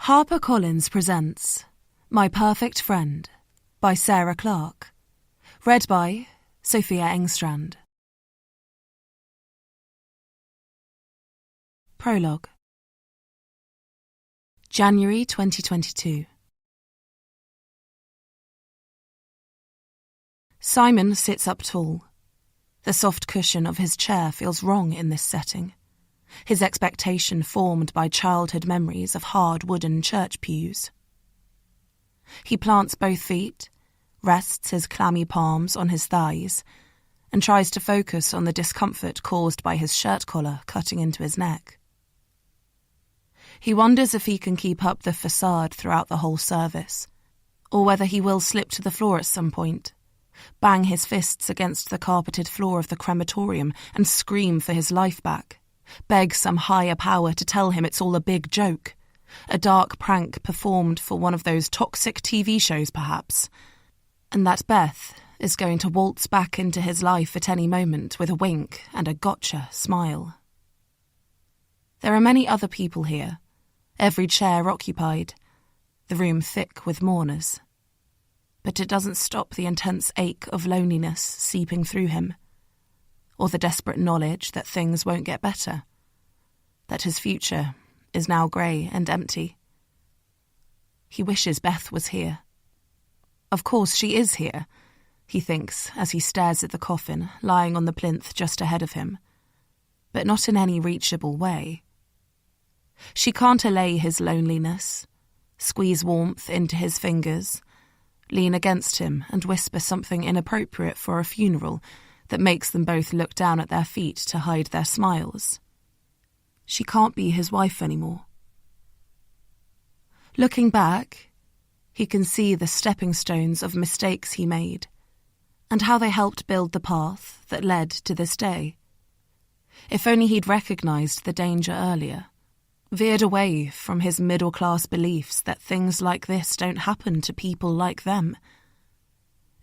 HarperCollins presents My Perfect Friend by Sarah Clarke. Read by Sophia Engstrand. Prologue. January 2022. Simon sits up tall. The soft cushion of his chair feels wrong in this setting. His expectation formed by childhood memories of hard wooden church pews. He plants both feet, rests his clammy palms on his thighs, and tries to focus on the discomfort caused by his shirt collar cutting into his neck. He wonders if he can keep up the facade throughout the whole service, or whether he will slip to the floor at some point, bang his fists against the carpeted floor of the crematorium and scream for his life back. Beg some higher power to tell him it's all a big joke. A dark prank performed for one of those toxic TV shows, perhaps. And that Beth is going to waltz back into his life at any moment with a wink and a gotcha smile. There are many other people here, every chair occupied, the room thick with mourners. But it doesn't stop the intense ache of loneliness seeping through him, or the desperate knowledge that things won't get better, that his future is now grey and empty. He wishes Beth was here. Of course she is here, he thinks as he stares at the coffin lying on the plinth just ahead of him, but not in any reachable way. She can't allay his loneliness, squeeze warmth into his fingers, lean against him and whisper something inappropriate for a funeral that makes them both look down at their feet to hide their smiles. She can't be his wife anymore. Looking back, he can see the stepping stones of mistakes he made, and how they helped build the path that led to this day. If only he'd recognised the danger earlier, veered away from his middle-class beliefs that things like this don't happen to people like them.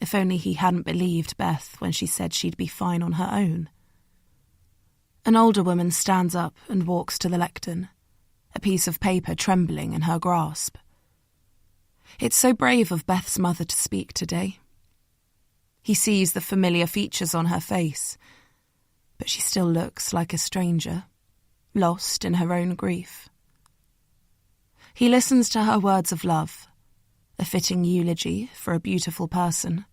If only he hadn't believed Beth when she said she'd be fine on her own. An older woman stands up and walks to the lectern, a piece of paper trembling in her grasp. It's so brave of Beth's mother to speak today. He sees the familiar features on her face, but she still looks like a stranger, lost in her own grief. He listens to her words of love, a fitting eulogy for a beautiful person,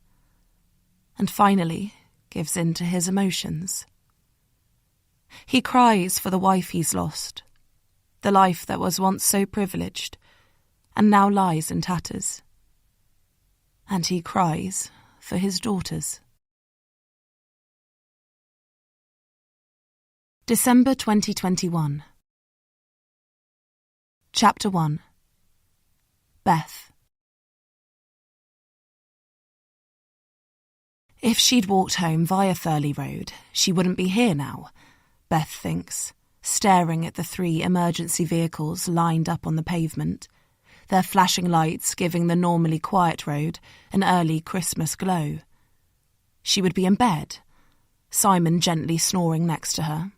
and finally gives in to his emotions. He cries for the wife he's lost, the life that was once so privileged and now lies in tatters. And he cries for his daughters. December 2021. Chapter 1. Beth. If she'd walked home via Thurley Road, she wouldn't be here now, Beth thinks, staring at the 3 emergency vehicles lined up on the pavement, their flashing lights giving the normally quiet road an early Christmas glow. She would be in bed, Simon gently snoring next to her,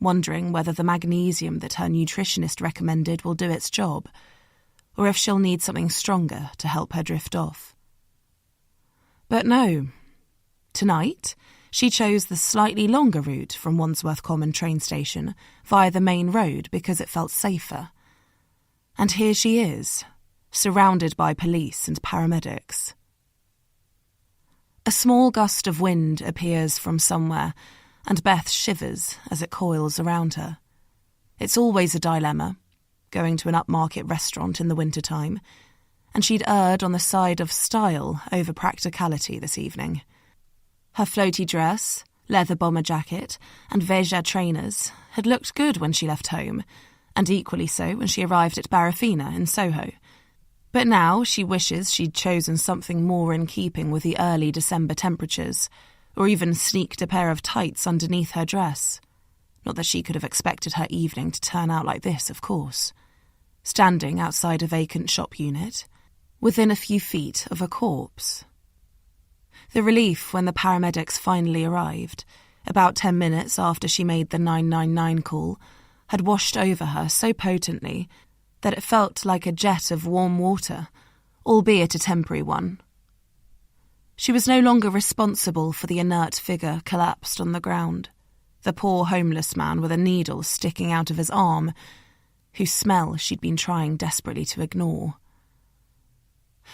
wondering whether the magnesium that her nutritionist recommended will do its job, or if she'll need something stronger to help her drift off. But no. Tonight, she chose the slightly longer route from Wandsworth Common train station via the main road because it felt safer. And here she is, surrounded by police and paramedics. A small gust of wind appears from somewhere, and Beth shivers as it coils around her. It's always a dilemma, going to an upmarket restaurant in the wintertime, and she'd erred on the side of style over practicality this evening. Her floaty dress, leather bomber jacket, and Veja trainers had looked good when she left home, and equally so when she arrived at Barafina in Soho. But now she wishes she'd chosen something more in keeping with the early December temperatures, or even sneaked a pair of tights underneath her dress. Not that she could have expected her evening to turn out like this, of course. Standing outside a vacant shop unit, within a few feet of a corpse. The relief when the paramedics finally arrived, about 10 minutes after she made the 999 call, had washed over her so potently that it felt like a jet of warm water, albeit a temporary one. She was no longer responsible for the inert figure collapsed on the ground, the poor homeless man with a needle sticking out of his arm, whose smell she'd been trying desperately to ignore.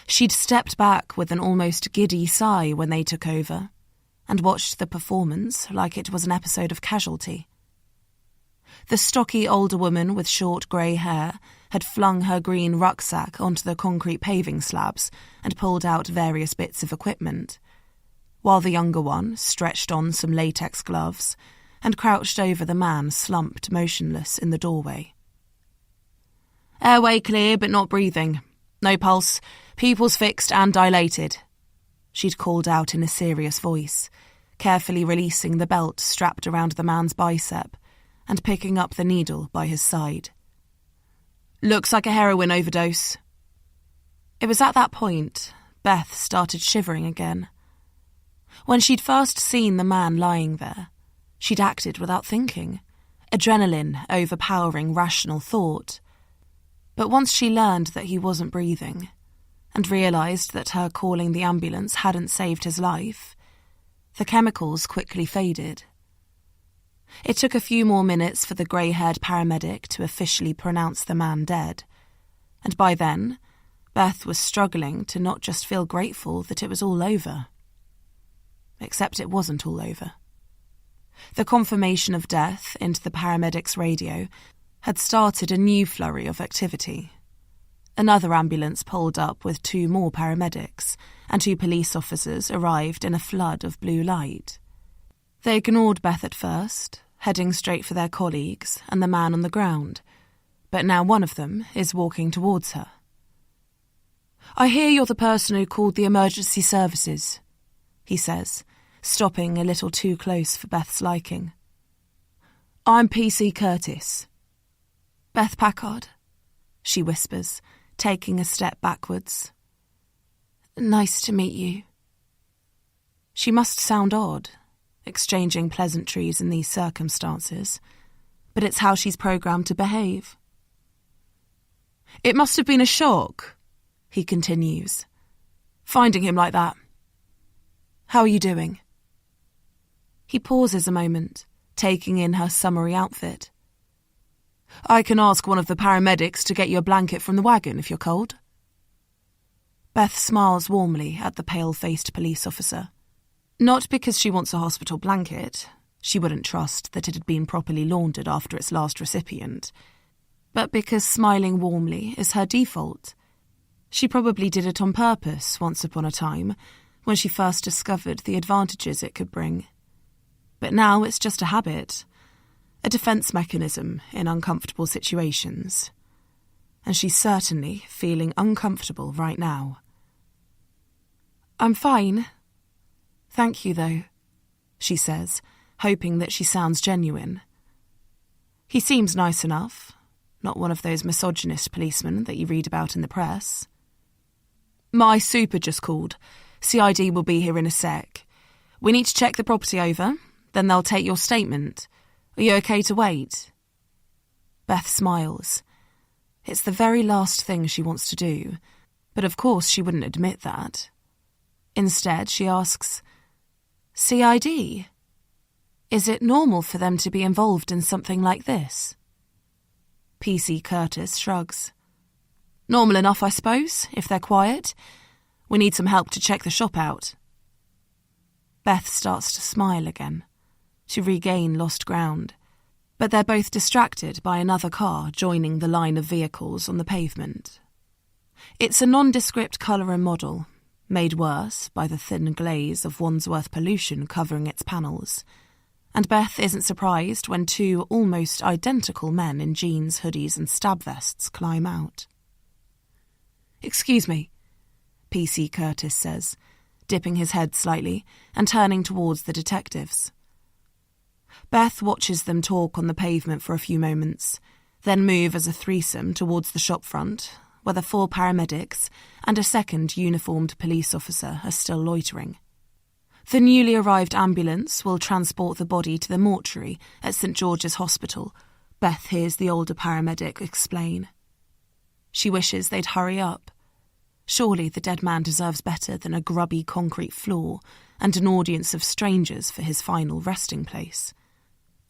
She'd stepped back with an almost giddy sigh when they took over, and watched the performance like it was an episode of Casualty. The stocky older woman with short grey hair had flung her green rucksack onto the concrete paving slabs and pulled out various bits of equipment, while the younger one stretched on some latex gloves and crouched over the man slumped motionless in the doorway. "Airway clear but not breathing. No pulse. Pupils fixed and dilated," she'd called out in a serious voice, carefully releasing the belt strapped around the man's bicep and picking up the needle by his side. "Looks like a heroin overdose." It was at that point Beth started shivering again. When she'd first seen the man lying there, she'd acted without thinking, adrenaline overpowering rational thought. But once she learned that he wasn't breathing, and realised that her calling the ambulance hadn't saved his life, the chemicals quickly faded. It took a few more minutes for the grey-haired paramedic to officially pronounce the man dead, and by then, Beth was struggling to not just feel grateful that it was all over. Except it wasn't all over. The confirmation of death into the paramedic's radio had started a new flurry of activity. Another ambulance pulled up with 2 more paramedics, and 2 police officers arrived in a flood of blue light. They ignored Beth at first, heading straight for their colleagues and the man on the ground, but now one of them is walking towards her. "I hear you're the person who called the emergency services," he says, stopping a little too close for Beth's liking. "I'm PC Curtis." "Beth Packard," she whispers, taking a step backwards. "Nice to meet you." She must sound odd, exchanging pleasantries in these circumstances, but it's how she's programmed to behave. "It must have been a shock," he continues, "finding him like that. How are you doing?" He pauses a moment, taking in her summery outfit. "I can ask one of the paramedics to get you a blanket from the wagon if you're cold." Beth smiles warmly at the pale-faced police officer. Not because she wants a hospital blanket, she wouldn't trust that it had been properly laundered after its last recipient, but because smiling warmly is her default. She probably did it on purpose once upon a time, when she first discovered the advantages it could bring. But now it's just a habit, a defence mechanism in uncomfortable situations. And she's certainly feeling uncomfortable right now. "I'm fine. Thank you, though," she says, hoping that she sounds genuine. He seems nice enough, not one of those misogynist policemen that you read about in the press. "My super just called. CID will be here in a sec. We need to check the property over, then they'll take your statement. Are you okay to wait?" Beth smiles. It's the very last thing she wants to do, but of course she wouldn't admit that. Instead, she asks, "CID? Is it normal for them to be involved in something like this?" PC Curtis shrugs. "Normal enough, I suppose, if they're quiet. We need some help to check the shop out." Beth starts to smile again, to regain lost ground, but they're both distracted by another car joining the line of vehicles on the pavement. It's a nondescript colour and model, made worse by the thin glaze of Wandsworth pollution covering its panels, and Beth isn't surprised when 2 almost identical men in jeans, hoodies and stab vests climb out. "Excuse me," PC Curtis says, dipping his head slightly and turning towards the detectives. Beth watches them talk on the pavement for a few moments, then move as a threesome towards the shop front, where the 4 paramedics and a second uniformed police officer are still loitering. The newly arrived ambulance will transport the body to the mortuary at St George's Hospital, Beth hears the older paramedic explain. She wishes they'd hurry up. Surely the dead man deserves better than a grubby concrete floor and an audience of strangers for his final resting place.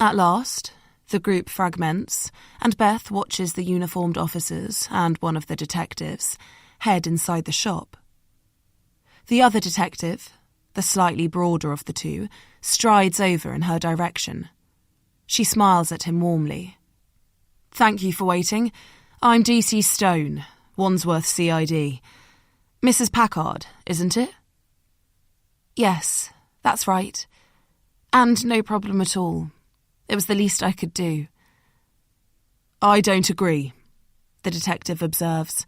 At last, the group fragments, and Beth watches the uniformed officers and one of the detectives head inside the shop. The other detective, the slightly broader of the two, strides over in her direction. She smiles at him warmly. "Thank you for waiting. I'm DC Stone, Wandsworth CID. Mrs. Packard, isn't it?" "Yes, that's right. And no problem at all. It was the least I could do." "I don't agree," the detective observes.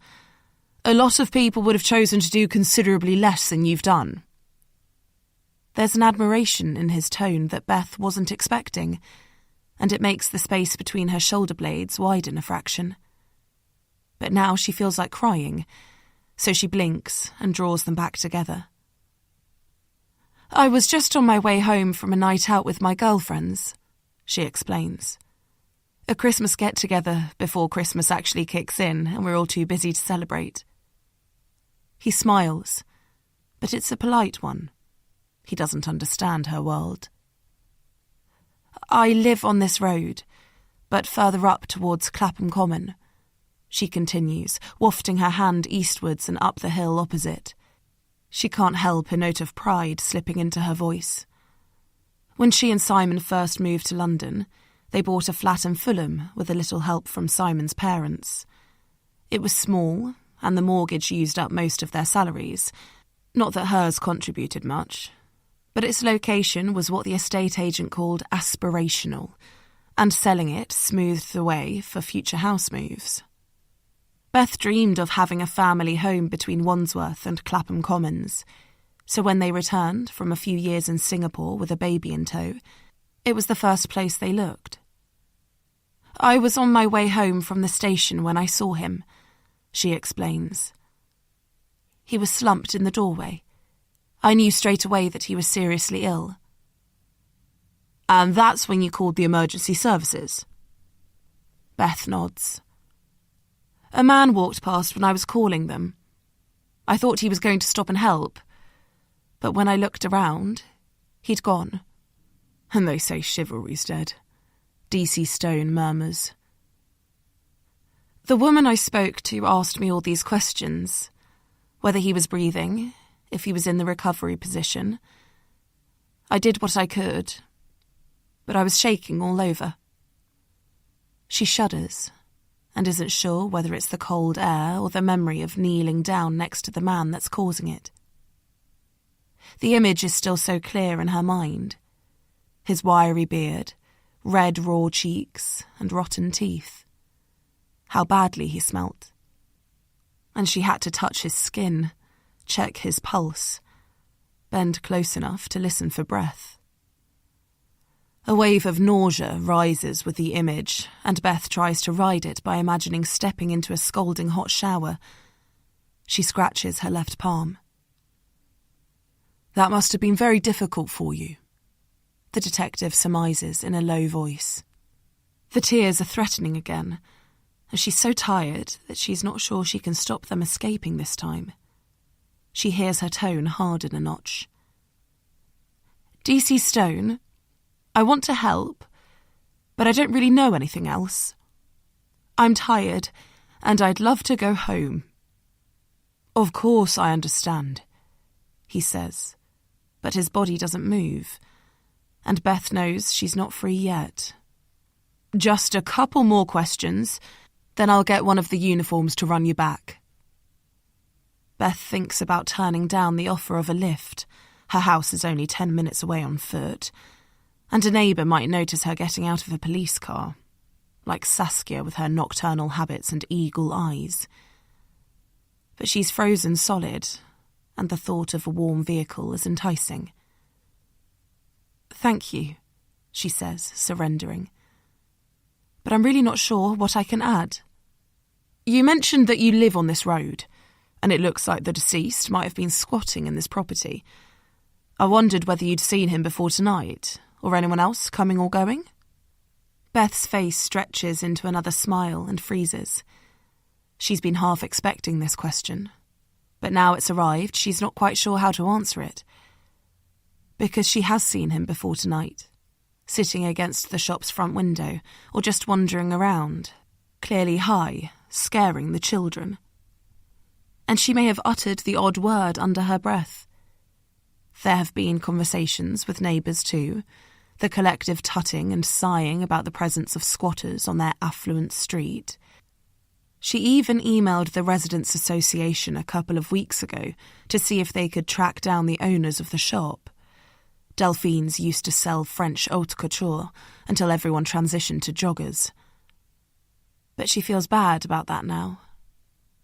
"A lot of people would have chosen to do considerably less than you've done." There's an admiration in his tone that Beth wasn't expecting, and it makes the space between her shoulder blades widen a fraction. But now she feels like crying, so she blinks and draws them back together. "I was just on my way home from a night out with my girlfriends," she explains. "A Christmas get-together before Christmas actually kicks in and we're all too busy to celebrate." He smiles, but it's a polite one. He doesn't understand her world. "I live on this road, but further up towards Clapham Common," she continues, wafting her hand eastwards and up the hill opposite. She can't help a note of pride slipping into her voice. When she and Simon first moved to London, they bought a flat in Fulham with a little help from Simon's parents. It was small, and the mortgage used up most of their salaries. Not that hers contributed much, but its location was what the estate agent called aspirational, and selling it smoothed the way for future house moves. Beth dreamed of having a family home between Wandsworth and Clapham Commons, so when they returned from a few years in Singapore with a baby in tow, it was the first place they looked. "I was on my way home from the station when I saw him," she explains. "He was slumped in the doorway. I knew straight away that he was seriously ill." "And that's when you called the emergency services?" Beth nods. "A man walked past when I was calling them. I thought he was going to stop and help, but when I looked around, he'd gone." "And they say chivalry's dead," DC Stone murmurs. "The woman I spoke to asked me all these questions, whether he was breathing, if he was in the recovery position. I did what I could, but I was shaking all over." She shudders and isn't sure whether it's the cold air or the memory of kneeling down next to the man that's causing it. The image is still so clear in her mind. His wiry beard, red raw cheeks and rotten teeth. How badly he smelt. And she had to touch his skin, check his pulse, bend close enough to listen for breath. A wave of nausea rises with the image, and Beth tries to ride it by imagining stepping into a scalding hot shower. She scratches her left palm. "That must have been very difficult for you," the detective surmises in a low voice. The tears are threatening again, and she's so tired that she's not sure she can stop them escaping this time. She hears her tone harden a notch. "DC Stone, I want to help, but I don't really know anything else. I'm tired, and I'd love to go home." "Of course I understand," he says, but his body doesn't move, and Beth knows she's not free yet. "Just a couple more questions, then I'll get one of the uniforms to run you back." Beth thinks about turning down the offer of a lift. Her house is only 10 minutes away on foot, and a neighbour might notice her getting out of a police car, like Saskia with her nocturnal habits and eagle eyes. But she's frozen solid, and the thought of a warm vehicle is enticing. "Thank you," she says, surrendering. "But I'm really not sure what I can add." "You mentioned that you live on this road, and it looks like the deceased might have been squatting in this property. I wondered whether you'd seen him before tonight, or anyone else coming or going?" Beth's face stretches into another smile and freezes. She's been half expecting this question, but now it's arrived, she's not quite sure how to answer it. Because she has seen him before tonight, sitting against the shop's front window or just wandering around, clearly high, scaring the children. And she may have uttered the odd word under her breath. There have been conversations with neighbours too, the collective tutting and sighing about the presence of squatters on their affluent street. She even emailed the Residents' Association a couple of weeks ago to see if they could track down the owners of the shop. Delphine's used to sell French haute couture until everyone transitioned to joggers. But she feels bad about that now,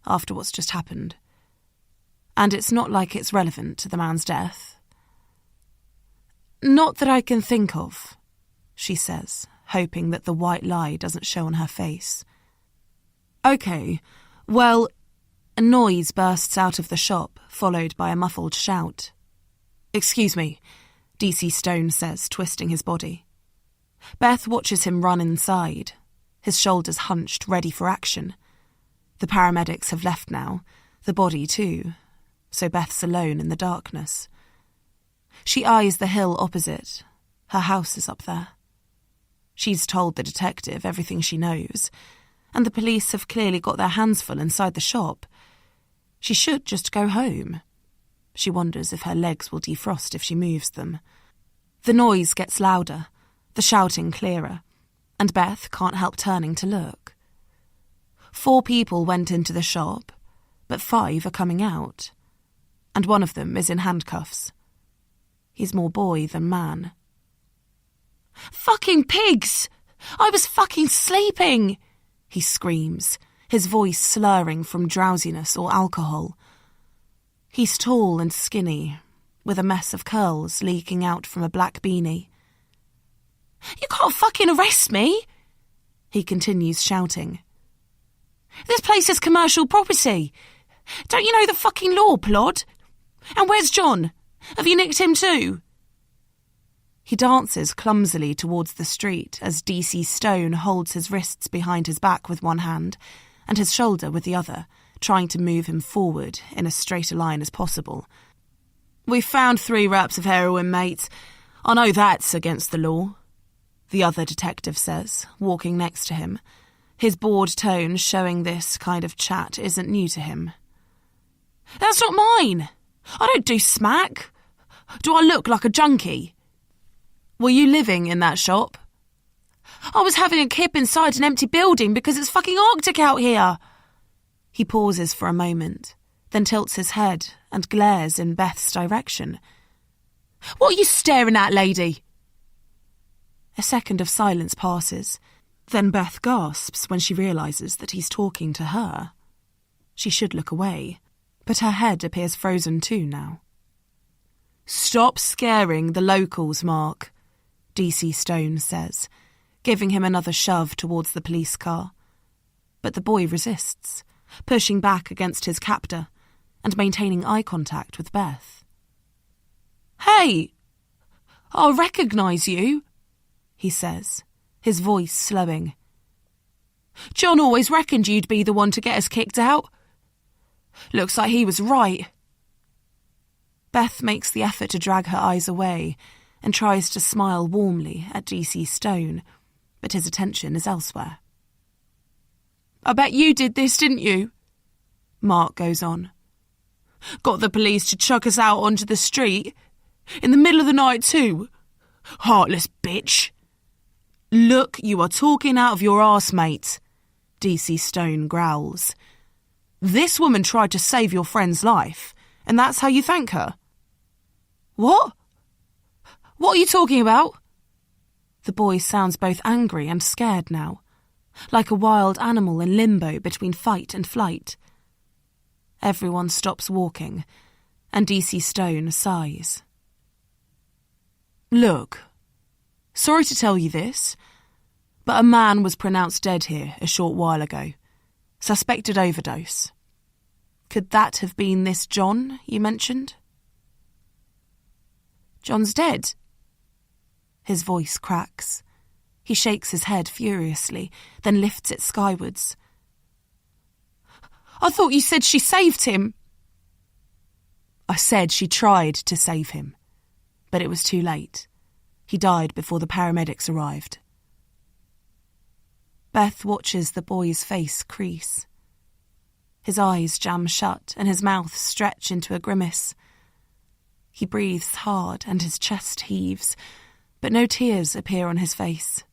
after what's just happened. And it's not like it's relevant to the man's death. Not that I can think of, she says, hoping that the white lie doesn't show on her face. Okay, well, a noise bursts out of the shop, followed by a muffled shout. Excuse me, DC Stone says, twisting his body. Beth watches him run inside, his shoulders hunched, ready for action. The paramedics have left now, the body too, so Beth's alone in the darkness. She eyes the hill opposite. Her house is up there. She's told the detective everything she knows, and the police have clearly got their hands full inside the shop. She should just go home. She wonders if her legs will defrost if she moves them. The noise gets louder, the shouting clearer, and Beth can't help turning to look. 4 people went into the shop, but 5 are coming out, and one of them is in handcuffs. He's more boy than man. Fucking pigs! I was fucking sleeping! He screams, his voice slurring from drowsiness or alcohol. He's tall and skinny, with a mess of curls leaking out from a black beanie. You can't fucking arrest me! He continues shouting. This place is commercial property. Don't you know the fucking law, plod? And where's John? Have you nicked him too? He dances clumsily towards the street as DC Stone holds his wrists behind his back with one hand and his shoulder with the other, trying to move him forward in as straight a line as possible. We've found 3 wraps of heroin, mate. I know that's against the law, the other detective says, walking next to him, his bored tone showing this kind of chat isn't new to him. That's not mine. I don't do smack. Do I look like a junkie? Were you living in that shop? I was having a kip inside an empty building because it's fucking Arctic out here. He pauses for a moment, then tilts his head and glares in Beth's direction. What are you staring at, lady? A second of silence passes. Then Beth gasps when she realises that he's talking to her. She should look away, but her head appears frozen too now. Stop scaring the locals, Mark, DC Stone says, giving him another shove towards the police car. But the boy resists, pushing back against his captor and maintaining eye contact with Beth. Hey, I recognise you, he says, his voice slowing. John always reckoned you'd be the one to get us kicked out. Looks like he was right. Beth makes the effort to drag her eyes away and tries to smile warmly at DC Stone, but his attention is elsewhere. I bet you did this, didn't you? Mark goes on. Got the police to chuck us out onto the street, in the middle of the night too. Heartless bitch. Look, you are talking out of your arse, mate, DC Stone growls. This woman tried to save your friend's life, and that's how you thank her. What? What are you talking about? The boy sounds both angry and scared now, like a wild animal in limbo between fight and flight. Everyone stops walking, and DC Stone sighs. Look, sorry to tell you this, but a man was pronounced dead here a short while ago. Suspected overdose. Could that have been this John you mentioned? John's dead. His voice cracks. He shakes his head furiously, then lifts it skywards. I thought you said she saved him." "I said she tried to save him, but it was too late. He died before the paramedics arrived." Beth watches the boy's face crease. His eyes jam shut and his mouth stretch into a grimace. He breathes hard and his chest heaves, but no tears appear on his face.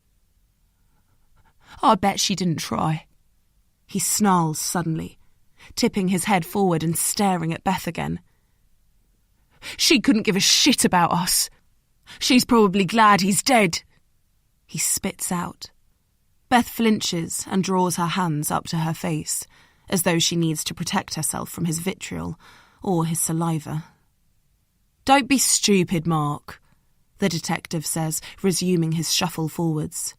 "I bet she didn't try." He snarls suddenly, tipping his head forward and staring at Beth again. "She couldn't give a shit about us. She's probably glad he's dead." He spits out. Beth flinches and draws her hands up to her face, as though she needs to protect herself from his vitriol or his saliva. "Don't be stupid, Mark," the detective says, resuming his shuffle forwards.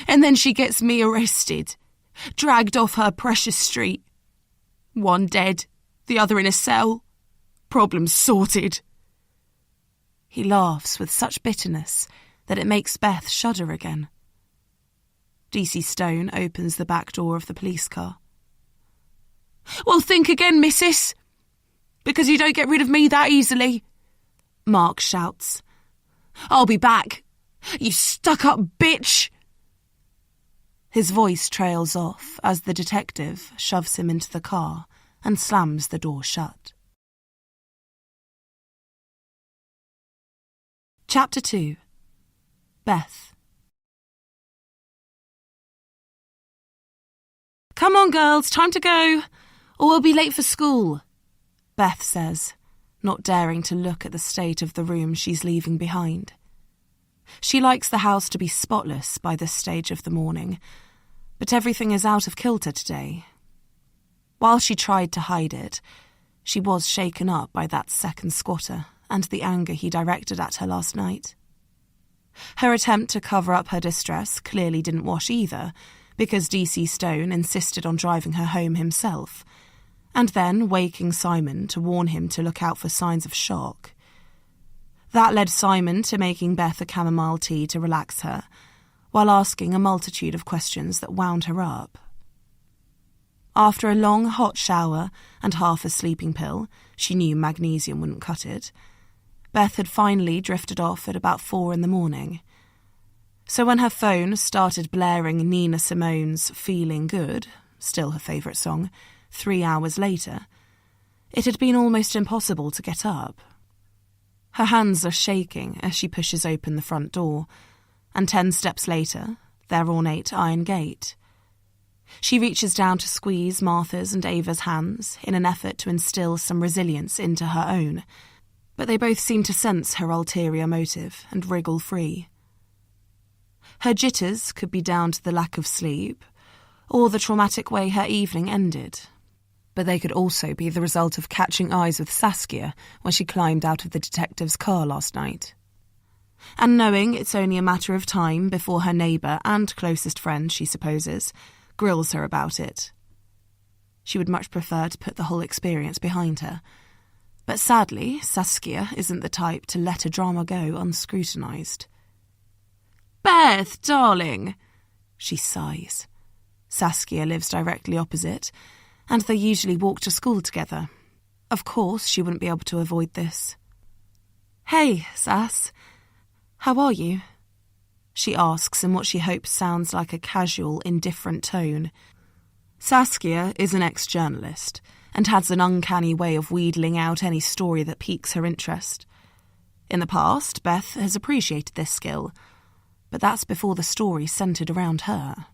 "And then she gets me arrested, dragged off her precious street. One dead, the other in a cell. Problem sorted." He laughs with such bitterness that it makes Beth shudder again. DC Stone opens the back door of the police car. "Well, think again, missus, because you don't get rid of me that easily," Mark shouts. "I'll be back, you stuck-up bitch." His voice trails off as the detective shoves him into the car and slams the door shut. Chapter 2. Beth. "Come on, girls, time to go, or we'll be late for school," Beth says, not daring to look at the state of the room she's leaving behind. She likes the house to be spotless by this stage of the morning, but everything is out of kilter today. While she tried to hide it, she was shaken up by that second squatter and the anger he directed at her last night. Her attempt to cover up her distress clearly didn't wash either, because DC Stone insisted on driving her home himself, and then waking Simon to warn him to look out for signs of shock. That led Simon to making Beth a chamomile tea to relax her, while asking a multitude of questions that wound her up. After a long hot shower and half a sleeping pill, she knew magnesium wouldn't cut it, Beth had finally drifted off at about 4 a.m. So when her phone started blaring Nina Simone's Feeling Good, still her favourite song, 3 hours later, it had been almost impossible to get up. Her hands are shaking as she pushes open the front door, and 10 steps later, their ornate iron gate. She reaches down to squeeze Martha's and Ava's hands in an effort to instill some resilience into her own, but they both seem to sense her ulterior motive and wriggle free. Her jitters could be down to the lack of sleep, or the traumatic way her evening ended, but they could also be the result of catching eyes with Saskia when she climbed out of the detective's car last night. And knowing it's only a matter of time before her neighbour and closest friend, she supposes, grills her about it. She would much prefer to put the whole experience behind her, but sadly, Saskia isn't the type to let a drama go unscrutinised. "Beth, darling," she sighs. Saskia lives directly opposite, and they usually walk to school together. Of course, she wouldn't be able to avoid this. "Hey, Sass. How are you?" she asks in what she hopes sounds like a casual, indifferent tone. Saskia is an ex-journalist and has an uncanny way of wheedling out any story that piques her interest. In the past, Beth has appreciated this skill, but that's before the story centred around her.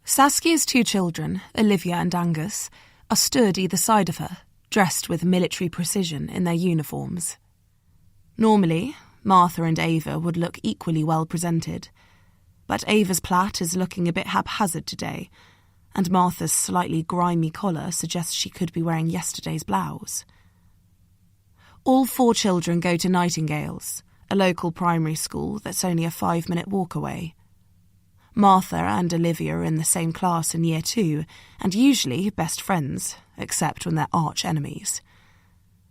Saskia's 2 children, Olivia and Angus, are stood either side of her, dressed with military precision in their uniforms. Normally, Martha and Ava would look equally well presented, but Ava's plait is looking a bit haphazard today, and Martha's slightly grimy collar suggests she could be wearing yesterday's blouse. All 4 children go to Nightingale's, a local primary school that's only a 5-minute walk away. Martha and Olivia are in the same class in Year 2, and usually best friends, except when they're arch enemies.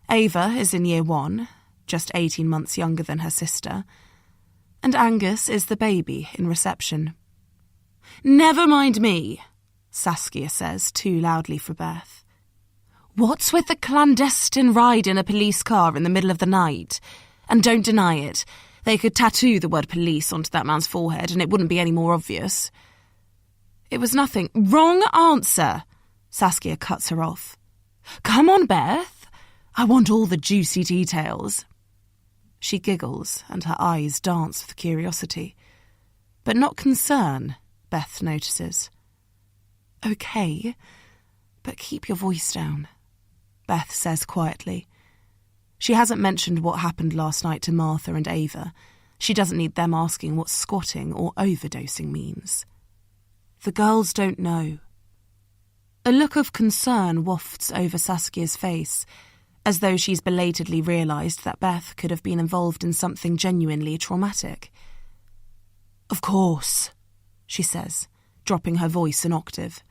Ava is in Year 1, just 18 months younger than her sister, and Angus is the baby in reception. "Never mind me," Saskia says too loudly for Beth. What's with the clandestine ride in a police car in the middle of the night? And don't deny it. They could tattoo the word police onto that man's forehead and it wouldn't be any more obvious. It was nothing. Wrong answer, Saskia cuts her off. Come on, Beth. I want all the juicy details. She giggles and her eyes dance with curiosity. But not concern, Beth notices. Okay, but keep your voice down, Beth says quietly. She hasn't mentioned what happened last night to Martha and Ava. She doesn't need them asking what squatting or overdosing means. The girls don't know. A look of concern wafts over Saskia's face, as though she's belatedly realised that Beth could have been involved in something genuinely traumatic. Of course, she says, dropping her voice an octave.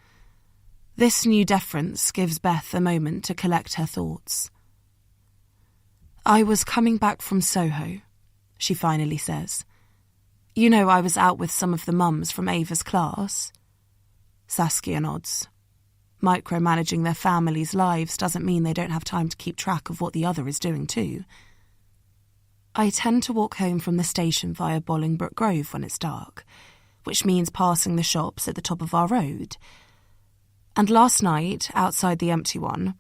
This new deference gives Beth a moment to collect her thoughts. I was coming back from Soho, she finally says. You know, I was out with some of the mums from Ava's class. Saskia nods. Micromanaging their families' lives doesn't mean they don't have time to keep track of what the other is doing too. I tend to walk home from the station via Bolingbroke Grove when it's dark, which means passing the shops at the top of our road. And last night, outside the empty one,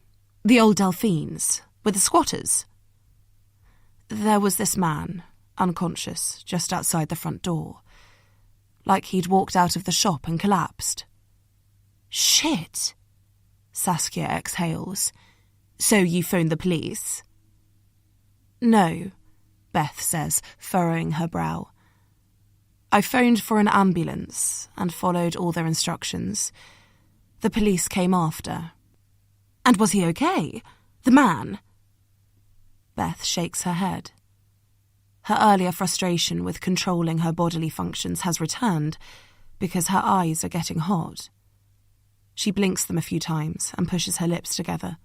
the old Delphines, with the squatters. There was this man, unconscious, just outside the front door. Like he'd walked out of the shop and collapsed. Shit! Saskia exhales. So you phoned the police? No, Beth says, furrowing her brow. I phoned for an ambulance and followed all their instructions. The police came after. And was he okay? The man? Beth shakes her head. Her earlier frustration with controlling her bodily functions has returned because her eyes are getting hot. She blinks them a few times and pushes her lips together.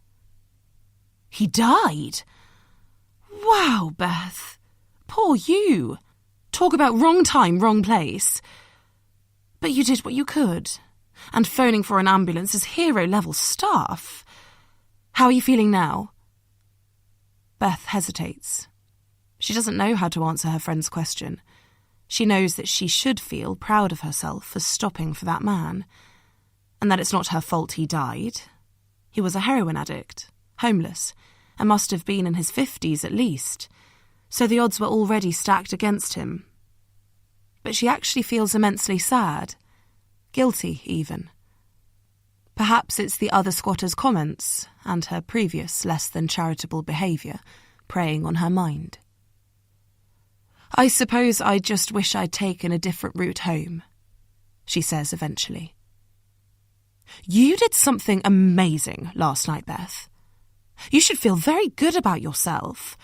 He died? Wow, Beth. Poor you. Talk about wrong time, wrong place. But you did what you could. And phoning for an ambulance is hero-level stuff. How are you feeling now? Beth hesitates. She doesn't know how to answer her friend's question. She knows that she should feel proud of herself for stopping for that man, and that it's not her fault he died. He was a heroin addict, homeless, and must have been in his 50s at least, so the odds were already stacked against him. But she actually feels immensely sad, guilty even. Perhaps it's the other squatters' comments and her previous less-than-charitable behaviour preying on her mind. I suppose I just wish I'd taken a different route home, she says eventually. You did something amazing last night, Beth. You should feel very good about yourself.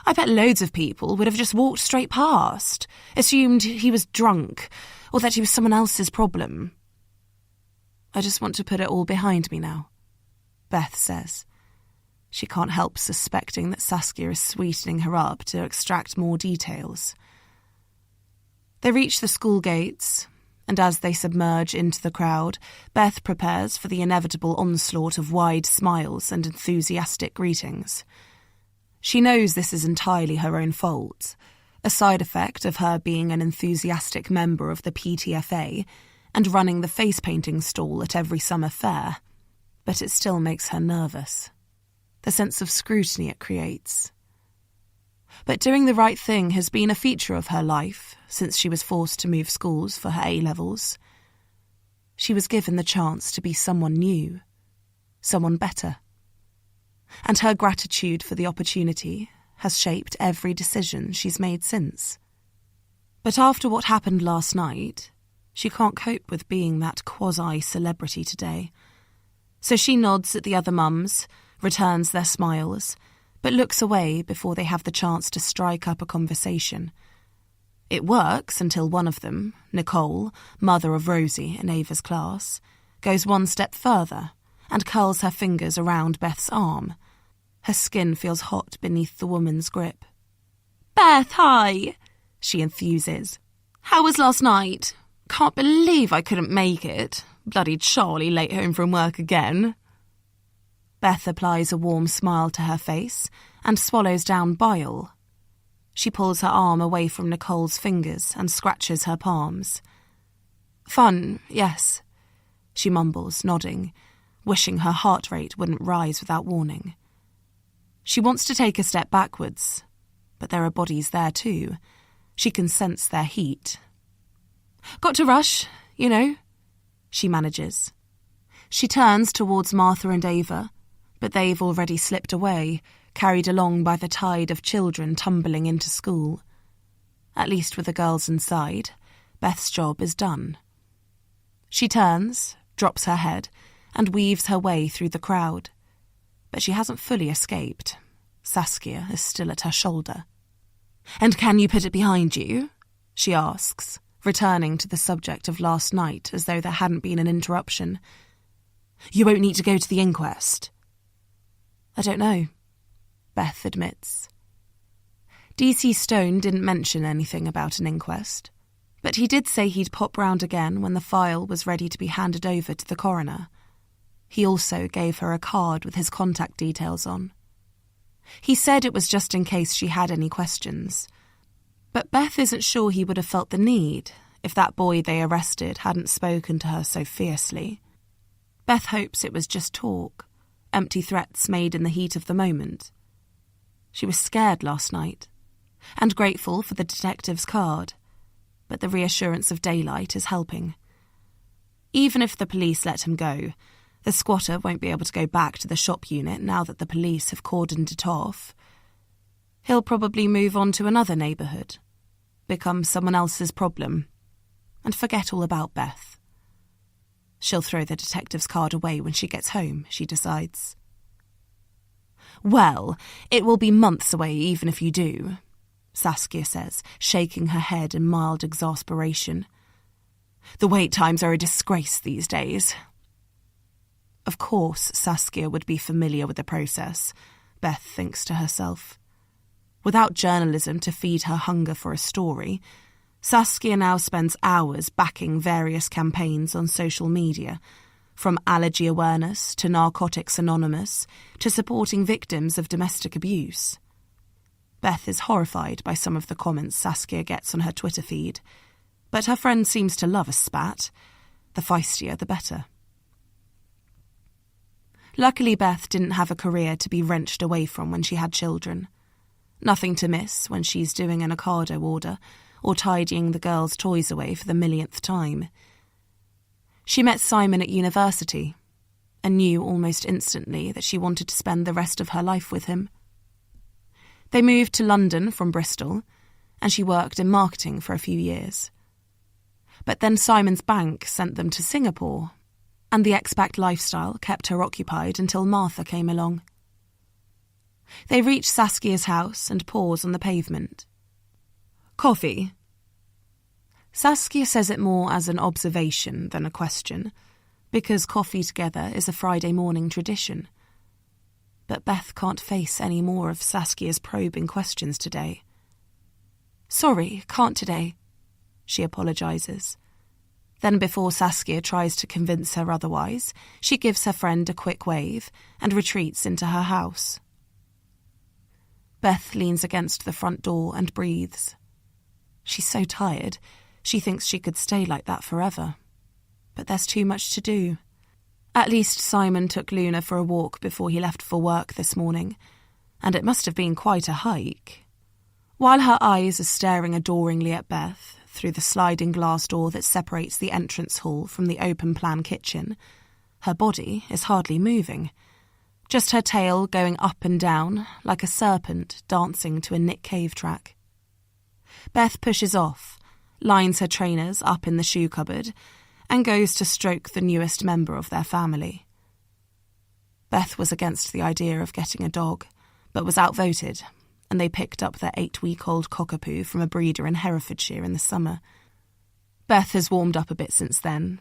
I bet loads of people would have just walked straight past, assumed he was drunk, or that he was someone else's problem. I just want to put it all behind me now, Beth says. She can't help suspecting that Saskia is sweetening her up to extract more details. They reach the school gates, and as they submerge into the crowd, Beth prepares for the inevitable onslaught of wide smiles and enthusiastic greetings. She knows this is entirely her own fault, a side effect of her being an enthusiastic member of the PTFA and running the face-painting stall at every summer fair, but it still makes her nervous. The sense of scrutiny it creates. But doing the right thing has been a feature of her life since she was forced to move schools for her A-levels. She was given the chance to be someone new, someone better. And her gratitude for the opportunity has shaped every decision she's made since. But after what happened last night, she can't cope with being that quasi-celebrity today. So she nods at the other mums, returns their smiles, but looks away before they have the chance to strike up a conversation. It works until one of them, Nicole, mother of Rosie in Ava's class, goes one step further and curls her fingers around Beth's arm. Her skin feels hot beneath the woman's grip. Beth, hi, she enthuses. How was last night? Can't believe I couldn't make it. Bloody Charlie late home from work again. Beth applies a warm smile to her face and swallows down bile. She pulls her arm away from Nicole's fingers and scratches her palms. Fun, yes, she mumbles, nodding, wishing her heart rate wouldn't rise without warning. She wants to take a step backwards, but there are bodies there too. She can sense their heat. Got to rush, you know, she manages. She turns towards Martha and Ava, but they've already slipped away, carried along by the tide of children tumbling into school. At least with the girls inside, Beth's job is done. She turns, drops her head, and weaves her way through the crowd. But she hasn't fully escaped. Saskia is still at her shoulder. "And can you put it behind you?" she asks, returning to the subject of last night as though there hadn't been an interruption. "You won't need to go to the inquest." "I don't know," Beth admits. DC Stone didn't mention anything about an inquest, but he did say he'd pop round again when the file was ready to be handed over to the coroner. He also gave her a card with his contact details on. He said it was just in case she had any questions, but Beth isn't sure he would have felt the need if that boy they arrested hadn't spoken to her so fiercely. Beth hopes it was just talk, empty threats made in the heat of the moment. She was scared last night, and grateful for the detective's card, but the reassurance of daylight is helping. Even if the police let him go, the squatter won't be able to go back to the shop unit now that the police have cordoned it off. He'll probably move on to another neighbourhood, become someone else's problem, and forget all about Beth. She'll throw the detective's card away when she gets home, she decides. "Well, it will be months away even if you do," Saskia says, shaking her head in mild exasperation. "The wait times are a disgrace these days." Of course Saskia would be familiar with the process, Beth thinks to herself. Without journalism to feed her hunger for a story, Saskia now spends hours backing various campaigns on social media, from allergy awareness to Narcotics Anonymous to supporting victims of domestic abuse. Beth is horrified by some of the comments Saskia gets on her Twitter feed, but her friend seems to love a spat. The feistier, the better. Luckily, Beth didn't have a career to be wrenched away from when she had children. Nothing to miss when she's doing an Ocado order or tidying the girls' toys away for the millionth time. She met Simon at university and knew almost instantly that she wanted to spend the rest of her life with him. They moved to London from Bristol, and she worked in marketing for a few years. But then Simon's bank sent them to Singapore, and the expat lifestyle kept her occupied until Martha came along. They reach Saskia's house and pause on the pavement. "Coffee?" Saskia says it more as an observation than a question, because coffee together is a Friday morning tradition. But Beth can't face any more of Saskia's probing questions today. "Sorry, can't today," she apologises. Then before Saskia tries to convince her otherwise, she gives her friend a quick wave and retreats into her house. Beth leans against the front door and breathes. She's so tired, she thinks she could stay like that forever. But there's too much to do. At least Simon took Luna for a walk before he left for work this morning, and it must have been quite a hike. While her eyes are staring adoringly at Beth through the sliding glass door that separates the entrance hall from the open-plan kitchen, her body is hardly moving, just her tail going up and down like a serpent dancing to a Nick Cave track. Beth pushes off, lines her trainers up in the shoe cupboard, and goes to stroke the newest member of their family. Beth was against the idea of getting a dog, but was outvoted, and they picked up their 8-week-old cockapoo from a breeder in Herefordshire in the summer. Beth has warmed up a bit since then.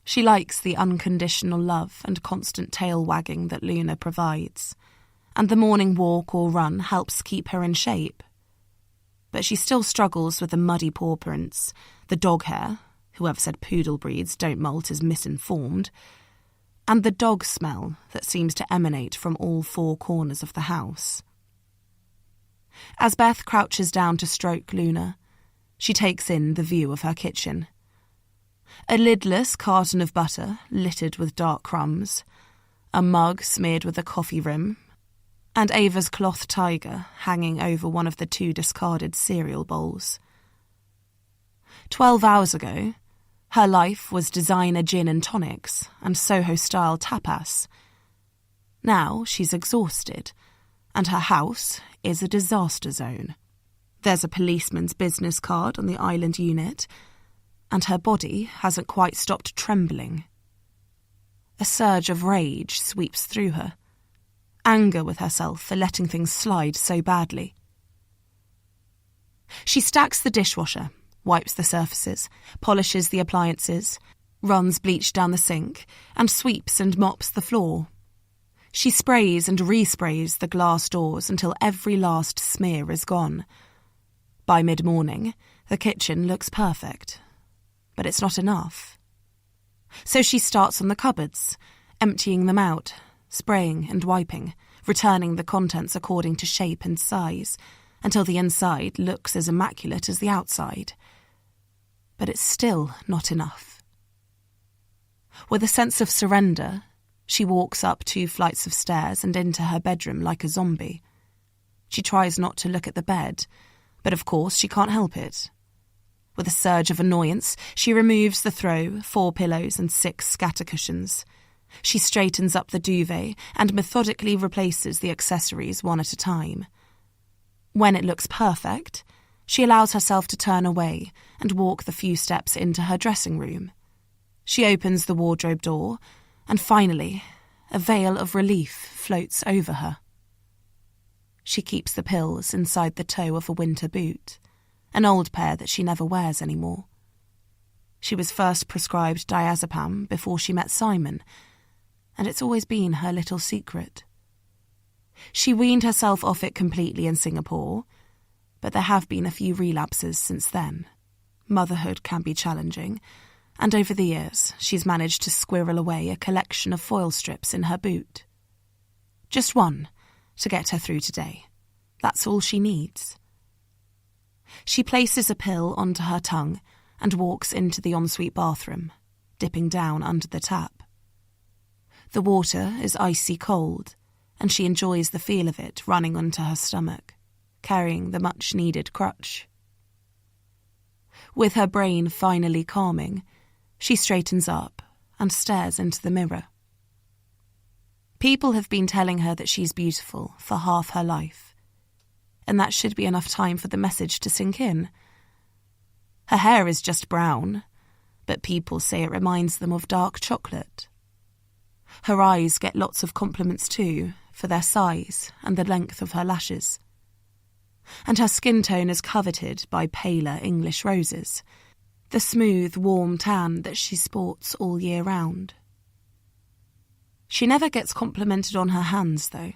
She likes the unconditional love and constant tail wagging that Luna provides, and the morning walk or run helps keep her in shape. But she still struggles with the muddy paw prints, the dog hair, whoever said poodle breeds don't molt is misinformed, and the dog smell that seems to emanate from all four corners of the house. As Beth crouches down to stroke Luna, she takes in the view of her kitchen. A lidless carton of butter littered with dark crumbs, a mug smeared with a coffee rim, and Ava's cloth tiger hanging over one of the 2 discarded cereal bowls. 12 hours ago, her life was designer gin and tonics and Soho-style tapas. Now she's exhausted, and her house is a disaster zone. There's a policeman's business card on the island unit, and her body hasn't quite stopped trembling. A surge of rage sweeps through her, anger with herself for letting things slide so badly. She stacks the dishwasher, wipes the surfaces, polishes the appliances, runs bleach down the sink, and sweeps and mops the floor. She sprays and resprays the glass doors until every last smear is gone. By mid-morning, the kitchen looks perfect, but it's not enough. So she starts on the cupboards, emptying them out, spraying and wiping, returning the contents according to shape and size, until the inside looks as immaculate as the outside. But it's still not enough. With a sense of surrender, she walks up 2 flights of stairs and into her bedroom like a zombie. She tries not to look at the bed, but of course she can't help it. With a surge of annoyance, she removes the throw, 4 pillows and 6 scatter cushions. She straightens up the duvet and methodically replaces the accessories one at a time. When it looks perfect, she allows herself to turn away and walk the few steps into her dressing room. She opens the wardrobe door, and finally, a veil of relief floats over her. She keeps the pills inside the toe of a winter boot, an old pair that she never wears anymore. She was first prescribed diazepam before she met Simon, and it's always been her little secret. She weaned herself off it completely in Singapore, but there have been a few relapses since then. Motherhood can be challenging, and over the years she's managed to squirrel away a collection of foil strips in her boot. Just one to get her through today. That's all she needs. She places a pill onto her tongue and walks into the ensuite bathroom, dipping down under the tap. The water is icy cold, and she enjoys the feel of it running onto her stomach, carrying the much-needed crutch. With her brain finally calming, she straightens up and stares into the mirror. People have been telling her that she's beautiful for half her life, and that should be enough time for the message to sink in. Her hair is just brown, but people say it reminds them of dark chocolate. Her eyes get lots of compliments too, for their size and the length of her lashes. And her skin tone is coveted by paler English roses, the smooth, warm tan that she sports all year round. She never gets complimented on her hands, though.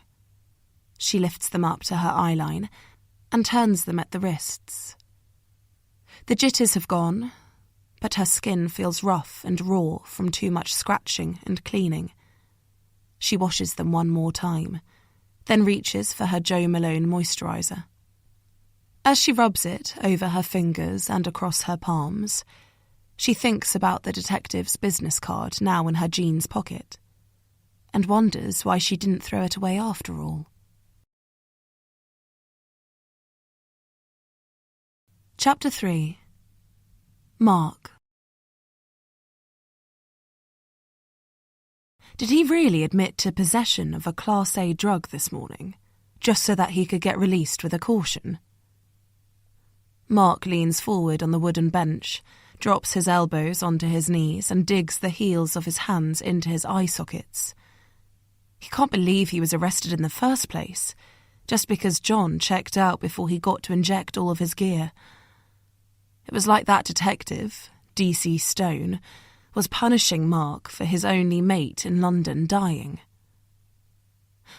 She lifts them up to her eyeline and turns them at the wrists. The jitters have gone, but her skin feels rough and raw from too much scratching and cleaning. She washes them one more time, then reaches for her Jo Malone moisturiser. As she rubs it over her fingers and across her palms, she thinks about the detective's business card now in her jeans pocket, and wonders why she didn't throw it away after all. Chapter 3. Mark. Did he really admit to possession of a Class A drug this morning, just so that he could get released with a caution? Mark leans forward on the wooden bench, drops his elbows onto his knees and digs the heels of his hands into his eye sockets. He can't believe he was arrested in the first place, just because John checked out before he got to inject all of his gear. It was like that detective, D.C. Stone, was punishing Mark for his only mate in London dying.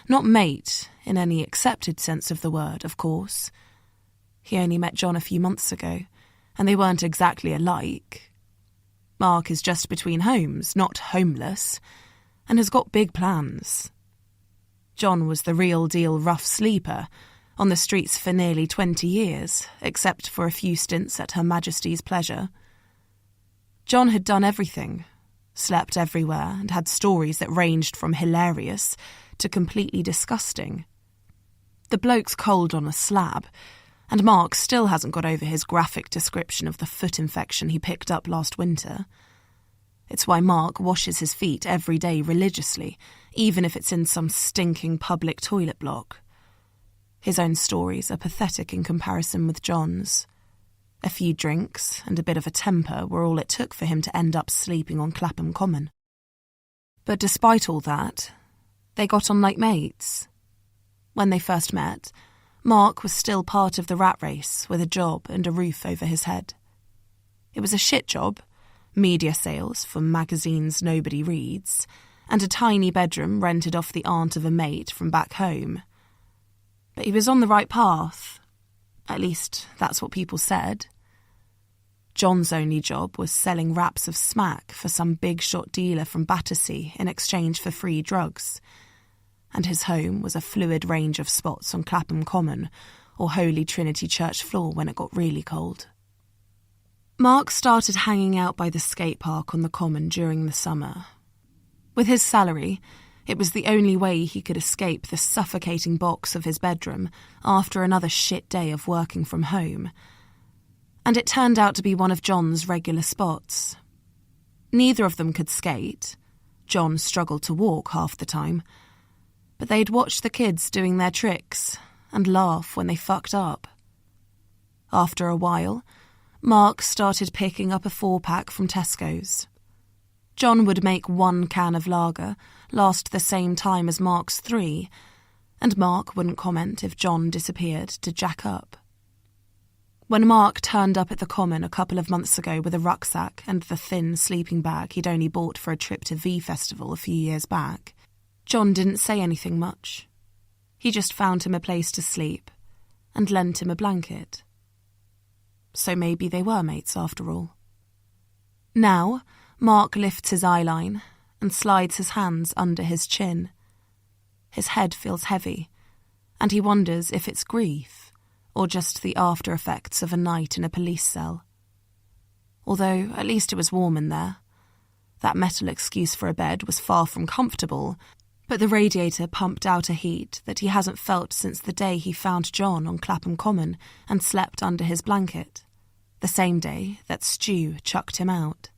Not mate in any accepted sense of the word, of course. He only met John a few months ago, and they weren't exactly alike. Mark is just between homes, not homeless, and has got big plans. John was the real-deal rough sleeper, on the streets for nearly 20 years, except for a few stints at Her Majesty's pleasure. John had done everything, slept everywhere, and had stories that ranged from hilarious to completely disgusting. The bloke's cold on a slab, and Mark still hasn't got over his graphic description of the foot infection he picked up last winter. It's why Mark washes his feet every day religiously, even if it's in some stinking public toilet block. His own stories are pathetic in comparison with John's. A few drinks and a bit of a temper were all it took for him to end up sleeping on Clapham Common. But despite all that, they got on like mates. When they first met, Mark was still part of the rat race with a job and a roof over his head. It was a shit job, media sales for magazines nobody reads, and a tiny bedroom rented off the aunt of a mate from back home. But he was on the right path. At least, that's what people said. John's only job was selling wraps of smack for some big-shot dealer from Battersea in exchange for free drugs. And his home was a fluid range of spots on Clapham Common or Holy Trinity Church floor when it got really cold. Mark started hanging out by the skate park on the Common during the summer. With his salary, it was the only way he could escape the suffocating box of his bedroom after another shit day of working from home. And it turned out to be one of John's regular spots. Neither of them could skate. John struggled to walk half the time. But they'd watch the kids doing their tricks and laugh when they fucked up. After a while, Mark started picking up a 4-pack from Tesco's. John would make 1 can of lager last the same time as Mark's 3, and Mark wouldn't comment if John disappeared to jack up. When Mark turned up at the Common a couple of months ago with a rucksack and the thin sleeping bag he'd only bought for a trip to V Festival a few years back, John didn't say anything much. He just found him a place to sleep and lent him a blanket. So maybe they were mates after all. Now, Mark lifts his eyeline and slides his hands under his chin. His head feels heavy, and he wonders if it's grief or just the after effects of a night in a police cell. Although at least it was warm in there. That metal excuse for a bed was far from comfortable, but the radiator pumped out a heat that he hasn't felt since the day he found John on Clapham Common and slept under his blanket, the same day that Stu chucked him out.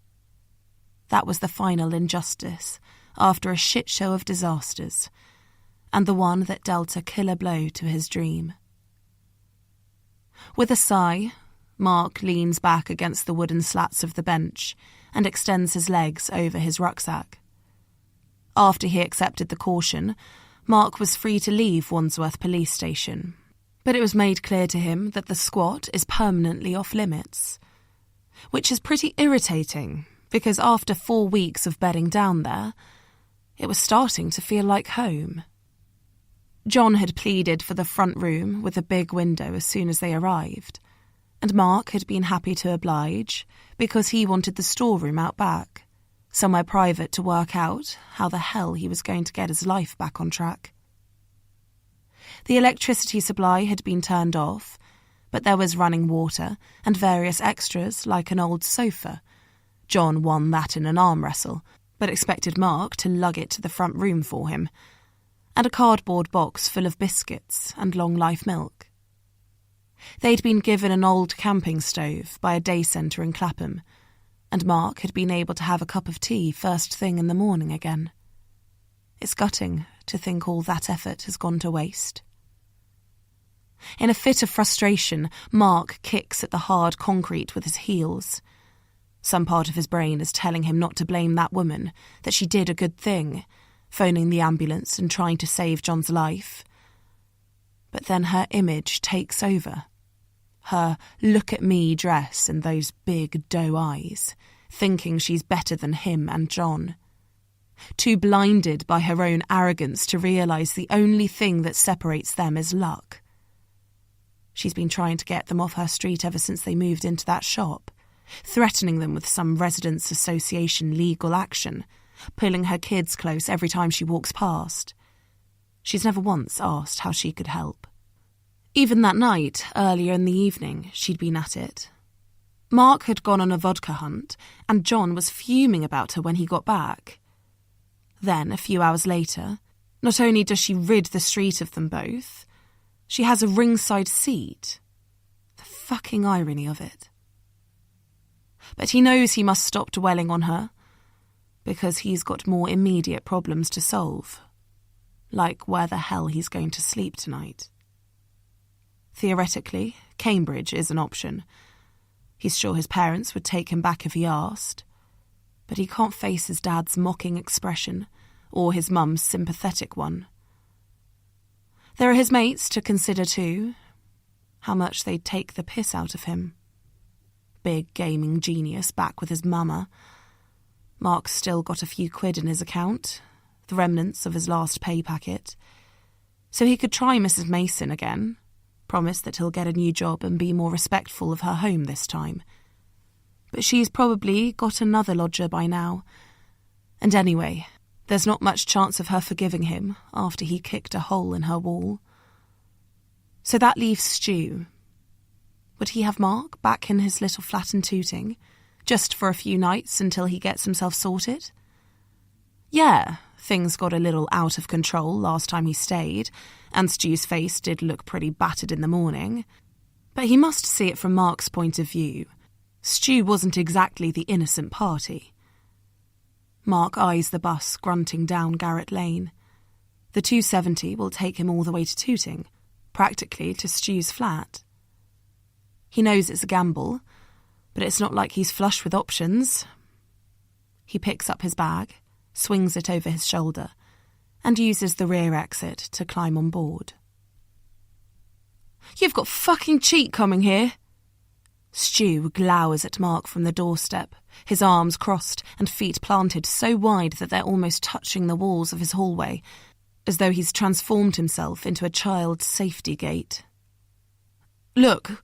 That was the final injustice, after a shit show of disasters, and the one that dealt a killer blow to his dream. With a sigh, Mark leans back against the wooden slats of the bench and extends his legs over his rucksack. After he accepted the caution, Mark was free to leave Wandsworth Police Station, but it was made clear to him that the squat is permanently off limits, which is pretty irritating because after 4 weeks of bedding down there, it was starting to feel like home. John had pleaded for the front room with a big window as soon as they arrived, and Mark had been happy to oblige because he wanted the storeroom out back, somewhere private to work out how the hell he was going to get his life back on track. The electricity supply had been turned off, but there was running water and various extras like an old sofa. John won that in an arm wrestle, but expected Mark to lug it to the front room for him, and a cardboard box full of biscuits and long-life milk. They'd been given an old camping stove by a day centre in Clapham, and Mark had been able to have a cup of tea first thing in the morning again. It's gutting to think all that effort has gone to waste. In a fit of frustration, Mark kicks at the hard concrete with his heels. Some part of his brain is telling him not to blame that woman, that she did a good thing, phoning the ambulance and trying to save John's life. But then her image takes over. Her look-at-me dress and those big doe eyes, thinking she's better than him and John. Too blinded by her own arrogance to realise the only thing that separates them is luck. She's been trying to get them off her street ever since they moved into that shop, threatening them with some residents' association legal action, pulling her kids close every time she walks past. She's never once asked how she could help. Even that night, earlier in the evening, she'd been at it. Mark had gone on a vodka hunt, and John was fuming about her when he got back. Then, a few hours later, not only does she rid the street of them both, she has a ringside seat. The fucking irony of it. But he knows he must stop dwelling on her, because he's got more immediate problems to solve, like where the hell he's going to sleep tonight. Theoretically, Cambridge is an option. He's sure his parents would take him back if he asked, but he can't face his dad's mocking expression or his mum's sympathetic one. There are his mates to consider too, how much they'd take the piss out of him. Big gaming genius back with his mama. Mark's still got a few quid in his account, the remnants of his last pay packet, so he could try Mrs. Mason again, promise that he'll get a new job and be more respectful of her home this time. But she's probably got another lodger by now, and anyway, there's not much chance of her forgiving him after he kicked a hole in her wall. So that leaves Stu. Would he have Mark back in his little flat in Tooting, just for a few nights until he gets himself sorted? Yeah, things got a little out of control last time he stayed, and Stu's face did look pretty battered in the morning. But he must see it from Mark's point of view. Stu wasn't exactly the innocent party. Mark eyes the bus grunting down Garrett Lane. The 270 will take him all the way to Tooting, practically to Stu's flat. He knows it's a gamble, but it's not like he's flush with options. He picks up his bag, swings it over his shoulder, and uses the rear exit to climb on board. "You've got fucking cheek coming here." Stu glowers at Mark from the doorstep, his arms crossed and feet planted so wide that they're almost touching the walls of his hallway, as though he's transformed himself into a child's safety gate. "Look,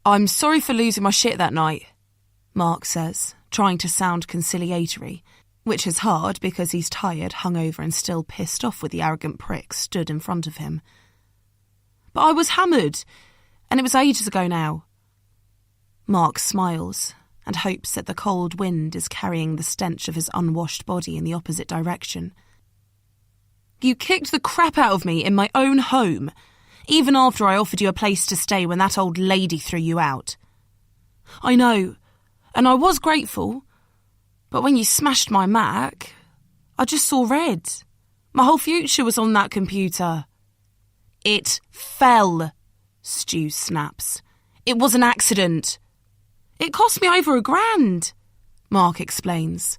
I'm sorry for losing my shit that night," Mark says, trying to sound conciliatory, which is hard because he's tired, hungover and still pissed off with the arrogant prick stood in front of him. "But I was hammered, and it was ages ago now." Mark smiles and hopes that the cold wind is carrying the stench of his unwashed body in the opposite direction. "You kicked the crap out of me in my own home, even after I offered you a place to stay when that old lady threw you out. I know, and I was grateful, but when you smashed my Mac, I just saw red. My whole future was on that computer." "It fell," Stu snaps. "It was an accident." "It cost me over $1,000, Mark explains.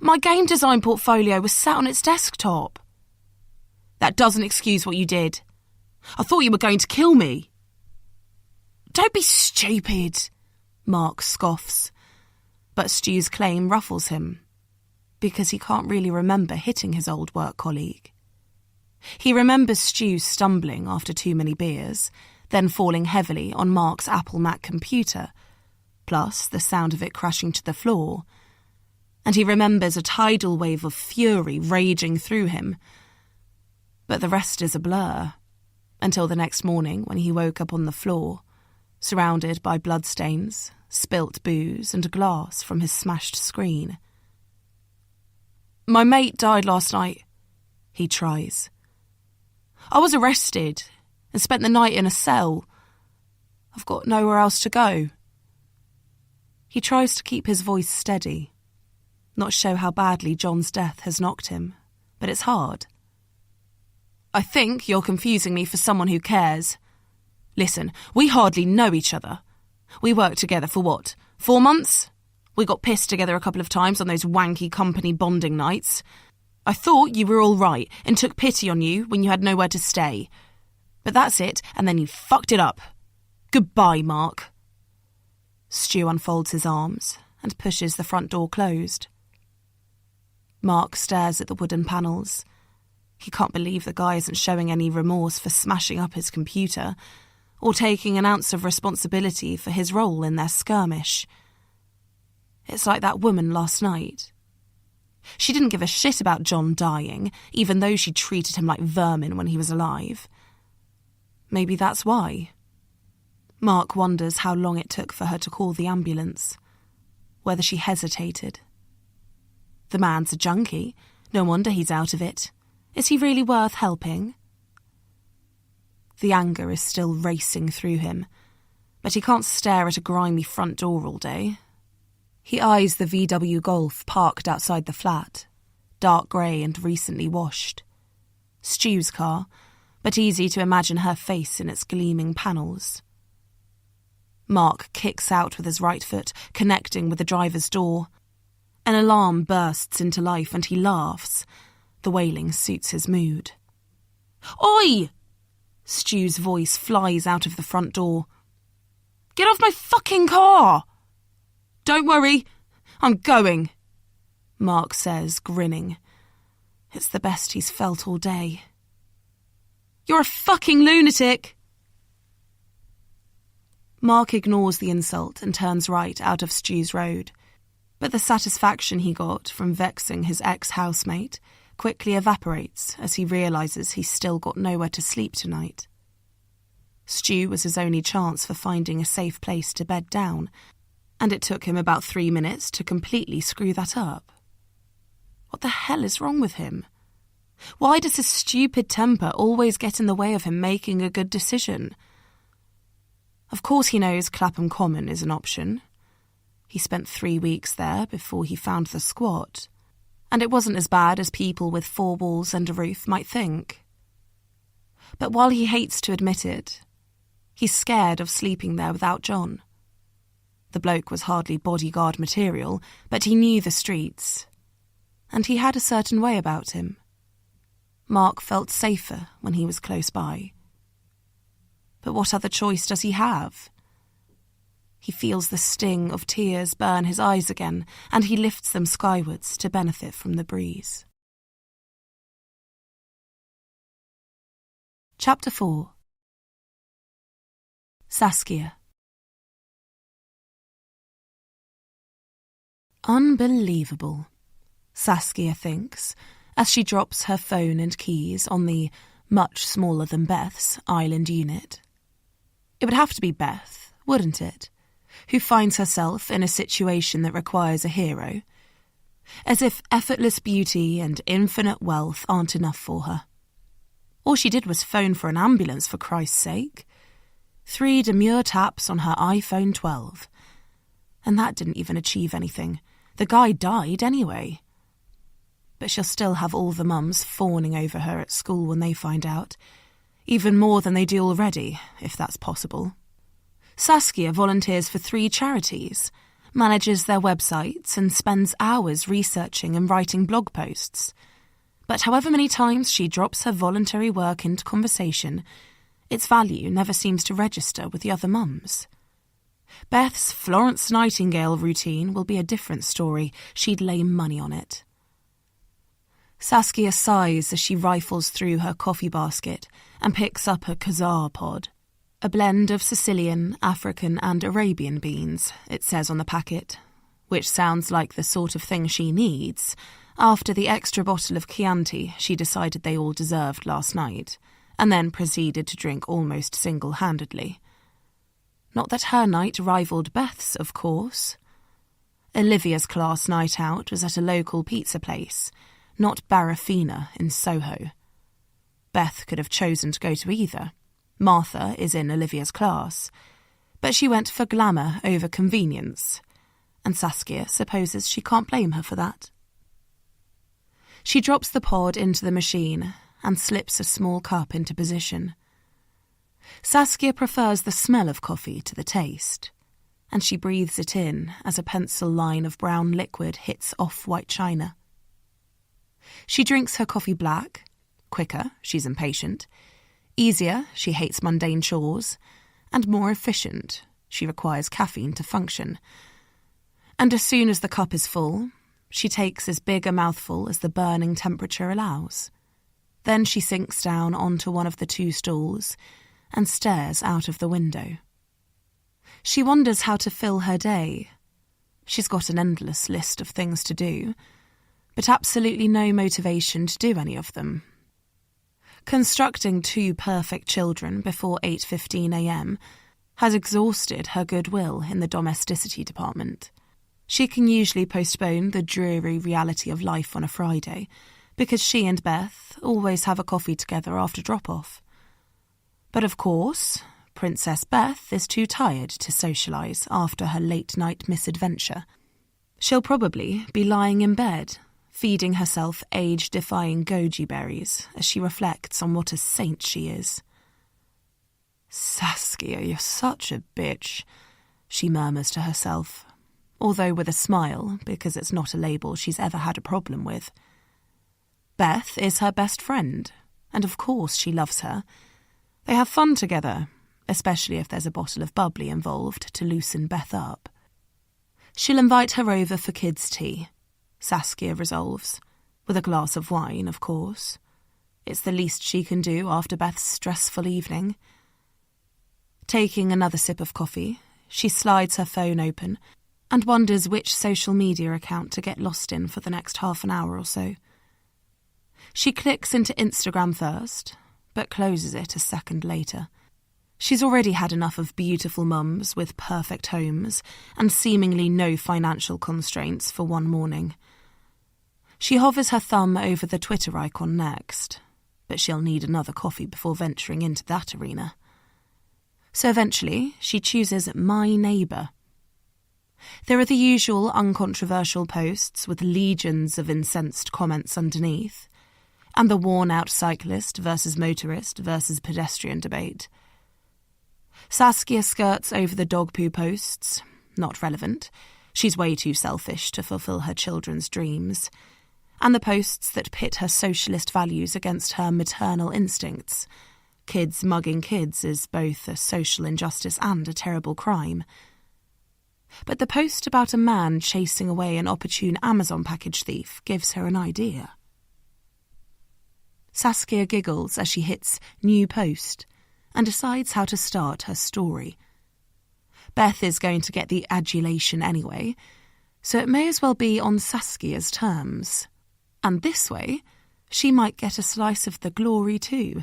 "My game design portfolio was sat on its desktop." "That doesn't excuse what you did. I thought you were going to kill me." "Don't be stupid," Mark scoffs. But Stu's claim ruffles him, because he can't really remember hitting his old work colleague. He remembers Stu stumbling after too many beers, then falling heavily on Mark's Apple Mac computer, plus the sound of it crashing to the floor. And he remembers a tidal wave of fury raging through him. But the rest is a blur, until the next morning when he woke up on the floor, surrounded by bloodstains, spilt booze and glass from his smashed screen. "My mate died last night," he tries. "I was arrested and spent the night in a cell. I've got nowhere else to go." He tries to keep his voice steady, not show how badly John's death has knocked him, but it's hard. "I think you're confusing me for someone who cares. Listen, we hardly know each other. We worked together for what, 4 months? We got pissed together a couple of times on those wanky company bonding nights. I thought you were all right and took pity on you when you had nowhere to stay. But that's it, and then you fucked it up. Goodbye, Mark." Stu unfolds his arms and pushes the front door closed. Mark stares at the wooden panels. He can't believe the guy isn't showing any remorse for smashing up his computer or taking an ounce of responsibility for his role in their skirmish. It's like that woman last night. She didn't give a shit about John dying, even though she treated him like vermin when he was alive. Maybe that's why. Mark wonders how long it took for her to call the ambulance, whether she hesitated. The man's a junkie. No wonder he's out of it. Is he really worth helping? The anger is still racing through him, but he can't stare at a grimy front door all day. He eyes the VW Golf parked outside the flat, dark grey and recently washed. Stu's car, but easy to imagine her face in its gleaming panels. Mark kicks out with his right foot, connecting with the driver's door. An alarm bursts into life and he laughs. The wailing suits his mood. "Oi!" Stu's voice flies out of the front door. "Get off my fucking car!" "Don't worry, I'm going," Mark says, grinning. It's the best he's felt all day. "You're a fucking lunatic!" Mark ignores the insult and turns right out of Stu's road, but the satisfaction he got from vexing his ex-housemate quickly evaporates as he realises he's still got nowhere to sleep tonight. Stu was his only chance for finding a safe place to bed down, and it took him about 3 minutes to completely screw that up. What the hell is wrong with him? Why does his stupid temper always get in the way of him making a good decision? Of course he knows Clapham Common is an option. He spent 3 weeks there before he found the squat, and it wasn't as bad as people with 4 walls and a roof might think. But while he hates to admit it, he's scared of sleeping there without John. The bloke was hardly bodyguard material, but he knew the streets, and he had a certain way about him. Mark felt safer when he was close by. But what other choice does he have? He feels the sting of tears burn his eyes again, and he lifts them skywards to benefit from the breeze. Chapter 4. Saskia. Unbelievable, Saskia thinks, as she drops her phone and keys on the much smaller than Beth's island unit. It would have to be Beth, wouldn't it, who finds herself in a situation that requires a hero, as if effortless beauty and infinite wealth aren't enough for her. All she did was phone for an ambulance, for Christ's sake. 3 demure taps on her iPhone 12. And that didn't even achieve anything. The guy died anyway. But she'll still have all the mums fawning over her at school when they find out, even more than they do already, if that's possible. Saskia volunteers for 3 charities, manages their websites and spends hours researching and writing blog posts. But however many times she drops her voluntary work into conversation, its value never seems to register with the other mums. Beth's Florence Nightingale routine will be a different story. She'd lay money on it. Saskia sighs as she rifles through her coffee basket and picks up a kazar pod, a blend of Sicilian, African and Arabian beans, it says on the packet, which sounds like the sort of thing she needs after the extra bottle of Chianti she decided they all deserved last night, and then proceeded to drink almost single-handedly. Not that her night rivaled Beth's, of course. Olivia's class night out was at a local pizza place, not Barafina in Soho. Beth could have chosen to go to either. Martha is in Olivia's class, but she went for glamour over convenience, and Saskia supposes she can't blame her for that. She drops the pod into the machine and slips a small cup into position. Saskia prefers the smell of coffee to the taste, and she breathes it in as a pencil line of brown liquid hits off-white china. She drinks her coffee black. Quicker, she's impatient. Easier, she hates mundane chores. And more efficient, she requires caffeine to function. And as soon as the cup is full, she takes as big a mouthful as the burning temperature allows. Then she sinks down onto one of the 2 stools and stares out of the window. She wonders how to fill her day. She's got an endless list of things to do, but absolutely no motivation to do any of them. Constructing 2 perfect children before 8:15 a.m. has exhausted her goodwill in the domesticity department. She can usually postpone the dreary reality of life on a Friday because she and Beth always have a coffee together after drop-off. But of course, Princess Beth is too tired to socialise after her late-night misadventure. She'll probably be lying in bed, feeding herself age-defying goji berries as she reflects on what a saint she is. "Saskia, you're such a bitch," she murmurs to herself, although with a smile because it's not a label she's ever had a problem with. Beth is her best friend, and of course she loves her. They have fun together, especially if there's a bottle of bubbly involved to loosen Beth up. She'll invite her over for kids' tea, Saskia resolves, with a glass of wine, of course. It's the least she can do after Beth's stressful evening. Taking another sip of coffee, she slides her phone open and wonders which social media account to get lost in for the next half an hour or so. She clicks into Instagram first, but closes it a second later. She's already had enough of beautiful mums with perfect homes and seemingly no financial constraints for one morning. She hovers her thumb over the Twitter icon next, but she'll need another coffee before venturing into that arena. So eventually, she chooses My Neighbour. There are the usual uncontroversial posts with legions of incensed comments underneath, and the worn-out cyclist versus motorist versus pedestrian debate. Saskia skirts over the dog poo posts. Not relevant. She's way too selfish to fulfill her children's dreams. And the posts that pit her socialist values against her maternal instincts. Kids mugging kids is both a social injustice and a terrible crime. But the post about a man chasing away an opportune Amazon package thief gives her an idea. Saskia giggles as she hits New Post and decides how to start her story. Beth is going to get the adulation anyway, so it may as well be on Saskia's terms. And this way, she might get a slice of the glory too,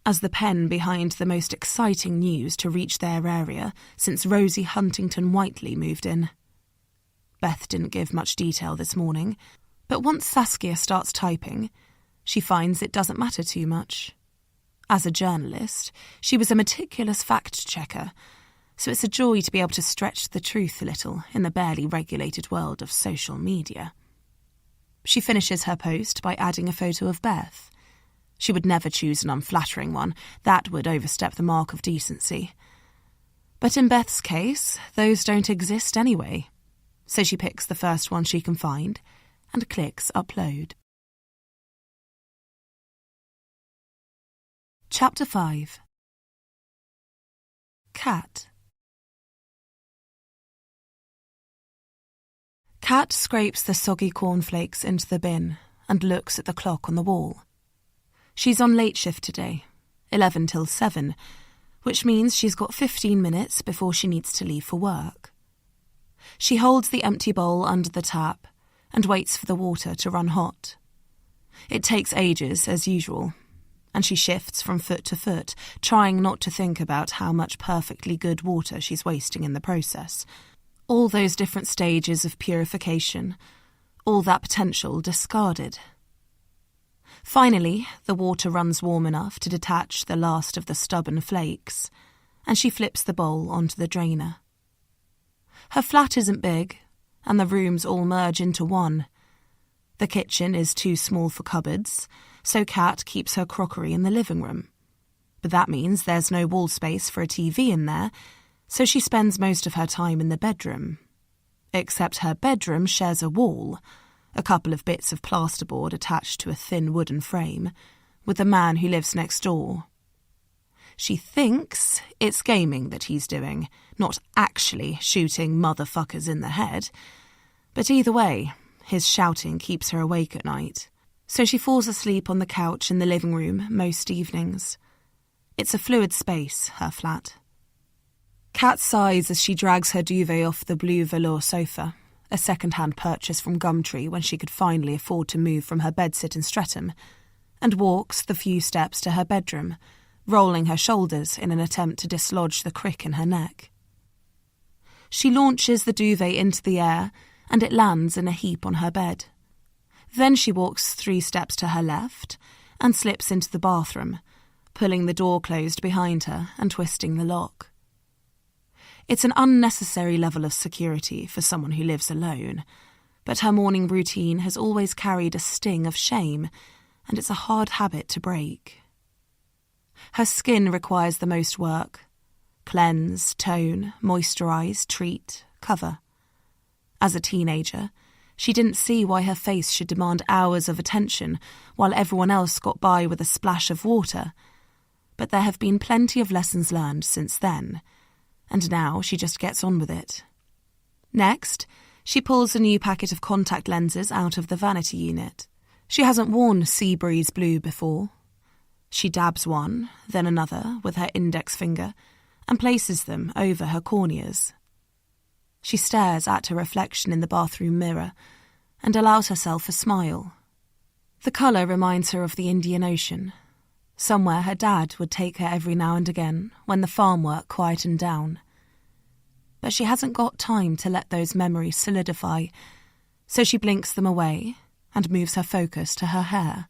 as the pen behind the most exciting news to reach their area since Rosie Huntington-Whiteley moved in. Beth didn't give much detail this morning, but once Saskia starts typing, she finds it doesn't matter too much. As a journalist, she was a meticulous fact-checker, so it's a joy to be able to stretch the truth a little in the barely regulated world of social media. She finishes her post by adding a photo of Beth. She would never choose an unflattering one. That would overstep the mark of decency. But in Beth's case, those don't exist anyway. So she picks the first one she can find and clicks upload. Chapter 5. Cat. Cat scrapes the soggy cornflakes into the bin and looks at the clock on the wall. She's on late shift today, 11 till 7, which means she's got 15 minutes before she needs to leave for work. She holds the empty bowl under the tap and waits for the water to run hot. It takes ages, as usual, and she shifts from foot to foot, trying not to think about how much perfectly good water she's wasting in the process. All those different stages of purification, all that potential discarded. Finally, the water runs warm enough to detach the last of the stubborn flakes, and she flips the bowl onto the drainer. Her flat isn't big, and the rooms all merge into one. The kitchen is too small for cupboards, so Kat keeps her crockery in the living room. But that means there's no wall space for a TV in there, so she spends most of her time in the bedroom. Except her bedroom shares a wall, a couple of bits of plasterboard attached to a thin wooden frame, with the man who lives next door. She thinks it's gaming that he's doing, not actually shooting motherfuckers in the head. But either way, his shouting keeps her awake at night, so she falls asleep on the couch in the living room most evenings. It's a fluid space, her flat. Kat sighs as she drags her duvet off the blue velour sofa, a second-hand purchase from Gumtree when she could finally afford to move from her bedsit in Streatham, and walks the few steps to her bedroom, rolling her shoulders in an attempt to dislodge the crick in her neck. She launches the duvet into the air, and it lands in a heap on her bed. Then she walks 3 steps to her left and slips into the bathroom, pulling the door closed behind her and twisting the lock. It's an unnecessary level of security for someone who lives alone, but her morning routine has always carried a sting of shame, and it's a hard habit to break. Her skin requires the most work: cleanse, tone, moisturise, treat, cover. As a teenager, she didn't see why her face should demand hours of attention while everyone else got by with a splash of water, but there have been plenty of lessons learned since then, and now she just gets on with it. Next, she pulls a new packet of contact lenses out of the vanity unit. She hasn't worn sea breeze blue before. She dabs one, then another, with her index finger, and places them over her corneas. She stares at her reflection in the bathroom mirror and allows herself a smile. The colour reminds her of the Indian Ocean, somewhere her dad would take her every now and again when the farm work quietened down. But she hasn't got time to let those memories solidify, so she blinks them away and moves her focus to her hair.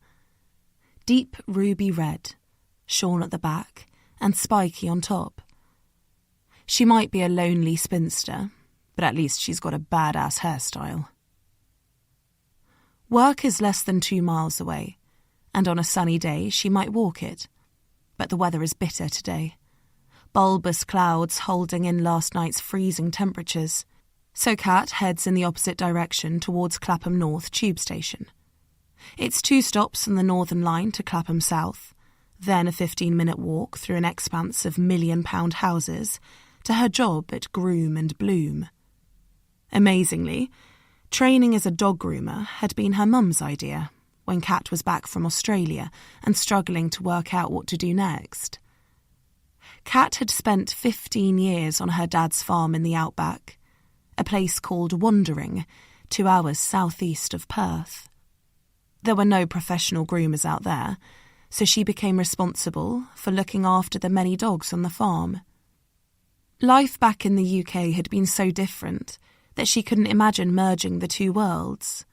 Deep ruby red, shorn at the back and spiky on top. She might be a lonely spinster, but at least she's got a badass hairstyle. Work is less than 2 miles away, and on a sunny day she might walk it. But the weather is bitter today. Bulbous clouds holding in last night's freezing temperatures. So Kat heads in the opposite direction towards Clapham North tube station. It's 2 stops on the Northern Line to Clapham South, then a 15-minute walk through an expanse of £1 million houses to her job at Groom and Bloom. Amazingly, training as a dog groomer had been her mum's idea when Kat was back from Australia and struggling to work out what to do next. Kat had spent 15 years on her dad's farm in the outback, a place called Wandering, 2 hours southeast of Perth. There were no professional groomers out there, so she became responsible for looking after the many dogs on the farm. Life back in the UK had been so different that she couldn't imagine merging the 2 worlds.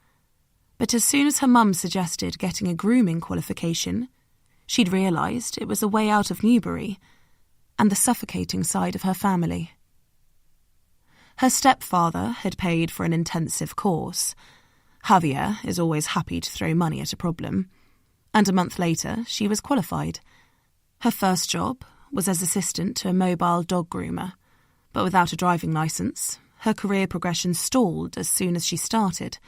But as soon as her mum suggested getting a grooming qualification, she'd realised it was a way out of Newbury and the suffocating side of her family. Her stepfather had paid for an intensive course. Javier is always happy to throw money at a problem. And a month later, she was qualified. Her first job was as assistant to a mobile dog groomer, but without a driving licence, her career progression stalled as soon as she started.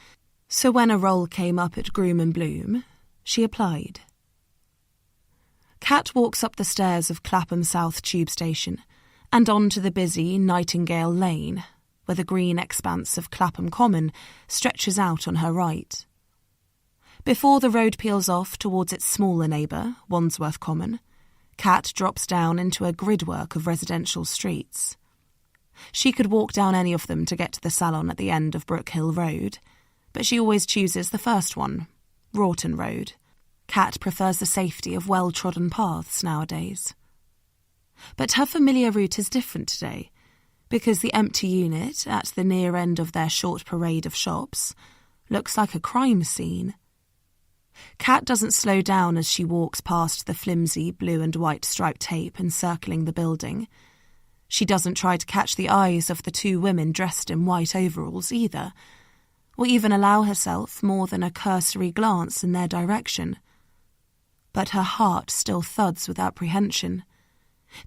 So when a role came up at Groom and Bloom, she applied. Kat walks up the stairs of Clapham South tube station and onto the busy Nightingale Lane, where the green expanse of Clapham Common stretches out on her right. Before the road peels off towards its smaller neighbour, Wandsworth Common, Kat drops down into a gridwork of residential streets. She could walk down any of them to get to the salon at the end of Brookhill Road, but she always chooses the first one, Rawton Road. Kat prefers the safety of well-trodden paths nowadays. But her familiar route is different today, because the empty unit at the near end of their short parade of shops looks like a crime scene. Kat doesn't slow down as she walks past the flimsy blue and white striped tape encircling the building. She doesn't try to catch the eyes of the 2 women dressed in white overalls either, or even allow herself more than a cursory glance in their direction. But her heart still thuds with apprehension,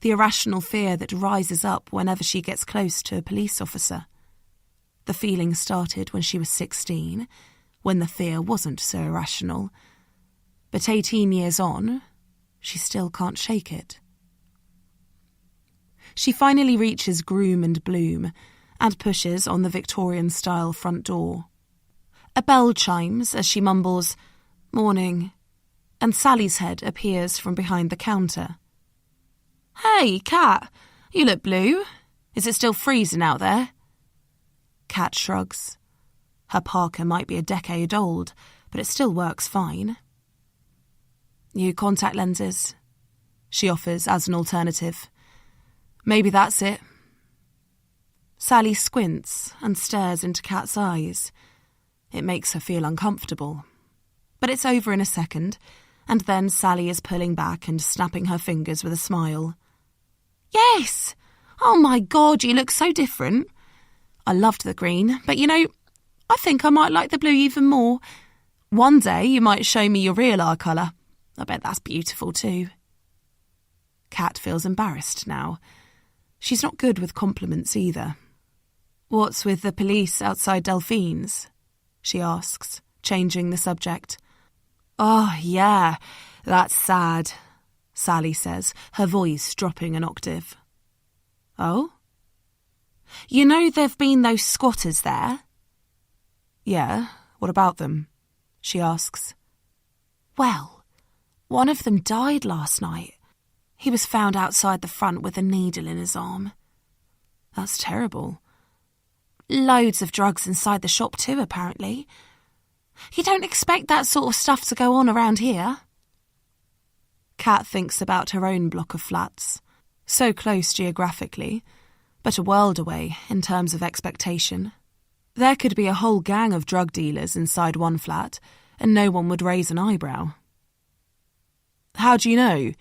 the irrational fear that rises up whenever she gets close to a police officer. The feeling started when she was 16, when the fear wasn't so irrational. But 18 years on, she still can't shake it. She finally reaches Groom and Bloom and pushes on the Victorian-style front door. A bell chimes as she mumbles, "Morning," and Sally's head appears from behind the counter. "Hey, Kat, you look blue. Is it still freezing out there?" Kat shrugs. Her Parker might be a decade old, but it still works fine. "You contact lenses?" she offers as an alternative. "Maybe that's it." Sally squints and stares into Kat's eyes. It makes her feel uncomfortable. But it's over in a second, and then Sally is pulling back and snapping her fingers with a smile. "Yes! Oh my God, you look so different. I loved the green, but I think I might like the blue even more. One day you might show me your real eye colour. I bet that's beautiful too." Kat feels embarrassed now. She's not good with compliments either. "What's with the police outside Delphine's?" she asks, changing the subject. "Oh, yeah, that's sad," Sally says, her voice dropping an octave. "Oh? There've been those squatters there?" "Yeah, what about them?" she asks. "Well, one of them died last night. He was found outside the front with a needle in his arm." "That's terrible." "Loads of drugs inside the shop too, apparently. You don't expect that sort of stuff to go on around here." Kat thinks about her own block of flats, so close geographically, but a world away in terms of expectation. There could be a whole gang of drug dealers inside one flat, and no one would raise an eyebrow. "How do you know?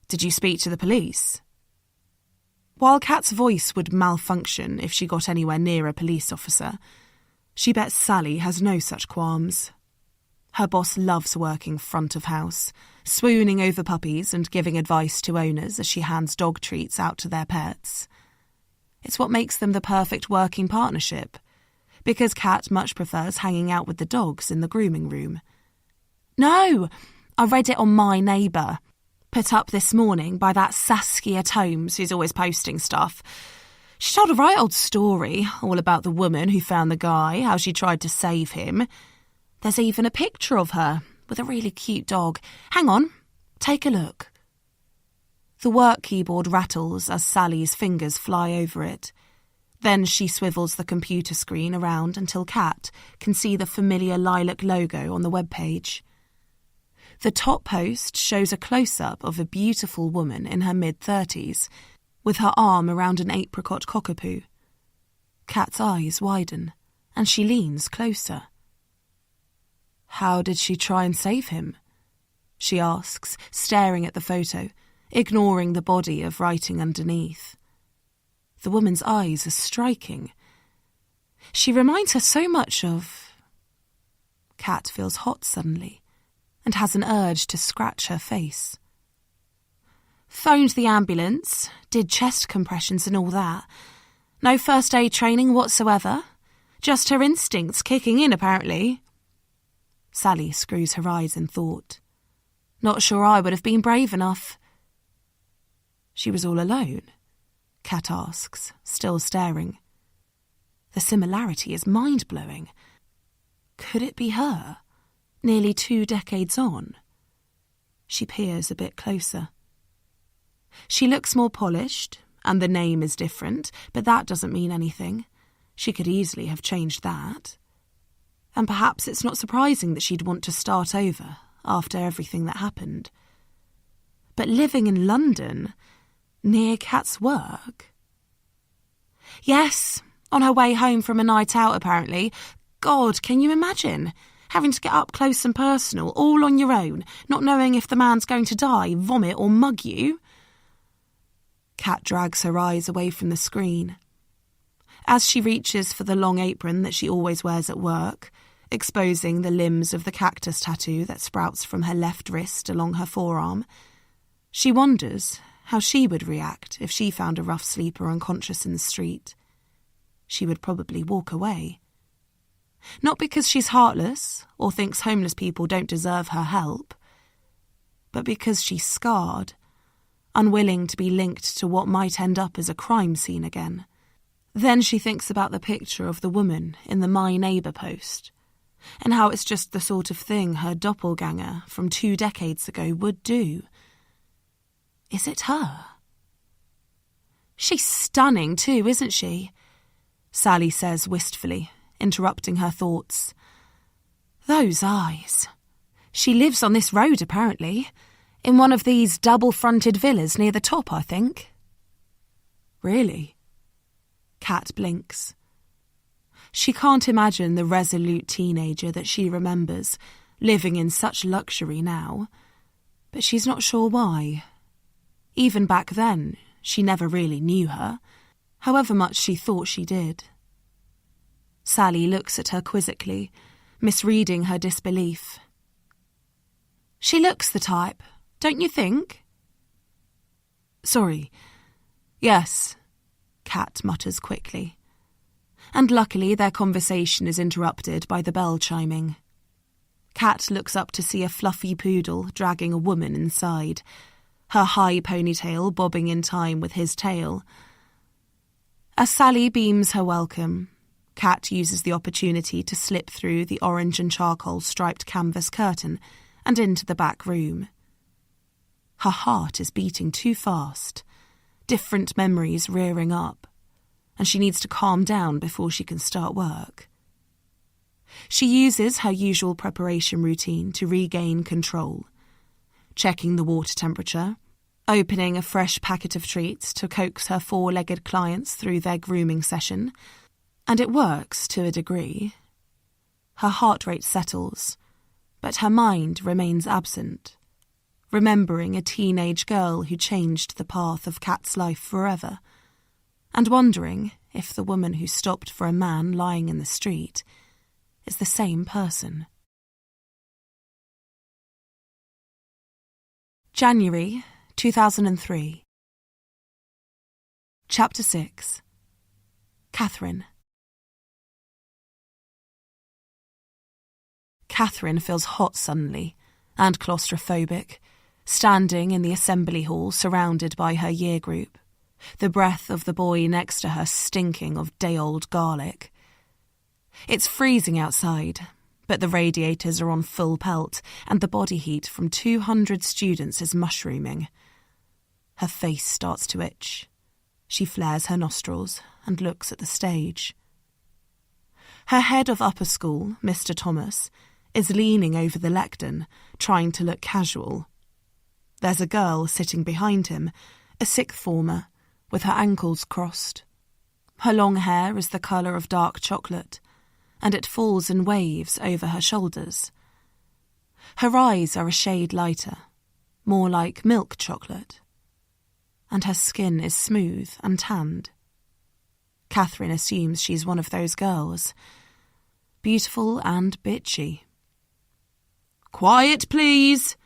Did you speak to the police?" While Kat's voice would malfunction if she got anywhere near a police officer, she bets Sally has no such qualms. Her boss loves working front of house, swooning over puppies and giving advice to owners as she hands dog treats out to their pets. It's what makes them the perfect working partnership, because Kat much prefers hanging out with the dogs in the grooming room. "No, I read it on My Neighbour, put up this morning by that Saskia Tomes who's always posting stuff. She told a right old story, all about the woman who found the guy, how she tried to save him. There's even a picture of her with a really cute dog. Hang on, take a look." The work keyboard rattles as Sally's fingers fly over it. Then she swivels the computer screen around until Kat can see the familiar lilac logo on the webpage. The top post shows a close-up of a beautiful woman in her mid-30s, with her arm around an apricot cockapoo. Kat's eyes widen, and she leans closer. "How did she try and save him?" she asks, staring at the photo, ignoring the body of writing underneath. The woman's eyes are striking. She reminds her so much of... Kat feels hot suddenly and has an urge to scratch her face. "Phoned the ambulance, did chest compressions and all that. No first aid training whatsoever. Just her instincts kicking in, apparently." Sally screws her eyes in thought. "Not sure I would have been brave enough." "She was all alone?" Kat asks, still staring. The similarity is mind-blowing. Could it be her, nearly 2 decades on? She peers a bit closer. She looks more polished, and the name is different, but that doesn't mean anything. She could easily have changed that. And perhaps it's not surprising that she'd want to start over after everything that happened. But living in London, near Kat's work? Yes, on her way home from a night out, apparently. God, can you imagine? Having to get up close and personal, all on your own, not knowing if the man's going to die, vomit or mug you. Kat drags her eyes away from the screen. As she reaches for the long apron that she always wears at work, exposing the limbs of the cactus tattoo that sprouts from her left wrist along her forearm, she wonders how she would react if she found a rough sleeper unconscious in the street. She would probably walk away. Not because she's heartless or thinks homeless people don't deserve her help, but because she's scarred, unwilling to be linked to what might end up as a crime scene again. Then she thinks about the picture of the woman in the My Neighbour post, and how it's just the sort of thing her doppelganger from 2 decades ago would do. Is it her? "She's stunning too, isn't she?" Sally says wistfully, interrupting her thoughts. Those eyes. She lives on this road, apparently. In one of these double-fronted villas near the top, I think. Really? Kat blinks. She can't imagine the resolute teenager that she remembers living in such luxury now, but she's not sure why. Even back then, she never really knew her, however much she thought she did. Sally looks at her quizzically, misreading her disbelief. She looks the type, don't you think? Sorry. Yes, Kat mutters quickly. And luckily their conversation is interrupted by the bell chiming. Kat looks up to see a fluffy poodle dragging a woman inside, her high ponytail bobbing in time with his tail. As Sally beams her welcome, Kat uses the opportunity to slip through the orange and charcoal striped canvas curtain and into the back room. Her heart is beating too fast, different memories rearing up, and she needs to calm down before she can start work. She uses her usual preparation routine to regain control, checking the water temperature, opening a fresh packet of treats to coax her four-legged clients through their grooming session, and it works to a degree. Her heart rate settles, but her mind remains absent, remembering a teenage girl who changed the path of Kat's life forever, and wondering if the woman who stopped for a man lying in the street is the same person. January 2003. Chapter 6. Catherine. Catherine feels hot suddenly, and claustrophobic, standing in the assembly hall surrounded by her year group, the breath of the boy next to her stinking of day-old garlic. It's freezing outside, but the radiators are on full pelt, and the body heat from 200 students is mushrooming. Her face starts to itch. She flares her nostrils and looks at the stage. Her head of upper school, Mr. Thomas, is leaning over the lectern, trying to look casual. There's a girl sitting behind him, a sixth former, with her ankles crossed. Her long hair is the colour of dark chocolate, and it falls in waves over her shoulders. Her eyes are a shade lighter, more like milk chocolate, and her skin is smooth and tanned. Catherine assumes she's one of those girls, beautiful and bitchy. "Quiet, please,"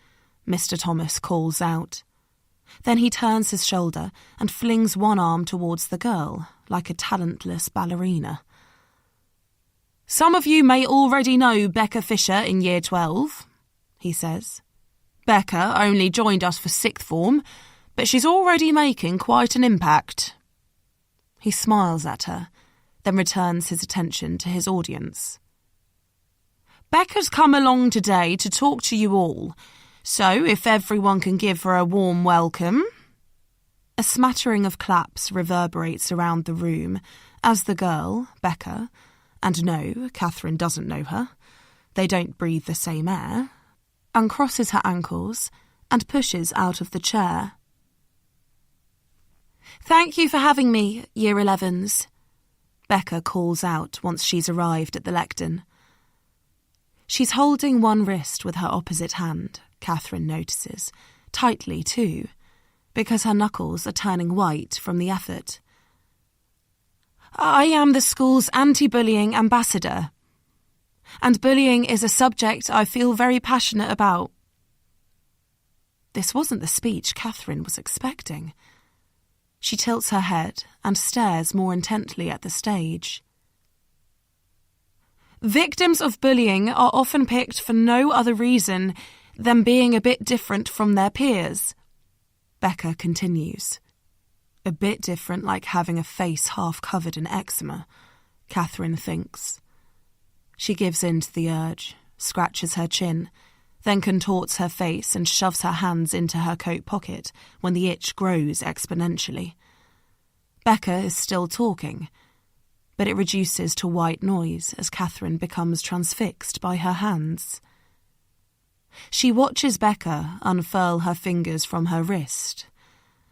Mr. Thomas calls out. Then he turns his shoulder and flings one arm towards the girl, like a talentless ballerina. "Some of you may already know Becca Fisher in Year 12, he says. "Becca only joined us for sixth form, but she's already making quite an impact." He smiles at her, then returns his attention to his audience. "Becca's come along today to talk to you all, so if everyone can give her a warm welcome." A smattering of claps reverberates around the room as the girl, Becca, and no, Catherine doesn't know her, they don't breathe the same air, uncrosses her ankles and pushes out of the chair. "Thank you for having me, Year 11s, Becca calls out once she's arrived at the lectern. She's holding one wrist with her opposite hand, Catherine notices, tightly too, because her knuckles are turning white from the effort. "I am the school's anti-bullying ambassador, and bullying is a subject I feel very passionate about." This wasn't the speech Catherine was expecting. She tilts her head and stares more intently at the stage. "Victims of bullying are often picked for no other reason than being a bit different from their peers," Becca continues. A bit different, like having a face half covered in eczema, Catherine thinks. She gives in to the urge, scratches her chin, then contorts her face and shoves her hands into her coat pocket when the itch grows exponentially. Becca is still talking, but it reduces to white noise as Catherine becomes transfixed by her hands. She watches Becca unfurl her fingers from her wrist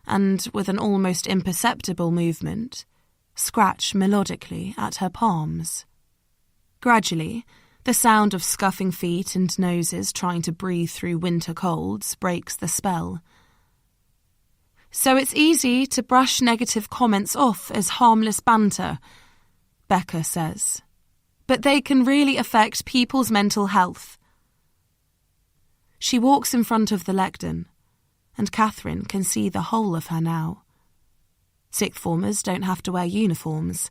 and, with an almost imperceptible movement, scratch melodically at her palms. Gradually, the sound of scuffing feet and noses trying to breathe through winter colds breaks the spell. "So it's easy to brush negative comments off as harmless banter," Becca says. "But they can really affect people's mental health." She walks in front of the lectern, and Catherine can see the whole of her now. Sixth formers don't have to wear uniforms,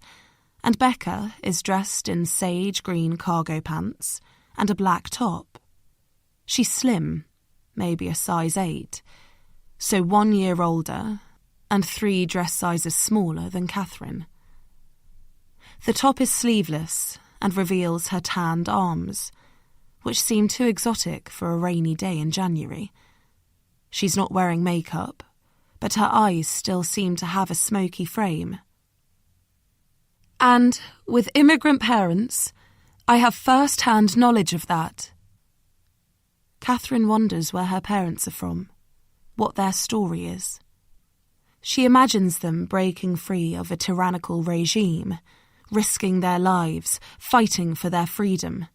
and Becca is dressed in sage green cargo pants and a black top. She's slim, maybe a size 8, so 1 year older and 3 dress sizes smaller than Catherine. The top is sleeveless and reveals her tanned arms, which seem too exotic for a rainy day in January. She's not wearing makeup, but her eyes still seem to have a smoky frame. "And with immigrant parents, I have first-hand knowledge of that." Catherine wonders where her parents are from, what their story is. She imagines them breaking free of a tyrannical regime, risking their lives, fighting for their freedom,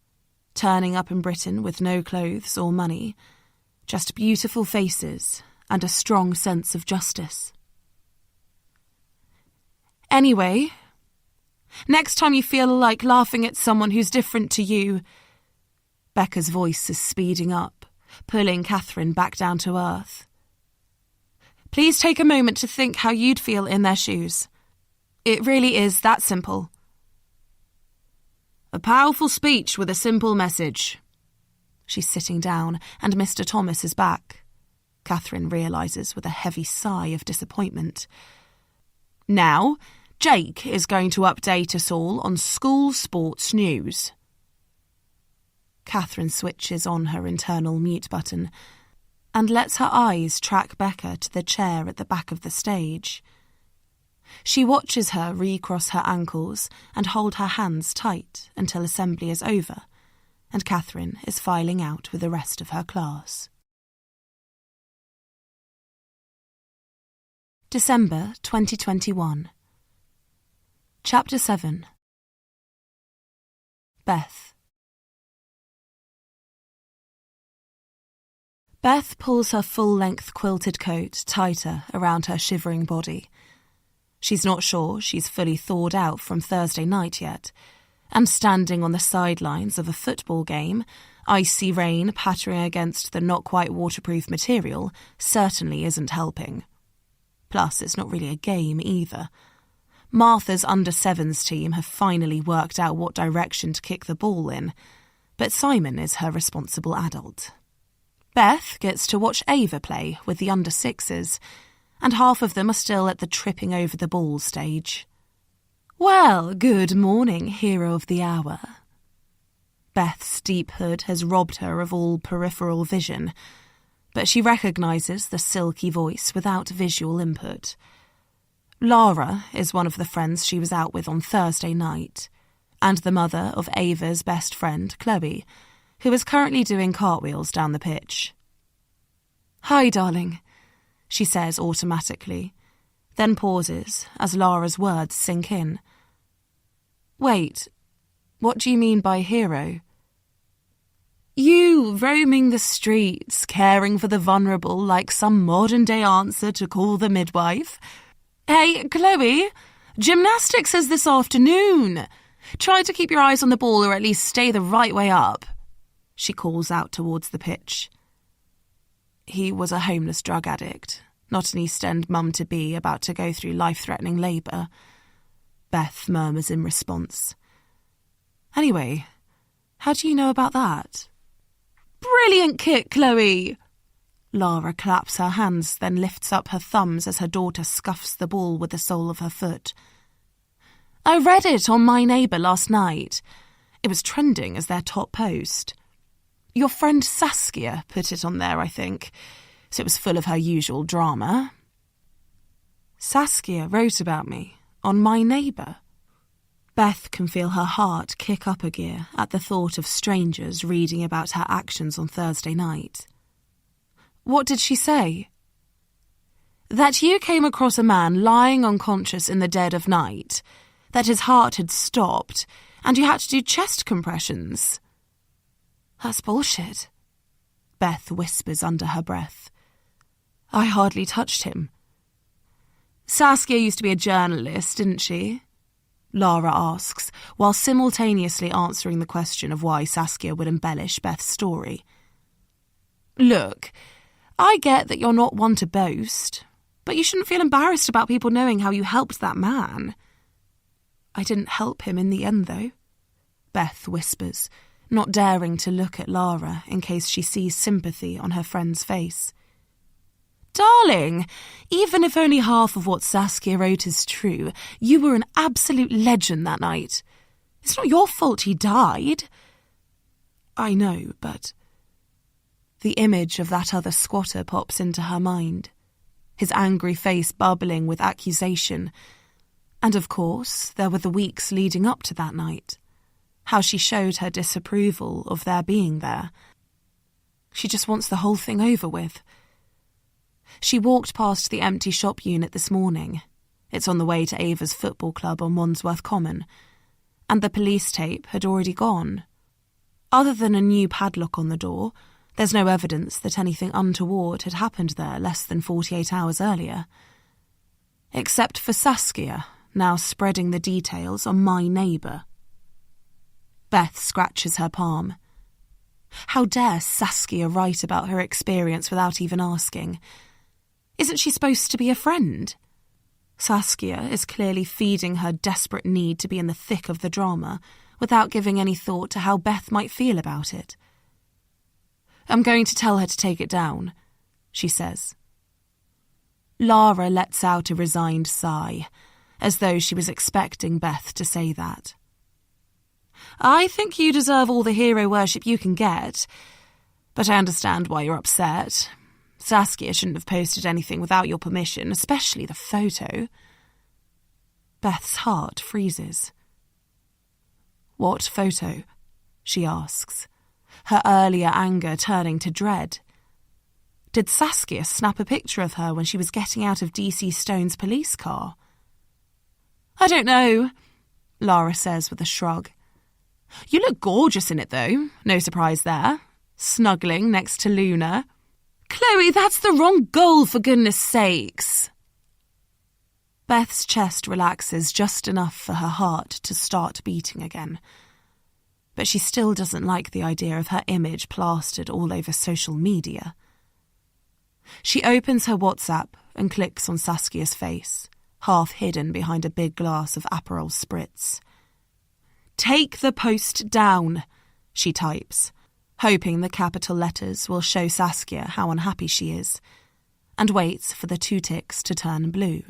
turning up in Britain with no clothes or money, just beautiful faces and a strong sense of justice. "Anyway, next time you feel like laughing at someone who's different to you..." Becca's voice is speeding up, pulling Catherine back down to earth. "Please take a moment to think how you'd feel in their shoes. It really is that simple." "A powerful speech with a simple message." She's sitting down, and Mr. Thomas is back. Catherine realises with a heavy sigh of disappointment. "Now, Jake is going to update us all on school sports news." Catherine switches on her internal mute button and lets her eyes track Becca to the chair at the back of the stage. She watches her recross her ankles and hold her hands tight until assembly is over, and Catherine is filing out with the rest of her class. December 2021. Chapter 7. Beth. Beth pulls her full-length quilted coat tighter around her shivering body. She's not sure she's fully thawed out from Thursday night yet, and standing on the sidelines of a football game, icy rain pattering against the not-quite-waterproof material certainly isn't helping. Plus, it's not really a game either. Martha's under-7s team have finally worked out what direction to kick the ball in, but Simon is her responsible adult. Beth gets to watch Ava play with the under-6s, and half of them are still at the tripping over the ball stage. "Well, good morning, hero of the hour." Beth's deep hood has robbed her of all peripheral vision, but she recognises the silky voice without visual input. Lara is one of the friends she was out with on Thursday night, and the mother of Ava's best friend, Chloe, who is currently doing cartwheels down the pitch. "Hi, darling," she says automatically, then pauses as Lara's words sink in. "Wait, what do you mean by hero?" "You roaming the streets, caring for the vulnerable like some modern-day answer to Call the Midwife. Hey, Chloe, gymnastics is this afternoon. Try to keep your eyes on the ball or at least stay the right way up," she calls out towards the pitch. He was a homeless drug addict, not an East End mum-to-be about to go through life-threatening labour. Beth murmurs in response. "Anyway, how do you know about that?" "Brilliant kick, Chloe!" Lara claps her hands, then lifts up her thumbs as her daughter scuffs the ball with the sole of her foot. "I read it on My Neighbour last night. It was trending as their top post. Your friend Saskia put it on there, I think, so it was full of her usual drama." "Saskia wrote about me on My Neighbour?" Beth can feel her heart kick up a gear at the thought of strangers reading about her actions on Thursday night. What did she say? That you came across a man lying unconscious in the dead of night, that his heart had stopped, and you had to do chest compressions. That's bullshit, Beth whispers under her breath. I hardly touched him. Saskia used to be a journalist, didn't she? Lara asks, while simultaneously answering the question of why Saskia would embellish Beth's story. Look, I get that you're not one to boast, but you shouldn't feel embarrassed about people knowing how you helped that man. I didn't help him in the end, though, Beth whispers, not daring to look at Lara in case she sees sympathy on her friend's face. Darling, even if only half of what Saskia wrote is true, you were an absolute legend that night. It's not your fault he died. I know, but... The image of that other squatter pops into her mind, his angry face bubbling with accusation. And of course, there were the weeks leading up to that night, how she showed her disapproval of their being there. She just wants the whole thing over with. She walked past the empty shop unit this morning. It's on the way to Ava's football club on Wandsworth Common, and the police tape had already gone. Other than a new padlock on the door, there's no evidence that anything untoward had happened there less than 48 hours earlier. Except for Saskia, now spreading the details on my neighbour. Beth scratches her palm. How dare Saskia write about her experience without even asking? Isn't she supposed to be a friend? Saskia is clearly feeding her desperate need to be in the thick of the drama without giving any thought to how Beth might feel about it. I'm going to tell her to take it down, she says. Lara lets out a resigned sigh, as though she was expecting Beth to say that. I think you deserve all the hero worship you can get, but I understand why you're upset. Saskia shouldn't have posted anything without your permission, especially the photo. Beth's heart freezes. What photo? She asks, her earlier anger turning to dread. Did Saskia snap a picture of her when she was getting out of DC Stone's police car? I don't know, Lara says with a shrug. You look gorgeous in it, though. No surprise there. Snuggling next to Luna. Chloe, that's the wrong goal, for goodness sakes. Beth's chest relaxes just enough for her heart to start beating again. But she still doesn't like the idea of her image plastered all over social media. She opens her WhatsApp and clicks on Saskia's face, half hidden behind a big glass of Aperol Spritz. Take the post down, she types, hoping the capital letters will show Saskia how unhappy she is, and waits for the 2 ticks to turn blue.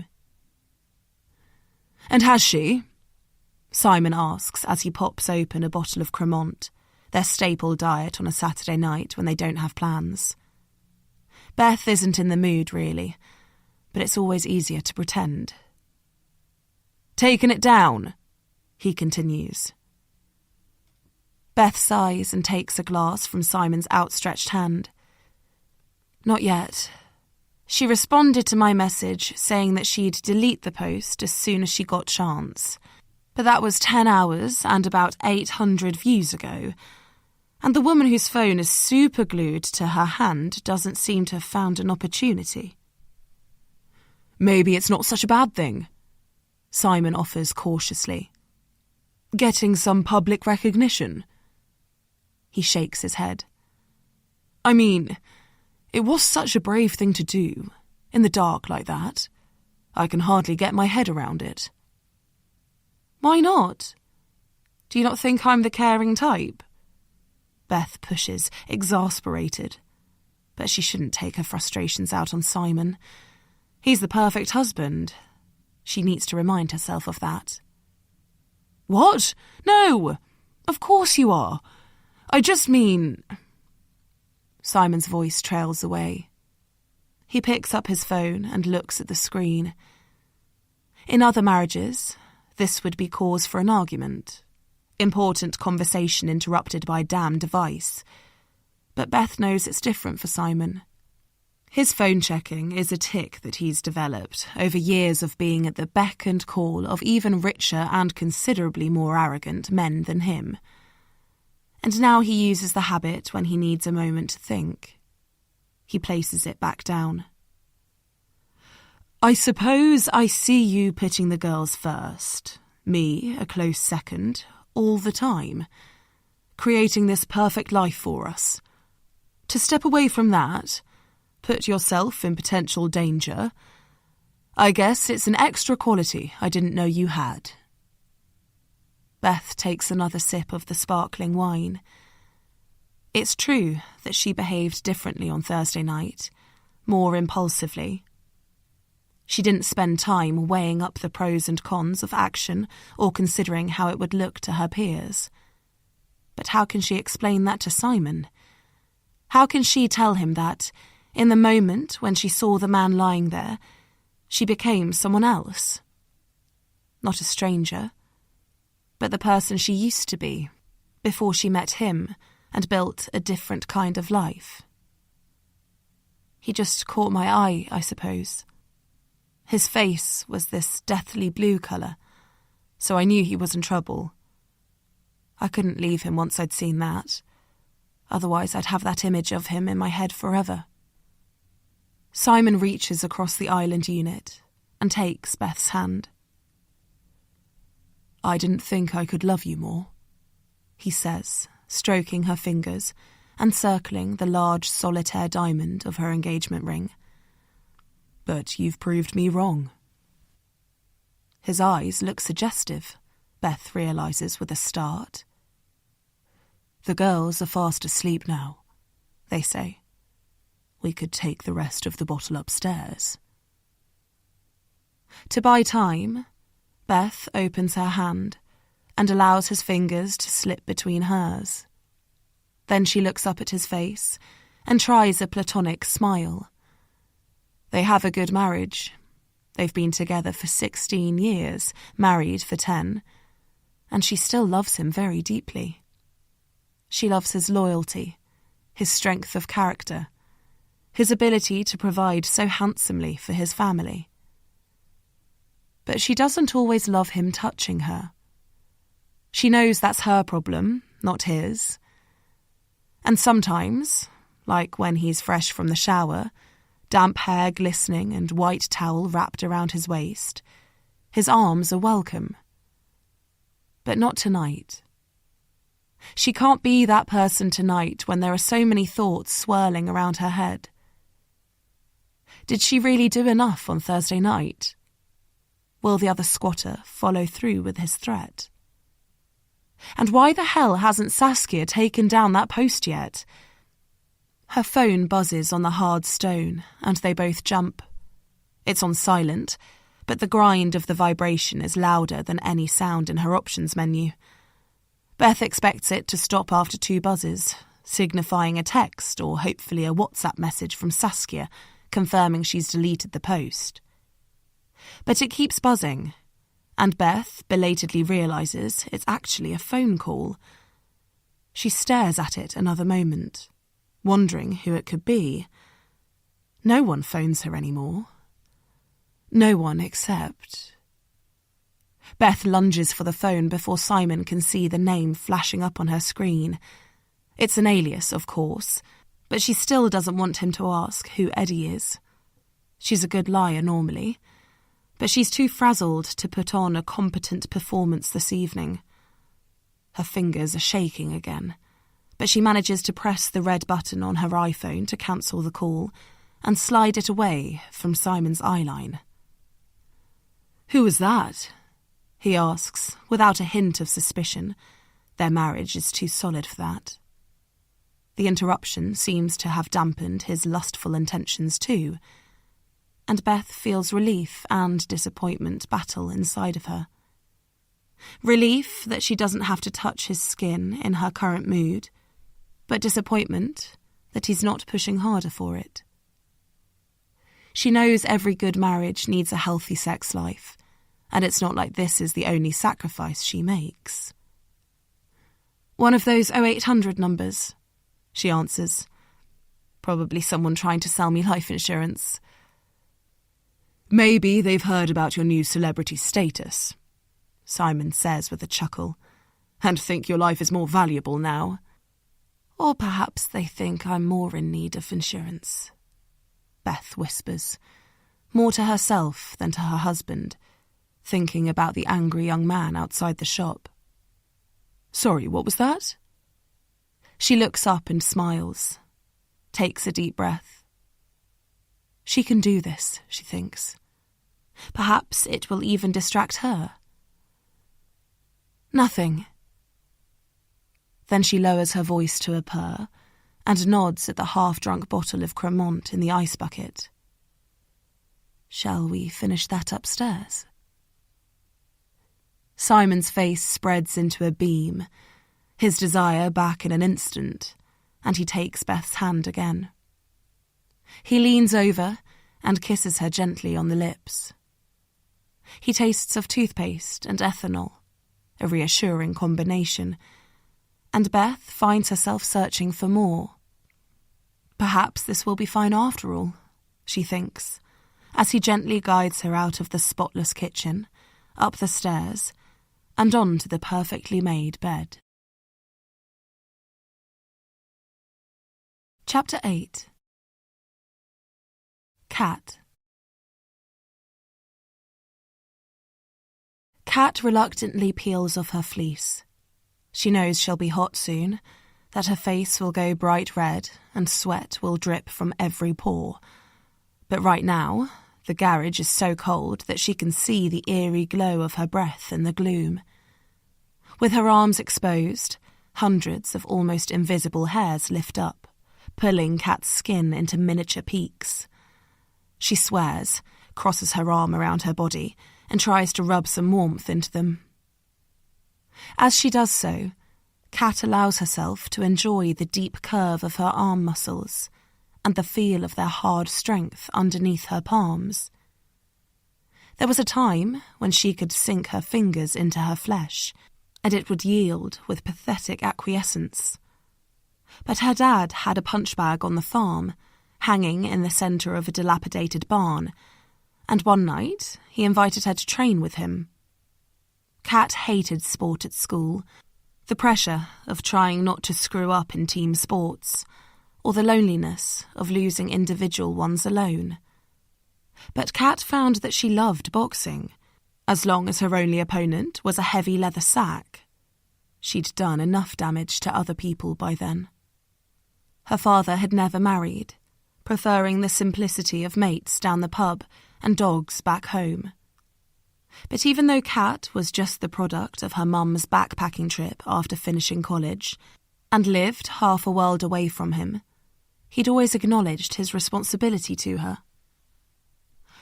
And has she? Simon asks as he pops open a bottle of Cremant, their staple diet on a Saturday night when they don't have plans. Beth isn't in the mood, really, but it's always easier to pretend. Taken it down, he continues. Beth sighs and takes a glass from Simon's outstretched hand. Not yet. She responded to my message saying that she'd delete the post as soon as she got chance. But that was 10 hours and about 800 views ago, and the woman whose phone is super glued to her hand doesn't seem to have found an opportunity. Maybe it's not such a bad thing, Simon offers cautiously. Getting some public recognition. He shakes his head. I mean, it was such a brave thing to do, in the dark like that. I can hardly get my head around it. Why not? Do you not think I'm the caring type? Beth pushes, exasperated. But she shouldn't take her frustrations out on Simon. He's the perfect husband. She needs to remind herself of that. What? No! Of course you are. I just mean... Simon's voice trails away. He picks up his phone and looks at the screen. In other marriages, this would be cause for an argument. Important conversation interrupted by a damn device. But Beth knows it's different for Simon. His phone checking is a tic that he's developed over years of being at the beck and call of even richer and considerably more arrogant men than him. And now he uses the habit when he needs a moment to think. He places it back down. I suppose I see you putting the girls first, me a close second, all the time, creating this perfect life for us. To step away from that, put yourself in potential danger, I guess it's an extra quality I didn't know you had. Beth takes another sip of the sparkling wine. It's true that she behaved differently on Thursday night, more impulsively. She didn't spend time weighing up the pros and cons of action or considering how it would look to her peers. But how can she explain that to Simon? How can she tell him that, in the moment when she saw the man lying there, she became someone else? Not a stranger, but the person she used to be, before she met him and built a different kind of life. He just caught my eye, I suppose. His face was this deathly blue colour, so I knew he was in trouble. I couldn't leave him once I'd seen that. Otherwise I'd have that image of him in my head forever. Simon reaches across the island unit and takes Beth's hand. I didn't think I could love you more, he says, stroking her fingers and circling the large solitaire diamond of her engagement ring. But you've proved me wrong. His eyes look suggestive, Beth realises with a start. The girls are fast asleep now, they say. We could take the rest of the bottle upstairs. To buy time, Beth opens her hand and allows his fingers to slip between hers. Then she looks up at his face and tries a platonic smile. They have a good marriage. They've been together for 16 years, married for 10, and she still loves him very deeply. She loves his loyalty, his strength of character, his ability to provide so handsomely for his family. But she doesn't always love him touching her. She knows that's her problem, not his. And sometimes, like when he's fresh from the shower, damp hair glistening and white towel wrapped around his waist, his arms are welcome. But not tonight. She can't be that person tonight when there are so many thoughts swirling around her head. Did she really do enough on Thursday night? Will the other squatter follow through with his threat? And why the hell hasn't Saskia taken down that post yet? Her phone buzzes on the hard stone, and they both jump. It's on silent, but the grind of the vibration is louder than any sound in her options menu. Beth expects it to stop after 2 buzzes, signifying a text or hopefully a WhatsApp message from Saskia, confirming she's deleted the post. But it keeps buzzing, and Beth belatedly realises it's actually a phone call. She stares at it another moment, wondering who it could be. No one phones her anymore. No one except... Beth lunges for the phone before Simon can see the name flashing up on her screen. It's an alias, of course, but she still doesn't want him to ask who Eddie is. She's a good liar normally, but she's too frazzled to put on a competent performance this evening. Her fingers are shaking again, but she manages to press the red button on her iPhone to cancel the call and slide it away from Simon's eyeline. "Who was that?" he asks, without a hint of suspicion. Their marriage is too solid for that. The interruption seems to have dampened his lustful intentions too, and Beth feels relief and disappointment battle inside of her. Relief that she doesn't have to touch his skin in her current mood, but disappointment that he's not pushing harder for it. She knows every good marriage needs a healthy sex life, and it's not like this is the only sacrifice she makes. "One of those 0800 numbers," she answers. "Probably someone trying to sell me life insurance." "Maybe they've heard about your new celebrity status," Simon says with a chuckle, "and think your life is more valuable now." "Or perhaps they think I'm more in need of insurance," Beth whispers, more to herself than to her husband, thinking about the angry young man outside the shop. "Sorry, what was that?" She looks up and smiles, takes a deep breath. She can do this, she thinks. Perhaps it will even distract her. "Nothing." Then she lowers her voice to a purr and nods at the half-drunk bottle of Cremant in the ice bucket. "Shall we finish that upstairs?" Simon's face spreads into a beam, his desire back in an instant, and he takes Beth's hand again. He leans over and kisses her gently on the lips. He tastes of toothpaste and ethanol, a reassuring combination, and Beth finds herself searching for more. Perhaps this will be fine after all, she thinks, as he gently guides her out of the spotless kitchen, up the stairs, and on to the perfectly made bed. Chapter 8. Kat. Kat reluctantly peels off her fleece. She knows she'll be hot soon, that her face will go bright red and sweat will drip from every pore. But right now, the garage is so cold that she can see the eerie glow of her breath in the gloom. With her arms exposed, hundreds of almost invisible hairs lift up, pulling Kat's skin into miniature peaks. She swears, crosses her arm around her body, and tries to rub some warmth into them. As she does so, Kat allows herself to enjoy the deep curve of her arm muscles and the feel of their hard strength underneath her palms. There was a time when she could sink her fingers into her flesh, and it would yield with pathetic acquiescence. But her dad had a punch bag on the farm, hanging in the centre of a dilapidated barn, and one night he invited her to train with him. Kat hated sport at school, the pressure of trying not to screw up in team sports, or the loneliness of losing individual ones alone. But Kat found that she loved boxing, as long as her only opponent was a heavy leather sack. She'd done enough damage to other people by then. Her father had never married, preferring the simplicity of mates down the pub and dogs back home. But even though Kat was just the product of her mum's backpacking trip after finishing college, and lived half a world away from him, he'd always acknowledged his responsibility to her.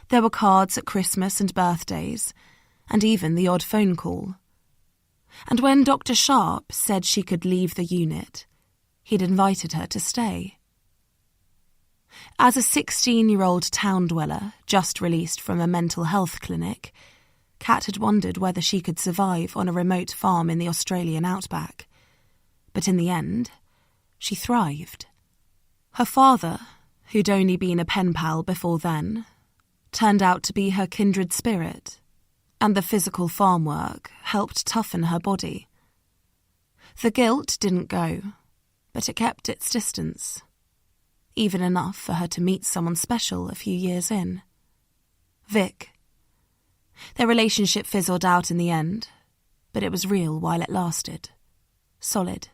There were cards at Christmas and birthdays, and even the odd phone call. And when Dr. Sharp said she could leave the unit, he'd invited her to stay. As a 16-year-old town dweller just released from a mental health clinic, Kat had wondered whether she could survive on a remote farm in the Australian outback. But in the end, she thrived. Her father, who'd only been a pen pal before then, turned out to be her kindred spirit, and the physical farm work helped toughen her body. The guilt didn't go, but it kept its distance, even enough for her to meet someone special a few years in. Vic. Their relationship fizzled out in the end, but it was real while it lasted. Solid.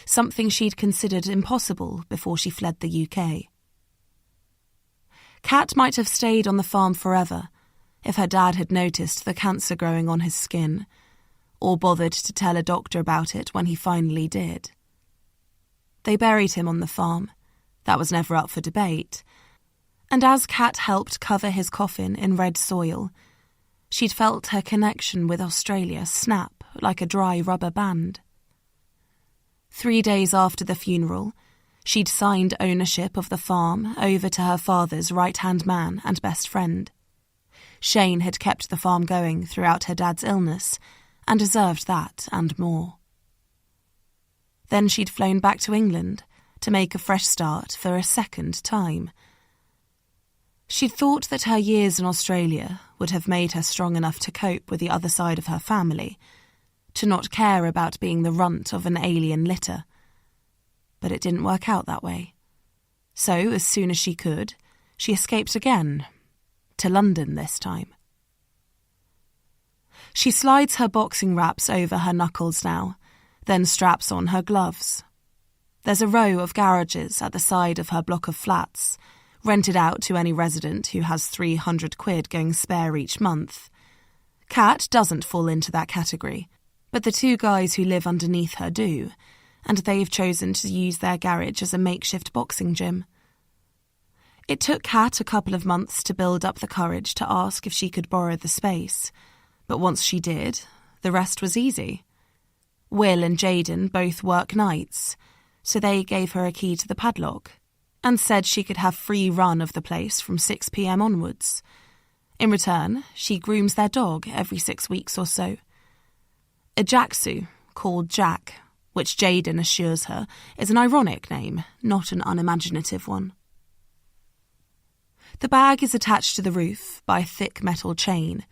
Something she'd considered impossible before she fled the UK. Kat might have stayed on the farm forever if her dad had noticed the cancer growing on his skin, or bothered to tell a doctor about it when he finally did. They buried him on the farm. That was never up for debate. And as Kat helped cover his coffin in red soil, she'd felt her connection with Australia snap like a dry rubber band. 3 days after the funeral, she'd signed ownership of the farm over to her father's right-hand man and best friend. Shane had kept the farm going throughout her dad's illness and deserved that and more. Then she'd flown back to England to make a fresh start for a second time. She'd thought that her years in Australia would have made her strong enough to cope with the other side of her family, to not care about being the runt of an alien litter. But it didn't work out that way. So, as soon as she could, she escaped again, to London this time. She slides her boxing wraps over her knuckles now, then straps on her gloves. There's a row of garages at the side of her block of flats, rented out to any resident who has 300 quid going spare each month. Kat doesn't fall into that category, but the two guys who live underneath her do, and they've chosen to use their garage as a makeshift boxing gym. It took Kat a couple of months to build up the courage to ask if she could borrow the space, but once she did, the rest was easy. Will and Jaden both work nights, so they gave her a key to the padlock and said she could have free run of the place from 6 p.m. onwards. In return, she grooms their dog every 6 weeks or so. A Jacksu, called Jack, which Jaden assures her is an ironic name, not an unimaginative one. The bag is attached to the roof by a thick metal chain.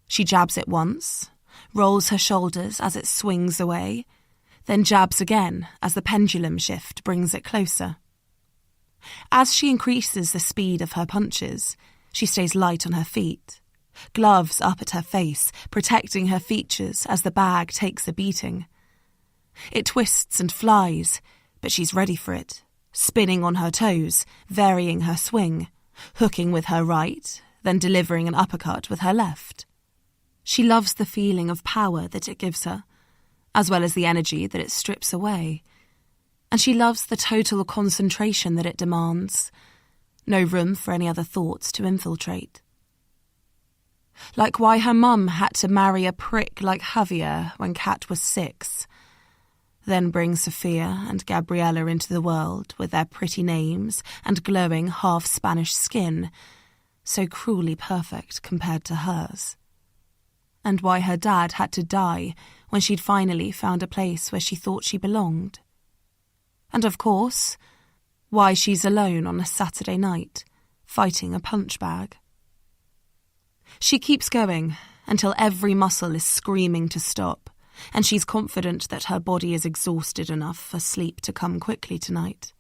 She jabs it once, rolls her shoulders as it swings away, then jabs again as the pendulum shift brings it closer. As she increases the speed of her punches, she stays light on her feet, gloves up at her face, protecting her features as the bag takes a beating. It twists and flies, but she's ready for it, spinning on her toes, varying her swing, hooking with her right, then delivering an uppercut with her left. She loves the feeling of power that it gives her, as well as the energy that it strips away. And she loves the total concentration that it demands. No room for any other thoughts to infiltrate. Like why her mum had to marry a prick like Javier when Kat was 6, then bring Sophia and Gabriella into the world with their pretty names and glowing half-Spanish skin, so cruelly perfect compared to hers. And why her dad had to die when she'd finally found a place where she thought she belonged. And of course, why she's alone on a Saturday night, fighting a punch bag. She keeps going until every muscle is screaming to stop, and she's confident that her body is exhausted enough for sleep to come quickly tonight.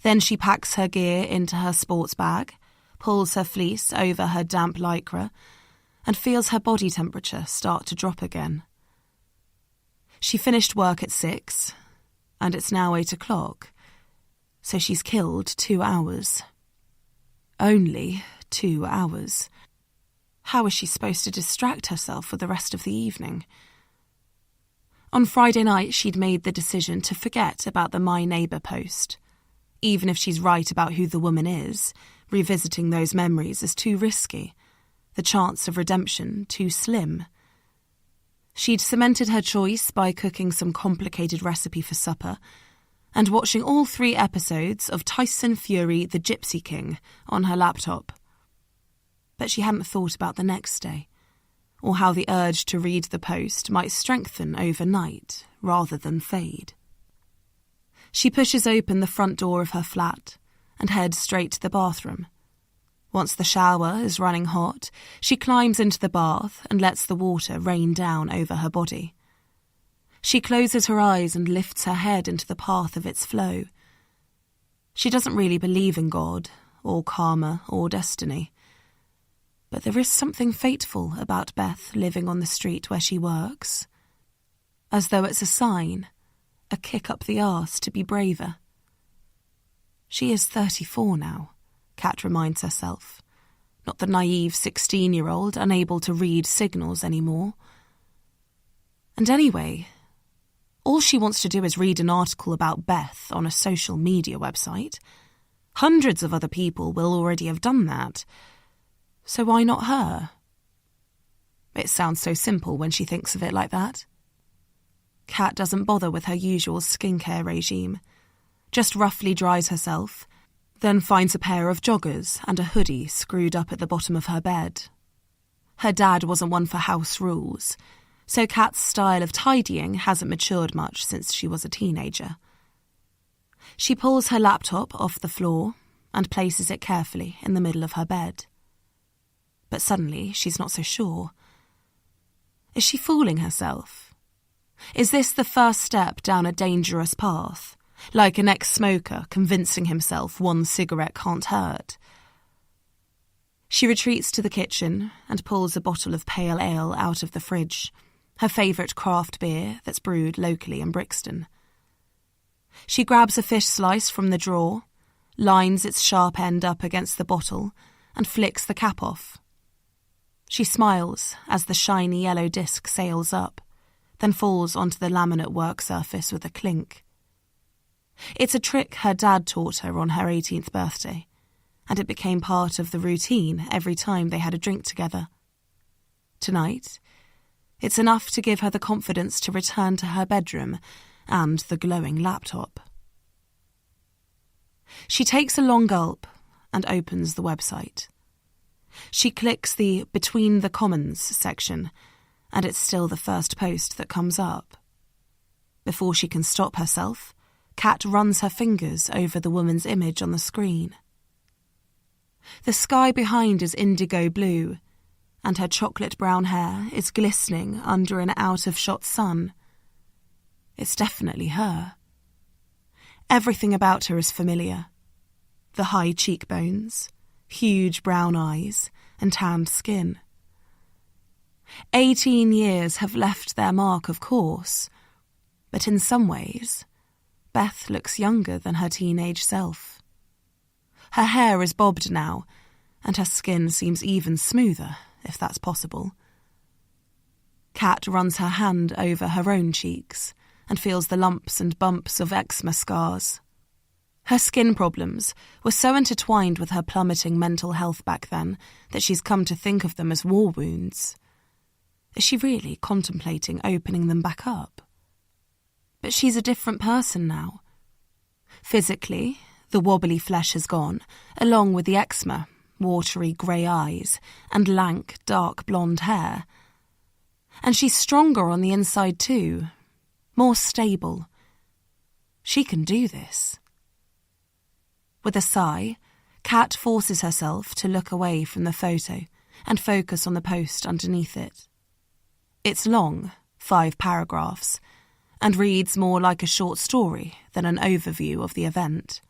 Then she packs her gear into her sports bag, pulls her fleece over her damp lycra, and feels her body temperature start to drop again. She finished work at 6, and it's now 8 o'clock, so she's killed 2 hours. Only 2 hours. How is she supposed to distract herself for the rest of the evening? On Friday night, she'd made the decision to forget about the My Neighbour post. Even if she's right about who the woman is, revisiting those memories is too risky. The chance of redemption too slim. She'd cemented her choice by cooking some complicated recipe for supper and watching all 3 episodes of Tyson Fury the Gypsy King on her laptop. But she hadn't thought about the next day, or how the urge to read the post might strengthen overnight rather than fade. She pushes open the front door of her flat and heads straight to the bathroom. Once the shower is running hot, she climbs into the bath and lets the water rain down over her body. She closes her eyes and lifts her head into the path of its flow. She doesn't really believe in God, or karma, or destiny. But there is something fateful about Beth living on the street where she works. As though it's a sign, a kick up the arse to be braver. She is 34 now, Kat reminds herself, not the naive 16-year-old unable to read signals anymore. And anyway, all she wants to do is read an article about Beth on a social media website. Hundreds of other people will already have done that. So why not her? It sounds so simple when she thinks of it like that. Kat doesn't bother with her usual skincare regime, just roughly dries herself, then finds a pair of joggers and a hoodie screwed up at the bottom of her bed, Her dad wasn't one for house rules, so Kat's style of tidying hasn't matured much since she was a teenager. She pulls her laptop off the floor and places it carefully in the middle of her bed. But suddenly she's not so sure. Is she fooling herself? Is this the first step down a dangerous path, like an ex-smoker convincing himself one cigarette can't hurt? She retreats to the kitchen and pulls a bottle of pale ale out of the fridge, her favourite craft beer that's brewed locally in Brixton. She grabs a fish slice from the drawer, lines its sharp end up against the bottle, and flicks the cap off. She smiles as the shiny yellow disc sails up, then falls onto the laminate work surface with a clink. It's a trick her dad taught her on her 18th birthday, and it became part of the routine every time they had a drink together. Tonight, it's enough to give her the confidence to return to her bedroom and the glowing laptop. She takes a long gulp and opens the website. She clicks the Between the Comments section, and it's still the first post that comes up. Before she can stop herself, Kat runs her fingers over the woman's image on the screen. The sky behind is indigo blue, and her chocolate brown hair is glistening under an out-of-shot sun. It's definitely her. Everything about her is familiar. The high cheekbones, huge brown eyes, and tanned skin. 18 years have left their mark, of course, but in some ways, Beth looks younger than her teenage self. Her hair is bobbed now, and her skin seems even smoother, if that's possible. Kat runs her hand over her own cheeks and feels the lumps and bumps of eczema scars. Her skin problems were so intertwined with her plummeting mental health back then that she's come to think of them as war wounds. Is she really contemplating opening them back up? But she's a different person now. Physically, the wobbly flesh has gone, along with the eczema, watery grey eyes, and lank, dark blonde hair. And she's stronger on the inside too, more stable. She can do this. With a sigh, Kat forces herself to look away from the photo and focus on the post underneath it. It's long, 5 paragraphs, and reads more like a short story than an overview of the event.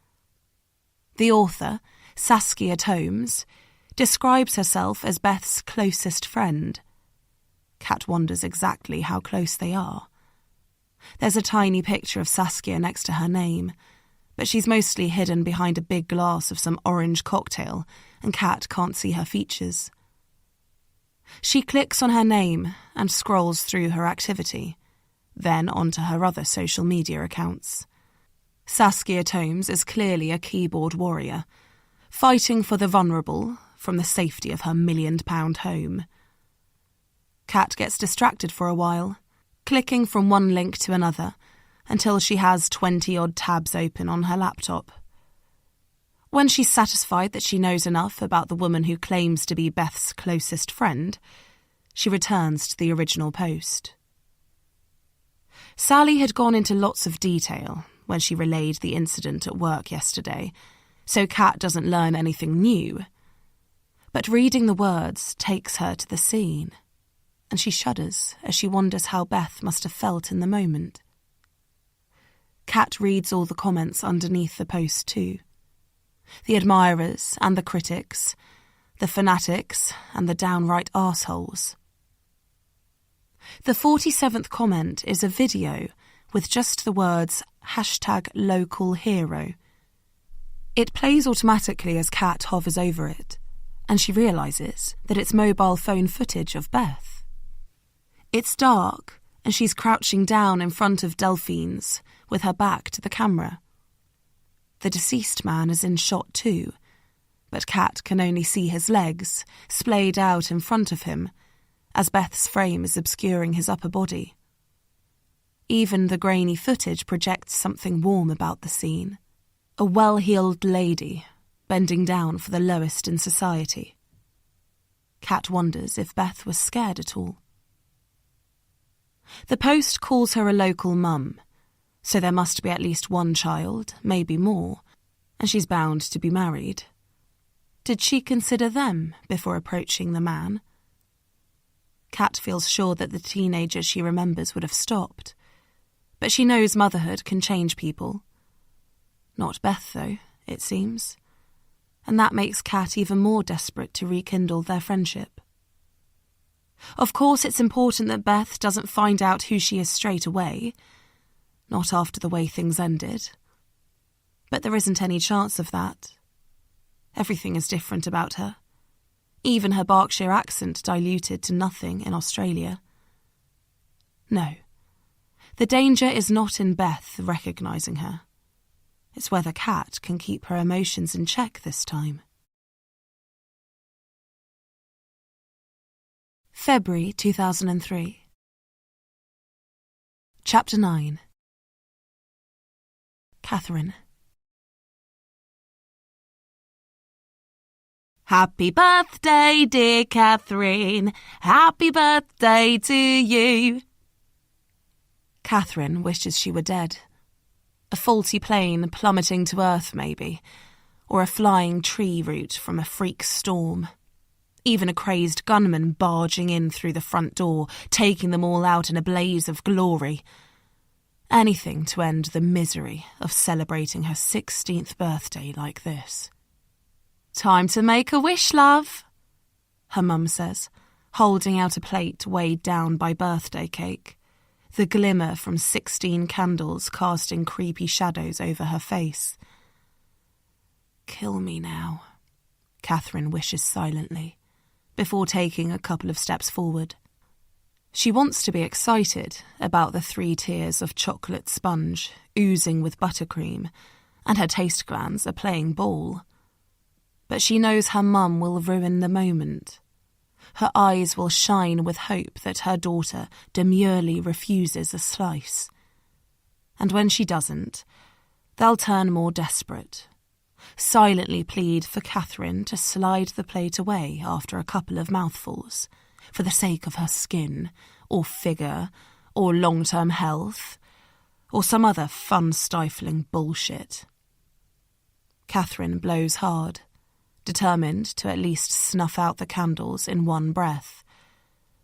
The author, Saskia Tomes, describes herself as Beth's closest friend. Kat wonders exactly how close they are. There's a tiny picture of Saskia next to her name, but she's mostly hidden behind a big glass of some orange cocktail, and Kat can't see her features. She clicks on her name and scrolls through her activity, then onto her other social media accounts. Saskia Tomes is clearly a keyboard warrior, fighting for the vulnerable from the safety of her £1 million home. Kat gets distracted for a while, clicking from one link to another until she has 20-odd tabs open on her laptop. When she's satisfied that she knows enough about the woman who claims to be Beth's closest friend, she returns to the original post. Sally had gone into lots of detail when she relayed the incident at work yesterday, so Kat doesn't learn anything new. But reading the words takes her to the scene, and she shudders as she wonders how Beth must have felt in the moment. Kat reads all the comments underneath the post too. The admirers and the critics, the fanatics and the downright arseholes. The 47th comment is a video with just the words #LocalHero. It plays automatically as Kat hovers over it, and she realises that it's mobile phone footage of Beth. It's dark, and she's crouching down in front of Delphine's with her back to the camera. The deceased man is in shot too, but Kat can only see his legs splayed out in front of him as Beth's frame is obscuring his upper body. Even the grainy footage projects something warm about the scene. A well-heeled lady bending down for the lowest in society. Kat wonders if Beth was scared at all. The post calls her a local mum, so there must be at least one child, maybe more, and she's bound to be married. Did she consider them before approaching the man? Kat feels sure that the teenager she remembers would have stopped, but she knows motherhood can change people. Not Beth, though, it seems, and that makes Kat even more desperate to rekindle their friendship. Of course, it's important that Beth doesn't find out who she is straight away, not after the way things ended. But there isn't any chance of that. Everything is different about her. Even her Berkshire accent diluted to nothing in Australia. No, the danger is not in Beth recognising her. It's whether Kat can keep her emotions in check this time. February 2003. Chapter 9. Catherine. Happy birthday, dear Catherine. Happy birthday to you. Catherine wishes she were dead. A faulty plane plummeting to earth, maybe, or a flying tree root from a freak storm. Even a crazed gunman barging in through the front door, taking them all out in a blaze of glory. Anything to end the misery of celebrating her 16th birthday like this. Time to make a wish, love, her mum says, holding out a plate weighed down by birthday cake, the glimmer from 16 candles casting creepy shadows over her face. Kill me now, Catherine wishes silently, before taking a couple of steps forward. She wants to be excited about the 3 tiers of chocolate sponge oozing with buttercream, and her taste glands are playing ball. But she knows her mum will ruin the moment. Her eyes will shine with hope that her daughter demurely refuses a slice. And when she doesn't, they'll turn more desperate, silently plead for Catherine to slide the plate away after a couple of mouthfuls, for the sake of her skin, or figure, or long-term health, or some other fun-stifling bullshit. Catherine blows hard, determined to at least snuff out the candles in one breath.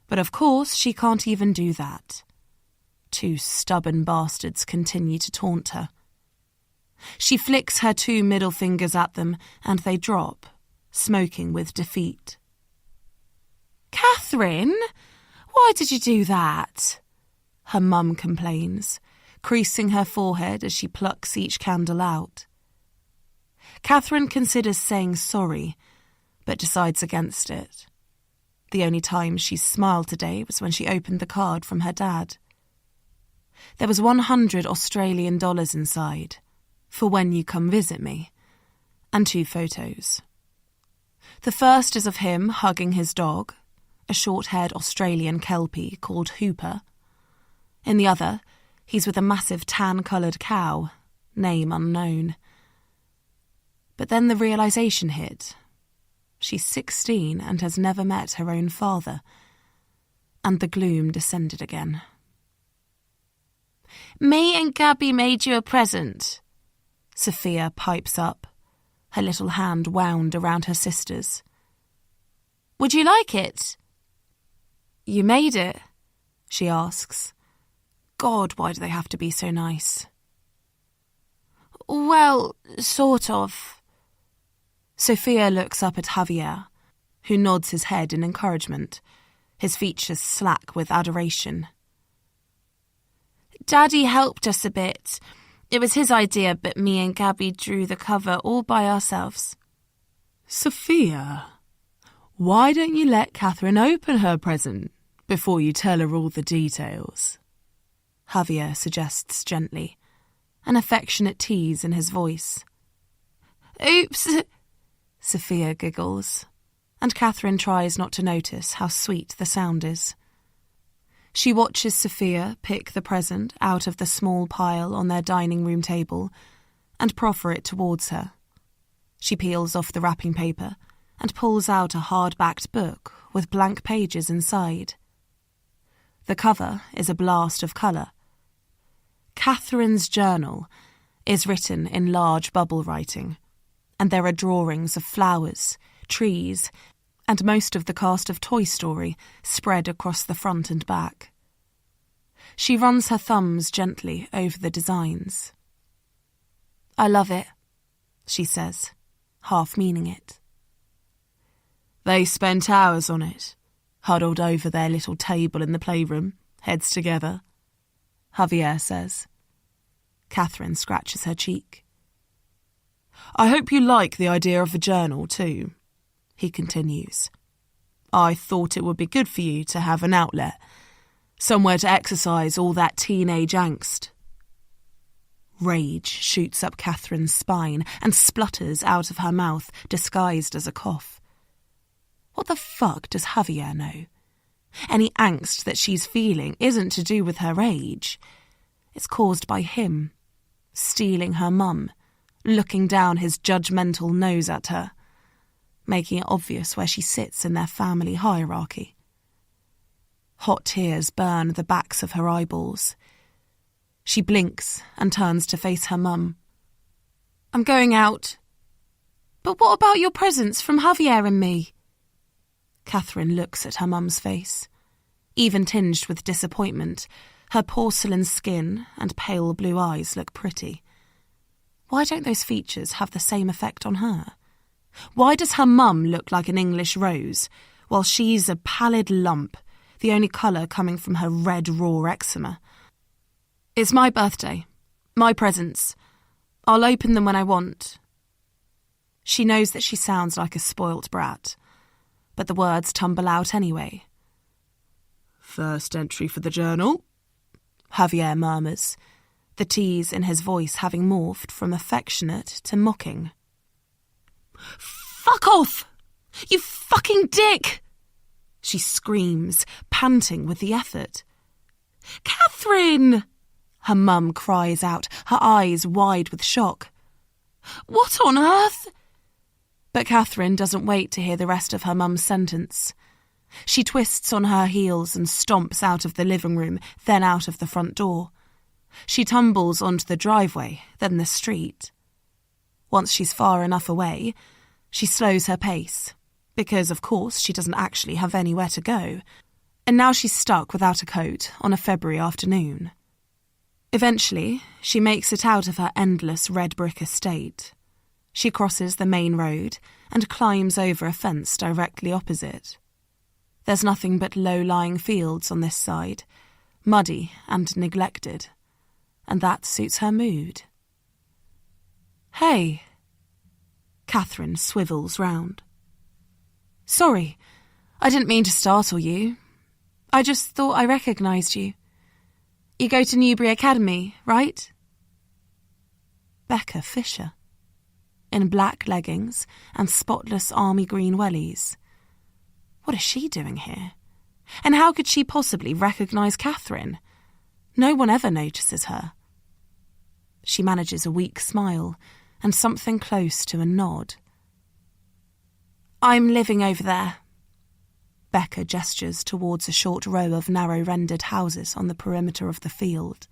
But of course she can't even do that. 2 stubborn bastards continue to taunt her. She flicks her 2 middle fingers at them, and they drop, smoking with defeat. Catherine, why did you do that? Her mum complains, creasing her forehead as she plucks each candle out. Catherine considers saying sorry, but decides against it. The only time she smiled today was when she opened the card from her dad. There was 100 Australian dollars inside, for when you come visit me, and 2 photos. The first is of him hugging his dog, a short-haired Australian kelpie called Hooper. In the other, he's with a massive tan-coloured cow, name unknown. But then the realisation hit. She's 16 and has never met her own father, and the gloom descended again. Me and Gabby made you a present, Sophia pipes up, her little hand wound around her sister's. Would you like it? You made it? She asks. God, why do they have to be so nice? Well, sort of. Sophia looks up at Javier, who nods his head in encouragement, his features slack with adoration. Daddy helped us a bit. It was his idea, but me and Gabby drew the cover all by ourselves. Sophia, why don't you let Catherine open her present before you tell her all the details? Javier suggests gently, an affectionate tease in his voice. Oops, Sophia giggles, and Catherine tries not to notice how sweet the sound is. She watches Sophia pick the present out of the small pile on their dining room table and proffer it towards her. She peels off the wrapping paper and pulls out a hard-backed book with blank pages inside. The cover is a blast of colour. Catherine's journal is written in large bubble writing, and there are drawings of flowers, trees, and most of the cast of Toy Story spread across the front and back. She runs her thumbs gently over the designs. "I love it," she says, half meaning it. "They spent hours on it, huddled over their little table in the playroom, heads together," Javier says. Catherine scratches her cheek. "I hope you like the idea of a journal too," he continues. "I thought it would be good for you to have an outlet, somewhere to exercise all that teenage angst." Rage shoots up Catherine's spine and splutters out of her mouth, disguised as a cough. What the fuck does Javier know? Any angst that she's feeling isn't to do with her age. It's caused by him, stealing her mum, looking down his judgmental nose at her, making it obvious where she sits in their family hierarchy. Hot tears burn the backs of her eyeballs. She blinks and turns to face her mum. "I'm going out." "But what about your presents from Javier and me?" Catherine looks at her mum's face. Even tinged with disappointment, her porcelain skin and pale blue eyes look pretty. Why don't those features have the same effect on her? Why does her mum look like an English rose, while she's a pallid lump, the only colour coming from her red raw eczema? "It's my birthday. My presents. I'll open them when I want." She knows that she sounds like a spoilt brat, but the words tumble out anyway. "First entry for the journal," Javier murmurs, the tease in his voice having morphed from affectionate to mocking. "Fuck off! You fucking dick!" she screams, panting with the effort. "Catherine!" her mum cries out, her eyes wide with shock. "What on earth?" But Catherine doesn't wait to hear the rest of her mum's sentence. She twists on her heels and stomps out of the living room, then out of the front door. She tumbles onto the driveway, then the street. Once she's far enough away, she slows her pace, because of course she doesn't actually have anywhere to go, and now she's stuck without a coat on a February afternoon. Eventually, she makes it out of her endless red brick estate. She crosses the main road and climbs over a fence directly opposite. There's nothing but low-lying fields on this side, muddy and neglected, and that suits her mood. "Hey." Catherine swivels round. "Sorry, I didn't mean to startle you. I just thought I recognised you. You go to Newbury Academy, right?" Becca Fisher, in black leggings and spotless army green wellies. What is she doing here? And how could she possibly recognise Catherine? No one ever notices her. She manages a weak smile and something close to a nod. "I'm living over there." Becca gestures towards a short row of narrow-rendered houses on the perimeter of the field.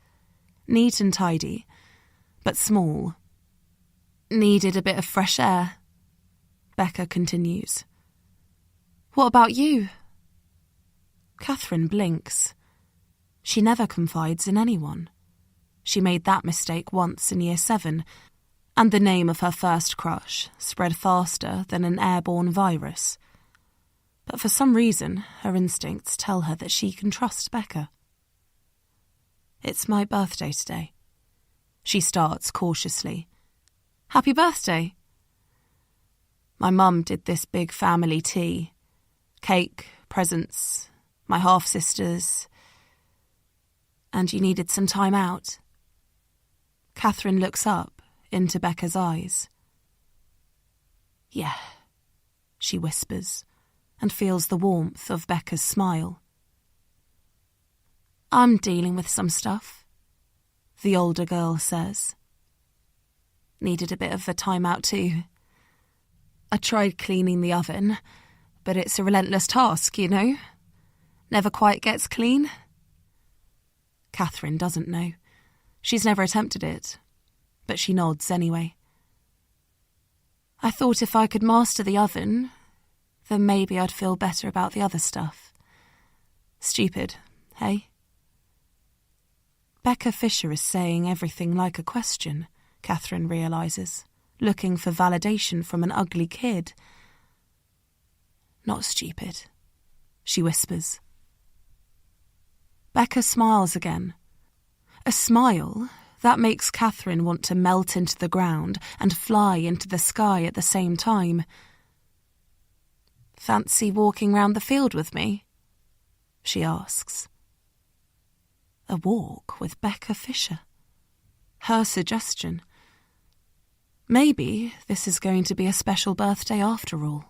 Neat and tidy, but small. "Needed a bit of fresh air," Becca continues. "What about you?" Catherine blinks. She never confides in anyone. She made that mistake once in Year 7, and the name of her first crush spread faster than an airborne virus. But for some reason, her instincts tell her that she can trust Becca. "It's my birthday today," she starts cautiously. "Happy birthday." "My mum did this big family tea. Cake, presents, my half-sisters. And you needed some time out." Catherine looks up into Becca's eyes. "Yeah," she whispers, and feels the warmth of Becca's smile. "I'm dealing with some stuff," the older girl says. "Needed a bit of a time out too. I tried cleaning the oven, but it's a relentless task, you know. Never quite gets clean. Catherine doesn't know. She's never attempted it, but she nods anyway. I thought if I could master the oven, then maybe I'd feel better about the other stuff. Stupid, hey? Becca Fisher is saying everything like a question, Catherine realises, looking for validation from an ugly kid. Not stupid, she whispers. Becca smiles again. A smile that makes Catherine want to melt into the ground and fly into the sky at the same time. Fancy walking round the field with me? She asks. A walk with Becca Fisher. Her suggestion. Maybe this is going to be a special birthday after all.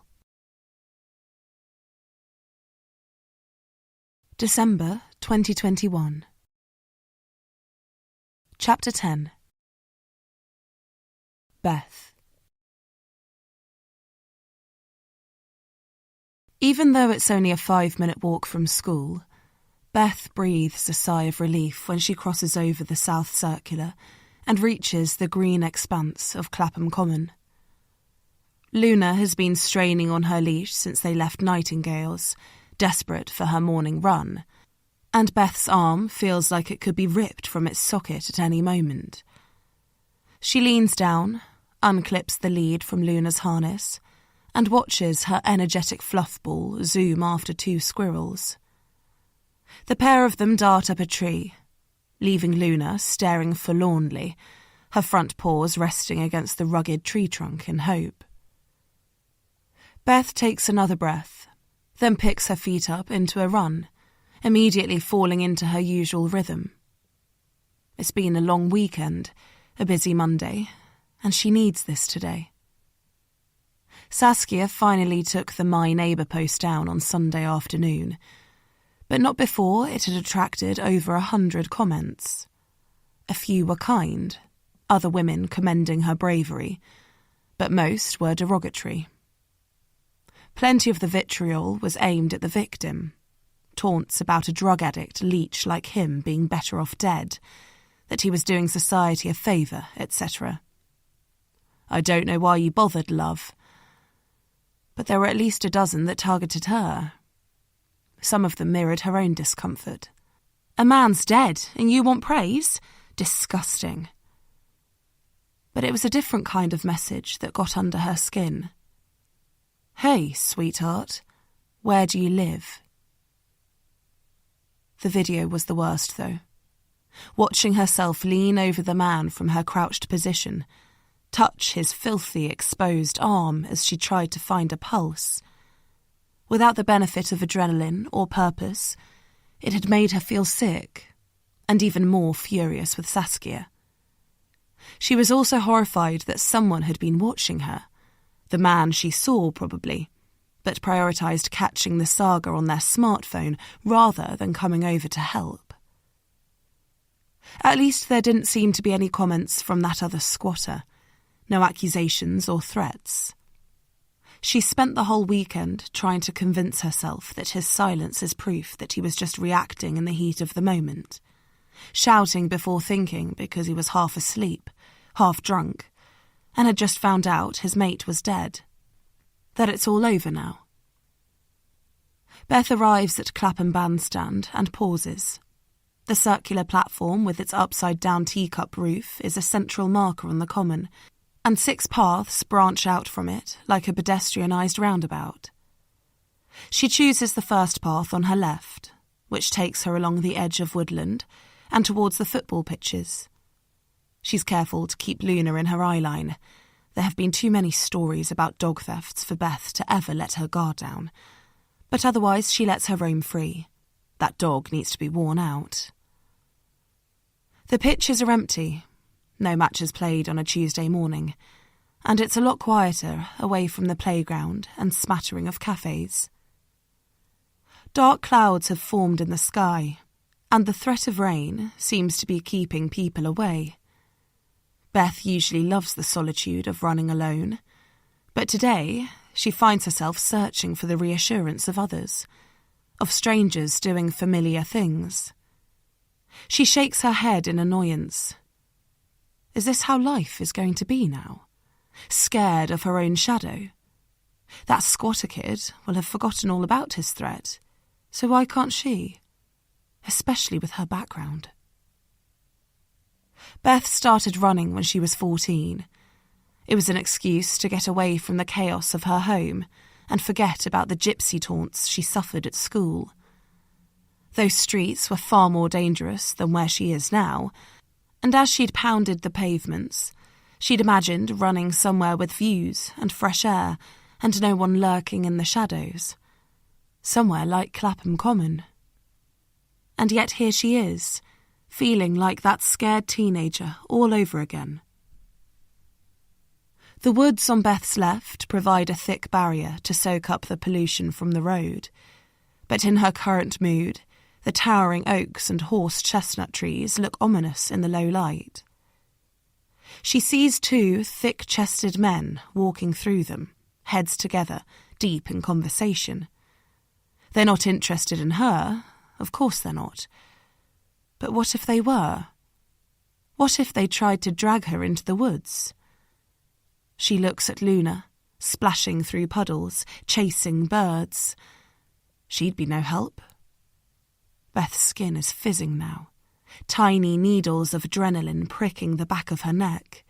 December 2021. Chapter 10. Beth. Even though it's only a 5-minute walk from school, Beth breathes a sigh of relief when she crosses over the South Circular and reaches the green expanse of Clapham Common. Luna has been straining on her leash since they left Nightingale's, desperate for her morning run, and Beth's arm feels like it could be ripped from its socket at any moment. She leans down, unclips the lead from Luna's harness, and watches her energetic fluff ball zoom after 2 squirrels. The pair of them dart up a tree, leaving Luna staring forlornly, her front paws resting against the rugged tree trunk in hope. Beth takes another breath, then picks her feet up into a run, immediately falling into her usual rhythm. It's been a long weekend, a busy Monday, and she needs this today. Saskia finally took the My Neighbour post down on Sunday afternoon, but not before it had attracted over 100 comments. A few were kind, other women commending her bravery, but most were derogatory. Plenty of the vitriol was aimed at the victim, taunts about a drug addict leech like him being better off dead, that he was doing society a favour, etc. I don't know why you bothered, love. But there were at least a dozen that targeted her. Some of them mirrored her own discomfort. A man's dead, and you want praise? Disgusting. But it was a different kind of message that got under her skin. Hey, sweetheart, where do you live? The video was the worst, though. Watching herself lean over the man from her crouched position, touch his filthy, exposed arm as she tried to find a pulse. Without the benefit of adrenaline or purpose, it had made her feel sick, and even more furious with Saskia. She was also horrified that someone had been watching her, the man she saw probably, but prioritised catching the saga on their smartphone rather than coming over to help. At least there didn't seem to be any comments from that other squatter, no accusations or threats. She spent the whole weekend trying to convince herself that his silence is proof that he was just reacting in the heat of the moment, shouting before thinking because he was half asleep, half drunk, and had just found out his mate was dead. That it's all over now. Beth arrives at Clapham Bandstand and pauses. The circular platform with its upside-down teacup roof is a central marker on the common, and 6 paths branch out from it like a pedestrianised roundabout. She chooses the first path on her left, which takes her along the edge of woodland and towards the football pitches. She's careful to keep Luna in her eye line. There have been too many stories about dog thefts for Beth to ever let her guard down, but otherwise she lets her roam free. That dog needs to be worn out. The pitches are empty. No matches played on a Tuesday morning, and it's a lot quieter away from the playground and smattering of cafes. Dark clouds have formed in the sky, and the threat of rain seems to be keeping people away. Beth usually loves the solitude of running alone, but today she finds herself searching for the reassurance of others, of strangers doing familiar things. She shakes her head in annoyance. Is this how life is going to be now? Scared of her own shadow? That squatter kid will have forgotten all about his threat, so why can't she? Especially with her background. Beth started running when she was 14. It was an excuse to get away from the chaos of her home and forget about the gypsy taunts she suffered at school. Those streets were far more dangerous than where she is now, and as she'd pounded the pavements, she'd imagined running somewhere with views and fresh air and no one lurking in the shadows. Somewhere like Clapham Common. And yet here she is, feeling like that scared teenager all over again. The woods on Beth's left provide a thick barrier to soak up the pollution from the road, but in her current mood, the towering oaks and horse chestnut trees look ominous in the low light. She sees two thick-chested men walking through them, heads together, deep in conversation. They're not interested in her, of course they're not. But what if they were? What if they tried to drag her into the woods? She looks at Luna, splashing through puddles, chasing birds. She'd be no help. Beth's skin is fizzing now, tiny needles of adrenaline pricking the back of her neck.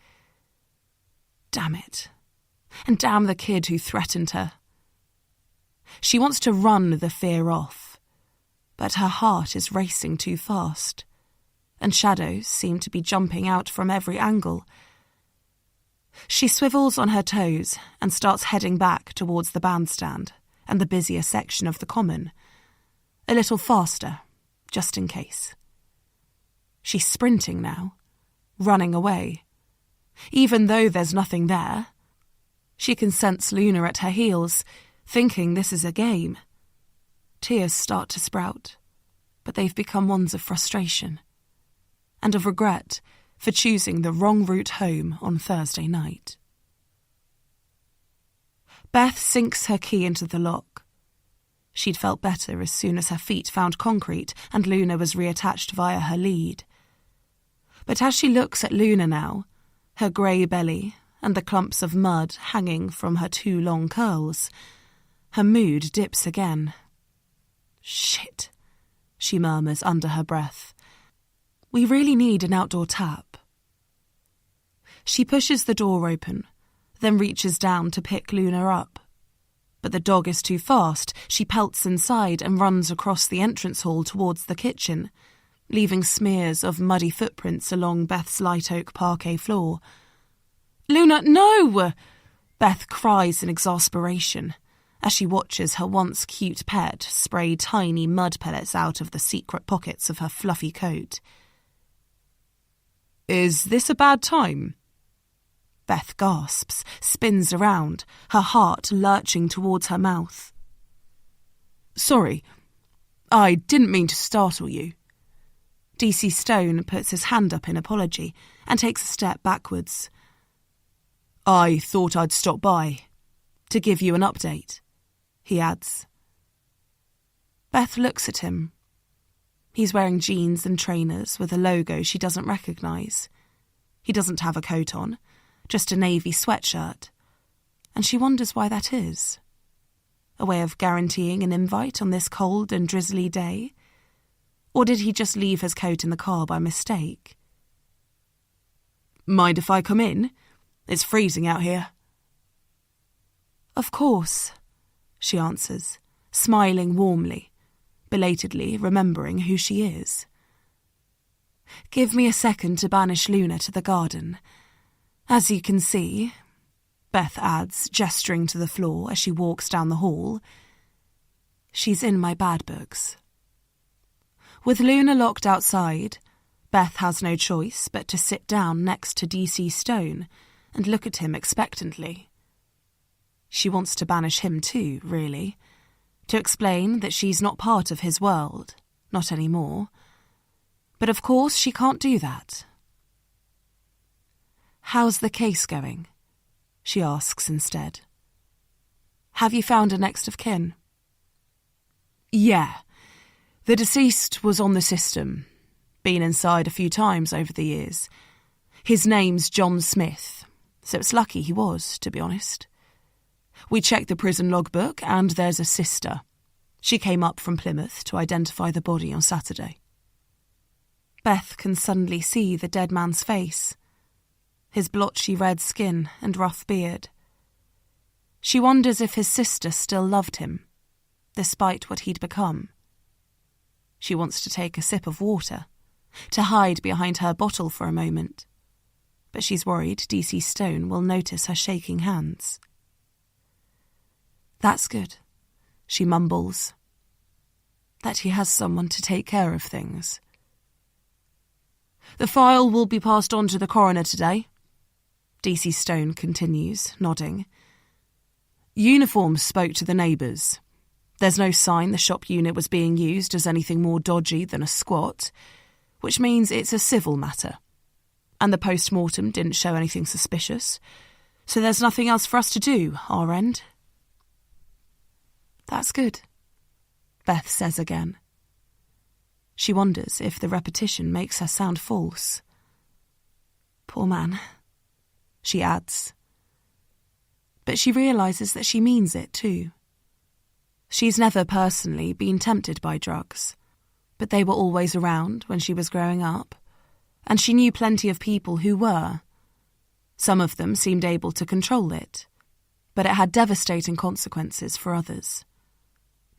Damn it. And damn the kid who threatened her. She wants to run the fear off, but her heart is racing too fast, and shadows seem to be jumping out from every angle. She swivels on her toes and starts heading back towards the bandstand and the busier section of the common, a little faster, just in case. She's sprinting now, running away. Even though there's nothing there, she can sense Luna at her heels, thinking this is a game. Tears start to sprout, but they've become ones of frustration and of regret for choosing the wrong route home on Thursday night. Beth sinks her key into the lock. She'd felt better as soon as her feet found concrete and Luna was reattached via her lead. But as she looks at Luna now, her grey belly and the clumps of mud hanging from her two long curls, her mood dips again. Shit, she murmurs under her breath. We really need an outdoor tap. She pushes the door open, then reaches down to pick Luna up. But the dog is too fast. She pelts inside and runs across the entrance hall towards the kitchen, leaving smears of muddy footprints along Beth's light oak parquet floor. Luna, no! Beth cries in exasperation as she watches her once cute pet spray tiny mud pellets out of the secret pockets of her fluffy coat. Is this a bad time? Beth gasps, spins around, her heart lurching towards her mouth. Sorry, I didn't mean to startle you. DC Stone puts his hand up in apology and takes a step backwards. I thought I'd stop by, to give you an update, he adds. Beth looks at him. He's wearing jeans and trainers with a logo she doesn't recognise. He doesn't have a coat on, just a navy sweatshirt, and she wonders why that is. A way of guaranteeing an invite on this cold and drizzly day? Or did he just leave his coat in the car by mistake? Mind if I come in? It's freezing out here. Of course, she answers, smiling warmly, belatedly remembering who she is. Give me a second to banish Luna to the garden. As you can see, Beth adds, gesturing to the floor as she walks down the hall, she's in my bad books. With Luna locked outside, Beth has no choice but to sit down next to DC Stone and look at him expectantly. She wants to banish him too, really, to explain that she's not part of his world, not anymore. But of course she can't do that. How's the case going? She asks instead. Have you found a next of kin? Yeah. The deceased was on the system. Been inside a few times over the years. His name's John Smith, so it's lucky he was, to be honest. We checked the prison logbook and there's a sister. She came up from Plymouth to identify the body on Saturday. Beth can suddenly see the dead man's face, his blotchy red skin and rough beard. She wonders if his sister still loved him, despite what he'd become. She wants to take a sip of water, to hide behind her bottle for a moment, but she's worried DC Stone will notice her shaking hands. That's good, she mumbles. That he has someone to take care of things. The file will be passed on to the coroner today, DC Stone continues, nodding. Uniforms spoke to the neighbours. There's no sign the shop unit was being used as anything more dodgy than a squat, which means it's a civil matter. And the post-mortem didn't show anything suspicious, so there's nothing else for us to do, our end. That's good, Beth says again. She wonders if the repetition makes her sound false. Poor man, she adds. But she realises that she means it too. She's never personally been tempted by drugs, but they were always around when she was growing up, and she knew plenty of people who were. Some of them seemed able to control it, but it had devastating consequences for others.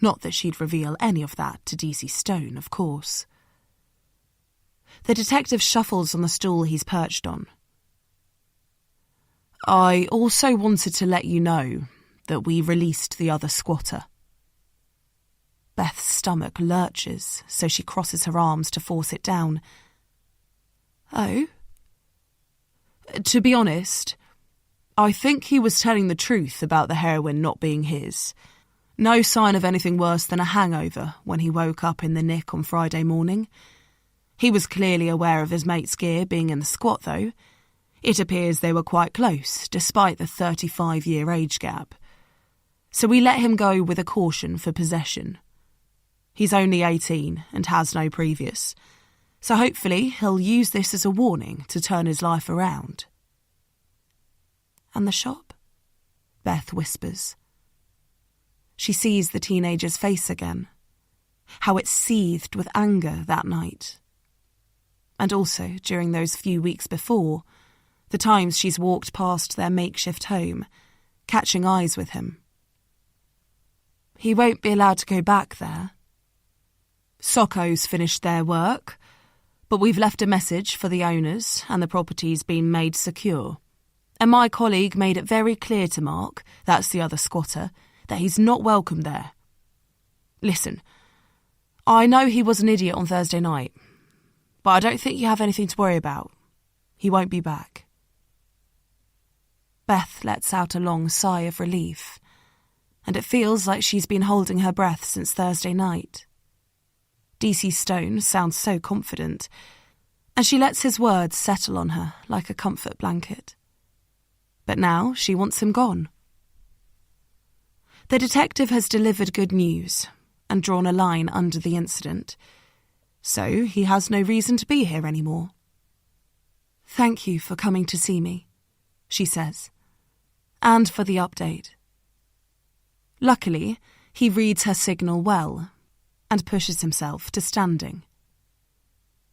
Not that she'd reveal any of that to DC Stone, of course. The detective shuffles on the stool he's perched on. I also wanted to let you know that we released the other squatter. Beth's stomach lurches, so she crosses her arms to force it down. Oh? To be honest, I think he was telling the truth about the heroin not being his. No sign of anything worse than a hangover when he woke up in the nick on Friday morning. He was clearly aware of his mate's gear being in the squat, though. It appears they were quite close, despite the 35-year age gap. So we let him go with a caution for possession. He's only 18 and has no previous, so hopefully he'll use this as a warning to turn his life around. And the shop? Beth whispers. She sees the teenager's face again, how it seethed with anger that night. And also, during those few weeks before, the times she's walked past their makeshift home, catching eyes with him. He won't be allowed to go back there. Socco's finished their work, but we've left a message for the owners and the property's been made secure. And my colleague made it very clear to Mark, that's the other squatter, that he's not welcome there. Listen, I know he was an idiot on Thursday night, but I don't think you have anything to worry about. He won't be back. Beth lets out a long sigh of relief, and it feels like she's been holding her breath since Thursday night. DC Stone sounds so confident, and she lets his words settle on her like a comfort blanket. But now she wants him gone. The detective has delivered good news and drawn a line under the incident, so he has no reason to be here anymore. Thank you for coming to see me, she says, and for the update. Luckily, he reads her signal well and pushes himself to standing.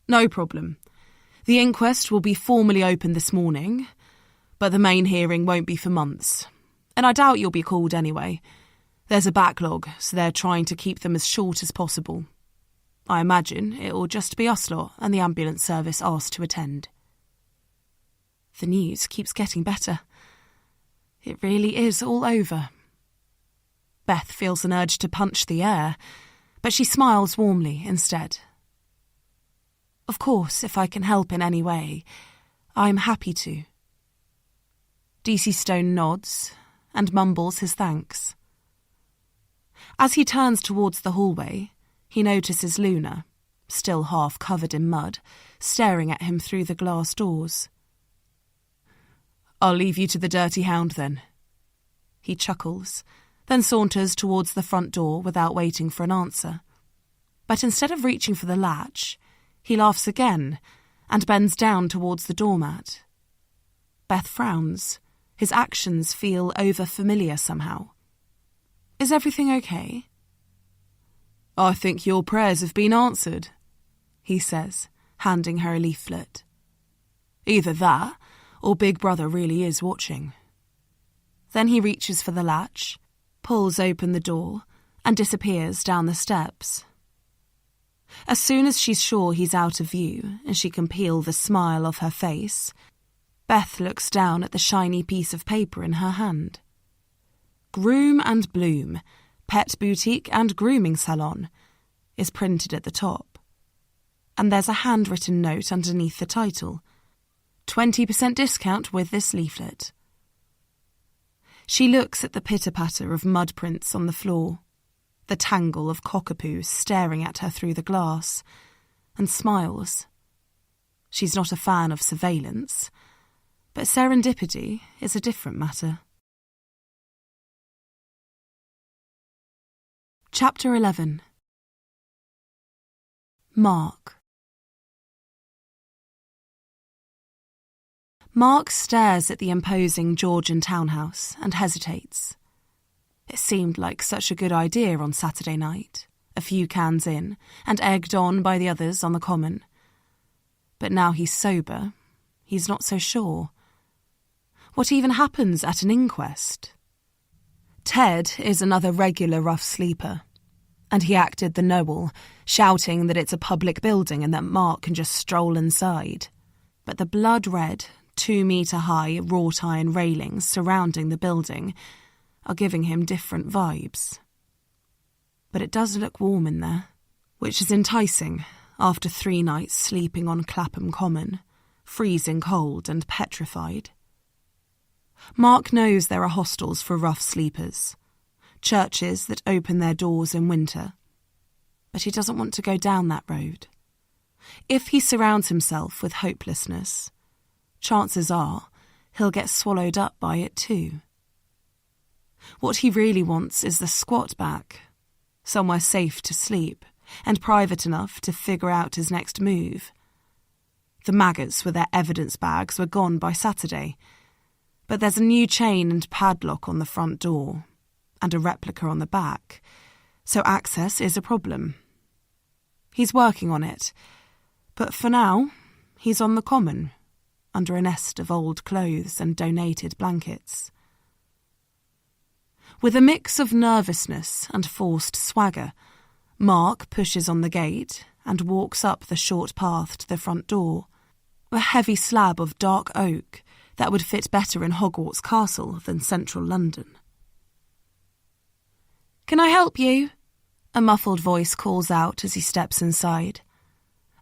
No problem. The inquest will be formally opened this morning, but the main hearing won't be for months, and I doubt you'll be called anyway. There's a backlog, so they're trying to keep them as short as possible. I imagine it'll just be us lot and the ambulance service asked to attend. The news keeps getting better. It really is all over. Beth feels an urge to punch the air, but she smiles warmly instead. Of course, if I can help in any way, I'm happy to. DC Stone nods and mumbles his thanks. As he turns towards the hallway, he notices Luna, still half covered in mud, staring at him through the glass doors. I'll leave you to the dirty hound then. He chuckles, then saunters towards the front door without waiting for an answer. But instead of reaching for the latch, he laughs again and bends down towards the doormat. Beth frowns. His actions feel over-familiar somehow. Is everything okay? I think your prayers have been answered, he says, handing her a leaflet. Either that, or Big Brother really is watching. Then he reaches for the latch, pulls open the door, and disappears down the steps. As soon as she's sure he's out of view and she can peel the smile off her face, Beth looks down at the shiny piece of paper in her hand. Groom and Bloom, Pet Boutique and Grooming Salon, is printed at the top. And there's a handwritten note underneath the title. 20% discount with this leaflet. She looks at the pitter-patter of mud prints on the floor, the tangle of cockapoos staring at her through the glass, and smiles. She's not a fan of surveillance, but serendipity is a different matter. Chapter 11. Mark. Mark stares at the imposing Georgian townhouse and hesitates. It seemed like such a good idea on Saturday night, a few cans in, and egged on by the others on the common. But now he's sober, he's not so sure. What even happens at an inquest? Ted is another regular rough sleeper, and he acted the know-all, shouting that it's a public building and that Mark can just stroll inside. But the blood-red, 2-metre-high wrought iron railings surrounding the building are giving him different vibes. But it does look warm in there, which is enticing after 3 nights sleeping on Clapham Common, freezing cold and petrified. Mark knows there are hostels for rough sleepers, churches that open their doors in winter, but he doesn't want to go down that road. If he surrounds himself with hopelessness, chances are he'll get swallowed up by it too. What he really wants is the squat back, somewhere safe to sleep and private enough to figure out his next move. The maggots with their evidence bags were gone by Saturday, but there's a new chain and padlock on the front door, and a replica on the back, so access is a problem. He's working on it, but for now, he's on the common, under a nest of old clothes and donated blankets. With a mix of nervousness and forced swagger, Mark pushes on the gate and walks up the short path to the front door, a heavy slab of dark oak that would fit better in Hogwarts Castle than central London. "Can I help you?" a muffled voice calls out as he steps inside.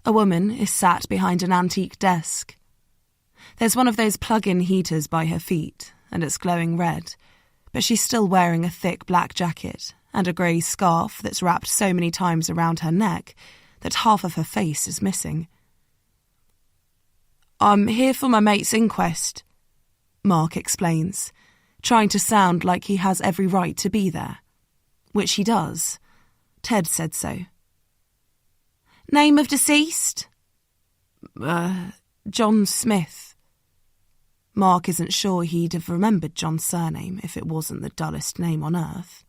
A woman is sat behind an antique desk. There's one of those plug-in heaters by her feet, and it's glowing red, but she's still wearing a thick black jacket and a grey scarf that's wrapped so many times around her neck that half of her face is missing. "I'm here for my mate's inquest," Mark explains, trying to sound like he has every right to be there, which he does. Ted said so. "Name of deceased?" John Smith." Mark isn't sure he'd have remembered John's surname if it wasn't the dullest name on earth.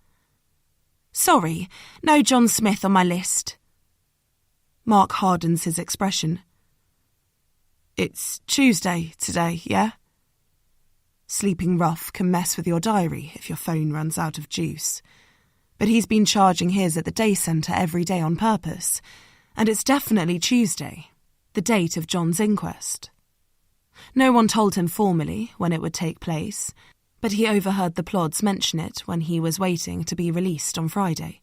"Sorry, no John Smith on my list." Mark hardens his expression. "It's Tuesday today, yeah?" Sleeping rough can mess with your diary if your phone runs out of juice. But he's been charging his at the day centre every day on purpose, and it's definitely Tuesday, the date of John's inquest. No one told him formally when it would take place, but he overheard the Plods mention it when he was waiting to be released on Friday.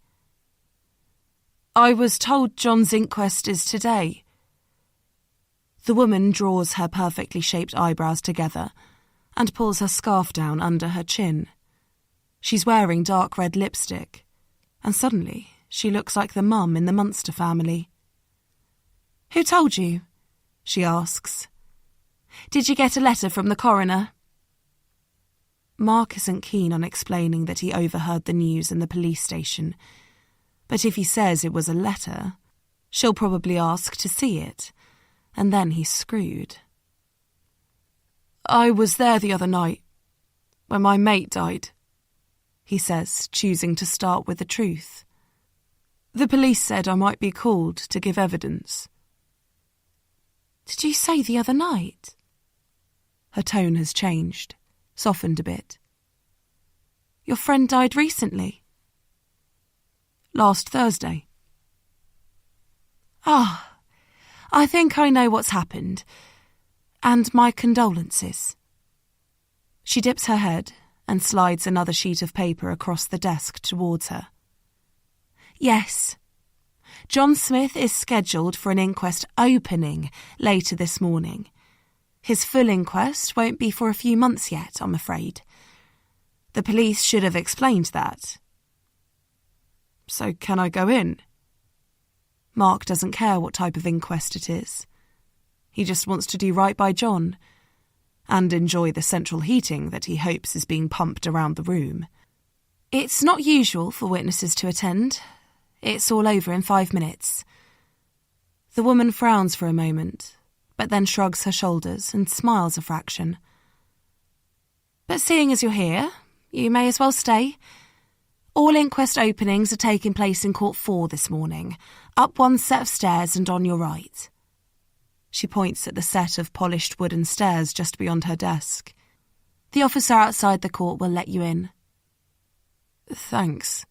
"I was told John's inquest is today." The woman draws her perfectly shaped eyebrows together and pulls her scarf down under her chin. She's wearing dark red lipstick, and suddenly she looks like the mum in the Munster family. "Who told you?" she asks. "Did you get a letter from the coroner?" Mark isn't keen on explaining that he overheard the news in the police station, but if he says it was a letter, she'll probably ask to see it, and then he's screwed. "I was there the other night, when my mate died," he says, choosing to start with the truth. "The police said I might be called to give evidence." "Did you say the other night?" Her tone has changed, softened a bit. "Your friend died recently?" "Last Thursday." "Ah, I think I know what's happened. And my condolences." She dips her head and slides another sheet of paper across the desk towards her. "Yes. John Smith is scheduled for an inquest opening later this morning. His full inquest won't be for a few months yet, I'm afraid. The police should have explained that." "So can I go in?" Mark doesn't care what type of inquest it is. He just wants to do right by John and enjoy the central heating that he hopes is being pumped around the room. "It's not usual for witnesses to attend. It's all over in 5 minutes." The woman frowns for a moment, but then shrugs her shoulders and smiles a fraction. "But seeing as you're here, you may as well stay. All inquest openings are taking place in Court 4 this morning, up one set of stairs and on your right." She points at the set of polished wooden stairs just beyond her desk. "The officer outside the court will let you in." "Thanks,"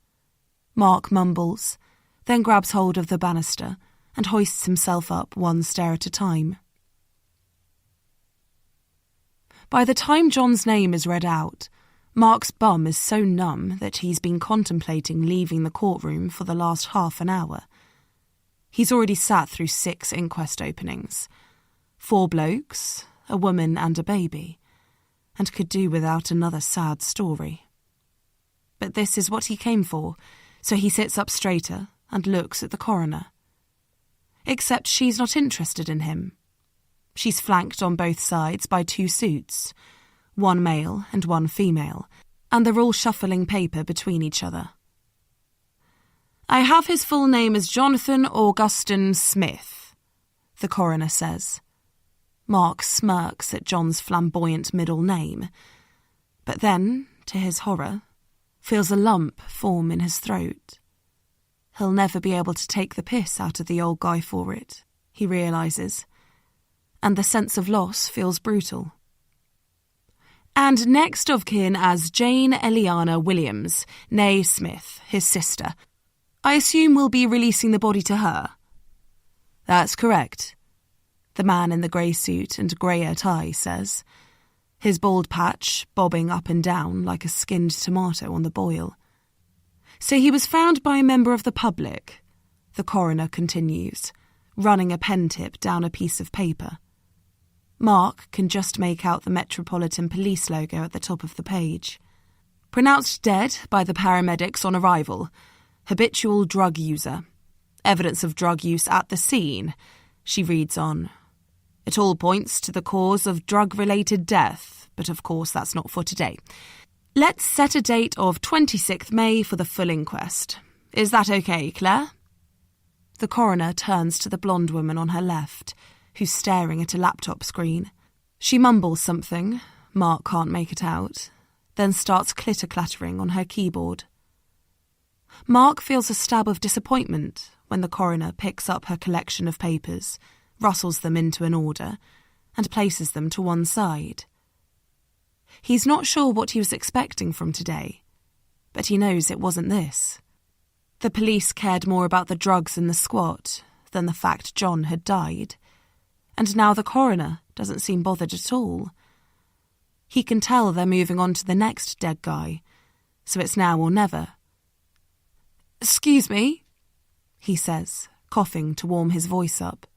Mark mumbles, then grabs hold of the banister and hoists himself up one stair at a time. By the time John's name is read out, Mark's bum is so numb that he's been contemplating leaving the courtroom for the last half an hour. He's already sat through 6 inquest openings, 4 blokes, a woman and a baby, and could do without another sad story. But this is what he came for, so he sits up straighter and looks at the coroner. Except she's not interested in him. She's flanked on both sides by 2 suits, one male and one female, and they're all shuffling paper between each other. "I have his full name as Jonathan Augustin Smith," the coroner says. Mark smirks at John's flamboyant middle name, but then, to his horror, feels a lump form in his throat. He'll never be able to take the piss out of the old guy for it, he realises, and the sense of loss feels brutal. "And next of kin as Jane Eliana Williams, née Smith, his sister. I assume we'll be releasing the body to her?" "That's correct," the man in the grey suit and greyer tie says, his bald patch bobbing up and down like a skinned tomato on the boil. "So he was found by a member of the public," the coroner continues, running a pen tip down a piece of paper. Mark can just make out the Metropolitan Police logo at the top of the page. "Pronounced dead by the paramedics on arrival. Habitual drug user. Evidence of drug use at the scene," she reads on. "It all points to the cause of drug-related death, but of course that's not for today. Let's set a date of 26th May for the full inquest. Is that okay, Claire?" The coroner turns to the blonde woman on her left, who's staring at a laptop screen. She mumbles something, Mark can't make it out, then starts clitter-clattering on her keyboard. Mark feels a stab of disappointment when the coroner picks up her collection of papers, rustles them into an order, and places them to one side. He's not sure what he was expecting from today, but he knows it wasn't this. The police cared more about the drugs in the squat than the fact John had died, and now the coroner doesn't seem bothered at all. He can tell they're moving on to the next dead guy, so it's now or never. "Excuse me," he says, coughing to warm his voice up.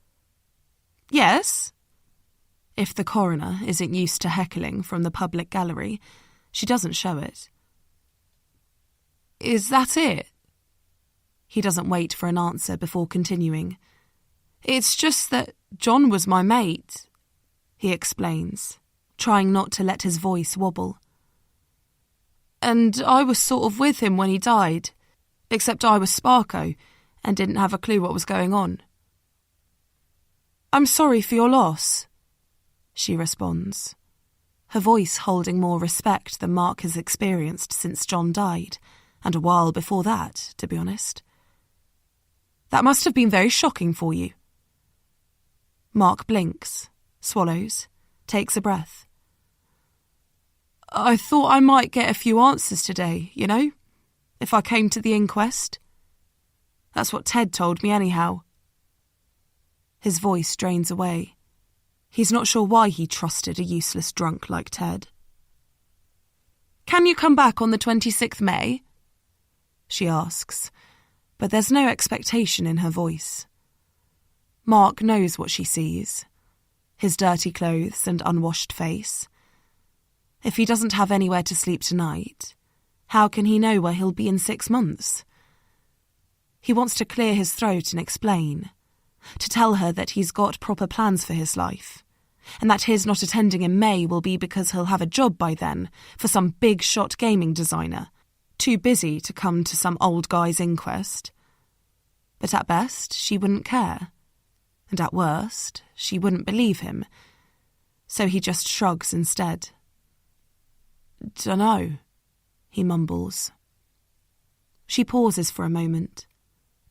"Yes?" If the coroner isn't used to heckling from the public gallery, she doesn't show it. "Is that it?" He doesn't wait for an answer before continuing. "It's just that John was my mate," he explains, trying not to let his voice wobble. And I was sort of with him when he died, except I was Sparko and didn't have a clue what was going on. I'm sorry for your loss, she responds, her voice holding more respect than Mark has experienced since John died, and a while before that, to be honest. That must have been very shocking for you. Mark blinks, swallows, takes a breath. I thought I might get a few answers today, you know, if I came to the inquest. That's what Ted told me anyhow. His voice drains away. He's not sure why he trusted a useless drunk like Ted. Can you come back on the 26th May? She asks, but there's no expectation in her voice. Mark knows what she sees. His dirty clothes and unwashed face. If he doesn't have anywhere to sleep tonight, how can he know where he'll be in 6 months? He wants to clear his throat and explain, to tell her that he's got proper plans for his life, and that his not attending in May will be because he'll have a job by then for some big-shot gaming designer, too busy to come to some old guy's inquest. But at best, she wouldn't care, and at worst, she wouldn't believe him, so he just shrugs instead. Dunno, he mumbles. She pauses for a moment,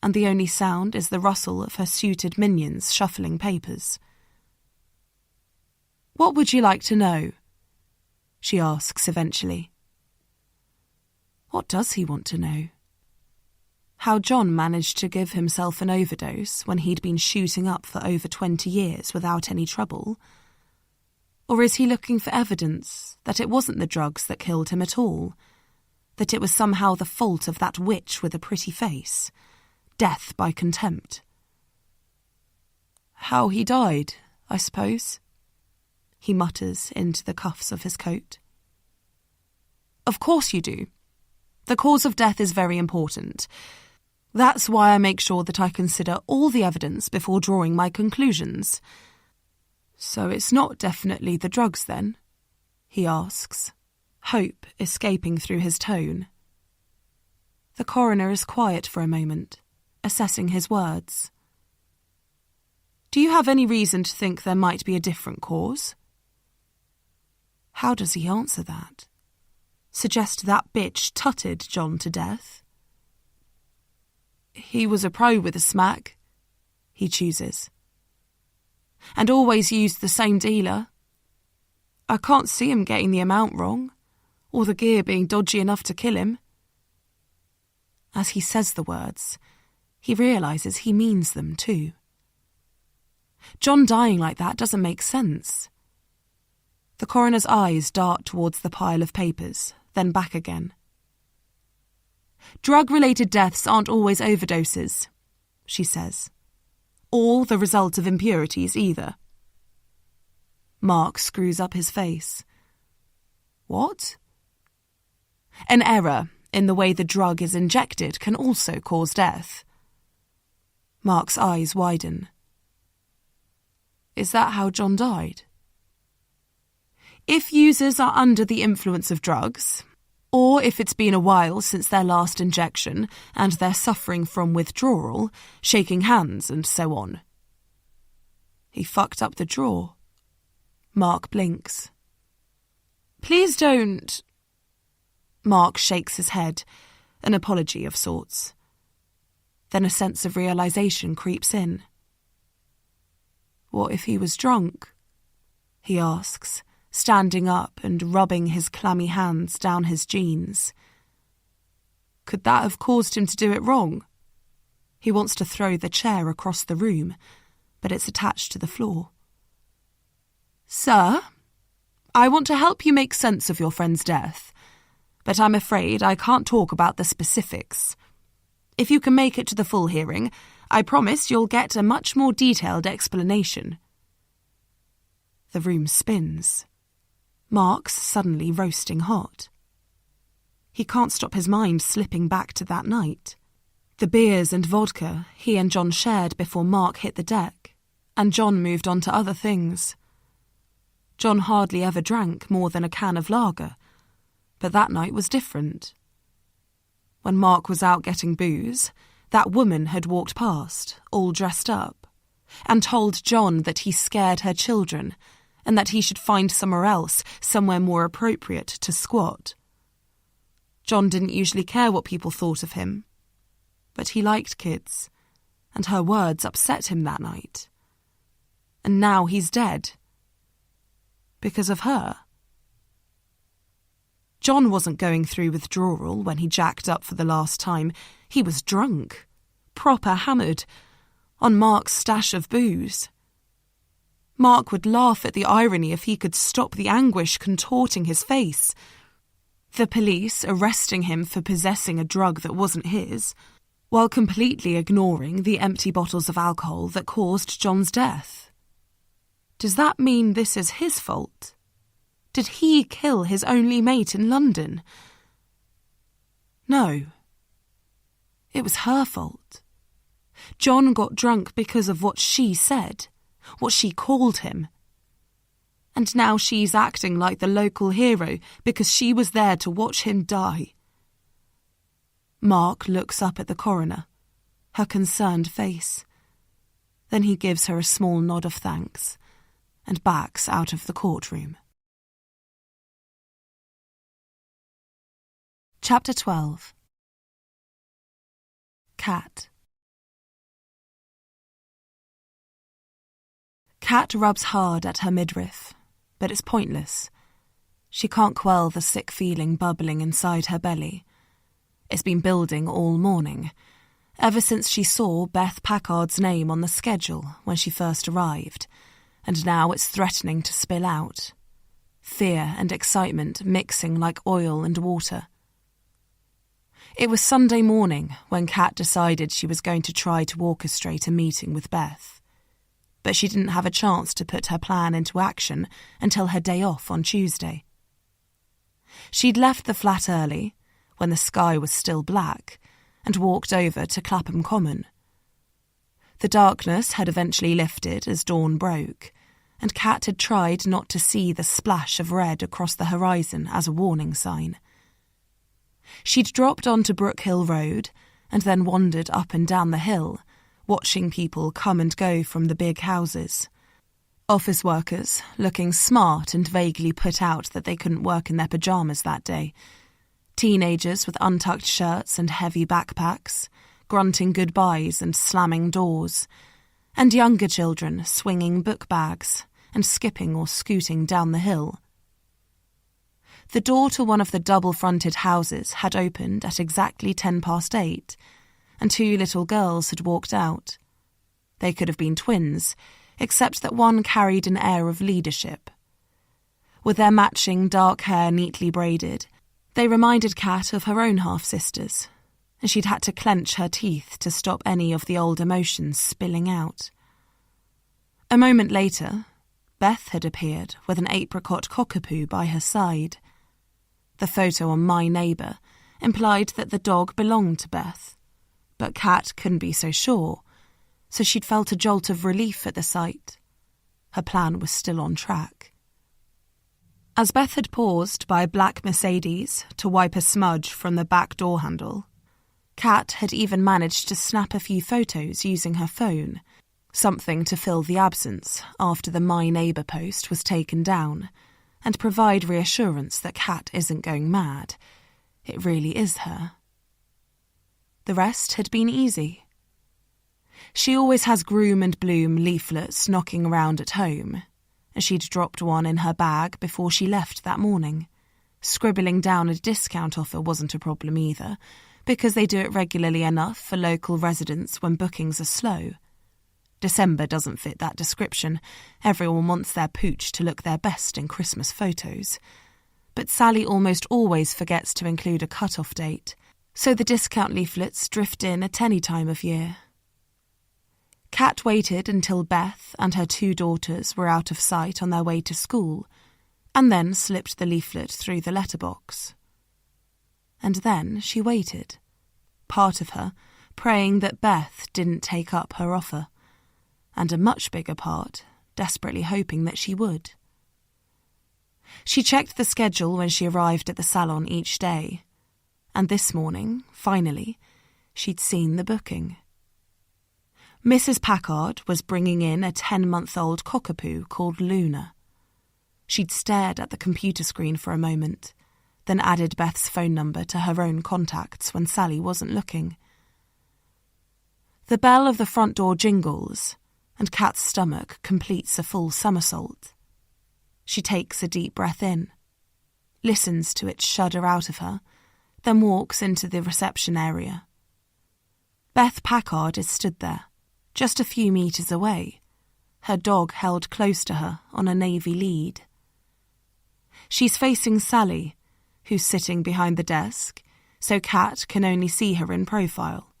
and the only sound is the rustle of her suited minions shuffling papers. What would you like to know? She asks eventually. What does he want to know? How John managed to give himself an overdose when he'd been shooting up for over 20 years without any trouble? Or is he looking for evidence that it wasn't the drugs that killed him at all, that it was somehow the fault of that witch with a pretty face, death by contempt? How he died, I suppose, he mutters into the cuffs of his coat. Of course you do. The cause of death is very important. That's why I make sure that I consider all the evidence before drawing my conclusions. So it's not definitely the drugs, then? He asks, hope escaping through his tone. The coroner is quiet for a moment, assessing his words. Do you have any reason to think there might be a different cause? How does he answer that? Suggest that bitch tutted John to death? He was a pro with a smack, he chooses. And always used the same dealer. I can't see him getting the amount wrong, or the gear being dodgy enough to kill him. As he says the words, he realises he means them too. John dying like that doesn't make sense. The coroner's eyes dart towards the pile of papers, then back again. Drug-related deaths aren't always overdoses, she says. Or the result of impurities either. Mark screws up his face. What? An error in the way the drug is injected can also cause death. Mark's eyes widen. Is that how John died? If users are under the influence of drugs, or if it's been a while since their last injection and they're suffering from withdrawal, shaking hands and so on. He fucked up the draw. Mark blinks. Please don't. Mark shakes his head, an apology of sorts. Then a sense of realisation creeps in. What if he was drunk? He asks, standing up and rubbing his clammy hands down his jeans. Could that have caused him to do it wrong? He wants to throw the chair across the room, but it's attached to the floor. Sir, I want to help you make sense of your friend's death, but I'm afraid I can't talk about the specifics. If you can make it to the full hearing, I promise you'll get a much more detailed explanation. The room spins. Mark's suddenly roasting hot. He can't stop his mind slipping back to that night. The beers and vodka he and John shared before Mark hit the deck, and John moved on to other things. John hardly ever drank more than a can of lager, But that night was different. When Mark was out getting booze, that woman had walked past, all dressed up, and told John that he scared her children and that he should find somewhere else, somewhere more appropriate to squat. John didn't usually care what people thought of him, but he liked kids, and her words upset him that night. And now he's dead. Because of her. John wasn't going through withdrawal when he jacked up for the last time. He was drunk, proper hammered, on Mark's stash of booze. Mark would laugh at the irony if he could stop the anguish contorting his face. The police arresting him for possessing a drug that wasn't his, while completely ignoring the empty bottles of alcohol that caused John's death. Does that mean this is his fault? Did he kill his only mate in London? No. It was her fault. John got drunk because of what she said, what she called him. And now she's acting like the local hero because she was there to watch him die. Mark looks up at the coroner, her concerned face. Then he gives her a small nod of thanks and backs out of the courtroom. Chapter 12. Cat. Cat rubs hard at her midriff, but it's pointless. She can't quell the sick feeling bubbling inside her belly. It's been building all morning, ever since she saw Beth Packard's name on the schedule when she first arrived, and now it's threatening to spill out. Fear and excitement mixing like oil and water. It was Sunday morning when Kat decided she was going to try to orchestrate a meeting with Beth. But she didn't have a chance to put her plan into action until her day off on Tuesday. She'd left the flat early, when the sky was still black, and walked over to Clapham Common. The darkness had eventually lifted as dawn broke, and Kat had tried not to see the splash of red across the horizon as a warning sign. She'd dropped onto Brook Hill Road and then wandered up and down the hill, watching people come and go from the big houses. Office workers, looking smart and vaguely put out that they couldn't work in their pyjamas that day. Teenagers with untucked shirts and heavy backpacks, grunting goodbyes and slamming doors. And younger children swinging book bags and skipping or scooting down the hill. The door to one of the double-fronted houses had opened at exactly 8:10, and 2 little girls had walked out. They could have been twins, except that one carried an air of leadership. With their matching dark hair neatly braided, they reminded Kat of her own half-sisters, and she'd had to clench her teeth to stop any of the old emotions spilling out. A moment later, Beth had appeared with an apricot cockapoo by her side. The photo on My Neighbour implied that the dog belonged to Beth, but Kat couldn't be so sure, so she'd felt a jolt of relief at the sight. Her plan was still on track. As Beth had paused by a black Mercedes to wipe a smudge from the back door handle, Kat had even managed to snap a few photos using her phone, something to fill the absence after the My Neighbour post was taken down, and provide reassurance that Kat isn't going mad. It really is her. The rest had been easy. She always has Groom and Bloom leaflets knocking around at home, and she'd dropped one in her bag before she left that morning. Scribbling down a discount offer wasn't a problem either, because they do it regularly enough for local residents when bookings are slow. December doesn't fit that description. Everyone wants their pooch to look their best in Christmas photos. But Sally almost always forgets to include a cut-off date, so the discount leaflets drift in at any time of year. Kat waited until Beth and her 2 daughters were out of sight on their way to school, and then slipped the leaflet through the letterbox. And then she waited, part of her praying that Beth didn't take up her offer, and a much bigger part desperately hoping that she would. She checked the schedule when she arrived at the salon each day, and this morning, finally, she'd seen the booking. Mrs. Packard was bringing in a 10-month-old cockapoo called Luna. She'd stared at the computer screen for a moment, then added Beth's phone number to her own contacts when Sally wasn't looking. The bell of the front door jingles, and Kat's stomach completes a full somersault. She takes a deep breath in, listens to it shudder out of her, then walks into the reception area. Beth Packard is stood there, just a few metres away, her dog held close to her on a navy lead. She's facing Sally, who's sitting behind the desk, so Kat can only see her in profile.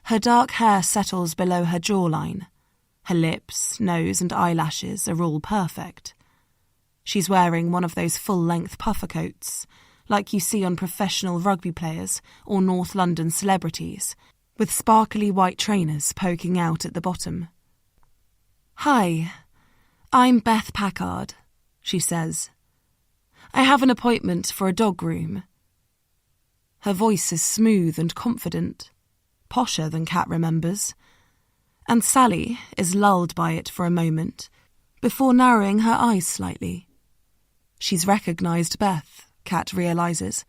Her dark hair settles below her jawline. Her lips, nose and eyelashes are all perfect. She's wearing one of those full-length puffer coats, like you see on professional rugby players or North London celebrities, with sparkly white trainers poking out at the bottom. "Hi, I'm Beth Packard," she says. "I have an appointment for a dog groom." Her voice is smooth and confident, posher than Kat remembers, and Sally is lulled by it for a moment, before narrowing her eyes slightly. She's recognised Beth, Kat realises,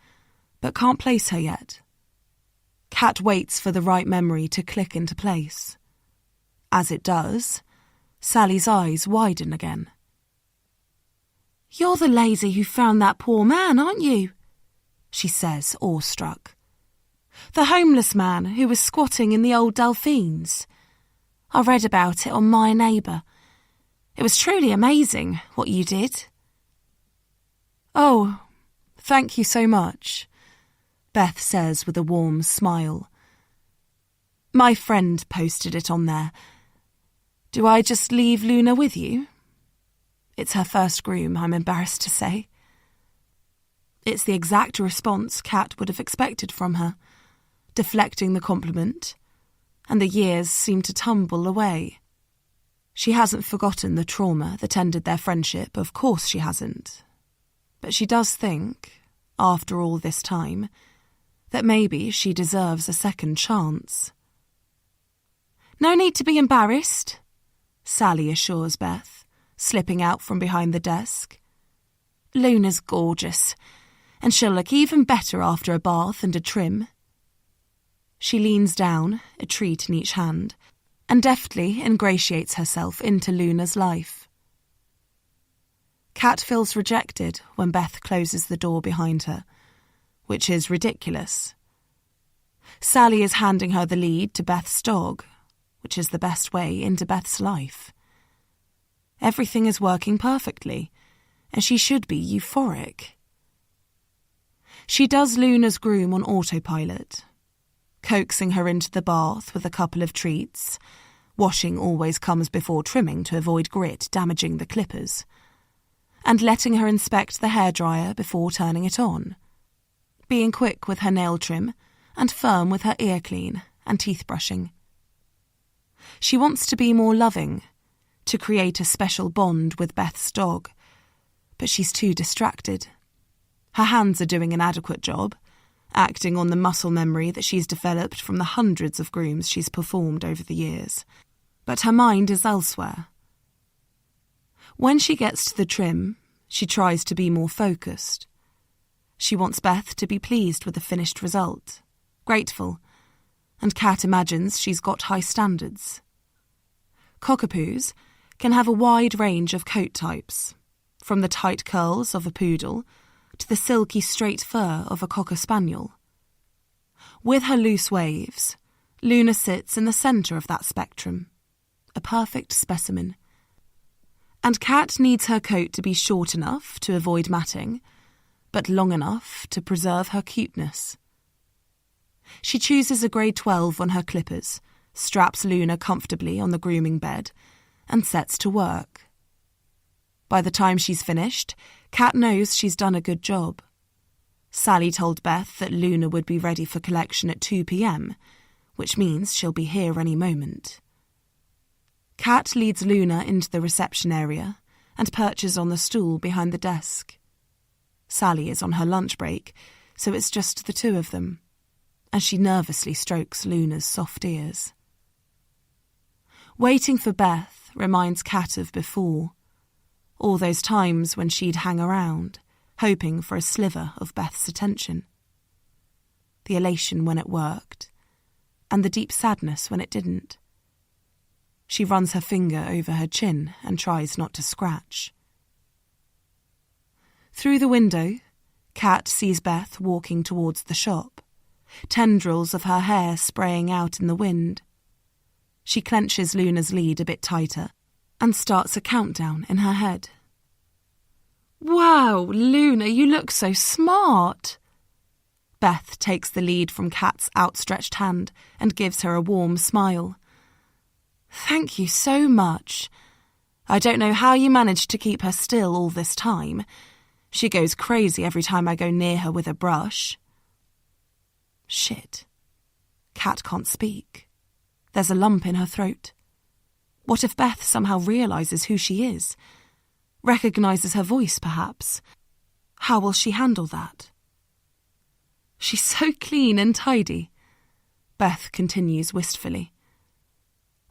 but can't place her yet. Kat waits for the right memory to click into place. As it does, Sally's eyes widen again. "You're the lady who found that poor man, aren't you?" she says, awestruck. "The homeless man who was squatting in the old Delphines. I read about it on My Neighbour. It was truly amazing what you did." "Oh, thank you so much," Beth says with a warm smile. "My friend posted it on there. Do I just leave Luna with you?" It's her first groom, I'm embarrassed to say. It's the exact response Kat would have expected from her, deflecting the compliment, and the years seem to tumble away. She hasn't forgotten the trauma that ended their friendship, of course she hasn't. But she does think, after all this time, that maybe she deserves a second chance. "No need to be embarrassed," Sally assures Beth, slipping out from behind the desk. "Luna's gorgeous, and she'll look even better after a bath and a trim." She leans down, a treat in each hand, and deftly ingratiates herself into Luna's life. Kat feels rejected when Beth closes the door behind her, which is ridiculous. Sally is handing her the lead to Beth's dog, which is the best way into Beth's life. Everything is working perfectly, and she should be euphoric. She does Luna's groom on autopilot, coaxing her into the bath with a couple of treats. Washing always comes before trimming to avoid grit damaging the clippers, and letting her inspect the hairdryer before turning it on, being quick with her nail trim and firm with her ear clean and teeth brushing. She wants to be more loving, to create a special bond with Beth's dog, but she's too distracted. Her hands are doing an adequate job, acting on the muscle memory that she's developed from the hundreds of grooms she's performed over the years, but her mind is elsewhere. When she gets to the trim, she tries to be more focused. She wants Beth to be pleased with the finished result, grateful, and Kat imagines she's got high standards. Cockapoos can have a wide range of coat types, from the tight curls of a poodle to the silky straight fur of a cocker spaniel. With her loose waves, Luna sits in the centre of that spectrum, a perfect specimen. And Kat needs her coat to be short enough to avoid matting, but long enough to preserve her cuteness. She chooses a grade 12 on her clippers, straps Luna comfortably on the grooming bed, and sets to work. By the time she's finished, Kat knows she's done a good job. Sally told Beth that Luna would be ready for collection at 2 p.m, which means she'll be here any moment. Kat leads Luna into the reception area and perches on the stool behind the desk. Sally is on her lunch break, so it's just the two of them, as she nervously strokes Luna's soft ears. Waiting for Beth reminds Kat of before, all those times when she'd hang around, hoping for a sliver of Beth's attention. The elation when it worked, and the deep sadness when it didn't. She runs her finger over her chin and tries not to scratch. Through the window, Kat sees Beth walking towards the shop, tendrils of her hair spraying out in the wind. She clenches Luna's lead a bit tighter and starts a countdown in her head. "Wow, Luna, you look so smart!" Beth takes the lead from Kat's outstretched hand and gives her a warm smile. "Thank you so much. I don't know how you managed to keep her still all this time. She goes crazy every time I go near her with a brush." Shit. Kat can't speak. There's a lump in her throat. What if Beth somehow realises who she is? Recognises her voice, perhaps? How will she handle that? "She's so clean and tidy," Beth continues wistfully.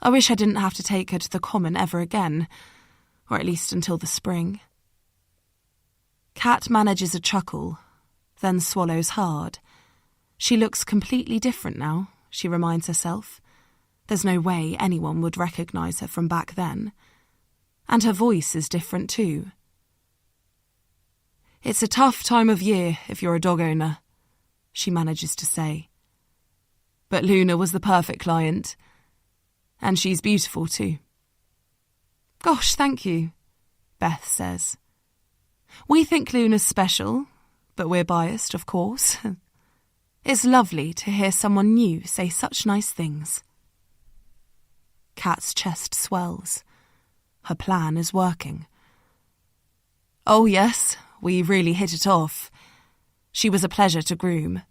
"I wish I didn't have to take her to the common ever again, or at least until the spring." Kat manages a chuckle, then swallows hard. She looks completely different now, she reminds herself. There's no way anyone would recognise her from back then. And her voice is different too. "It's a tough time of year if you're a dog owner," she manages to say. "But Luna was the perfect client. And she's beautiful too." "Gosh, thank you," Beth says. "We think Luna's special, but we're biased, of course. It's lovely to hear someone new say such nice things." Kat's chest swells. Her plan is working. "Oh yes, we really hit it off. She was a pleasure to groom."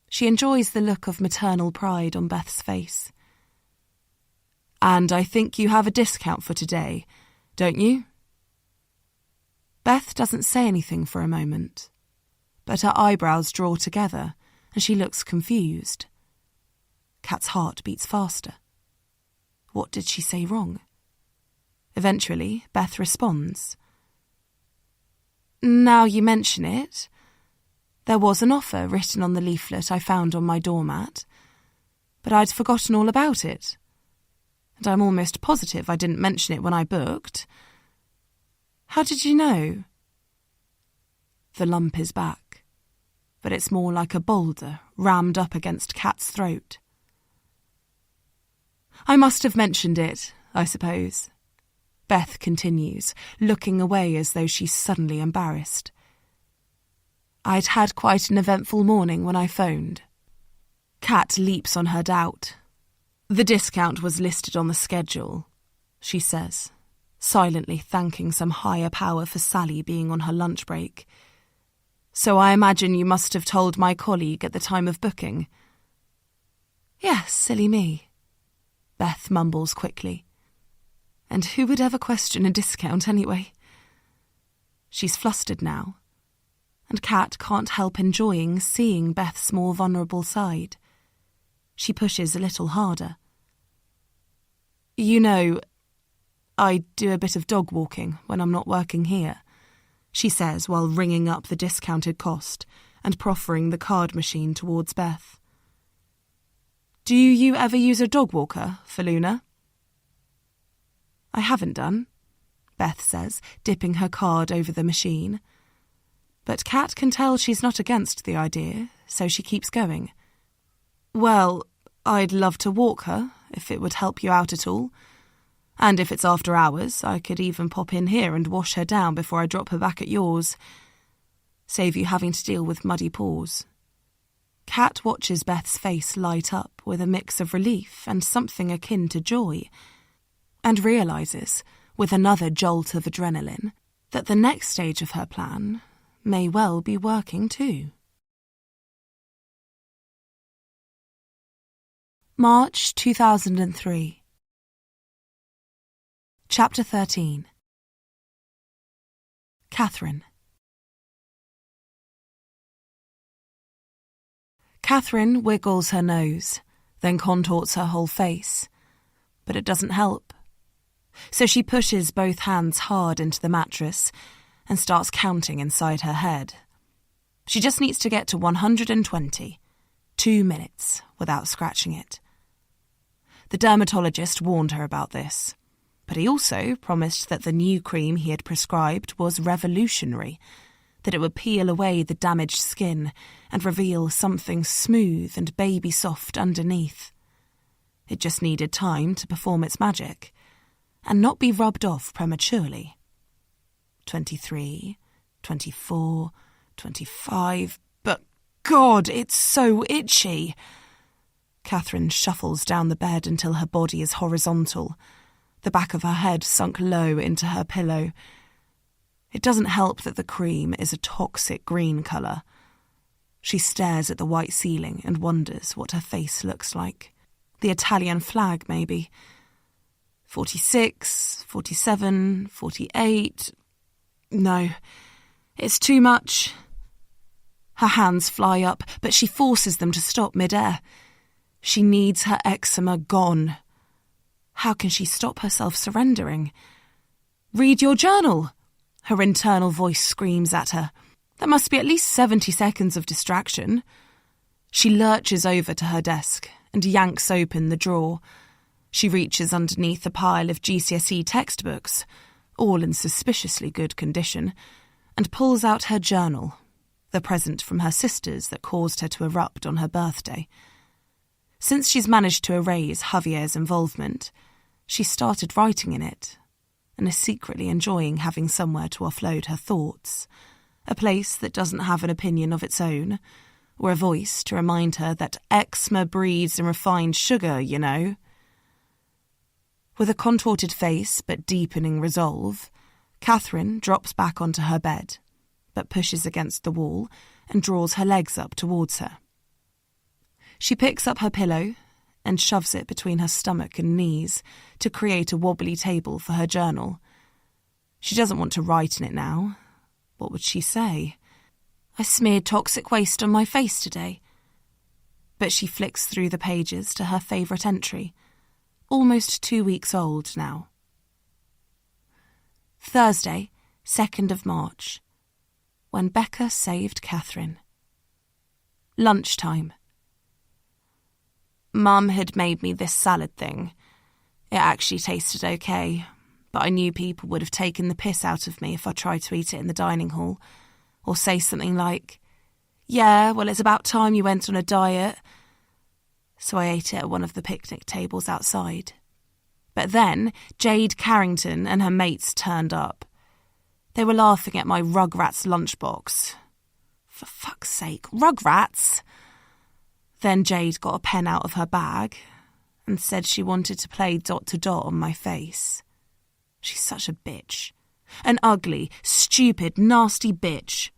She enjoys the look of maternal pride on Beth's face. "And I think you have a discount for today, don't you?" Beth doesn't say anything for a moment, but her eyebrows draw together and she looks confused. Kat's heart beats faster. What did she say wrong? Eventually, Beth responds. "Now you mention it, there was an offer written on the leaflet I found on my doormat, but I'd forgotten all about it. And I'm almost positive I didn't mention it when I booked. How did you know?" The lump is back, but it's more like a boulder rammed up against Kat's throat. "I must have mentioned it, I suppose," Beth continues, looking away as though she's suddenly embarrassed. "I'd had quite an eventful morning when I phoned." Kat leaps on her doubt. "The discount was listed on the schedule," she says, silently thanking some higher power for Sally being on her lunch break. "So I imagine you must have told my colleague at the time of booking." "Yes, silly me," Beth mumbles quickly. And who would ever question a discount anyway? She's flustered now, and Kat can't help enjoying seeing Beth's more vulnerable side. She pushes a little harder. "You know, I do a bit of dog walking when I'm not working here," she says while ringing up the discounted cost and proffering the card machine towards Beth. "Do you ever use a dog walker for Luna?" "I haven't done," Beth says, dipping her card over the machine. But Kat can tell she's not against the idea, so she keeps going. "Well, I'd love to walk her, if it would help you out at all. And if it's after hours, I could even pop in here and wash her down before I drop her back at yours. Save you having to deal with muddy paws." Kat watches Beth's face light up with a mix of relief and something akin to joy, and realises, with another jolt of adrenaline, that the next stage of her plan may well be working too. March 2003. Chapter 13. Catherine. Catherine wiggles her nose, then contorts her whole face, but it doesn't help. So she pushes both hands hard into the mattress and starts counting inside her head. She just needs to get to 120, 2 minutes, without scratching it. The dermatologist warned her about this, but he also promised that the new cream he had prescribed was revolutionary, that it would peel away the damaged skin and reveal something smooth and baby-soft underneath. It just needed time to perform its magic and not be rubbed off prematurely. 23, 24, 25, but God, it's so itchy. Catherine shuffles down the bed until her body is horizontal, the back of her head sunk low into her pillow. It doesn't help that the cream is a toxic green colour. She stares at the white ceiling and wonders what her face looks like. The Italian flag, maybe. 46, 47, 48... No, it's too much. Her hands fly up, but she forces them to stop mid-air. She needs her eczema gone. How can she stop herself surrendering? Read your journal, her internal voice screams at her. There must be at least 70 seconds of distraction. She lurches over to her desk and yanks open the drawer. She reaches underneath a pile of GCSE textbooks, all in suspiciously good condition, and pulls out her journal, the present from her sisters that caused her to erupt on her birthday. Since she's managed to erase Javier's involvement, she started writing in it, and is secretly enjoying having somewhere to offload her thoughts, a place that doesn't have an opinion of its own, or a voice to remind her that eczema breeds in refined sugar, you know. With a contorted face but deepening resolve, Catherine drops back onto her bed, but pushes against the wall and draws her legs up towards her. She picks up her pillow and shoves it between her stomach and knees to create a wobbly table for her journal. She doesn't want to write in it now. What would she say? I smeared toxic waste on my face today. But she flicks through the pages to her favourite entry, almost 2 weeks old now. Thursday, 2nd of March, when Becca saved Catherine. Lunchtime. Mum had made me this salad thing. It actually tasted okay, but I knew people would have taken the piss out of me if I tried to eat it in the dining hall, or say something like, "Yeah, well, it's about time you went on a diet." So I ate it at one of the picnic tables outside. But then Jade Carrington and her mates turned up. They were laughing at my Rugrats lunchbox. For fuck's sake, Rugrats! Then Jade got a pen out of her bag and said she wanted to play dot to dot on my face. She's such a bitch. An ugly, stupid, nasty bitch.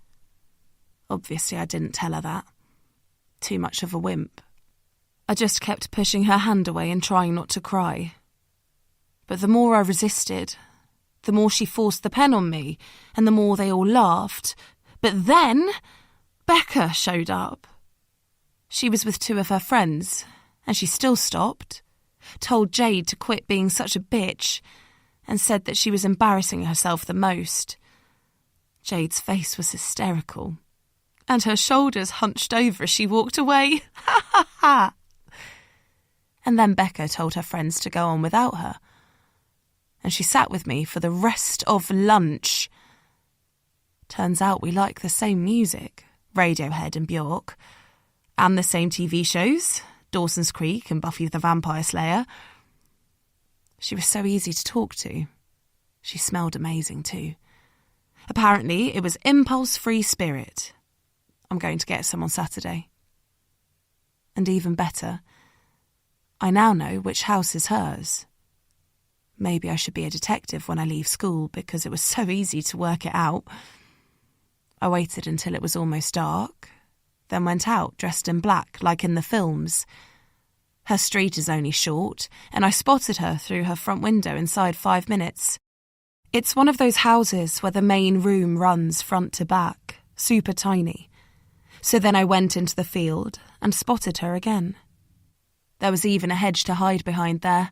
Obviously I didn't tell her that. Too much of a wimp. I just kept pushing her hand away and trying not to cry. But the more I resisted, the more she forced the pen on me, and the more they all laughed. But then Becca showed up. She was with 2 of her friends, and she still stopped, told Jade to quit being such a bitch, and said that she was embarrassing herself the most. Jade's face was hysterical, and her shoulders hunched over as she walked away. Ha ha ha! And then Becca told her friends to go on without her, and she sat with me for the rest of lunch. Turns out we like the same music, Radiohead and Bjork, and the same TV shows, Dawson's Creek and Buffy the Vampire Slayer. She was so easy to talk to. She smelled amazing too. Apparently it was impulse-free spirit. I'm going to get some on Saturday. And even better, I now know which house is hers. Maybe I should be a detective when I leave school because it was so easy to work it out. I waited until it was almost dark, then went out dressed in black like in the films. Her street is only short, and I spotted her through her front window inside 5 minutes. It's one of those houses where the main room runs front to back, super tiny. So then I went into the field and spotted her again. There was even a hedge to hide behind there,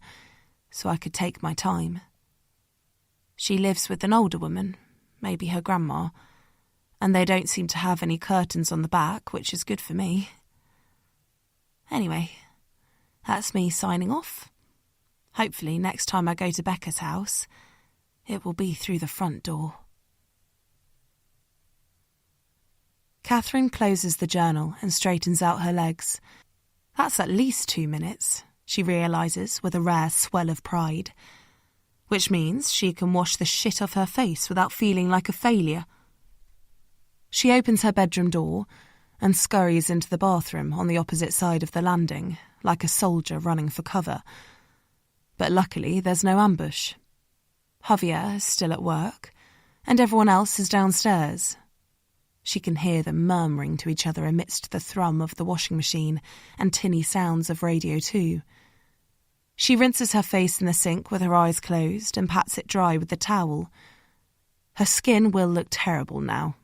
so I could take my time. She lives with an older woman, maybe her grandma, and they don't seem to have any curtains on the back, which is good for me. Anyway, that's me signing off. Hopefully next time I go to Becca's house, it will be through the front door. Catherine closes the journal and straightens out her legs. That's at least 2 minutes, she realises with a rare swell of pride, which means she can wash the shit off her face without feeling like a failure. She opens her bedroom door and scurries into the bathroom on the opposite side of the landing, like a soldier running for cover. But luckily there's no ambush. Javier is still at work, and everyone else is downstairs. She can hear them murmuring to each other amidst the thrum of the washing machine and tinny sounds of Radio 2. She rinses her face in the sink with her eyes closed and pats it dry with the towel. Her skin will look terrible now,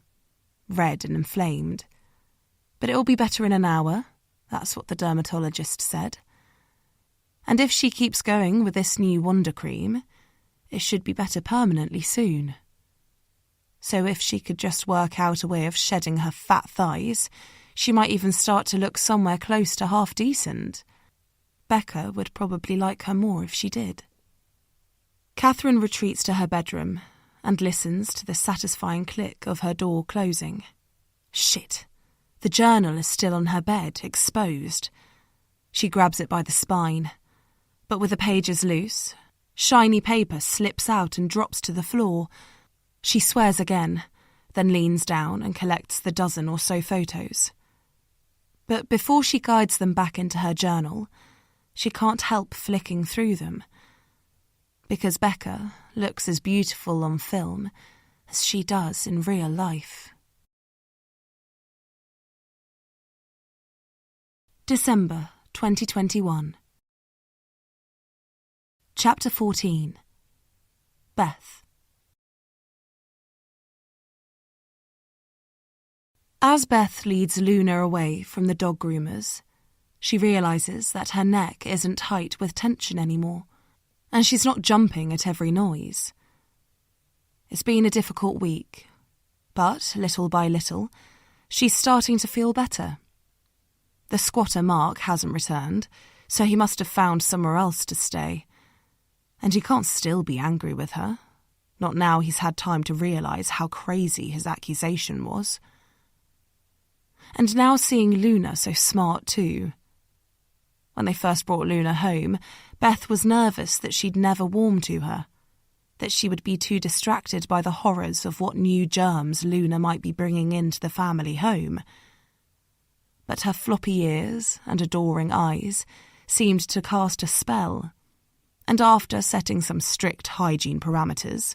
red and inflamed. But it will be better in an hour, that's what the dermatologist said. And if she keeps going with this new wonder cream, it should be better permanently soon. So if she could just work out a way of shedding her fat thighs, she might even start to look somewhere close to half decent. Becca would probably like her more if she did. Catherine retreats to her bedroom and listens to the satisfying click of her door closing. Shit! The journal is still on her bed, exposed. She grabs it by the spine, but with the pages loose, shiny paper slips out and drops to the floor. She swears again, then leans down and collects the dozen or so photos. But before she guides them back into her journal, she can't help flicking through them, because Becca looks as beautiful on film as she does in real life. December 2021. Chapter 14. Beth. As Beth leads Luna away from the dog groomers, she realises that her neck isn't tight with tension anymore, and she's not jumping at every noise. It's been a difficult week, but little by little, she's starting to feel better. The squatter Mark hasn't returned, so he must have found somewhere else to stay. And he can't still be angry with her, not now he's had time to realise how crazy his accusation was. And now seeing Luna so smart too. When they first brought Luna home, Beth was nervous that she'd never warm to her, that she would be too distracted by the horrors of what new germs Luna might be bringing into the family home. But her floppy ears and adoring eyes seemed to cast a spell, and after setting some strict hygiene parameters,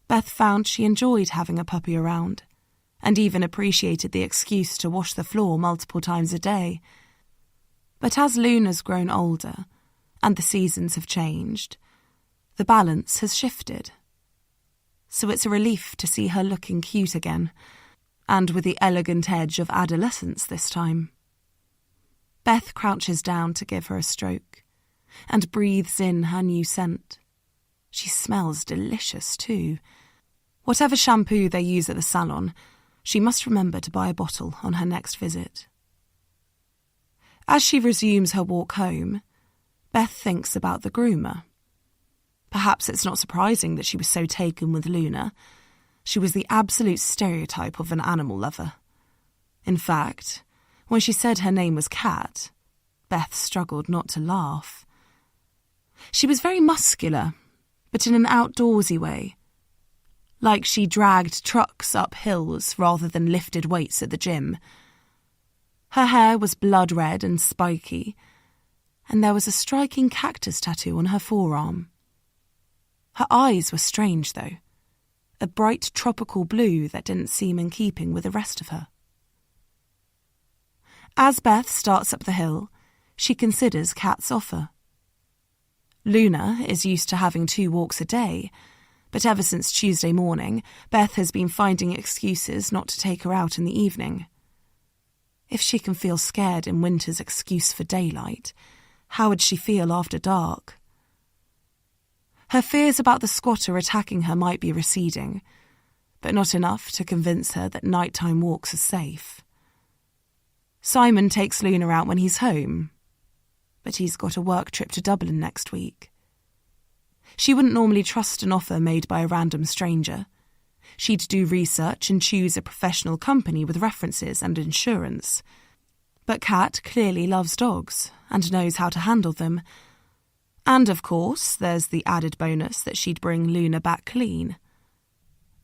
Beth found she enjoyed having a puppy around, and even appreciated the excuse to wash the floor multiple times a day. But as Luna's grown older, and the seasons have changed, the balance has shifted. So it's a relief to see her looking cute again, and with the elegant edge of adolescence this time. Beth crouches down to give her a stroke, and breathes in her new scent. She smells delicious too. Whatever shampoo they use at the salon, she must remember to buy a bottle on her next visit. As she resumes her walk home, Beth thinks about the groomer. Perhaps it's not surprising that she was so taken with Luna. She was the absolute stereotype of an animal lover. In fact, when she said her name was Kat, Beth struggled not to laugh. She was very muscular, but in an outdoorsy way. Like she dragged trucks up hills rather than lifted weights at the gym. Her hair was blood red and spiky, and there was a striking cactus tattoo on her forearm. Her eyes were strange, though, a bright tropical blue that didn't seem in keeping with the rest of her. As Beth starts up the hill, she considers Kat's offer. Luna is used to having 2 walks a day, But ever since Tuesday morning, Beth has been finding excuses not to take her out in the evening. If she can feel scared in winter's excuse for daylight, how would she feel after dark? Her fears about the squatter attacking her might be receding, but not enough to convince her that nighttime walks are safe. Simon takes Luna out when he's home, but he's got a work trip to Dublin next week. She wouldn't normally trust an offer made by a random stranger. She'd do research and choose a professional company with references and insurance. But Kat clearly loves dogs and knows how to handle them. And, of course, there's the added bonus that she'd bring Luna back clean.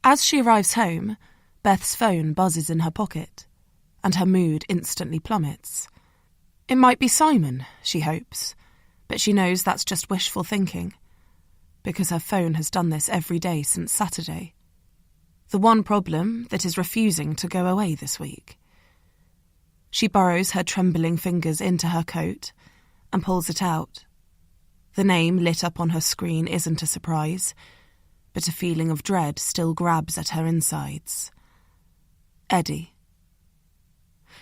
As she arrives home, Beth's phone buzzes in her pocket, and her mood instantly plummets. It might be Simon, she hopes, but she knows that's just wishful thinking, because her phone has done this every day since Saturday. The one problem that is refusing to go away this week. She burrows her trembling fingers into her coat and pulls it out. The name lit up on her screen isn't a surprise, but a feeling of dread still grabs at her insides. Eddie.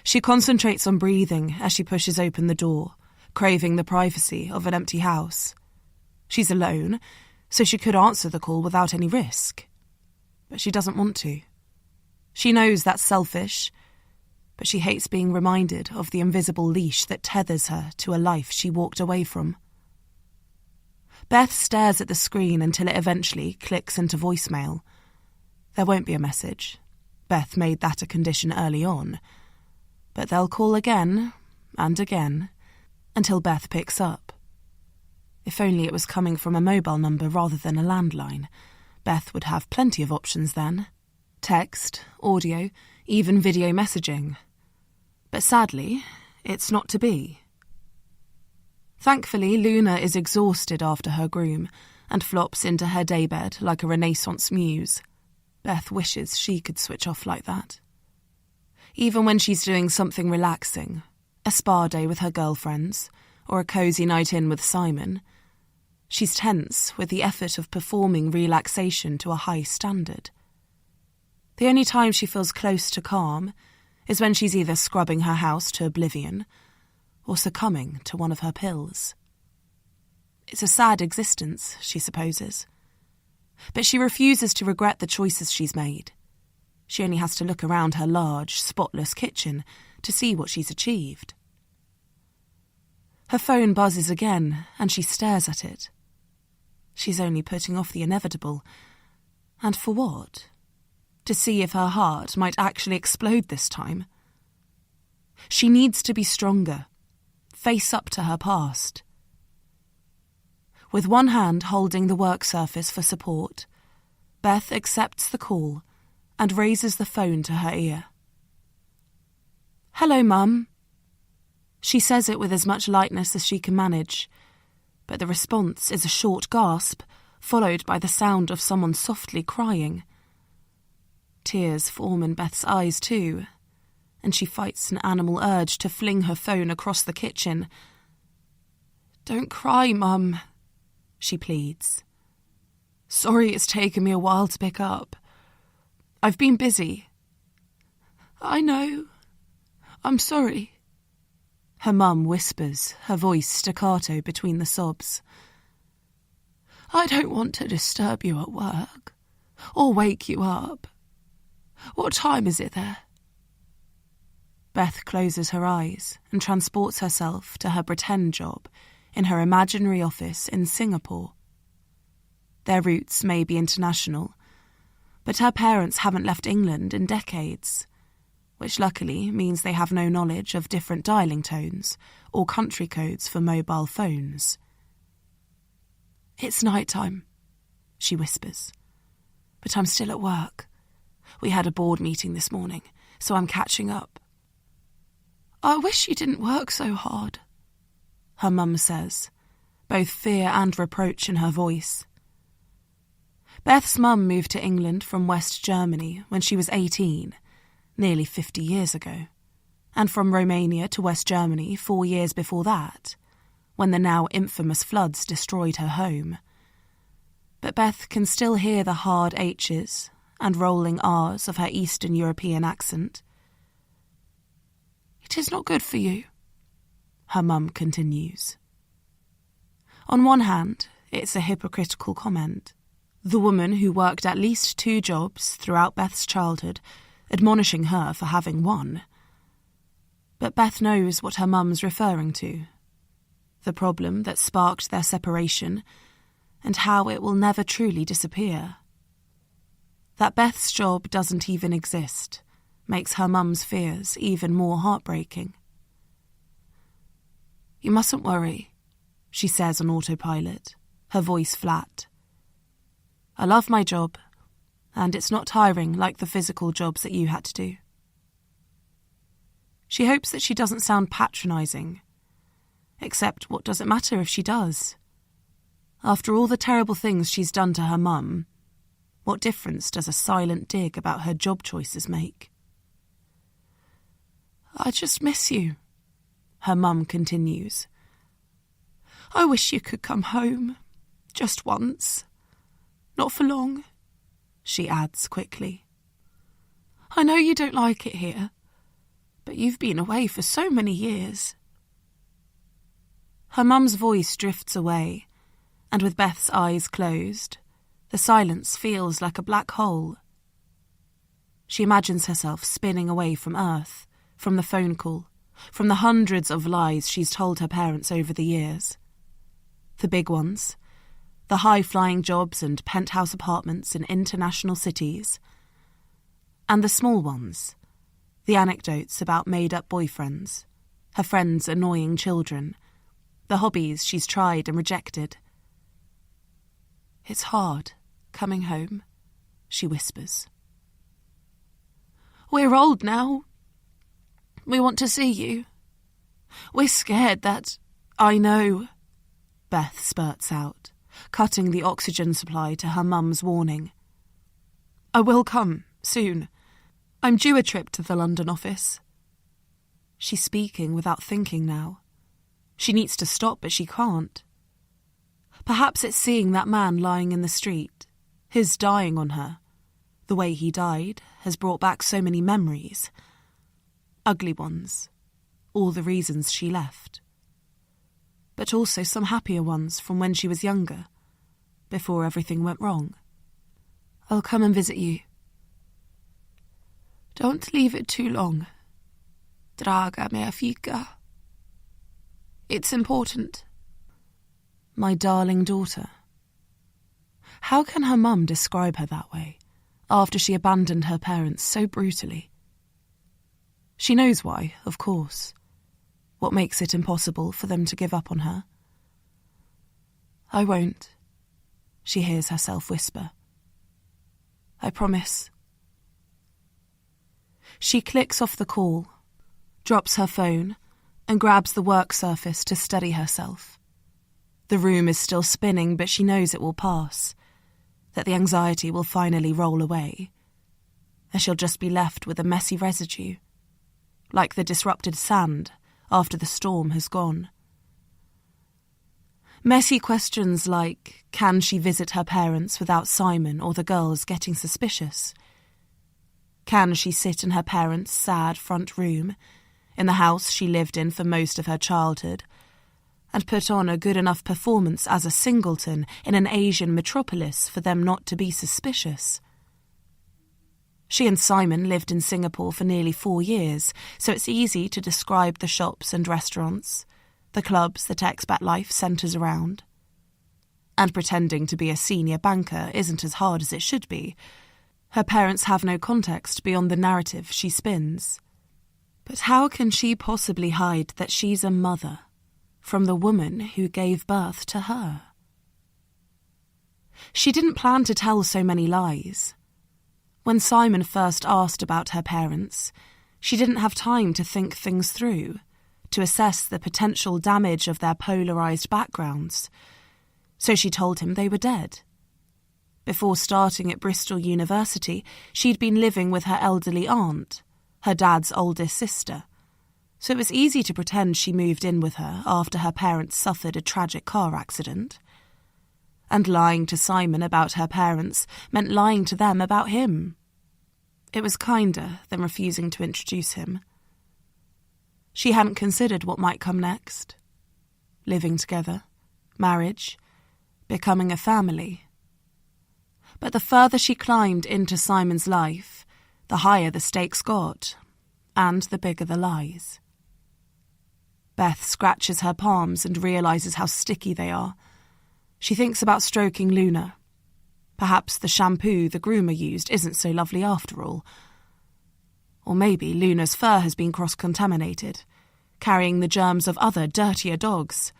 She concentrates on breathing as she pushes open the door, craving the privacy of an empty house. She's alone, so she could answer the call without any risk. But she doesn't want to. She knows that's selfish, but she hates being reminded of the invisible leash that tethers her to a life she walked away from. Beth stares at the screen until it eventually clicks into voicemail. There won't be a message. Beth made that a condition early on. But they'll call again and again until Beth picks up. If only it was coming from a mobile number rather than a landline. Beth would have plenty of options then. Text, audio, even video messaging. But sadly, it's not to be. Thankfully, Luna is exhausted after her groom and flops into her daybed like a Renaissance muse. Beth wishes she could switch off like that. Even when she's doing something relaxing, a spa day with her girlfriends, or a cosy night in with Simon, she's tense with the effort of performing relaxation to a high standard. The only time she feels close to calm is when she's either scrubbing her house to oblivion or succumbing to one of her pills. It's a sad existence, she supposes. But she refuses to regret the choices she's made. She only has to look around her large, spotless kitchen to see what she's achieved. Her phone buzzes again, and she stares at it. She's only putting off the inevitable. And for what? To see if her heart might actually explode this time. She needs to be stronger, face up to her past. With one hand holding the work surface for support, Beth accepts the call and raises the phone to her ear. "Hello, Mum." She says it with as much lightness as she can manage, but the response is a short gasp, followed by the sound of someone softly crying. Tears form in Beth's eyes too, and she fights an animal urge to fling her phone across the kitchen. "Don't cry, Mum," she pleads. "Sorry it's taken me a while to pick up. I've been busy." "I know. I'm sorry," her mum whispers, her voice staccato between the sobs. "I don't want to disturb you at work, or wake you up. What time is it there?" Beth closes her eyes and transports herself to her pretend job in her imaginary office in Singapore. Their roots may be international, but her parents haven't left England in decades, which luckily means they have no knowledge of different dialing tones or country codes for mobile phones. "It's night time," she whispers, "but I'm still at work. We had a board meeting this morning, so I'm catching up." "I wish you didn't work so hard," her mum says, both fear and reproach in her voice. Beth's mum moved to England from West Germany when she was 18, nearly 50 years ago, and from Romania to West Germany 4 years before that, when the now infamous floods destroyed her home. but Beth can still hear the hard H's and rolling R's of her Eastern European accent. "It is not good for you," her mum continues. On one hand, it's a hypocritical comment. The woman who worked at least 2 jobs throughout Beth's childhood, admonishing her for having one. But Beth knows what her mum's referring to. The problem that sparked their separation, and how it will never truly disappear. That Beth's job doesn't even exist makes her mum's fears even more heartbreaking. "You mustn't worry," she says on autopilot, her voice flat. "I love my job, and it's not tiring like the physical jobs that you had to do." She hopes that she doesn't sound patronising. Except what does it matter if she does? After all the terrible things she's done to her mum, what difference does a silent dig about her job choices make? "I just miss you," her mum continues. "I wish you could come home, just once. Not for long," she adds quickly. "I know you don't like it here, but you've been away for so many years." Her mum's voice drifts away, and with Beth's eyes closed, the silence feels like a black hole. She imagines herself spinning away from Earth, from the phone call, from the hundreds of lies she's told her parents over the years. The big ones, the high-flying jobs and penthouse apartments in international cities. And the small ones, the anecdotes about made-up boyfriends, her friends' annoying children, the hobbies she's tried and rejected. "It's hard, coming home," she whispers. "We're old now. We want to see you. We're scared that—" "I know," Beth spurts out, cutting the oxygen supply to her mum's warning. "I will come, soon. I'm due a trip to the London office." She's speaking without thinking now. She needs to stop, but she can't. Perhaps it's seeing that man lying in the street, his dying on her. The way he died has brought back so many memories. Ugly ones, all the reasons she left. But also some happier ones from when she was younger, before everything went wrong. "I'll come and visit you." "Don't leave it too long. Draga mea fika. It's important." My darling daughter. How can her mum describe her that way, after she abandoned her parents so brutally? She knows why, of course. What makes it impossible for them to give up on her? "I won't," she hears herself whisper. "I promise." She clicks off the call, drops her phone, and grabs the work surface to steady herself. The room is still spinning, but she knows it will pass, that the anxiety will finally roll away, and she'll just be left with a messy residue, like the disrupted sand after the storm has gone. Messy questions like, can she visit her parents without Simon or the girls getting suspicious? Can she sit in her parents' sad front room, in the house she lived in for most of her childhood, and put on a good enough performance as a singleton in an Asian metropolis for them not to be suspicious? She and Simon lived in Singapore for nearly 4 years, so it's easy to describe the shops and restaurants, the clubs that expat life centres around. And pretending to be a senior banker isn't as hard as it should be. Her parents have no context beyond the narrative she spins. But how can she possibly hide that she's a mother from the woman who gave birth to her? She didn't plan to tell so many lies. When Simon first asked about her parents, she didn't have time to think things through, to assess the potential damage of their polarised backgrounds. So she told him they were dead. Before starting at Bristol University, she'd been living with her elderly aunt, her dad's oldest sister, so it was easy to pretend she moved in with her after her parents suffered a tragic car accident. and lying to Simon about her parents meant lying to them about him. It was kinder than refusing to introduce him. She hadn't considered what might come next. Living together, marriage, becoming a family. But the further she climbed into Simon's life, the higher the stakes got, and the bigger the lies. Beth scratches her palms and realises how sticky they are. She thinks about stroking Luna. Perhaps the shampoo the groomer used isn't so lovely after all. Or maybe Luna's fur has been cross-contaminated, carrying the germs of other dirtier dogs.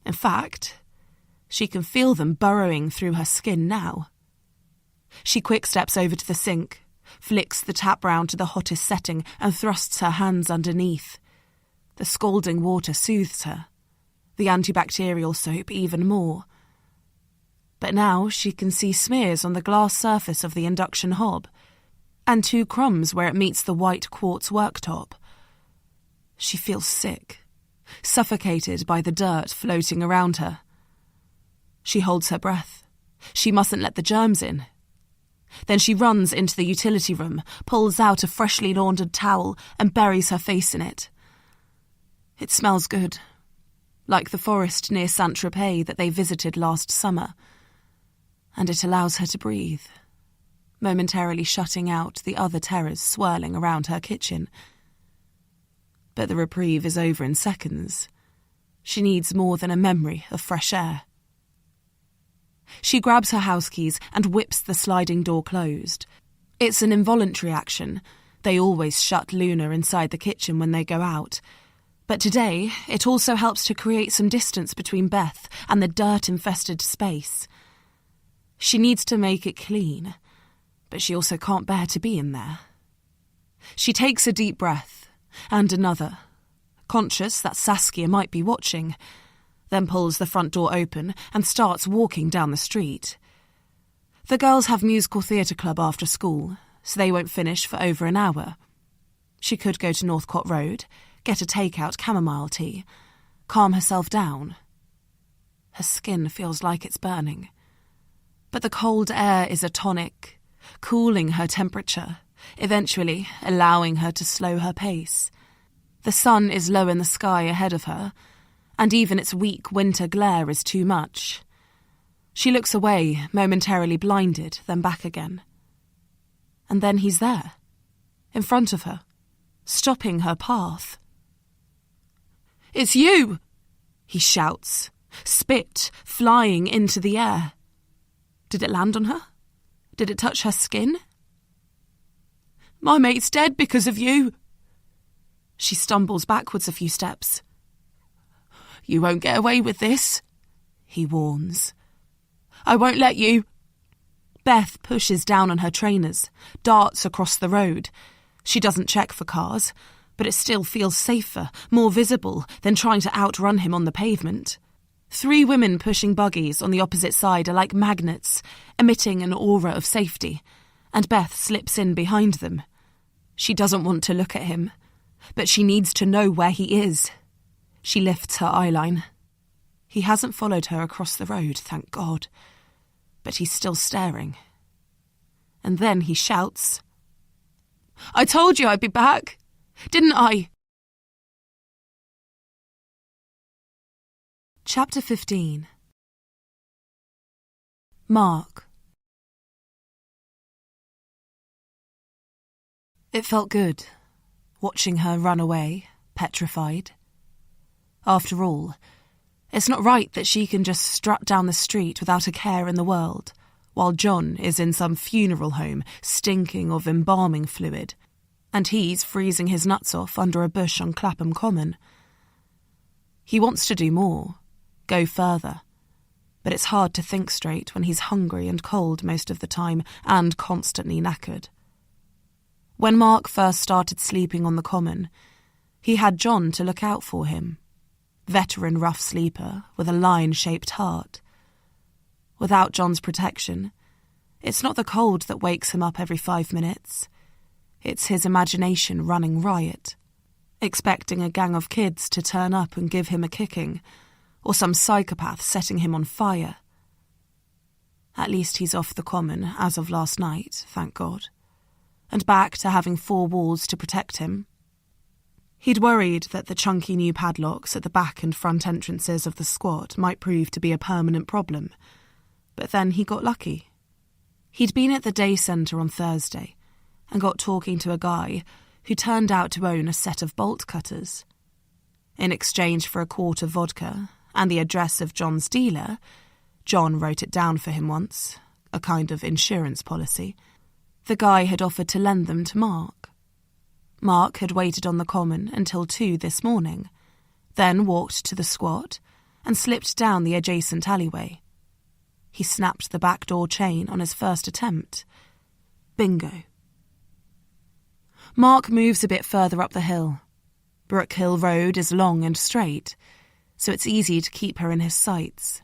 In fact, she can feel them burrowing through her skin now. She quick-steps over to the sink, flicks the tap round to the hottest setting and thrusts her hands underneath. The scalding water soothes her, the antibacterial soap even more. But now she can see smears on the glass surface of the induction hob, and 2 crumbs where it meets the white quartz worktop. She feels sick, suffocated by the dirt floating around her. She holds her breath. She mustn't let the germs in. Then she runs into the utility room, pulls out a freshly laundered towel and buries her face in it. It smells good, like the forest near Saint-Tropez that they visited last summer, and it allows her to breathe, momentarily shutting out the other terrors swirling around her kitchen. But the reprieve is over in seconds. She needs more than a memory of fresh air. She grabs her house keys and whips the sliding door closed. It's an involuntary action. They always shut Luna inside the kitchen when they go out. But today, it also helps to create some distance between Beth and the dirt-infested space. She needs to make it clean, but she also can't bear to be in there. She takes a deep breath, and another, conscious that Saskia might be watching, then pulls the front door open and starts walking down the street. The girls have musical theatre club after school, so they won't finish for over an hour. She could go to Northcote Road, get a take-out chamomile tea, calm herself down. Her skin feels like it's burning. But the cold air is a tonic, cooling her temperature, eventually allowing her to slow her pace. The sun is low in the sky ahead of her, and even its weak winter glare is too much. She looks away, momentarily blinded, then back again. And then he's there, in front of her, stopping her path. "It's you!" he shouts, spit flying into the air. Did it land on her? Did it touch her skin? "My mate's dead because of you." She stumbles backwards a few steps. "You won't get away with this," he warns. "I won't let you." Beth pushes down on her trainers, darts across the road. She doesn't check for cars, but it still feels safer, more visible than trying to outrun him on the pavement. 3 women pushing buggies on the opposite side are like magnets, emitting an aura of safety, and Beth slips in behind them. She doesn't want to look at him, but she needs to know where he is. She lifts her eyeline. He hasn't followed her across the road, thank God, but he's still staring. And then he shouts, "I told you I'd be back, didn't I?" Chapter 15. Mark. It felt good, watching her run away, petrified. After all, it's not right that she can just strut down the street without a care in the world, while John is in some funeral home stinking of embalming fluid, and he's freezing his nuts off under a bush on Clapham Common. He wants to do more, go further, but it's hard to think straight when he's hungry and cold most of the time and constantly knackered. When Mark first started sleeping on the common, he had John to look out for him, veteran rough sleeper with a lion-shaped heart. Without John's protection, it's not the cold that wakes him up every 5 minutes. It's his imagination running riot, expecting a gang of kids to turn up and give him a kicking, or some psychopath setting him on fire. At least he's off the common as of last night, thank God, and back to having 4 walls to protect him. He'd worried that the chunky new padlocks at the back and front entrances of the squat might prove to be a permanent problem, but then he got lucky. He'd been at the day centre on Thursday and got talking to a guy who turned out to own a set of bolt cutters. In exchange for a quart of vodka and the address of John's dealer, John wrote it down for him once, a kind of insurance policy, the guy had offered to lend them to Mark. Mark had waited on the common until 2 this morning, then walked to the squat and slipped down the adjacent alleyway. He snapped the back door chain on his first attempt. Bingo. Mark moves a bit further up the hill. Brook Hill Road is long and straight, so it's easy to keep her in his sights.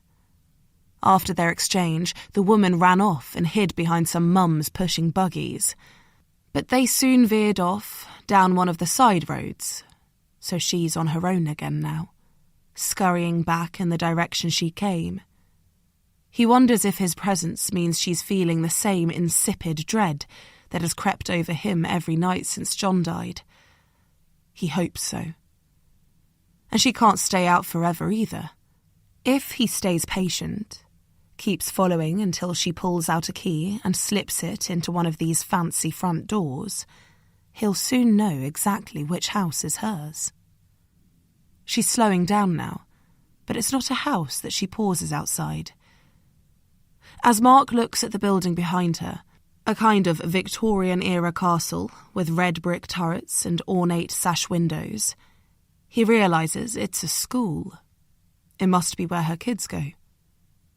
After their exchange, the woman ran off and hid behind some mums pushing buggies. But they soon veered off down one of the side roads, so she's on her own again now, scurrying back in the direction she came. He wonders if his presence means she's feeling the same insipid dread that has crept over him every night since John died. He hopes so. And she can't stay out forever either. If he stays patient, keeps following until she pulls out a key and slips it into one of these fancy front doors, he'll soon know exactly which house is hers. She's slowing down now, but it's not a house that she pauses outside. As Mark looks at the building behind her, a kind of Victorian-era castle with red brick turrets and ornate sash windows, he realises it's a school. It must be where her kids go.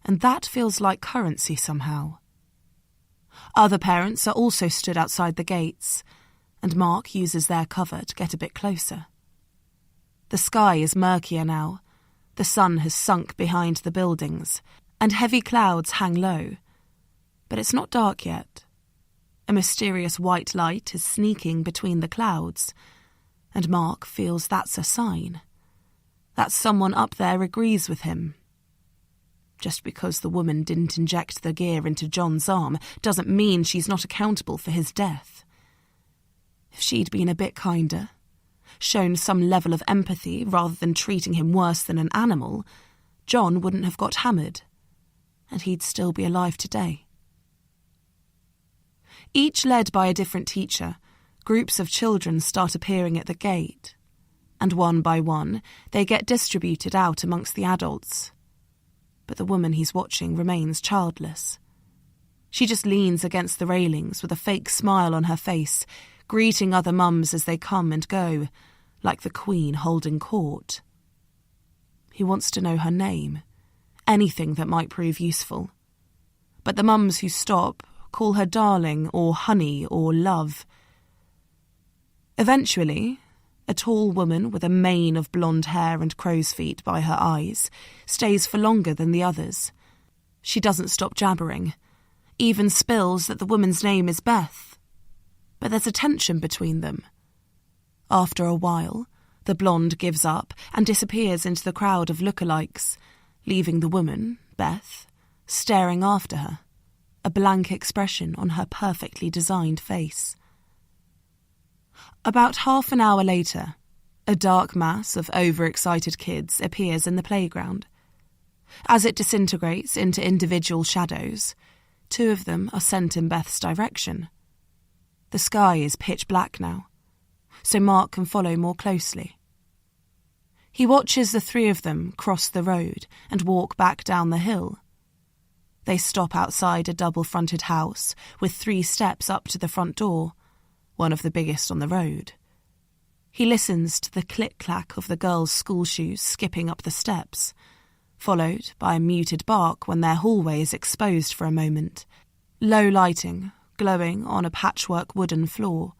And that feels like currency somehow. Other parents are also stood outside the gates, and Mark uses their cover to get a bit closer. The sky is murkier now. The sun has sunk behind the buildings, and heavy clouds hang low. But it's not dark yet. A mysterious white light is sneaking between the clouds, and Mark feels that's a sign. That someone up there agrees with him. Just because the woman didn't inject the gear into John's arm doesn't mean she's not accountable for his death. If she'd been a bit kinder, shown some level of empathy rather than treating him worse than an animal, John wouldn't have got hammered, and he'd still be alive today. Each led by a different teacher, groups of children start appearing at the gate, and one by one they get distributed out amongst the adults. But the woman he's watching remains childless. She just leans against the railings with a fake smile on her face, greeting other mums as they come and go, like the Queen holding court. He wants to know her name, anything that might prove useful. But the mums who stop call her darling or honey or love. Eventually, a tall woman with a mane of blonde hair and crow's feet by her eyes stays for longer than the others. She doesn't stop jabbering, even spills that the woman's name is Beth. But there's a tension between them. After a while, the blonde gives up and disappears into the crowd of lookalikes, leaving the woman, Beth, staring after her, a blank expression on her perfectly designed face. About half an hour later, a dark mass of overexcited kids appears in the playground. As it disintegrates into individual shadows, 2 of them are sent in Beth's direction. The sky is pitch black now, so Mark can follow more closely. He watches the 3 of them cross the road and walk back down the hill. They stop outside a double-fronted house with 3 steps up to the front door, one of the biggest on the road. He listens to the click-clack of the girls' school shoes skipping up the steps, followed by a muted bark when their hallway is exposed for a moment, low lighting glowing on a patchwork wooden floor.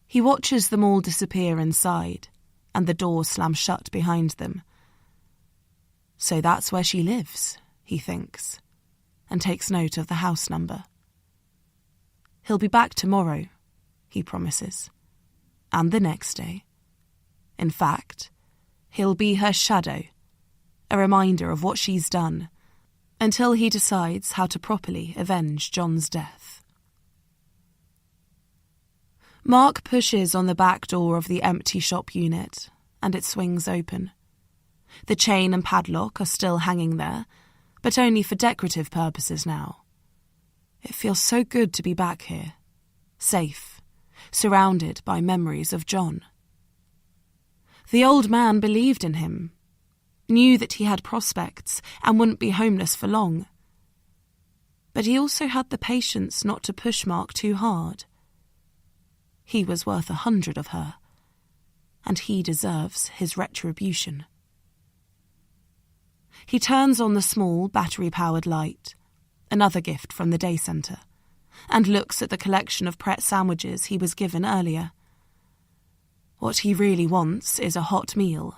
He watches them all disappear inside, and the door slam shut behind them. So that's where she lives, he thinks, and takes note of the house number. He'll be back tomorrow, he promises, and the next day. In fact, he'll be her shadow, a reminder of what she's done, until he decides how to properly avenge John's death. Mark pushes on the back door of the empty shop unit, and it swings open. The chain and padlock are still hanging there, but only for decorative purposes now. It feels so good to be back here, safe, surrounded by memories of John. The old man believed in him, knew that he had prospects and wouldn't be homeless for long. But he also had the patience not to push Mark too hard. He was worth 100 of her, and he deserves his retribution. He turns on the small battery-powered light, another gift from the day centre, and looks at the collection of Pret sandwiches he was given earlier. What he really wants is a hot meal,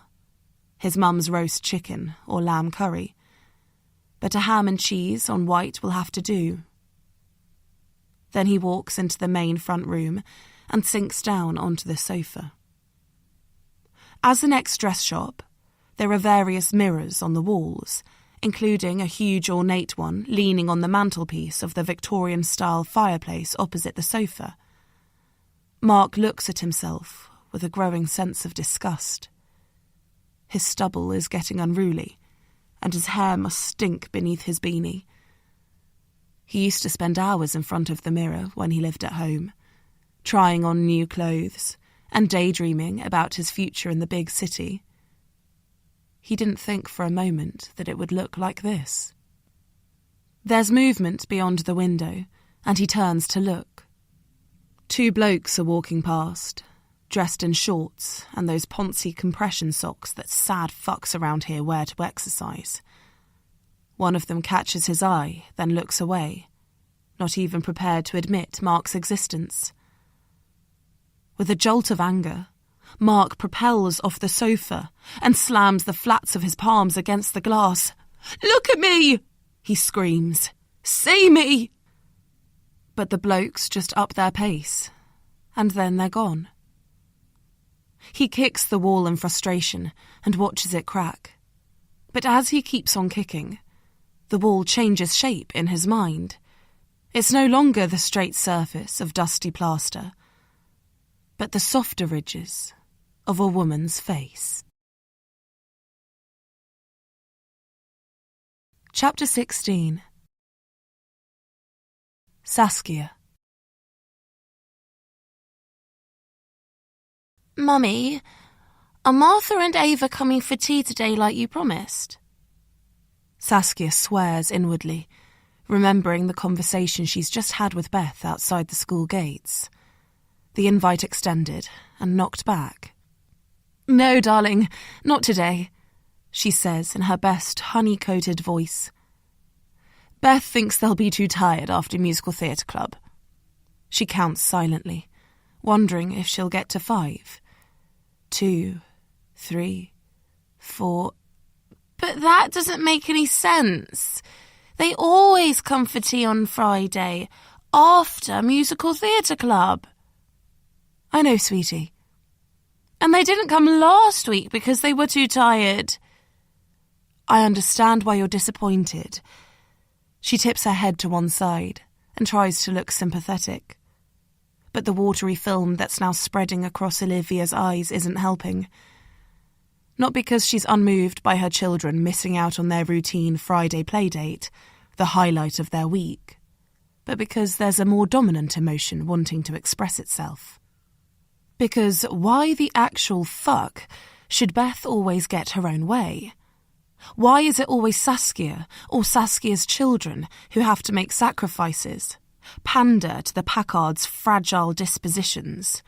his mum's roast chicken or lamb curry, but a ham and cheese on white will have to do. Then he walks into the main front room and sinks down onto the sofa. As the next dress shop, there are various mirrors on the walls, including a huge ornate one leaning on the mantelpiece of the Victorian-style fireplace opposite the sofa. Mark looks at himself with a growing sense of disgust. His stubble is getting unruly, and his hair must stink beneath his beanie. He used to spend hours in front of the mirror when he lived at home, trying on new clothes and daydreaming about his future in the big city. He didn't think for a moment that it would look like this. There's movement beyond the window, and he turns to look. 2 blokes are walking past, dressed in shorts and those poncy compression socks that sad fucks around here wear to exercise. One of them catches his eye, then looks away, not even prepared to admit Mark's existence. With a jolt of anger, Mark propels off the sofa and slams the flats of his palms against the glass. "Look at me!" he screams. "See me!" But the blokes just up their pace, and then they're gone. He kicks the wall in frustration and watches it crack. But as he keeps on kicking, the wall changes shape in his mind. It's no longer the straight surface of dusty plaster, but the softer ridges of a woman's face. Chapter 16. Saskia. Mummy, are Martha and Ava coming for tea today like you promised? Saskia swears inwardly, remembering the conversation she's just had with Beth outside the school gates. The invite extended and knocked back. "No, darling, not today," she says in her best honey-coated voice. Beth thinks they'll be too tired after musical theatre club. She counts silently, wondering if she'll get to 5, 2, 3, 4. But that doesn't make any sense. They always come for tea on Friday, after musical theatre club. I know, sweetie. And they didn't come last week because they were too tired. I understand why you're disappointed. She tips her head to one side and tries to look sympathetic. But the watery film that's now spreading across Olivia's eyes isn't helping. Not because she's unmoved by her children missing out on their routine Friday playdate, the highlight of their week, but because there's a more dominant emotion wanting to express itself. Because why the actual fuck should Beth always get her own way? Why is it always Saskia or Saskia's children who have to make sacrifices, pander to the Packard's fragile dispositions?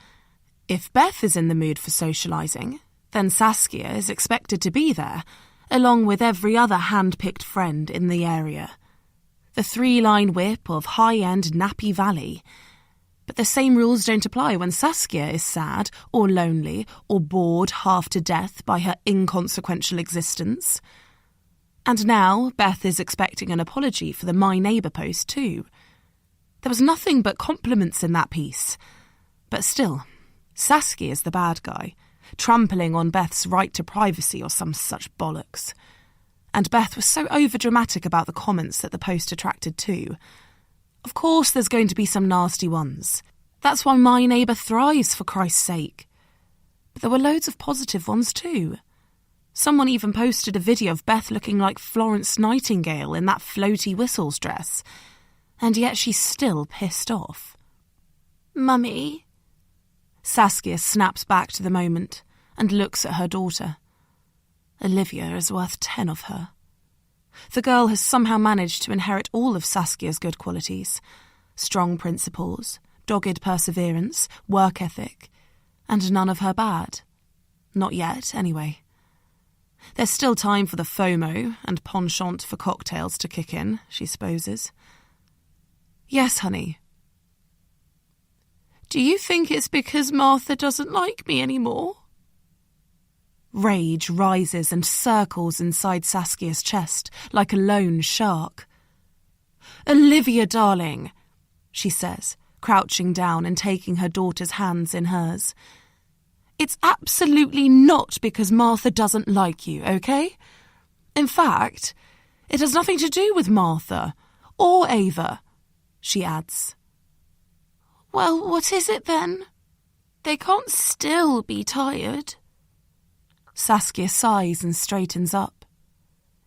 If Beth is in the mood for socialising, then Saskia is expected to be there, along with every other hand-picked friend in the area. The 3-line whip of high-end Nappy Valley. But the same rules don't apply when Saskia is sad or lonely or bored half to death by her inconsequential existence. And now Beth is expecting an apology for the My Neighbour post too. There was nothing but compliments in that piece. But still, Saskia is the bad guy, trampling on Beth's right to privacy or some such bollocks. and Beth was so overdramatic about the comments that the post attracted too. Of course there's going to be some nasty ones. That's why my neighbour thrives, for Christ's sake. But there were loads of positive ones too. Someone even posted a video of Beth looking like Florence Nightingale in that floaty whistles dress. And yet she's still pissed off. Mummy? Saskia snaps back to the moment and looks at her daughter. Olivia is worth 10 of her. The girl has somehow managed to inherit all of Saskia's good qualities. Strong principles, dogged perseverance, work ethic, and none of her bad. Not yet, anyway. There's still time for the FOMO and penchant for cocktails to kick in, she supposes. Yes, honey. Do you think it's because Martha doesn't like me anymore? Rage rises and circles inside Saskia's chest like a lone shark. Olivia, darling, she says, crouching down and taking her daughter's hands in hers. It's absolutely not because Martha doesn't like you, okay? In fact, it has nothing to do with Martha or Ava, she adds. Well, what is it then? They can't still be tired. Saskia sighs and straightens up.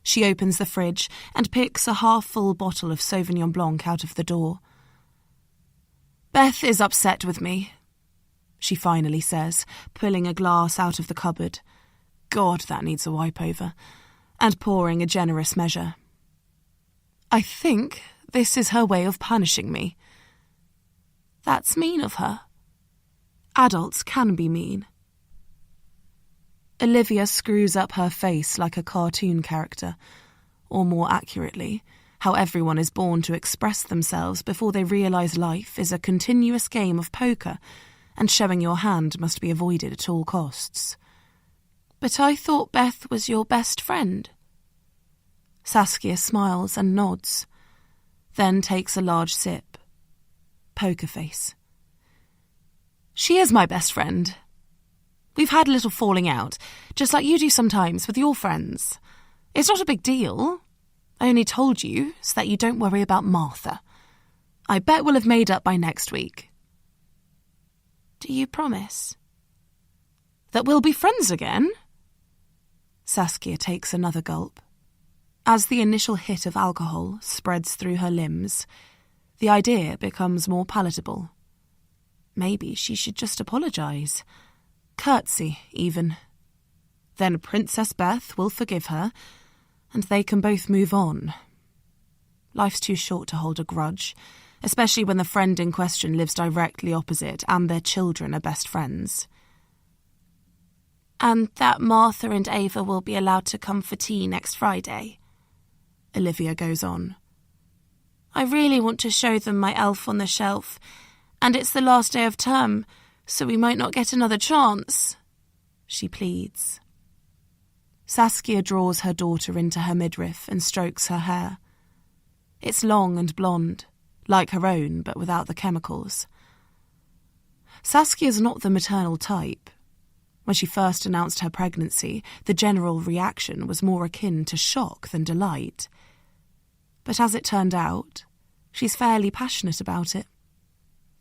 She opens the fridge and picks a half-full bottle of Sauvignon Blanc out of the door. Beth is upset with me, she finally says, pulling a glass out of the cupboard. God, that needs a wipe-over. And pouring a generous measure. I think this is her way of punishing me. That's mean of her. Adults can be mean. Olivia screws up her face like a cartoon character, or more accurately, how everyone is born to express themselves before they realise life is a continuous game of poker, and showing your hand must be avoided at all costs. But I thought Beth was your best friend. Saskia smiles and nods, then takes a large sip. Poker face. She is my best friend. We've had a little falling out, just like you do sometimes with your friends. It's not a big deal. I only told you so that you don't worry about Martha. I bet we'll have made up by next week. Do you promise? That we'll be friends again? Saskia takes another gulp. As the initial hit of alcohol spreads through her limbs, the idea becomes more palatable. Maybe she should just apologise. Curtsy, even. Then Princess Beth will forgive her, and they can both move on. Life's too short to hold a grudge, especially when the friend in question lives directly opposite and their children are best friends. And that Martha and Ava will be allowed to come for tea next Friday, Olivia goes on. I really want to show them my elf on the shelf, and it's the last day of term, so we might not get another chance, she pleads. Saskia draws her daughter into her midriff and strokes her hair. It's long and blonde, like her own, but without the chemicals. Saskia's not the maternal type. When she first announced her pregnancy, the general reaction was more akin to shock than delight. But as it turned out, she's fairly passionate about it.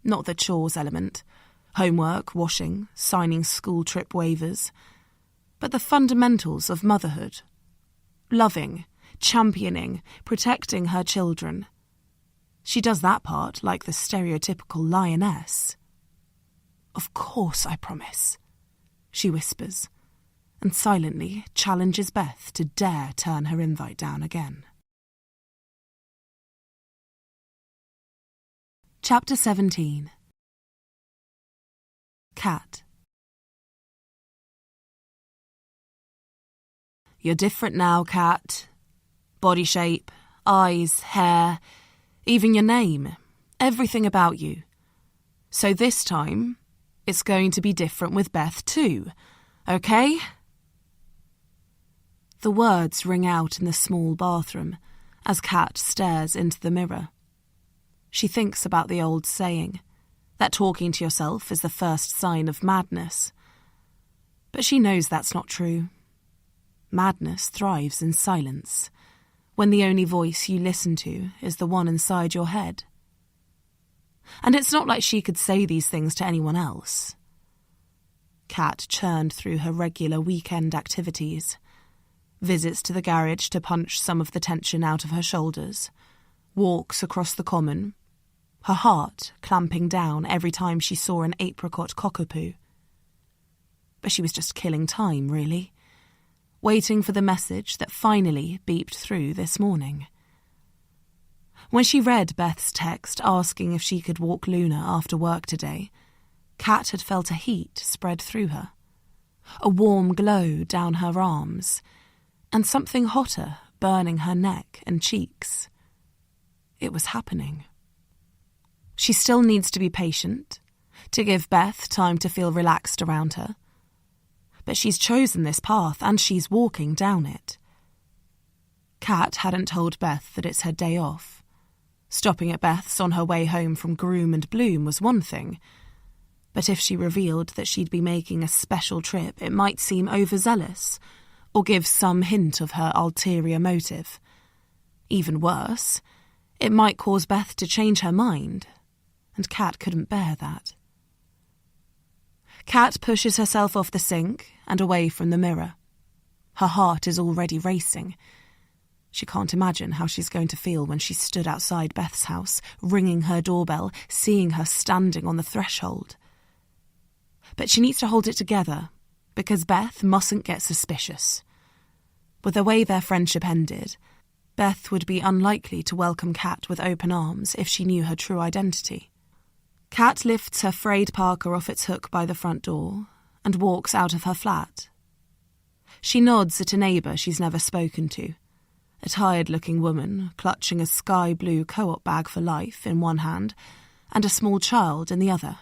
Not the chores element, homework, washing, signing school trip waivers, but the fundamentals of motherhood. Loving, championing, protecting her children. She does that part like the stereotypical lioness. Of course I promise, she whispers, and silently challenges Beth to dare turn her invite down again. Chapter 17. Cat. You're different now, Cat. Body shape, eyes, hair, even your name, everything about you. So this time, it's going to be different with Beth too, okay? The words ring out in the small bathroom as Cat stares into the mirror. She thinks about the old saying, that talking to yourself is the first sign of madness. But she knows that's not true. Madness thrives in silence, when the only voice you listen to is the one inside your head. And it's not like she could say these things to anyone else. Kat churned through her regular weekend activities. Visits to the garage to punch some of the tension out of her shoulders, walks across the common, her heart clamping down every time she saw an apricot cockapoo. But she was just killing time, really, waiting for the message that finally beeped through this morning. When she read Beth's text asking if she could walk Luna after work today, Kat had felt a heat spread through her, a warm glow down her arms, and something hotter burning her neck and cheeks. It was happening. She still needs to be patient, to give Beth time to feel relaxed around her. But she's chosen this path and she's walking down it. Kat hadn't told Beth that it's her day off. Stopping at Beth's on her way home from Groom and Bloom was one thing, but if she revealed that she'd be making a special trip, it might seem overzealous, or give some hint of her ulterior motive. Even worse, it might cause Beth to change her mind, and Kat couldn't bear that. Kat pushes herself off the sink and away from the mirror. Her heart is already racing. She can't imagine how she's going to feel when she stood outside Beth's house, ringing her doorbell, seeing her standing on the threshold. But she needs to hold it together, because Beth mustn't get suspicious. With the way their friendship ended, Beth would be unlikely to welcome Kat with open arms if she knew her true identity. Kat lifts her frayed parka off its hook by the front door and walks out of her flat. She nods at a neighbour she's never spoken to, a tired-looking woman clutching a sky-blue co-op bag for life in one hand and a small child in the other,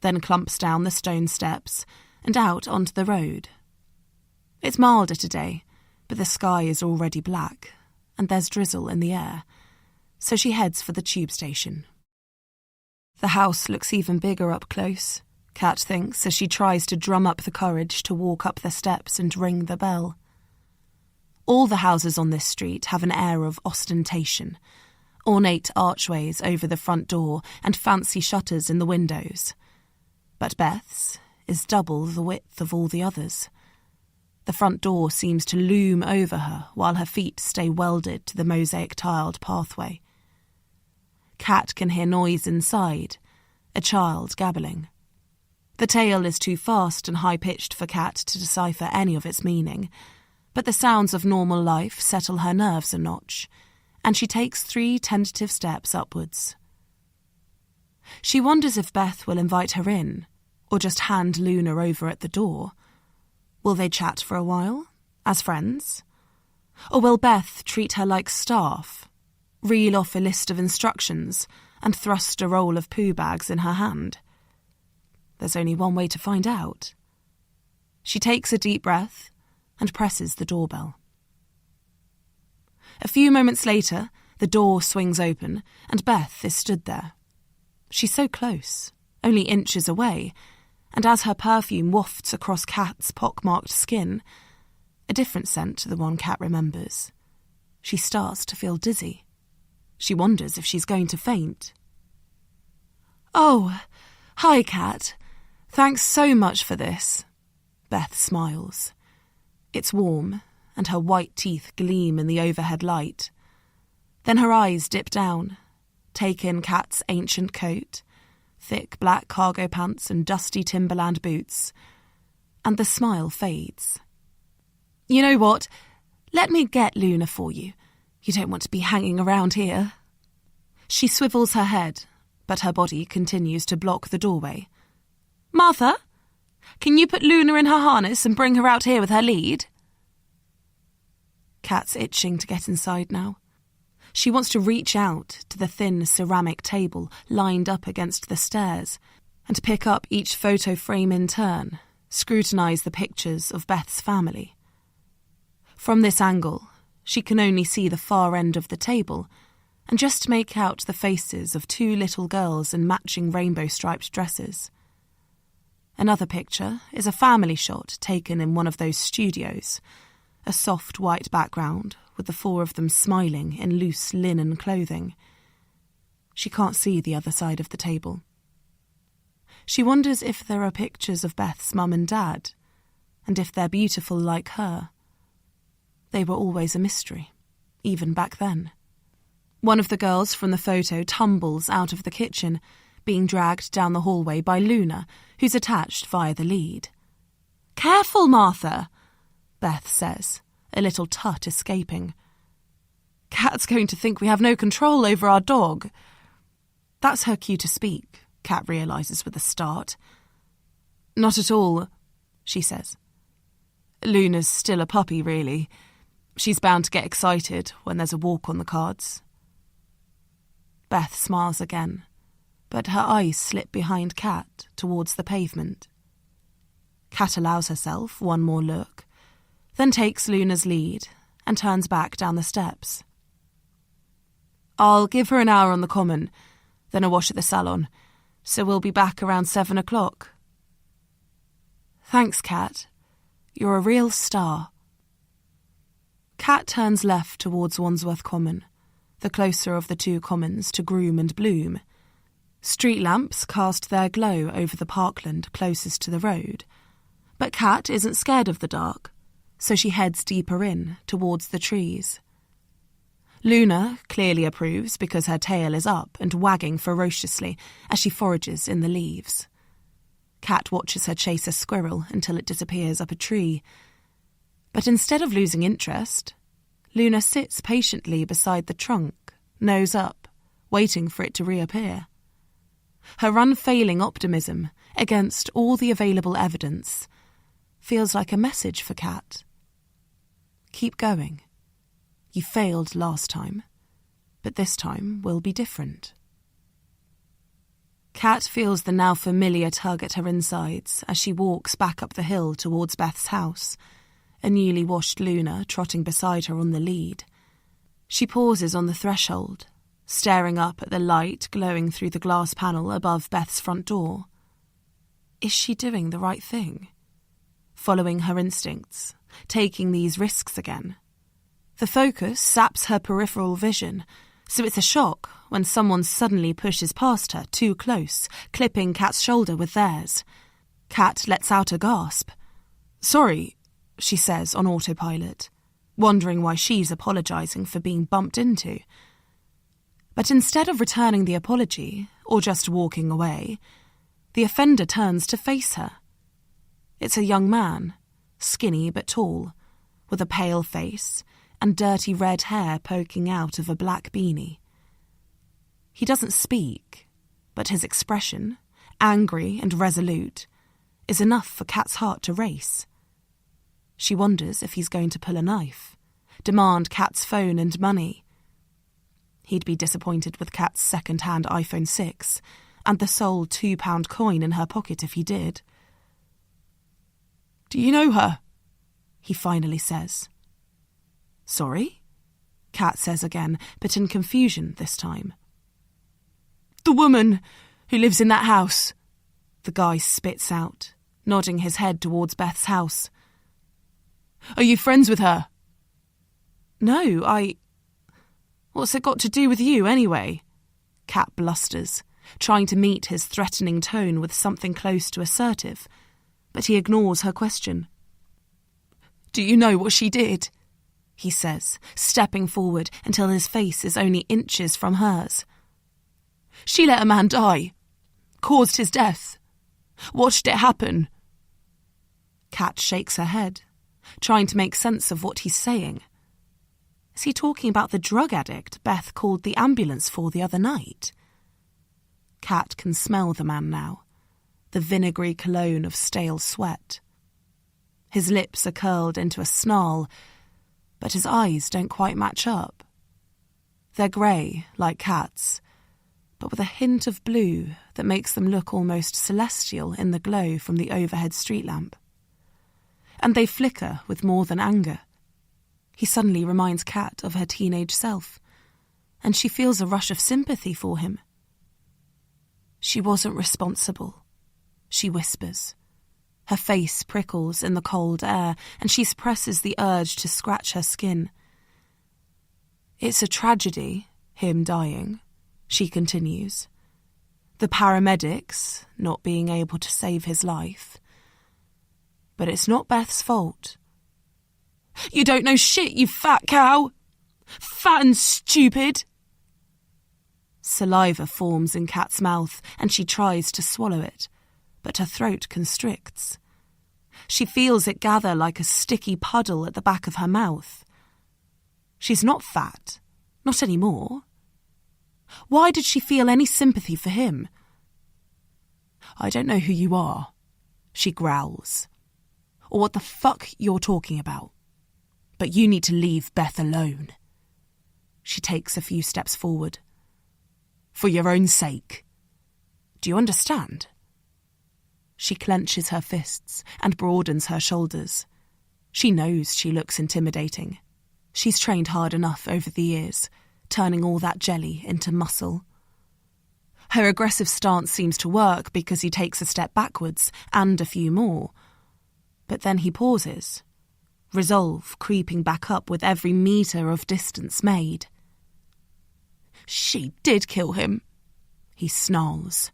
then clumps down the stone steps and out onto the road. It's milder today, but the sky is already black and there's drizzle in the air, so she heads for the tube station. The house looks even bigger up close, Kat thinks as she tries to drum up the courage to walk up the steps and ring the bell. All the houses on this street have an air of ostentation, ornate archways over the front door and fancy shutters in the windows. But Beth's is double the width of all the others. The front door seems to loom over her while her feet stay welded to the mosaic-tiled pathway. Kat can hear noise inside, a child gabbling. The tale is too fast and high-pitched for Kat to decipher any of its meaning, but the sounds of normal life settle her nerves a notch, and she takes 3 tentative steps upwards. She wonders if Beth will invite her in, or just hand Luna over at the door. Will they chat for a while, as friends? Or will Beth treat her like staff, reel off a list of instructions and thrust a roll of poo bags in her hand? There's only one way to find out. She takes a deep breath and presses the doorbell. A few moments later, the door swings open and Beth is stood there. She's so close, only inches away, and as her perfume wafts across Kat's pockmarked skin, a different scent to the one Kat remembers, she starts to feel dizzy. She wonders if she's going to faint. "Oh, hi, Kat. Thanks so much for this." Beth smiles. It's warm, and her white teeth gleam in the overhead light. Then her eyes dip down, take in Kat's ancient coat, thick black cargo pants and dusty Timberland boots, and the smile fades. "You know what? Let me get Luna for you. You don't want to be hanging around here." She swivels her head, but her body continues to block the doorway. "Martha, can you put Luna in her harness and bring her out here with her lead?" Kat's itching to get inside now. She wants to reach out to the thin ceramic table lined up against the stairs and pick up each photo frame in turn, scrutinise the pictures of Beth's family. From this angle, she can only see the far end of the table and just make out the faces of 2 little girls in matching rainbow-striped dresses. Another picture is a family shot taken in one of those studios, a soft white background with the four of them smiling in loose linen clothing. She can't see the other side of the table. She wonders if there are pictures of Beth's mum and dad, and if they're beautiful like her. They were always a mystery, even back then. One of the girls from the photo tumbles out of the kitchen, being dragged down the hallway by Luna, who's attached via the lead. "Careful, Martha," Beth says, a little tut escaping. "Kat's going to think we have no control over our dog." That's her cue to speak, Kat realises with a start. "Not at all," she says. "Luna's still a puppy, really. She's bound to get excited when there's a walk on the cards." Beth smiles again, but her eyes slip behind Kat towards the pavement. Kat allows herself one more look, then takes Luna's lead and turns back down the steps. "I'll give her an hour on the common, then a wash at the salon, so we'll be back around 7 o'clock. "Thanks, Kat. You're a real star." Kat turns left towards Wandsworth Common, the closer of the two commons to Groom and Bloom. Street lamps cast their glow over the parkland closest to the road, but Kat isn't scared of the dark, so she heads deeper in towards the trees. Luna clearly approves because her tail is up and wagging ferociously as she forages in the leaves. Kat watches her chase a squirrel until it disappears up a tree. But instead of losing interest, Luna sits patiently beside the trunk, nose up, waiting for it to reappear. Her unfailing optimism, against all the available evidence, feels like a message for Kat. Keep going. You failed last time, but this time will be different. Kat feels the now familiar tug at her insides as she walks back up the hill towards Beth's house, a newly washed Luna trotting beside her on the lead. She pauses on the threshold, staring up at the light glowing through the glass panel above Beth's front door. Is she doing the right thing? Following her instincts, taking these risks again? The focus saps her peripheral vision, so it's a shock when someone suddenly pushes past her too close, clipping Kat's shoulder with theirs. Kat lets out a gasp. "Sorry," she says on autopilot, wondering why she's apologising for being bumped into. But instead of returning the apology, or just walking away, the offender turns to face her. It's a young man, skinny but tall, with a pale face and dirty red hair poking out of a black beanie. He doesn't speak, but his expression, angry and resolute, is enough for Kat's heart to race. She wonders if he's going to pull a knife, demand Kat's phone and money. He'd be disappointed with Kat's second-hand iPhone 6 and the sole £2 coin in her pocket if he did. "Do you know her?" he finally says. "Sorry?" Kat says again, but in confusion this time. "The woman who lives in that house," the guy spits out, nodding his head towards Beth's house. "Are you friends with her?" "No, What's it got to do with you, anyway?" Kat blusters, trying to meet his threatening tone with something close to assertive, but he ignores her question. "Do you know what she did?" he says, stepping forward until his face is only inches from hers. "She let a man die. Caused his death. Watched it happen." Kat shakes her head, trying to make sense of what he's saying. Is he talking about the drug addict Beth called the ambulance for the other night? Kat can smell the man now, the vinegary cologne of stale sweat. His lips are curled into a snarl, but his eyes don't quite match up. They're grey, like Kat's, but with a hint of blue that makes them look almost celestial in the glow from the overhead street lamp. And they flicker with more than anger. He suddenly reminds Kat of her teenage self, and she feels a rush of sympathy for him. "She wasn't responsible," she whispers. Her face prickles in the cold air, and she suppresses the urge to scratch her skin. It's a tragedy, him dying, she continues. The paramedics not being able to save his life. But it's not Beth's fault. You don't know shit, you fat cow! Fat and stupid! Saliva forms in Kat's mouth, and she tries to swallow it, but her throat constricts. She feels it gather like a sticky puddle at the back of her mouth. She's not fat, not anymore. Why did she feel any sympathy for him? I don't know who you are, she growls, or what the fuck you're talking about, but you need to leave Beth alone. She takes a few steps forward. For your own sake. Do you understand? She clenches her fists and broadens her shoulders. She knows she looks intimidating. She's trained hard enough over the years, turning all that jelly into muscle. Her aggressive stance seems to work because he takes a step backwards and a few more. But then he pauses, resolve creeping back up with every metre of distance made. She did kill him, he snarls.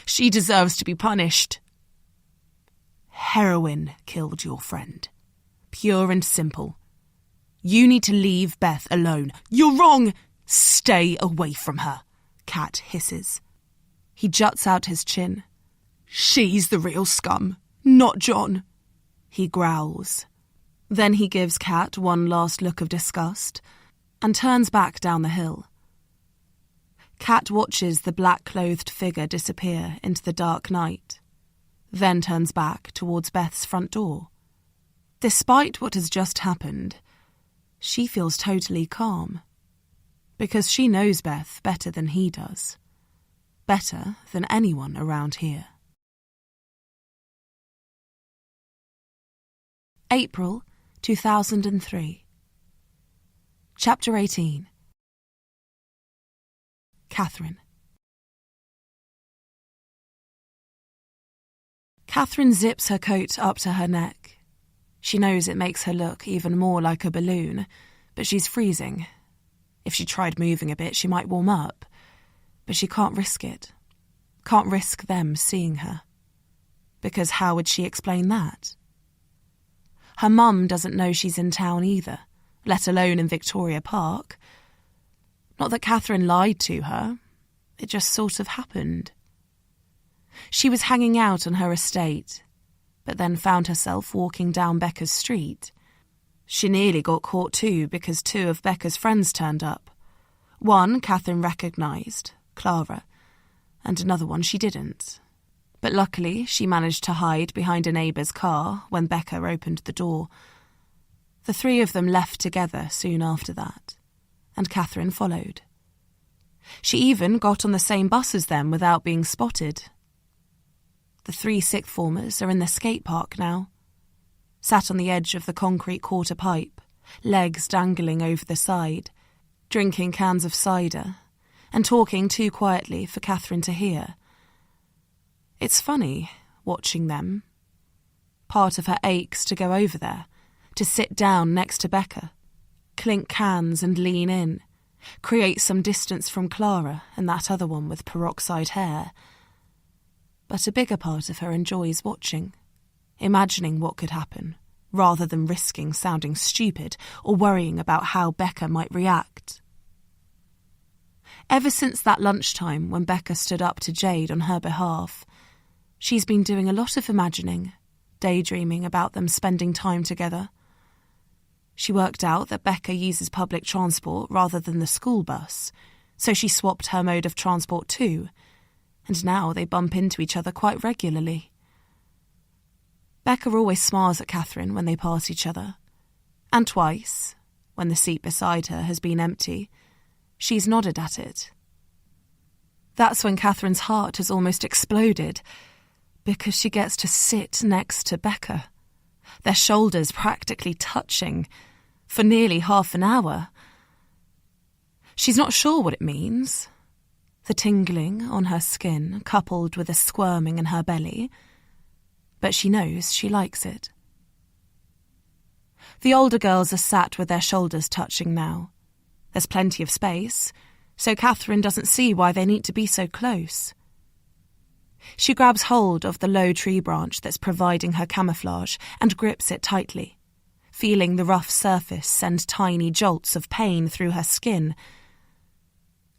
She deserves to be punished. Heroin killed your friend. Pure and simple. You need to leave Beth alone. You're wrong! Stay away from her, Kat hisses. He juts out his chin. She's the real scum, not John, he growls. Then he gives Kat one last look of disgust and turns back down the hill. Kat watches the black-clothed figure disappear into the dark night, then turns back towards Beth's front door. Despite what has just happened, she feels totally calm, because she knows Beth better than he does, better than anyone around here. April 2003. Chapter 18. Catherine. Catherine zips her coat up to her neck. She knows it makes her look even more like a balloon, but she's freezing. If she tried moving a bit, she might warm up, but she can't risk it. Can't risk them seeing her. Because how would she explain that? Her mum doesn't know she's in town either, let alone in Victoria Park. Not that Catherine lied to her, it just sort of happened. She was hanging out on her estate, but then found herself walking down Becca's street. She nearly got caught too because two of Becca's friends turned up. One Catherine recognised, Clara, and another one she didn't. But luckily she managed to hide behind a neighbour's car when Becca opened the door. The three of them left together soon after that, and Catherine followed. She even got on the same bus as them without being spotted. The three sixth formers are in the skate park now, sat on the edge of the concrete quarter pipe, legs dangling over the side, drinking cans of cider, and talking too quietly for Catherine to hear. It's funny, watching them. Part of her aches to go over there, to sit down next to Becca, clink cans and lean in, create some distance from Clara and that other one with peroxide hair. But a bigger part of her enjoys watching, imagining what could happen, rather than risking sounding stupid or worrying about how Becca might react. Ever since that lunchtime when Becca stood up to Jade on her behalf, she's been doing a lot of imagining, daydreaming about them spending time together. She worked out that Becca uses public transport rather than the school bus, so she swapped her mode of transport too, and now they bump into each other quite regularly. Becca always smiles at Catherine when they pass each other, and twice, when the seat beside her has been empty, she's nodded at it. That's when Catherine's heart has almost exploded, because she gets to sit next to Becca, their shoulders practically touching, for nearly half an hour. She's not sure what it means. The tingling on her skin, coupled with a squirming in her belly. but she knows she likes it. The older girls are sat with their shoulders touching now. There's plenty of space, so Catherine doesn't see why they need to be so close. She grabs hold of the low tree branch that's providing her camouflage and grips it tightly, feeling the rough surface send tiny jolts of pain through her skin.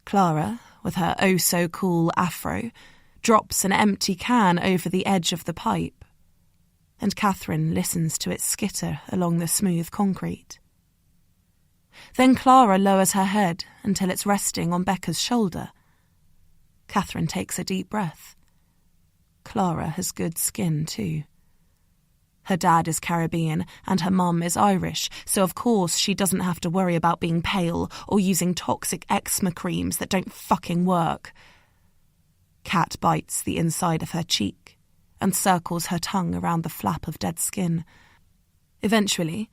Clara, with her oh-so-cool afro, drops an empty can over the edge of the pipe, and Catherine listens to it skitter along the smooth concrete. Then Clara lowers her head until it's resting on Becca's shoulder. Catherine takes a deep breath. Clara has good skin, too. Her dad is Caribbean and her mum is Irish, so of course she doesn't have to worry about being pale or using toxic eczema creams that don't fucking work. Kat bites the inside of her cheek and circles her tongue around the flap of dead skin. Eventually,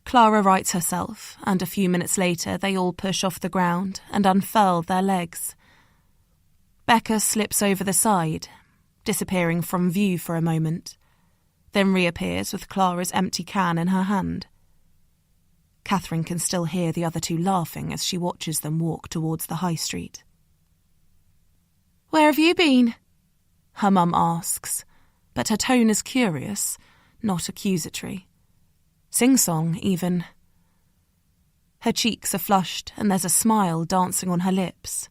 Clara rights herself, and a few minutes later they all push off the ground and unfurl their legs. Becca slips over the side, disappearing from view for a moment, then reappears with Clara's empty can in her hand. Catherine can still hear the other two laughing as she watches them walk towards the high street. "Where have you been?" her mum asks, but her tone is curious, not accusatory. Sing-song, even. Her cheeks are flushed and there's a smile dancing on her lips.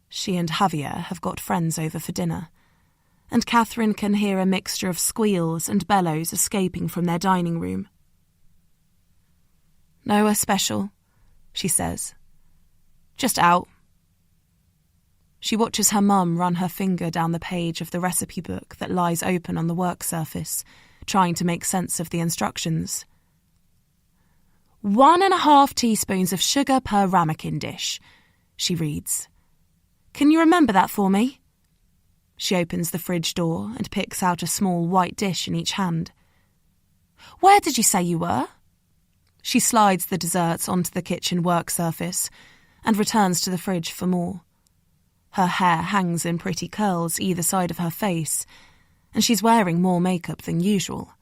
She and Javier have got friends over for dinner, and Catherine can hear a mixture of squeals and bellows escaping from their dining room. "Nowhere special," she says. "Just out." She watches her mum run her finger down the page of the recipe book that lies open on the work surface, trying to make sense of the instructions. 1.5 teaspoons of sugar per ramekin dish, she reads. "Can you remember that for me?" She opens the fridge door and picks out a small white dish in each hand. "Where did you say you were?" She slides the desserts onto the kitchen work surface and returns to the fridge for more. Her hair hangs in pretty curls either side of her face, and she's wearing more makeup than usual.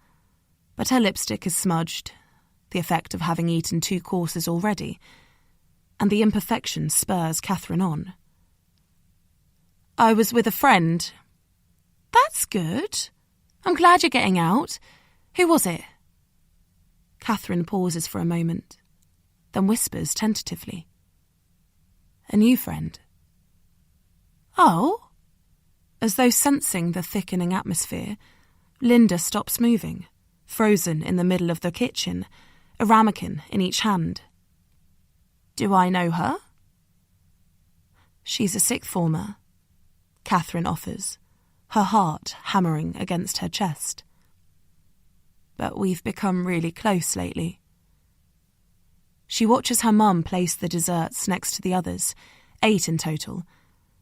But her lipstick is smudged, the effect of having eaten 2 courses already, and the imperfection spurs Catherine on. "I was with a friend." "That's good. I'm glad you're getting out. Who was it?" Catherine pauses for a moment, then whispers tentatively. "A new friend." "Oh?" As though sensing the thickening atmosphere, Linda stops moving, frozen in the middle of the kitchen, a ramekin in each hand. "Do I know her?" "She's a sixth former," Catherine offers, her heart hammering against her chest. "But we've become really close lately." She watches her mum place the desserts next to the others, 8 in total,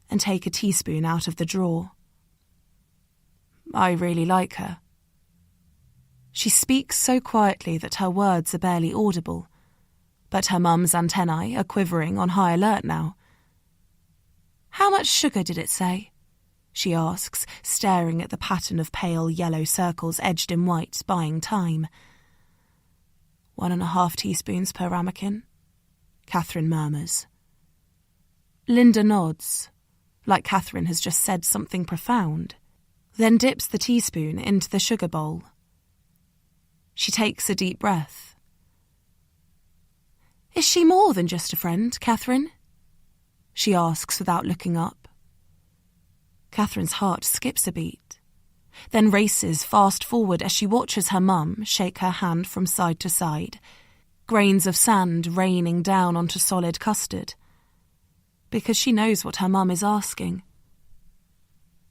and take a teaspoon out of the drawer. "I really like her." She speaks so quietly that her words are barely audible, but her mum's antennae are quivering on high alert now. "How much sugar did it say?" she asks, staring at the pattern of pale yellow circles edged in white, buying time. 1.5 teaspoons per ramekin, Catherine murmurs. Linda nods, like Catherine has just said something profound, then dips the teaspoon into the sugar bowl. She takes a deep breath. "Is she more than just a friend, Catherine?" she asks without looking up. Catherine's heart skips a beat, then races fast forward as she watches her mum shake her hand from side to side, grains of sand raining down onto solid custard, because she knows what her mum is asking.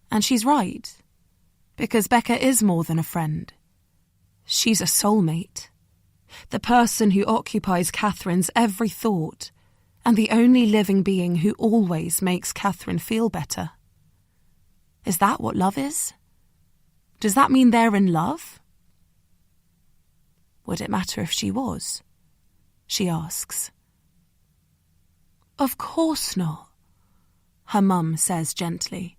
And she's right, because Becca is more than a friend. She's a soulmate, the person who occupies Catherine's every thought, and the only living being who always makes Catherine feel better. Is that what love is? Does that mean they're in love? Would it matter if she was? She asks. "Of course not," her mum says gently.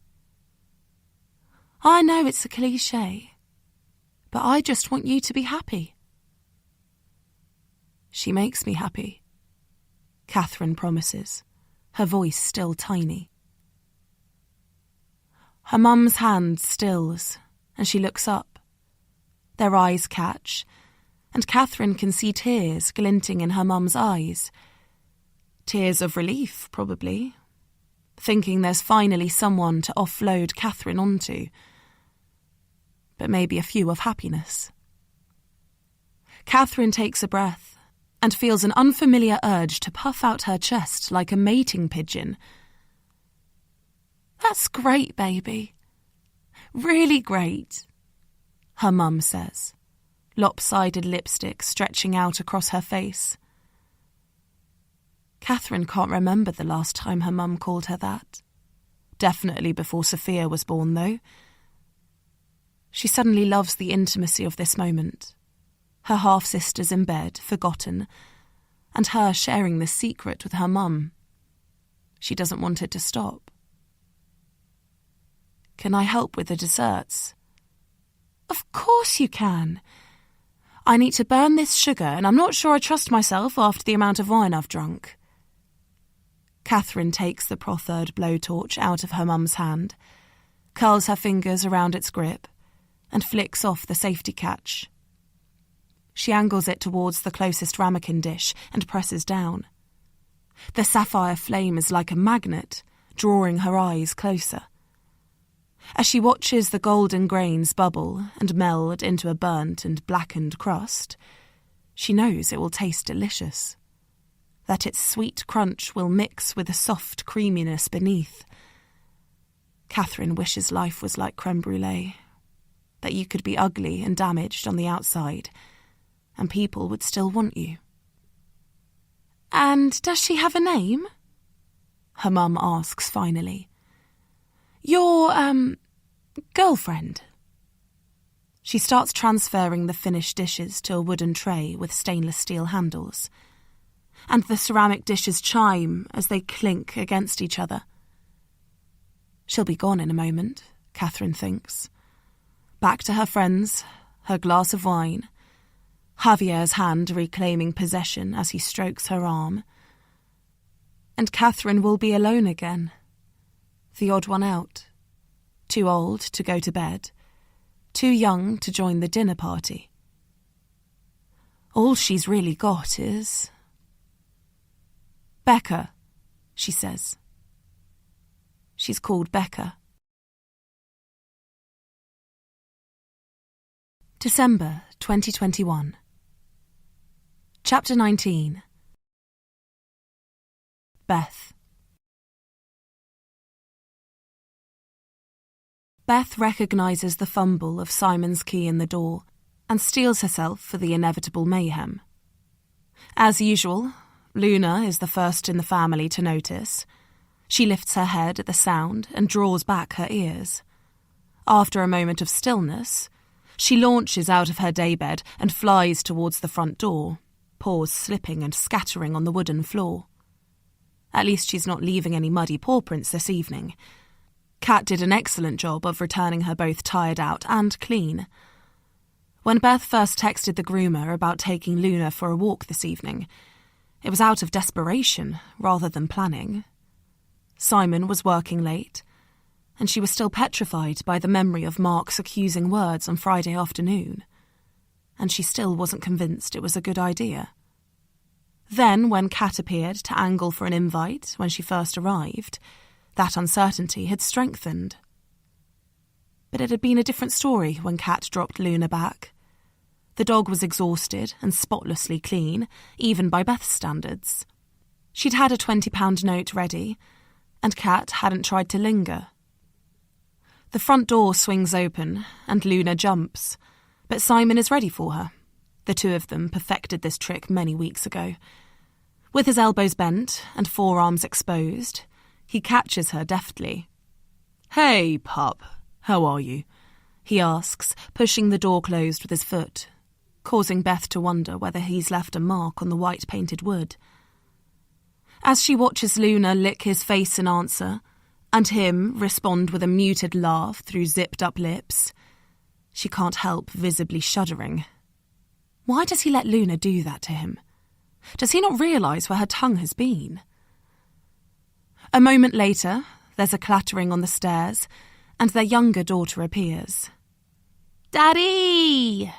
"I know it's a cliché, but I just want you to be happy." "She makes me happy," Catherine promises, her voice still tiny. Her mum's hand stills, and she looks up. Their eyes catch, and Catherine can see tears glinting in her mum's eyes. Tears of relief, probably, thinking there's finally someone to offload Catherine onto. But maybe a few of happiness. Catherine takes a breath and feels an unfamiliar urge to puff out her chest like a mating pigeon. "That's great, baby. Really great," her mum says, lopsided lipstick stretching out across her face. Catherine can't remember the last time her mum called her that. Definitely before Sophia was born, though. She suddenly loves the intimacy of this moment. Her half-sisters in bed, forgotten, and her sharing this secret with her mum. She doesn't want it to stop. "Can I help with the desserts?" "Of course you can. I need to burn this sugar, and I'm not sure I trust myself after the amount of wine I've drunk." Catherine takes the proffered blowtorch out of her mum's hand, curls her fingers around its grip, and flicks off the safety catch. She angles it towards the closest ramekin dish and presses down. The sapphire flame is like a magnet, drawing her eyes closer. As she watches the golden grains bubble and meld into a burnt and blackened crust, she knows it will taste delicious, that its sweet crunch will mix with the soft creaminess beneath. Catherine wishes life was like creme brulee, that you could be ugly and damaged on the outside, and people would still want you. "And does she have a name?" her mum asks finally. "Your, girlfriend?" She starts transferring the finished dishes to a wooden tray with stainless steel handles, and the ceramic dishes chime as they clink against each other. She'll be gone in a moment, Catherine thinks. Back to her friends, her glass of wine, Javier's hand reclaiming possession as he strokes her arm. And Catherine will be alone again, the odd one out, too old to go to bed, too young to join the dinner party. All she's really got is... "Becca," she says. She's called Becca. December 2021. Chapter 19. Beth. Beth recognises the fumble of Simon's key in the door and steels herself for the inevitable mayhem. As usual, Luna is the first in the family to notice. She lifts her head at the sound and draws back her ears. After a moment of stillness, she launches out of her daybed and flies towards the front door, paws slipping and scattering on the wooden floor. At least she's not leaving any muddy paw prints this evening. Kat did an excellent job of returning her both tired out and clean. When Beth first texted the groomer about taking Luna for a walk this evening, it was out of desperation rather than planning. Simon was working late, and she was still petrified by the memory of Mark's accusing words on Friday afternoon, and she still wasn't convinced it was a good idea. Then, when Kat appeared to angle for an invite when she first arrived, that uncertainty had strengthened. But it had been a different story when Kat dropped Luna back. The dog was exhausted and spotlessly clean, even by Beth's standards. She'd had a £20 note ready, and Kat hadn't tried to linger. The front door swings open, and Luna jumps, but Simon is ready for her. The two of them perfected this trick many weeks ago. With his elbows bent and forearms exposed, he catches her deftly. "Hey, pup, how are you?" he asks, pushing the door closed with his foot, causing Beth to wonder whether he's left a mark on the white-painted wood. As she watches Luna lick his face in answer, and him respond with a muted laugh through zipped-up lips, She can't help visibly shuddering. Why does he let Luna do that to him? Does he not realise where her tongue has been? A moment later, there's a clattering on the stairs, and their younger daughter appears. "Daddy!"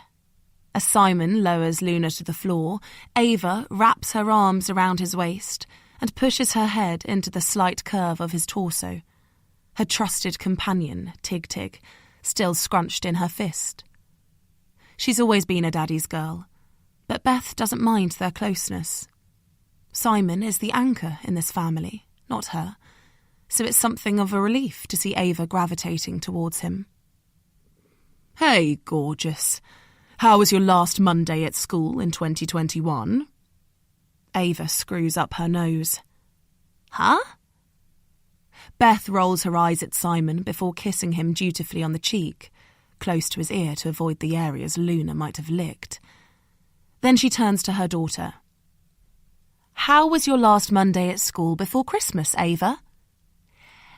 As Simon lowers Luna to the floor, Ava wraps her arms around his waist and pushes her head into the slight curve of his torso, her trusted companion, Tig-Tig, still scrunched in her fist. She's always been a daddy's girl, but Beth doesn't mind their closeness. Simon is the anchor in this family, not her, so it's something of a relief to see Ava gravitating towards him. "Hey, gorgeous. How was your last Monday at school in 2021? Ava screws up her nose. "Huh?" Beth rolls her eyes at Simon before kissing him dutifully on the cheek, close to his ear to avoid the areas Luna might have licked. Then she turns to her daughter. "How was your last Monday at school before Christmas, Ava?"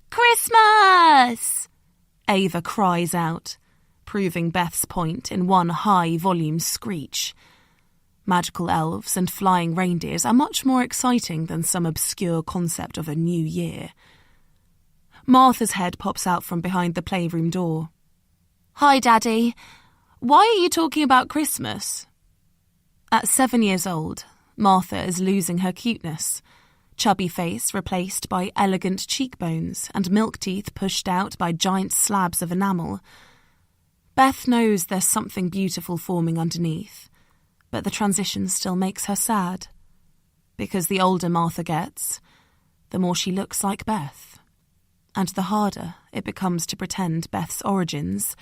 "Christmas!" Ava cries out, proving Beth's point in one high-volume screech. Magical elves and flying reindeers are much more exciting than some obscure concept of a new year. Martha's head pops out from behind the playroom door. "Hi, Daddy. Why are you talking about Christmas?" At 7 years old, Martha is losing her cuteness. Chubby face replaced by elegant cheekbones and milk teeth pushed out by giant slabs of enamel. Beth knows there's something beautiful forming underneath, but the transition still makes her sad. Because the older Martha gets, the more she looks like Beth. And the harder it becomes to pretend Beth's origins,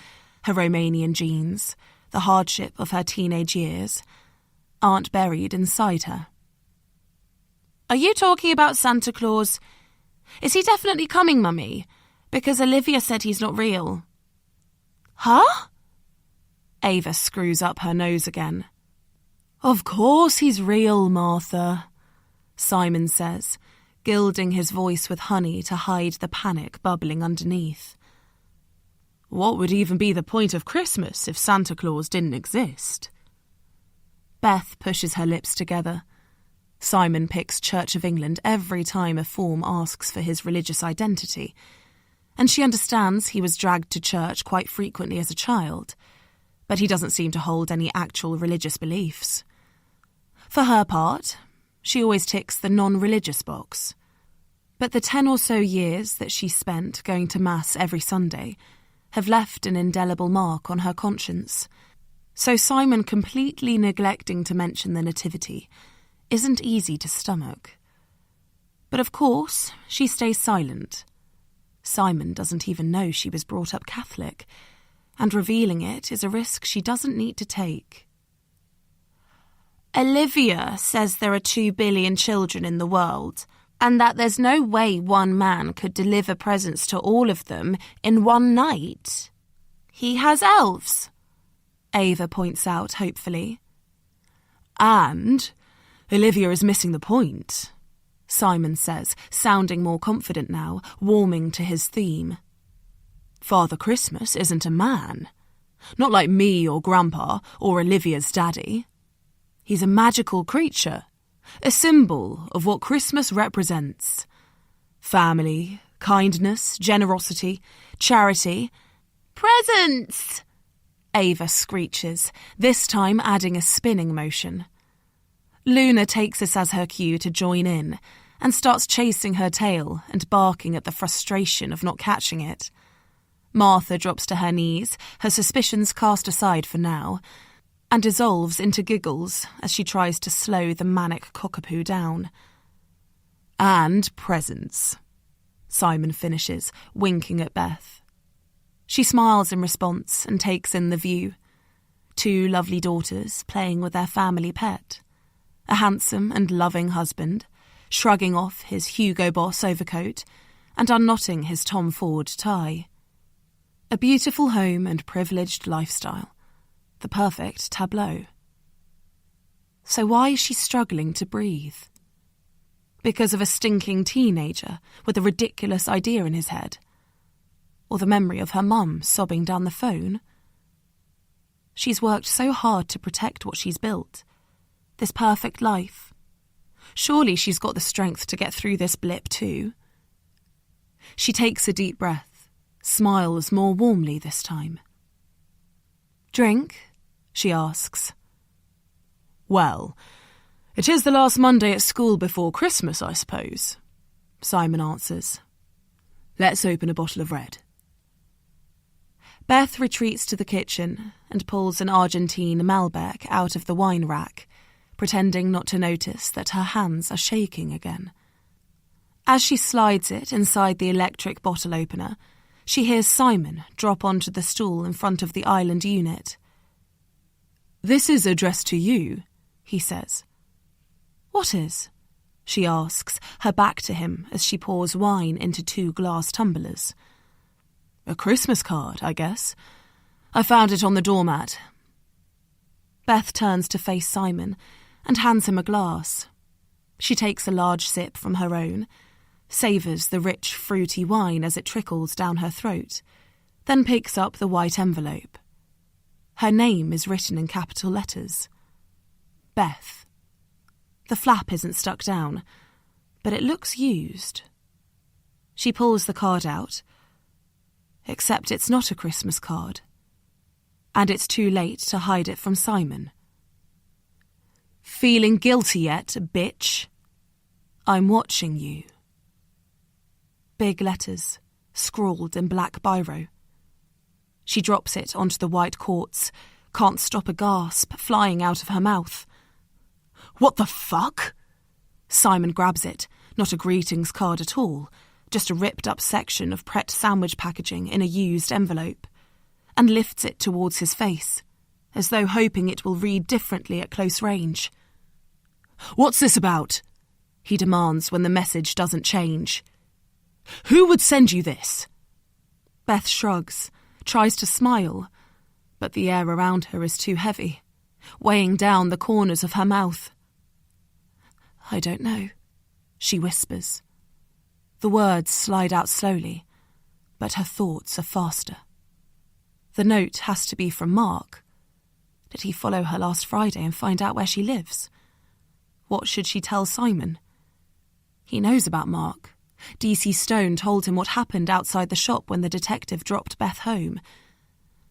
her Romanian genes, the hardship of her teenage years, aren't buried inside her. "Are you talking about Santa Claus? Is he definitely coming, Mummy? Because Olivia said he's not real." "Huh?" Ava screws up her nose again. "Of course he's real, Martha," Simon says, gilding his voice with honey to hide the panic bubbling underneath. "What would even be the point of Christmas if Santa Claus didn't exist?" Beth pushes her lips together. Simon picks Church of England every time a form asks for his religious identity, and she understands he was dragged to church quite frequently as a child, but he doesn't seem to hold any actual religious beliefs. For her part, she always ticks the non-religious box. But the 10 or so years that she spent going to Mass every Sunday have left an indelible mark on her conscience, so Simon completely neglecting to mention the Nativity isn't easy to stomach. But of course, she stays silent. Simon doesn't even know she was brought up Catholic, and revealing it is a risk she doesn't need to take. "Olivia says there are 2 billion children in the world, and that there's no way one man could deliver presents to all of them in one night. He has elves," Ava points out hopefully. "And Olivia is missing the point," Simon says, sounding more confident now, warming to his theme. "Father Christmas isn't a man. Not like me or Grandpa or Olivia's daddy. He's a magical creature, a symbol of what Christmas represents. Family, kindness, generosity, charity. Presents!" Ava screeches, this time adding a spinning motion. Luna takes this as her cue to join in and starts chasing her tail and barking at the frustration of not catching it. Martha drops to her knees, her suspicions cast aside for now, and dissolves into giggles as she tries to slow the manic cockapoo down. "And presents," Simon finishes, winking at Beth. She smiles in response and takes in the view. 2 lovely daughters playing with their family pet. A handsome and loving husband, shrugging off his Hugo Boss overcoat and unknotting his Tom Ford tie. A beautiful home and privileged lifestyle. The perfect tableau. So why is she struggling to breathe? Because of a stinking teenager with a ridiculous idea in his head? Or the memory of her mum sobbing down the phone? She's worked so hard to protect what she's built. This perfect life. Surely she's got the strength to get through this blip too. She takes a deep breath, smiles more warmly this time. "Drink?" she asks. "Well, it is the last Monday at school before Christmas, I suppose," Simon answers. "Let's open a bottle of red." Beth retreats to the kitchen and pulls an Argentine Malbec out of the wine rack, pretending not to notice that her hands are shaking again. As she slides it inside the electric bottle opener, she hears Simon drop onto the stool in front of the island unit. "This is addressed to you," he says. "What is?" she asks, her back to him as she pours wine into 2 glass tumblers. "A Christmas card, I guess. I found it on the doormat." Beth turns to face Simon and hands him a glass. She takes a large sip from her own, savours the rich, fruity wine as it trickles down her throat, then picks up the white envelope. Her name is written in capital letters. Beth. The flap isn't stuck down, but it looks used. She pulls the card out, except it's not a Christmas card, and it's too late to hide it from Simon. "Feeling guilty yet, bitch? I'm watching you." Big letters, scrawled in black biro. She drops it onto the white quartz, can't stop a gasp flying out of her mouth. "What the fuck?" Simon grabs it, not a greetings card at all, just a ripped-up section of Pret sandwich packaging in a used envelope, and lifts it towards his face, as though hoping it will read differently at close range. "What's this about?" he demands when the message doesn't change. "Who would send you this?" Beth shrugs, tries to smile, but the air around her is too heavy, weighing down the corners of her mouth. "I don't know," she whispers. The words slide out slowly, but her thoughts are faster. The note has to be from Mark. Did he follow her last Friday and find out where she lives? What should she tell Simon? He knows about Mark. DC Stone told him what happened outside the shop when the detective dropped Beth home.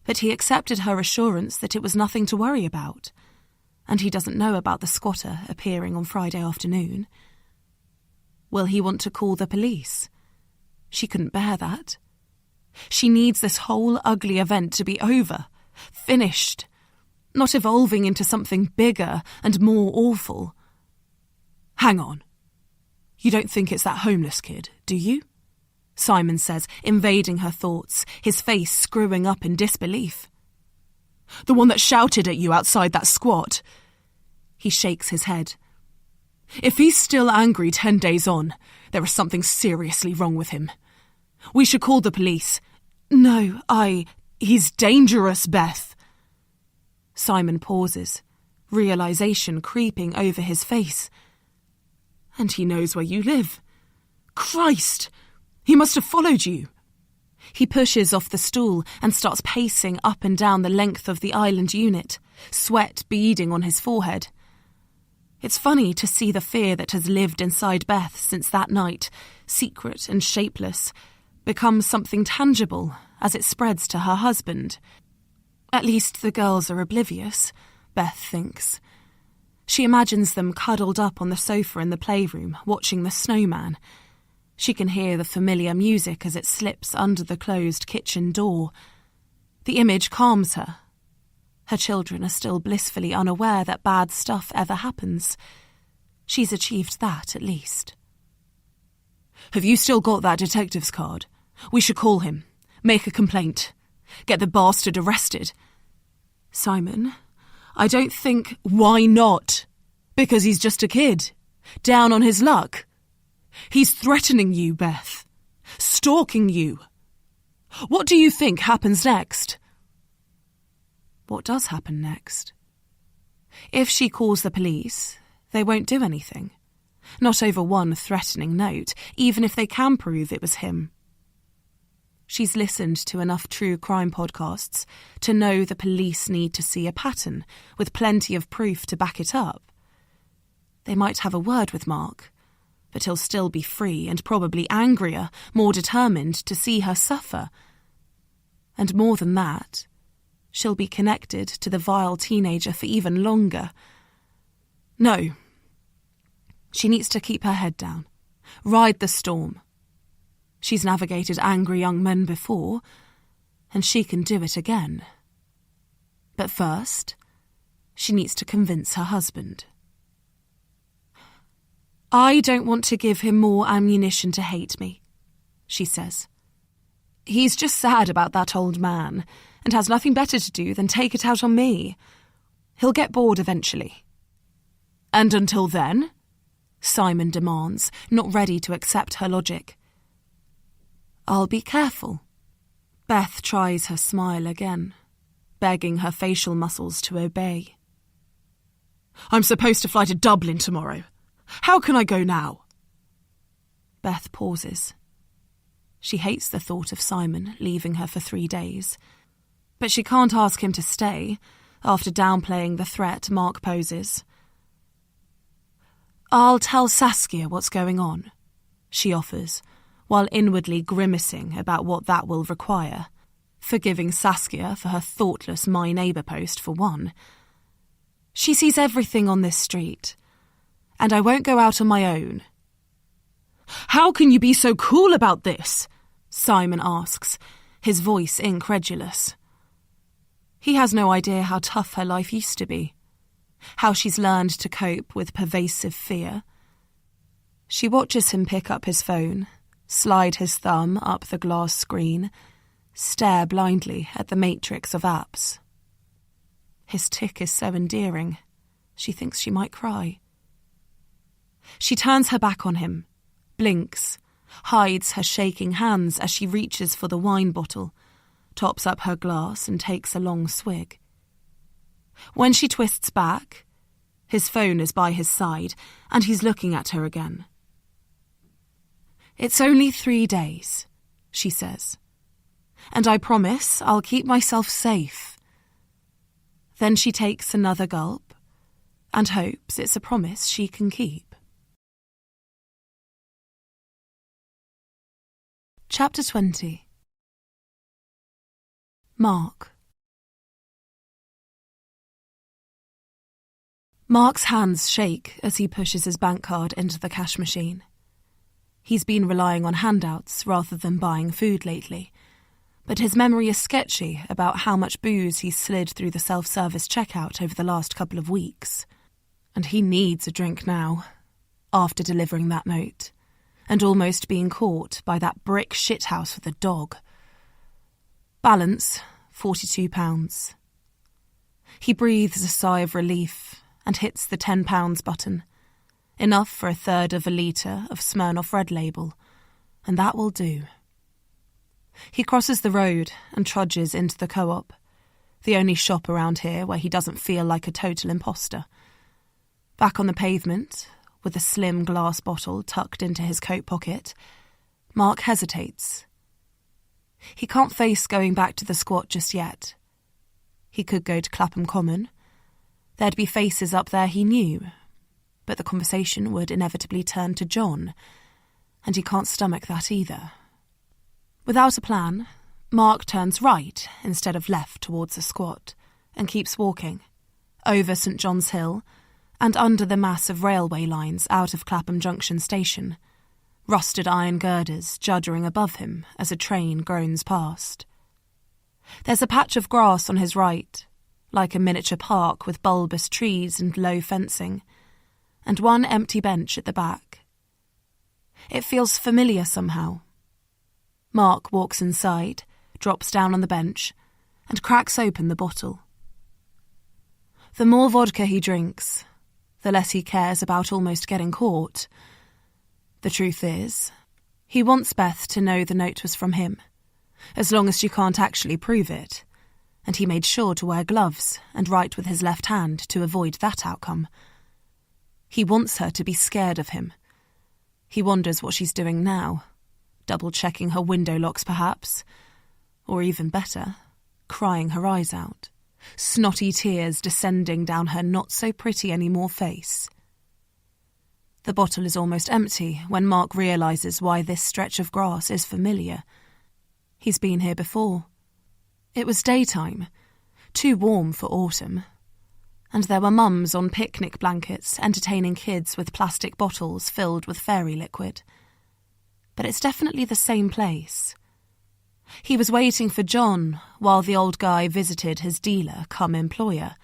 But he accepted her assurance that it was nothing to worry about. And he doesn't know about the squatter appearing on Friday afternoon. Will he want to call the police? She couldn't bear that. She needs this whole ugly event to be over, finished, not evolving into something bigger and more awful. "Hang on. You don't think it's that homeless kid, do you?" Simon says, invading her thoughts, his face screwing up in disbelief. "The one that shouted at you outside that squat?" He shakes his head. "If he's still angry 10 days on, there is something seriously wrong with him. We should call the police." "No, He's dangerous, Beth." Simon pauses, realization creeping over his face. "And he knows where you live. Christ! He must have followed you." He pushes off the stool and starts pacing up and down the length of the island unit, sweat beading on his forehead. It's funny to see the fear that has lived inside Beth since that night, secret and shapeless, become something tangible as it spreads to her husband. At least the girls are oblivious, Beth thinks. She imagines them cuddled up on the sofa in the playroom, watching the snowman. She can hear the familiar music as it slips under the closed kitchen door. The image calms her. Her children are still blissfully unaware that bad stuff ever happens. She's achieved that, at least. "Have you still got that detective's card? We should call him. Make a complaint. Get the bastard arrested." "Simon, I don't think..." "Why not? Because he's just a kid. Down on his luck. He's threatening you, Beth. Stalking you. What do you think happens next?" What does happen next? If she calls the police, they won't do anything. Not over one threatening note, even if they can prove it was him. She's listened to enough true crime podcasts to know the police need to see a pattern with plenty of proof to back it up. They might have a word with Mark, but he'll still be free and probably angrier, more determined to see her suffer. And more than that, she'll be connected to the vile teenager for even longer. No. She needs to keep her head down, ride the storm. She's navigated angry young men before, and she can do it again. But first, she needs to convince her husband. I don't want to give him more ammunition to hate me, she says. He's just sad about that old man and has nothing better to do than take it out on me. He'll get bored eventually. And until then? Simon demands, not ready to accept her logic. I'll be careful. Beth tries her smile again, begging her facial muscles to obey. I'm supposed to fly to Dublin tomorrow. How can I go now? Beth pauses. She hates the thought of Simon leaving her for 3 days, but she can't ask him to stay after downplaying the threat Mark poses. I'll tell Saskia what's going on, she offers, while inwardly grimacing about what that will require, forgiving Saskia for her thoughtless My Neighbour post for one. She sees everything on this street, and I won't go out on my own. How can you be so cool about this? Simon asks, his voice incredulous. He has no idea how tough her life used to be, how she's learned to cope with pervasive fear. She watches him pick up his phone, slide his thumb up the glass screen, stare blindly at the matrix of apps. His tick is so endearing, she thinks she might cry. She turns her back on him, blinks, hides her shaking hands as she reaches for the wine bottle, tops up her glass and takes a long swig. When she twists back, his phone is by his side and he's looking at her again. It's only 3 days, she says, and I promise I'll keep myself safe. Then she takes another gulp and hopes it's a promise she can keep. Chapter 20. Mark. Mark's hands shake as he pushes his bank card into the cash machine. He's been relying on handouts rather than buying food lately, but his memory is sketchy about how much booze he's slid through the self-service checkout over the last couple of weeks. And he needs a drink now, after delivering that note, and almost being caught by that brick shithouse with a dog. Balance, £42. He breathes a sigh of relief and hits the £10 button, enough for 1/3 of a litre of Smirnoff Red Label, and that will do. He crosses the road and trudges into the Co-op, the only shop around here where he doesn't feel like a total imposter. Back on the pavement, with a slim glass bottle tucked into his coat pocket, Mark hesitates. He can't face going back to the squat just yet. He could go to Clapham Common. There'd be faces up there he knew, but the conversation would inevitably turn to John, and he can't stomach that either. Without a plan, Mark turns right instead of left towards the squat and keeps walking, over St John's Hill and under the mass of railway lines out of Clapham Junction Station, rusted iron girders juddering above him as a train groans past. There's a patch of grass on his right, like a miniature park with bulbous trees and low fencing, and one empty bench at the back. It feels familiar somehow. Mark walks inside, drops down on the bench, and cracks open the bottle. The more vodka he drinks, the less he cares about almost getting caught. The truth is, he wants Beth to know the note was from him, as long as she can't actually prove it, and he made sure to wear gloves and write with his left hand to avoid that outcome. He wants her to be scared of him. He wonders what she's doing now, double-checking her window locks perhaps. Or even better, crying her eyes out, snotty tears descending down her not-so-pretty-anymore face. The bottle is almost empty when Mark realises why this stretch of grass is familiar. He's been here before. It was daytime, too warm for autumn, and there were mums on picnic blankets entertaining kids with plastic bottles filled with fairy liquid. But it's definitely the same place. He was waiting for John while the old guy visited his dealer cum employer,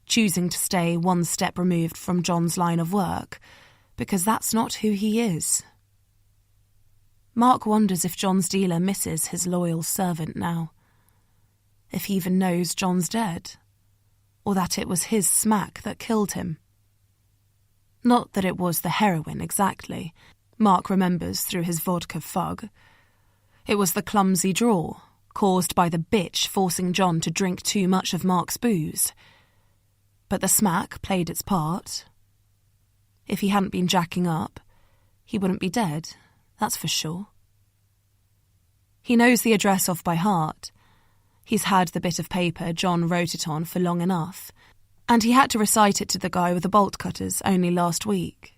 choosing to stay one step removed from John's line of work, because that's not who he is. Mark wonders if John's dealer misses his loyal servant now. If he even knows John's dead, or that it was his smack that killed him. Not that it was the heroin exactly, Mark remembers through his vodka fug. It was the clumsy draw, caused by the bitch forcing John to drink too much of Mark's booze. But the smack played its part. If he hadn't been jacking up, he wouldn't be dead, that's for sure. He knows the address off by heart. He's had the bit of paper John wrote it on for long enough, and he had to recite it to the guy with the bolt cutters only last week.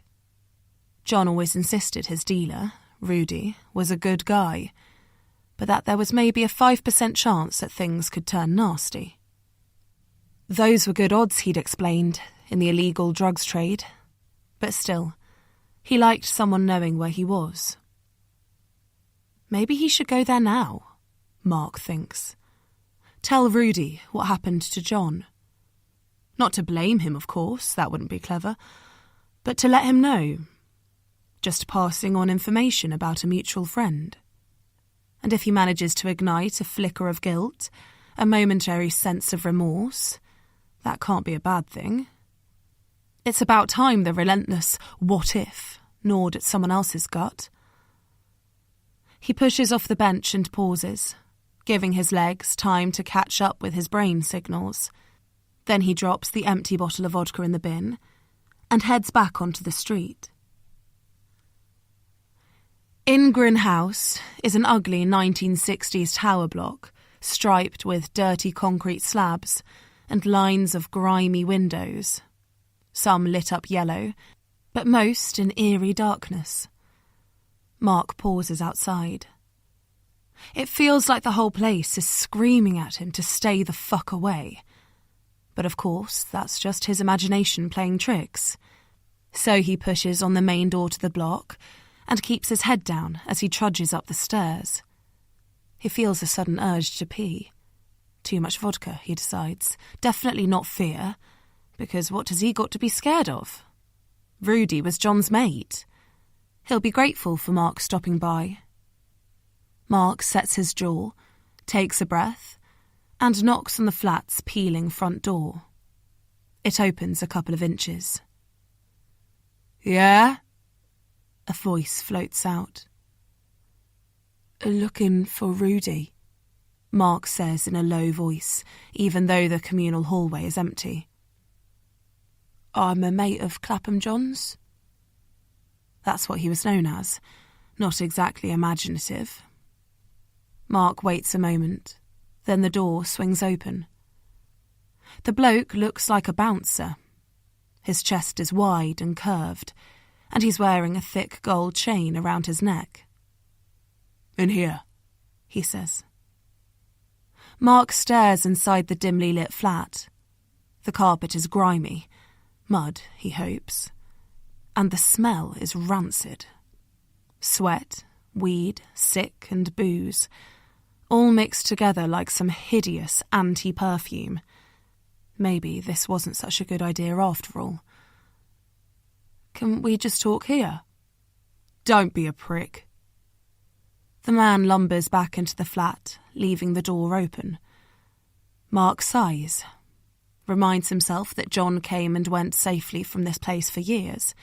John always insisted his dealer, Rudy, was a good guy, but that there was maybe a 5% chance that things could turn nasty. Those were good odds, he'd explained, in the illegal drugs trade. But still, he liked someone knowing where he was. Maybe he should go there now, Mark thinks. Tell Rudy what happened to John. Not to blame him, of course, that wouldn't be clever, but to let him know. Just passing on information about a mutual friend. And if he manages to ignite a flicker of guilt, a momentary sense of remorse, that can't be a bad thing. It's about time the relentless what if gnawed at someone else's gut. He pushes off the bench and pauses, giving his legs time to catch up with his brain signals. Then he drops the empty bottle of vodka in the bin and heads back onto the street. Ingrin House is an ugly 1960s tower block, striped with dirty concrete slabs and lines of grimy windows. Some lit up yellow, but most in eerie darkness. Mark pauses outside. It feels like the whole place is screaming at him to stay the fuck away. But of course, that's just his imagination playing tricks. So he pushes on the main door to the block and keeps his head down as he trudges up the stairs. He feels a sudden urge to pee. Too much vodka, he decides. Definitely not fear, because what has he got to be scared of? Rudy was John's mate. He'll be grateful for Mark stopping by. Mark sets his jaw, takes a breath, and knocks on the flat's peeling front door. It opens a couple of inches. "Yeah?" A voice floats out. "Looking for Rudy," Mark says in a low voice, even though the communal hallway is empty. "I'm a mate of Clapham John's." That's what he was known as, not exactly imaginative. Mark waits a moment, then the door swings open. The bloke looks like a bouncer. His chest is wide and curved, and he's wearing a thick gold chain around his neck. "In here," he says. Mark stares inside the dimly lit flat. The carpet is grimy, mud, he hopes, and the smell is rancid. Sweat, weed, sick and booze, all mixed together like some hideous anti-perfume. Maybe this wasn't such a good idea after all. "Can we just talk here?" "Don't be a prick." The man lumbers back into the flat, leaving the door open. Mark sighs, reminds himself that John came and went safely from this place for years,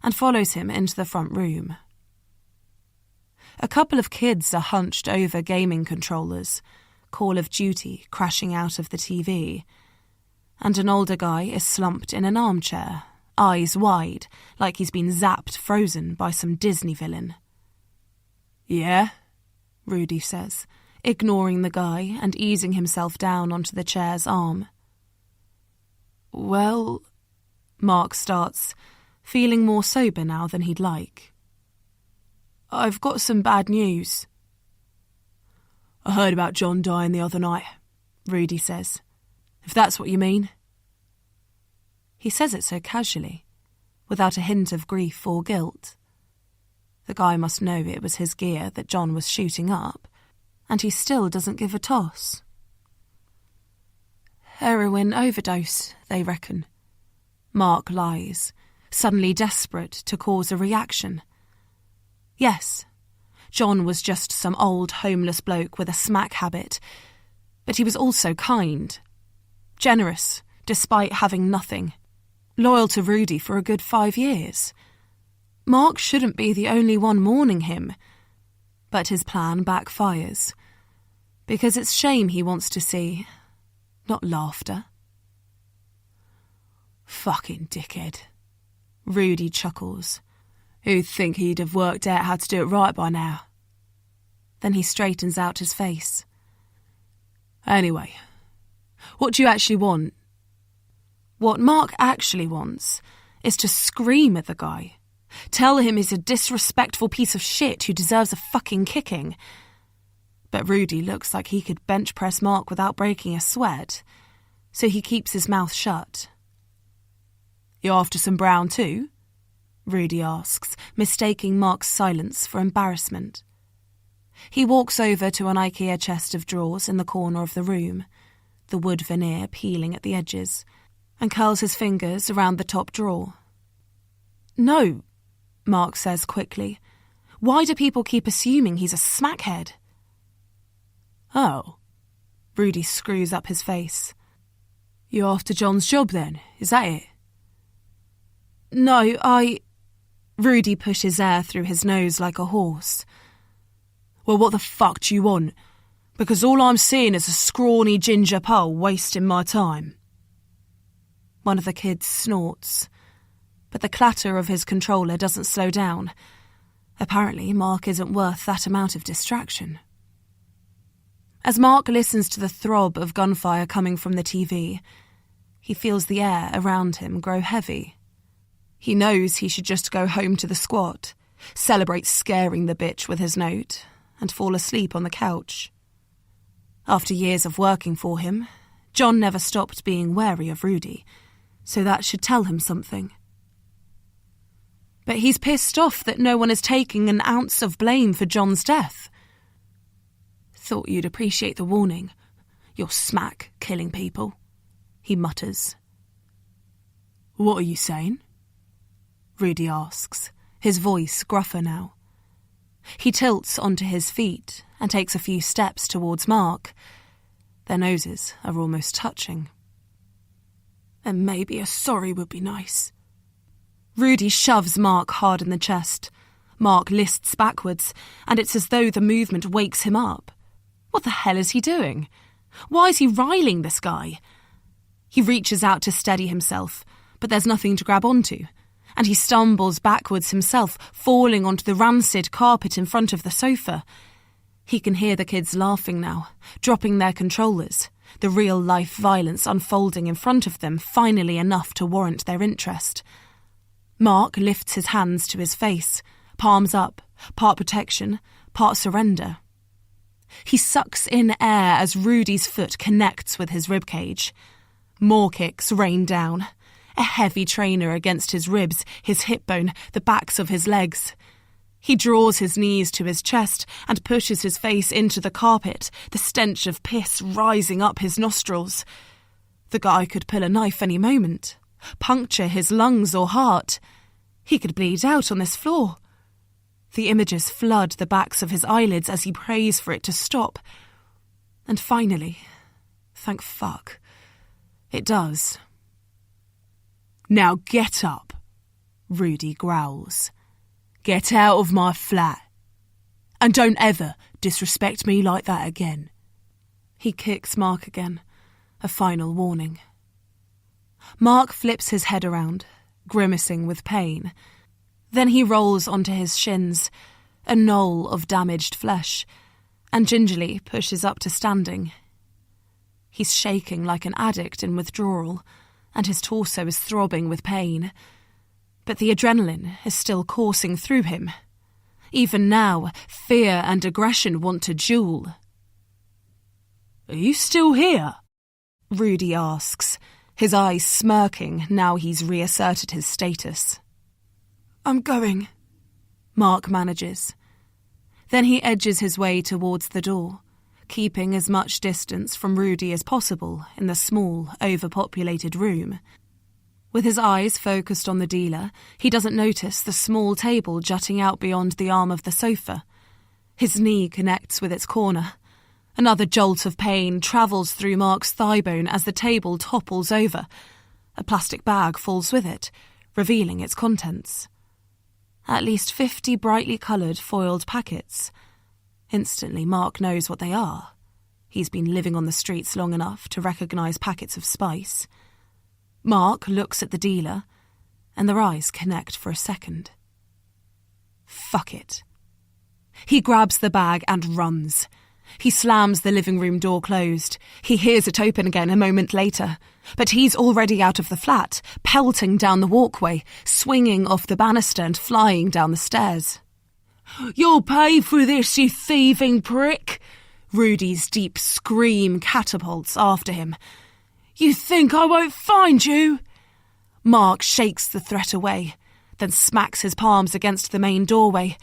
and follows him into the front room. A couple of kids are hunched over gaming controllers, Call of Duty crashing out of the TV, and an older guy is slumped in an armchair, eyes wide, like he's been zapped frozen by some Disney villain. Yeah, Rudy says, ignoring the guy and easing himself down onto the chair's arm. Well, Mark starts, feeling more sober now than he'd like. I've got some bad news. I heard about John dying the other night, Rudy says. If that's what you mean. He says it so casually, without a hint of grief or guilt. The guy must know it was his gear that John was shooting up, and he still doesn't give a toss. Heroin overdose, they reckon. Mark lies, suddenly desperate to cause a reaction. Yes, John was just some old homeless bloke with a smack habit, but he was also kind, generous, despite having nothing, loyal to Rudy for a good 5 years. Mark shouldn't be the only one mourning him, but his plan backfires, because it's shame he wants to see, not laughter. Fucking dickhead, Rudy chuckles. Who'd think he'd have worked out how to do it right by now? Then he straightens out his face. Anyway, what do you actually want? What Mark actually wants is to scream at the guy. Tell him he's a disrespectful piece of shit who deserves a fucking kicking. But Rudy looks like he could bench press Mark without breaking a sweat, so he keeps his mouth shut. You after some brown too? Rudy asks, mistaking Mark's silence for embarrassment. He walks over to an IKEA chest of drawers in the corner of the room, the wood veneer peeling at the edges, and curls his fingers around the top drawer. No, Mark says quickly. Why do people keep assuming he's a smackhead? Oh, Rudy screws up his face. You after John's job then, is that it? No, Rudy pushes air through his nose like a horse. Well, what the fuck do you want? Because all I'm seeing is a scrawny ginger pole wasting my time. One of the kids snorts, but the clatter of his controller doesn't slow down. Apparently, Mark isn't worth that amount of distraction. As Mark listens to the throb of gunfire coming from the TV, he feels the air around him grow heavy. He knows he should just go home to the squat, celebrate scaring the bitch with his note, and fall asleep on the couch. After years of working for him, John never stopped being wary of Rudy, so that should tell him something. But he's pissed off that no one is taking an ounce of blame for John's death. Thought you'd appreciate the warning. You're smack killing people, he mutters. What are you saying? Rudy asks, his voice gruffer now. He tilts onto his feet and takes a few steps towards Mark. Their noses are almost touching. And maybe a sorry would be nice. Rudy shoves Mark hard in the chest. Mark lists backwards, and it's as though the movement wakes him up. What the hell is he doing? Why is he riling this guy? He reaches out to steady himself, but there's nothing to grab onto, and he stumbles backwards himself, falling onto the rancid carpet in front of the sofa. He can hear the kids laughing now, dropping their controllers, the real-life violence unfolding in front of them finally enough to warrant their interest. Mark lifts his hands to his face, palms up, part protection, part surrender. He sucks in air as Rudy's foot connects with his ribcage. More kicks rain down. A heavy trainer against his ribs, his hip bone, the backs of his legs. He draws his knees to his chest and pushes his face into the carpet, the stench of piss rising up his nostrils. The guy could pull a knife any moment, puncture his lungs or heart. He could bleed out on this floor. The images flood the backs of his eyelids as he prays for it to stop. And finally, thank fuck, it does. Now get up, Rudy growls. Get out of my flat. And don't ever disrespect me like that again. He kicks Mark again, a final warning. Mark flips his head around, grimacing with pain. Then he rolls onto his shins, a knoll of damaged flesh, and gingerly pushes up to standing. He's shaking like an addict in withdrawal, and his torso is throbbing with pain. But the adrenaline is still coursing through him. Even now, fear and aggression want to duel. "Are you still here?" Rudy asks, his eyes smirking now he's reasserted his status. "I'm going," Mark manages. Then he edges his way towards the door, keeping as much distance from Rudy as possible in the small, overpopulated room. With his eyes focused on the dealer, he doesn't notice the small table jutting out beyond the arm of the sofa. His knee connects with its corner. Another jolt of pain travels through Mark's thigh bone as the table topples over. A plastic bag falls with it, revealing its contents. At least 50 brightly coloured foiled packets. Instantly, Mark knows what they are. He's been living on the streets long enough to recognise packets of spice. Mark looks at the dealer, and their eyes connect for a second. Fuck it. He grabs the bag and runs. He slams the living room door closed. He hears it open again a moment later, but he's already out of the flat, pelting down the walkway, swinging off the banister and flying down the stairs. "You'll pay for this, you thieving prick!" Rudy's deep scream catapults after him. "You think I won't find you?" Mark shakes the threat away, then smacks his palms against the main doorway.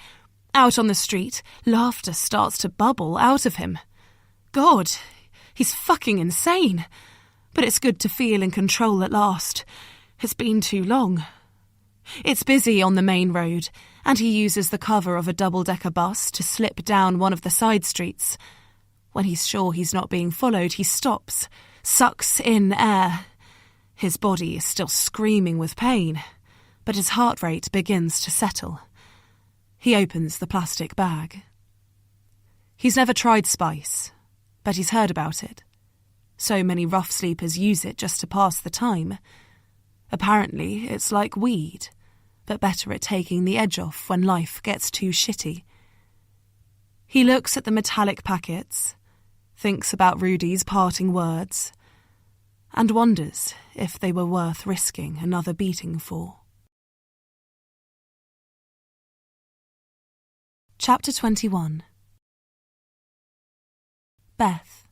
Out on the street, laughter starts to bubble out of him. God, he's fucking insane. But it's good to feel in control at last. It's been too long. It's busy on the main road, and he uses the cover of a double-decker bus to slip down one of the side streets. When he's sure he's not being followed, he stops, sucks in air. His body is still screaming with pain, but his heart rate begins to settle. He opens the plastic bag. He's never tried spice, but he's heard about it. So many rough sleepers use it just to pass the time. Apparently, it's like weed, but better at taking the edge off when life gets too shitty. He looks at the metallic packets, thinks about Rudy's parting words, and wonders if they were worth risking another beating for. Chapter 21. Beth.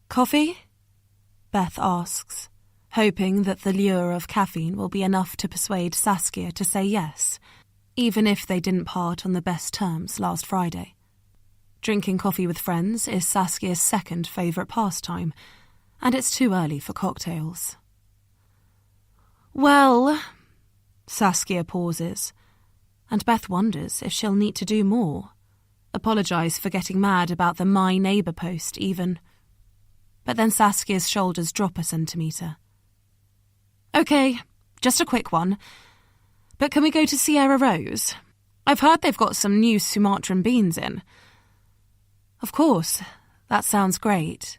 Coffee? Beth asks, hoping that the lure of caffeine will be enough to persuade Saskia to say yes, even if they didn't part on the best terms last Friday. Drinking coffee with friends is Saskia's second favourite pastime, and it's too early for cocktails. Well, Saskia pauses, and Beth wonders if she'll need to do more. Apologise for getting mad about the My Neighbour post, even. But then Saskia's shoulders drop a centimetre. OK, just a quick one. But can we go to Sierra Rose? I've heard they've got some new Sumatran beans in. Of course, that sounds great,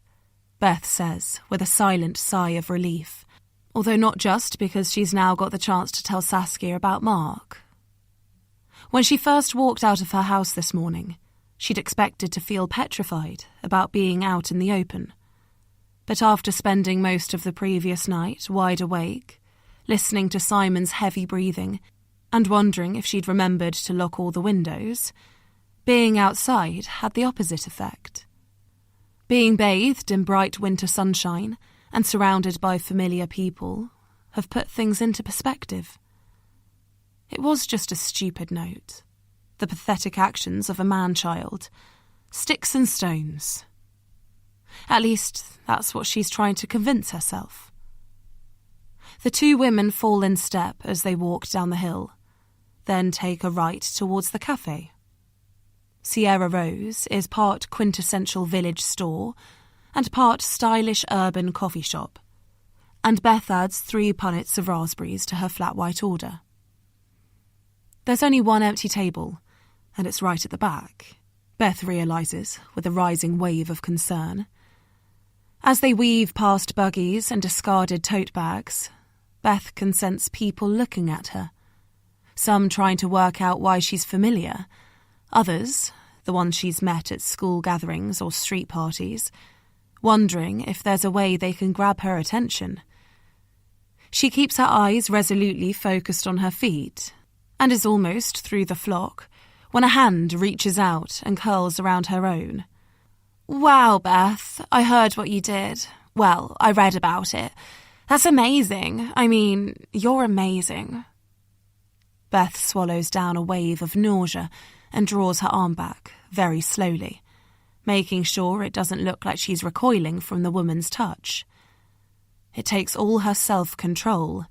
Beth says, with a silent sigh of relief. Although not just because she's now got the chance to tell Saskia about Mark. When she first walked out of her house this morning, she'd expected to feel petrified about being out in the open. But after spending most of the previous night wide awake, listening to Simon's heavy breathing, and wondering if she'd remembered to lock all the windows, being outside had the opposite effect. Being bathed in bright winter sunshine and surrounded by familiar people have put things into perspective. It was just a stupid note. The pathetic actions of a man-child. Sticks and stones. At least, that's what she's trying to convince herself. The two women fall in step as they walk down the hill, then take a right towards the cafe. Sierra Rose is part quintessential village store and part stylish urban coffee shop, and Beth adds 3 punnets of raspberries to her flat white order. There's only one empty table, and it's right at the back, Beth realises with a rising wave of concern. As they weave past buggies and discarded tote bags, Beth can sense people looking at her, some trying to work out why she's familiar, others, the ones she's met at school gatherings or street parties, wondering if there's a way they can grab her attention. She keeps her eyes resolutely focused on her feet and is almost through the flock when a hand reaches out and curls around her own. "Wow, Beth, I heard what you did. Well, I read about it. That's amazing. I mean, you're amazing." Beth swallows down a wave of nausea and draws her arm back, very slowly, making sure it doesn't look like she's recoiling from the woman's touch. It takes all her self-control,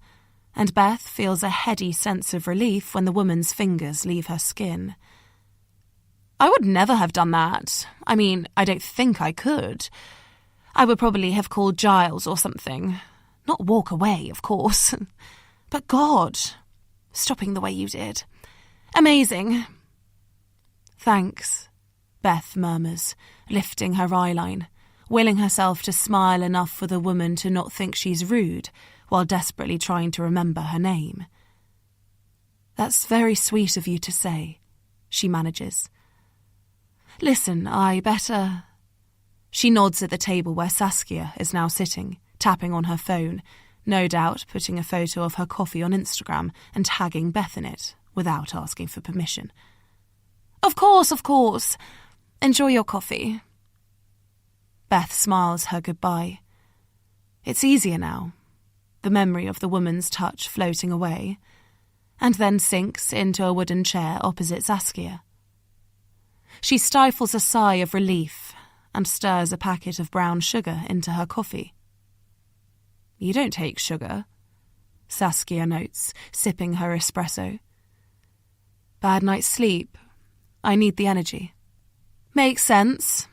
and Beth feels a heady sense of relief when the woman's fingers leave her skin. "I would never have done that. I mean, I don't think I could. I would probably have called Giles or something. Not walk away, of course. But God, stopping the way you did. Amazing." "Thanks," Beth murmurs, lifting her eyeline, willing herself to smile enough for the woman to not think she's rude while desperately trying to remember her name. "That's very sweet of you to say," she manages. "Listen, I better..." She nods at the table where Saskia is now sitting, tapping on her phone, no doubt putting a photo of her coffee on Instagram and tagging Beth in it, without asking for permission. Of course. Enjoy your coffee." Beth smiles her goodbye. It's easier now, the memory of the woman's touch floating away, and then sinks into a wooden chair opposite Saskia. She stifles a sigh of relief and stirs a packet of brown sugar into her coffee. "You don't take sugar," Saskia notes, sipping her espresso. "Bad night's sleep. I need the energy." "Makes sense."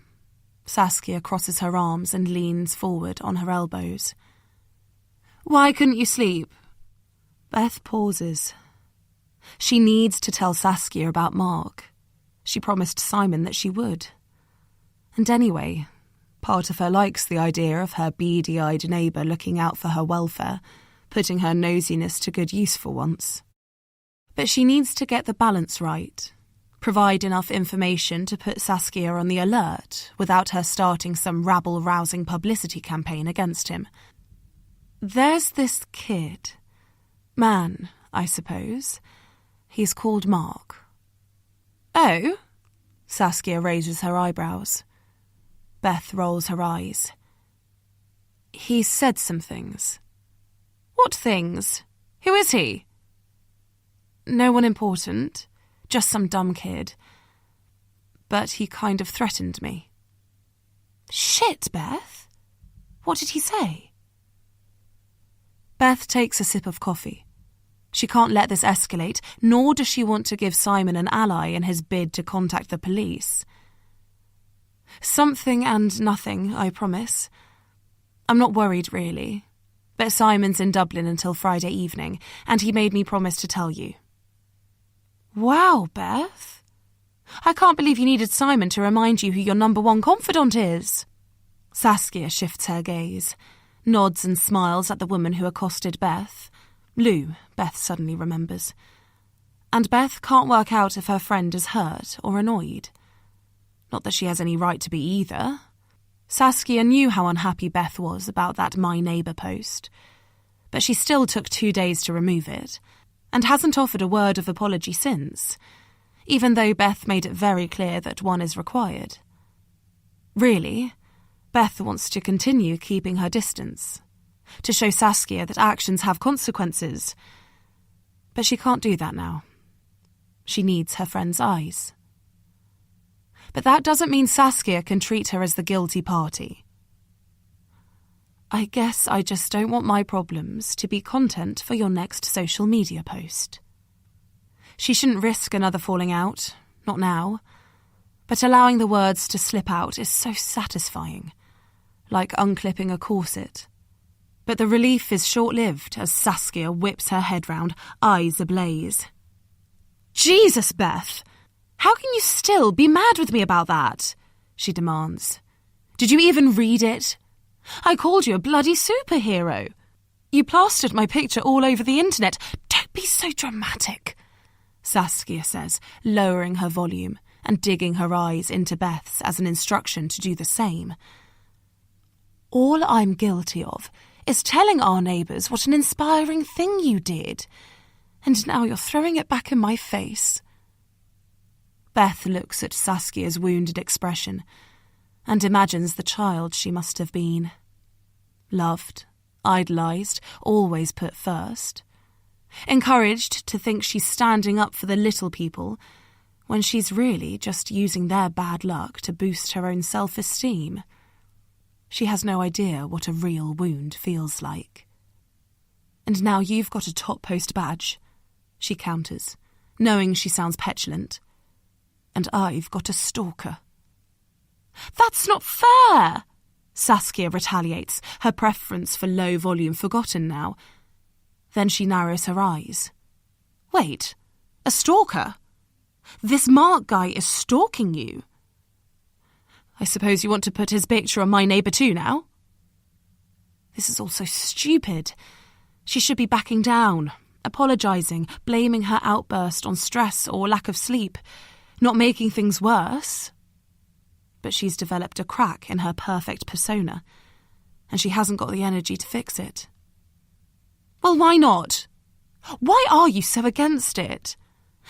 Saskia crosses her arms and leans forward on her elbows. "Why couldn't you sleep?" Beth pauses. She needs to tell Saskia about Mark. She promised Simon that she would. And anyway, part of her likes the idea of her beady-eyed neighbour looking out for her welfare, putting her nosiness to good use for once. But she needs to get the balance right, provide enough information to put Saskia on the alert without her starting some rabble-rousing publicity campaign against him. There's this kid. Man, I suppose. He's called Mark. "Oh?" Saskia raises her eyebrows. Beth rolls her eyes. "He said some things." "What things? Who is he?" "No one important. Just some dumb kid. But he kind of threatened me." "Shit, Beth. What did he say?" Beth takes a sip of coffee. She can't let this escalate, nor does she want to give Simon an ally in his bid to contact the police. "Something and nothing, I promise. I'm not worried, really. But Simon's in Dublin until Friday evening, and he made me promise to tell you." "Wow, Beth. I can't believe you needed Simon to remind you who your number one confidant is." Saskia shifts her gaze, nods and smiles at the woman who accosted Beth. Lou, Beth suddenly remembers. And Beth can't work out if her friend is hurt or annoyed. Not that she has any right to be either. Saskia knew how unhappy Beth was about that My Neighbour post, but she still took 2 days to remove it, and hasn't offered a word of apology since, even though Beth made it very clear that one is required. Really, Beth wants to continue keeping her distance, to show Saskia that actions have consequences, but she can't do that now. She needs her friend's eyes. But that doesn't mean Saskia can treat her as the guilty party. "I guess I just don't want my problems to be content for your next social media post." She shouldn't risk another falling out, not now. But allowing the words to slip out is so satisfying, like unclipping a corset. But the relief is short-lived as Saskia whips her head round, eyes ablaze. "Jesus, Beth! How can you still be mad with me about that?" she demands. "Did you even read it? I called you a bloody superhero. You plastered my picture all over the internet. Don't be so dramatic. Saskia says, lowering her volume and digging her eyes into Beth's as an instruction to do the same. All I'm guilty of is telling our neighbours what an inspiring thing you did, and now you're throwing it back in my face. Beth looks at Saskia's wounded expression and imagines the child she must have been. Loved, idolised, always put first. Encouraged to think she's standing up for the little people when she's really just using their bad luck to boost her own self-esteem. She has no idea what a real wound feels like. And now you've got a top post badge, she counters, knowing she sounds petulant. And I've got a stalker. That's not fair, Saskia retaliates, her preference for low volume forgotten now. Then she narrows her eyes. Wait, a stalker? This Mark guy is stalking you? I suppose you want to put his picture on my neighbour too now? This is all so stupid. She should be backing down, apologising, blaming her outburst on stress or lack of sleep, not making things worse. But she's developed a crack in her perfect persona, and she hasn't got the energy to fix it. Well, why not? Why are you so against it?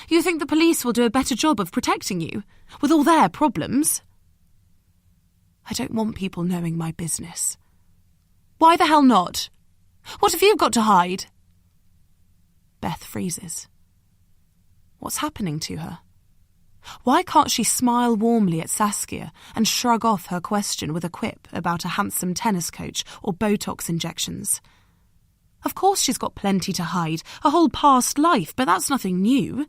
You think the police will do a better job of protecting you, with all their problems? I don't want people knowing my business. Why the hell not? What have you got to hide? Beth freezes. What's happening to her? Why can't she smile warmly at Saskia and shrug off her question with a quip about a handsome tennis coach or Botox injections? Of course she's got plenty to hide, a whole past life, but that's nothing new.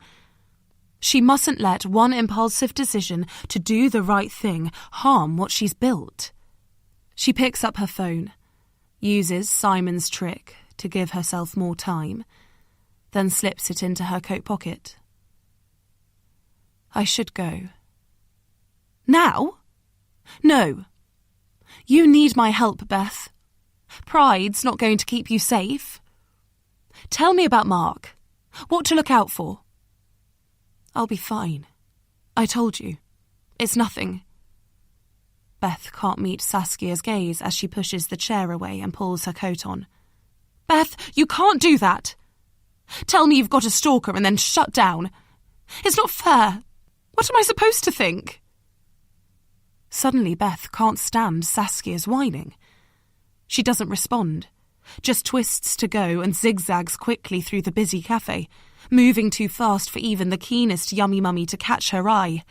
She mustn't let one impulsive decision to do the right thing harm what she's built. She picks up her phone, uses Simon's trick to give herself more time, then slips it into her coat pocket. I should go. Now? No. You need my help, Beth. Pride's not going to keep you safe. Tell me about Mark. What to look out for. I'll be fine. I told you. It's nothing. Beth can't meet Saskia's gaze as she pushes the chair away and pulls her coat on. Beth, you can't do that. Tell me you've got a stalker and then shut down. It's not fair. What am I supposed to think? Suddenly Beth can't stand Saskia's whining. She doesn't respond, just twists to go and zigzags quickly through the busy cafe, moving too fast for even the keenest yummy mummy to catch her eye.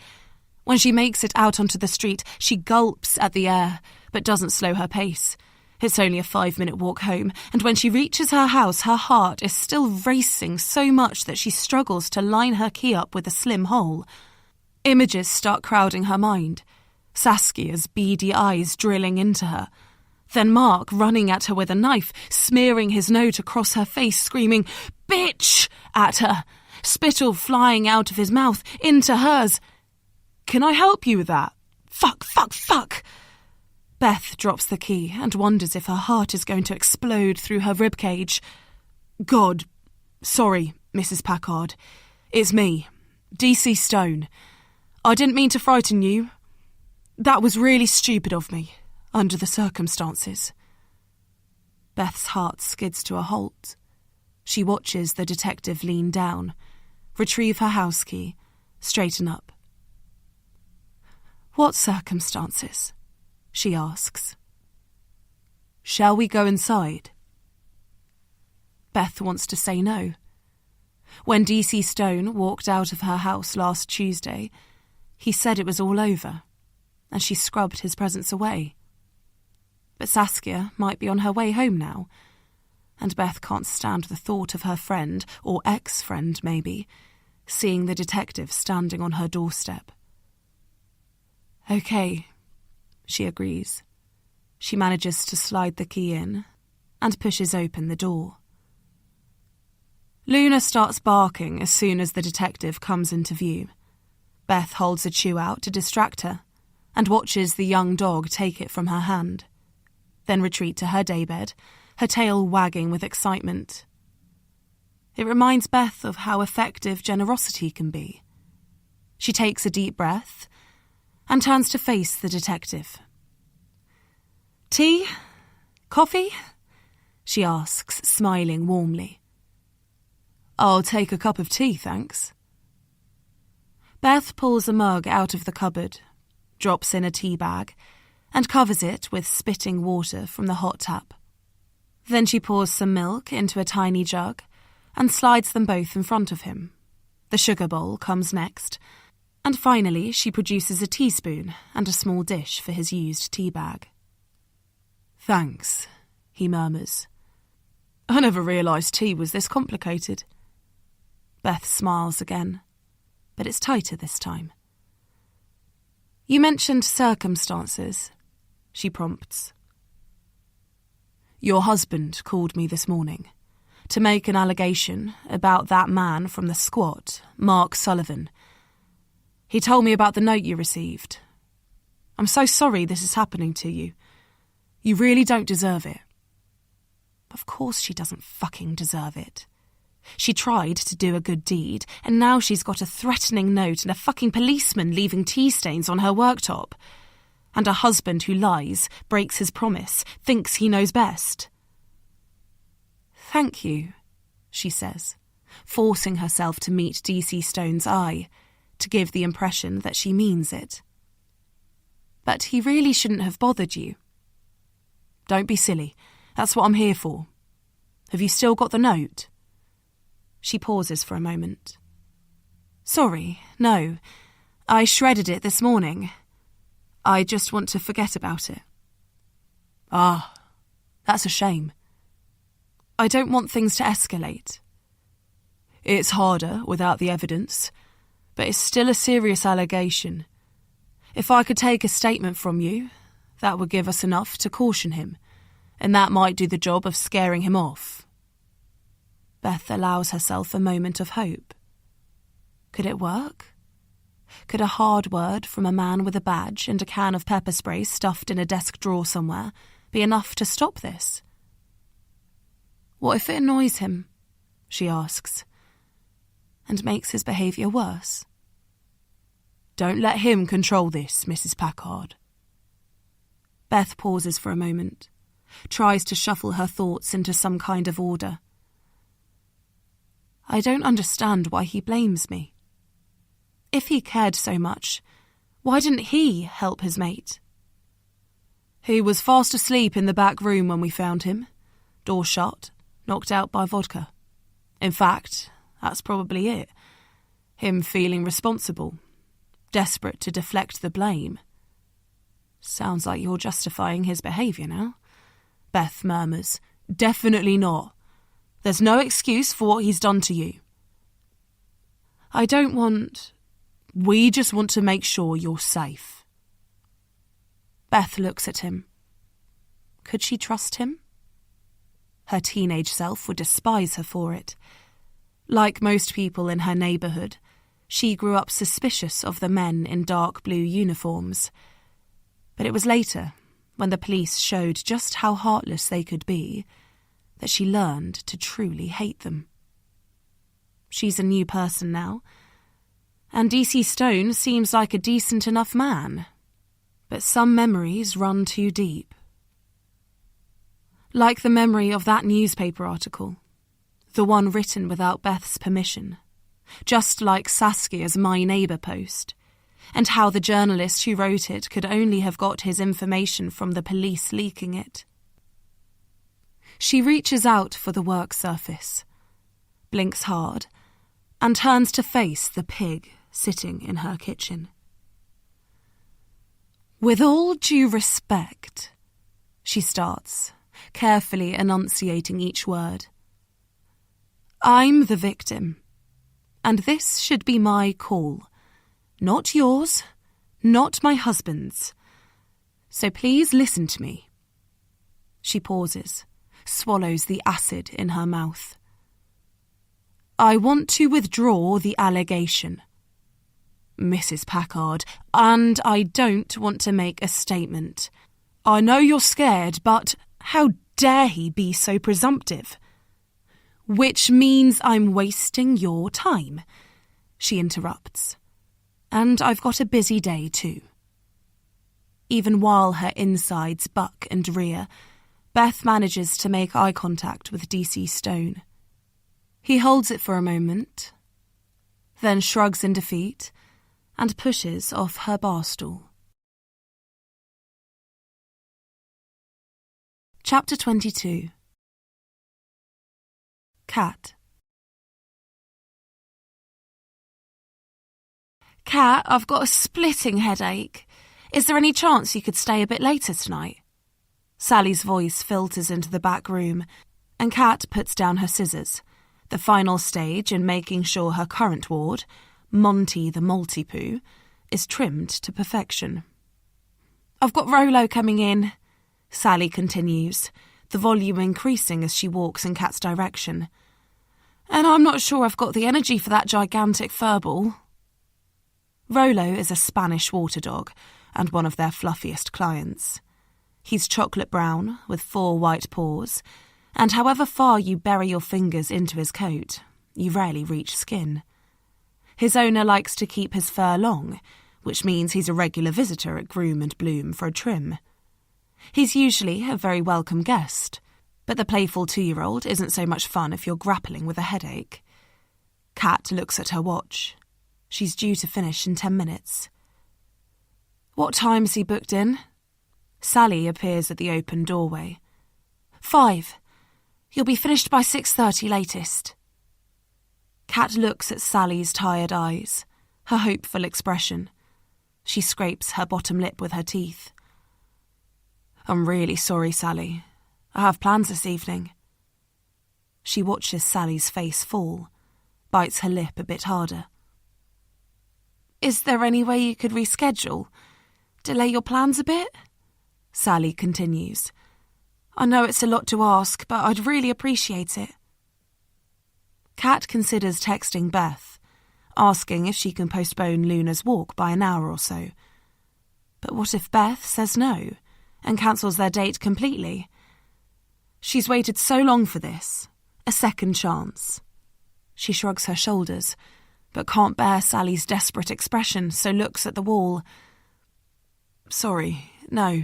When she makes it out onto the street, she gulps at the air, but doesn't slow her pace. It's only a 5-minute walk home, and when she reaches her house, her heart is still racing so much that she struggles to line her key up with a slim hole. Images start crowding her mind, Saskia's beady eyes drilling into her. Then Mark running at her with a knife, smearing his note across her face, screaming, "Bitch!" at her, spittle flying out of his mouth into hers. Can I help you with that? Fuck, fuck, fuck! Beth drops the key and wonders if her heart is going to explode through her ribcage. God, sorry, Mrs. Packard. It's me, DC Stone. I didn't mean to frighten you. That was really stupid of me, under the circumstances. Beth's heart skids to a halt. She watches the detective lean down, retrieve her house key, straighten up. What circumstances? She asks. Shall we go inside? Beth wants to say no. When DC Stone walked out of her house last Tuesday, he said it was all over, and she scrubbed his presence away. But Saskia might be on her way home now, and Beth can't stand the thought of her friend, or ex-friend maybe, seeing the detective standing on her doorstep. Okay, she agrees. She manages to slide the key in and pushes open the door. Luna starts barking as soon as the detective comes into view. Beth holds a chew out to distract her and watches the young dog take it from her hand, then retreat to her daybed, her tail wagging with excitement. It reminds Beth of how effective generosity can be. She takes a deep breath and turns to face the detective. "Tea? Coffee?" she asks, smiling warmly. "I'll take a cup of tea, thanks." Beth pulls a mug out of the cupboard, drops in a tea bag, and covers it with spitting water from the hot tap. Then she pours some milk into a tiny jug and slides them both in front of him. The sugar bowl comes next, and finally she produces a teaspoon and a small dish for his used tea bag. "Thanks," he murmurs. "I never realised tea was this complicated." Beth smiles again, but it's tighter this time. "You mentioned circumstances," she prompts. "Your husband called me this morning to make an allegation about that man from the squat, Mark Sullivan. He told me about the note you received. I'm so sorry this is happening to you. You really don't deserve it." Of course she doesn't fucking deserve it. She tried to do a good deed, and now she's got a threatening note and a fucking policeman leaving tea stains on her worktop. And a husband who lies, breaks his promise, thinks he knows best. "Thank you," she says, forcing herself to meet DC Stone's eye, to give the impression that she means it. "But he really shouldn't have bothered you." "Don't be silly. That's what I'm here for. Have you still got the note?" She pauses for a moment. "Sorry, no. I shredded it this morning. I just want to forget about it." "Ah, that's a shame. I don't want things to escalate. It's harder without the evidence, but it's still a serious allegation. If I could take a statement from you, that would give us enough to caution him, and that might do the job of scaring him off." Beth allows herself a moment of hope. Could it work? Could a hard word from a man with a badge and a can of pepper spray stuffed in a desk drawer somewhere be enough to stop this? What if it annoys him, she asks, and makes his behaviour worse? "Don't let him control this, Mrs. Packard." Beth pauses for a moment, tries to shuffle her thoughts into some kind of order. "I don't understand why he blames me. If he cared so much, why didn't he help his mate?" "He was fast asleep in the back room when we found him, door shut, knocked out by vodka. In fact, that's probably it. Him feeling responsible, desperate to deflect the blame." "Sounds like you're justifying his behaviour now," Beth murmurs. "Definitely not. There's no excuse for what he's done to you." "I don't want... We just want to make sure you're safe." Beth looks at him. Could she trust him? Her teenage self would despise her for it. Like most people in her neighbourhood, she grew up suspicious of the men in dark blue uniforms. But it was later, when the police showed just how heartless they could be, that she learned to truly hate them. She's a new person now, and DC Stone seems like a decent enough man, but some memories run too deep. Like the memory of that newspaper article, the one written without Beth's permission, just like Saskia's My Neighbour post, and how the journalist who wrote it could only have got his information from the police leaking it. She reaches out for the work surface, blinks hard, and turns to face the pig sitting in her kitchen. "With all due respect," she starts, carefully enunciating each word. "I'm the victim, and this should be my call, not yours, not my husband's. So please listen to me." She pauses, swallows the acid in her mouth. "I want to withdraw the allegation, Mrs. Packard, and I don't want to make a statement. I know you're scared, but how dare he be so presumptive? Which means I'm wasting your time, she interrupts. And I've got a busy day too. Even while her insides buck and rear, Beth manages to make eye contact with DC Stone. He holds it for a moment, then shrugs in defeat and pushes off her bar stool. Chapter 22. Kat. Kat, I've got a splitting headache. Is there any chance you could stay a bit later tonight? Sally's voice filters into the back room, and Kat puts down her scissors, the final stage in making sure her current ward, Monty the Multi-Poo, is trimmed to perfection. I've got Rolo coming in, Sally continues, the volume increasing as she walks in Kat's direction. And I'm not sure I've got the energy for that gigantic furball. Rolo is a Spanish water dog and one of their fluffiest clients. He's chocolate brown with 4 white paws, and however far you bury your fingers into his coat, you rarely reach skin. His owner likes to keep his fur long, which means he's a regular visitor at Groom and Bloom for a trim. He's usually a very welcome guest, but the playful 2-year-old isn't so much fun if you're grappling with a headache. Kat looks at her watch. She's due to finish in 10 minutes. What time's he booked in? Sally appears at the open doorway. 5. You'll be finished by 6:30 latest. Kat looks at Sally's tired eyes, her hopeful expression. She scrapes her bottom lip with her teeth. I'm really sorry, Sally. I have plans this evening. She watches Sally's face fall, bites her lip a bit harder. Is there any way you could reschedule? Delay your plans a bit? Sally continues. I know it's a lot to ask, but I'd really appreciate it. Kat considers texting Beth, asking if she can postpone Luna's walk by an hour or so. But what if Beth says no and cancels their date completely? She's waited so long for this. A second chance. She shrugs her shoulders, but can't bear Sally's desperate expression, so looks at the wall. Sorry, no,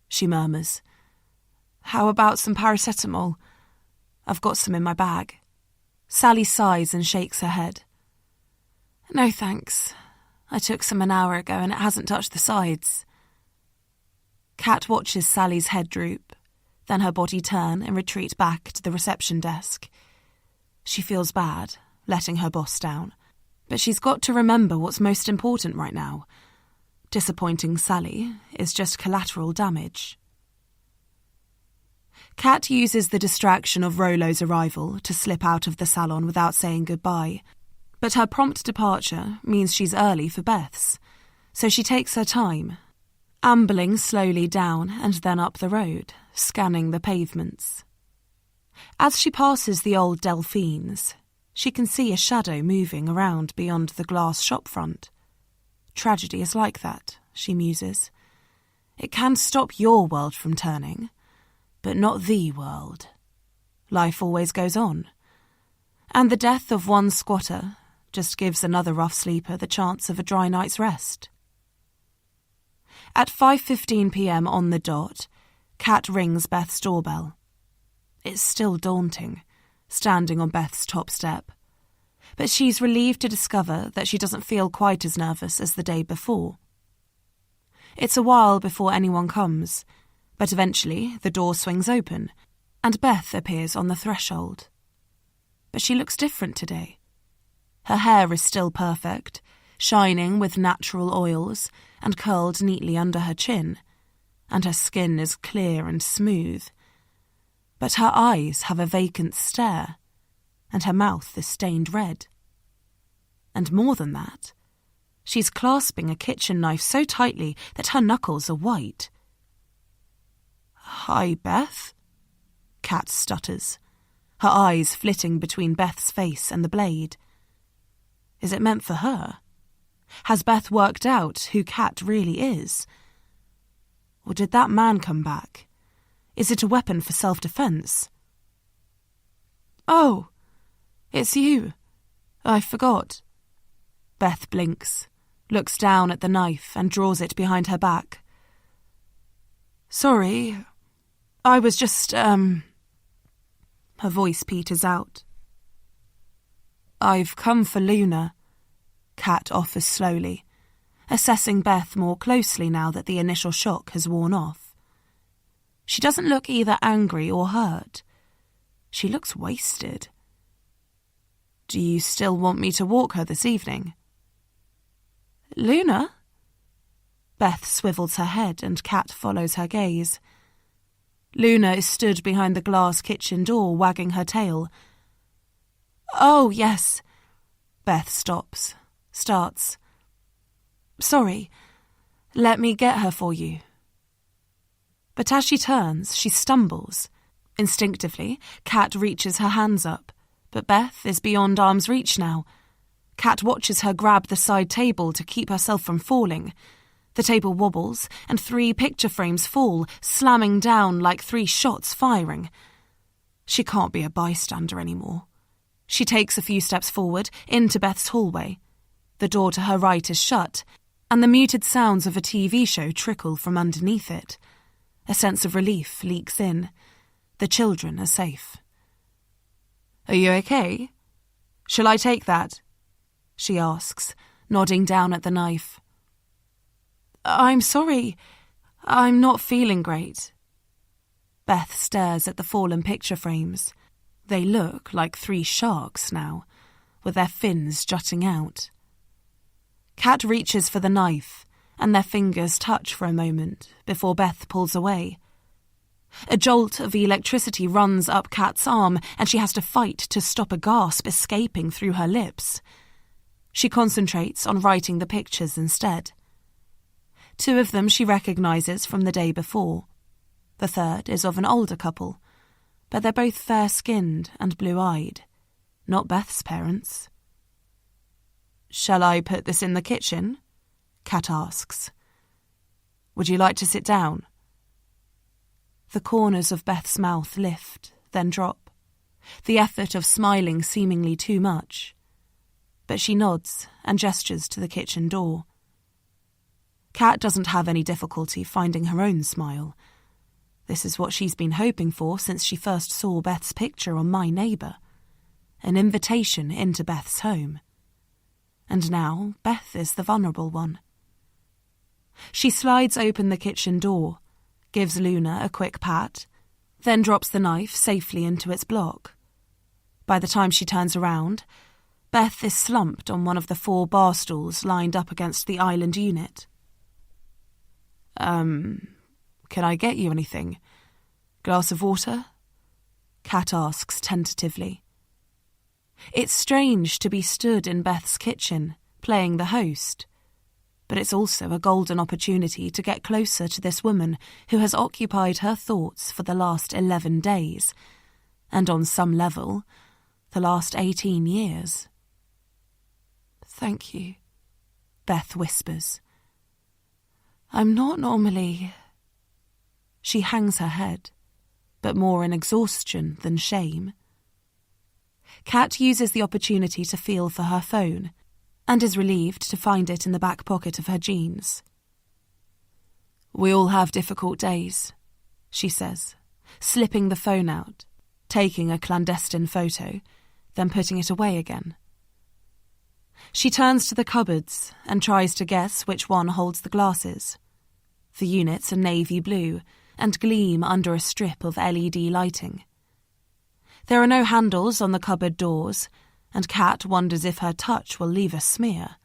she murmurs. How about some paracetamol? I've got some in my bag. Sally sighs and shakes her head. No thanks. I took some an hour ago and it hasn't touched the sides. Kat watches Sally's head droop, then her body turn and retreat back to the reception desk. She feels bad, letting her boss down, but she's got to remember what's most important right now. Disappointing Sally is just collateral damage. Kat uses the distraction of Rolo's arrival to slip out of the salon without saying goodbye, but her prompt departure means she's early for Beth's, so she takes her time, ambling slowly down and then up the road, scanning the pavements. As she passes the old Delphines, she can see a shadow moving around beyond the glass shop front. Tragedy is like that, she muses. It can stop your world from turning, but not the world. Life always goes on. And the death of one squatter just gives another rough sleeper the chance of a dry night's rest. At 5:15 p.m. on the dot, Kat rings Beth's doorbell. It's still daunting, standing on Beth's top step, but she's relieved to discover that she doesn't feel quite as nervous as the day before. It's a while before anyone comes, but eventually the door swings open, and Beth appears on the threshold. But she looks different today. Her hair is still perfect, shining with natural oils and curled neatly under her chin, and her skin is clear and smooth. But her eyes have a vacant stare, and her mouth is stained red. And more than that, she's clasping a kitchen knife so tightly that her knuckles are white. Hi, Beth, Kat stutters, her eyes flitting between Beth's face and the blade. Is it meant for her? Has Beth worked out who Kat really is? Or did that man come back? Is it a weapon for self-defense? Oh, it's you. I forgot. Beth blinks, looks down at the knife and draws it behind her back. Sorry, I was just, Her voice peters out. I've come for Luna, Kat offers slowly, assessing Beth more closely now that the initial shock has worn off. She doesn't look either angry or hurt. She looks wasted. Do you still want me to walk her this evening? Luna? Beth swivels her head and Kat follows her gaze. Luna is stood behind the glass kitchen door, wagging her tail. Oh, yes. Beth starts. Sorry, let me get her for you. But as she turns, she stumbles. Instinctively, Kat reaches her hands up, but Beth is beyond arm's reach now. Kat watches her grab the side table to keep herself from falling. The table wobbles, and 3 picture frames fall, slamming down like 3 shots firing. She can't be a bystander anymore. She takes a few steps forward, into Beth's hallway. The door to her right is shut, and the muted sounds of a TV show trickle from underneath it. A sense of relief leaks in. The children are safe. Are you okay? Shall I take that? She asks, nodding down at the knife. I'm sorry. I'm not feeling great. Beth stares at the fallen picture frames. They look like 3 sharks now, with their fins jutting out. Kat reaches for the knife, and their fingers touch for a moment before Beth pulls away. A jolt of electricity runs up Kat's arm, and she has to fight to stop a gasp escaping through her lips. She concentrates on writing the pictures instead. 2 of them she recognises from the day before. The third is of an older couple, but they're both fair-skinned and blue-eyed, not Beth's parents. Shall I put this in the kitchen? Kat asks. Would you like to sit down? The corners of Beth's mouth lift, then drop, the effort of smiling seemingly too much. But she nods and gestures to the kitchen door. Kat doesn't have any difficulty finding her own smile. This is what she's been hoping for since she first saw Beth's picture on My Neighbour. An invitation into Beth's home. And now Beth is the vulnerable one. She slides open the kitchen door, gives Luna a quick pat, then drops the knife safely into its block. By the time she turns around, Beth is slumped on one of the 4 bar stools lined up against the island unit. Can I get you anything? Glass of water? Kat asks tentatively. It's strange to be stood in Beth's kitchen, playing the host, but it's also a golden opportunity to get closer to this woman who has occupied her thoughts for the last 11 days, and on some level, the last 18 years. Thank you, Beth whispers. I'm not normally... She hangs her head, but more in exhaustion than shame. Kat uses the opportunity to feel for her phone, and is relieved to find it in the back pocket of her jeans. We all have difficult days, she says, slipping the phone out, taking a clandestine photo, then putting it away again. She turns to the cupboards and tries to guess which one holds the glasses. The units are navy blue and gleam under a strip of LED lighting. There are no handles on the cupboard doors, and Kat wonders if her touch will leave a smear.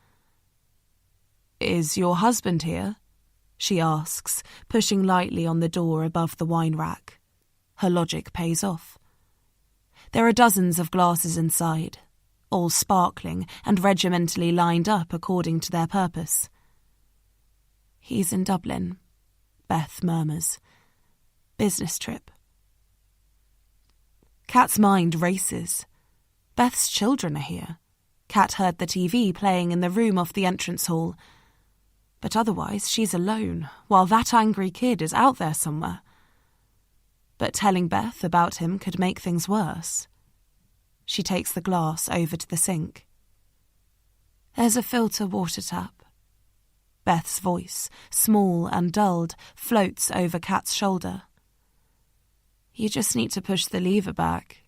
Is your husband here? She asks, pushing lightly on the door above the wine rack. Her logic pays off. There are dozens of glasses inside, all sparkling and regimentally lined up according to their purpose. He's in Dublin, Beth murmurs. Business trip. Kat's mind races. Beth's children are here. Kat heard the TV playing in the room off the entrance hall. But otherwise she's alone, while that angry kid is out there somewhere. But telling Beth about him could make things worse. She takes the glass over to the sink. There's a filter water tap. Beth's voice, small and dulled, floats over Kat's shoulder. You just need to push the lever back.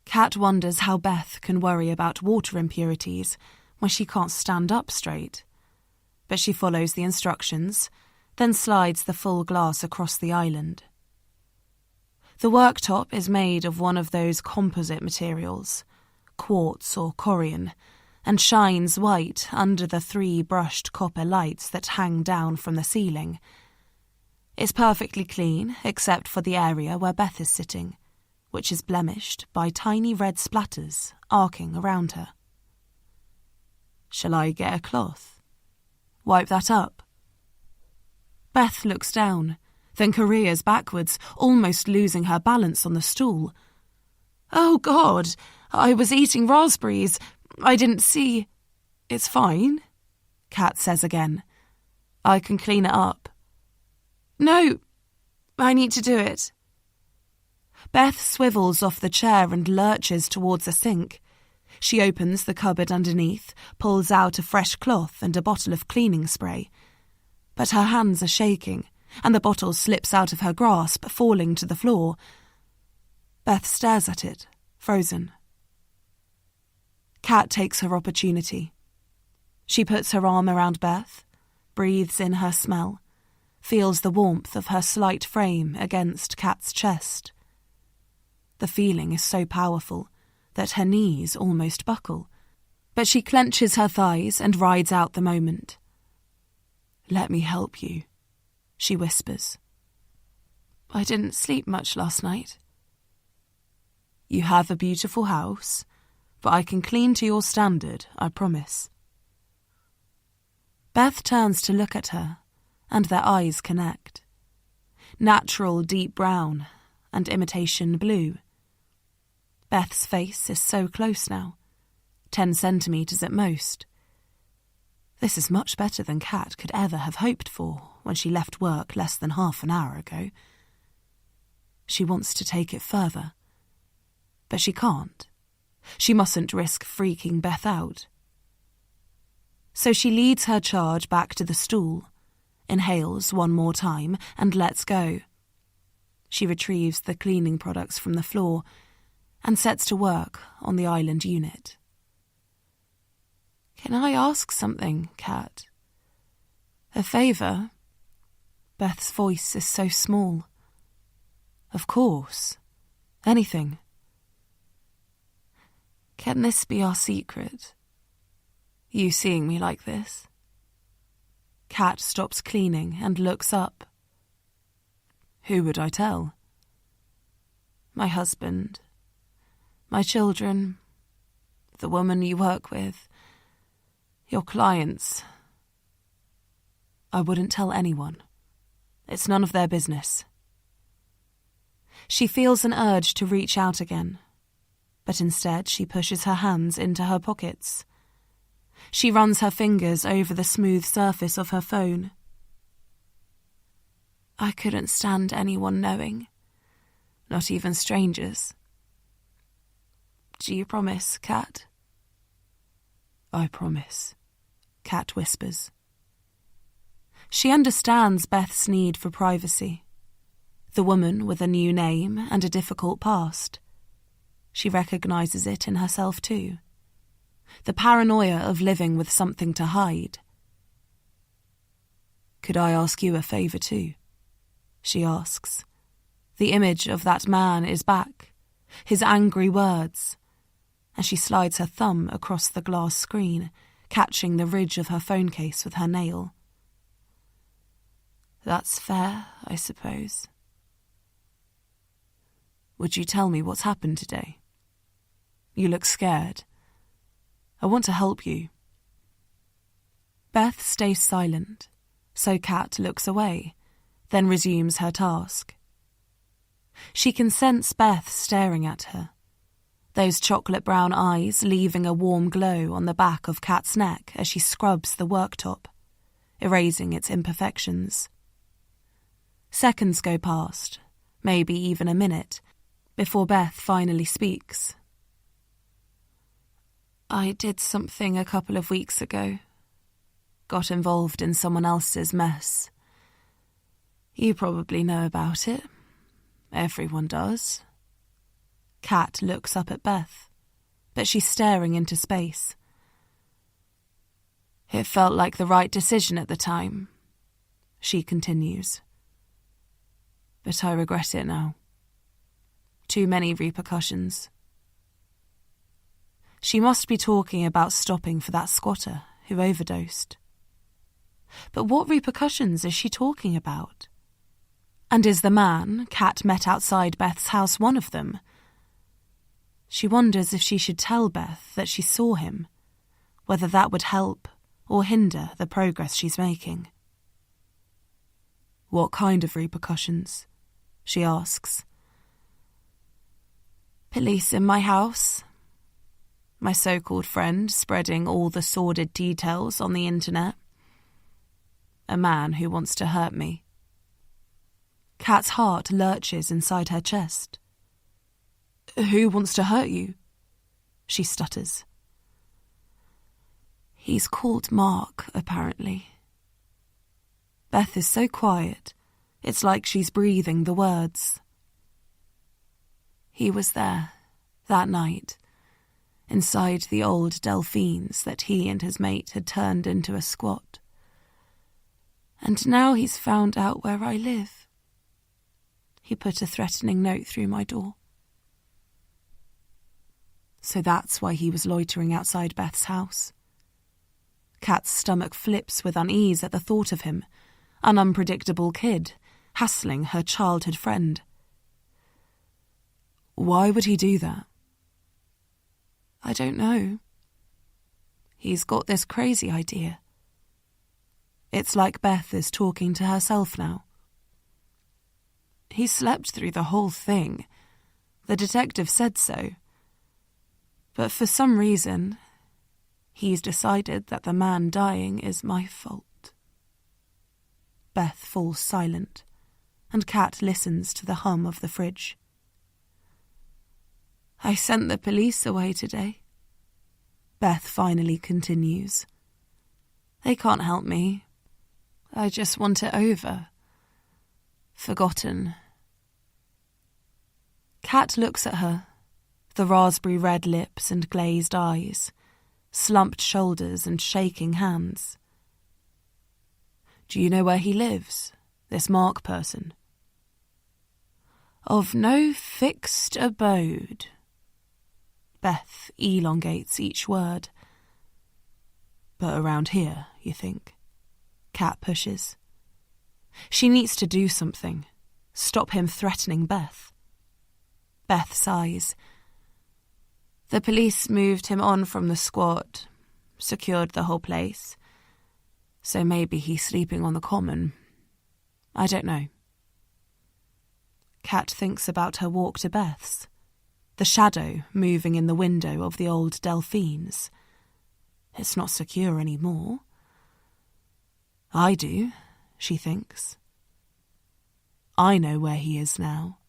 Kat wonders how Beth can worry about water impurities when she can't stand up straight. But she follows the instructions, then slides the full glass across the island. The worktop is made of one of those composite materials, quartz or corian, and shines white under the 3 brushed copper lights that hang down from the ceiling. It's perfectly clean, except for the area where Beth is sitting, which is blemished by tiny red splatters arcing around her. Shall I get a cloth? Wipe that up? Beth looks down, then careers backwards, almost losing her balance on the stool. Oh, God, I was eating raspberries. I didn't see. It's fine, Kat says again. I can clean it up. No, I need to do it. Beth swivels off the chair and lurches towards the sink. She opens the cupboard underneath, pulls out a fresh cloth and a bottle of cleaning spray. But her hands are shaking, and the bottle slips out of her grasp, falling to the floor. Beth stares at it, frozen. Kat takes her opportunity. She puts her arm around Beth, breathes in her smell, feels the warmth of her slight frame against Kat's chest. The feeling is so powerful that her knees almost buckle, but she clenches her thighs and rides out the moment. Let me help you, she whispers. I didn't sleep much last night. You have a beautiful house, but I can clean to your standard, I promise. Beth turns to look at her, and their eyes connect. Natural deep brown and imitation blue. Beth's face is so close now, 10 centimetres at most. This is much better than Kat could ever have hoped for when she left work less than half an hour ago. She wants to take it further, but she can't. She mustn't risk freaking Beth out. So she leads her charge back to the stool, inhales one more time, and lets go. She retrieves the cleaning products from the floor and sets to work on the island unit. Can I ask something, Kat? A favour? Beth's voice is so small. Of course. Anything. Can this be our secret? You seeing me like this? Kat stops cleaning and looks up. Who would I tell? My husband. My children. The woman you work with. Your clients. I wouldn't tell anyone. It's none of their business. She feels an urge to reach out again, but instead she pushes her hands into her pockets. She runs her fingers over the smooth surface of her phone. I couldn't stand anyone knowing, not even strangers. Do you promise, Kat? I promise, Kat whispers. She understands Beth's need for privacy. The woman with a new name and a difficult past. She recognises it in herself too. The paranoia of living with something to hide. Could I ask you a favour too? She asks. The image of that man is back, his angry words, and she slides her thumb across the glass screen, catching the ridge of her phone case with her nail. That's fair, I suppose. Would you tell me what's happened today? You look scared. I want to help you. Beth stays silent, so Kat looks away, then resumes her task. She can sense Beth staring at her, those chocolate brown eyes leaving a warm glow on the back of Kat's neck as she scrubs the worktop, erasing its imperfections. Seconds go past, maybe even a minute, before Beth finally speaks. I did something a couple of weeks ago. Got involved in someone else's mess. You probably know about it. Everyone does. Kat looks up at Beth, but she's staring into space. It felt like the right decision at the time, she continues. But I regret it now. Too many repercussions. She must be talking about stopping for that squatter who overdosed. But what repercussions is she talking about? And is the man Kat met outside Beth's house one of them? She wonders if she should tell Beth that she saw him, whether that would help or hinder the progress she's making. What kind of repercussions? She asks. Police in my house. My so-called friend spreading all the sordid details on the internet. A man who wants to hurt me. Kat's heart lurches inside her chest. Who wants to hurt you? She stutters. He's called Mark, apparently. Beth is so quiet, it's like she's breathing the words. He was there, that night, inside the old Delphines that he and his mate had turned into a squat. And now he's found out where I live. He put a threatening note through my door. So that's why he was loitering outside Beth's house. Kat's stomach flips with unease at the thought of him, an unpredictable kid, hassling her childhood friend. Why would he do that? I don't know. He's got this crazy idea. It's like Beth is talking to herself now. He slept through the whole thing. The detective said so. But for some reason, he's decided that the man dying is my fault. Beth falls silent, and Kat listens to the hum of the fridge. I sent the police away today. Beth finally continues. They can't help me. I just want it over. Forgotten. Kat looks at her, the raspberry red lips and glazed eyes, slumped shoulders and shaking hands. Do you know where he lives, this Mark person? Of no fixed abode. Beth elongates each word. But around here, you think? Kat pushes. She needs to do something. Stop him threatening Beth. Beth sighs. The police moved him on from the squat, secured the whole place. So maybe he's sleeping on the common. I don't know. Kat thinks about her walk to Beth's, the shadow moving in the window of the old Delphines. It's not secure anymore. I do, she thinks. I know where he is now.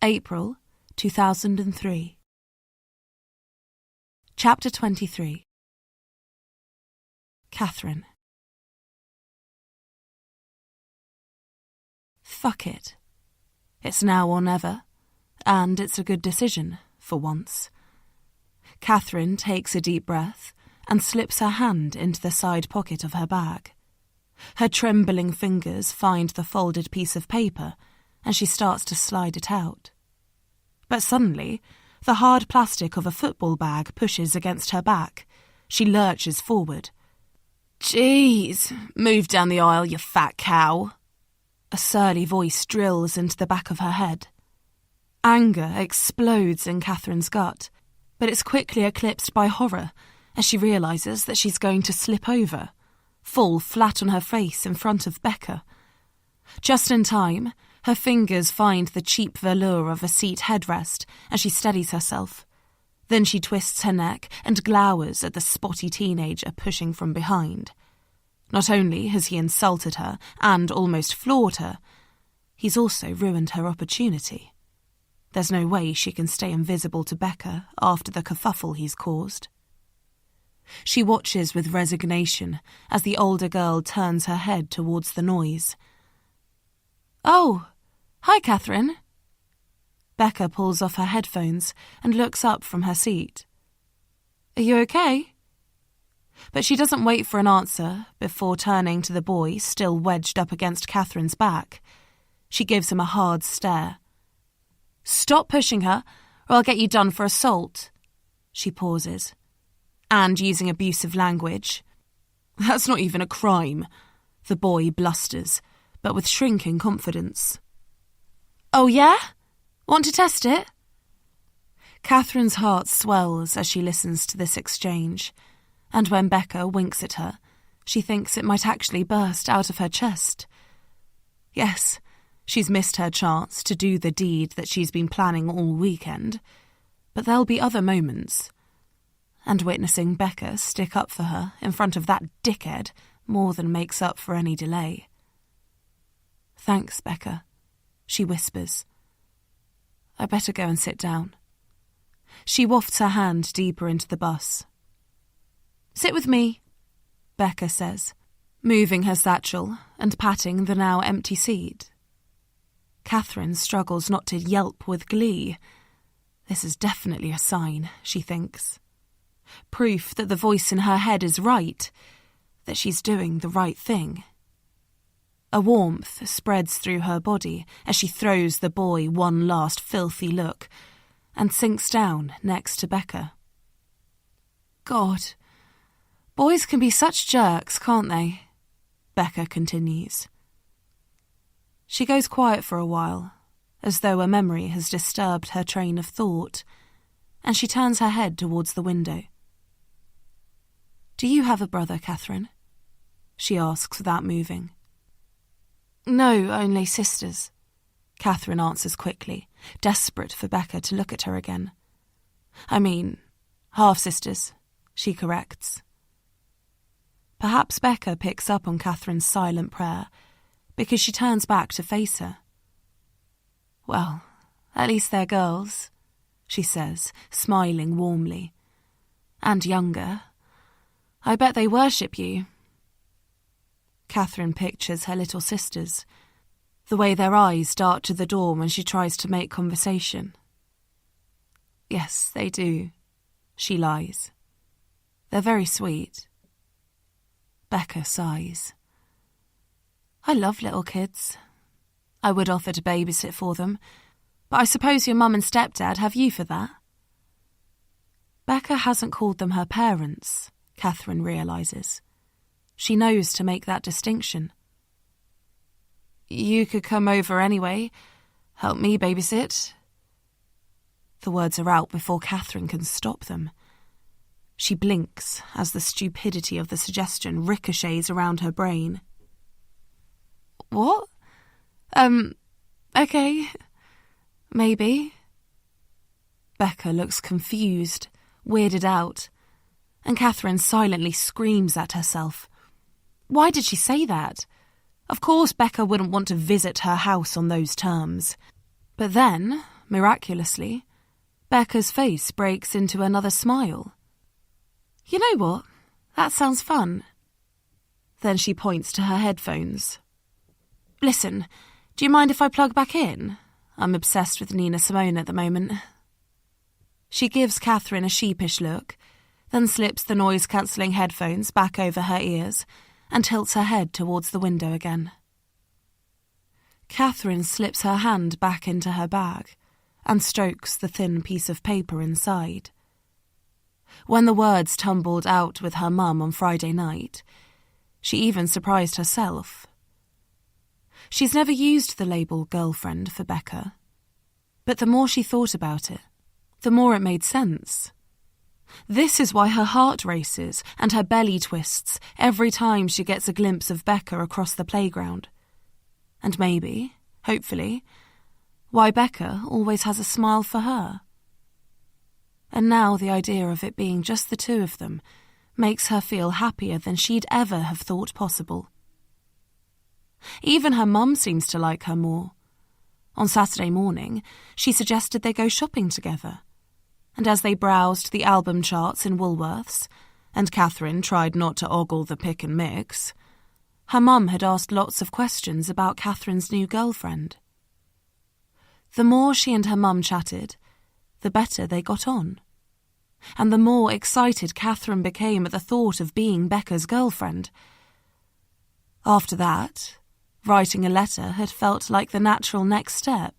April 2003. Chapter 23. Catherine. Fuck it. It's now or never, and it's a good decision, for once. Catherine takes a deep breath and slips her hand into the side pocket of her bag. Her trembling fingers find the folded piece of paper, and she starts to slide it out. But suddenly, the hard plastic of a football bag pushes against her back. She lurches forward. Jeez, move down the aisle, you fat cow. A surly voice drills into the back of her head. Anger explodes in Catherine's gut, but it's quickly eclipsed by horror as she realises that she's going to slip over, fall flat on her face in front of Becca. Just in time, her fingers find the cheap velour of a seat headrest as she steadies herself. Then she twists her neck and glowers at the spotty teenager pushing from behind. Not only has he insulted her and almost floored her, he's also ruined her opportunity. There's no way she can stay invisible to Becca after the kerfuffle he's caused. She watches with resignation as the older girl turns her head towards the noise. Oh, hi, Catherine. Becca pulls off her headphones and looks up from her seat. Are you okay? But she doesn't wait for an answer before turning to the boy still wedged up against Catherine's back. She gives him a hard stare. Stop pushing her, or I'll get you done for assault. She pauses. And using abusive language. That's not even a crime, the boy blusters, but with shrinking confidence. Oh yeah? Want to test it? Catherine's heart swells as she listens to this exchange, and when Becca winks at her, she thinks it might actually burst out of her chest. Yes, she's missed her chance to do the deed that she's been planning all weekend, but there'll be other moments. And witnessing Becca stick up for her in front of that dickhead more than makes up for any delay. Thanks, Becca, she whispers. I better go and sit down. She wafts her hand deeper into the bus. Sit with me, Becca says, moving her satchel and patting the now empty seat. Catherine struggles not to yelp with glee. This is definitely a sign, she thinks. Proof that the voice in her head is right, that she's doing the right thing. A warmth spreads through her body as she throws the boy one last filthy look and sinks down next to Becca. God, boys can be such jerks, can't they? Becca continues. She goes quiet for a while, as though a memory has disturbed her train of thought, and she turns her head towards the window. Do you have a brother, Catherine? She asks without moving. No, only sisters. Catherine answers quickly, desperate for Becca to look at her again. I mean, half-sisters, she corrects. Perhaps Becca picks up on Catherine's silent prayer because she turns back to face her. Well, at least they're girls, she says, smiling warmly. And younger. I bet they worship you. Catherine pictures her little sisters, the way their eyes dart to the door when she tries to make conversation. Yes, they do, she lies. They're very sweet. Becca sighs. I love little kids. I would offer to babysit for them, but I suppose your mum and stepdad have you for that. Becca hasn't called them her parents, Catherine realises. She knows to make that distinction. You could come over anyway, help me babysit. The words are out before Catherine can stop them. She blinks as the stupidity of the suggestion ricochets around her brain. What? Okay. Maybe. Becca looks confused, weirded out, and Catherine silently screams at herself. Why did she say that? Of course Becca wouldn't want to visit her house on those terms. But then, miraculously, Becca's face breaks into another smile. You know what? That sounds fun. Then she points to her headphones. Listen, do you mind if I plug back in? I'm obsessed with Nina Simone at the moment. She gives Catherine a sheepish look, then slips the noise-cancelling headphones back over her ears and tilts her head towards the window again. Catherine slips her hand back into her bag and strokes the thin piece of paper inside. When the words tumbled out with her mum on Friday night, she even surprised herself. She's never used the label girlfriend for Becca, but the more she thought about it, the more it made sense. This is why her heart races and her belly twists every time she gets a glimpse of Becca across the playground. And maybe, hopefully, why Becca always has a smile for her. And now the idea of it being just the two of them makes her feel happier than she'd ever have thought possible. Even her mum seems to like her more, On Saturday morning, she suggested they go shopping together. And as they browsed the album charts in Woolworths, and Catherine tried not to ogle the pick and mix, her mum had asked lots of questions about Catherine's new girlfriend. The more she and her mum chatted, the better they got on. And the more excited Catherine became at the thought of being Becca's girlfriend. After that, writing a letter had felt like the natural next step.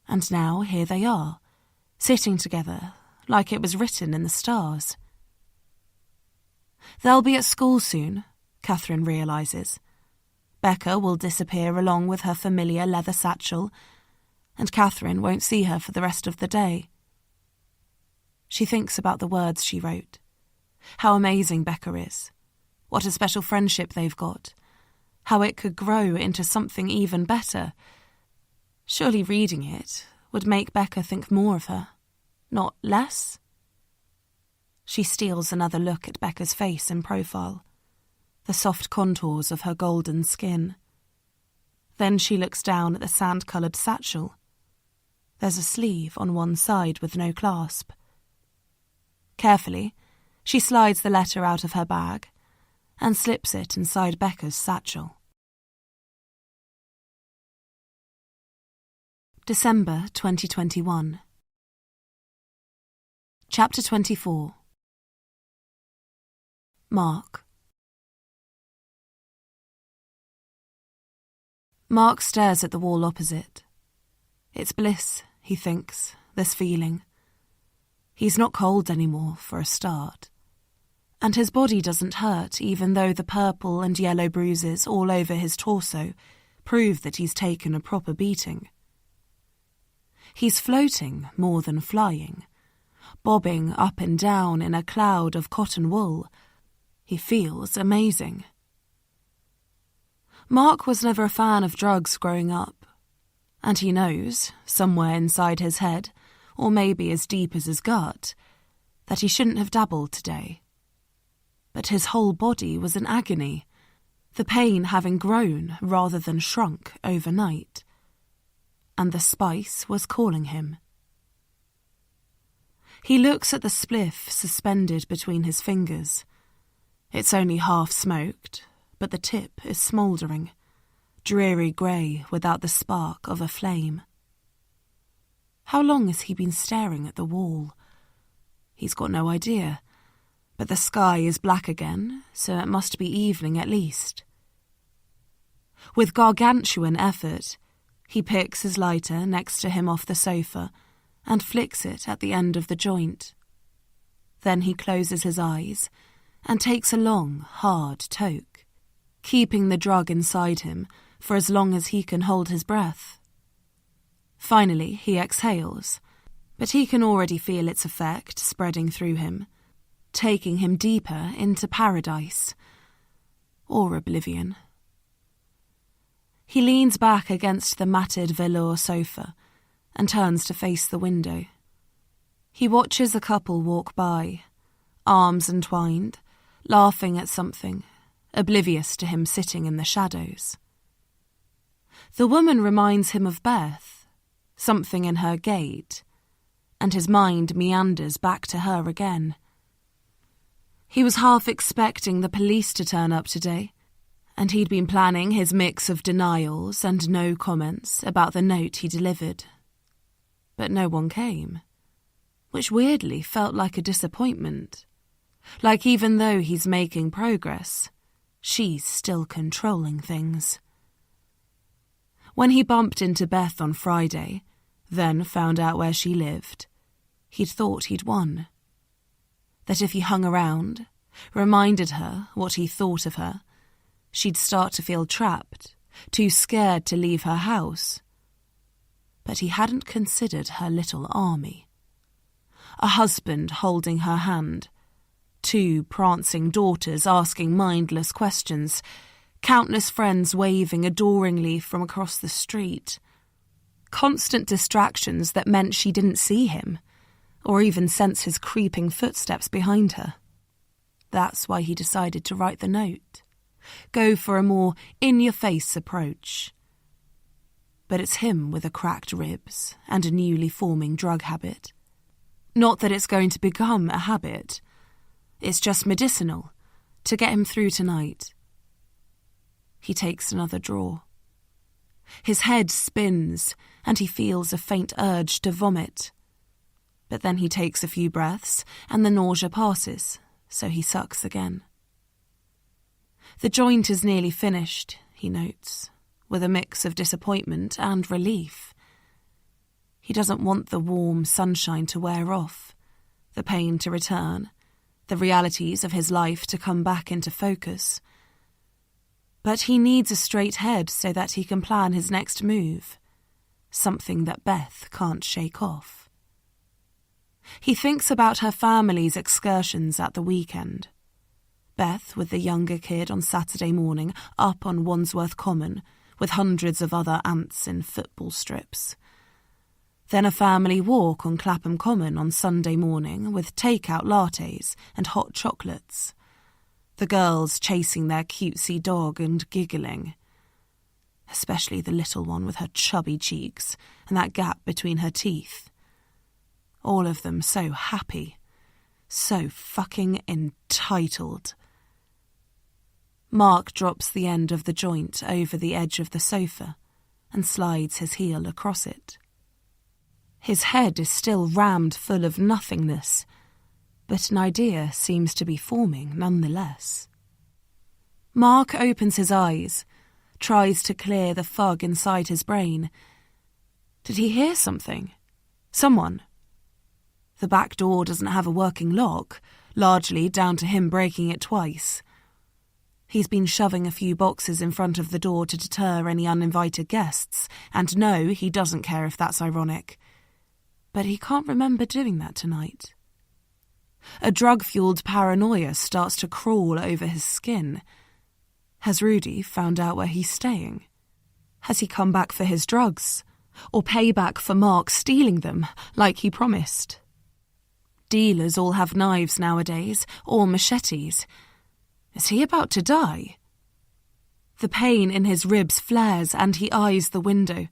And now here they are, sitting together like it was written in the stars. They'll be at school soon, Catherine realises. Becca will disappear along with her familiar leather satchel, and Catherine won't see her for the rest of the day. She thinks about the words she wrote, how amazing Becca is, what a special friendship they've got, how it could grow into something even better. Surely reading it would make Becca think more of her, not less. She steals another look at Becca's face in profile, the soft contours of her golden skin. Then she looks down at the sand-coloured satchel. There's a sleeve on one side with no clasp. Carefully, she slides the letter out of her bag and slips it inside Becca's satchel. December 2021. Chapter 24. Mark. Mark stares at the wall opposite. It's bliss, he thinks, this feeling. He's not cold anymore, for a start. And his body doesn't hurt, even though the purple and yellow bruises all over his torso prove that he's taken a proper beating. He's floating more than flying, bobbing up and down in a cloud of cotton wool. He feels amazing. Mark was never a fan of drugs growing up, and he knows, somewhere inside his head, or maybe as deep as his gut, that he shouldn't have dabbled today. But his whole body was in agony, the pain having grown rather than shrunk overnight. And the spice was calling him. He looks at the spliff suspended between his fingers. It's only half smoked, but the tip is smouldering, dreary grey without the spark of a flame. How long has he been staring at the wall? He's got no idea, but the sky is black again, so it must be evening at least. With gargantuan effort, he picks his lighter next to him off the sofa and flicks it at the end of the joint. Then he closes his eyes and takes a long, hard toke, keeping the drug inside him for as long as he can hold his breath. Finally, he exhales, but he can already feel its effect spreading through him, taking him deeper into paradise, or oblivion. He leans back against the matted velour sofa and turns to face the window. He watches a couple walk by, arms entwined, laughing at something, oblivious to him sitting in the shadows. The woman reminds him of Beth, something in her gait, and his mind meanders back to her again. He was half expecting the police to turn up today, and he'd been planning his mix of denials and no comments about the note he delivered. But no one came, which weirdly felt like a disappointment. Like even though he's making progress, she's still controlling things. When he bumped into Beth on Friday, then found out where she lived, he'd thought he'd won. That if he hung around, reminded her what he thought of her, she'd start to feel trapped, too scared to leave her house. But he hadn't considered her little army. A husband holding her hand, 2 prancing daughters asking mindless questions, countless friends waving adoringly from across the street. Constant distractions that meant she didn't see him, or even sense his creeping footsteps behind her. That's why he decided to write the note. Go for a more in-your-face approach. but it's him with a cracked ribs and a newly forming drug habit. Not that it's going to become a habit. It's just medicinal, to get him through tonight. He takes another draw. His head spins, and he feels a faint urge to vomit. But then he takes a few breaths, and the nausea passes, so he sucks again. The joint is nearly finished, he notes, with a mix of disappointment and relief. He doesn't want the warm sunshine to wear off, the pain to return, the realities of his life to come back into focus. But he needs a straight head so that he can plan his next move, something that Beth can't shake off. He thinks about her family's excursions at the weekend. Beth with the younger kid on Saturday morning up on Wandsworth Common with hundreds of other ants in football strips. Then a family walk on Clapham Common on Sunday morning with take-out lattes and hot chocolates. The girls chasing their cutesy dog and giggling. Especially the little one with her chubby cheeks and that gap between her teeth. All of them so happy. So fucking entitled. Mark drops the end of the joint over the edge of the sofa and slides his heel across it. His head is still rammed full of nothingness, but an idea seems to be forming nonetheless. Mark opens his eyes, tries to clear the fog inside his brain. Did he hear something? Someone? The back door doesn't have a working lock, largely down to him breaking it twice. He's been shoving a few boxes in front of the door to deter any uninvited guests, and no, he doesn't care if that's ironic. But he can't remember doing that tonight. A drug-fueled paranoia starts to crawl over his skin. Has Rudy found out where he's staying? Has he come back for his drugs? Or pay back for Mark stealing them, like he promised? Dealers all have knives nowadays, or machetes. Is he about to die? The pain in his ribs flares and he eyes the window.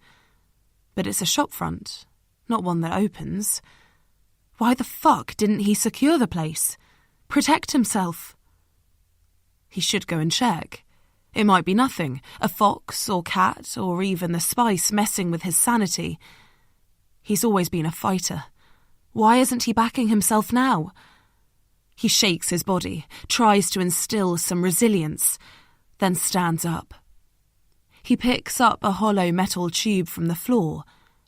But it's a shop front, not one that opens. Why the fuck didn't he secure the place? Protect himself? He should go and check. It might be nothing, a fox or cat or even the spice messing with his sanity. He's always been a fighter. Why isn't he backing himself now? He shakes his body, tries to instill some resilience, then stands up. He picks up a hollow metal tube from the floor,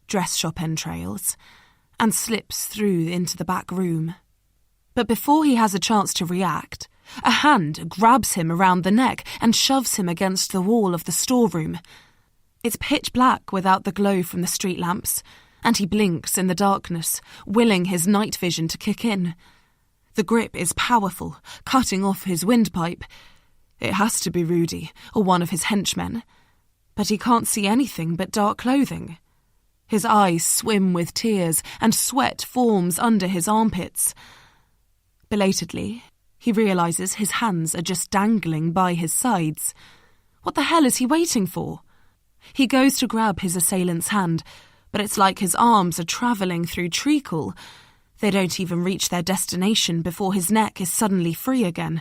dress shop entrails, and slips through into the back room. But before he has a chance to react, a hand grabs him around the neck and shoves him against the wall of the storeroom. It's pitch black without the glow from the street lamps, and he blinks in the darkness, willing his night vision to kick in. The grip is powerful, cutting off his windpipe. It has to be Rudy, or one of his henchmen. But he can't see anything but dark clothing. His eyes swim with tears, and sweat forms under his armpits. Belatedly, he realises his hands are just dangling by his sides. What the hell is he waiting for? He goes to grab his assailant's hand, but it's like his arms are travelling through treacle. They don't even reach their destination before his neck is suddenly free again.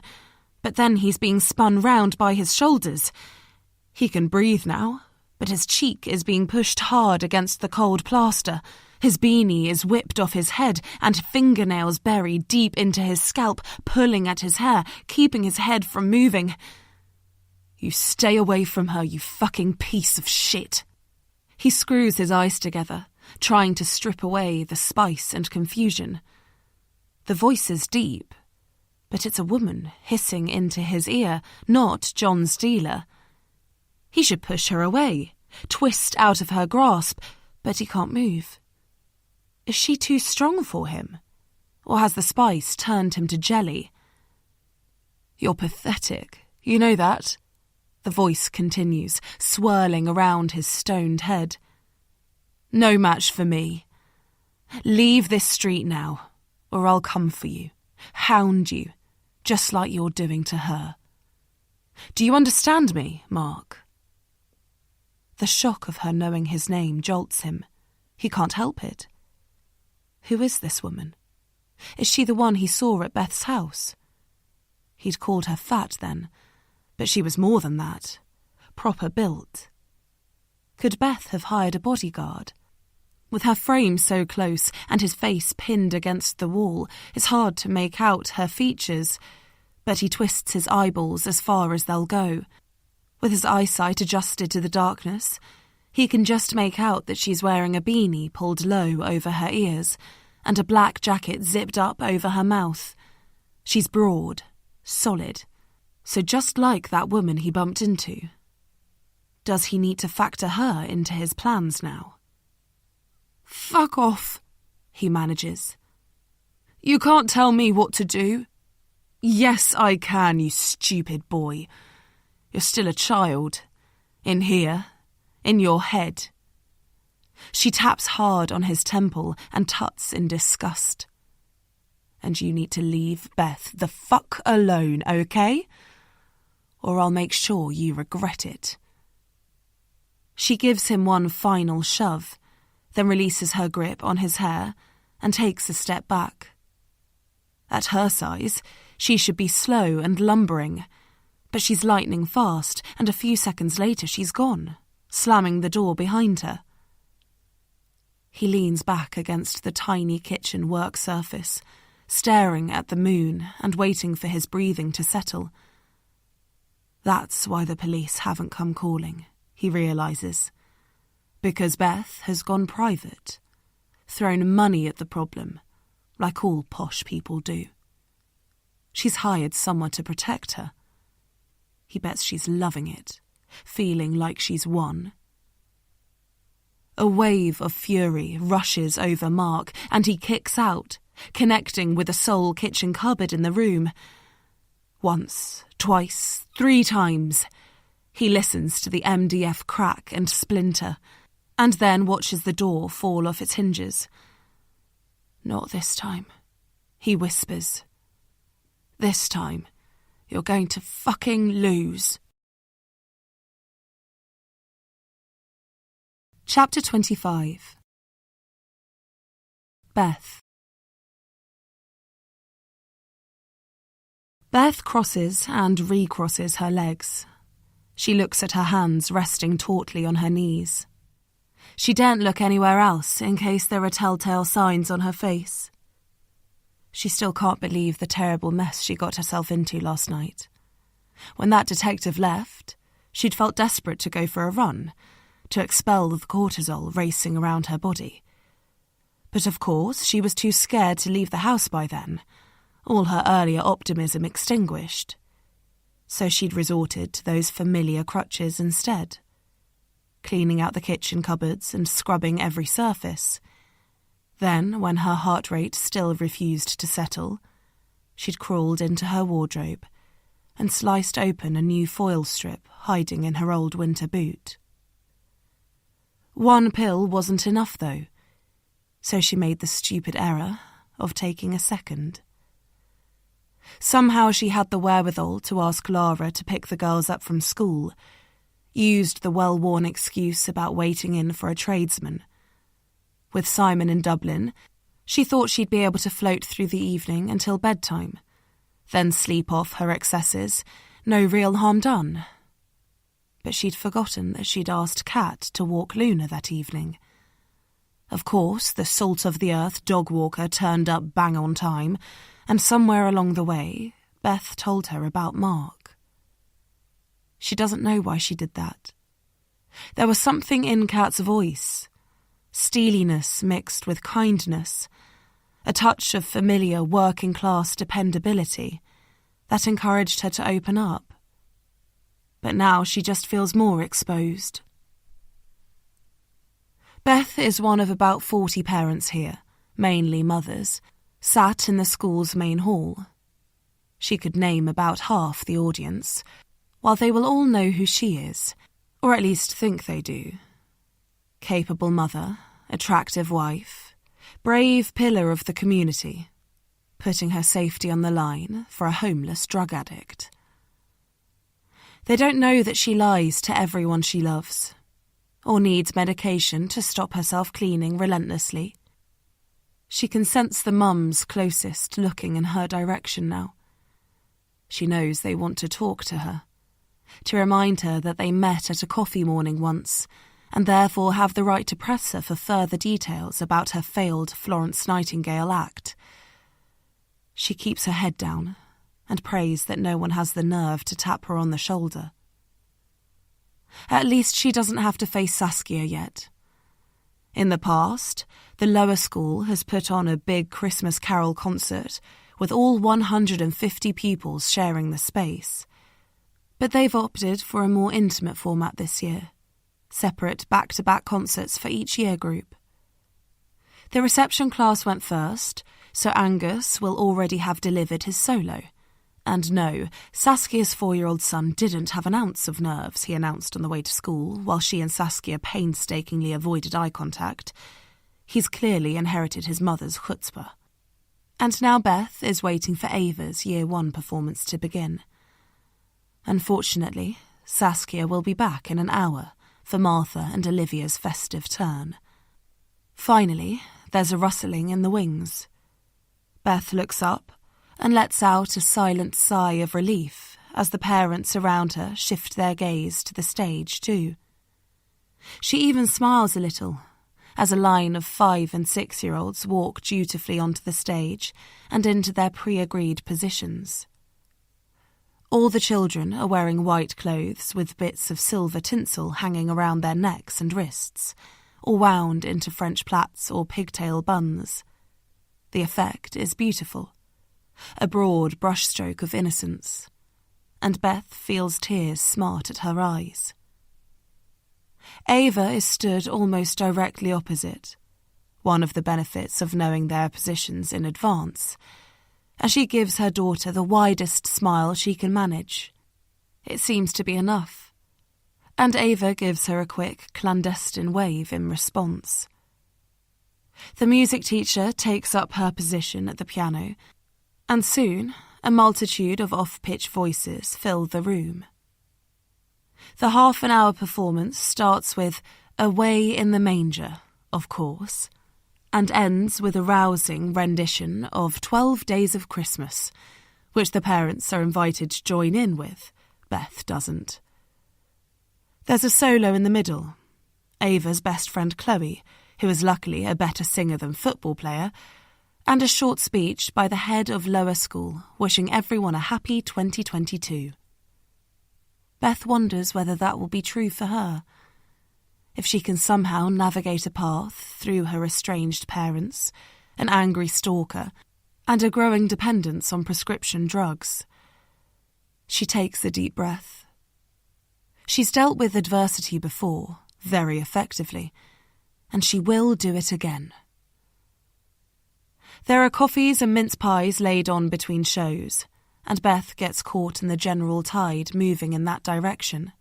But then he's being spun round by his shoulders. He can breathe now, but his cheek is being pushed hard against the cold plaster. His beanie is whipped off his head and fingernails buried deep into his scalp, pulling at his hair, keeping his head from moving. You stay away from her, you fucking piece of shit. He screws his eyes together, trying to strip away the spice and confusion. The voice is deep, but it's a woman hissing into his ear, not John's dealer. He should push her away, twist out of her grasp, but he can't move. Is she too strong for him? Or has the spice turned him to jelly? You're pathetic, you know that? The voice continues, swirling around his stoned head. No match for me. Leave this street now, or I'll come for you, hound you, just like you're doing to her. Do you understand me, Mark? The shock of her knowing his name jolts him. He can't help it. Who is this woman? Is she the one he saw at Beth's house? He'd called her fat then, but she was more than that. Proper built. Could Beth have hired a bodyguard? With her frame so close and his face pinned against the wall, it's hard to make out her features, but he twists his eyeballs as far as they'll go. With his eyesight adjusted to the darkness, he can just make out that she's wearing a beanie pulled low over her ears and a black jacket zipped up over her mouth. She's broad, solid, so just like that woman he bumped into. Does he need to factor her into his plans now? Fuck off, he manages. You can't tell me what to do. Yes, I can, you stupid boy. You're still a child. In here, in your head. She taps hard on his temple and tuts in disgust. And you need to leave Beth the fuck alone, okay? Or I'll make sure you regret it. She gives him one final shove, then releases her grip on his hair and takes a step back. At her size, she should be slow and lumbering, but she's lightning fast, and a few seconds later she's gone, slamming the door behind her. He leans back against the tiny kitchen work surface, staring at the moon and waiting for his breathing to settle. That's why the police haven't come calling, he realises. Because Beth has gone private, thrown money at the problem, like all posh people do. She's hired someone to protect her. He bets she's loving it, feeling like she's won. A wave of fury rushes over Mark, and he kicks out, connecting with the sole kitchen cupboard in the room. Once, twice, 3 times. He listens to the MDF crack and splinter, and then watches the door fall off its hinges. Not this time, he whispers. This time, you're going to fucking lose. Chapter 25. Beth. Beth crosses and recrosses her legs. She looks at her hands resting tautly on her knees. She daren't look anywhere else in case there are telltale signs on her face. She still can't believe the terrible mess she got herself into last night. When that detective left, she'd felt desperate to go for a run, to expel the cortisol racing around her body. But of course, she was too scared to leave the house by then, all her earlier optimism extinguished. So she'd resorted to those familiar crutches instead, cleaning out the kitchen cupboards and scrubbing every surface. Then, when her heart rate still refused to settle, she'd crawled into her wardrobe and sliced open a new foil strip hiding in her old winter boot. One pill wasn't enough, though, so she made the stupid error of taking a second. Somehow she had the wherewithal to ask Lara to pick the girls up from school, used the well-worn excuse about waiting in for a tradesman. With Simon in Dublin, she thought she'd be able to float through the evening until bedtime, then sleep off her excesses, no real harm done. But she'd forgotten that she'd asked Kat to walk Luna that evening. Of course, the salt-of-the-earth dog walker turned up bang on time, and somewhere along the way, Beth told her about Mark. She doesn't know why she did that. There was something in Kat's voice, steeliness mixed with kindness, a touch of familiar working-class dependability that encouraged her to open up. But now she just feels more exposed. Beth is one of about 40 parents here, mainly mothers, sat in the school's main hall. She could name about half the audience, while they will all know who she is, or at least think they do. Capable mother, attractive wife, brave pillar of the community, putting her safety on the line for a homeless drug addict. They don't know that she lies to everyone she loves. or needs medication to stop herself cleaning relentlessly. She can sense the mums closest looking in her direction now. She knows they want to talk to her, to remind her that they met at a coffee morning once, and therefore have the right to press her for further details about her failed Florence Nightingale act. She keeps her head down and prays that no one has the nerve to tap her on the shoulder. At least she doesn't have to face Saskia yet. In the past, the lower school has put on a big Christmas carol concert with all 150 pupils sharing the space. But they've opted for a more intimate format this year, separate back-to-back concerts for each year group. The reception class went first, so Angus will already have delivered his solo. And no, Saskia's 4-year-old son didn't have an ounce of nerves, he announced on the way to school, while she and Saskia painstakingly avoided eye contact. He's clearly inherited his mother's chutzpah. And now Beth is waiting for Ava's Year 1 performance to begin. Unfortunately, Saskia will be back in an hour for Martha and Olivia's festive turn. Finally, there's a rustling in the wings. Beth looks up and lets out a silent sigh of relief as the parents around her shift their gaze to the stage too. She even smiles a little as a line of 5- and 6-year-olds walk dutifully onto the stage and into their pre-agreed positions. All the children are wearing white clothes with bits of silver tinsel hanging around their necks and wrists, or wound into French plaits or pigtail buns. The effect is beautiful, a broad brushstroke of innocence, and Beth feels tears smart at her eyes. Ava is stood almost directly opposite, one of the benefits of knowing their positions in advance, and she gives her daughter the widest smile she can manage. It seems to be enough, and Ava gives her a quick, clandestine wave in response. The music teacher takes up her position at the piano, and soon a multitude of off-pitch voices fill the room. The half-an-hour performance starts with Away in the Manger, of course, and ends with a rousing rendition of 12 Days of Christmas, which the parents are invited to join in with. Beth doesn't. There's a solo in the middle. Ava's best friend Chloe, who is luckily a better singer than football player, and a short speech by the head of lower school wishing everyone a happy 2022. Beth wonders whether that will be true for her, if she can somehow navigate a path through her estranged parents, an angry stalker, and a growing dependence on prescription drugs. She takes a deep breath. She's dealt with adversity before, very effectively, and she will do it again. There are coffees and mince pies laid on between shows, and Beth gets caught in the general tide moving in that direction.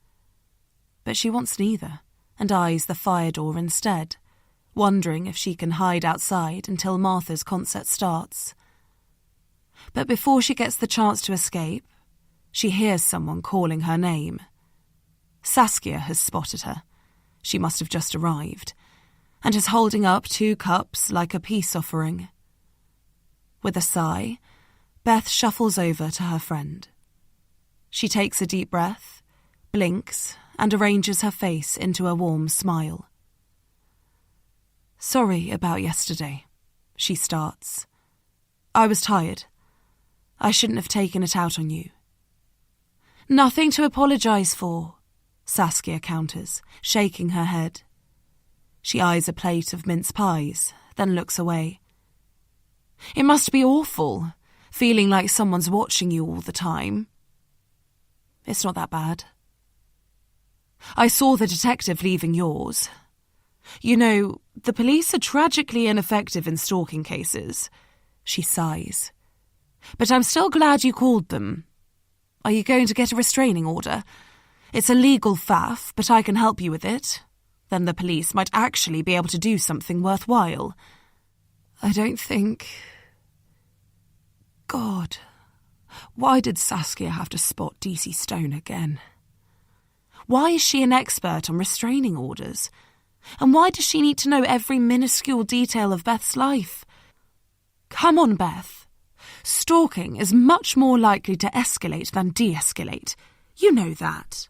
But she wants neither, and eyes the fire door instead, wondering if she can hide outside until Martha's concert starts. But before she gets the chance to escape, she hears someone calling her name. Saskia has spotted her. She must have just arrived, and is holding up 2 cups like a peace offering. With a sigh, Beth shuffles over to her friend. She takes a deep breath, blinks, and arranges her face into a warm smile. "Sorry about yesterday," she starts. "I was tired. I shouldn't have taken it out on you." "Nothing to apologise for," Saskia counters, shaking her head. She eyes a plate of mince pies, then looks away. "It must be awful, feeling like someone's watching you all the time." "It's not that bad." "I saw the detective leaving yours. You know, the police are tragically ineffective in stalking cases." She sighs. "But I'm still glad you called them. Are you going to get a restraining order? It's a legal faff, but I can help you with it. Then the police might actually be able to do something worthwhile." "I don't think..." God, why did Saskia have to spot DC Stone again? Why is she an expert on restraining orders? And why does she need to know every minuscule detail of Beth's life? Come on, Beth. Stalking is much more likely to escalate than de-escalate. You know that.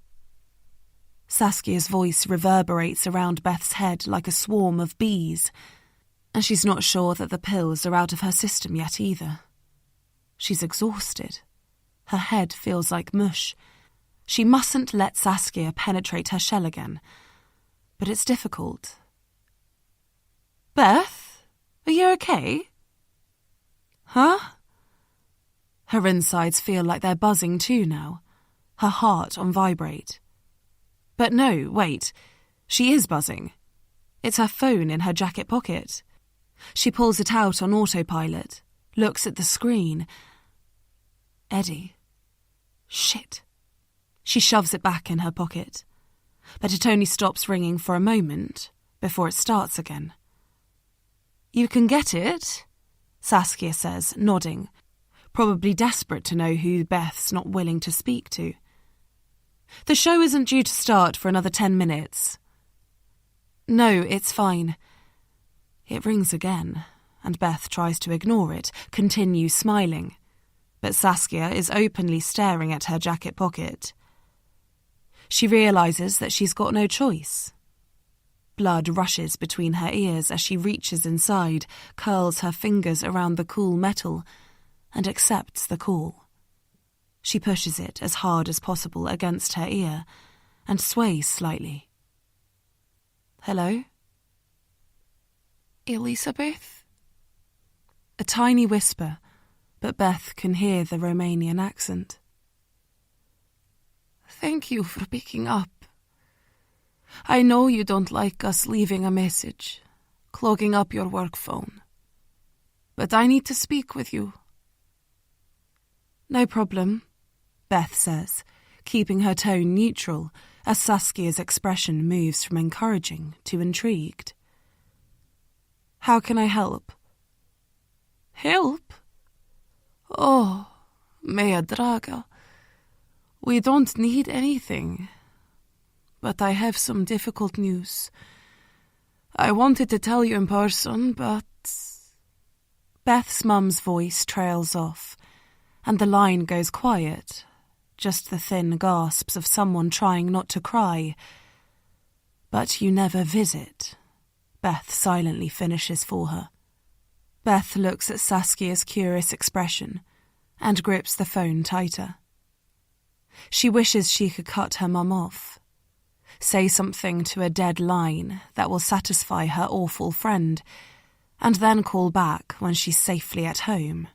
Saskia's voice reverberates around Beth's head like a swarm of bees, and she's not sure that the pills are out of her system yet either. She's exhausted. Her head feels like mush. She mustn't let Saskia penetrate her shell again, but it's difficult. Beth, are you okay? Huh? Her insides feel like they're buzzing too now, her heart on vibrate. But no, wait, she is buzzing. It's her phone in her jacket pocket. She pulls it out on autopilot, looks at the screen. Eddie. Shit. She shoves it back in her pocket, but it only stops ringing for a moment before it starts again. You can get it, Saskia says, nodding, probably desperate to know who Beth's not willing to speak to. The show isn't due to start for another 10 minutes. No, it's fine. It rings again, and Beth tries to ignore it, continue smiling. But Saskia is openly staring at her jacket pocket. She realises that she's got no choice. Blood rushes between her ears as she reaches inside, curls her fingers around the cool metal, and accepts the call. She pushes it as hard as possible against her ear and sways slightly. Hello? Elizabeth? A tiny whisper, but Beth can hear the Romanian accent. Thank you for picking up. I know you don't like us leaving a message, clogging up your work phone. But I need to speak with you. No problem, Beth says, keeping her tone neutral as Saskia's expression moves from encouraging to intrigued. How can I help? Help? Oh, moja draga. We don't need anything. But I have some difficult news. I wanted to tell you in person, but... Beth's mum's voice trails off, and the line goes quiet, just the thin gasps of someone trying not to cry. But you never visit, Beth silently finishes for her. Beth looks at Saskia's curious expression and grips the phone tighter. She wishes she could cut her mum off, say something to a dead line that will satisfy her awful friend, and then call back when she's safely at home.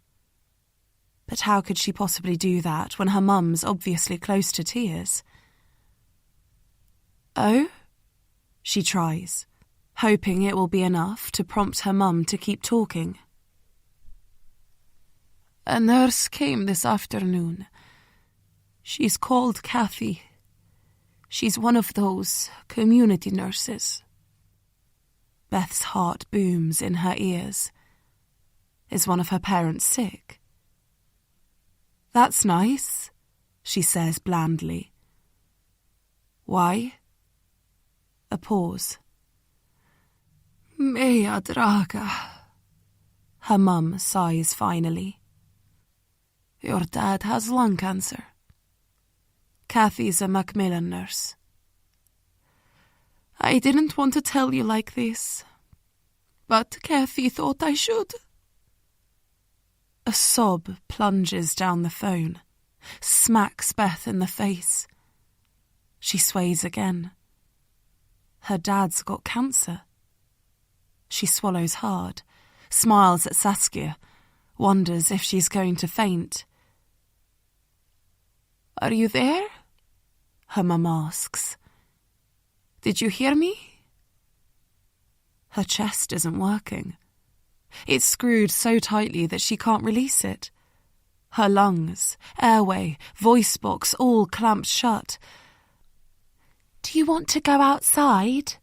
But how could she possibly do that when her mum's obviously close to tears? Oh? She tries, hoping it will be enough to prompt her mum to keep talking. A nurse came this afternoon. She's called Kathy. She's one of those community nurses. Beth's heart booms in her ears. Is one of her parents sick? That's nice, she says blandly. Why? A pause. Moja draga. Her mum sighs finally. Your dad has lung cancer. Kathy's a Macmillan nurse. I didn't want to tell you like this, but Kathy thought I should. A sob plunges down the phone, smacks Beth in the face. She sways again. Her dad's got cancer. She swallows hard, smiles at Saskia, wonders if she's going to faint. Are you there? Her mum asks. Did you hear me? Her chest isn't working. It's screwed so tightly that she can't release it. Her lungs, airway, voice box all clamped shut. Do you want to go outside?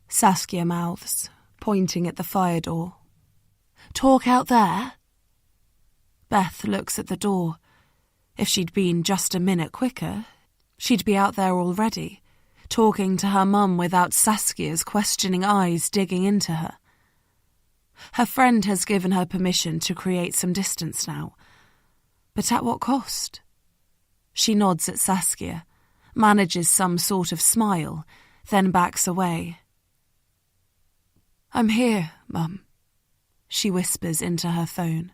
Saskia mouths, pointing at the fire door. Talk out there? Beth looks at the door. If she'd been just a minute quicker, she'd be out there already. talking to her mum without Saskia's questioning eyes digging into her. Her friend has given her permission to create some distance now. But at what cost? She nods at Saskia, manages some sort of smile, then backs away. "I'm here, Mum," she whispers into her phone,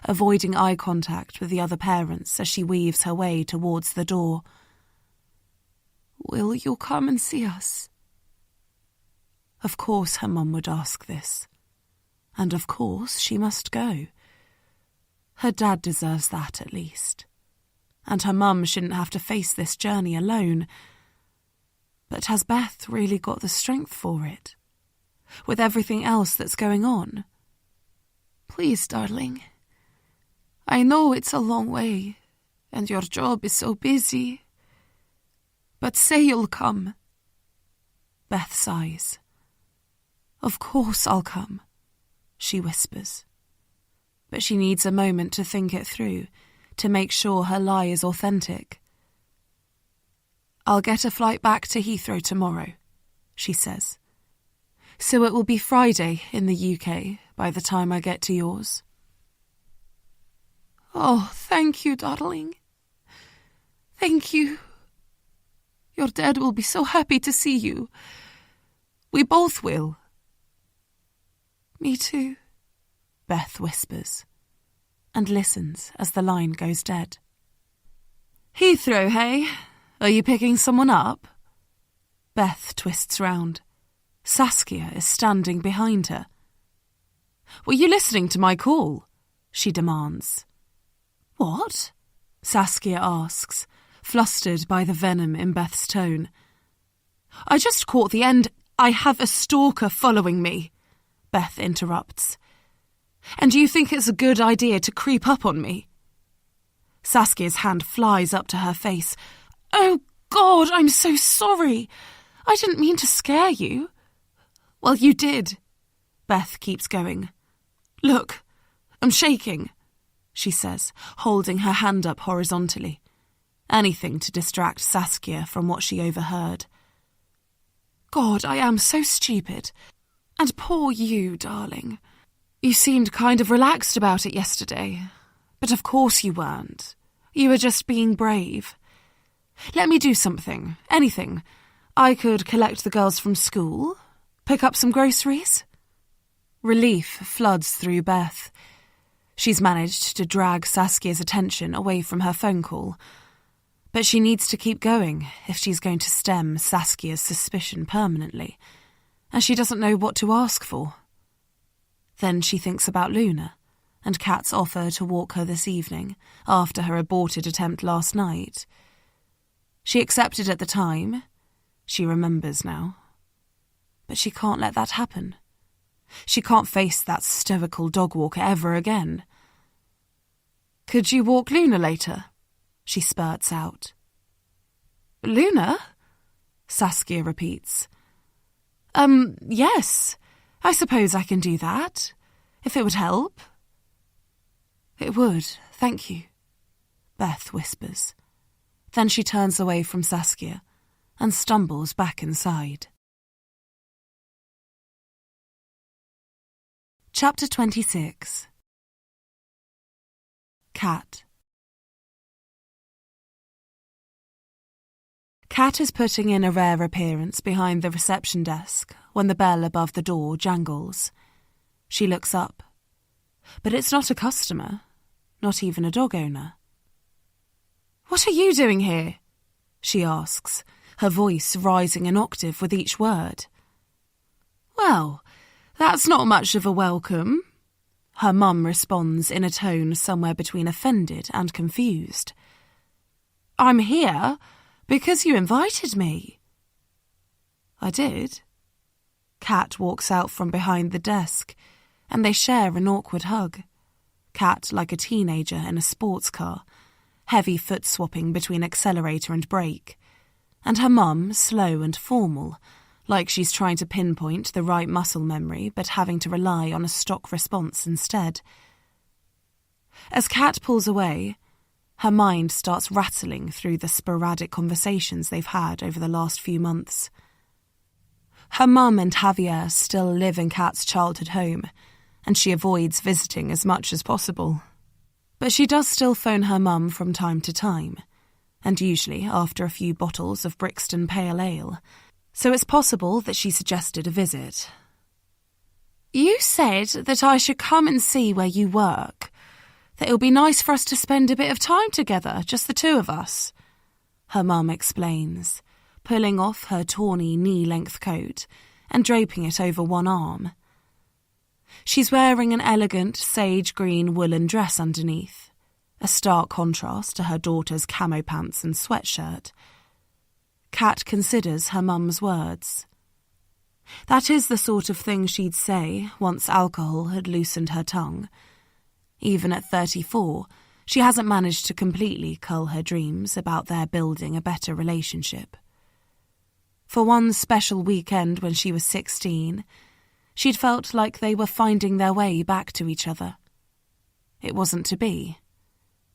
avoiding eye contact with the other parents as she weaves her way towards the door. "Will you come and see us?" Of course her mum would ask this. And of course she must go. Her dad deserves that at least. And her mum shouldn't have to face this journey alone. But has Beth really got the strength for it? With everything else that's going on? "Please, darling. I know it's a long way, and your job is so busy. But say you'll come." Beth sighs. "Of course I'll come," she whispers. But she needs a moment to think it through, to make sure her lie is authentic. "I'll get a flight back to Heathrow tomorrow," she says. "So it will be Friday in the UK by the time I get to yours." "Oh, thank you, darling. Thank you. Your dad will be so happy to see you. We both will." "Me too," Beth whispers, and listens as the line goes dead. "Heathrow, hey? Are you picking someone up?" Beth twists round. Saskia is standing behind her. "Were you listening to my call?" she demands. "What?" Saskia asks, flustered by the venom in Beth's tone. "I just caught the end. I have a stalker following me," Beth interrupts. "And do you think it's a good idea to creep up on me?" Saskia's hand flies up to her face. "Oh, God, I'm so sorry. I didn't mean to scare you." "Well, you did." Beth keeps going. "Look, I'm shaking," she says, holding her hand up horizontally. Anything to distract Saskia from what she overheard. "God, I am so stupid. And poor you, darling. You seemed kind of relaxed about it yesterday. But of course you weren't. You were just being brave. Let me do something, anything. I could collect the girls from school, pick up some groceries." Relief floods through Beth. She's managed to drag Saskia's attention away from her phone call. But she needs to keep going if she's going to stem Saskia's suspicion permanently, and she doesn't know what to ask for. Then she thinks about Luna and Kat's offer to walk her this evening after her aborted attempt last night. She accepted at the time. She remembers now. But she can't let that happen. She can't face that stoical dog walker ever again. "Could you walk Luna later?" she spurts out. "Luna?" Saskia repeats. Yes. I suppose I can do that, if it would help." "It would, thank you," Beth whispers. Then she turns away from Saskia and stumbles back inside. Chapter 26. Kat. Kat is putting in a rare appearance behind the reception desk when the bell above the door jangles. She looks up. But it's not a customer, not even a dog owner. "What are you doing here?" she asks, her voice rising an octave with each word. "Well, that's not much of a welcome," her mum responds in a tone somewhere between offended and confused. "I'm here because you invited me." "I did." Kat walks out from behind the desk, and they share an awkward hug. Kat like a teenager in a sports car, heavy foot-swapping between accelerator and brake, and her mum slow and formal, like she's trying to pinpoint the right muscle memory but having to rely on a stock response instead. As Kat pulls away, Her mind starts rattling through the sporadic conversations they've had over the last few months. Her mum and Javier still live in Kat's childhood home, and she avoids visiting as much as possible. But she does still phone her mum from time to time, and usually after a few bottles of Brixton Pale Ale, so it's possible that she suggested a visit. You said that I should come and see where you work, that it would be nice for us to spend a bit of time together, just the two of us, her mum explains, pulling off her tawny knee-length coat and draping it over one arm. She's wearing an elegant sage green woolen dress underneath, a stark contrast to her daughter's camo pants and sweatshirt. Kat considers her mum's words. That is the sort of thing she'd say once alcohol had loosened her tongue. Even at 34, she hasn't managed to completely cull her dreams about their building a better relationship. For one special weekend when she was 16, she'd felt like they were finding their way back to each other. It wasn't to be.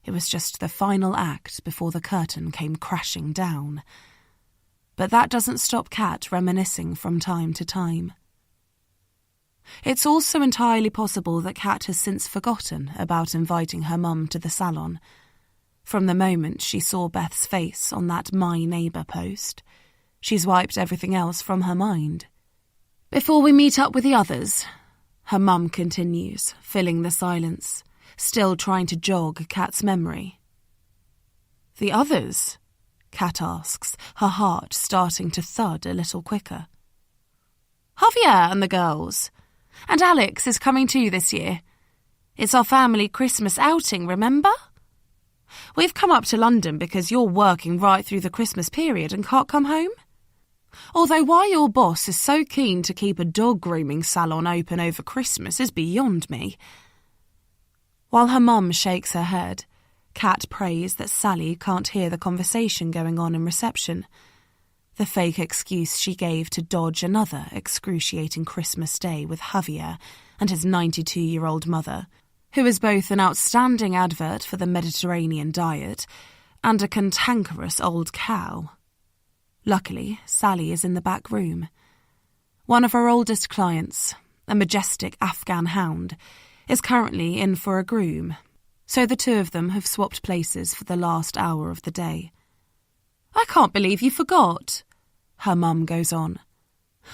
It was just the final act before the curtain came crashing down. But that doesn't stop Kat reminiscing from time to time. It's also entirely possible that Kat has since forgotten about inviting her mum to the salon. From the moment she saw Beth's face on that My Neighbour post, she's wiped everything else from her mind. Before we meet up with the others, her mum continues, filling the silence, still trying to jog Kat's memory. The others? Kat asks, her heart starting to thud a little quicker. Javier and the girls. And Alex is coming too this year. It's our family Christmas outing, remember? We've come up to London because you're working right through the Christmas period and can't come home. Although why your boss is so keen to keep a dog grooming salon open over Christmas is beyond me. While her mum shakes her head, Kat prays that Sally can't hear the conversation going on in reception, the fake excuse she gave to dodge another excruciating Christmas day with Javier and his 92-year-old mother, who is both an outstanding advert for the Mediterranean diet and a cantankerous old cow. Luckily, Sally is in the back room. One of her oldest clients, a majestic Afghan hound, is currently in for a groom, so the two of them have swapped places for the last hour of the day. I can't believe you forgot, her mum goes on.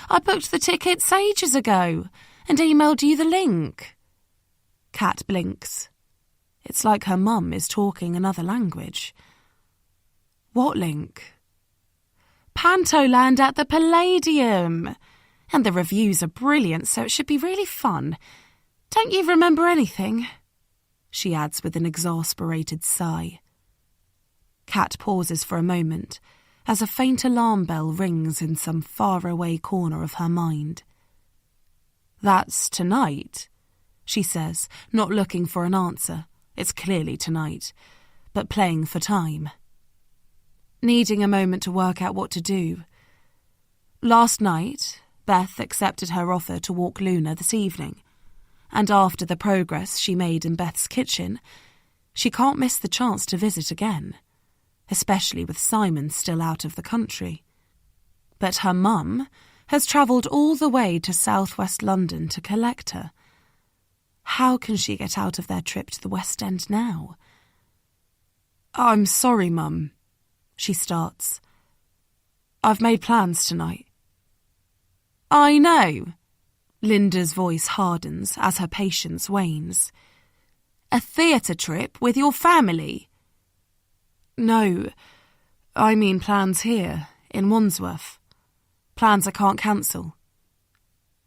I booked the tickets ages ago and emailed you the link. Kat blinks. It's like her mum is talking another language. What link? Pantoland at the Palladium. And the reviews are brilliant, so it should be really fun. Don't you remember anything? She adds with an exasperated sigh. Kat pauses for a moment as a faint alarm bell rings in some faraway corner of her mind. That's tonight, she says, not looking for an answer. It's clearly tonight, but playing for time. Needing a moment to work out what to do. Last night, Beth accepted her offer to walk Luna this evening, and after the progress she made in Beth's kitchen, she can't miss the chance to visit again, especially with Simon still out of the country. But her mum has travelled all the way to southwest London to collect her. How can she get out of their trip to the West End now? I'm sorry, Mum, she starts. I've made plans tonight. I know. Linda's voice hardens as her patience wanes. A theatre trip with your family? No, I mean plans here, in Wandsworth. Plans I can't cancel.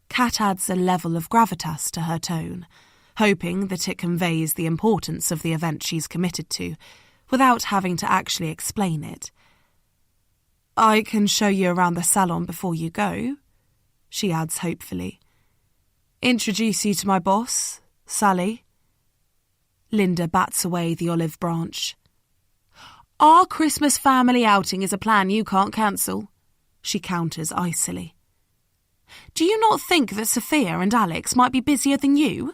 Kat adds a level of gravitas to her tone, hoping that it conveys the importance of the event she's committed to, without having to actually explain it. I can show you around the salon before you go, she adds hopefully. Introduce you to my boss, Sally. Linda bats away the olive branch. Our Christmas family outing is a plan you can't cancel, she counters icily. Do you not think that Sophia and Alex might be busier than you?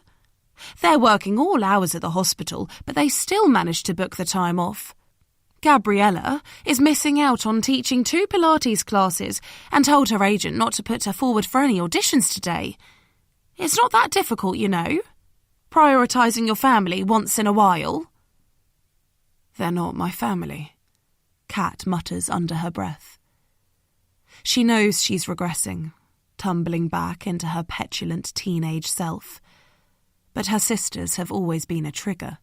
They're working all hours at the hospital, but they still manage to book the time off. Gabriella is missing out on teaching 2 Pilates classes and told her agent not to put her forward for any auditions today. It's not that difficult, you know. Prioritising your family once in a while. They're not my family, Kat mutters under her breath. She knows she's regressing, tumbling back into her petulant teenage self. But her sisters have always been a trigger.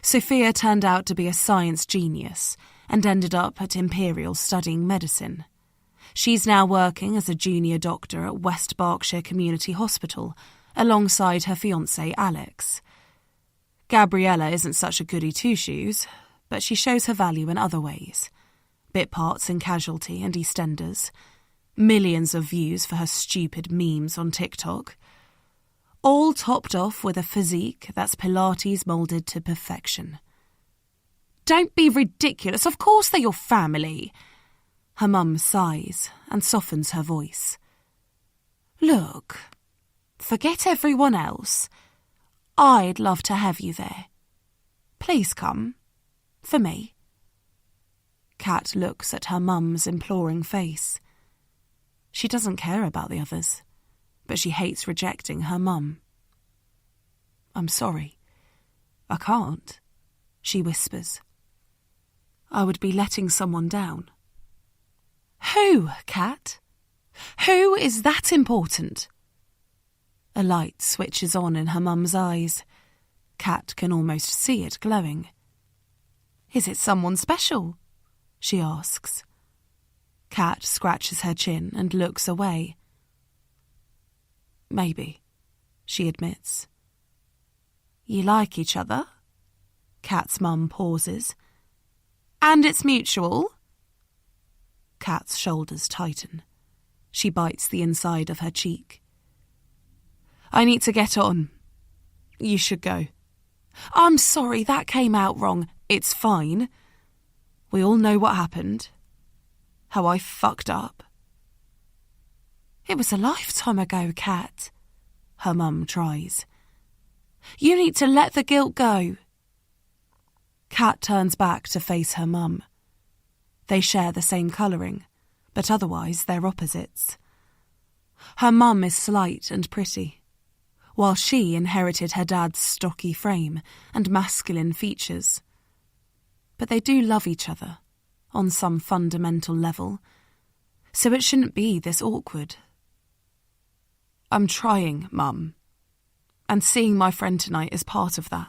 Sophia turned out to be a science genius and ended up at Imperial studying medicine. She's now working as a junior doctor at West Berkshire Community Hospital, alongside her fiancé Alex. Gabriella isn't such a goody two-shoes, but she shows her value in other ways. Bit parts in Casualty and EastEnders, millions of views for her stupid memes on TikTok, all topped off with a physique that's Pilates moulded to perfection. Don't be ridiculous, of course they're your family. Her mum sighs and softens her voice. Look, forget everyone else. I'd love to have you there. Please come. For me. Kat looks at her mum's imploring face. She doesn't care about the others, but she hates rejecting her mum. I'm sorry. I can't, she whispers. I would be letting someone down. Who, Kat? Who is that important? A light switches on in her mum's eyes. Kat can almost see it glowing. Is it someone special? She asks. Kat scratches her chin and looks away. Maybe, she admits. You like each other? Kat's mum pauses. And it's mutual? Kat's shoulders tighten. She bites the inside of her cheek. I need to get on. You should go. I'm sorry, that came out wrong. It's fine. We all know what happened. How I fucked up. It was a lifetime ago, Kat. Her mum tries. You need to let the guilt go. Kat turns back to face her mum. They share the same colouring, but otherwise they're opposites. Her mum is slight and pretty, while she inherited her dad's stocky frame and masculine features. But they do love each other, on some fundamental level, so it shouldn't be this awkward. I'm trying, Mum, and seeing my friend tonight is part of that.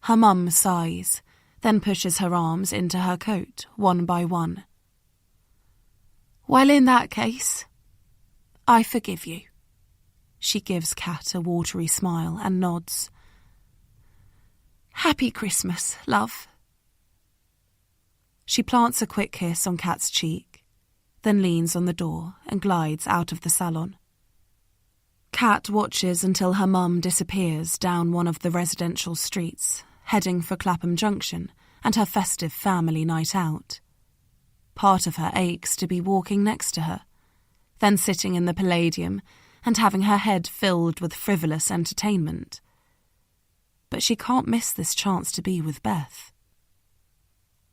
Her mum sighs, then pushes her arms into her coat, one by one. Well, in that case, I forgive you. She gives Kat a watery smile and nods. Happy Christmas, love. She plants a quick kiss on Kat's cheek, then leans on the door and glides out of the salon. Kat watches until her mum disappears down one of the residential streets, heading for Clapham Junction and her festive family night out. Part of her aches to be walking next to her, then sitting in the Palladium and having her head filled with frivolous entertainment. But she can't miss this chance to be with Beth.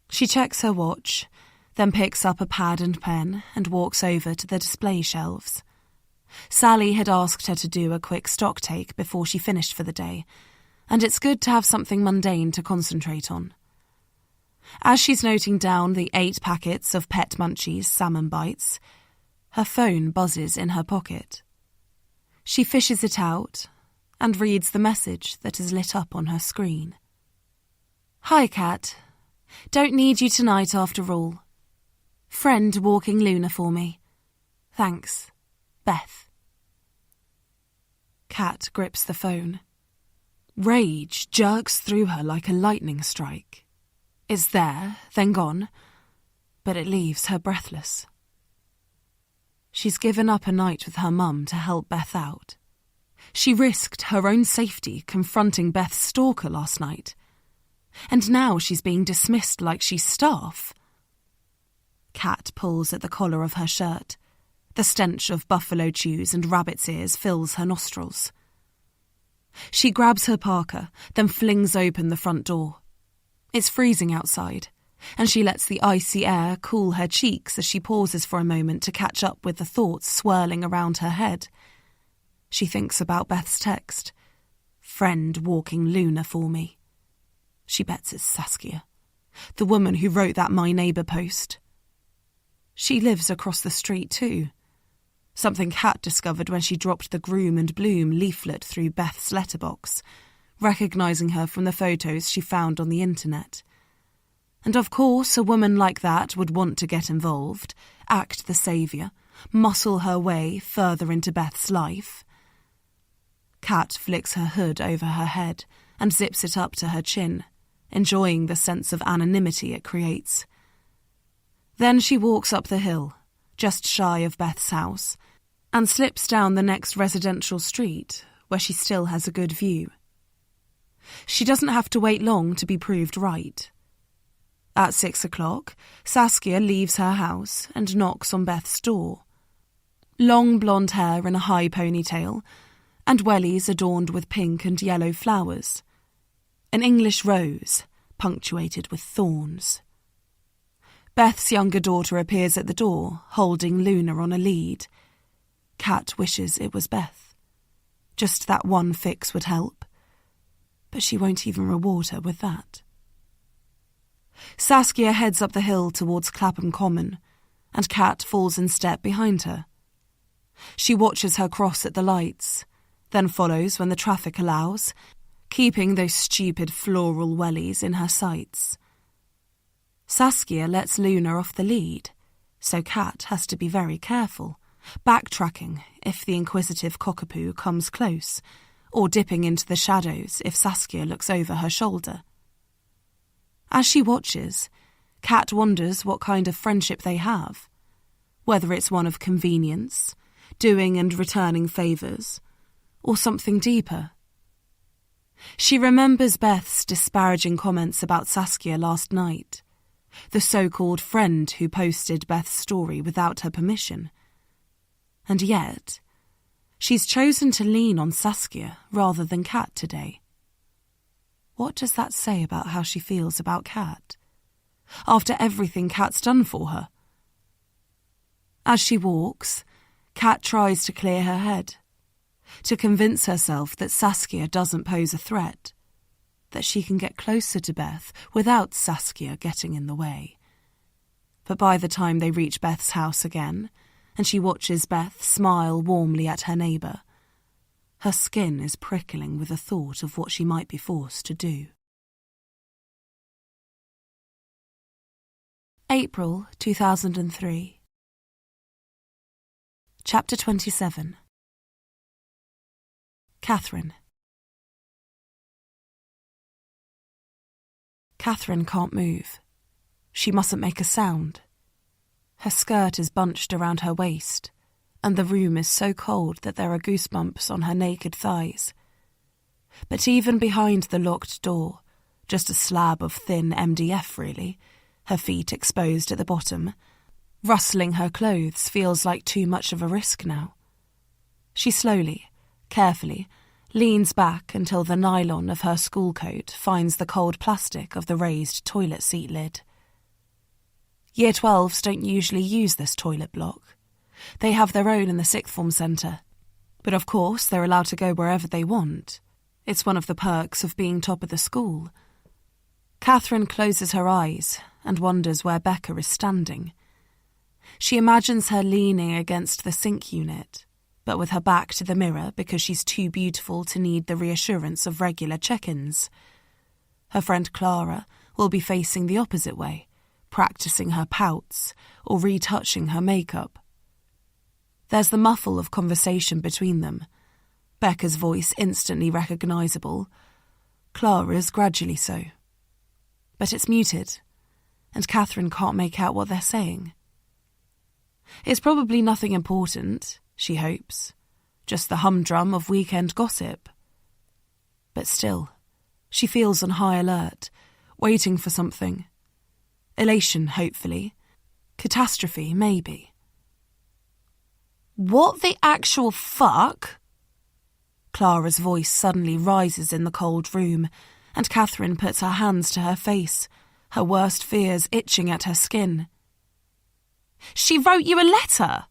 She checks her watch, then picks up a pad and pen and walks over to the display shelves. Sally had asked her to do a quick stock take before she finished for the day, and it's good to have something mundane to concentrate on. As she's noting down the 8 packets of Pet Munchies salmon bites, her phone buzzes in her pocket. She fishes it out and reads the message that is lit up on her screen. Hi, Kat. Don't need you tonight after all. Friend walking Luna for me. Thanks. Beth. Kat grips the phone. Rage jerks through her like a lightning strike. It's there, then gone, but it leaves her breathless. She's given up a night with her mum to help Beth out. She risked her own safety confronting Beth's stalker last night, and now she's being dismissed like she's staff. Kat pulls at the collar of her shirt. The stench of buffalo chews and rabbit's ears fills her nostrils. She grabs her parka, then flings open the front door. It's freezing outside, and she lets the icy air cool her cheeks as she pauses for a moment to catch up with the thoughts swirling around her head. She thinks about Beth's text. "Friend walking Luna for me." She bets it's Saskia, the woman who wrote that My Neighbour post. She lives across the street too. Something Kat discovered when she dropped the Groom and Bloom leaflet through Beth's letterbox, recognising her from the photos she found on the internet. And of course, a woman like that would want to get involved, act the saviour, muscle her way further into Beth's life. Kat flicks her hood over her head and zips it up to her chin, enjoying the sense of anonymity it creates. Then she walks up the hill, just shy of Beth's house, and slips down the next residential street, where she still has a good view. She doesn't have to wait long to be proved right. At 6 o'clock, Saskia leaves her house and knocks on Beth's door. Long blonde hair in a high ponytail, and wellies adorned with pink and yellow flowers. An English rose, punctuated with thorns. Beth's younger daughter appears at the door, holding Luna on a lead. Kat wishes it was Beth. Just that one fix would help. But she won't even reward her with that. Saskia heads up the hill towards Clapham Common, and Kat falls in step behind her. She watches her cross at the lights, then follows when the traffic allows, keeping those stupid floral wellies in her sights. Saskia lets Luna off the lead, so Kat has to be very careful, backtracking if the inquisitive cockapoo comes close, or dipping into the shadows if Saskia looks over her shoulder. As she watches, Kat wonders what kind of friendship they have, whether it's one of convenience, doing and returning favours, or something deeper. She remembers Beth's disparaging comments about Saskia last night, the so-called friend who posted Beth's story without her permission. And yet, she's chosen to lean on Saskia rather than Kat today. What does that say about how she feels about Kat, after everything Kat's done for her? As she walks, Kat tries to clear her head, to convince herself that Saskia doesn't pose a threat, that she can get closer to Beth without Saskia getting in the way. But by the time they reach Beth's house again, and she watches Beth smile warmly at her neighbour, her skin is prickling with the thought of what she might be forced to do. April 2003. Chapter 27. Catherine. Catherine can't move. She mustn't make a sound. Her skirt is bunched around her waist, and the room is so cold that there are goosebumps on her naked thighs. But even behind the locked door, just a slab of thin MDF really, her feet exposed at the bottom, rustling her clothes feels like too much of a risk now. She slowly, carefully, leans back until the nylon of her school coat finds the cold plastic of the raised toilet seat lid. Year 12s don't usually use this toilet block. They have their own in the sixth form centre. But of course they're allowed to go wherever they want. It's one of the perks of being top of the school. Catherine closes her eyes and wonders where Becca is standing. She imagines her leaning against the sink unit, but with her back to the mirror because she's too beautiful to need the reassurance of regular check-ins. Her friend Clara will be facing the opposite way, practicing her pouts or retouching her makeup. There's the muffle of conversation between them, Becca's voice instantly recognisable, Clara's gradually so. But it's muted, and Catherine can't make out what they're saying. It's probably nothing important, she hopes, just the humdrum of weekend gossip. But still, she feels on high alert, waiting for something. Elation, hopefully. Catastrophe, maybe. What the actual fuck? Clara's voice suddenly rises in the cold room, and Catherine puts her hands to her face, her worst fears itching at her skin. She wrote you a letter!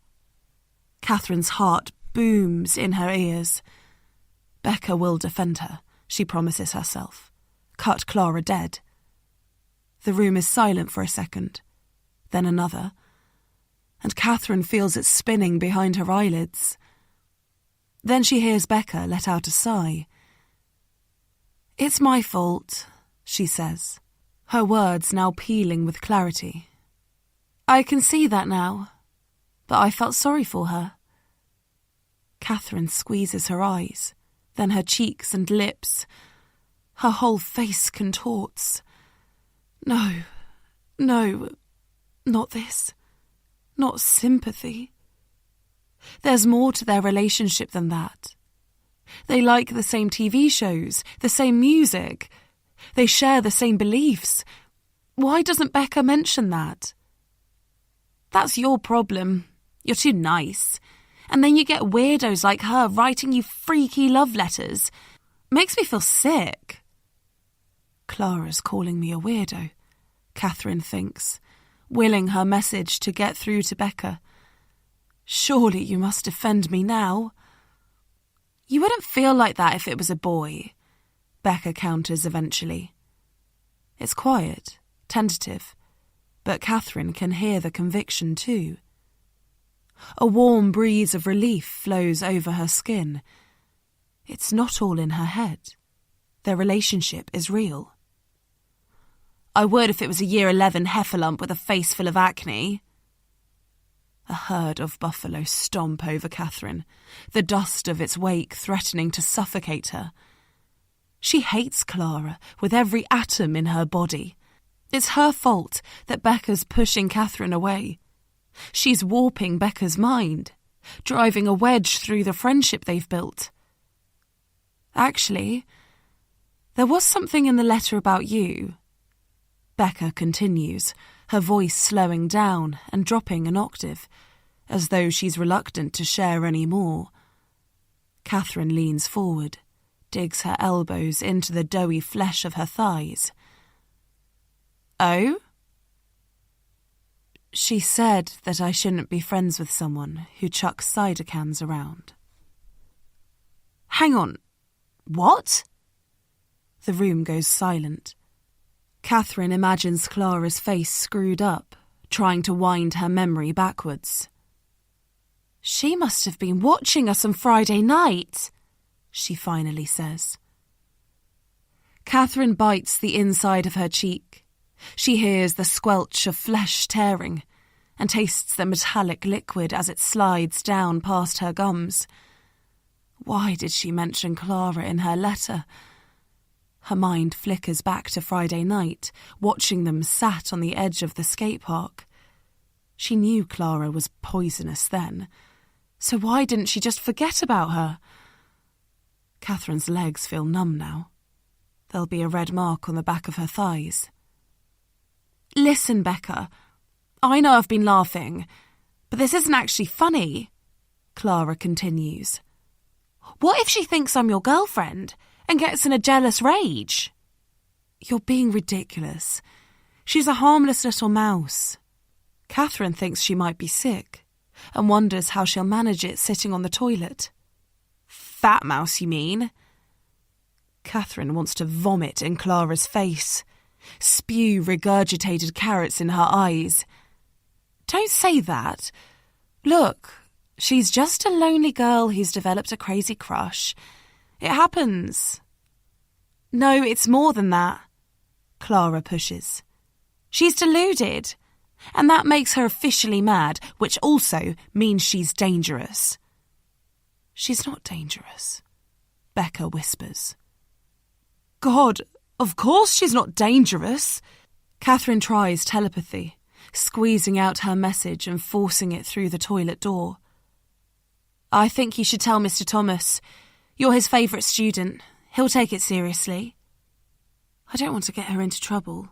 Catherine's heart booms in her ears. Becca will defend her, she promises herself. Cut Clara dead. The room is silent for a second, then another, and Catherine feels it spinning behind her eyelids. Then she hears Becca let out a sigh. "It's my fault," she says, her words now pealing with clarity. "I can see that now, but I felt sorry for her." Catherine squeezes her eyes, then her cheeks and lips. Her whole face contorts. No, not this. Not sympathy. There's more to their relationship than that. They like the same TV shows, the same music. They share the same beliefs. Why doesn't Becca mention that? That's your problem. You're too nice. And then you get weirdos like her writing you freaky love letters. Makes me feel sick. Clara's calling me a weirdo, Catherine thinks, willing her message to get through to Becca. Surely you must defend me now. You wouldn't feel like that if it was a boy, Becca counters eventually. It's quiet, tentative, but Catherine can hear the conviction too. A warm breeze of relief flows over her skin. It's not all in her head. Their relationship is real. I would if it was a year 11 heffalump with a face full of acne. A herd of buffalo stomp over Catherine, the dust of its wake threatening to suffocate her. She hates Clara with every atom in her body. It's her fault that Becca's pushing Catherine away. She's warping Becca's mind, driving a wedge through the friendship they've built. Actually, there was something in the letter about you. Becca continues, her voice slowing down and dropping an octave, as though she's reluctant to share any more. Catherine leans forward, digs her elbows into the doughy flesh of her thighs. Oh? She said that I shouldn't be friends with someone who chucks cider cans around. Hang on. What? The room goes silent. Catherine imagines Clara's face screwed up, trying to wind her memory backwards. She must have been watching us on Friday night, she finally says. Catherine bites the inside of her cheek. She hears the squelch of flesh tearing and tastes the metallic liquid as it slides down past her gums. Why did she mention Clara in her letter? Her mind flickers back to Friday night, watching them sat on the edge of the skate park. She knew Clara was poisonous then, so why didn't she just forget about her? Catherine's legs feel numb now. There'll be a red mark on the back of her thighs. Listen, Becca, I know I've been laughing, but this isn't actually funny, Clara continues. What if she thinks I'm your girlfriend and gets in a jealous rage? You're being ridiculous. She's a harmless little mouse. Catherine thinks she might be sick and wonders how she'll manage it sitting on the toilet. Fat mouse, you mean? Catherine wants to vomit in Clara's face, spew regurgitated carrots in her eyes. Don't say that. Look, she's just a lonely girl who's developed a crazy crush. It happens. No, it's more than that. Clara pushes. She's deluded, and that makes her officially mad, which also means she's dangerous. She's not dangerous, Becca whispers. God, of course she's not dangerous. Catherine tries telepathy, squeezing out her message and forcing it through the toilet door. I think you should tell Mr. Thomas. You're his favourite student. He'll take it seriously. I don't want to get her into trouble.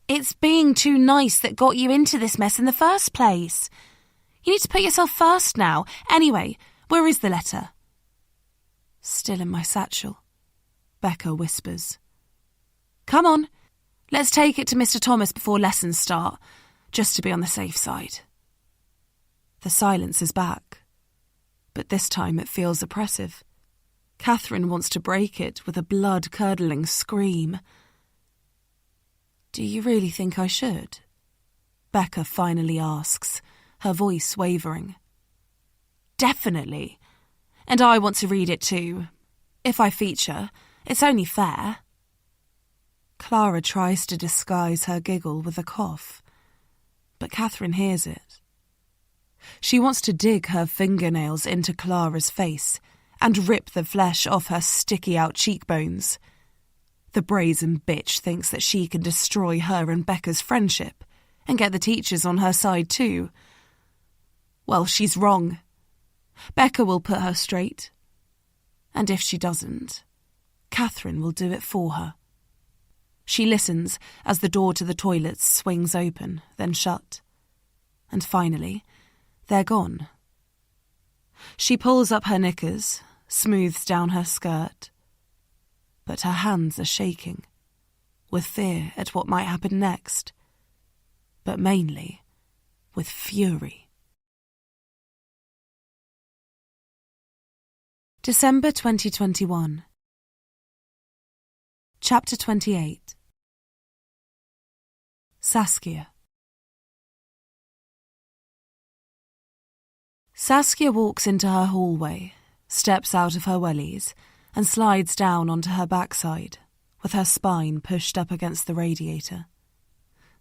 It's being too nice that got you into this mess in the first place. You need to put yourself first now. Anyway, where is the letter? Still in my satchel, Becca whispers. Come on, let's take it to Mr. Thomas before lessons start, just to be on the safe side. The silence is back, but this time it feels oppressive. Catherine wants to break it with a blood-curdling scream. Do you really think I should? Becca finally asks, her voice wavering. Definitely. And I want to read it too. If I feature, it's only fair. Clara tries to disguise her giggle with a cough, but Catherine hears it. She wants to dig her fingernails into Clara's face and rip the flesh off her sticky-out cheekbones. The brazen bitch thinks that she can destroy her and Becca's friendship and get the teachers on her side too. Well, she's wrong. Becca will put her straight. And if she doesn't, Catherine will do it for her. She listens as the door to the toilets swings open, then shut. And finally, they're gone. She pulls up her knickers, smooths down her skirt. But her hands are shaking, with fear at what might happen next, but mainly with fury. December 2021. Chapter 28. Saskia. Saskia walks into her hallway, steps out of her wellies, and slides down onto her backside, with her spine pushed up against the radiator.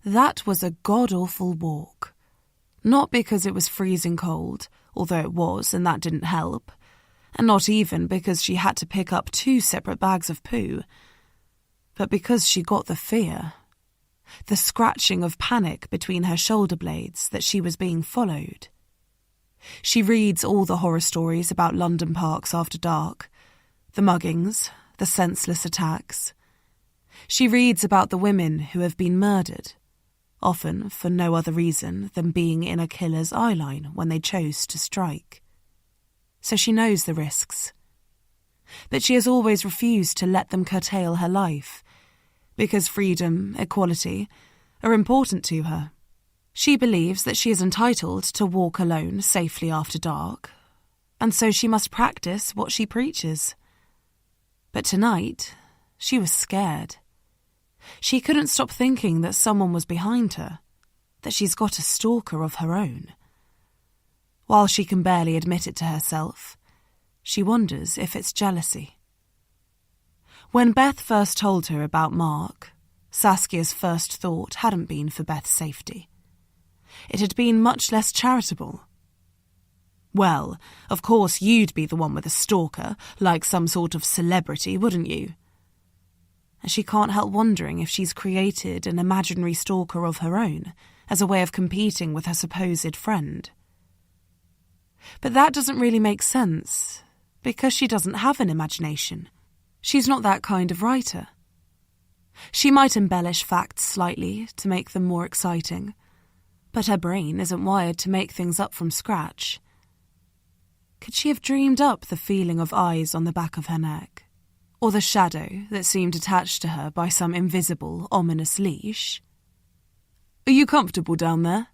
That was a god-awful walk. Not because it was freezing cold, although it was, and that didn't help, and not even because she had to pick up 2 separate bags of poo, but because she got the fear, the scratching of panic between her shoulder blades that she was being followed. She reads all the horror stories about London parks after dark, the muggings, the senseless attacks. She reads about the women who have been murdered, often for no other reason than being in a killer's eyeline when they chose to strike. So she knows the risks. But she has always refused to let them curtail her life, because freedom, equality, are important to her. She believes that she is entitled to walk alone safely after dark, and so she must practice what she preaches. But tonight, she was scared. She couldn't stop thinking that someone was behind her, that she's got a stalker of her own. While she can barely admit it to herself, she wonders if it's jealousy. When Beth first told her about Mark, Saskia's first thought hadn't been for Beth's safety. It had been much less charitable. Well, of course you'd be the one with a stalker, like some sort of celebrity, wouldn't you? And she can't help wondering if she's created an imaginary stalker of her own as a way of competing with her supposed friend. But that doesn't really make sense, because she doesn't have an imagination. She's not that kind of writer. She might embellish facts slightly to make them more exciting, but her brain isn't wired to make things up from scratch. Could she have dreamed up the feeling of eyes on the back of her neck, or the shadow that seemed attached to her by some invisible, ominous leash? Are you comfortable down there?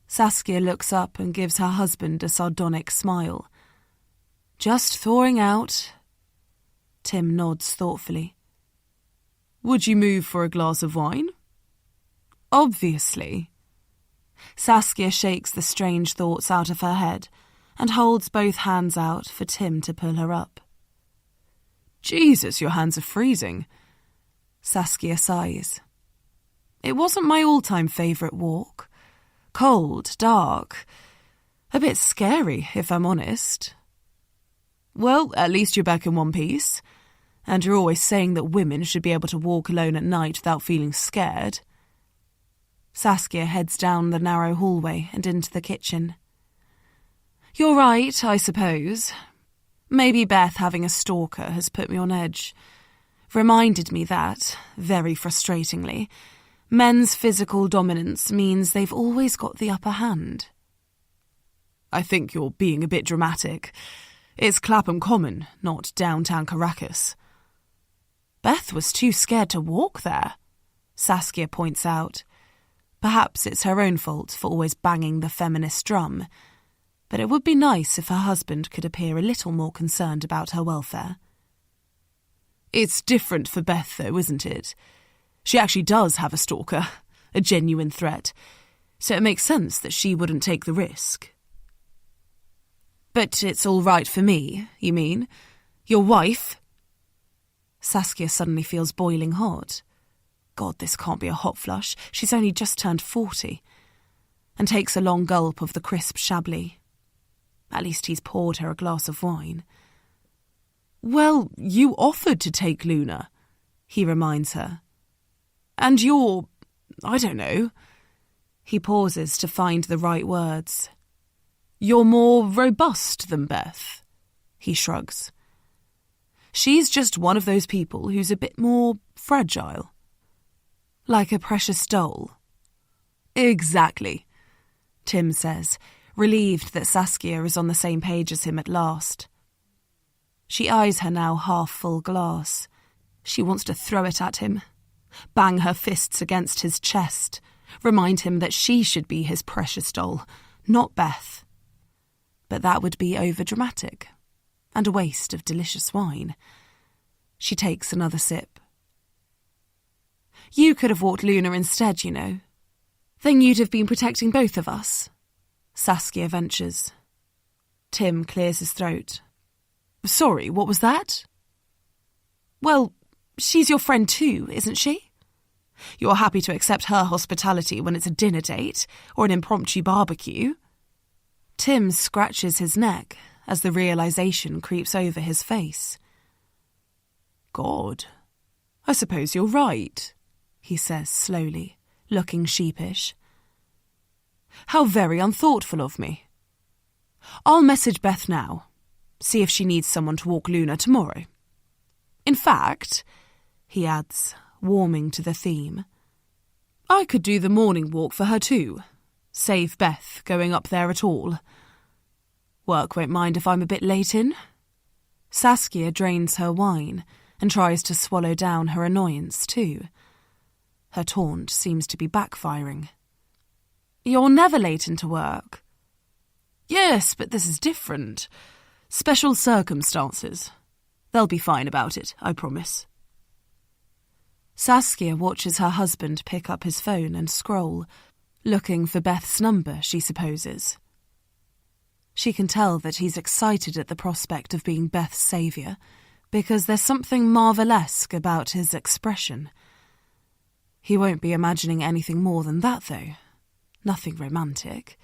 Saskia looks up and gives her husband a sardonic smile. Just thawing out. Tim nods thoughtfully. Would you move for a glass of wine? Obviously. Saskia shakes the strange thoughts out of her head and holds both hands out for Tim to pull her up. Jesus, your hands are freezing. Saskia sighs. It wasn't my all-time favourite walk. Cold, dark, a bit scary, if I'm honest. Well, at least you're back in one piece. And you're always saying that women should be able to walk alone at night without feeling scared. Saskia heads down the narrow hallway and into the kitchen. You're right, I suppose. Maybe Beth having a stalker has put me on edge. Reminded me that, very frustratingly, men's physical dominance means they've always got the upper hand. I think you're being a bit dramatic. It's Clapham Common, not downtown Caracas. Beth was too scared to walk there, Saskia points out. Perhaps it's her own fault for always banging the feminist drum, but it would be nice if her husband could appear a little more concerned about her welfare. It's different for Beth, though, isn't it? She actually does have a stalker, a genuine threat, so it makes sense that she wouldn't take the risk. But it's all right for me, you mean? Your wife? Saskia suddenly feels boiling hot. God, this can't be a hot flush. She's only just turned 40. And takes a long gulp of the crisp Chablis. At least he's poured her a glass of wine. Well, you offered to take Luna, he reminds her. And you're, I don't know. He pauses to find the right words. You're more robust than Beth, he shrugs. She's just one of those people who's a bit more fragile. Like a precious doll. Exactly, Tim says, relieved that Saskia is on the same page as him at last. She eyes her now half-full glass. She wants to throw it at him, bang her fists against his chest, remind him that she should be his precious doll, not Beth. But that would be overdramatic, and a waste of delicious wine. She takes another sip. You could have walked Luna instead, you know. Then you'd have been protecting both of us, Saskia ventures. Tim clears his throat. Sorry, what was that? Well, she's your friend too, isn't she? You're happy to accept her hospitality when it's a dinner date or an impromptu barbecue. Tim scratches his neck as the realisation creeps over his face. God, I suppose you're right, he says slowly, looking sheepish. How very unthoughtful of me. I'll message Beth now, see if she needs someone to walk Luna tomorrow. In fact, he adds, warming to the theme, I could do the morning walk for her too. Save Beth going up there at all. Work won't mind if I'm a bit late in. Saskia drains her wine and tries to swallow down her annoyance too. Her taunt seems to be backfiring. You're never late into work. Yes, but this is different. Special circumstances. They'll be fine about it, I promise. Saskia watches her husband pick up his phone and scroll, looking for Beth's number, she supposes. She can tell that he's excited at the prospect of being Beth's saviour, because there's something Marvelesque about his expression. He won't be imagining anything more than that, though. Nothing romantic.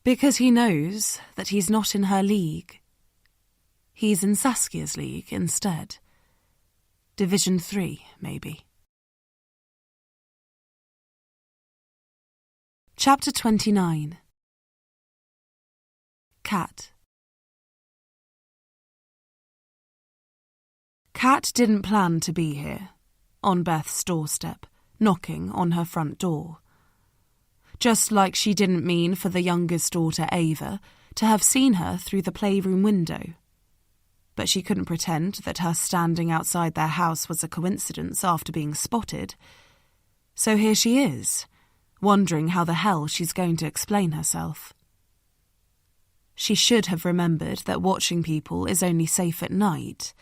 Because he knows that he's not in her league. He's in Saskia's league instead. Division 3, maybe. Chapter 29. Kat. Kat didn't plan to be here, on Beth's doorstep, knocking on her front door. Just like she didn't mean for the youngest daughter, Ava, to have seen her through the playroom window. But she couldn't pretend that her standing outside their house was a coincidence after being spotted. So here she is, wondering how the hell she's going to explain herself. She should have remembered that watching people is only safe at night,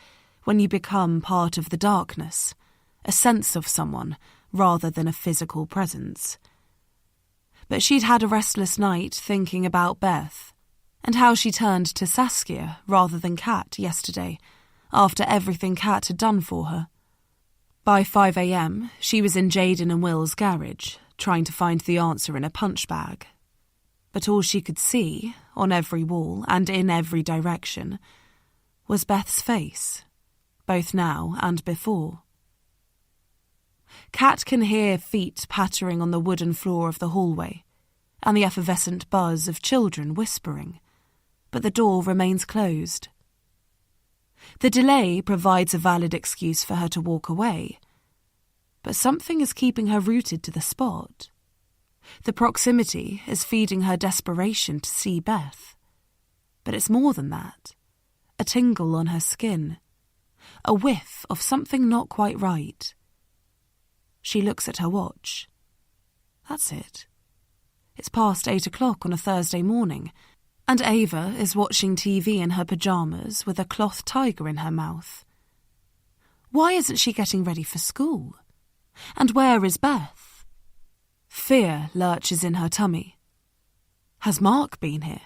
when you become part of the darkness, a sense of someone rather than a physical presence. But she'd had a restless night thinking about Beth, and how she turned to Saskia rather than Kat yesterday, after everything Kat had done for her. By 5 a.m, she was in Jaden and Will's garage, trying to find the answer in a punch bag. But all she could see, on every wall and in every direction, was Beth's face, both now and before. Kat can hear feet pattering on the wooden floor of the hallway, and the effervescent buzz of children whispering, but the door remains closed. The delay provides a valid excuse for her to walk away, but something is keeping her rooted to the spot. The proximity is feeding her desperation to see Beth, but it's more than that. a tingle on her skin, a whiff of something not quite right. She looks at her watch. That's it. It's past 8 o'clock on a Thursday morning, and Ava is watching TV in her pyjamas with a cloth tiger in her mouth. Why isn't she getting ready for school? And where is Beth? Fear lurches in her tummy. Has Mark been here?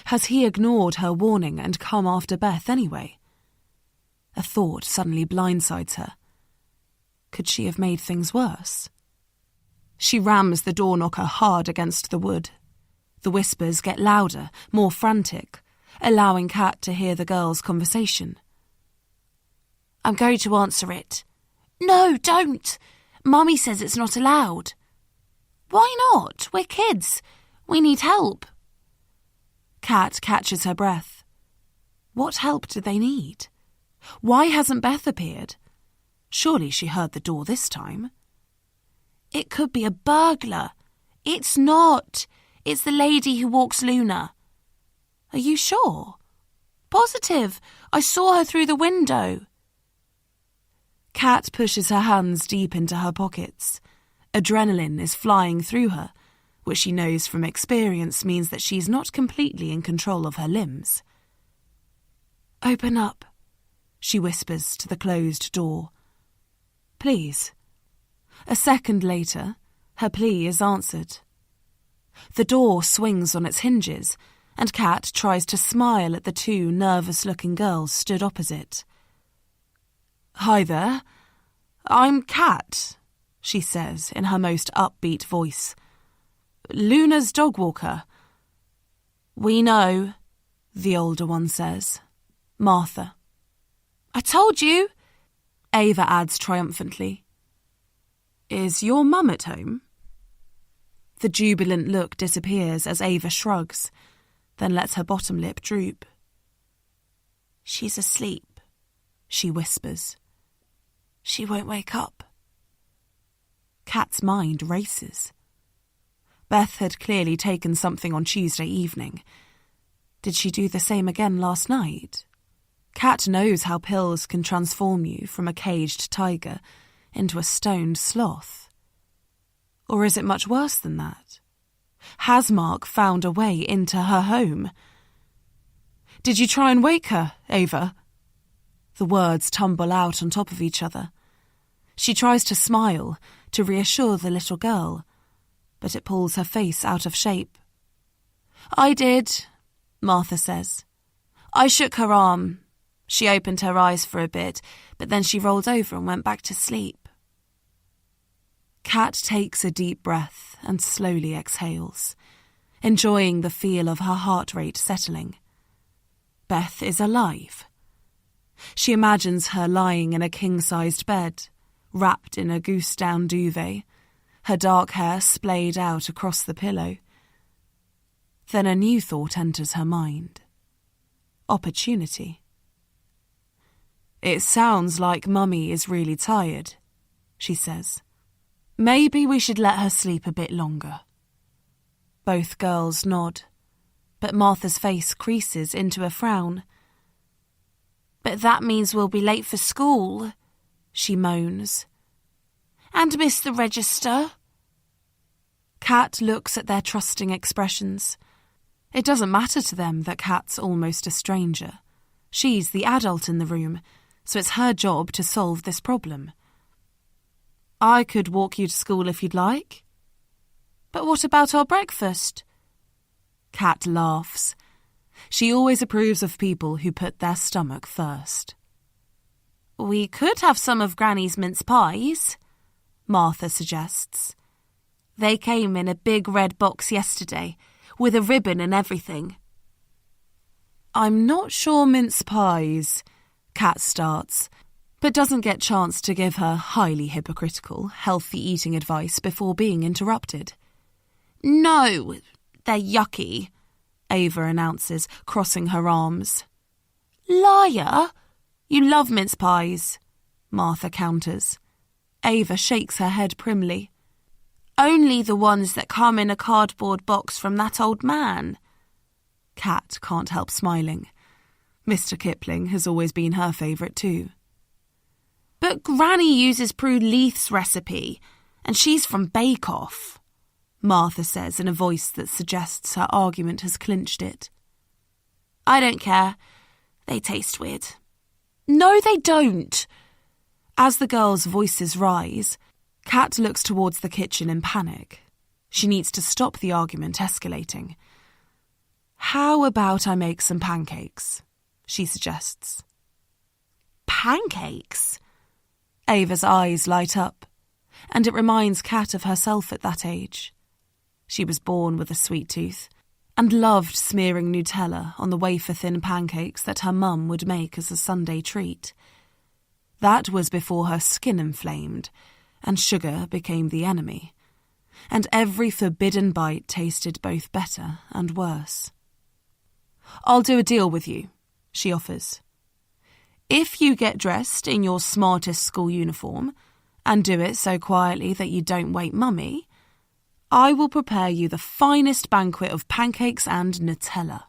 Has he ignored her warning and come after Beth anyway? A thought suddenly blindsides her. Could she have made things worse? She rams the door knocker hard against the wood. The whispers get louder, more frantic, allowing Kat to hear the girls' conversation. I'm going to answer it. No, don't. Mummy says it's not allowed. Why not? We're kids. We need help. Kat catches her breath. What help do they need? Why hasn't Beth appeared? Surely she heard the door this time. It could be a burglar. It's not. It's the lady who walks Luna. Are you sure? Positive. I saw her through the window. Kat pushes her hands deep into her pockets. Adrenaline is flying through her, which she knows from experience means that she's not completely in control of her limbs. Open up, she whispers to the closed door. Please. A second later, her plea is answered. The door swings on its hinges, and Kat tries to smile at the two nervous-looking girls stood opposite. Hi there. I'm Kat, she says in her most upbeat voice. Luna's dog walker. We know, the older one says. Martha. I told you, Ava adds triumphantly. Is your mum at home? The jubilant look disappears as Ava shrugs, then lets her bottom lip droop. She's asleep, she whispers. She won't wake up. Kat's mind races. Beth had clearly taken something on Tuesday evening. Did she do the same again last night? Kat knows how pills can transform you from a caged tiger into a stoned sloth. Or is it much worse than that? Has Mark found a way into her home? Did you try and wake her, Ava? The words tumble out on top of each other. She tries to smile, to reassure the little girl, but it pulls her face out of shape. I did, Martha says. I shook her arm. She opened her eyes for a bit, but then she rolled over and went back to sleep. Kat takes a deep breath and slowly exhales, enjoying the feel of her heart rate settling. Beth is alive. She imagines her lying in a king-sized bed, wrapped in a goose-down duvet, her dark hair splayed out across the pillow. Then a new thought enters her mind. Opportunity. It sounds like Mummy is really tired, she says. Maybe we should let her sleep a bit longer. Both girls nod, but Martha's face creases into a frown. But that means we'll be late for school, she moans. And miss the register. Kat looks at their trusting expressions. It doesn't matter to them that Kat's almost a stranger. She's the adult in the room, so it's her job to solve this problem. I could walk you to school if you'd like. But what about our breakfast? Kat laughs. She always approves of people who put their stomach first. We could have some of Granny's mince pies, Martha suggests. They came in a big red box yesterday, with a ribbon and everything. I'm not sure mince pies, Kat starts, but doesn't get chance to give her highly hypocritical, healthy eating advice before being interrupted. No, they're yucky, Ava announces, crossing her arms. Liar! You love mince pies, Martha counters. Ava shakes her head primly. Only the ones that come in a cardboard box from that old man. Kat can't help smiling. Mr. Kipling has always been her favourite too. But Granny uses Prue Leith's recipe, and she's from Bake Off, Martha says in a voice that suggests her argument has clinched it. I don't care. They taste weird. No, they don't. As the girls' voices rise, Kat looks towards the kitchen in panic. She needs to stop the argument escalating. How about I make some pancakes? She suggests. Pancakes? Ava's eyes light up, and it reminds Kat of herself at that age. She was born with a sweet tooth and loved smearing Nutella on the wafer-thin pancakes that her mum would make as a Sunday treat. That was before her skin inflamed and sugar became the enemy, and every forbidden bite tasted both better and worse. I'll do a deal with you, she offers. If you get dressed in your smartest school uniform and do it so quietly that you don't wake Mummy, I will prepare you the finest banquet of pancakes and Nutella.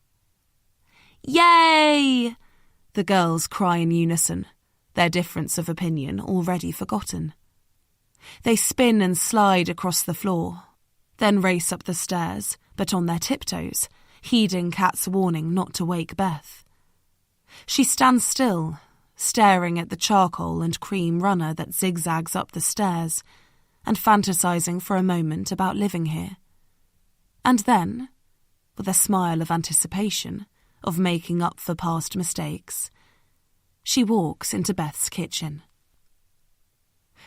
Yay! The girls cry in unison, their difference of opinion already forgotten. They spin and slide across the floor, then race up the stairs, but on their tiptoes, heeding Kat's warning not to wake Beth. She stands still, staring at the charcoal and cream runner that zigzags up the stairs, and fantasizing for a moment about living here. And then, with a smile of anticipation, of making up for past mistakes, she walks into Beth's kitchen.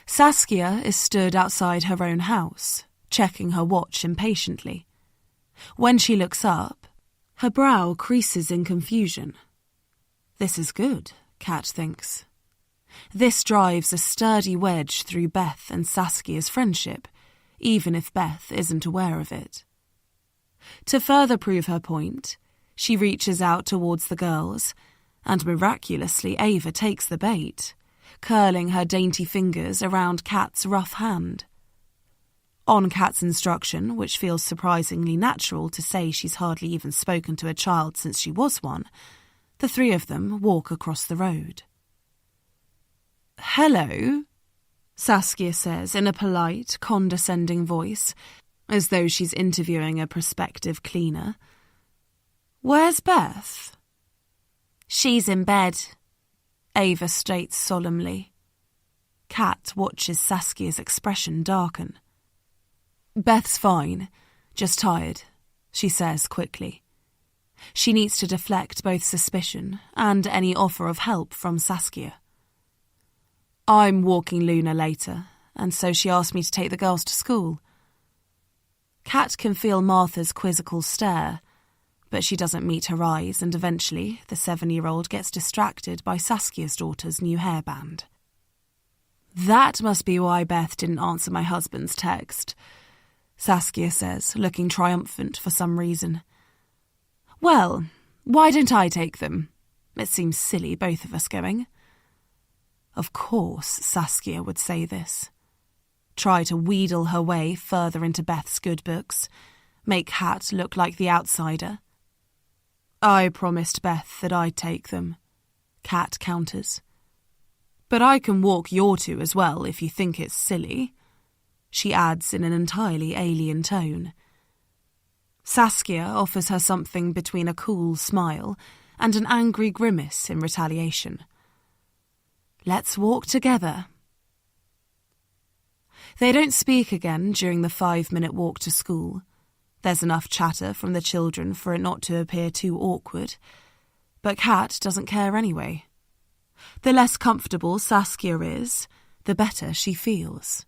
Saskia is stood outside her own house, checking her watch impatiently. When she looks up, her brow creases in confusion. This is good, Kat thinks. This drives a sturdy wedge through Beth and Saskia's friendship, even if Beth isn't aware of it. To further prove her point, she reaches out towards the girls, and miraculously Ava takes the bait, curling her dainty fingers around Kat's rough hand. On Kat's instruction, which feels surprisingly natural to say she's hardly even spoken to a child since she was one, the three of them walk across the road. Hello, Saskia says in a polite, condescending voice, as though she's interviewing a prospective cleaner. Where's Beth? She's in bed, Ava states solemnly. Kat watches Saskia's expression darken. Beth's fine, just tired, she says quickly. She needs to deflect both suspicion and any offer of help from Saskia. I'm walking Luna later, and so she asked me to take the girls to school. Kat can feel Martha's quizzical stare, but she doesn't meet her eyes, and eventually the 7-year-old gets distracted by Saskia's daughter's new hairband. That must be why Beth didn't answer my husband's text, Saskia says, looking triumphant for some reason. Well, why don't I take them? It seems silly, both of us going. Of course Saskia would say this. Try to wheedle her way further into Beth's good books, make Kat look like the outsider. I promised Beth that I'd take them, Kat counters. But I can walk your two as well if you think it's silly, she adds in an entirely alien tone. Saskia offers her something between a cool smile and an angry grimace in retaliation. Let's walk together. They don't speak again during the 5-minute walk to school. There's enough chatter from the children for it not to appear too awkward, but Kat doesn't care anyway. The less comfortable Saskia is, the better she feels.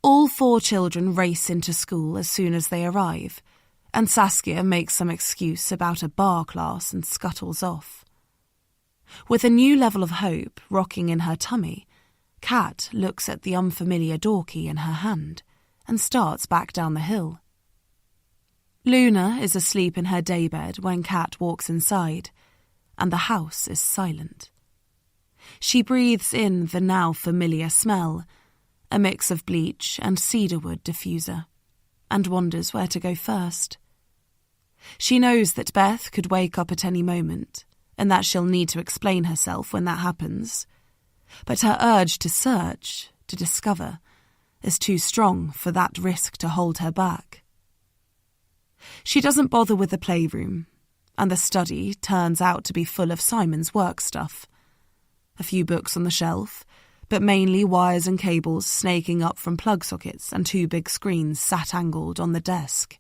All 4 children race into school as soon as they arrive, and Saskia makes some excuse about a bar class and scuttles off. With a new level of hope rocking in her tummy, Kat looks at the unfamiliar door key in her hand and starts back down the hill. Luna is asleep in her daybed when Kat walks inside, and the house is silent. She breathes in the now familiar smell, a mix of bleach and cedarwood diffuser, and wonders where to go first. She knows that Beth could wake up at any moment, and that she'll need to explain herself when that happens. But her urge to search, to discover, is too strong for that risk to hold her back. She doesn't bother with the playroom, and the study turns out to be full of Simon's work stuff. A few books on the shelf, but mainly wires and cables snaking up from plug sockets and 2 big screens sat angled on the desk.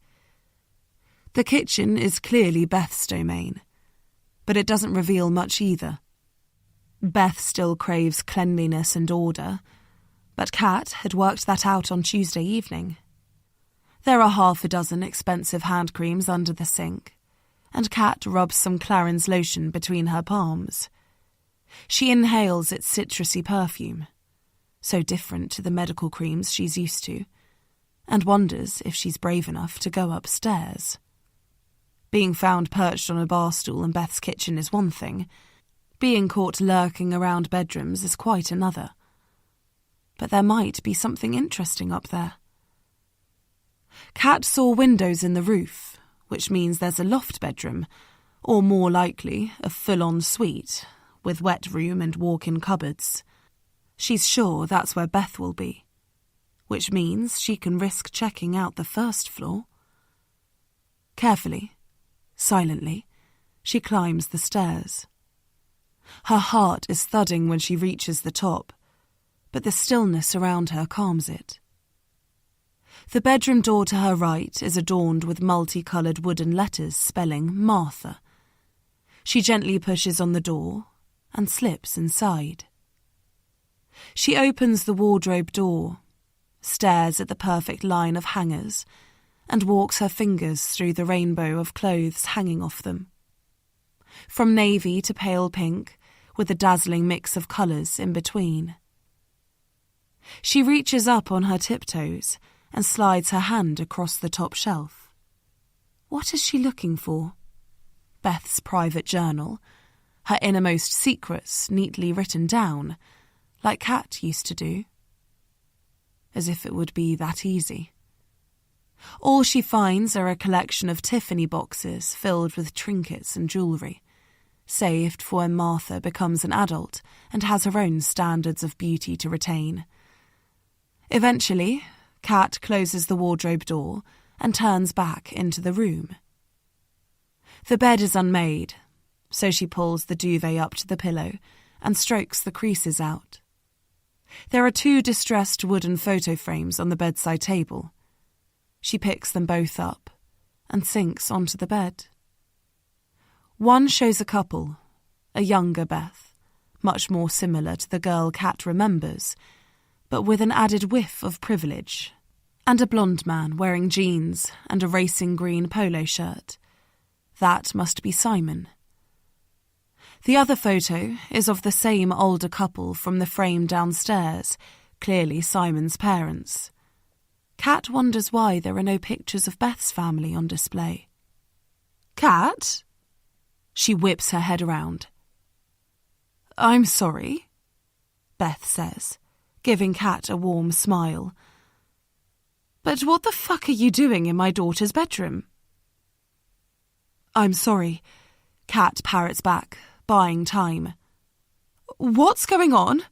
The kitchen is clearly Beth's domain, but it doesn't reveal much either. Beth still craves cleanliness and order, but Kat had worked that out on Tuesday evening. There are 6 expensive hand creams under the sink, and Kat rubs some Clarins lotion between her palms. She inhales its citrusy perfume, so different to the medical creams she's used to, and wonders if she's brave enough to go upstairs. Being found perched on a bar stool in Beth's kitchen is one thing. Being caught lurking around bedrooms is quite another. But there might be something interesting up there. Kat saw windows in the roof, which means there's a loft bedroom, or more likely, a full-on suite, with wet room and walk-in cupboards. She's sure that's where Beth will be, which means she can risk checking out the first floor. Carefully, silently, she climbs the stairs. Her heart is thudding when she reaches the top, but the stillness around her calms it. The bedroom door to her right is adorned with multicoloured wooden letters spelling Martha. She gently pushes on the door and slips inside. She opens the wardrobe door, stares at the perfect line of hangers, and walks her fingers through the rainbow of clothes hanging off them. From navy to pale pink, with a dazzling mix of colours in between. She reaches up on her tiptoes and slides her hand across the top shelf. What is she looking for? Beth's private journal, her innermost secrets neatly written down, like Kat used to do. As if it would be that easy. All she finds are a collection of Tiffany boxes filled with trinkets and jewellery, saved for when Martha becomes an adult and has her own standards of beauty to retain. Eventually, Kat closes the wardrobe door and turns back into the room. The bed is unmade, so she pulls the duvet up to the pillow and strokes the creases out. There are 2 distressed wooden photo frames on the bedside table. She picks them both up and sinks onto the bed. One shows a couple, a younger Beth, much more similar to the girl Kat remembers, but with an added whiff of privilege, and a blonde man wearing jeans and a racing green polo shirt. That must be Simon. The other photo is of the same older couple from the frame downstairs, clearly Simon's parents. Kat wonders why there are no pictures of Beth's family on display. Kat? She whips her head around. I'm sorry, Beth says, giving Kat a warm smile. But what the fuck are you doing in my daughter's bedroom? I'm sorry, Kat parrots back, buying time. What's going on?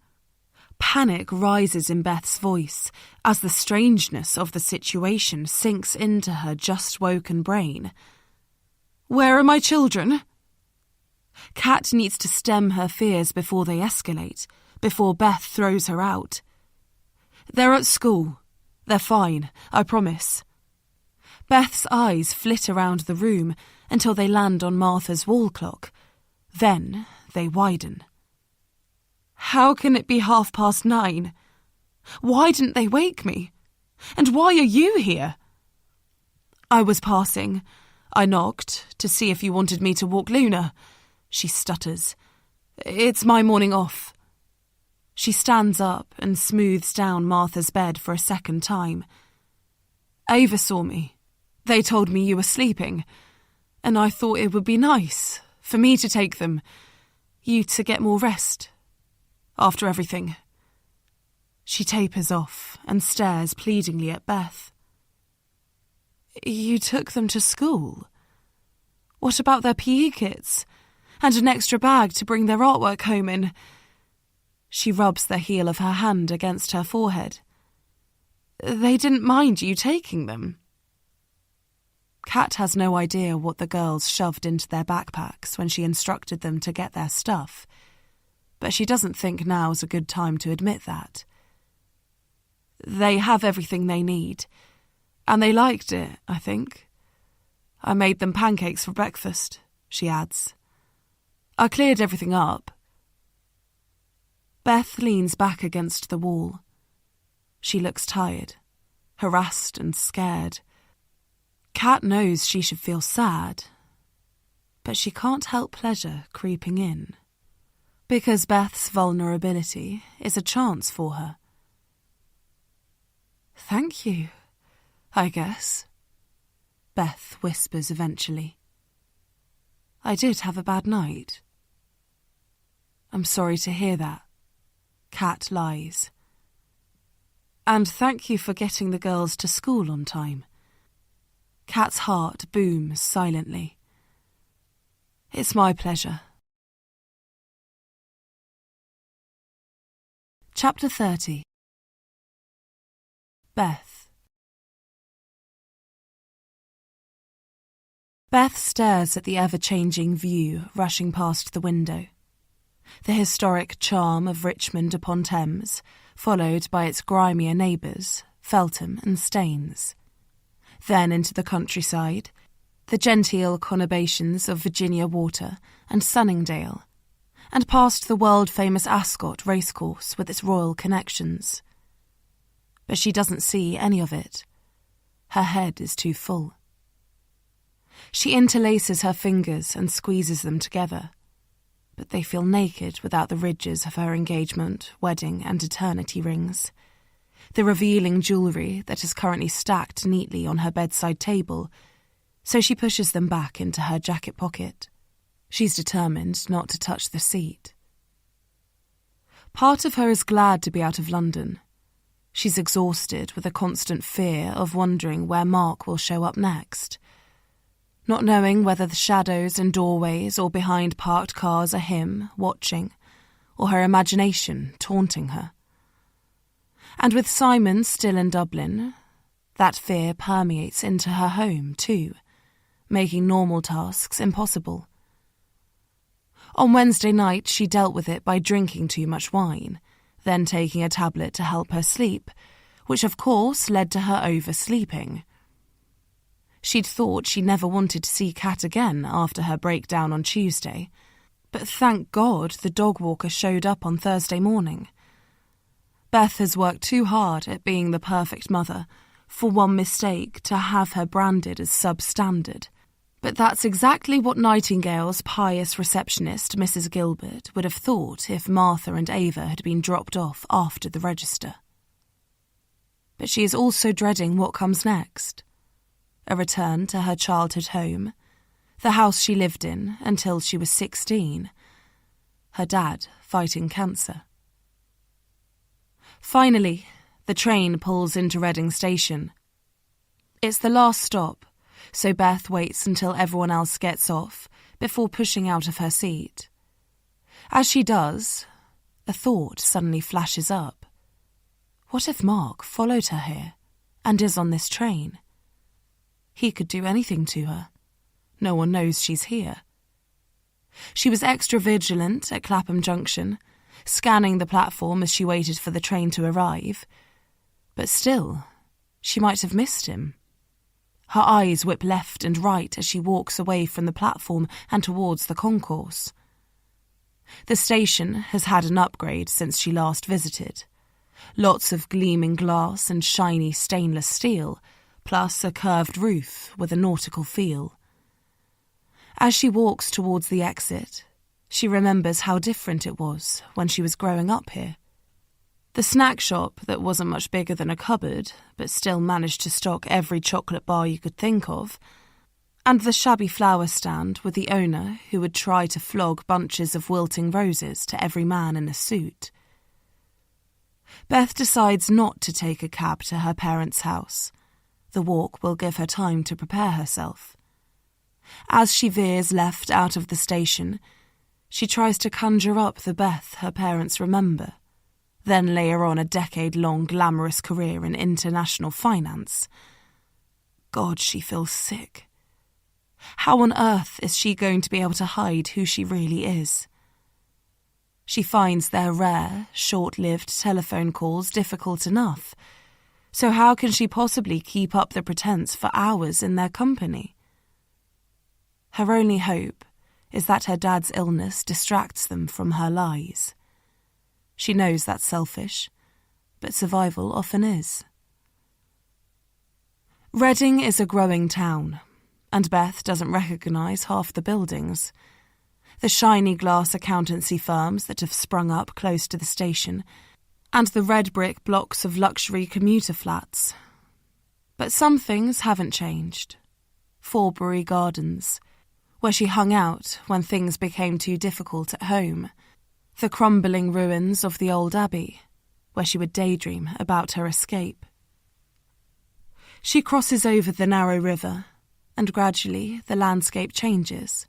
Panic rises in Beth's voice as the strangeness of the situation sinks into her just-woken brain. Where are my children? Kat needs to stem her fears before they escalate, before Beth throws her out. They're at school. They're fine, I promise. Beth's eyes flit around the room until they land on Martha's wall clock. Then they widen. How can it be 9:30? Why didn't they wake me? And why are you here? I was passing. I knocked to see if you wanted me to walk Luna. She stutters. It's my morning off. She stands up and smooths down Martha's bed for a second time. Ava saw me. They told me you were sleeping, and I thought it would be nice for me to take them, you to get more rest. After everything. She tapers off and stares pleadingly at Beth. You took them to school? What about their PE kits? and an extra bag to bring their artwork home in. She rubs the heel of her hand against her forehead. They didn't mind you taking them. Kat has no idea what the girls shoved into their backpacks when she instructed them to get their stuff, but she doesn't think now's a good time to admit that. They have everything they need, and they liked it, I think. I made them pancakes for breakfast, she adds. I cleared everything up. Beth leans back against the wall. She looks tired, harassed and scared. Kat knows she should feel sad, but she can't help pleasure creeping in, because Beth's vulnerability is a chance for her. Thank you, I guess, Beth whispers eventually. I did have a bad night. I'm sorry to hear that, Kat lies. And thank you for getting the girls to school on time. Kat's heart booms silently. It's my pleasure. Chapter 30. Beth. Beth stares at the ever-changing view rushing past the window. The historic charm of Richmond upon Thames, followed by its grimier neighbours, Feltham and Staines. Then into the countryside, the genteel conurbations of Virginia Water and Sunningdale, and past the world-famous Ascot racecourse with its royal connections. But she doesn't see any of it. Her head is too full. She interlaces her fingers and squeezes them together, but they feel naked without the ridges of her engagement, wedding and eternity rings. The revealing jewellery that is currently stacked neatly on her bedside table, so she pushes them back into her jacket pocket. She's determined not to touch the seat. Part of her is glad to be out of London. She's exhausted with a constant fear of wondering where Mark will show up next. Not knowing whether the shadows and doorways or behind parked cars are him, watching, or her imagination taunting her. And with Simon still in Dublin, that fear permeates into her home too, making normal tasks impossible. On Wednesday night she dealt with it by drinking too much wine, then taking a tablet to help her sleep, which of course led to her oversleeping. She'd thought she never wanted to see Kat again after her breakdown on Tuesday, but thank God the dog walker showed up on Thursday morning. Beth has worked too hard at being the perfect mother for one mistake to have her branded as substandard. But that's exactly what Nightingale's pious receptionist, Mrs. Gilbert, would have thought if Martha and Ava had been dropped off after the register. But she is also dreading what comes next. A return to her childhood home, the house she lived in until she was 16, her dad fighting cancer. Finally, the train pulls into Reading Station. It's the last stop, so Beth waits until everyone else gets off before pushing out of her seat. As she does, a thought suddenly flashes up. What if Mark followed her here and is on this train? He could do anything to her. No one knows she's here. She was extra vigilant at Clapham Junction, scanning the platform as she waited for the train to arrive. But still, she might have missed him. Her eyes whip left and right as she walks away from the platform and towards the concourse. The station has had an upgrade since she last visited. Lots of gleaming glass and shiny stainless steel, plus a curved roof with a nautical feel. As she walks towards the exit, she remembers how different it was when she was growing up here. The snack shop that wasn't much bigger than a cupboard, but still managed to stock every chocolate bar you could think of, and the shabby flower stand with the owner who would try to flog bunches of wilting roses to every man in a suit. Beth decides not to take a cab to her parents' house. The walk will give her time to prepare herself. As she veers left out of the station, She tries to conjure up the Beth her parents remember, then layer on a decade-long glamorous career in international finance. God, she feels sick. How on earth is she going to be able to hide who she really is? She finds their rare, short-lived telephone calls difficult enough, so how can she possibly keep up the pretense for hours in their company? Her only hope is that her dad's illness distracts them from her lies. She knows that's selfish, but survival often is. Reading is a growing town, and Beth doesn't recognise half the buildings. The shiny glass accountancy firms that have sprung up close to the station, and the red brick blocks of luxury commuter flats. But some things haven't changed. Forbury Gardens, where she hung out when things became too difficult at home. The crumbling ruins of the old abbey, where she would daydream about her escape. She crosses over the narrow river, and gradually the landscape changes.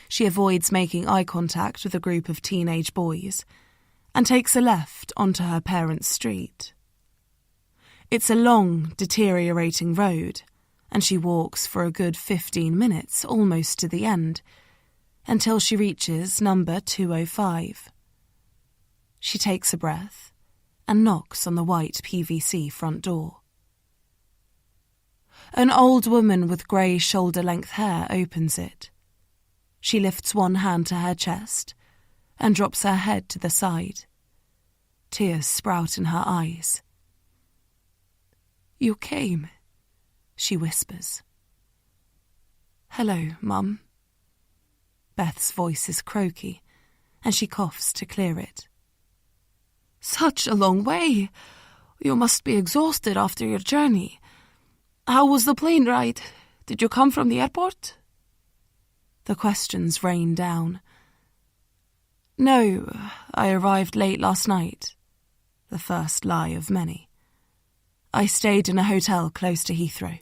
She avoids making eye contact with a group of teenage boys and takes a left onto her parents' street. It's a long, deteriorating road, and she walks for a good 15 minutes, almost to the end, until she reaches number 205. She takes a breath and knocks on the white PVC front door. An old woman with grey shoulder-length hair opens it. She lifts one hand to her chest and drops her head to the side. Tears sprout in her eyes. "You came," she whispers. "Hello, Mum." Beth's voice is croaky, and she coughs to clear it. "Such a long way. You must be exhausted after your journey. How was the plane ride? Did you come from the airport?" The questions rain down. "No, I arrived late last night." The first lie of many. "I stayed in a hotel close to Heathrow."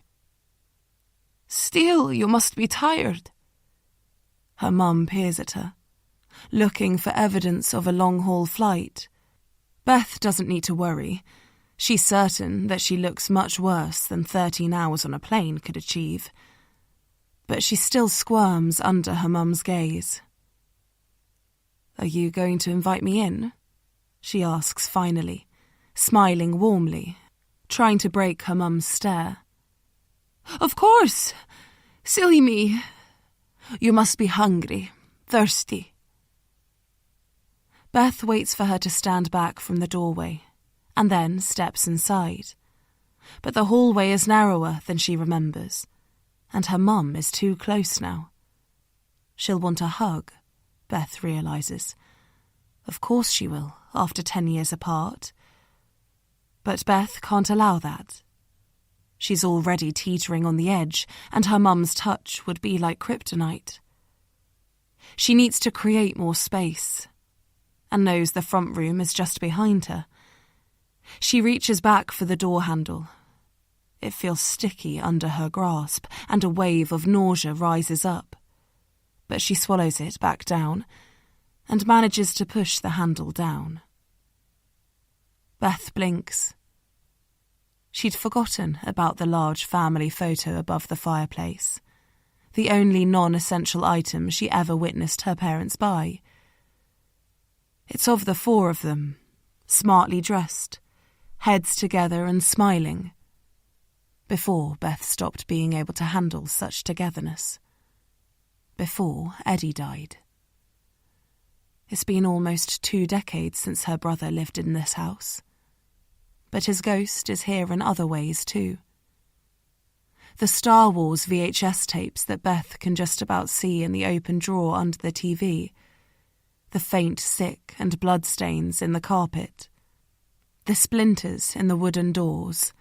"Still, you must be tired." Her mum peers at her, looking for evidence of a long-haul flight. Beth doesn't need to worry. She's certain that she looks much worse than 13 hours on a plane could achieve. But she still squirms under her mum's gaze. "Are you going to invite me in?" she asks finally, smiling warmly, trying to break her mum's stare. "Of course! Silly me! You must be hungry, thirsty." Beth waits for her to stand back from the doorway, and then steps inside. But the hallway is narrower than she remembers, and her mum is too close now. She'll want a hug, Beth realises. Of course she will, after 10 years apart. But Beth can't allow that. She's already teetering on the edge, and her mum's touch would be like kryptonite. She needs to create more space, and knows the front room is just behind her. She reaches back for the door handle. It feels sticky under her grasp, and a wave of nausea rises up. But she swallows it back down, and manages to push the handle down. Beth blinks. She'd forgotten about the large family photo above the fireplace, the only non-essential item she ever witnessed her parents buy. It's of the 4 of them, smartly dressed, heads together and smiling, before Beth stopped being able to handle such togetherness. Before Eddie died. It's been almost 2 decades since her brother lived in this house. But his ghost is here in other ways too. The Star Wars VHS tapes that Beth can just about see in the open drawer under the TV, the faint sick and bloodstains in the carpet, the splinters in the wooden doors,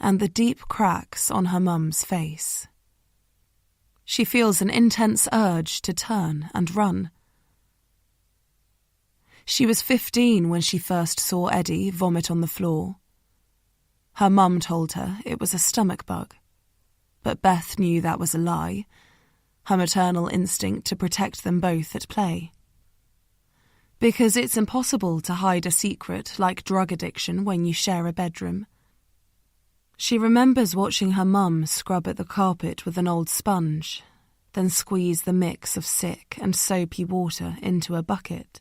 and the deep cracks on her mum's face. She feels an intense urge to turn and run. She was 15 when she first saw Eddie vomit on the floor. Her mum told her it was a stomach bug, but Beth knew that was a lie. her maternal instinct to protect them both at play. Because it's impossible to hide a secret like drug addiction when you share a bedroom. She remembers watching her mum scrub at the carpet with an old sponge, then squeeze the mix of sick and soapy water into a bucket.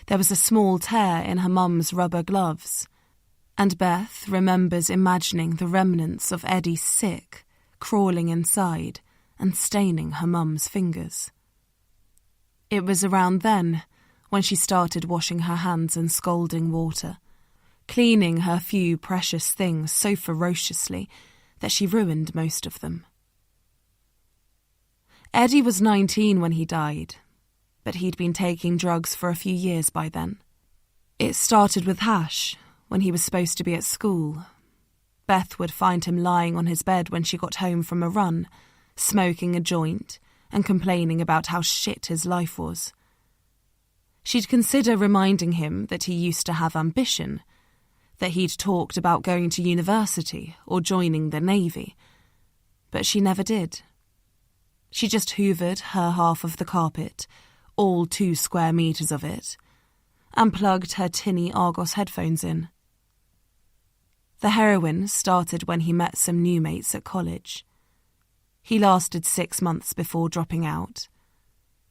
There was a small tear in her mum's rubber gloves, and Beth remembers imagining the remnants of Eddie's sick crawling inside and staining her mum's fingers. It was around then when she started washing her hands in scalding water, cleaning her few precious things so ferociously that she ruined most of them. Eddie was 19 when he died, but he'd been taking drugs for a few years by then. It started with hash, when he was supposed to be at school. Beth would find him lying on his bed when she got home from a run, smoking a joint and complaining about how shit his life was. She'd consider reminding him that he used to have ambition, that he'd talked about going to university or joining the Navy, but she never did. She just hoovered her half of the carpet, all 2 square meters of it, and plugged her tinny Argos headphones in. The heroin started when he met some new mates at college. He lasted 6 months before dropping out,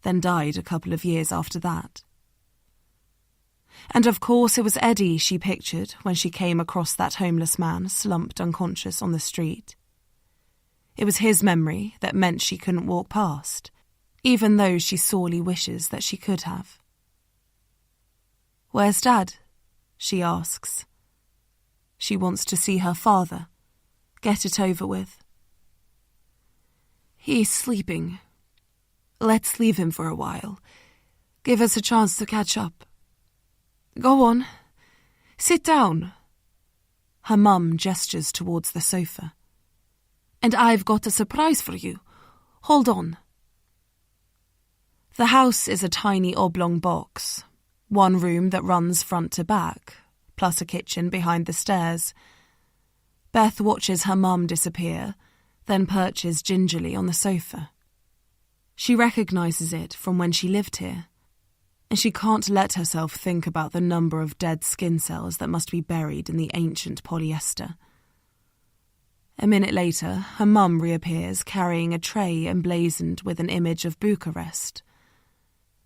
then died a couple of years after that. And of course it was Eddie she pictured when she came across that homeless man slumped unconscious on the street. It was his memory that meant she couldn't walk past, even though she sorely wishes that she could have. "Where's Dad?" she asks. She wants to see her father, get it over with. "He's sleeping. Let's leave him for a while. Give us a chance to catch up. Go on. Sit down." Her mum gestures towards the sofa. "And I've got a surprise for you. Hold on." The house is a tiny oblong box, one room that runs front to back, plus a kitchen behind the stairs. Beth watches her mum disappear, then perches gingerly on the sofa. She recognises it from when she lived here, and she can't let herself think about the number of dead skin cells that must be buried in the ancient polyester. A minute later, her mum reappears carrying a tray emblazoned with an image of Bucharest.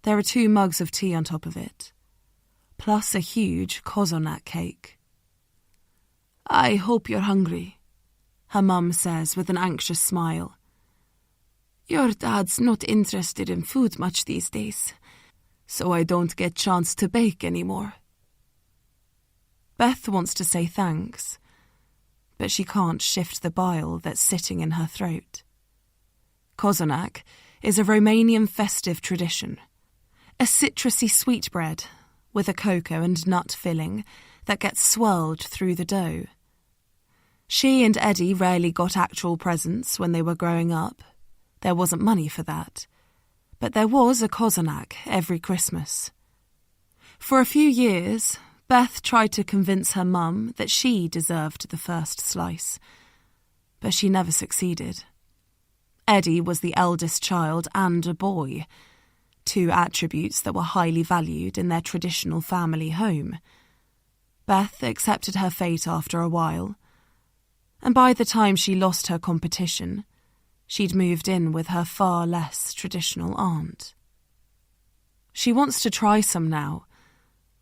There are 2 mugs of tea on top of it, plus a huge Kozonak cake. "I hope you're hungry," her mum says with an anxious smile. "Your dad's not interested in food much these days, so I don't get chance to bake anymore." Beth wants to say thanks, but she can't shift the bile that's sitting in her throat. Kozonak is a Romanian festive tradition, a citrusy sweetbread with a cocoa and nut filling that gets swirled through the dough. She and Eddie rarely got actual presents when they were growing up. There wasn't money for that. But there was a Kozonak every Christmas. For a few years, Beth tried to convince her mum that she deserved the first slice, but she never succeeded. Eddie was the eldest child and a boy, 2 attributes that were highly valued in their traditional family home. Beth accepted her fate after a while, and by the time she lost her competition, she'd moved in with her far less traditional aunt. She wants to try some now,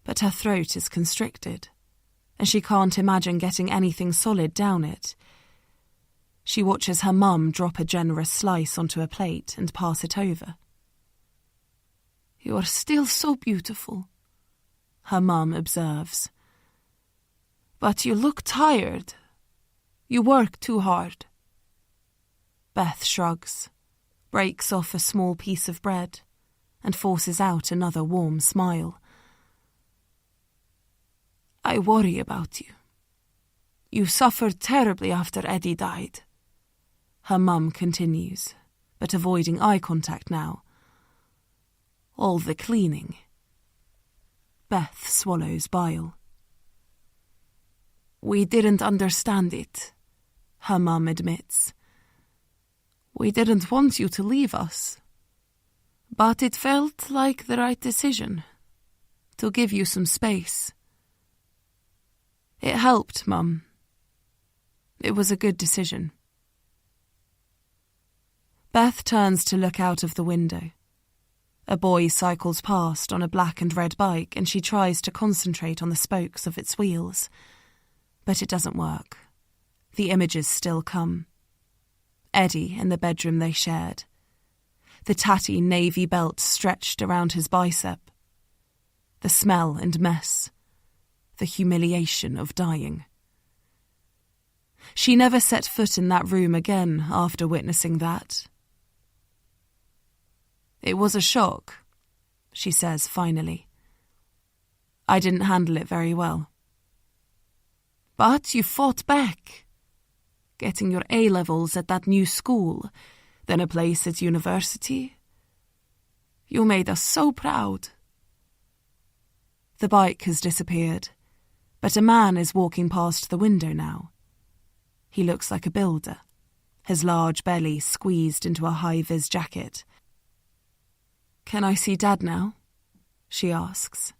but her throat is constricted, and she can't imagine getting anything solid down it. She watches her mum drop a generous slice onto a plate and pass it over. "You're still so beautiful," her mum observes. "But you look tired. You work too hard." Beth shrugs, breaks off a small piece of bread, and forces out another warm smile. "I worry about you. You suffered terribly after Eddie died," her mum continues, but avoiding eye contact now. "All the cleaning." Beth swallows bile. "We didn't understand it," her mum admits. We didn't want you to leave us, but it felt like the right decision to give you some space. It helped, Mum. It was a good decision. Beth turns to look out of the window. A boy cycles past on a black and red bike, and she tries to concentrate on the spokes of its wheels. But it doesn't work. The images still come. Eddie in the bedroom they shared. The tatty navy belt stretched around his bicep. The smell and mess. The humiliation of dying. She never set foot in that room again after witnessing that. It was a shock, she says finally. I didn't handle it very well. But you fought back. Getting your A-levels at that new school, then a place at university. You made us so proud. The bike has disappeared, but a man is walking past the window now. He looks like a builder, his large belly squeezed into a high-vis jacket. Can I see Dad now? She asks.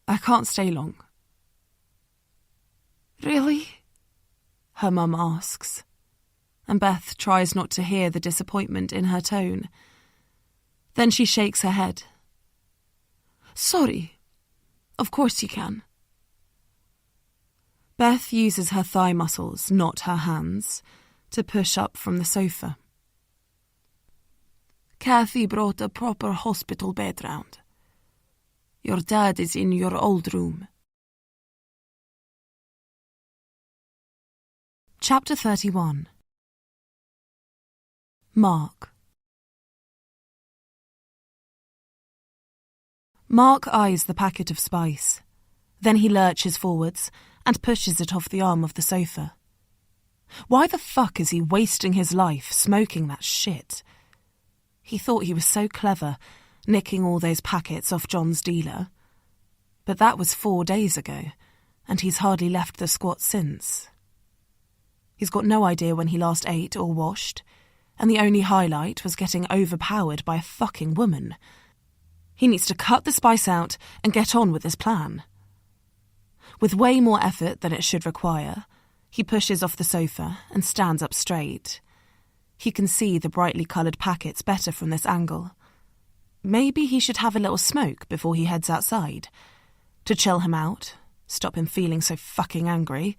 I can't stay long. Really? Her mum asks, and Beth tries not to hear the disappointment in her tone. Then she shakes her head. Sorry. Of course you can. Beth uses her thigh muscles, not her hands, to push up from the sofa. Kathy brought a proper hospital bed round. Your dad is in your old room. Chapter 31. Mark. Mark eyes the packet of spice. Then he lurches forwards and pushes it off the arm of the sofa. Why the fuck is he wasting his life smoking that shit? He thought he was so clever, nicking all those packets off John's dealer. But that was 4 days ago, and he's hardly left the squat since. He's got no idea when he last ate or washed, and the only highlight was getting overpowered by a fucking woman. He needs to cut the spice out and get on with his plan. With way more effort than it should require, he pushes off the sofa and stands up straight. He can see the brightly coloured packets better from this angle. Maybe he should have a little smoke before he heads outside. To chill him out, stop him feeling so fucking angry.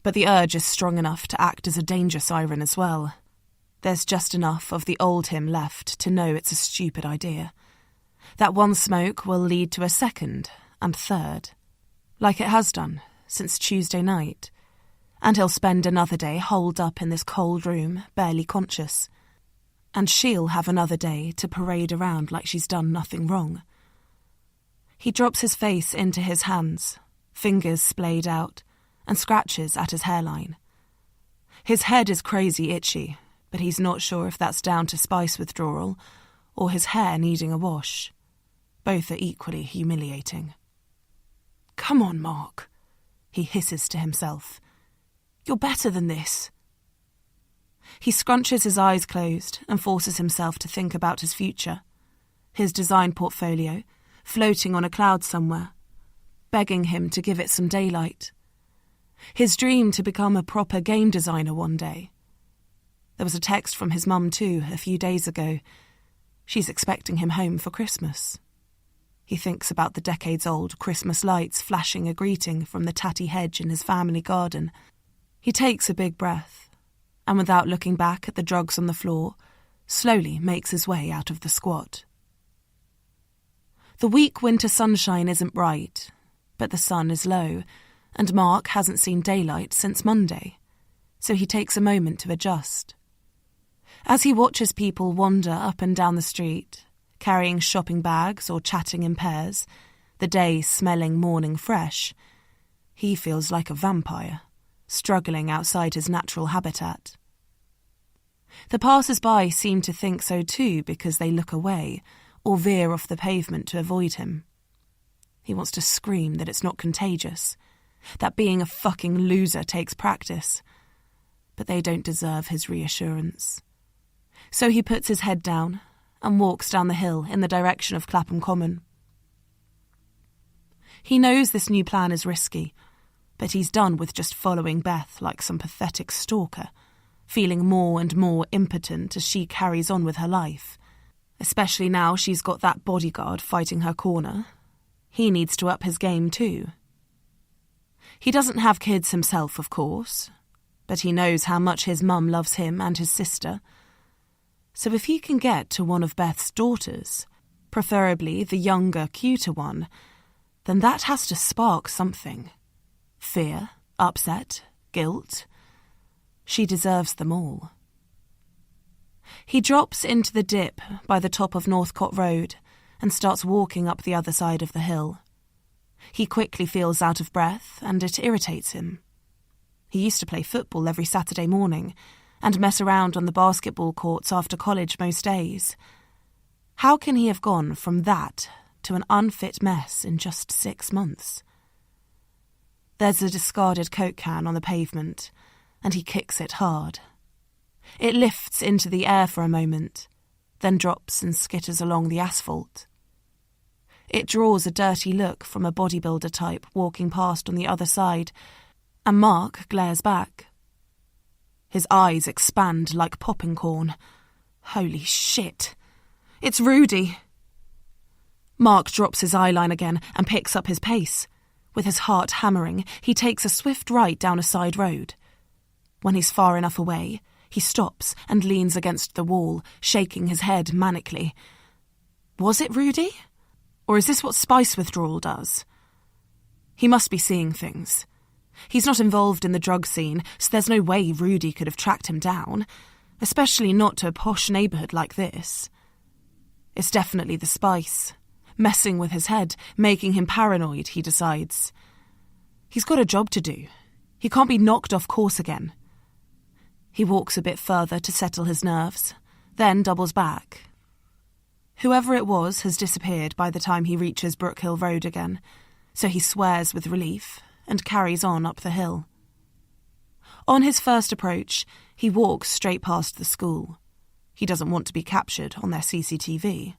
But the urge is strong enough to act as a danger siren as well. There's just enough of the old him left to know it's a stupid idea. That one smoke will lead to a second and third, like it has done since Tuesday night. And he'll spend another day holed up in this cold room, barely conscious. And she'll have another day to parade around like she's done nothing wrong. He drops his face into his hands, fingers splayed out, and scratches at his hairline. His head is crazy itchy, but he's not sure if that's down to spice withdrawal or his hair needing a wash. Both are equally humiliating. Come on, Mark, he hisses to himself. You're better than this. He scrunches his eyes closed and forces himself to think about his future, his design portfolio, floating on a cloud somewhere, begging him to give it some daylight. His dream to become a proper game designer one day. There was a text from his mum too a few days ago. She's expecting him home for Christmas. He thinks about the decades-old Christmas lights flashing a greeting from the tatty hedge in his family garden. He takes a big breath, and without looking back at the drugs on the floor, slowly makes his way out of the squat. The weak winter sunshine isn't bright, but the sun is low, and Mark hasn't seen daylight since Monday, so he takes a moment to adjust. As he watches people wander up and down the street, carrying shopping bags or chatting in pairs, the day smelling morning fresh, he feels like a vampire, struggling outside his natural habitat. The passers-by seem to think so too because they look away or veer off the pavement to avoid him. He wants to scream that it's not contagious, that being a fucking loser takes practice. but they don't deserve his reassurance. So he puts his head down and walks down the hill in the direction of Clapham Common. He knows this new plan is risky, but he's done with just following Beth like some pathetic stalker, feeling more and more impotent as she carries on with her life. Especially now she's got that bodyguard fighting her corner. He needs to up his game too. He doesn't have kids himself, of course, but he knows how much his mum loves him and his sister. So if he can get to one of Beth's daughters, preferably the younger, cuter one, then that has to spark something. Fear, upset, guilt. She deserves them all. He drops into the dip by the top of Northcote Road and starts walking up the other side of the hill. He quickly feels out of breath and it irritates him. He used to play football every Saturday morning and mess around on the basketball courts after college most days. How can he have gone from that to an unfit mess in just 6 months? There's a discarded Coke can on the pavement, and he kicks it hard. It lifts into the air for a moment, then drops and skitters along the asphalt. It draws a dirty look from a bodybuilder type walking past on the other side, and Mark glares back. His eyes expand like popping corn. Holy shit! It's Rudy! Mark drops his eyeline again and picks up his pace. With his heart hammering, he takes a swift right down a side road. When he's far enough away, he stops and leans against the wall, shaking his head manically. Was it Rudy? Or is this what spice withdrawal does? He must be seeing things. He's not involved in the drug scene, so there's no way Rudy could have tracked him down, especially not to a posh neighbourhood like this. It's definitely the spice, messing with his head, making him paranoid, he decides. He's got a job to do. He can't be knocked off course again. He walks a bit further to settle his nerves, then doubles back. Whoever it was has disappeared by the time he reaches Brookhill Road again, so he swears with relief and carries on up the hill. On his first approach, he walks straight past the school. He doesn't want to be captured on their CCTV.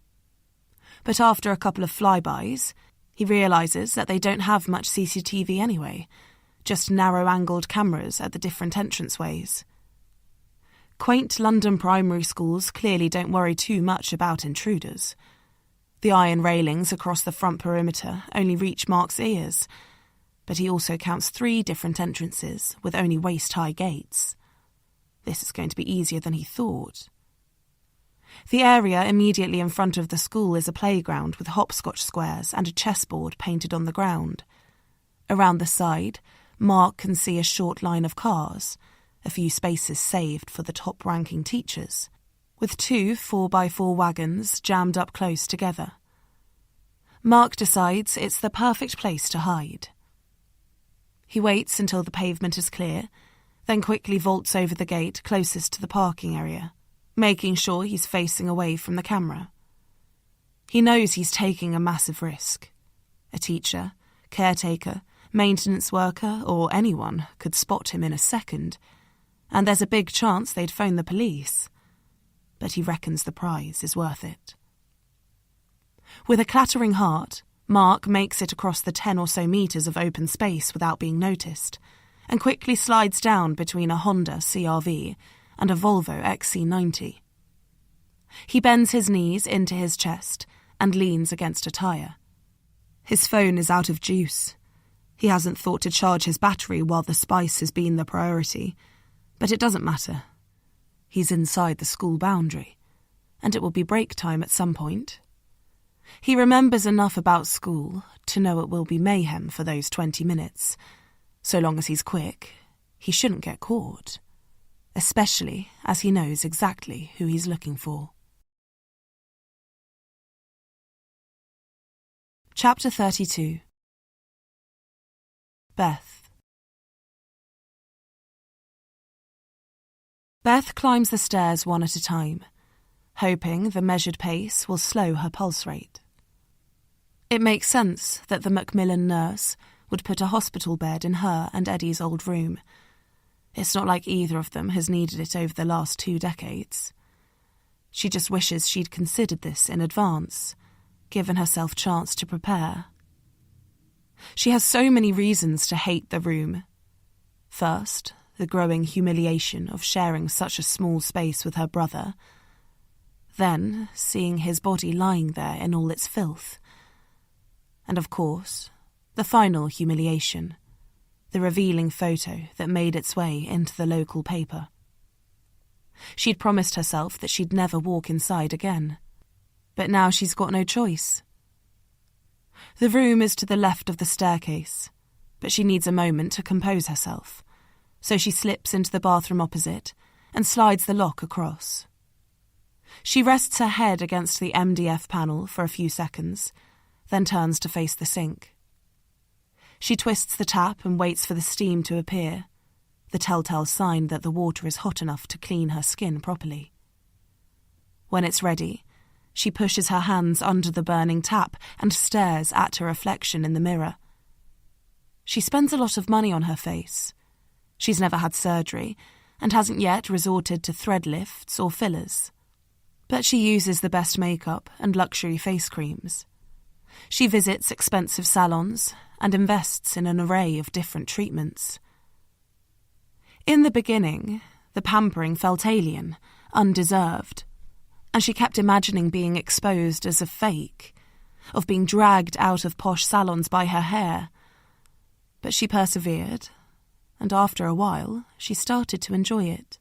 But after a couple of flybys, he realises that they don't have much CCTV anyway, just narrow-angled cameras at the different entranceways. Quaint London primary schools clearly don't worry too much about intruders. The iron railings across the front perimeter only reach Mark's ears, but he also counts 3 different entrances with only waist-high gates. This is going to be easier than he thought. The area immediately in front of the school is a playground with hopscotch squares and a chessboard painted on the ground. Around the side, Mark can see a short line of cars, a few spaces saved for the top-ranking teachers, with 2 4x4 wagons jammed up close together. Mark decides it's the perfect place to hide. He waits until the pavement is clear, then quickly vaults over the gate closest to the parking area, making sure he's facing away from the camera. He knows he's taking a massive risk. A teacher, caretaker, maintenance worker, or anyone could spot him in a second, and there's a big chance they'd phone the police. But he reckons the prize is worth it. With a clattering heart, Mark makes it across the 10 or so metres of open space without being noticed, and quickly slides down between a Honda CR-V and a Volvo XC90. He bends his knees into his chest and leans against a tyre. His phone is out of juice. He hasn't thought to charge his battery while the spice has been the priority, but it doesn't matter. He's inside the school boundary, and it will be break time at some point. He remembers enough about school to know it will be mayhem for those 20 minutes. So long as he's quick, he shouldn't get caught, especially as he knows exactly who he's looking for. Chapter 32. Beth. Beth climbs the stairs one at a time, hoping the measured pace will slow her pulse rate. It makes sense that the Macmillan nurse would put a hospital bed in her and Eddie's old room. It's not like either of them has needed it over the last 2 decades. She just wishes she'd considered this in advance, given herself chance to prepare. She has so many reasons to hate the room. First, the growing humiliation of sharing such a small space with her brother. Then, seeing his body lying there in all its filth. And of course, the final humiliation, the revealing photo that made its way into the local paper. She'd promised herself that she'd never walk inside again, but now she's got no choice. The room is to the left of the staircase, but she needs a moment to compose herself, so she slips into the bathroom opposite and slides the lock across. She rests her head against the MDF panel for a few seconds, then turns to face the sink. She twists the tap and waits for the steam to appear, the telltale sign that the water is hot enough to clean her skin properly. When it's ready, she pushes her hands under the burning tap and stares at her reflection in the mirror. She spends a lot of money on her face. She's never had surgery and hasn't yet resorted to thread lifts or fillers. But she uses the best makeup and luxury face creams. She visits expensive salons and invests in an array of different treatments. In the beginning, the pampering felt alien, undeserved, and she kept imagining being exposed as a fake, of being dragged out of posh salons by her hair. But she persevered, and after a while, she started to enjoy it.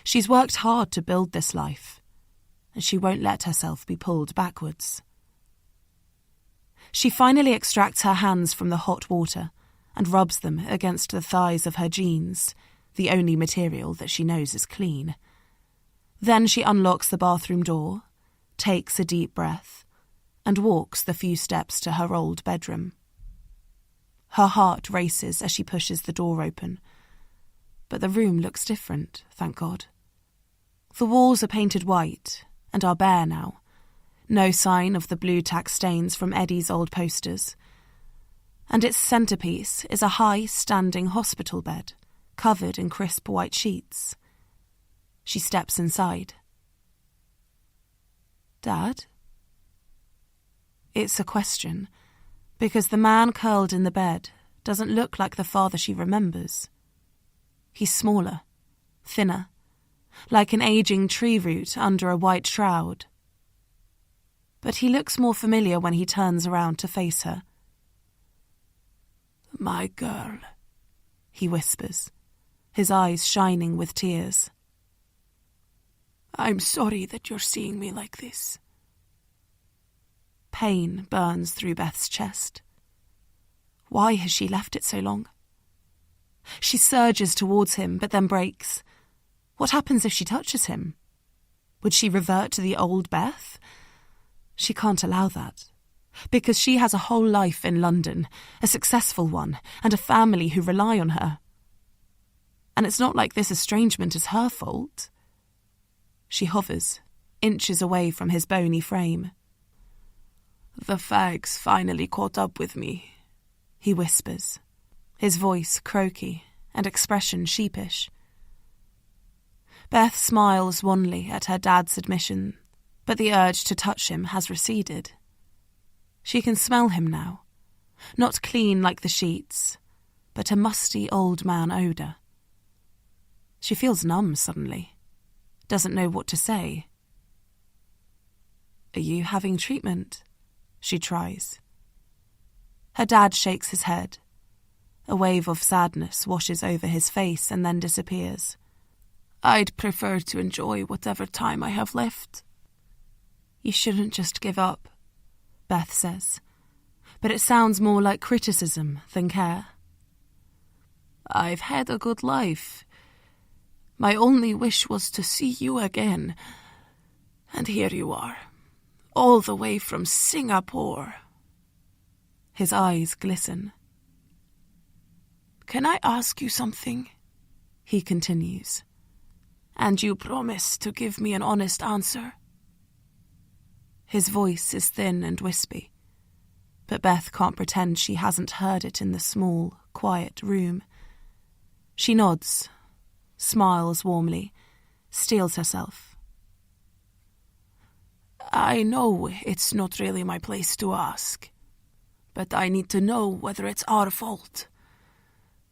She's worked hard to build this life, and she won't let herself be pulled backwards. She finally extracts her hands from the hot water and rubs them against the thighs of her jeans, the only material that she knows is clean. Then she unlocks the bathroom door, takes a deep breath, and walks the few steps to her old bedroom. Her heart races as she pushes the door open, but the room looks different, thank God. The walls are painted white and are bare now. No sign of the blue tack stains from Eddie's old posters. And its centrepiece is a high-standing hospital bed, covered in crisp white sheets. She steps inside. Dad? It's a question, because the man curled in the bed doesn't look like the father she remembers. He's smaller, thinner, like an aging tree root under a white shroud. But he looks more familiar when he turns around to face her. "My girl," he whispers, his eyes shining with tears. "I'm sorry that you're seeing me like this." Pain burns through Beth's chest. Why has she left it so long? She surges towards him, but then breaks. What happens if she touches him? Would she revert to the old Beth? She can't allow that, because she has a whole life in London, a successful one, and a family who rely on her. And it's not like this estrangement is her fault. She hovers, inches away from his bony frame. "The fags finally caught up with me," he whispers, his voice croaky and expression sheepish. Beth smiles wanly at her dad's admission, but the urge to touch him has receded. She can smell him now, not clean like the sheets, but a musty old man odour. She feels numb suddenly, doesn't know what to say. "Are you having treatment?" she tries. Her dad shakes his head. A wave of sadness washes over his face and then disappears. "I'd prefer to enjoy whatever time I have left." "You shouldn't just give up," Beth says, but it sounds more like criticism than care. "I've had a good life. My only wish was to see you again. And here you are, all the way from Singapore." His eyes glisten. "Can I ask you something?" he continues. "And you promise to give me an honest answer?" His voice is thin and wispy, but Beth can't pretend she hasn't heard it in the small, quiet room. She nods, smiles warmly, steels herself. I know it's not really my place to ask, but I need to know whether it's our fault.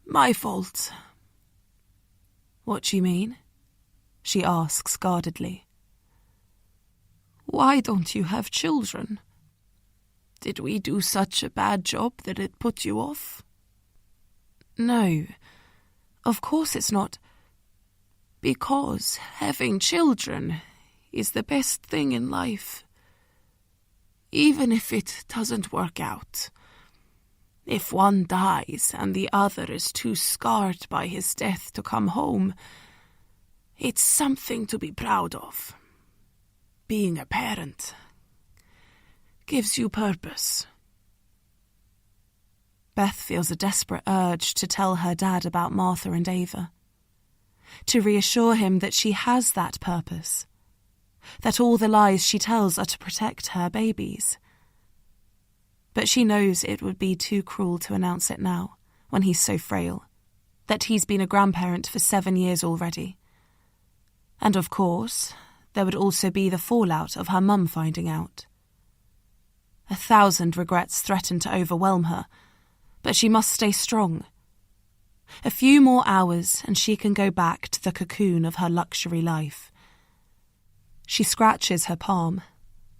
My fault. What do you mean? She asks guardedly. Why don't you have children? Did we do such a bad job that it put you off? No, of course it's not. Because having children is the best thing in life. Even if it doesn't work out. If one dies and the other is too scarred by his death to come home, it's something to be proud of. Being a parent gives you purpose. Beth feels a desperate urge to tell her dad about Martha and Ava, to reassure him that she has that purpose, that all the lies she tells are to protect her babies. But she knows it would be too cruel to announce it now, when he's so frail, that he's been a grandparent for 7 years already. And of course, there would also be the fallout of her mum finding out. 1,000 regrets threaten to overwhelm her, but she must stay strong. A few more hours and she can go back to the cocoon of her luxury life. She scratches her palm,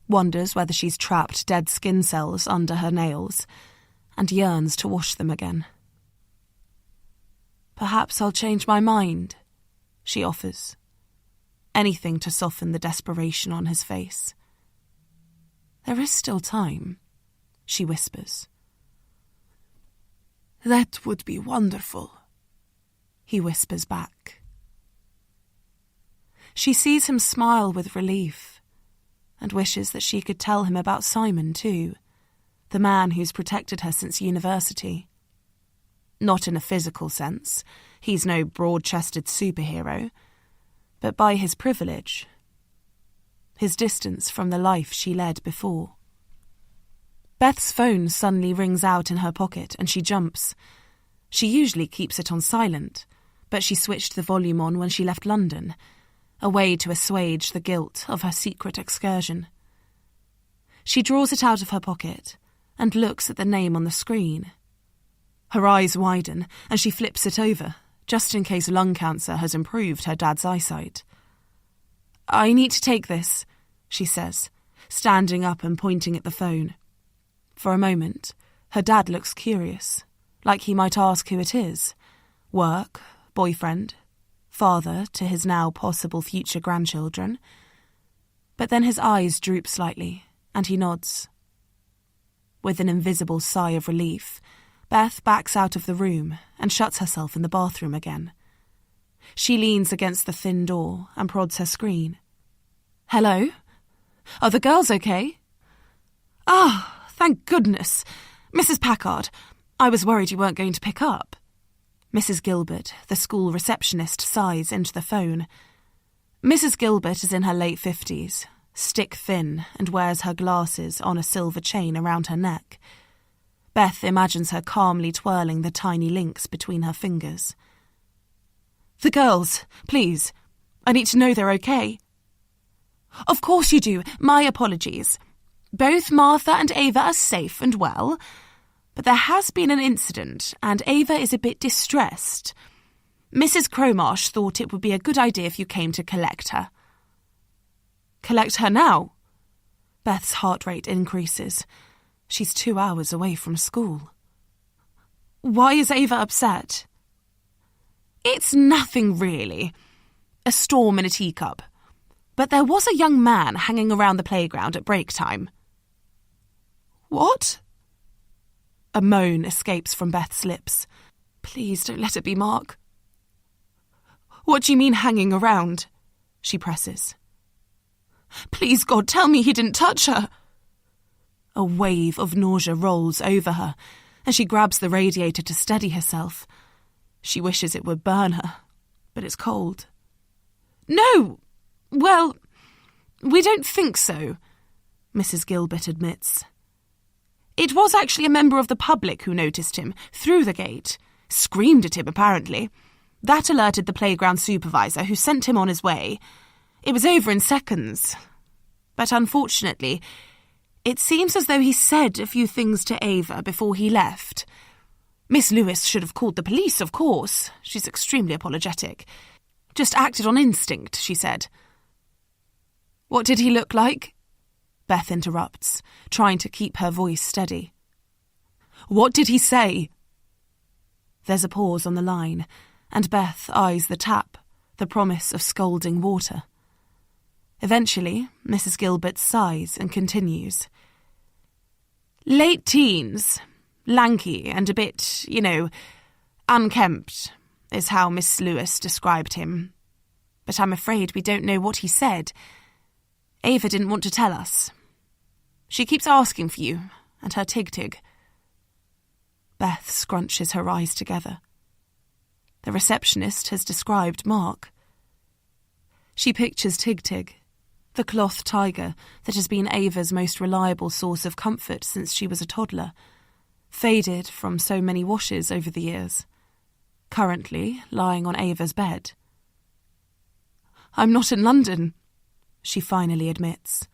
wonders whether she's trapped dead skin cells under her nails, and yearns to wash them again. Perhaps I'll change my mind, she offers. Anything to soften the desperation on his face. There is still time, she whispers. That would be wonderful, he whispers back. She sees him smile with relief and wishes that she could tell him about Simon too, the man who's protected her since university. Not in a physical sense, he's no broad-chested superhero, but by his privilege, his distance from the life she led before. Beth's phone suddenly rings out in her pocket and she jumps. She usually keeps it on silent, but she switched the volume on when she left London, a way to assuage the guilt of her secret excursion. She draws it out of her pocket and looks at the name on the screen. Her eyes widen and she flips it over, just in case lung cancer has improved her dad's eyesight. I need to take this, she says, standing up and pointing at the phone. For a moment, her dad looks curious, like he might ask who it is. Work, boyfriend, father to his now possible future grandchildren. But then his eyes droop slightly, and he nods. With an invisible sigh of relief, Beth backs out of the room and shuts herself in the bathroom again. She leans against the thin door and prods her screen. Hello? Are the girls okay? Ah, thank goodness. Mrs. Packard, I was worried you weren't going to pick up. Mrs. Gilbert, the school receptionist, sighs into the phone. Mrs. Gilbert is in her late 50s, stick-thin, and wears her glasses on a silver chain around her neck. Beth imagines her calmly twirling the tiny links between her fingers. The girls, please. I need to know they're okay. Of course you do. My apologies. Both Martha and Ava are safe and well, but there has been an incident, and Ava is a bit distressed. Mrs. Cromarsh thought it would be a good idea if you came to collect her. Collect her now? Beth's heart rate increases. She's 2 hours away from school. Why is Ava upset? It's nothing really. A storm in a teacup. But there was a young man hanging around the playground at break time. What? A moan escapes from Beth's lips. Please don't let it be Mark. What do you mean hanging around? She presses. Please, God, tell me he didn't touch her. A wave of nausea rolls over her, and she grabs the radiator to steady herself. She wishes it would burn her, but it's cold. No! Well, we don't think so, Mrs. Gilbert admits. It was actually a member of the public who noticed him, through the gate. Screamed at him, apparently. That alerted the playground supervisor, who sent him on his way. It was over in seconds. But unfortunately, it seems as though he said a few things to Ava before he left. Miss Lewis should have called the police, of course. She's extremely apologetic. Just acted on instinct, she said. What did he look like? Beth interrupts, trying to keep her voice steady. What did he say? There's a pause on the line, and Beth eyes the tap, the promise of scalding water. Eventually, Mrs. Gilbert sighs and continues. Late teens, lanky and a bit, unkempt, is how Miss Lewis described him. But I'm afraid we don't know what he said. Ava didn't want to tell us. She keeps asking for you, and her Tig-Tig. Beth scrunches her eyes together. The receptionist has described Mark. She pictures Tig-Tig, the cloth tiger that has been Ava's most reliable source of comfort since she was a toddler, faded from so many washes over the years, currently lying on Ava's bed. I'm not in London, she finally admits,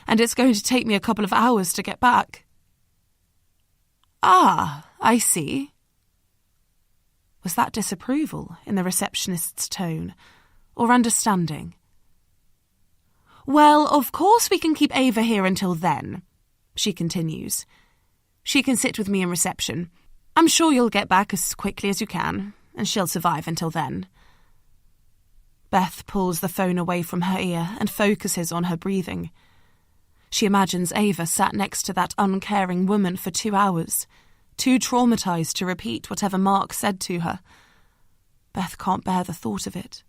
and it's going to take me a couple of hours to get back. Ah, I see. Was that disapproval in the receptionist's tone, or understanding? Well, of course we can keep Ava here until then, she continues. She can sit with me in reception. I'm sure you'll get back as quickly as you can, and she'll survive until then. Beth pulls the phone away from her ear and focuses on her breathing. She imagines Ava sat next to that uncaring woman for 2 hours, too traumatised to repeat whatever Mark said to her. Beth can't bear the thought of it.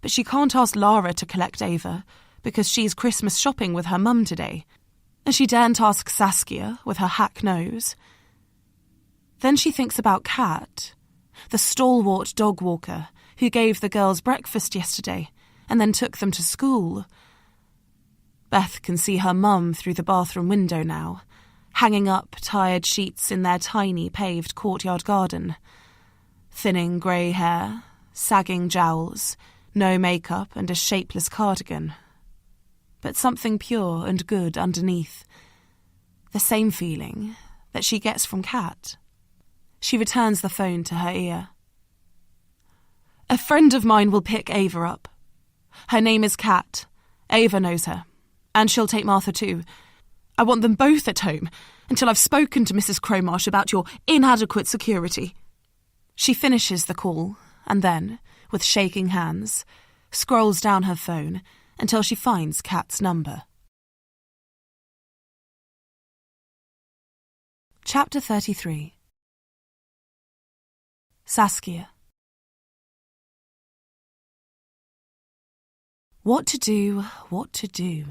But she can't ask Lara to collect Ava because she's Christmas shopping with her mum today, and she daren't ask Saskia with her hack nose. Then she thinks about Kat, the stalwart dog walker who gave the girls breakfast yesterday and then took them to school. Beth can see her mum through the bathroom window now, hanging up tired sheets in their tiny paved courtyard garden. Thinning grey hair, sagging jowls, no makeup and a shapeless cardigan. But something pure and good underneath. The same feeling that she gets from Kat. She returns the phone to her ear. A friend of mine will pick Ava up. Her name is Kat. Ava knows her. And she'll take Martha too. I want them both at home until I've spoken to Mrs. Cromarsh about your inadequate security. She finishes the call and then, with shaking hands, scrolls down her phone until she finds Kat's number. Chapter 33. Saskia. What to do, what to do.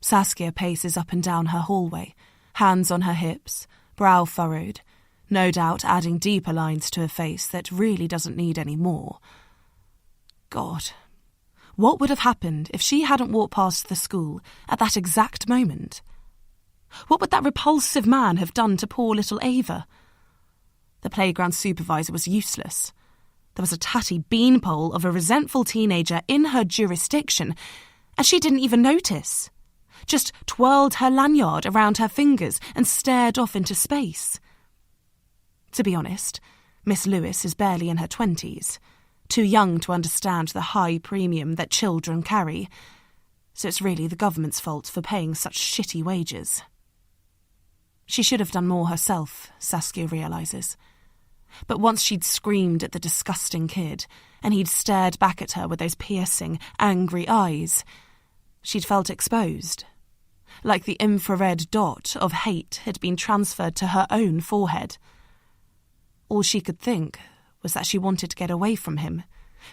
Saskia paces up and down her hallway, hands on her hips, brow furrowed, no doubt adding deeper lines to a face that really doesn't need any more. God, what would have happened if she hadn't walked past the school at that exact moment? What would that repulsive man have done to poor little Ava? The playground supervisor was useless. There was a tatty beanpole of a resentful teenager in her jurisdiction, and she didn't even notice. Just twirled her lanyard around her fingers and stared off into space. To be honest, Miss Lewis is barely in her 20s, too young to understand the high premium that children carry, so it's really the government's fault for paying such shitty wages. She should have done more herself, Saskia realises. But once she'd screamed at the disgusting kid, and he'd stared back at her with those piercing, angry eyes, she'd felt exposed, like the infrared dot of hate had been transferred to her own forehead. All she could think was that she wanted to get away from him,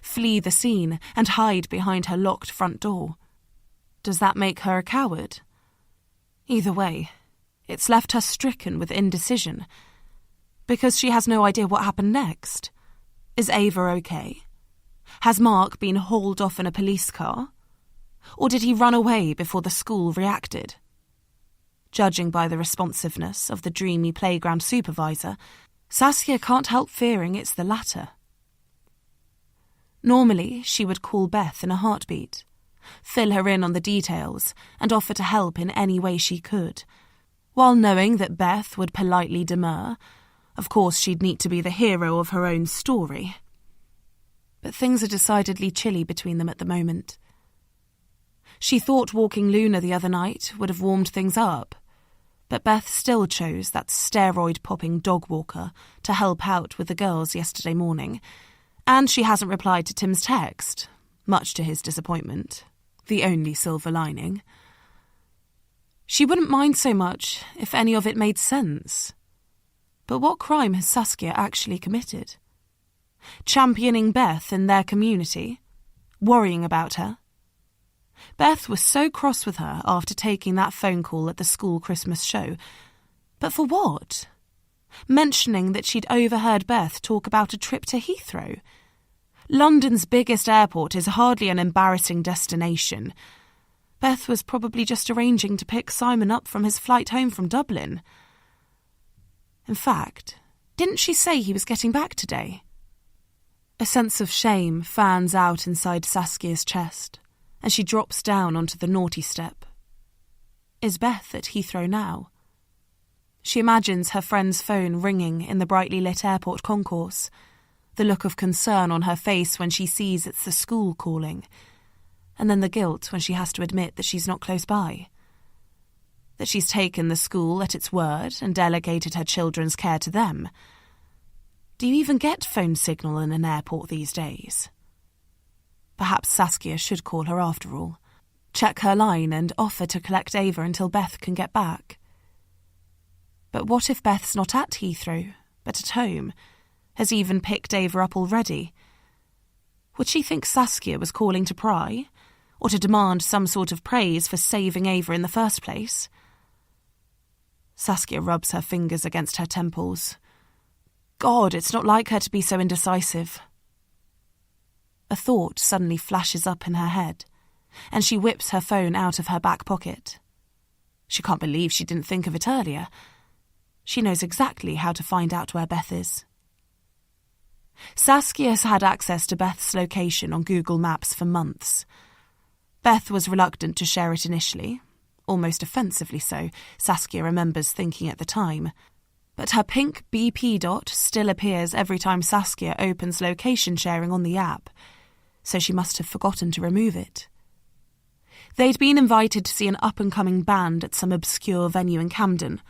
flee the scene and hide behind her locked front door. Does that make her a coward? Either way, it's left her stricken with indecision, because she has no idea what happened next. Is Ava okay? Has Mark been hauled off in a police car? Or did he run away before the school reacted? Judging by the responsiveness of the dreamy playground supervisor, Saskia can't help fearing it's the latter. Normally, she would call Beth in a heartbeat, fill her in on the details, and offer to help in any way she could. While knowing that Beth would politely demur, of course she'd need to be the hero of her own story. But things are decidedly chilly between them at the moment. She thought walking Luna the other night would have warmed things up, but Beth still chose that steroid-popping dog walker to help out with the girls yesterday morning, and she hasn't replied to Tim's text, much to his disappointment, the only silver lining. She wouldn't mind so much if any of it made sense. But what crime has Saskia actually committed? Championing Beth in their community? Worrying about her? Beth was so cross with her after taking that phone call at the school Christmas show. But for what? Mentioning that she'd overheard Beth talk about a trip to Heathrow. London's biggest airport is hardly an embarrassing destination. Beth was probably just arranging to pick Simon up from his flight home from Dublin. In fact, didn't she say he was getting back today? A sense of shame fans out inside Saskia's chest, and she drops down onto the naughty step. Is Beth at Heathrow now? She imagines her friend's phone ringing in the brightly lit airport concourse, the look of concern on her face when she sees it's the school calling, and then the guilt when she has to admit that she's not close by, that she's taken the school at its word and delegated her children's care to them. Do you even get phone signal in an airport these days? Perhaps Saskia should call her after all, check her line and offer to collect Ava until Beth can get back. But what if Beth's not at Heathrow, but at home, has even picked Ava up already? Would she think Saskia was calling to pry, or to demand some sort of praise for saving Ava in the first place? Saskia rubs her fingers against her temples. God, it's not like her to be so indecisive. A thought suddenly flashes up in her head, and she whips her phone out of her back pocket. She can't believe she didn't think of it earlier. She knows exactly how to find out where Beth is. Saskia has had access to Beth's location on Google Maps for months. Beth was reluctant to share it initially, almost offensively so, Saskia remembers thinking at the time. But her pink BP dot still appears every time Saskia opens location sharing on the app, so she must have forgotten to remove it. They'd been invited to see an up-and-coming band at some obscure venue in Camden.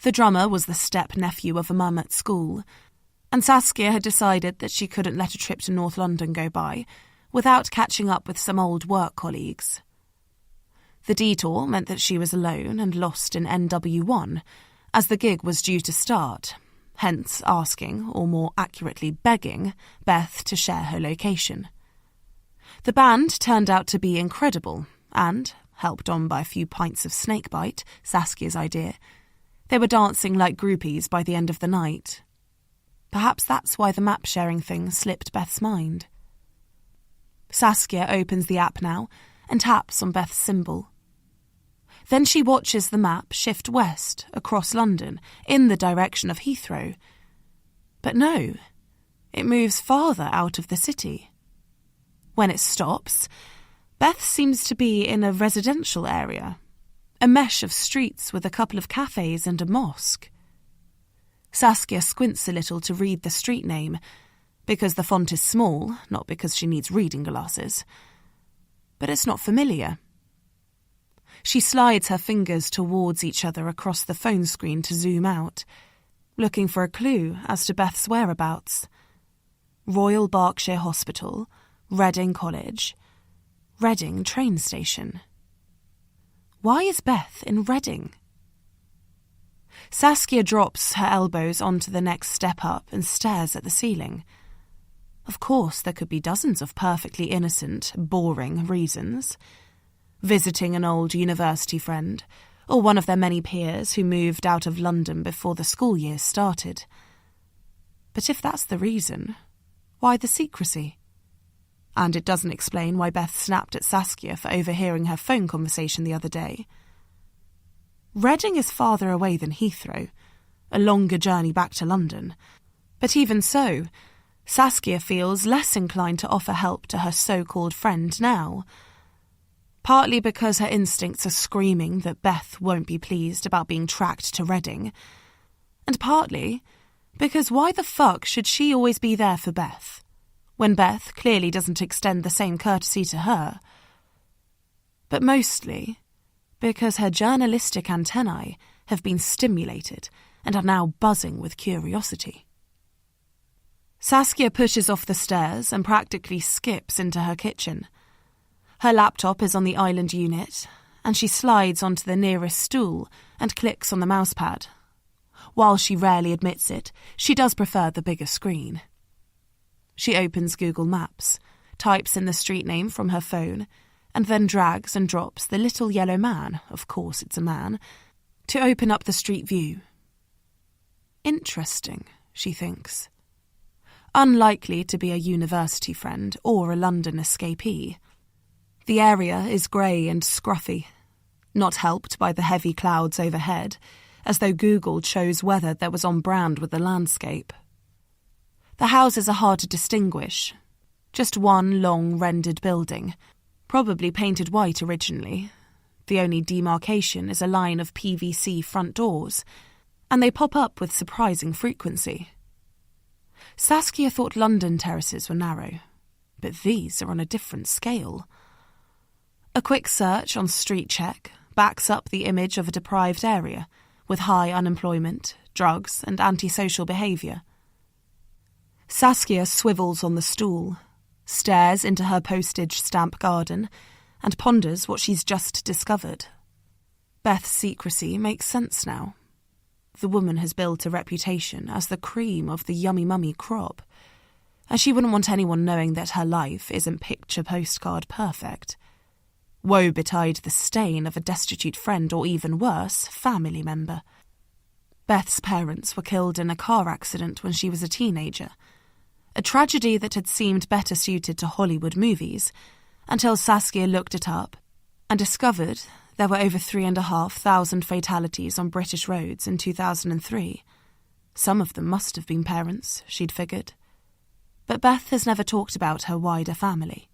The drummer was the step-nephew of a mum at school, and Saskia had decided that she couldn't let a trip to North London go by without catching up with some old work colleagues. The detour meant that she was alone and lost in NW1, as the gig was due to start, hence asking, or more accurately begging, Beth to share her location. The band turned out to be incredible, and, helped on by a few pints of snakebite, Saskia's idea, they were dancing like groupies by the end of the night. Perhaps that's why the map-sharing thing slipped Beth's mind. Saskia opens the app now and taps on Beth's symbol. Then she watches the map shift west across London in the direction of Heathrow. But no, it moves farther out of the city. When it stops, Beth seems to be in a residential area, a mesh of streets with a couple of cafes and a mosque. Saskia squints a little to read the street name, because the font is small, not because she needs reading glasses. But it's not familiar. She slides her fingers towards each other across the phone screen to zoom out, looking for a clue as to Beth's whereabouts. Royal Berkshire Hospital, Reading College, Reading train station. Why is Beth in Reading? Saskia drops her elbows onto the next step up and stares at the ceiling. Of course, there could be dozens of perfectly innocent, boring reasons. Visiting an old university friend, or one of their many peers who moved out of London before the school year started. But if that's the reason, why the secrecy? And it doesn't explain why Beth snapped at Saskia for overhearing her phone conversation the other day. Reading is farther away than Heathrow, a longer journey back to London. But even so, Saskia feels less inclined to offer help to her so-called friend now. Partly because her instincts are screaming that Beth won't be pleased about being tracked to Reading, and partly because why the fuck should she always be there for Beth, when Beth clearly doesn't extend the same courtesy to her? But mostly because her journalistic antennae have been stimulated and are now buzzing with curiosity. Saskia pushes off the stairs and practically skips into her kitchen. Her laptop is on the island unit, and she slides onto the nearest stool and clicks on the mousepad. While she rarely admits it, she does prefer the bigger screen. She opens Google Maps, types in the street name from her phone, and then drags and drops the little yellow man, of course it's a man, to open up the street view. Interesting, she thinks. Unlikely to be a university friend or a London escapee. The area is grey and scruffy, not helped by the heavy clouds overhead, as though Google chose weather that was on brand with the landscape. The houses are hard to distinguish. Just one long rendered building, probably painted white originally. The only demarcation is a line of PVC front doors, and they pop up with surprising frequency. Saskia thought London terraces were narrow, but these are on a different scale. A quick search on Street Check backs up the image of a deprived area with high unemployment, drugs, and antisocial behaviour. Saskia swivels on the stool, stares into her postage stamp garden, and ponders what she's just discovered. Beth's secrecy makes sense now. The woman has built a reputation as the cream of the yummy mummy crop, and she wouldn't want anyone knowing that her life isn't picture postcard perfect. Woe betide the stain of a destitute friend or even worse, family member. Beth's parents were killed in a car accident when she was a teenager, a tragedy that had seemed better suited to Hollywood movies, until Saskia looked it up and discovered there were over 3,500 fatalities on British roads in 2003. Some of them must have been parents, she'd figured. But Beth has never talked about her wider family.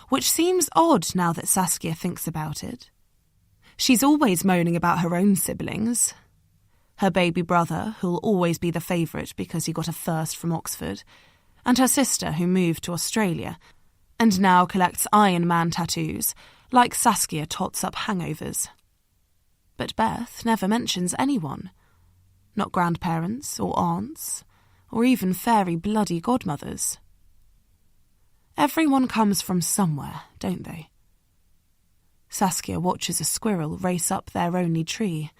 Which seems odd now that Saskia thinks about it. She's always moaning about her own siblings. Her baby brother, who'll always be the favourite because he got a first from Oxford, and her sister who moved to Australia and now collects Iron Man tattoos like Saskia tots up hangovers. But Beth never mentions anyone. Not grandparents or aunts, or even fairy bloody godmothers. Everyone comes from somewhere, don't they? Saskia watches a squirrel race up their only tree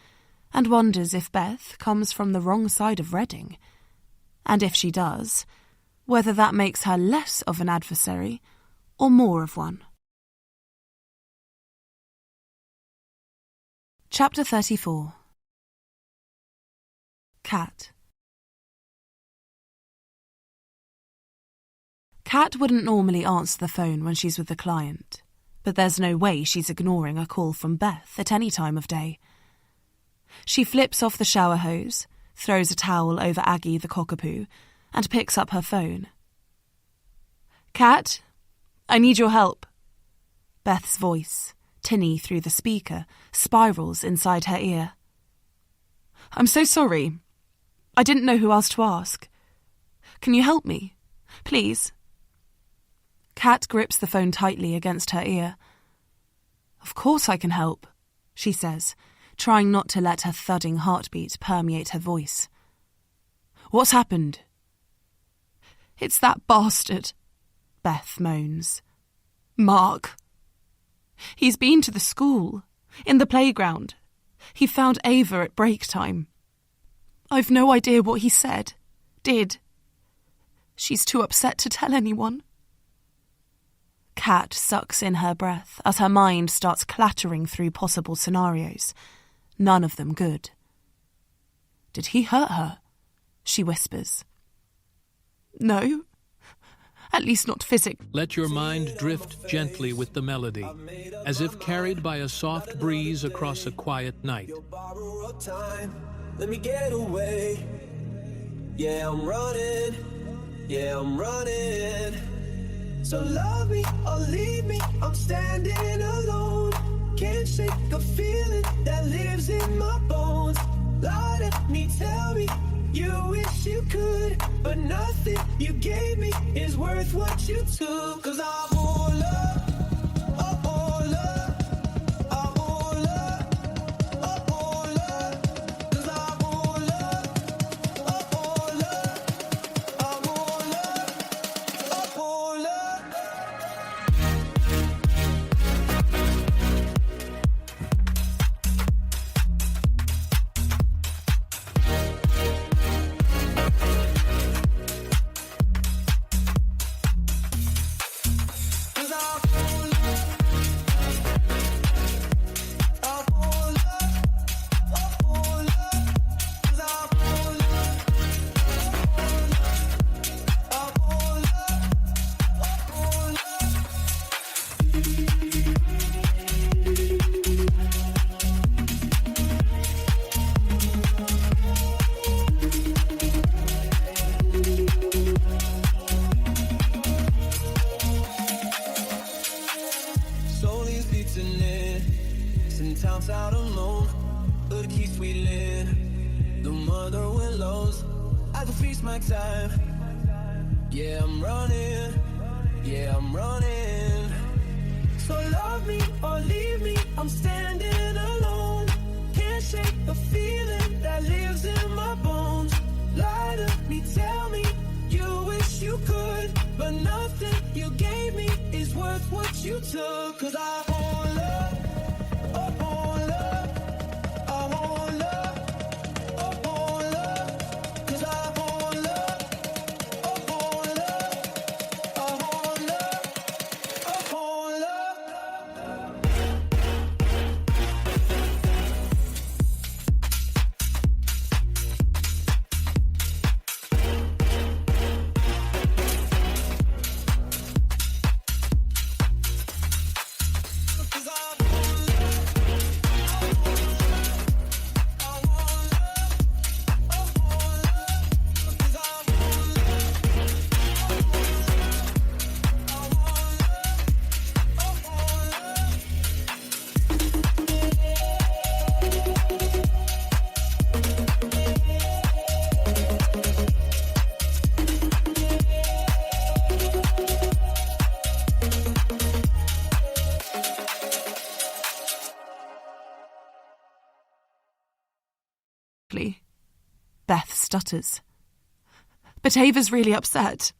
and wonders if Beth comes from the wrong side of Reading, and if she does, whether that makes her less of an adversary or more of one. Chapter 34. Kat. Kat wouldn't normally answer the phone when she's with the client, but there's no way she's ignoring a call from Beth at any time of day. She flips off the shower hose, throws a towel over Aggie the cockapoo, and picks up her phone. Kat, I need your help. Beth's voice, tinny through the speaker, spirals inside her ear. I'm so sorry. I didn't know who else to ask. Can you help me? Please. Kat grips the phone tightly against her ear. Of course I can help, she says, trying not to let her thudding heartbeat permeate her voice. What's happened? It's that bastard, Beth moans. Mark. He's been to the school, in the playground. He found Ava at break time. I've no idea what he said, did. She's too upset to tell anyone. Kat sucks in her breath as her mind starts clattering through possible scenarios, none of them good. Did he hurt her? She whispers. No, at least not physically. Let your mind drift gently with the melody, as if carried by a soft breeze across a quiet night. let me get away. Yeah, I'm running, yeah, I'm running. So love me or leave me, I'm standing alone. Can't shake a feeling that lives in my bones. Lie to me, tell me you wish you could, but nothing you gave me is worth what you took. 'Cause I'm all up, I'm all up, I'm all up, I'm all up. 'Cause I'm all up, I'm all up, I'm all up, I'm all up. Slowly beating in, sitting towns out alone. Hood keeps wheeling, the mother willows. I can feast my time. Yeah, I'm running, yeah, I'm running. So love me or leave me, I'm standing alone. Can't shake the feeling that lives in my bones. Lie to me, tell me you wish you could, but nothing you gave me is worth what you took. 'Cause I won't love, I won't love, I won't love, I won't love. 'Cause I won't love, I won't love, I won't love, I won't love. Beth stutters. But Ava's really upset.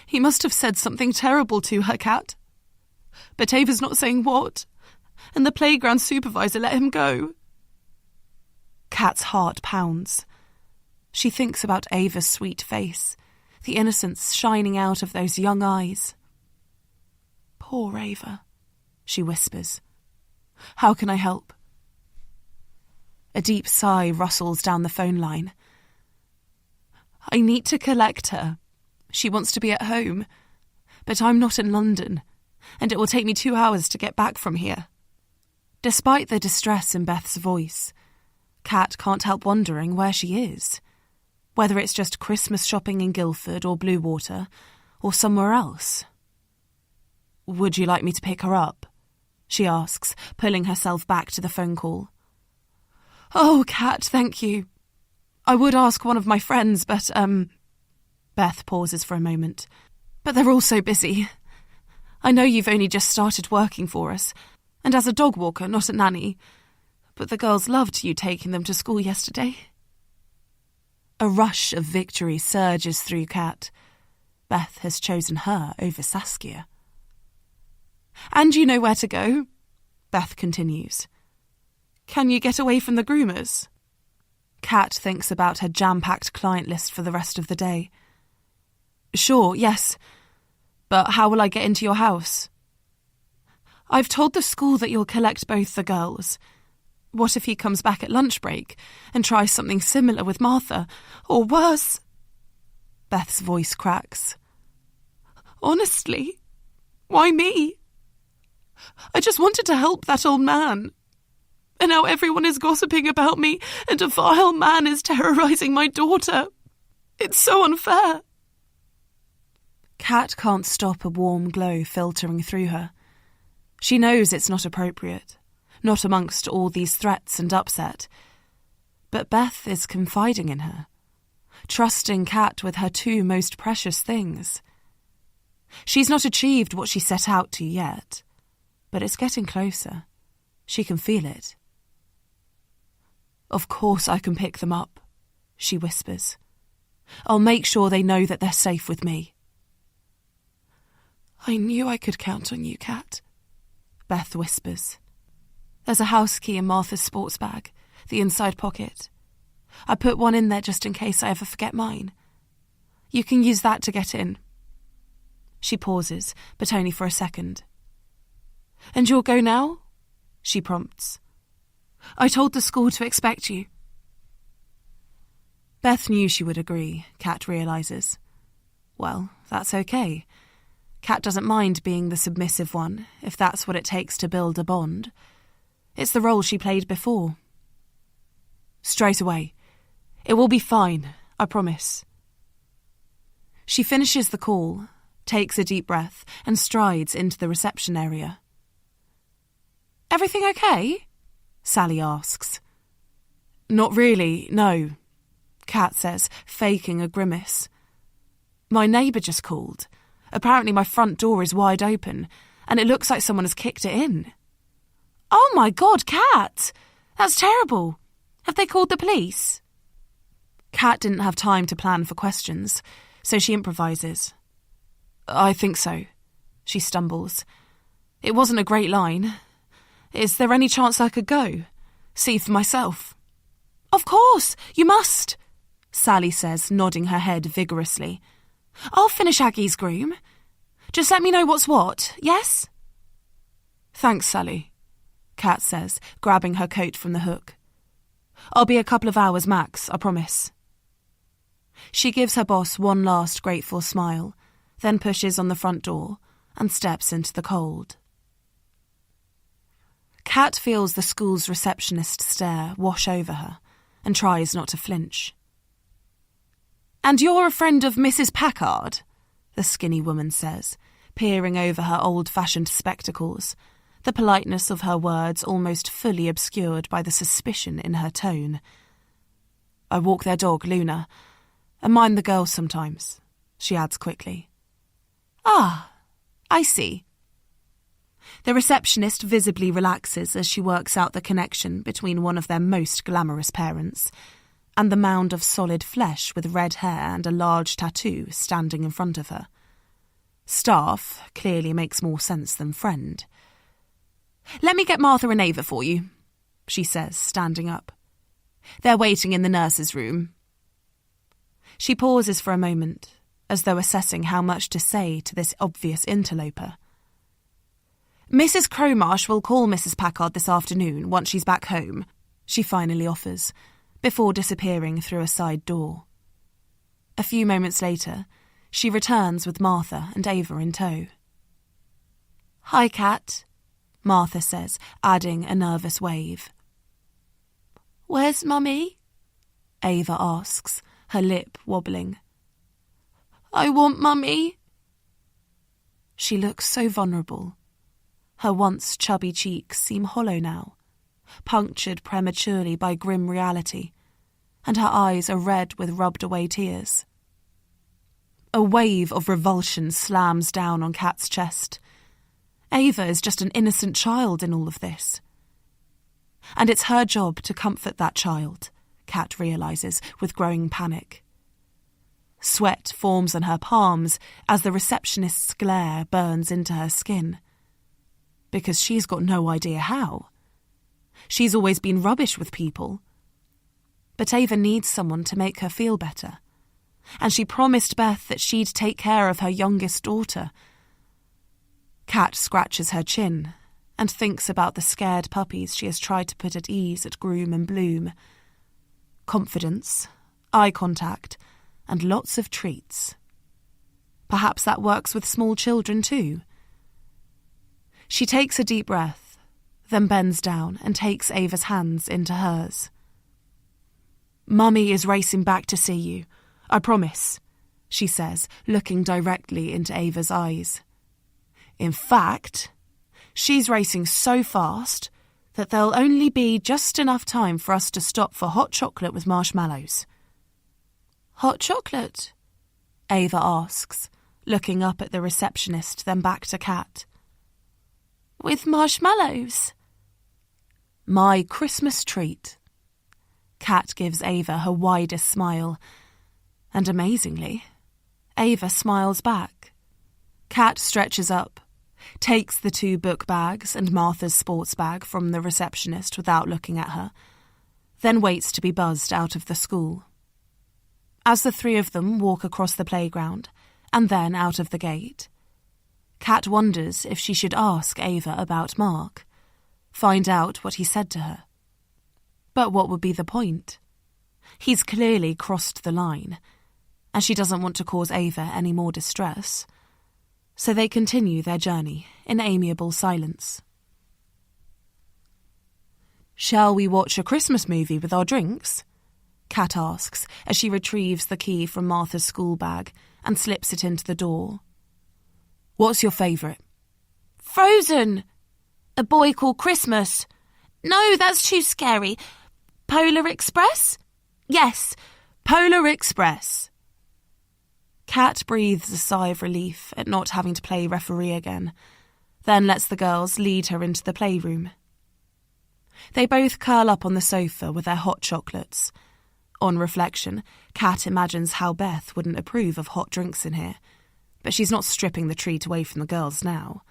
He must have said something terrible to her, Kat. But Ava's not saying what, and the playground supervisor let him go. Kat's heart pounds. She thinks about Ava's sweet face, the innocence shining out of those young eyes. Poor Ava, she whispers. How can I help? A deep sigh rustles down the phone line. I need to collect her. She wants to be at home, but I'm not in London, and it will take me 2 hours to get back from here. Despite the distress in Beth's voice, Kat can't help wondering where she is, whether it's just Christmas shopping in Guildford or Bluewater, or somewhere else. Would you like me to pick her up? She asks, pulling herself back to the phone call. Oh, Kat, thank you. I would ask one of my friends, but, Beth pauses for a moment. But they're all so busy. I know you've only just started working for us, and as a dog walker, not a nanny, but the girls loved you taking them to school yesterday. A rush of victory surges through Kat. Beth has chosen her over Saskia. And you know where to go, Beth continues. Can you get away from the groomers? Kat thinks about her jam-packed client list for the rest of the day. Sure, yes. But how will I get into your house? I've told the school that you'll collect both the girls. What if he comes back at lunch break and tries something similar with Martha? Or worse? Beth's voice cracks. Honestly, why me? I just wanted to help that old man. And now everyone is gossiping about me, and a vile man is terrorising my daughter. It's so unfair. Kat can't stop a warm glow filtering through her. She knows it's not appropriate, not amongst all these threats and upset. But Beth is confiding in her, trusting Kat with her two most precious things. She's not achieved what she set out to yet, but it's getting closer. She can feel it. "Of course I can pick them up," she whispers. "I'll make sure they know that they're safe with me." "I knew I could count on you, Kat," Beth whispers. "There's a house key in Martha's sports bag, the inside pocket. I put one in there just in case I ever forget mine. You can use that to get in." She pauses, but only for a second. "And you'll go now?" she prompts. "I told the school to expect you." Beth knew she would agree, Kat realises. Well, that's okay. Kat doesn't mind being the submissive one, if that's what it takes to build a bond. It's the role she played before. "Straight away. It will be fine, I promise." She finishes the call, takes a deep breath, and strides into the reception area. "Everything okay?" Sally asks. "Not really, no," Kat says, faking a grimace. "My neighbour just called. Apparently my front door is wide open, and it looks like someone has kicked it in." "Oh my God, Kat! That's terrible. Have they called the police?" Kat didn't have time to plan for questions, so she improvises. "I think so," she stumbles. "It wasn't a great line. Is there any chance I could go? See for myself?" "Of course, you must," Sally says, nodding her head vigorously. "I'll finish Aggie's groom. Just let me know what's what, yes?" "Thanks, Sally," Kat says, grabbing her coat from the hook. "I'll be a couple of hours max, I promise." She gives her boss one last grateful smile, then pushes on the front door and steps into the cold. Kat feels the school's receptionist stare wash over her and tries not to flinch. "And you're a friend of Mrs. Packard?" the skinny woman says, peering over her old-fashioned spectacles, the politeness of her words almost fully obscured by the suspicion in her tone. "I walk their dog, Luna, and mind the girls sometimes," she adds quickly. "Ah, I see." The receptionist visibly relaxes as she works out the connection between one of their most glamorous parents and the mound of solid flesh with red hair and a large tattoo standing in front of her. Staff clearly makes more sense than friend. "Let me get Martha and Ava for you," she says, standing up. "They're waiting in the nurse's room." She pauses for a moment, as though assessing how much to say to this obvious interloper. "Mrs. Cromarsh will call Mrs. Packard this afternoon once she's back home," she finally offers, before disappearing through a side door. A few moments later, she returns with Martha and Ava in tow. "Hi, Kat," Martha says, adding a nervous wave. "Where's Mummy?" Ava asks, her lip wobbling. "I want Mummy." She looks so vulnerable. Her once chubby cheeks seem hollow now, punctured prematurely by grim reality, and her eyes are red with rubbed-away tears. A wave of revulsion slams down on Kat's chest. Ava is just an innocent child in all of this. And it's her job to comfort that child, Kat realises with growing panic. Sweat forms on her palms as the receptionist's glare burns into her skin. Because she's got no idea how. She's always been rubbish with people. But Ava needs someone to make her feel better. And she promised Beth that she'd take care of her youngest daughter. Kat scratches her chin and thinks about the scared puppies she has tried to put at ease at Groom and Bloom. Confidence, eye contact, and lots of treats. Perhaps that works with small children too. She takes a deep breath, then bends down and takes Ava's hands into hers. "Mummy is racing back to see you, I promise," she says, looking directly into Ava's eyes. "In fact, she's racing so fast that there'll only be just enough time for us to stop for hot chocolate with marshmallows." "Hot chocolate?" Ava asks, looking up at the receptionist, then back to Kat. "With marshmallows?" "My Christmas treat." Kat gives Ava her widest smile, and amazingly, Ava smiles back. Kat stretches up, takes the 2 book bags and Martha's sports bag from the receptionist without looking at her, then waits to be buzzed out of the school. As the 3 of them walk across the playground and then out of the gate, Kat wonders if she should ask Ava about Mark, find out what he said to her. But what would be the point? He's clearly crossed the line, and she doesn't want to cause Ava any more distress, so they continue their journey in amiable silence. "Shall we watch a Christmas movie with our drinks?" Kat asks as she retrieves the key from Martha's school bag and slips it into the door. "What's your favourite?" "Frozen! A Boy Called Christmas. No, that's too scary. Polar Express? Yes, Polar Express." Kat breathes a sigh of relief at not having to play referee again, then lets the girls lead her into the playroom. They both curl up on the sofa with their hot chocolates. On reflection, Kat imagines how Beth wouldn't approve of hot drinks in here, but she's not stripping the treat away from the girls now.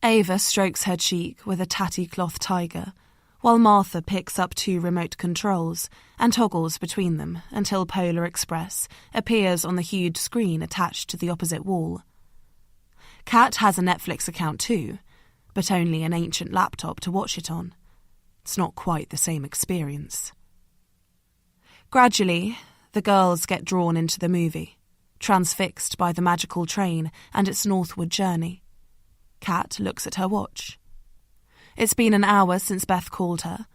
Ava strokes her cheek with a tatty cloth tiger, while Martha picks up 2 remote controls and toggles between them until Polar Express appears on the huge screen attached to the opposite wall. Kat has a Netflix account too, but only an ancient laptop to watch it on. It's not quite the same experience. Gradually, the girls get drawn into the movie, transfixed by the magical train and its northward journey. Kat looks at her watch. It's been an hour since Beth called her,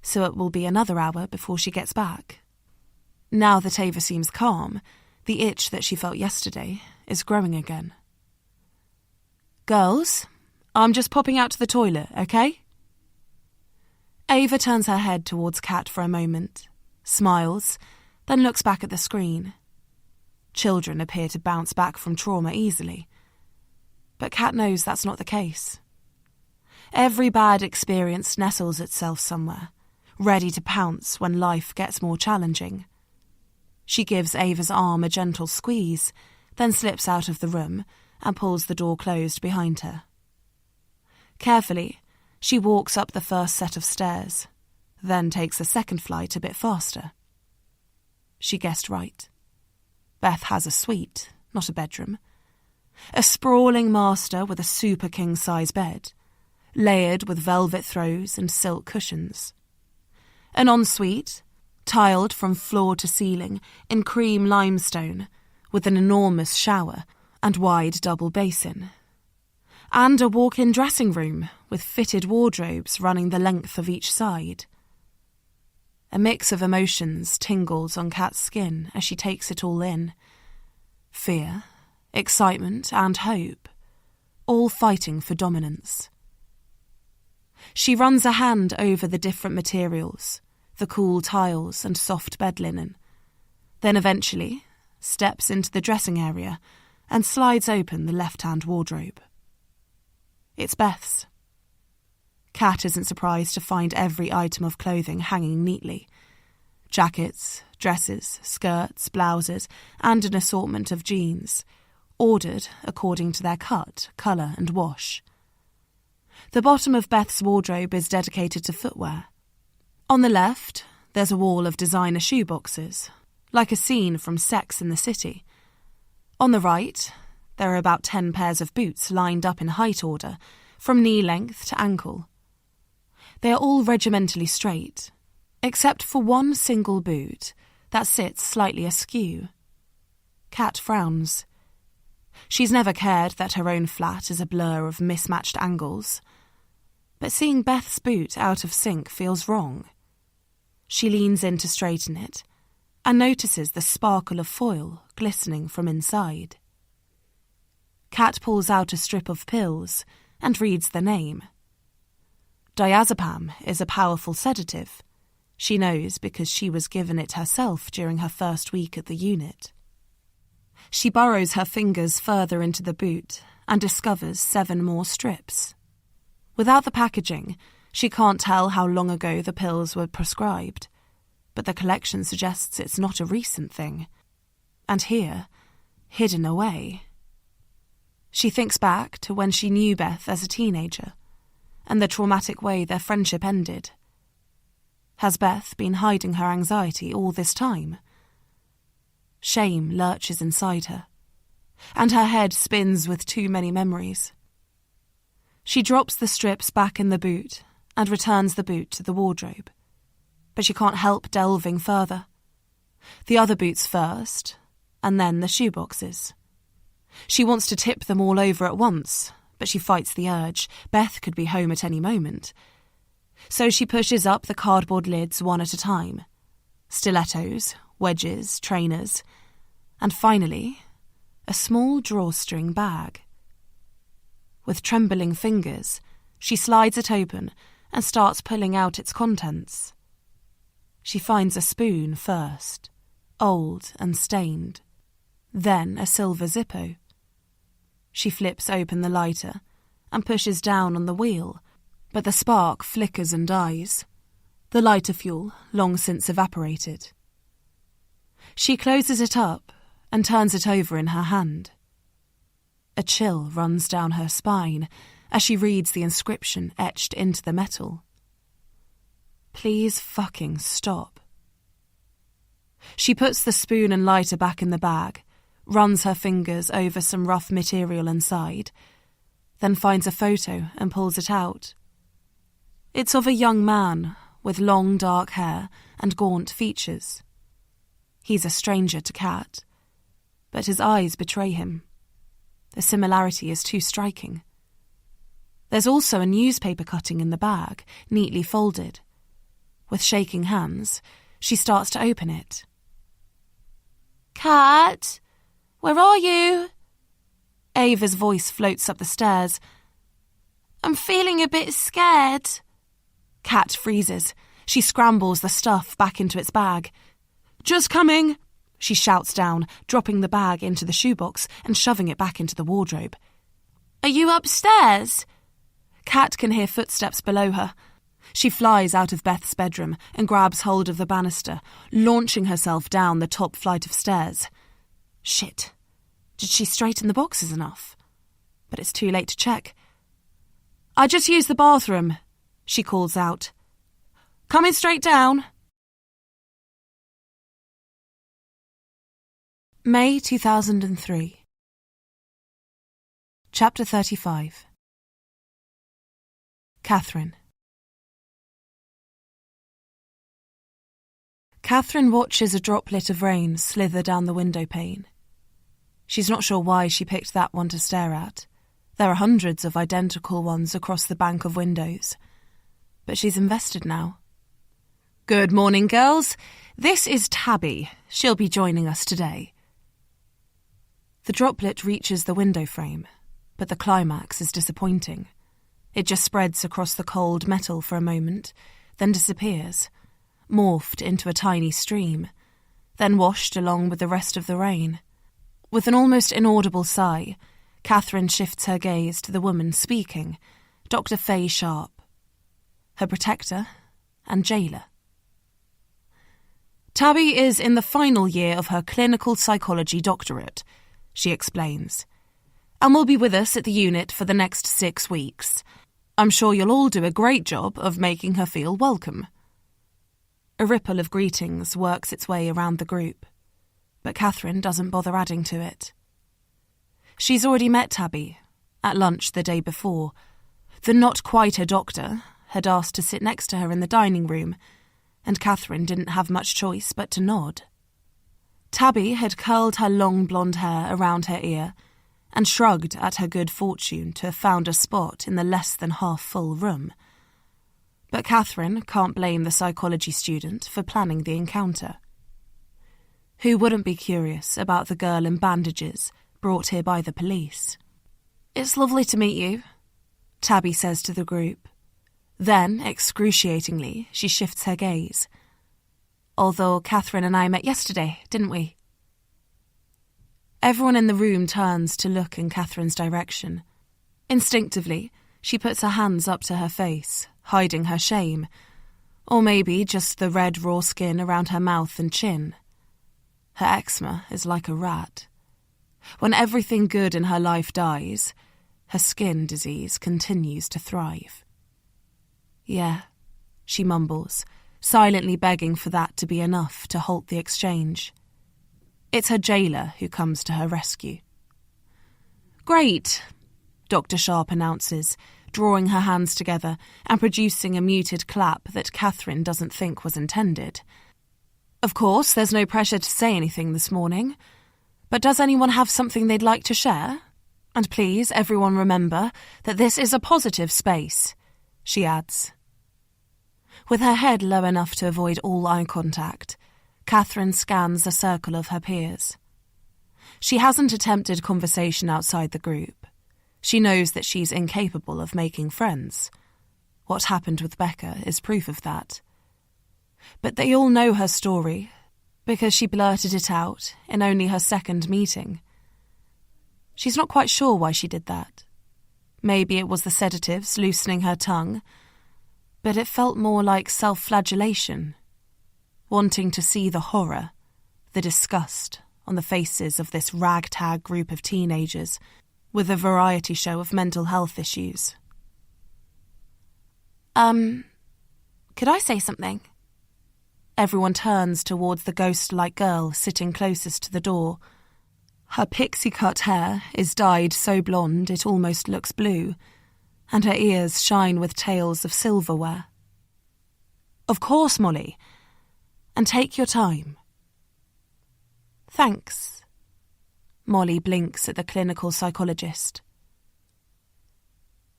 so it will be another hour before she gets back. Now that Ava seems calm, the itch that she felt yesterday is growing again. "Girls, I'm just popping out to the toilet, okay?" Ava turns her head towards Kat for a moment, smiles, then looks back at the screen. Children appear to bounce back from trauma easily, but Kat knows that's not the case. Every bad experience nestles itself somewhere, ready to pounce when life gets more challenging. She gives Ava's arm a gentle squeeze, then slips out of the room and pulls the door closed behind her. Carefully, she walks up the first set of stairs, then takes a second flight a bit faster. She guessed right. Beth has a suite, not a bedroom. A sprawling master with a super king-size bed, layered with velvet throws and silk cushions. An ensuite, tiled from floor to ceiling in cream limestone, with an enormous shower and wide double basin. And a walk-in dressing room with fitted wardrobes running the length of each side. A mix of emotions tingles on Kat's skin as she takes it all in. Fear, excitement and hope, all fighting for dominance. She runs a hand over the different materials, the cool tiles and soft bed linen, then eventually steps into the dressing area and slides open the left-hand wardrobe. It's Beth's. Kat isn't surprised to find every item of clothing hanging neatly. Jackets, dresses, skirts, blouses, and an assortment of jeans, ordered according to their cut, colour and wash. The bottom of Beth's wardrobe is dedicated to footwear. On the left, there's a wall of designer shoeboxes, like a scene from Sex and the City. On the right, there are about 10 pairs of boots lined up in height order, from knee length to ankle. They are all regimentally straight, except for one single boot that sits slightly askew. Kat frowns. She's never cared that her own flat is a blur of mismatched angles. But seeing Beth's boot out of sync feels wrong. She leans in to straighten it and notices the sparkle of foil glistening from inside. Kat pulls out a strip of pills and reads the name. Diazepam is a powerful sedative. She knows because she was given it herself during her first week at the unit. She burrows her fingers further into the boot and discovers 7 more strips. Without the packaging, she can't tell how long ago the pills were prescribed, but the collection suggests it's not a recent thing. And here, hidden away. She thinks back to when she knew Beth as a teenager, and the traumatic way their friendship ended. Has Beth been hiding her anxiety all this time? Shame lurches inside her, and her head spins with too many memories. She drops the strips back in the boot and returns the boot to the wardrobe, but she can't help delving further. The other boots first, and then the shoeboxes. She wants to tip them all over at once, but she fights the urge. Beth could be home at any moment. So she pushes up the cardboard lids one at a time. Stilettos, wedges, trainers, and finally, a small drawstring bag. With trembling fingers, she slides it open and starts pulling out its contents. She finds a spoon first, old and stained, then a silver Zippo. She flips open the lighter and pushes down on the wheel, but the spark flickers and dies. The lighter fuel long since evaporated. She closes it up and turns it over in her hand. A chill runs down her spine as she reads the inscription etched into the metal. Please fucking stop. She puts the spoon and lighter back in the bag, runs her fingers over some rough material inside, then finds a photo and pulls it out. It's of a young man with long dark hair and gaunt features. He's a stranger to Kat, but his eyes betray him. The similarity is too striking. There's also a newspaper cutting in the bag, neatly folded. With shaking hands, she starts to open it. Kat, where are you? Ava's voice floats up the stairs. I'm feeling a bit scared. Kat freezes. She scrambles the stuff back into its bag. Just coming, she shouts down, dropping the bag into the shoebox and shoving it back into the wardrobe. Are you upstairs? Kat can hear footsteps below her. She flies out of Beth's bedroom and grabs hold of the banister, launching herself down the top flight of stairs. Shit. Did she straighten the boxes enough? But it's too late to check. I just used the bathroom, she calls out. Coming straight down. May 2003. Chapter 35. Catherine. Catherine watches a droplet of rain slither down the window pane. She's not sure why she picked that one to stare at. There are hundreds of identical ones across the bank of windows. But she's invested now. Good morning, girls. This is Tabby. She'll be joining us today. The droplet reaches the window frame, but the climax is disappointing. It just spreads across the cold metal for a moment, then disappears, morphed into a tiny stream, then washed along with the rest of the rain. With an almost inaudible sigh, Catherine shifts her gaze to the woman speaking, Dr. Faye Sharp, her protector and jailer. Tabby is in the final year of her clinical psychology doctorate, she explains, and will be with us at the unit for the next 6 weeks. I'm sure you'll all do a great job of making her feel welcome. A ripple of greetings works its way around the group, but Catherine doesn't bother adding to it. She's already met Tabby, at lunch the day before. The not-quite-a-doctor had asked to sit next to her in the dining room, and Catherine didn't have much choice but to nod. Tabby had curled her long blonde hair around her ear and shrugged at her good fortune to have found a spot in the less-than-half-full room. But Catherine can't blame the psychology student for planning the encounter. Who wouldn't be curious about the girl in bandages brought here by the police? "It's lovely to meet you," Tabby says to the group. Then, excruciatingly, she shifts her gaze. "Although Catherine and I met yesterday, didn't we?" Everyone in the room turns to look in Catherine's direction. Instinctively, she puts her hands up to her face, hiding her shame, or maybe just the red raw skin around her mouth and chin. Her eczema is like a rat. When everything good in her life dies, her skin disease continues to thrive. "Yeah," she mumbles, silently begging for that to be enough to halt the exchange. It's her jailer who comes to her rescue. "Great," Dr. Sharp announces, drawing her hands together and producing a muted clap that Catherine doesn't think was intended. "Of course, there's no pressure to say anything this morning, but does anyone have something they'd like to share? And please, everyone remember that this is a positive space," she adds. With her head low enough to avoid all eye contact, Catherine scans the circle of her peers. She hasn't attempted conversation outside the group. She knows that she's incapable of making friends. What happened with Becca is proof of that. But they all know her story, because she blurted it out in only her second meeting. She's not quite sure why she did that. Maybe it was the sedatives loosening her tongue, but it felt more like self-flagellation, wanting to see the horror, the disgust on the faces of this ragtag group of teenagers with a variety show of mental health issues. Could I say something?" Everyone turns towards the ghost-like girl sitting closest to the door. Her pixie-cut hair is dyed so blonde it almost looks blue, and her ears shine with tails of silverware. "Of course, Molly. And take your time." "Thanks." Molly blinks at the clinical psychologist.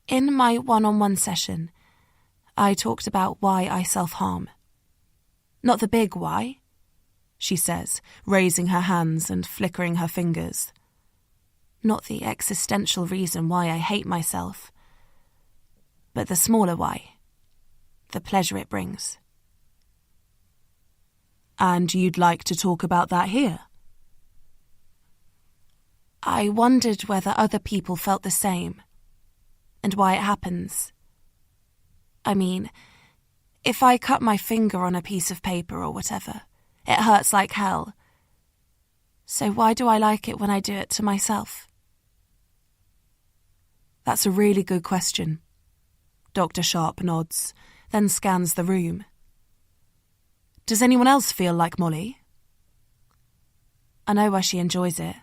"In my one-on-one session, I talked about why I self-harm. Not the big why," she says, raising her hands and flickering her fingers. "Not the existential reason why I hate myself, but the smaller why, the pleasure it brings." "And you'd like to talk about that here?" "I wondered whether other people felt the same, and why it happens. I mean, if I cut my finger on a piece of paper or whatever, it hurts like hell. So why do I like it when I do it to myself?" "That's a really good question." Dr. Sharp nods, then scans the room. "Does anyone else feel like Molly?" "I know why she enjoys it,"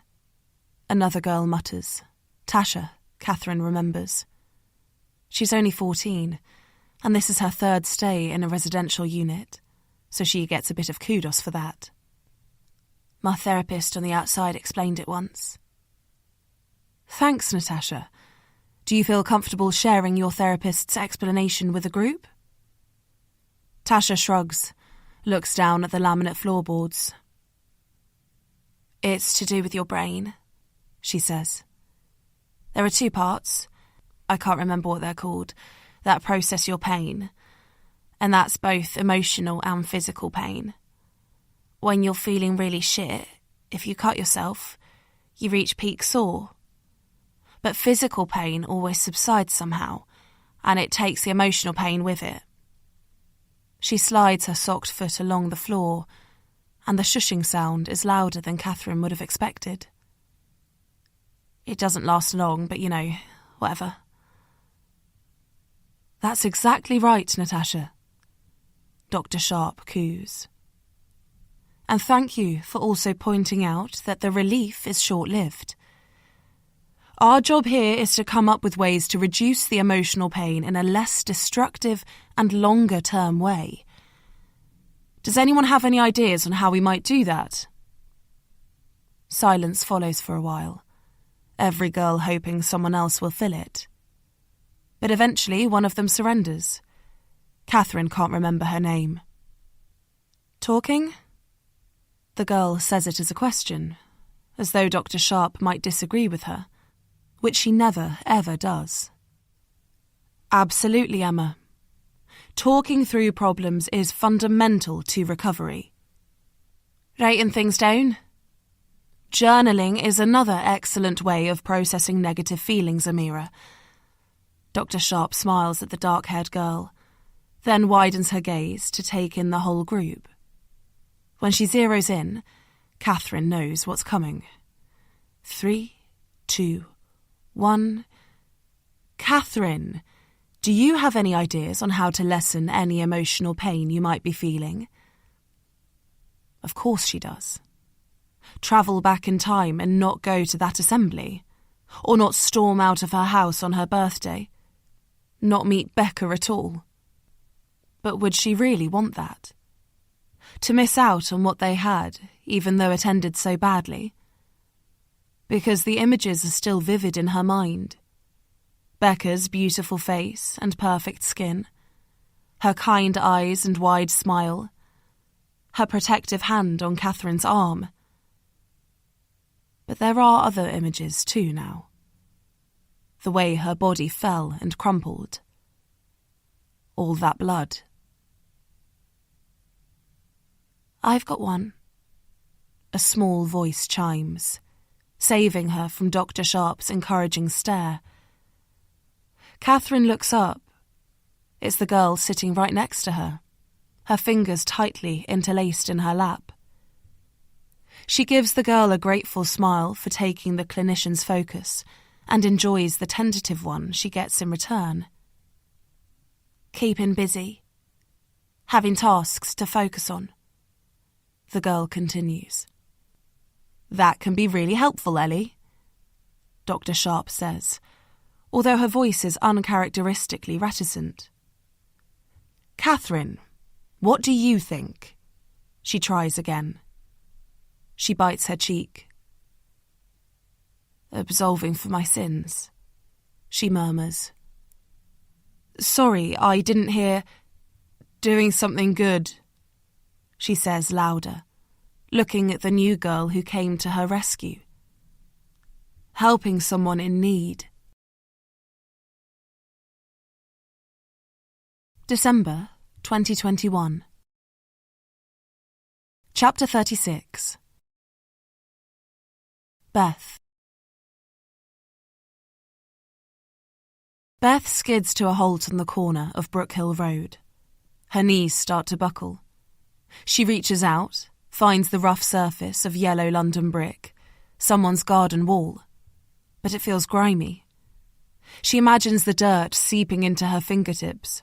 another girl mutters. Tasha, Catherine remembers. She's only 14, and this is her third stay in a residential unit, so she gets a bit of kudos for that. "My therapist on the outside explained it once." "Thanks, Natasha. Do you feel comfortable sharing your therapist's explanation with the group?" Tasha shrugs, looks down at the laminate floorboards. "It's to do with your brain," she says. "There are 2 parts, I can't remember what they're called, that process your pain, and that's both emotional and physical pain. When you're feeling really shit, if you cut yourself, you reach peak sore. But physical pain always subsides somehow, and it takes the emotional pain with it." She slides her socked foot along the floor, and the shushing sound is louder than Catherine would have expected. "It doesn't last long, but whatever." "That's exactly right, Natasha," Dr. Sharp coos. "And thank you for also pointing out that the relief is short-lived. Our job here is to come up with ways to reduce the emotional pain in a less destructive and longer-term way. Does anyone have any ideas on how we might do that?" Silence follows for a while, every girl hoping someone else will fill it. But eventually one of them surrenders. Catherine can't remember her name. Talking? The girl says it as a question, as though Dr. Sharp might disagree with her, which she never, ever does. Absolutely, Emma. Talking through problems is fundamental to recovery. Writing things down? Journaling is another excellent way of processing negative feelings, Amira. Dr. Sharp smiles at the dark-haired girl, then widens her gaze to take in the whole group. When she zeroes in, Catherine knows what's coming. 3, 2, 1. Catherine, do you have any ideas on how to lessen any emotional pain you might be feeling? Of course she does. Travel back in time and not go to that assembly, or not storm out of her house on her birthday, not meet Becca at all. But would she really want that? To miss out on what they had, even though it ended so badly? Because the images are still vivid in her mind. Becca's beautiful face and perfect skin, her kind eyes and wide smile, her protective hand on Catherine's arm. But there are other images too now. The way her body fell and crumpled. All that blood. I've got one. A small voice chimes, saving her from Dr. Sharp's encouraging stare. Catherine looks up. It's the girl sitting right next to her, her fingers tightly interlaced in her lap. She gives the girl a grateful smile for taking the clinician's focus and enjoys the tentative one she gets in return. Keeping busy. Having tasks to focus on. The girl continues. That can be really helpful, Ellie, Dr. Sharp says, although her voice is uncharacteristically reticent. Catherine, what do you think? She tries again. She bites her cheek. Absolving for my sins, she murmurs. Sorry, I didn't hear. Doing something good, she says louder, looking at the new girl who came to her rescue. Helping someone in need. December 2021. Chapter 36. Beth. Beth skids to a halt on the corner of Brookhill Road. Her knees start to buckle. She reaches out, finds the rough surface of yellow London brick, someone's garden wall, but it feels grimy. She imagines the dirt seeping into her fingertips.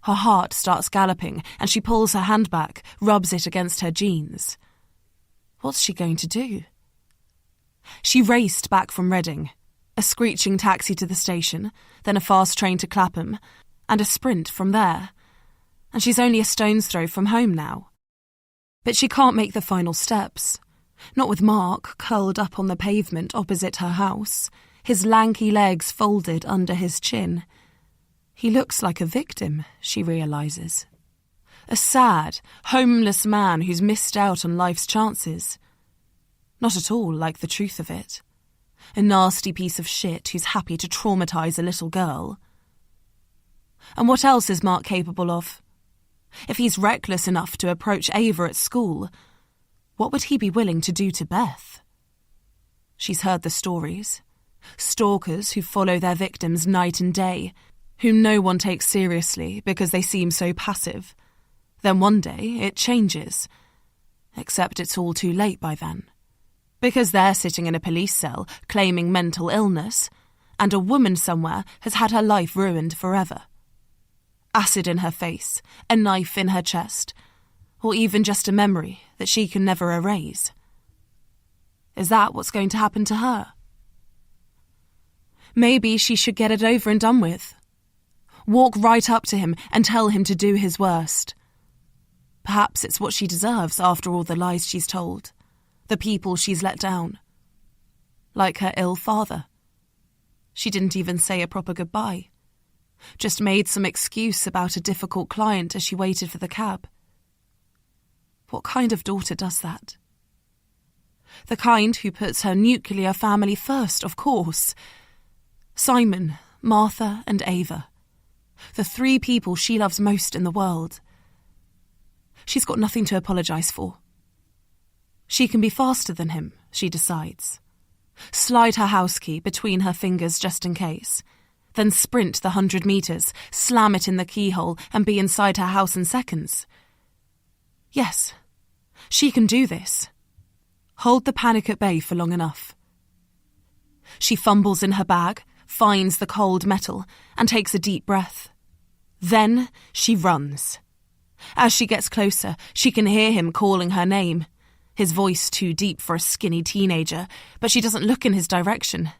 Her heart starts galloping, and she pulls her hand back, rubs it against her jeans. What's she going to do? She raced back from Reading, a screeching taxi to the station, then a fast train to Clapham, and a sprint from there. And she's only a stone's throw from home now. But she can't make the final steps. Not with Mark curled up on the pavement opposite her house, his lanky legs folded under his chin. He looks like a victim, she realises. A sad, homeless man who's missed out on life's chances. Not at all like the truth of it. A nasty piece of shit who's happy to traumatise a little girl. And what else is Mark capable of? If he's reckless enough to approach Ava at school, what would he be willing to do to Beth? She's heard the stories. Stalkers who follow their victims night and day, whom no one takes seriously because they seem so passive. Then one day it changes. Except it's all too late by then. Because they're sitting in a police cell claiming mental illness, and a woman somewhere has had her life ruined forever. Acid in her face, a knife in her chest, or even just a memory that she can never erase. Is that what's going to happen to her? Maybe she should get it over and done with. Walk right up to him and tell him to do his worst. Perhaps it's what she deserves after all the lies she's told, the people she's let down. Like her ill father. She didn't even say a proper goodbye. Just made some excuse about a difficult client as she waited for the cab. What kind of daughter does that? The kind who puts her nuclear family first, of course. Simon, Martha, and Ava. The 3 people she loves most in the world. She's got nothing to apologise for. She can be faster than him, she decides. Slide her house key between her fingers just in case. Then sprint the 100 metres, slam it in the keyhole, and be inside her house in seconds. Yes, she can do this. Hold the panic at bay for long enough. She fumbles in her bag, finds the cold metal, and takes a deep breath. Then she runs. As she gets closer, she can hear him calling her name. His voice too deep for a skinny teenager, but she doesn't look in his direction.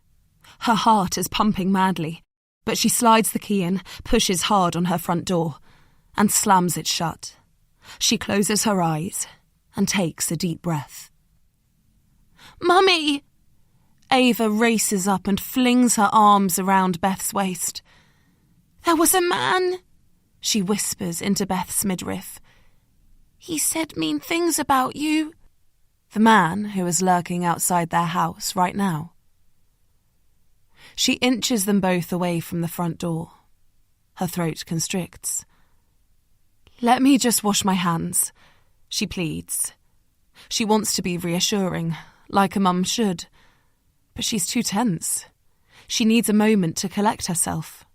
Her heart is pumping madly, but she slides the key in, pushes hard on her front door, and slams it shut. She closes her eyes and takes a deep breath. "Mummy!" Ava races up and flings her arms around Beth's waist. "There was a man," she whispers into Beth's midriff. "He said mean things about you." The man who is lurking outside their house right now. She inches them both away from the front door. Her throat constricts. "Let me just wash my hands," she pleads. She wants to be reassuring, like a mum should, but she's too tense. She needs a moment to collect herself.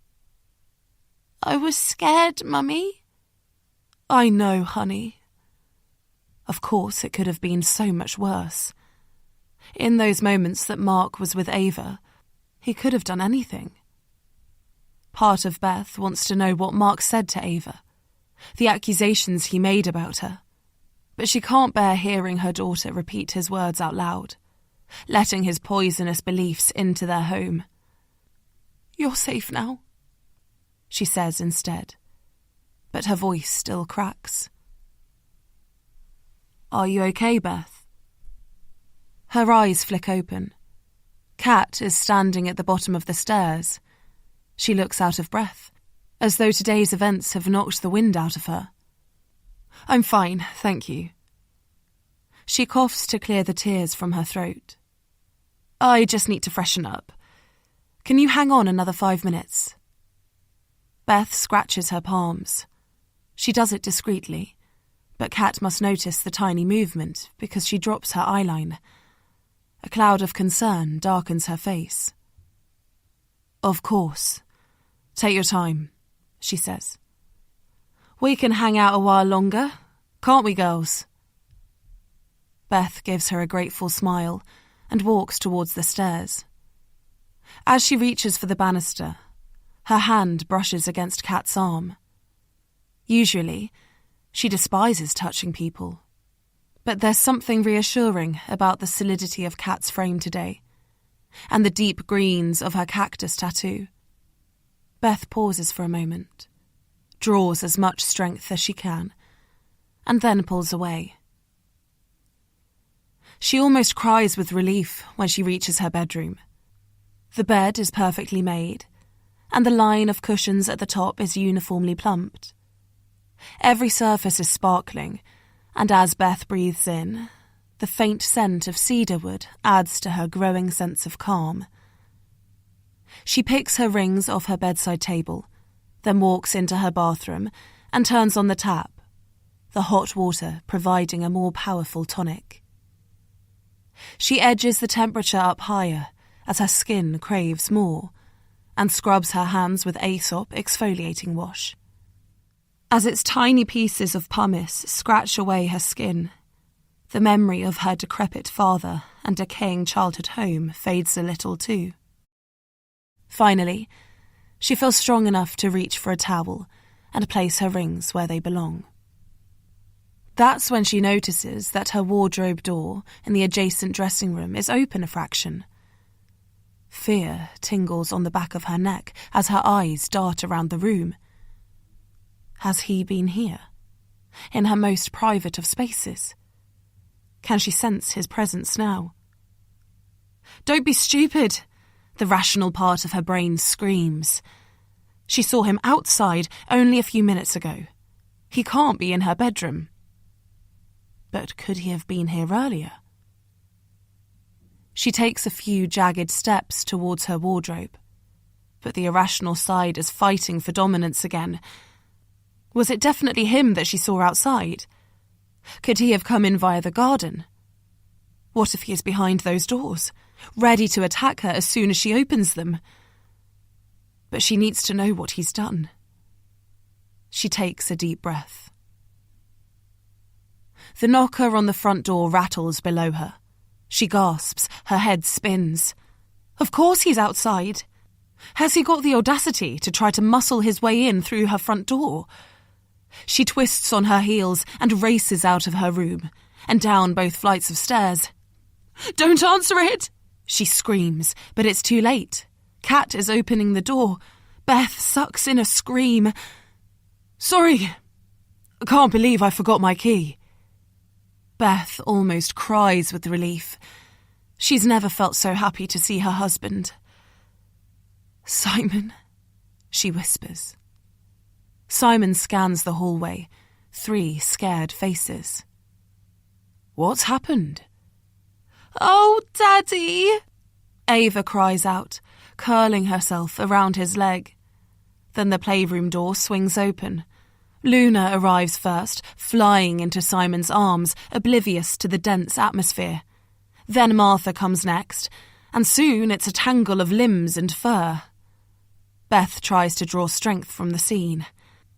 "I was scared, Mummy." "I know, honey." Of course, it could have been so much worse. In those moments that Mark was with Ava, he could have done anything. Part of Beth wants to know what Mark said to Ava, the accusations he made about her, but she can't bear hearing her daughter repeat his words out loud, letting his poisonous beliefs into their home. "You're safe now," she says instead, but her voice still cracks. "Are you okay, Beth?" Her eyes flick open. Kat is standing at the bottom of the stairs. She looks out of breath, as though today's events have knocked the wind out of her. "I'm fine, thank you." She coughs to clear the tears from her throat. "I just need to freshen up. Can you hang on another 5 minutes?" Beth scratches her palms. She does it discreetly, but Kat must notice the tiny movement because she drops her eyeline. A cloud of concern darkens her face. "Of course. Take your time," she says. "We can hang out a while longer, can't we, girls?" Beth gives her a grateful smile and walks towards the stairs. As she reaches for the banister, her hand brushes against Kat's arm. Usually, she despises touching people, but there's something reassuring about the solidity of Kat's frame today, and the deep greens of her cactus tattoo. Beth pauses for a moment, draws as much strength as she can, and then pulls away. She almost cries with relief when she reaches her bedroom. The bed is perfectly made, and the line of cushions at the top is uniformly plumped. Every surface is sparkling, and as Beth breathes in, the faint scent of cedarwood adds to her growing sense of calm. She picks her rings off her bedside table, then walks into her bathroom and turns on the tap, the hot water providing a more powerful tonic. She edges the temperature up higher as her skin craves more, and scrubs her hands with Aesop exfoliating wash. As its tiny pieces of pumice scratch away her skin, the memory of her decrepit father and decaying childhood home fades a little too. Finally, she feels strong enough to reach for a towel and place her rings where they belong. That's when she notices that her wardrobe door in the adjacent dressing room is open a fraction. Fear tingles on the back of her neck as her eyes dart around the room. Has he been here? In her most private of spaces? Can she sense his presence now? "Don't be stupid," the rational part of her brain screams. She saw him outside only a few minutes ago. He can't be in her bedroom. But could he have been here earlier? She takes a few jagged steps towards her wardrobe, but the irrational side is fighting for dominance again. Was it definitely him that she saw outside? Could he have come in via the garden? What if he is behind those doors, ready to attack her as soon as she opens them? But she needs to know what he's done. She takes a deep breath. The knocker on the front door rattles below her. She gasps, her head spins. Of course he's outside. Has he got the audacity to try to muscle his way in through her front door? She twists on her heels and races out of her room and down both flights of stairs. "Don't answer it!" she screams, but it's too late. Kat is opening the door. Beth sucks in a scream. "Sorry, I can't believe I forgot my key." Beth almost cries with relief. She's never felt so happy to see her husband. "Simon," she whispers. Simon scans the hallway, 3 scared faces. "What's happened?" "Oh, Daddy!" Ava cries out, curling herself around his leg. Then the playroom door swings open. Luna arrives first, flying into Simon's arms, oblivious to the dense atmosphere. Then Martha comes next, and soon it's a tangle of limbs and fur. Beth tries to draw strength from the scene,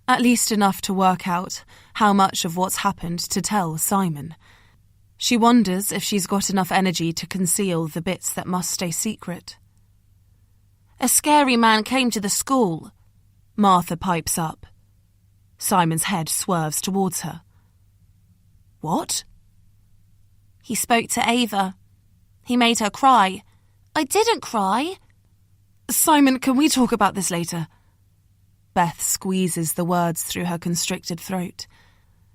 at least enough to work out how much of what's happened to tell Simon. She wonders if she's got enough energy to conceal the bits that must stay secret. "A scary man came to the school," Martha pipes up. Simon's head swerves towards her. "What?" "He spoke to Ava. He made her cry." "I didn't cry." "Simon, can we talk about this later?" Beth squeezes the words through her constricted throat.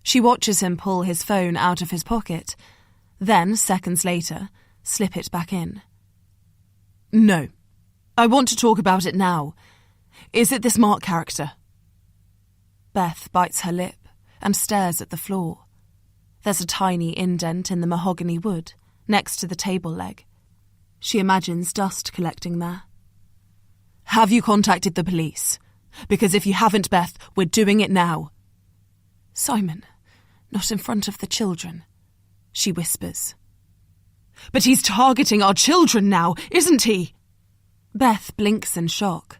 She watches him pull his phone out of his pocket, then, seconds later, slip it back in. "No. I want to talk about it now. Is it this Mark character?" Beth bites her lip and stares at the floor. There's a tiny indent in the mahogany wood, next to the table leg. She imagines dust collecting there. "Have you contacted the police? Because if you haven't, Beth, we're doing it now." "Simon, not in front of the children," she whispers. "But he's targeting our children now, isn't he?" Beth blinks in shock.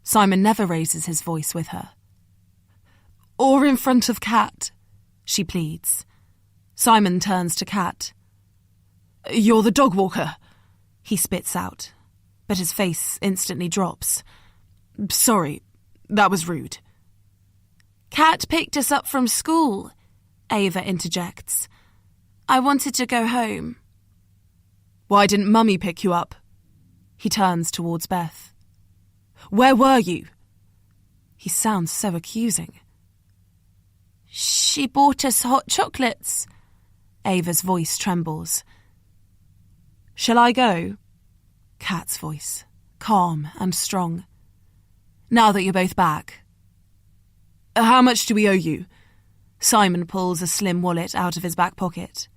Simon never raises his voice with her. "Or in front of Kat," she pleads. Simon turns to Kat. "You're the dog walker," he spits out, but his face instantly drops. "Sorry, that was rude." "Kat picked us up from school," Ava interjects. "I wanted to go home." "Why didn't Mummy pick you up?" He turns towards Beth. "Where were you?" He sounds so accusing. "She bought us hot chocolates." Ava's voice trembles. "Shall I go?" Kat's voice, calm and strong. "Now that you're both back." "How much do we owe you?" Simon pulls a slim wallet out of his back pocket,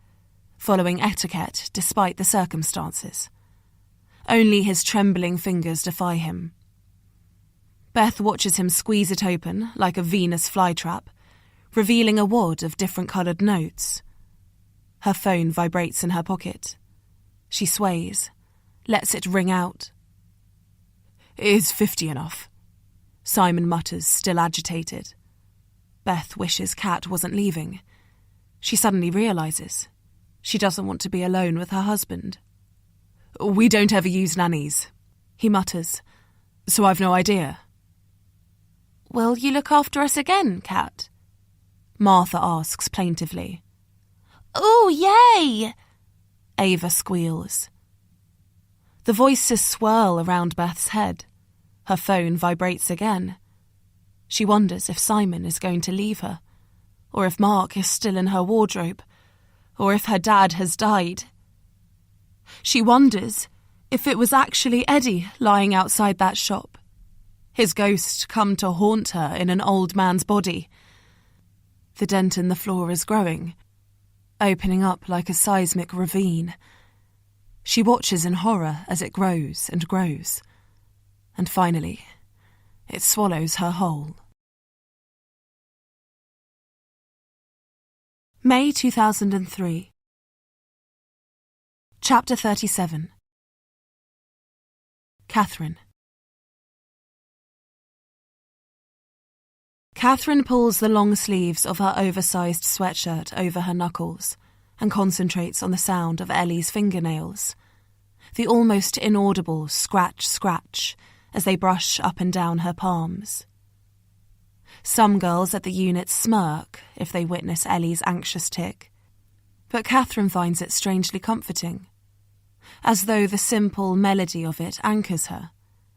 following etiquette despite the circumstances. Only his trembling fingers defy him. Beth watches him squeeze it open like a Venus flytrap, revealing a wad of different-coloured notes. Her phone vibrates in her pocket. She sways, lets it ring out. "Is 50 enough?" Simon mutters, still agitated. Beth wishes Kat wasn't leaving. She suddenly realises she doesn't want to be alone with her husband. "We don't ever use nannies," he mutters, "so I've no idea." "Will you look after us again, Kat?" Martha asks plaintively. "Oh, yay!" Ava squeals. The voices swirl around Beth's head. Her phone vibrates again. She wonders if Simon is going to leave her, or if Mark is still in her wardrobe, or if her dad has died. She wonders if it was actually Eddie lying outside that shop, his ghost come to haunt her in an old man's body. The dent in the floor is growing, opening up like a seismic ravine. She watches in horror as it grows and grows, and finally, it swallows her whole. May 2003. Chapter 37. Catherine. Catherine pulls the long sleeves of her oversized sweatshirt over her knuckles and concentrates on the sound of Ellie's fingernails, the almost inaudible scratch-scratch as they brush up and down her palms. Some girls at the unit smirk if they witness Ellie's anxious tick, but Catherine finds it strangely comforting, as though the simple melody of it anchors her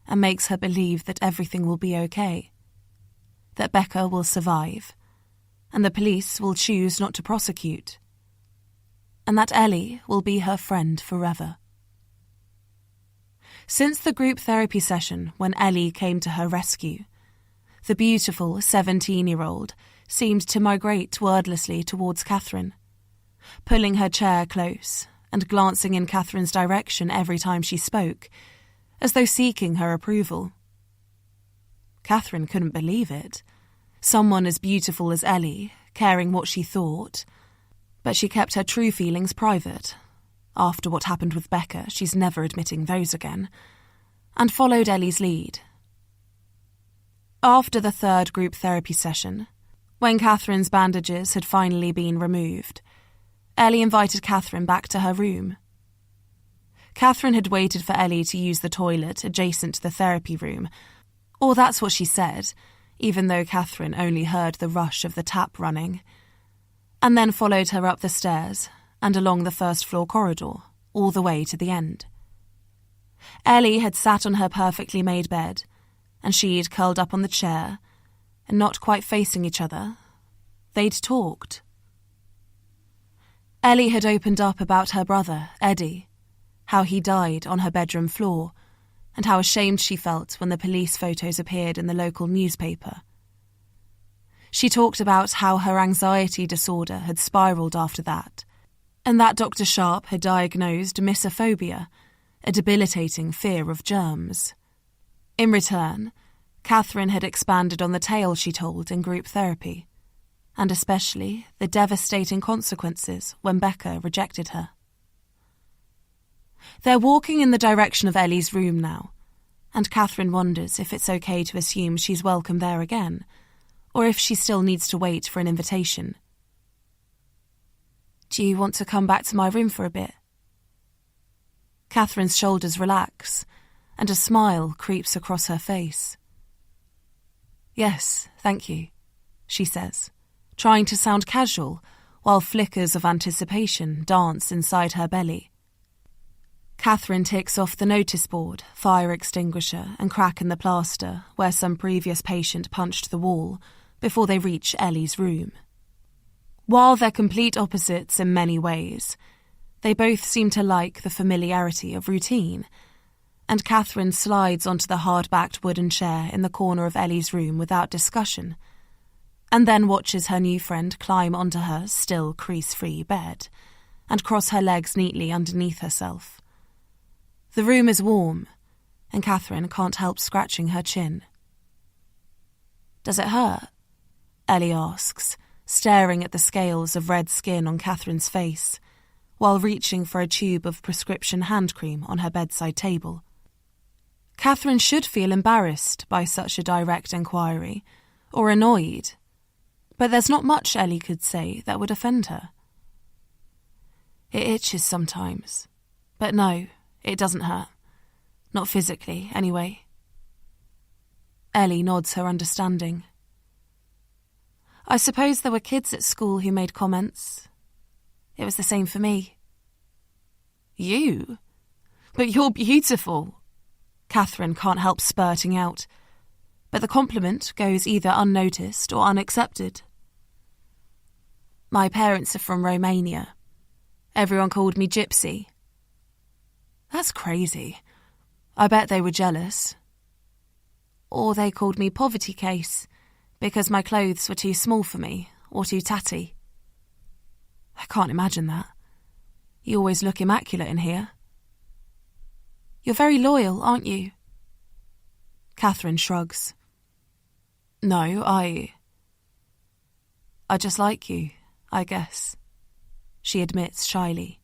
and makes her believe that everything will be okay, that Becca will survive, and the police will choose not to prosecute, and that Ellie will be her friend forever. Since the group therapy session when Ellie came to her rescue, the beautiful 17-year-old seemed to migrate wordlessly towards Catherine, pulling her chair close and glancing in Catherine's direction every time she spoke, as though seeking her approval. Catherine couldn't believe it. Someone as beautiful as Ellie, caring what she thought, but she kept her true feelings private. After what happened with Becca, she's never admitting those again, and followed Ellie's lead. After the third group therapy session, when Catherine's bandages had finally been removed, Ellie invited Catherine back to her room. Catherine had waited for Ellie to use the toilet adjacent to the therapy room, or that's what she said, even though Catherine only heard the rush of the tap running, and then followed her up the stairs and along the first-floor corridor, all the way to the end. Ellie had sat on her perfectly made bed, and she'd curled up on the chair, and not quite facing each other, they'd talked. Ellie had opened up about her brother, Eddie, how he died on her bedroom floor, and how ashamed she felt when the police photos appeared in the local newspaper. She talked about how her anxiety disorder had spiralled after that, and that Dr. Sharp had diagnosed misophobia, a debilitating fear of germs. In return, Catherine had expanded on the tale she told in group therapy, and especially the devastating consequences when Becca rejected her. They're walking in the direction of Ellie's room now, and Catherine wonders if it's okay to assume she's welcome there again, or if she still needs to wait for an invitation. "Do you want to come back to my room for a bit?" Catherine's shoulders relax, and a smile creeps across her face. "Yes, thank you," she says, trying to sound casual, while flickers of anticipation dance inside her belly. Catherine ticks off the notice board, fire extinguisher, and crack in the plaster where some previous patient punched the wall before they reach Ellie's room. While they're complete opposites in many ways, they both seem to like the familiarity of routine, and Catherine slides onto the hard-backed wooden chair in the corner of Ellie's room without discussion, and then watches her new friend climb onto her still crease-free bed and cross her legs neatly underneath herself. The room is warm, and Catherine can't help scratching her chin. "Does it hurt?" Ellie asks, staring at the scales of red skin on Catherine's face, while reaching for a tube of prescription hand cream on her bedside table. Catherine should feel embarrassed by such a direct inquiry, or annoyed, but there's not much Ellie could say that would offend her. "It itches sometimes, but no, it doesn't hurt. Not physically, anyway." Ellie nods her understanding. "I suppose there were kids at school who made comments. It was the same for me." "You? But you're beautiful," Catherine can't help spurting out, but the compliment goes either unnoticed or unaccepted. "My parents are from Romania. Everyone called me Gypsy." "That's crazy. I bet they were jealous." Or they called me poverty case because my clothes were too small for me or too tatty. I can't imagine that. You always look immaculate in here. You're very loyal, aren't you? Catherine shrugs. No, I just like you, I guess, she admits shyly.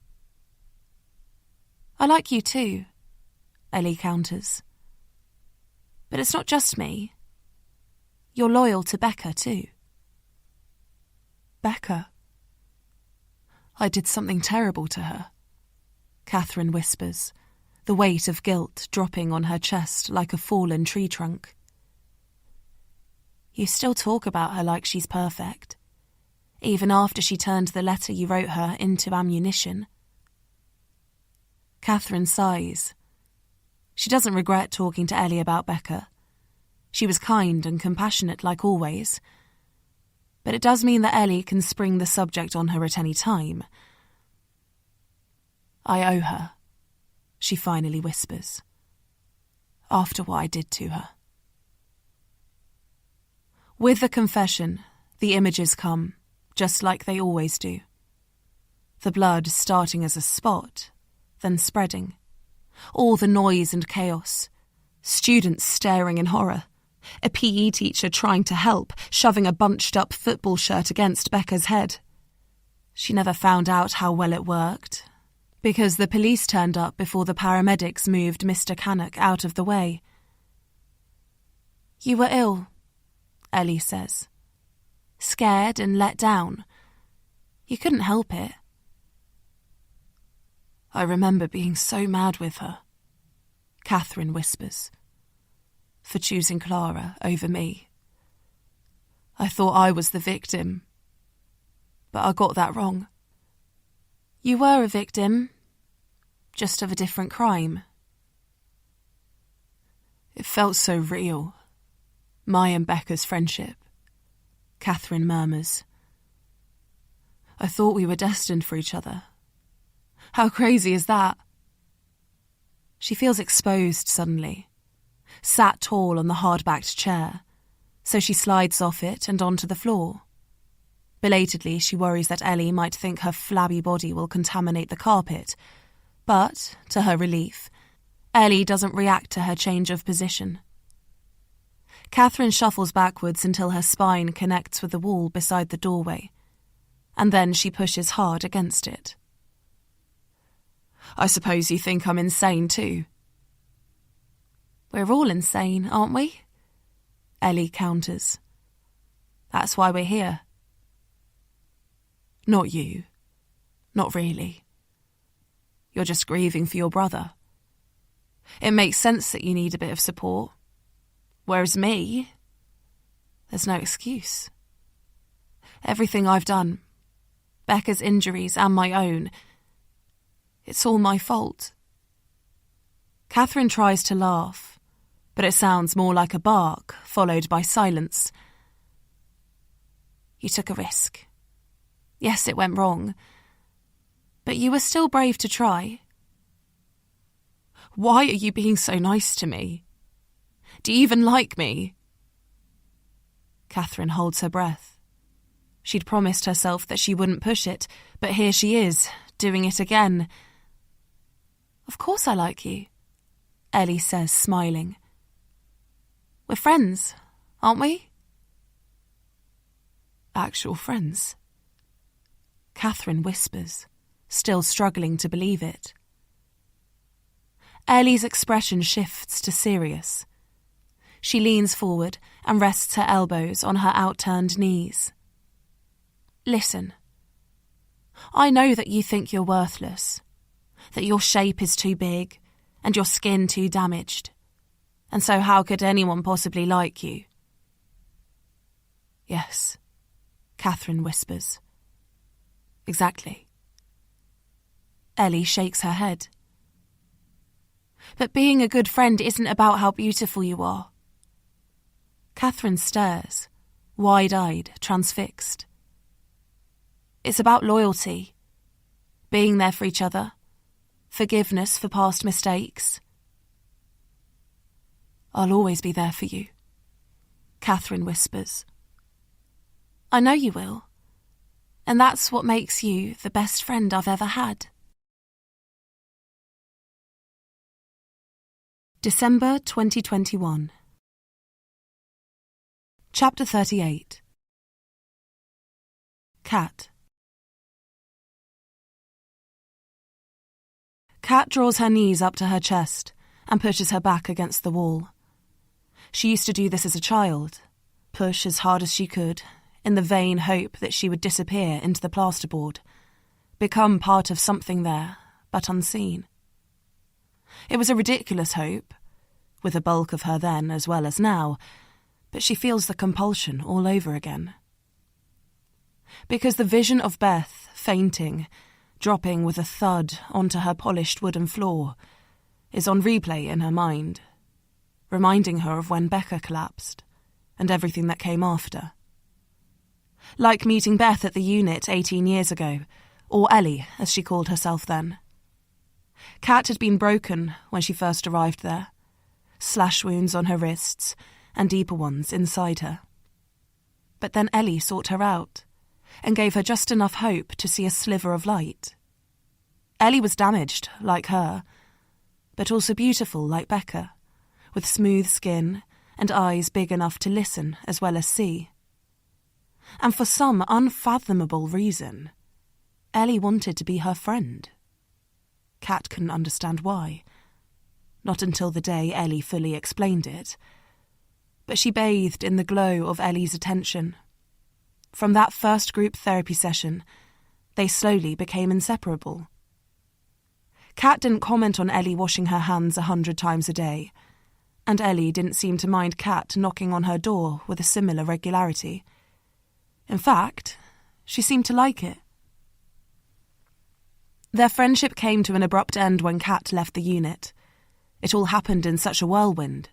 I like you too, Ellie counters. But it's not just me. You're loyal to Becca too. Becca? I did something terrible to her, Catherine whispers, the weight of guilt dropping on her chest like a fallen tree trunk. You still talk about her like she's perfect, even after she turned the letter you wrote her into ammunition. Catherine sighs. She doesn't regret talking to Ellie about Becca. She was kind and compassionate like always. But it does mean that Ellie can spring the subject on her at any time. I owe her, she finally whispers, after what I did to her. With the confession, the images come, just like they always do. The blood starting as a spot, then spreading. All the noise and chaos. Students staring in horror. A PE teacher trying to help, shoving a bunched-up football shirt against Becca's head. She never found out how well it worked, because the police turned up before the paramedics moved Mr. Cannock out of the way. You were ill, Ellie says. Scared and let down. You couldn't help it. I remember being so mad with her, Catherine whispers, for choosing Clara over me. I thought I was the victim, but I got that wrong. You were a victim, just of a different crime. It felt so real, my and Becca's friendship, Catherine murmurs. I thought we were destined for each other. How crazy is that? She feels exposed suddenly, sat tall on the hard-backed chair, so she slides off it and onto the floor. Belatedly, she worries that Ellie might think her flabby body will contaminate the carpet, but, to her relief, Ellie doesn't react to her change of position. Catherine shuffles backwards until her spine connects with the wall beside the doorway, and then she pushes hard against it. I suppose you think I'm insane too. We're all insane, aren't we? Ellie counters. That's why we're here. Not you. Not really. You're just grieving for your brother. It makes sense that you need a bit of support. Whereas me, there's no excuse. Everything I've done, Becca's injuries and my own, it's all my fault. Catherine tries to laugh, but it sounds more like a bark, followed by silence. You took a risk. Yes, it went wrong, but you were still brave to try. Why are you being so nice to me? Do you even like me? Catherine holds her breath. She'd promised herself that she wouldn't push it, but here she is, doing it again. Of course I like you, Ellie says, smiling. We're friends, aren't we? Actual friends? Catherine whispers, still struggling to believe it. Ellie's expression shifts to serious. She leans forward and rests her elbows on her outturned knees. Listen, I know that you think you're worthless, that your shape is too big and your skin too damaged, and so how could anyone possibly like you? Yes, Catherine whispers. Exactly. Ellie shakes her head. But being a good friend isn't about how beautiful you are. Catherine stares, wide-eyed, transfixed. It's about loyalty, being there for each other, forgiveness for past mistakes. I'll always be there for you, Catherine whispers. I know you will. And that's what makes you the best friend I've ever had. December 2021. Chapter 38. Cat. Cat draws her knees up to her chest and pushes her back against the wall. She used to do this as a child, push as hard as she could, in the vain hope that she would disappear into the plasterboard, become part of something there, but unseen. It was a ridiculous hope, with the bulk of her then as well as now, but she feels the compulsion all over again. Because the vision of Beth fainting, dropping with a thud onto her polished wooden floor, is on replay in her mind, reminding her of when Becca collapsed and everything that came after. Like meeting Beth at the unit 18 years ago, or Ellie, as she called herself then. Cat had been broken when she first arrived there, slash wounds on her wrists and deeper ones inside her. But then Ellie sought her out and gave her just enough hope to see a sliver of light. Ellie was damaged, like her, but also beautiful, like Becca, with smooth skin and eyes big enough to listen as well as see. And for some unfathomable reason, Ellie wanted to be her friend. Cat couldn't understand why. Not until the day Ellie fully explained it. But she bathed in the glow of Ellie's attention. From that first group therapy session, they slowly became inseparable. Cat didn't comment on Ellie washing her hands 100 times a day, and Ellie didn't seem to mind Cat knocking on her door with a similar regularity. In fact, she seemed to like it. Their friendship came to an abrupt end when Cat left the unit. It all happened in such a whirlwind.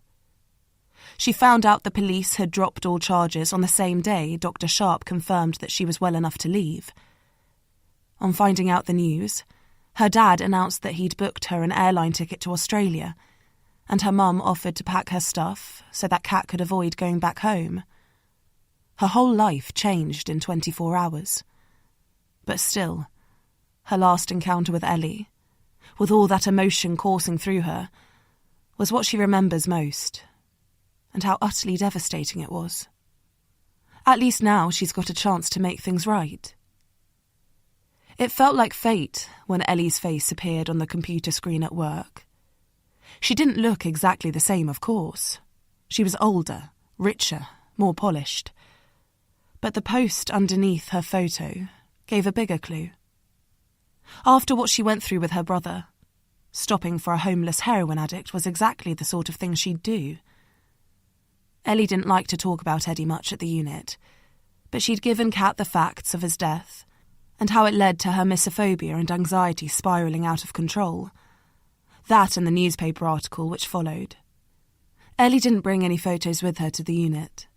She found out the police had dropped all charges on the same day Dr. Sharp confirmed that she was well enough to leave. On finding out the news, her dad announced that he'd booked her an airline ticket to Australia, and her mum offered to pack her stuff so that Cat could avoid going back home. Her whole life changed in 24 hours. But still, her last encounter with Ellie, with all that emotion coursing through her, was what she remembers most, and how utterly devastating it was. At least now she's got a chance to make things right. It felt like fate when Ellie's face appeared on the computer screen at work. She didn't look exactly the same, of course. She was older, richer, more polished. But the post underneath her photo gave a bigger clue. After what she went through with her brother, stopping for a homeless heroin addict was exactly the sort of thing she'd do. Ellie didn't like to talk about Eddie much at the unit, but she'd given Cat the facts of his death and how it led to her misophobia and anxiety spiralling out of control. That and the newspaper article which followed. Ellie didn't bring any photos with her to the unit,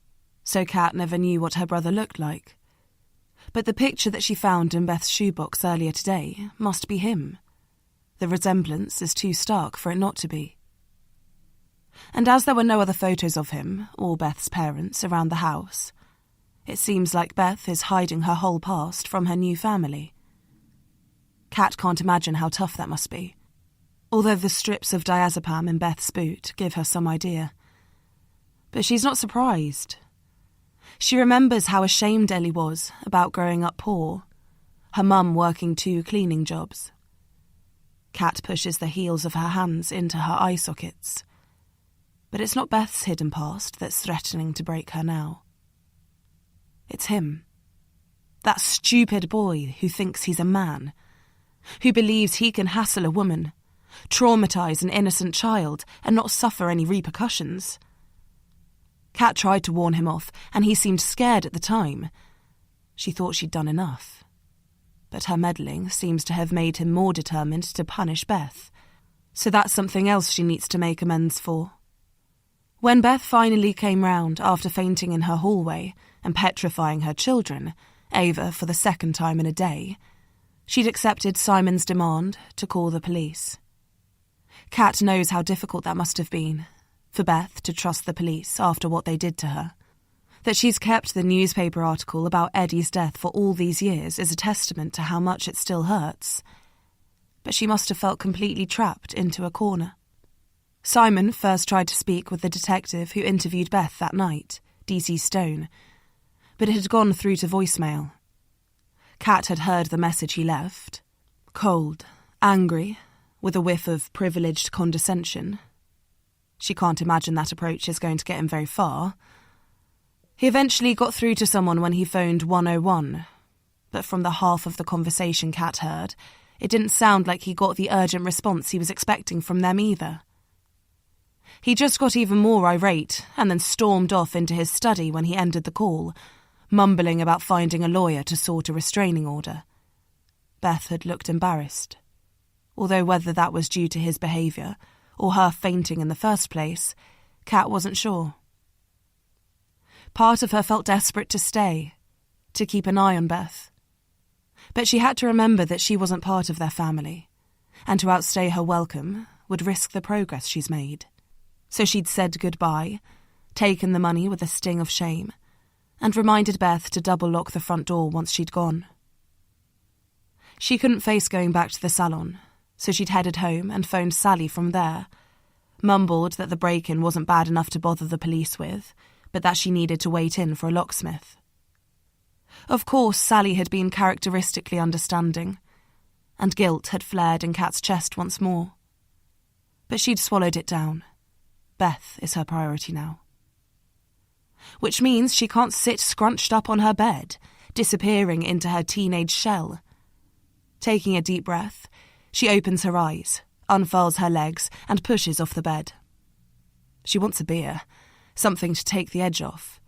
so Cat never knew what her brother looked like. But the picture that she found in Beth's shoebox earlier today must be him. The resemblance is too stark for it not to be. And as there were no other photos of him, or Beth's parents, around the house, it seems like Beth is hiding her whole past from her new family. Cat can't imagine how tough that must be, although the strips of diazepam in Beth's boot give her some idea. But she's not surprised. She remembers how ashamed Ellie was about growing up poor, her mum working 2 cleaning jobs. Cat pushes the heels of her hands into her eye sockets. But it's not Beth's hidden past that's threatening to break her now. It's him. That stupid boy who thinks he's a man, who believes he can hassle a woman, traumatise an innocent child, and not suffer any repercussions. Cat tried to warn him off, and he seemed scared at the time. She thought she'd done enough. But her meddling seems to have made him more determined to punish Beth. So that's something else she needs to make amends for. When Beth finally came round after fainting in her hallway and petrifying her children, Ava for the 2nd time in a day, she'd accepted Simon's demand to call the police. Cat knows how difficult that must have been, for Beth to trust the police after what they did to her. That she's kept the newspaper article about Eddie's death for all these years is a testament to how much it still hurts. But she must have felt completely trapped into a corner. Simon first tried to speak with the detective who interviewed Beth that night, D.C. Stone, but it had gone through to voicemail. Kat had heard the message he left. Cold, angry, with a whiff of privileged condescension. She can't imagine that approach is going to get him very far. He eventually got through to someone when he phoned 101, but from the half of the conversation Kat heard, it didn't sound like he got the urgent response he was expecting from them either. He just got even more irate and then stormed off into his study when he ended the call, mumbling about finding a lawyer to sort a restraining order. Beth had looked embarrassed, although whether that was due to his behaviour or her fainting in the first place, Kat wasn't sure. Part of her felt desperate to stay, to keep an eye on Beth. But she had to remember that she wasn't part of their family, and to outstay her welcome would risk the progress she's made. So she'd said goodbye, taken the money with a sting of shame, and reminded Beth to double-lock the front door once she'd gone. She couldn't face going back to the salon, so she'd headed home and phoned Sally from there, mumbled that the break-in wasn't bad enough to bother the police with, but that she needed to wait in for a locksmith. Of course, Sally had been characteristically understanding, and guilt had flared in Kat's chest once more. But she'd swallowed it down. Beth is her priority now. Which means she can't sit scrunched up on her bed, disappearing into her teenage shell. Taking a deep breath, she opens her eyes, unfurls her legs, and pushes off the bed. She wants a beer, something to take the edge off.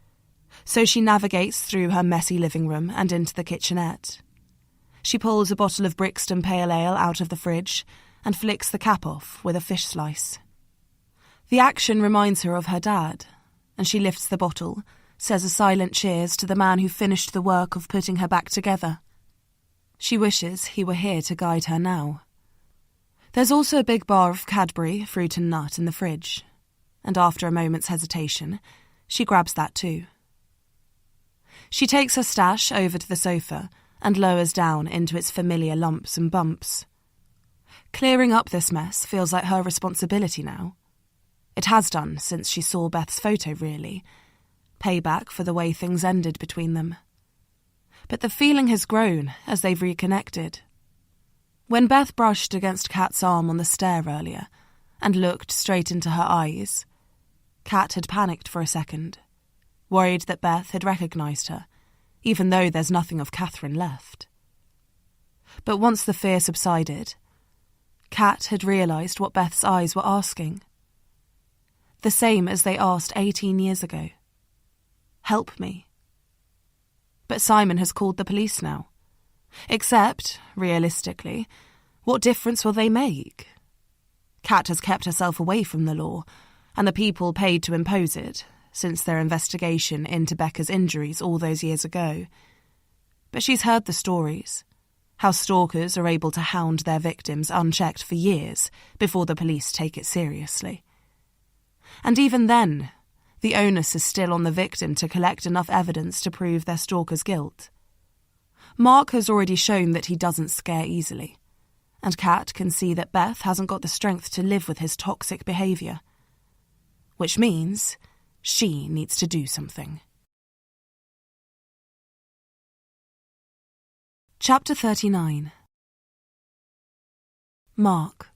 So she navigates through her messy living room and into the kitchenette. She pulls a bottle of Brixton Pale Ale out of the fridge and flicks the cap off with a fish slice. The action reminds her of her dad, and she lifts the bottle, says a silent cheers to the man who finished the work of putting her back together. She wishes he were here to guide her now. There's also a big bar of Cadbury, fruit and nut in the fridge, and after a moment's hesitation, she grabs that too. She takes her stash over to the sofa and lowers down into its familiar lumps and bumps. Clearing up this mess feels like her responsibility now. It has done since she saw Beth's photo, really. Payback for the way things ended between them. But the feeling has grown as they've reconnected. When Beth brushed against Kat's arm on the stair earlier and looked straight into her eyes, Kat had panicked for a second, worried that Beth had recognised her, even though there's nothing of Catherine left. But once the fear subsided, Kat had realised what Beth's eyes were asking. The same as they asked 18 years ago. Help me. But Simon has called the police now. Except, realistically, what difference will they make? Kat has kept herself away from the law, and the people paid to impose it, since their investigation into Becca's injuries all those years ago. But she's heard the stories, how stalkers are able to hound their victims unchecked for years before the police take it seriously. And even then, the onus is still on the victim to collect enough evidence to prove their stalker's guilt. Mark has already shown that he doesn't scare easily, and Kat can see that Beth hasn't got the strength to live with his toxic behaviour. Which means she needs to do something. Chapter 39. Mark.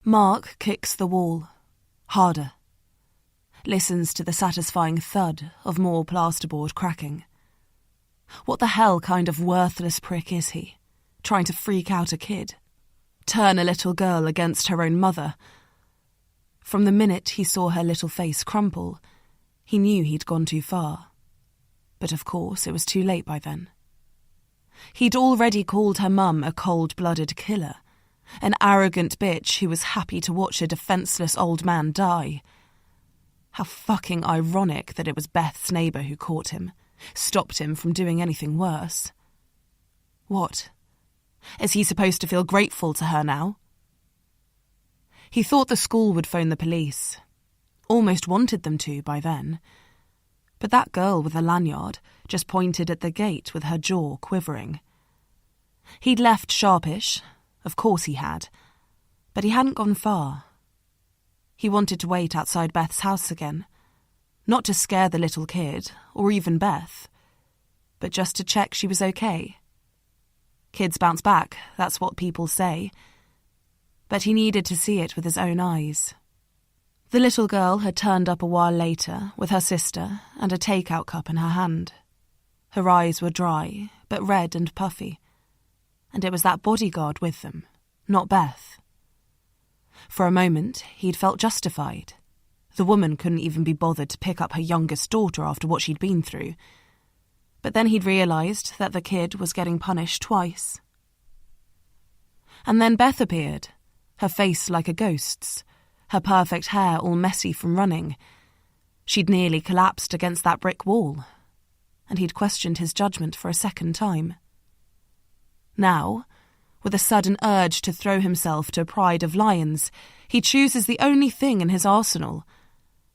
Mark kicks the wall, harder. Listens to the satisfying thud of more plasterboard cracking. What the hell kind of worthless prick is he, trying to freak out a kid? Turn a little girl against her own mother? From the minute he saw her little face crumple, he knew he'd gone too far. But of course it was too late by then. He'd already called her mum a cold-blooded killer, an arrogant bitch who was happy to watch a defenceless old man die. How fucking ironic that it was Beth's neighbour who caught him, stopped him from doing anything worse. What? Is he supposed to feel grateful to her now? He thought the school would phone the police. almost wanted them to by then. But that girl with the lanyard just pointed at the gate with her jaw quivering. He'd left sharpish, of course he had, but he hadn't gone far. He wanted to wait outside Beth's house again, not to scare the little kid, or even Beth, but just to check she was okay. Kids bounce back, that's what people say. But he needed to see it with his own eyes. The little girl had turned up a while later with her sister and a take-out cup in her hand. Her eyes were dry, but red and puffy. And it was that bodyguard with them, not Beth. For a moment, he'd felt justified. The woman couldn't even be bothered to pick up her youngest daughter after what she'd been through. But then he'd realised that the kid was getting punished twice. And then Beth appeared, her face like a ghost's, her perfect hair all messy from running. She'd nearly collapsed against that brick wall, and he'd questioned his judgment for a second time. Now, with a sudden urge to throw himself to a pride of lions, he chooses the only thing in his arsenal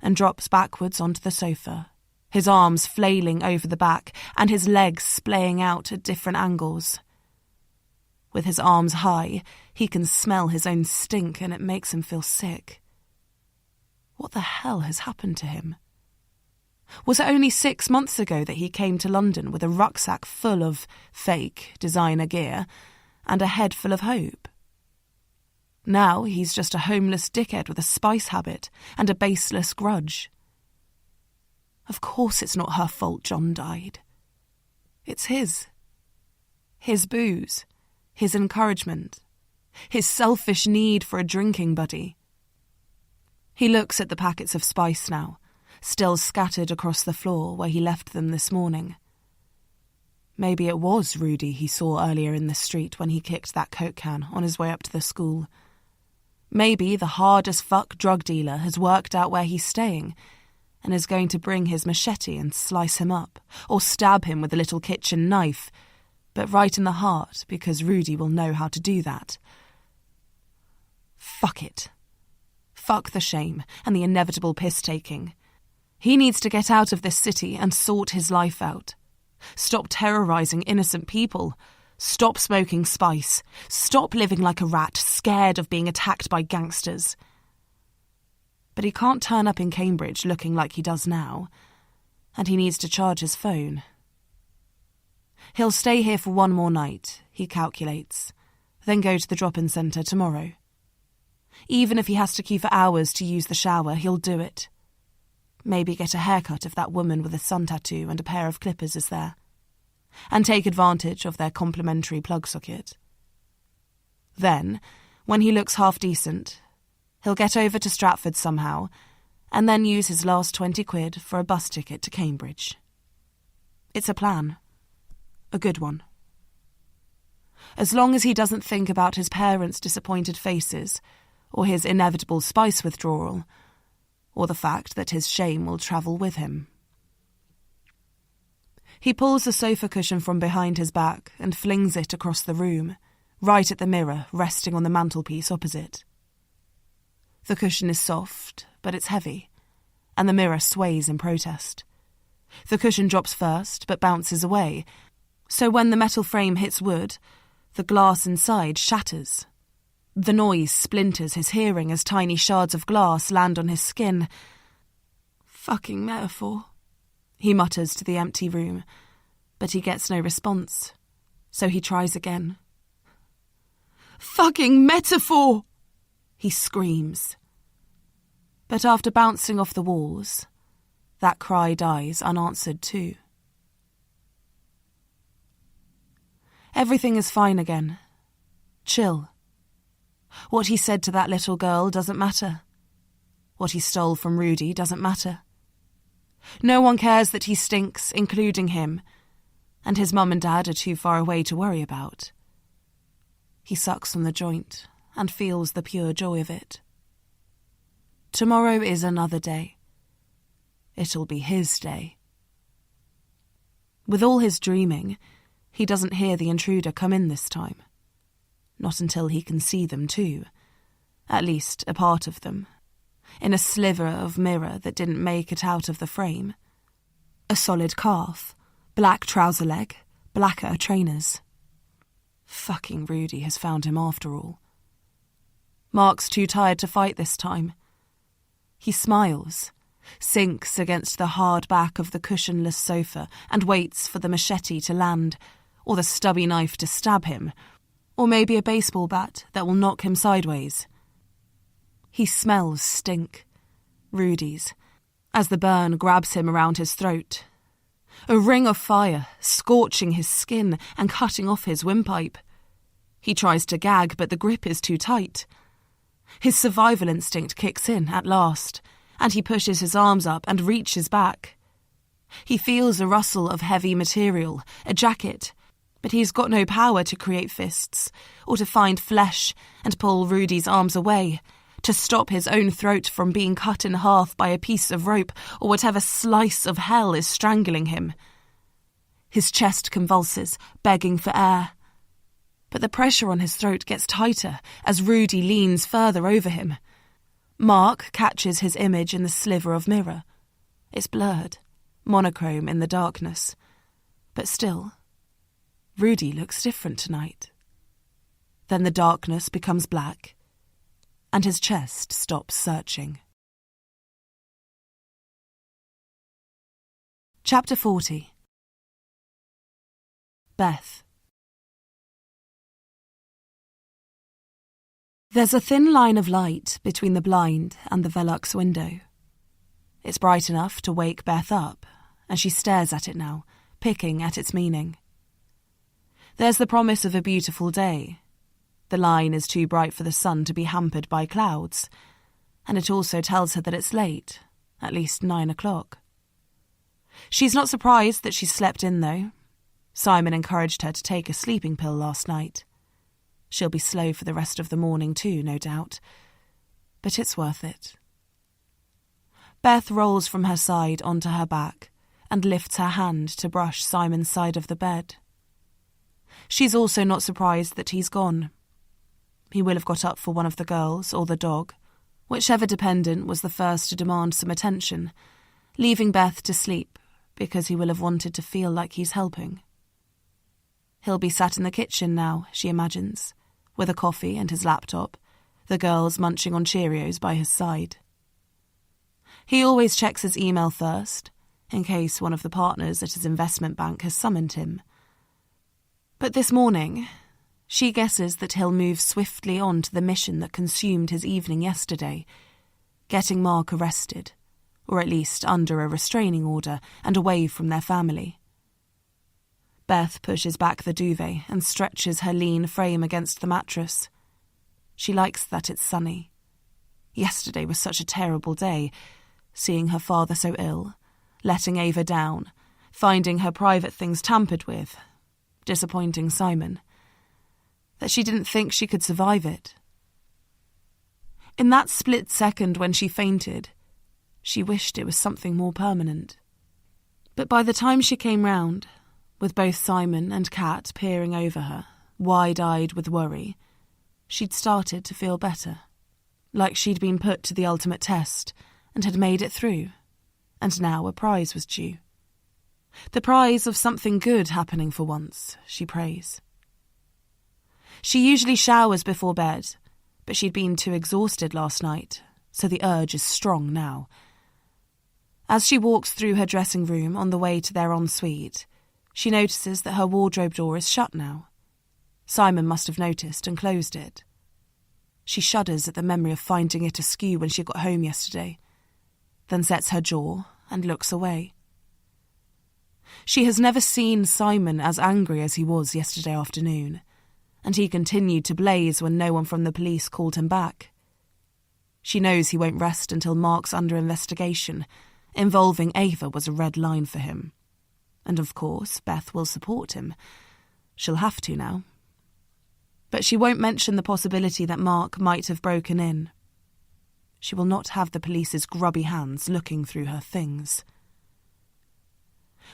and drops backwards onto the sofa, his arms flailing over the back and his legs splaying out at different angles. With his arms high, he can smell his own stink and it makes him feel sick. What the hell has happened to him? Was it only 6 months ago that he came to London with a rucksack full of fake designer gear and a head full of hope? Now he's just a homeless dickhead with a spice habit and a baseless grudge. Of course it's not her fault John died. It's his. His booze, his encouragement, his selfish need for a drinking buddy. He looks at the packets of spice now, still scattered across the floor where he left them this morning. Maybe it was Rudy he saw earlier in the street when he kicked that Coke can on his way up to the school. Maybe the hard-as-fuck drug dealer has worked out where he's staying and is going to bring his machete and slice him up, or stab him with a little kitchen knife, but right in the heart because Rudy will know how to do that. Fuck it. Fuck the shame and the inevitable piss-taking. He needs to get out of this city and sort his life out. Stop terrorising innocent people. Stop smoking spice. Stop living like a rat, scared of being attacked by gangsters. But he can't turn up in Cambridge looking like he does now, and he needs to charge his phone. He'll stay here for one more night, he calculates, then go to the drop-in centre tomorrow. Even if he has to queue for hours to use the shower, he'll do it. Maybe get a haircut if that woman with a sun tattoo and a pair of clippers is there, and take advantage of their complimentary plug socket. Then, when he looks half decent, he'll get over to Stratford somehow, and then use his last 20 quid for a bus ticket to Cambridge. It's a plan. A good one. As long as he doesn't think about his parents' disappointed faces, or his inevitable spice withdrawal, or the fact that his shame will travel with him. He pulls the sofa cushion from behind his back and flings it across the room, right at the mirror resting on the mantelpiece opposite. The cushion is soft, but it's heavy, and the mirror sways in protest. The cushion drops first, but bounces away, so when the metal frame hits wood, the glass inside shatters. The noise splinters his hearing as tiny shards of glass land on his skin. Fucking metaphor, he mutters to the empty room, but he gets no response, so he tries again. Fucking metaphor, he screams. But after bouncing off the walls, that cry dies unanswered too. Everything is fine again. Chill. What he said to that little girl doesn't matter. What he stole from Rudy doesn't matter. No one cares that he stinks, including him, and his mum and dad are too far away to worry about. He sucks on the joint and feels the pure joy of it. Tomorrow is another day. It'll be his day. With all his dreaming, he doesn't hear the intruder come in this time. Not until he can see them too. At least a part of them. in a sliver of mirror that didn't make it out of the frame. A solid calf, black trouser leg, blacker trainers. Fucking Rudy has found him after all. Mark's too tired to fight this time. He smiles, sinks against the hard back of the cushionless sofa and waits for the machete to land, or the stubby knife to stab him, or maybe a baseball bat that will knock him sideways. He smells stink, Rudy's, as the burn grabs him around his throat. A ring of fire, scorching his skin and cutting off his windpipe. He tries to gag, but the grip is too tight. His survival instinct kicks in at last, and he pushes his arms up and reaches back. He feels a rustle of heavy material, a jacket, but he's got no power to create fists, or to find flesh and pull Rudy's arms away, to stop his own throat from being cut in half by a piece of rope or whatever slice of hell is strangling him. His chest convulses, begging for air. But the pressure on his throat gets tighter as Rudy leans further over him. Mark catches his image in the sliver of mirror. It's blurred, monochrome in the darkness. But still, Rudy looks different tonight. Then the darkness becomes black, and his chest stops searching. Chapter 40. Beth. There's a thin line of light between the blind and the Velux window. It's bright enough to wake Beth up, and she stares at it now, picking at its meaning. There's the promise of a beautiful day. The line is too bright for the sun to be hampered by clouds, and it also tells her that it's late, at least 9 o'clock. She's not surprised that she's slept in, though. Simon encouraged her to take a sleeping pill last night. She'll be slow for the rest of the morning too, no doubt, but it's worth it. Beth rolls from her side onto her back and lifts her hand to brush Simon's side of the bed. She's also not surprised that he's gone. He will have got up for one of the girls or the dog, whichever dependent was the first to demand some attention, leaving Beth to sleep because he will have wanted to feel like he's helping. He'll be sat in the kitchen now, she imagines, with a coffee and his laptop, the girls munching on Cheerios by his side. He always checks his email first, in case one of the partners at his investment bank has summoned him. But this morning, she guesses that he'll move swiftly on to the mission that consumed his evening yesterday, getting Mark arrested, or at least under a restraining order and away from their family. Beth pushes back the duvet and stretches her lean frame against the mattress. She likes that it's sunny. Yesterday was such a terrible day, seeing her father so ill, letting Ava down, finding her private things tampered with, disappointing Simon, that she didn't think she could survive it. In that split second when she fainted, she wished it was something more permanent. But by the time she came round, with both Simon and Kat peering over her, wide-eyed with worry, she'd started to feel better, like she'd been put to the ultimate test and had made it through, and now a prize was due. The prize of something good happening for once, she prays. She usually showers before bed, but she'd been too exhausted last night, so the urge is strong now. As she walks through her dressing room on the way to their ensuite, she notices that her wardrobe door is shut now. Simon must have noticed and closed it. She shudders at the memory of finding it askew when she got home yesterday, then sets her jaw and looks away. She has never seen Simon as angry as he was yesterday afternoon, and he continued to blaze when no one from the police called him back. She knows he won't rest until Mark's under investigation. Involving Ava was a red line for him. And of course, Beth will support him. She'll have to now. But she won't mention the possibility that Mark might have broken in. She will not have the police's grubby hands looking through her things.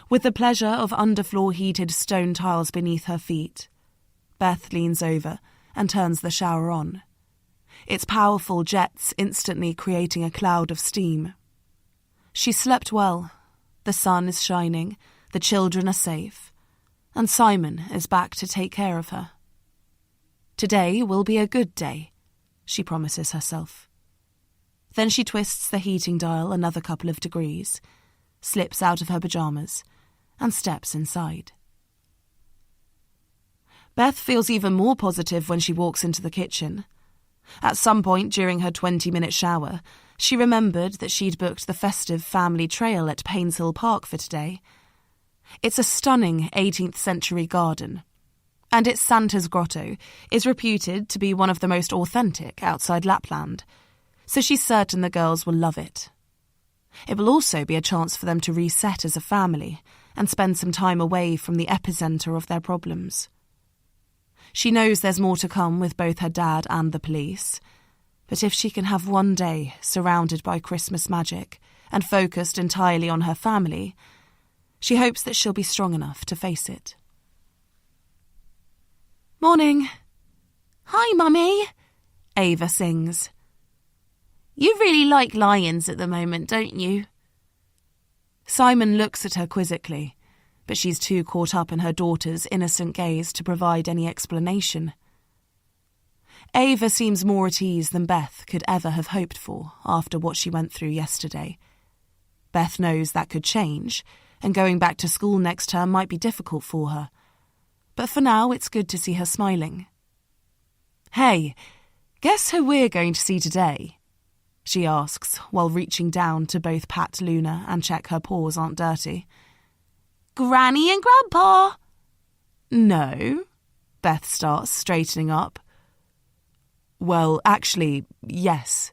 With the pleasure of underfloor heated stone tiles beneath her feet, Beth leans over and turns the shower on. its powerful jets instantly creating a cloud of steam. She slept well. The sun is shining, the children are safe, and Simon is back to take care of her. Today will be a good day, she promises herself. Then she twists the heating dial another couple of degrees, slips out of her pyjamas, and steps inside. Beth feels even more positive when she walks into the kitchen. At some point during her 20-minute shower, she remembered that she'd booked the festive family trail at Painshill Park for today. It's a stunning 18th century garden, and its Santa's Grotto is reputed to be one of the most authentic outside Lapland, so she's certain the girls will love it. It will also be a chance for them to reset as a family and spend some time away from the epicentre of their problems. She knows there's more to come with both her dad and the police, but if she can have one day surrounded by Christmas magic and focused entirely on her family, she hopes that she'll be strong enough to face it. Morning. Hi, Mummy, Ava sings. You really like lions at the moment, don't you? Simon looks at her quizzically, but she's too caught up in her daughter's innocent gaze to provide any explanation. Ava seems more at ease than Beth could ever have hoped for after what she went through yesterday. Beth knows that could change, and going back to school next term might be difficult for her. But for now, it's good to see her smiling. Hey, guess who we're going to see today? She asks, while reaching down to both pat Luna and check her paws aren't dirty. Granny and Grandpa. No, Beth starts, straightening up. Well, actually, yes,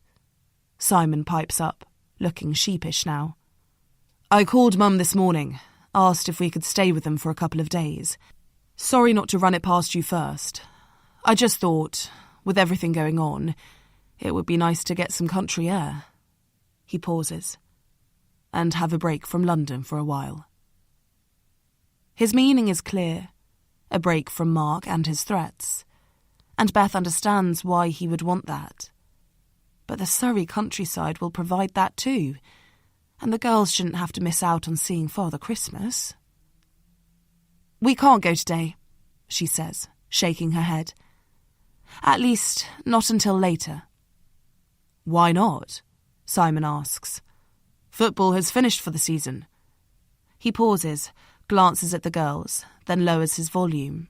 Simon pipes up, looking sheepish now. I called Mum this morning, asked if we could stay with them for a couple of days. Sorry not to run it past you first. I just thought, with everything going on, it would be nice to get some country air. He pauses. And have a break from London for a while. His meaning is clear. A break from Mark and his threats. And Beth understands why he would want that. But the Surrey countryside will provide that too, and the girls shouldn't have to miss out on seeing Father Christmas. We can't go today, she says, shaking her head. At least, not until later. Why not? Simon asks. Football has finished for the season. He pauses, glances at the girls, then lowers his volume.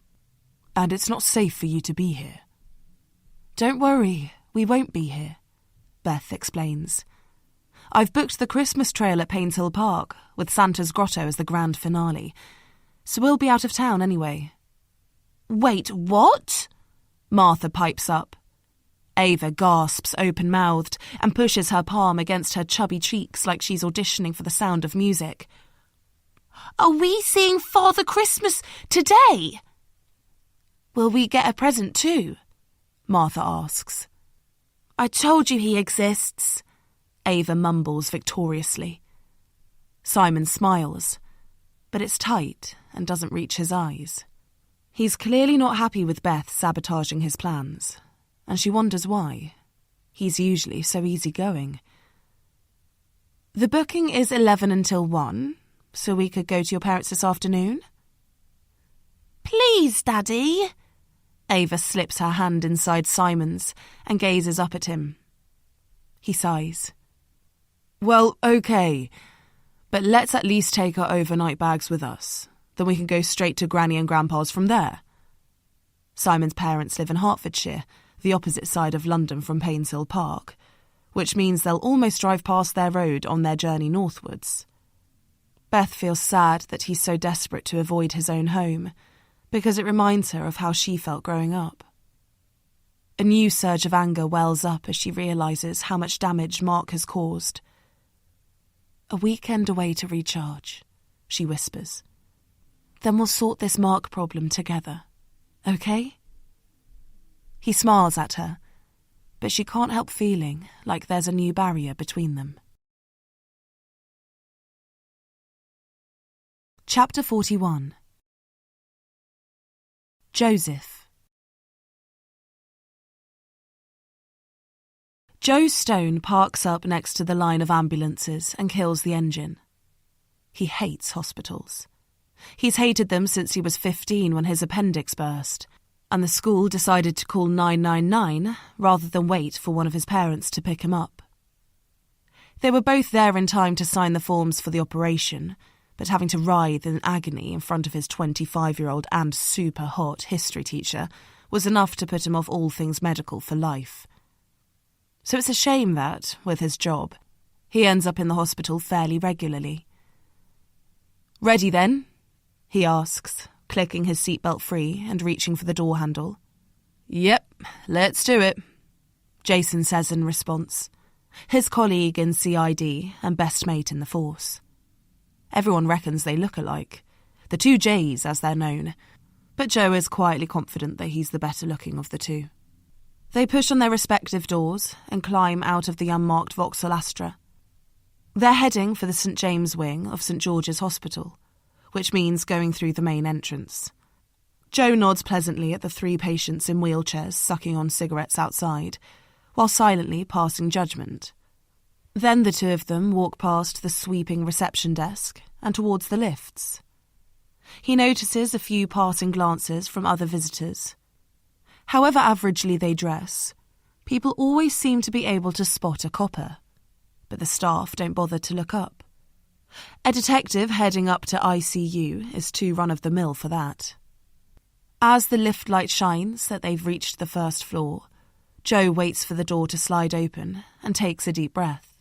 And it's not safe for you to be here. Don't worry, we won't be here, Beth explains. I've booked the Christmas trail at Painshill Park, with Santa's Grotto as the grand finale, so we'll be out of town anyway. Wait, what? Martha pipes up. Ava gasps open-mouthed and pushes her palm against her chubby cheeks like she's auditioning for the Sound of Music. Are we seeing Father Christmas today? Will we get a present too? Martha asks. I told you he exists, Ava mumbles victoriously. Simon smiles, but it's tight and doesn't reach his eyes. He's clearly not happy with Beth sabotaging his plans, and she wonders why. He's usually so easygoing. The booking is 11 until 1, so we could go to your parents this afternoon? Please, Daddy. Ava slips her hand inside Simon's and gazes up at him. He sighs. Well, okay, but let's at least take our overnight bags with us. Then we can go straight to Granny and Grandpa's from there. Simon's parents live in Hertfordshire, the opposite side of London from Painshill Park, which means they'll almost drive past their road on their journey northwards. Beth feels sad that he's so desperate to avoid his own home, because it reminds her of how she felt growing up. A new surge of anger wells up as she realises how much damage Mark has caused. A weekend away to recharge, she whispers. Then we'll sort this Mark problem together, okay? He smiles at her, but she can't help feeling like there's a new barrier between them. Chapter 41. Joseph. Joe Stone parks up next to the line of ambulances and kills the engine. He hates hospitals. He's hated them since he was 15 when his appendix burst, and the school decided to call 999 rather than wait for one of his parents to pick him up. They were both there in time to sign the forms for the operation, but having to writhe in agony in front of his 25-year-old and super hot history teacher was enough to put him off all things medical for life. So it's a shame that, with his job, he ends up in the hospital fairly regularly. "Ready then?" he asks, clicking his seatbelt free and reaching for the door handle. "Yep, let's do it," Jason says in response, his colleague in CID and best mate in the force. Everyone reckons they look alike, the two J's as they're known, but Joe is quietly confident that he's the better looking of the two. They push on their respective doors and climb out of the unmarked Vauxhall Astra. They're heading for the St James wing of St George's Hospital, which means going through the main entrance. Joe nods pleasantly at the 3 patients in wheelchairs sucking on cigarettes outside, while silently passing judgment. Then the 2 of them walk past the sweeping reception desk and towards the lifts. He notices a few passing glances from other visitors. However averagely they dress, people always seem to be able to spot a copper, but the staff don't bother to look up. A detective heading up to ICU is too run-of-the-mill for that. As the lift light shines that they've reached the first floor, Joe waits for the door to slide open and takes a deep breath.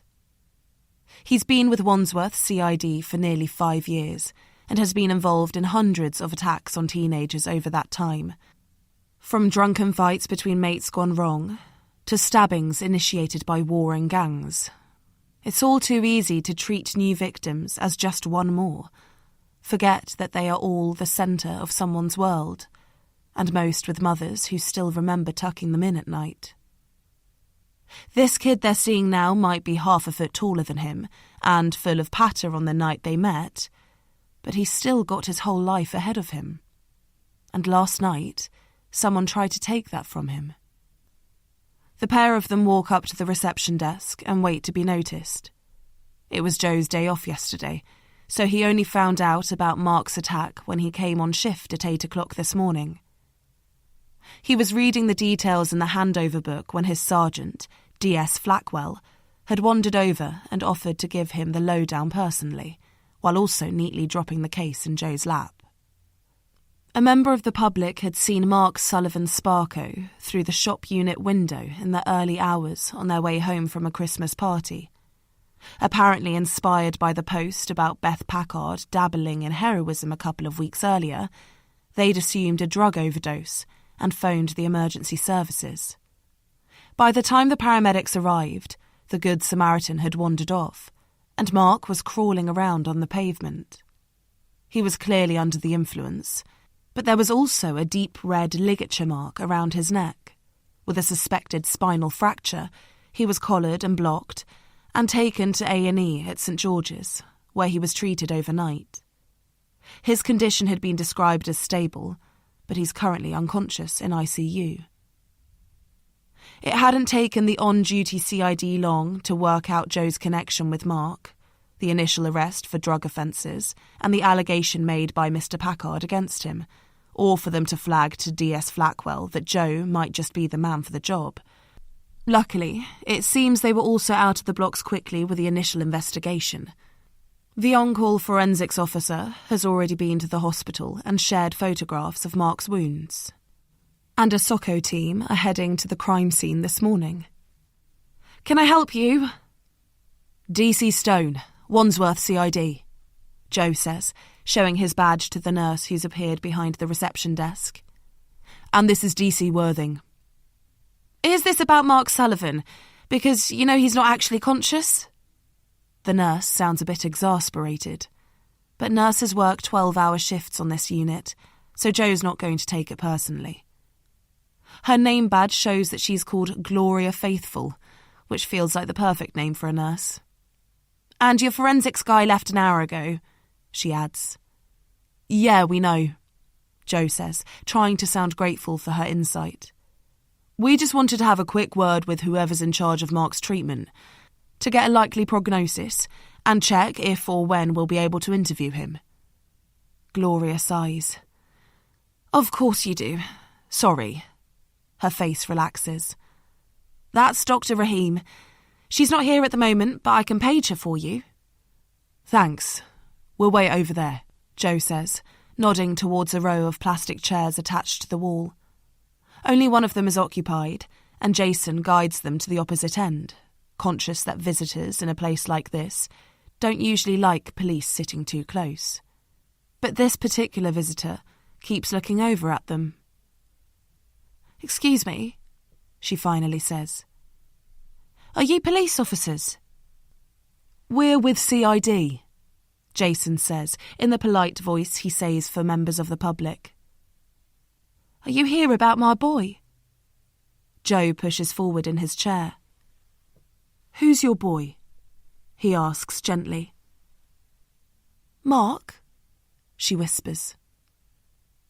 He's been with Wandsworth CID for nearly 5 years and has been involved in hundreds of attacks on teenagers over that time, from drunken fights between mates gone wrong to stabbings initiated by warring gangs. It's all too easy to treat new victims as just one more, forget that they are all the centre of someone's world, and most with mothers who still remember tucking them in at night. This kid they're seeing now might be half a foot taller than him and full of patter on the night they met, but he's still got his whole life ahead of him. And last night, someone tried to take that from him. The pair of them walk up to the reception desk and wait to be noticed. It was Joe's day off yesterday, so he only found out about Mark's attack when he came on shift at 8 o'clock this morning. He was reading the details in the handover book when his sergeant, DS Flackwell, had wandered over and offered to give him the lowdown personally, while also neatly dropping the case in Joe's lap. A member of the public had seen Mark Sullivan Sparko through the shop unit window in the early hours on their way home from a Christmas party. Apparently inspired by the post about Beth Packard dabbling in heroism a couple of weeks earlier, they'd assumed a drug overdose and phoned the emergency services. By the time the paramedics arrived, the Good Samaritan had wandered off, and Mark was crawling around on the pavement. He was clearly under the influence, but there was also a deep red ligature mark around his neck. With a suspected spinal fracture, he was collared and blocked and taken to A&E at St George's, where he was treated overnight. His condition had been described as stable, but he's currently unconscious in ICU. It hadn't taken the on-duty CID long to work out Joe's connection with Mark, the initial arrest for drug offences and the allegation made by Mr Packard against him, or for them to flag to DS Flackwell that Joe might just be the man for the job. Luckily, it seems they were also out of the blocks quickly with the initial investigation. The on-call forensics officer has already been to the hospital and shared photographs of Mark's wounds. And a SOCO team are heading to the crime scene this morning. "Can I help you?" "DC Stone, Wandsworth CID, Joe says, showing his badge to the nurse who's appeared behind the reception desk. "And this is DC Worthing." "Is this about Mark Sullivan? Because, you know, he's not actually conscious?" The nurse sounds a bit exasperated. But nurses work 12-hour shifts on this unit, so Joe's not going to take it personally. Her name badge shows that she's called Gloria Faithful, which feels like the perfect name for a nurse. "And your forensics guy left an hour ago," she adds. "Yeah, we know," Joe says, trying to sound grateful for her insight. We just wanted to have a quick word with whoever's in charge of Mark's treatment, to get a likely prognosis and check if or when we'll be able to interview him. Gloria sighs. Of course you do. Sorry. Her face relaxes. That's Dr. Rahim. She's not here at the moment, but I can page her for you. Thanks. We'll wait over there, Joe says, nodding towards a row of plastic chairs attached to the wall. Only one of them is occupied, and Jason guides them to the opposite end, conscious that visitors in a place like this don't usually like police sitting too close. But this particular visitor keeps looking over at them. Excuse me, she finally says. Are you police officers? We're with CID, Jason says, in the polite voice he says for members of the public. Are you here about my boy? Joe pushes forward in his chair. Who's your boy? He asks gently. Mark, she whispers.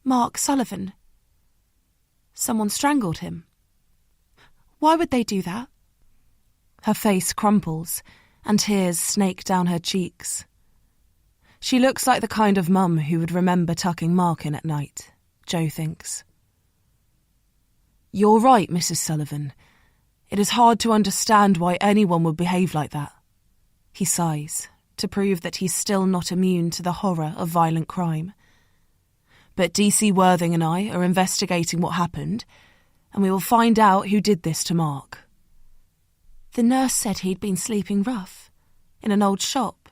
Mark Sullivan. Someone strangled him. Why would they do that? Her face crumples, and tears snake down her cheeks. She looks like the kind of mum who would remember tucking Mark in at night, Joe thinks. You're right, Mrs. Sullivan. It is hard to understand why anyone would behave like that. He sighs, to prove that he's still not immune to the horror of violent crime. But DC Worthing and I are investigating what happened, and we will find out who did this to Mark. The nurse said he'd been sleeping rough, in an old shop,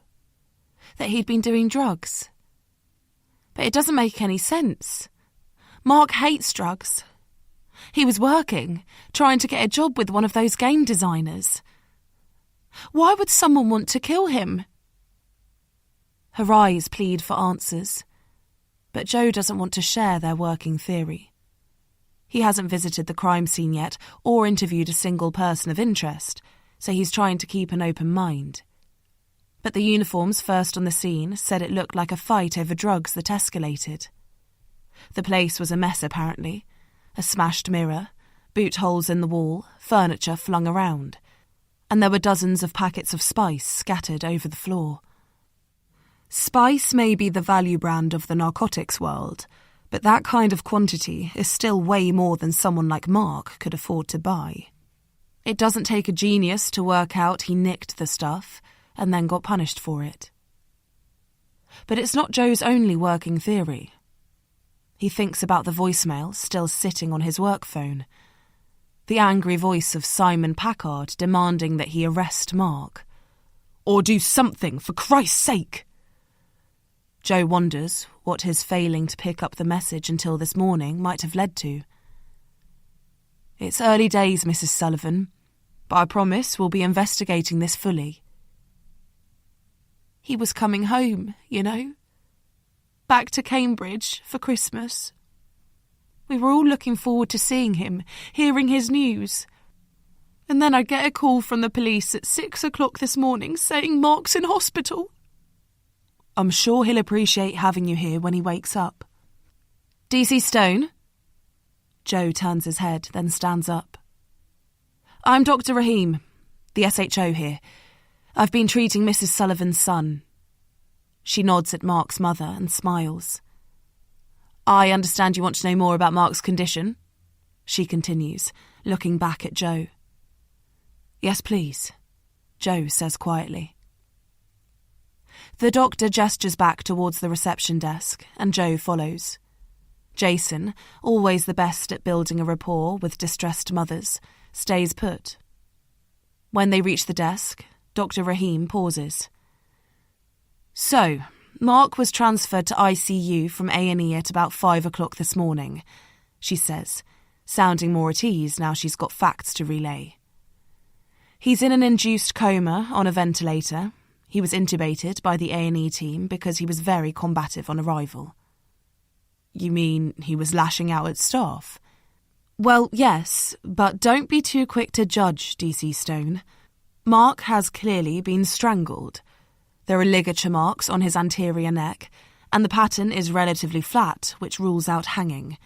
that he'd been doing drugs. But it doesn't make any sense. Mark hates drugs. He was working, trying to get a job with one of those game designers. Why would someone want to kill him? Her eyes plead for answers, but Joe doesn't want to share their working theory. He hasn't visited the crime scene yet or interviewed a single person of interest, so he's trying to keep an open mind. But the uniforms first on the scene said it looked like a fight over drugs that escalated. The place was a mess apparently. A smashed mirror, boot holes in the wall, furniture flung around, and there were dozens of packets of spice scattered over the floor. Spice may be the value brand of the narcotics world, but that kind of quantity is still way more than someone like Mark could afford to buy. It doesn't take a genius to work out he nicked the stuff and then got punished for it. But it's not Joe's only working theory. He thinks about the voicemail still sitting on his work phone. The angry voice of Simon Packard demanding that he arrest Mark. Or do something, for Christ's sake! Joe wonders what his failing to pick up the message until this morning might have led to. It's early days, Mrs. Sullivan, but I promise we'll be investigating this fully. He was coming home, you know. Back to Cambridge for Christmas. We were all looking forward to seeing him, hearing his news. And then I get a call from the police at 6 o'clock this morning saying Mark's in hospital. I'm sure he'll appreciate having you here when he wakes up. DC Stone? Joe turns his head, then stands up. I'm Dr. Rahim, the SHO here. I've been treating Mrs. Sullivan's son. She nods at Mark's mother and smiles. I understand you want to know more about Mark's condition, she continues, looking back at Joe. Yes, please, Joe says quietly. The doctor gestures back towards the reception desk, and Joe follows. Jason, always the best at building a rapport with distressed mothers, stays put. When they reach the desk, Dr. Rahim pauses. So, Mark was transferred to ICU from A&E at about 5 o'clock this morning, she says, sounding more at ease now she's got facts to relay. He's in an induced coma on a ventilator. He was intubated by the A&E team because he was very combative on arrival. You mean he was lashing out at staff? Well, yes, but don't be too quick to judge, DC Stone. Mark has clearly been strangled. There are ligature marks on his anterior neck, and the pattern is relatively flat, which rules out hanging.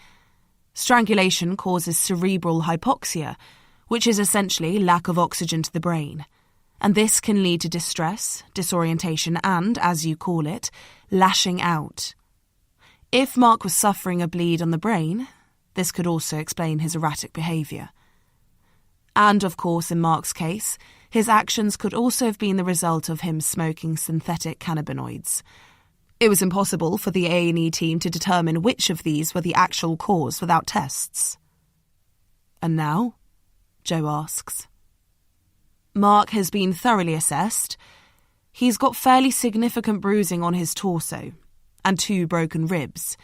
Strangulation causes cerebral hypoxia, which is essentially lack of oxygen to the brain, and this can lead to distress, disorientation and, as you call it, lashing out. If Mark was suffering a bleed on the brain, this could also explain his erratic behaviour. And, of course, in Mark's case, his actions could also have been the result of him smoking synthetic cannabinoids. It was impossible for the A&E team to determine which of these were the actual cause without tests. And now? Joe asks. Mark has been thoroughly assessed. He's got fairly significant bruising on his torso and 2 broken ribs,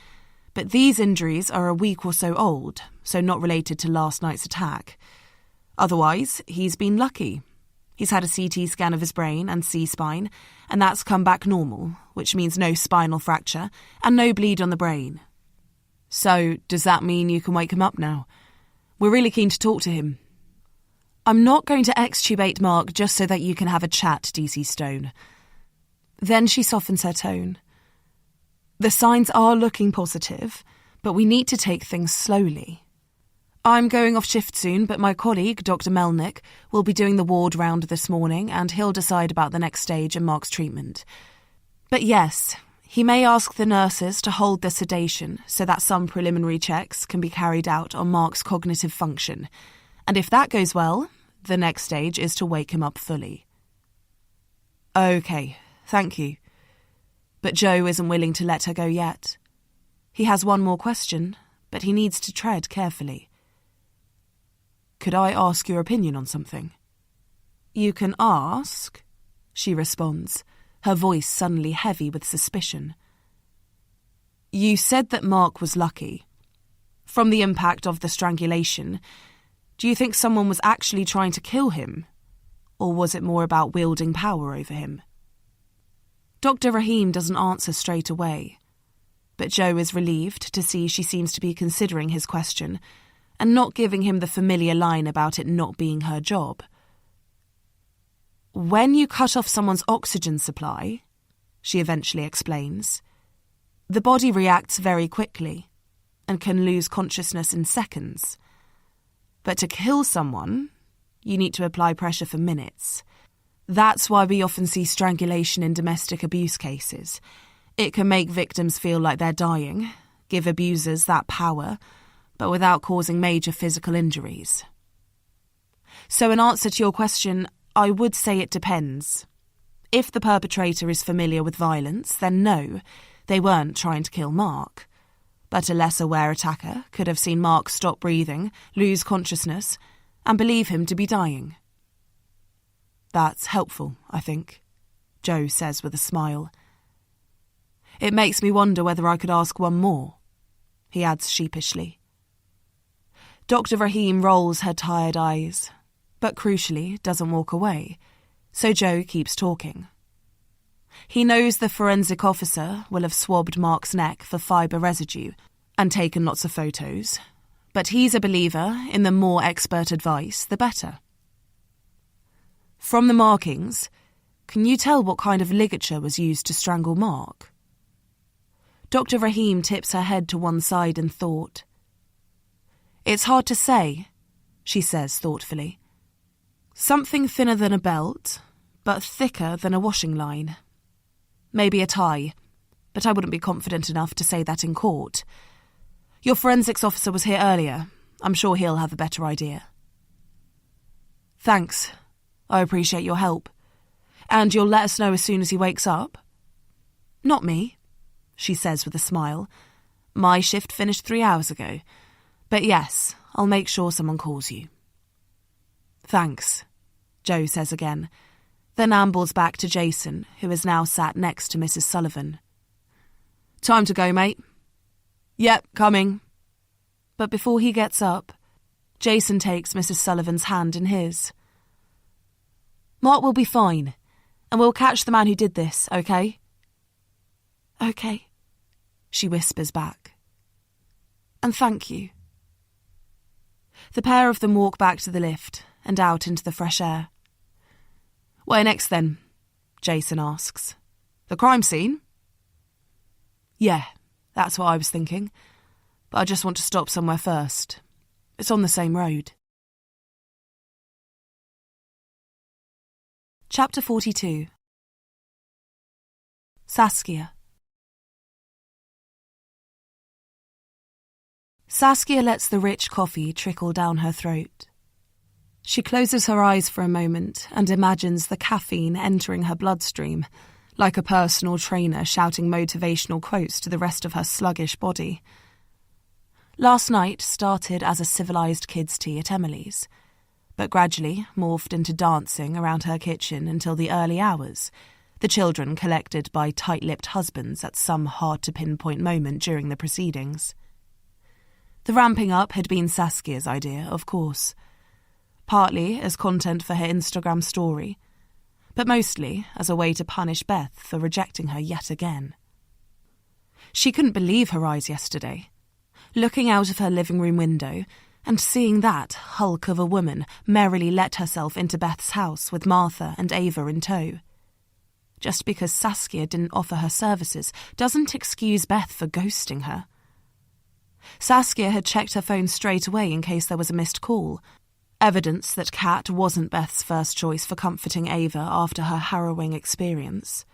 but these injuries are a week or so old, so not related to last night's attack. Otherwise, he's been lucky. He's had a CT scan of his brain and C-spine, and that's come back normal, which means no spinal fracture and no bleed on the brain. So, does that mean you can wake him up now? We're really keen to talk to him. I'm not going to extubate Mark just so that you can have a chat, DC Stone. Then she softens her tone. The signs are looking positive, but we need to take things slowly. I'm going off shift soon, but my colleague, Dr. Melnick, will be doing the ward round this morning and he'll decide about the next stage in Mark's treatment. But yes, he may ask the nurses to hold the sedation so that some preliminary checks can be carried out on Mark's cognitive function. And if that goes well, the next stage is to wake him up fully. Okay, thank you. But Joe isn't willing to let her go yet. He has one more question, but he needs to tread carefully. Could I ask your opinion on something? You can ask, she responds, her voice suddenly heavy with suspicion. You said that Mark was lucky. From the impact of the strangulation, do you think someone was actually trying to kill him? Or was it more about wielding power over him? Dr. Rahim doesn't answer straight away, but Joe is relieved to see she seems to be considering his question and not giving him the familiar line about it not being her job. When you cut off someone's oxygen supply, she eventually explains, the body reacts very quickly and can lose consciousness in seconds. But to kill someone, you need to apply pressure for minutes. That's why we often see strangulation in domestic abuse cases. It can make victims feel like they're dying, give abusers that power, but without causing major physical injuries. So in answer to your question, I would say it depends. If the perpetrator is familiar with violence, then no, they weren't trying to kill Mark. But a less aware attacker could have seen Mark stop breathing, lose consciousness, and believe him to be dying. That's helpful, I think, Joe says with a smile. It makes me wonder whether I could ask one more, he adds sheepishly. Dr. Rahim rolls her tired eyes, but crucially doesn't walk away, so Joe keeps talking. He knows the forensic officer will have swabbed Mark's neck for fibre residue and taken lots of photos, but he's a believer in the more expert advice, the better. From the markings, can you tell what kind of ligature was used to strangle Mark? Dr. Rahim tips her head to one side in thought. It's hard to say, she says thoughtfully. Something thinner than a belt, but thicker than a washing line. Maybe a tie, but I wouldn't be confident enough to say that in court. Your forensics officer was here earlier. I'm sure he'll have a better idea. Thanks. I appreciate your help. And you'll let us know as soon as he wakes up? Not me, she says with a smile. My shift finished 3 hours ago. But yes, I'll make sure someone calls you. Thanks, Joe says again, then ambles back to Jason, who is now sat next to Mrs. Sullivan. Time to go, mate. Yep, coming. But before he gets up, Jason takes Mrs. Sullivan's hand in his. Mark will be fine, and we'll catch the man who did this, okay? Okay, she whispers back. And thank you. The pair of them walk back to the lift and out into the fresh air. Where next then? Jason asks. The crime scene? Yeah, that's what I was thinking. but I just want to stop somewhere first. It's on the same road. Chapter 42. Saskia. Saskia lets the rich coffee trickle down her throat. She closes her eyes for a moment and imagines the caffeine entering her bloodstream, like a personal trainer shouting motivational quotes to the rest of her sluggish body. Last night started as a civilised kids' tea at Emily's, but gradually morphed into dancing around her kitchen until the early hours, the children collected by tight-lipped husbands at some hard-to-pinpoint moment during the proceedings. The ramping up had been Saskia's idea, of course, partly as content for her Instagram story, but mostly as a way to punish Beth for rejecting her yet again. She couldn't believe her eyes yesterday, looking out of her living room window and seeing that hulk of a woman merrily let herself into Beth's house with Martha and Ava in tow. Just because Saskia didn't offer her services doesn't excuse Beth for ghosting her. Saskia had checked her phone straight away in case there was a missed call, evidence that Kat wasn't Beth's first choice for comforting Ava after her harrowing experience.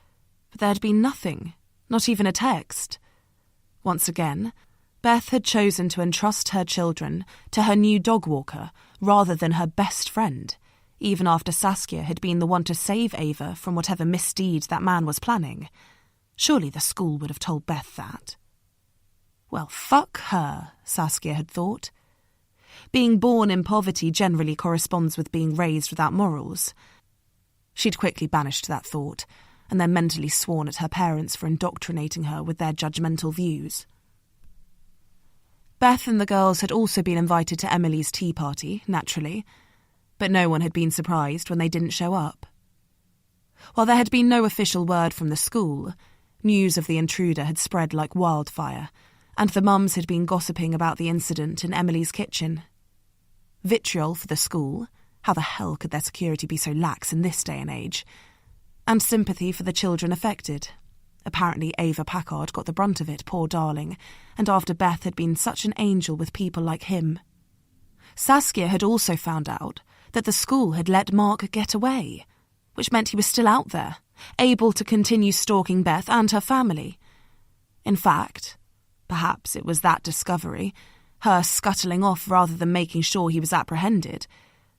But there had been nothing, not even a text. Once again, Beth had chosen to entrust her children to her new dog walker rather than her best friend, even after Saskia had been the one to save Ava from whatever misdeed that man was planning. Surely the school would have told Beth that. Well, fuck her, Saskia had thought. Being born in poverty generally corresponds with being raised without morals. She'd quickly banished that thought, and then mentally sworn at her parents for indoctrinating her with their judgmental views. Beth and the girls had also been invited to Emily's tea party, naturally, but no one had been surprised when they didn't show up. While there had been no official word from the school, news of the intruder had spread like wildfire, and the mums had been gossiping about the incident in Emily's kitchen. Vitriol for the school, how the hell could their security be so lax in this day and age, and sympathy for the children affected. Apparently Ava Packard got the brunt of it, poor darling, and after Beth had been such an angel with people like him. Saskia had also found out that the school had let Mark get away, which meant he was still out there, able to continue stalking Beth and her family. In fact, perhaps it was that discovery, her scuttling off rather than making sure he was apprehended,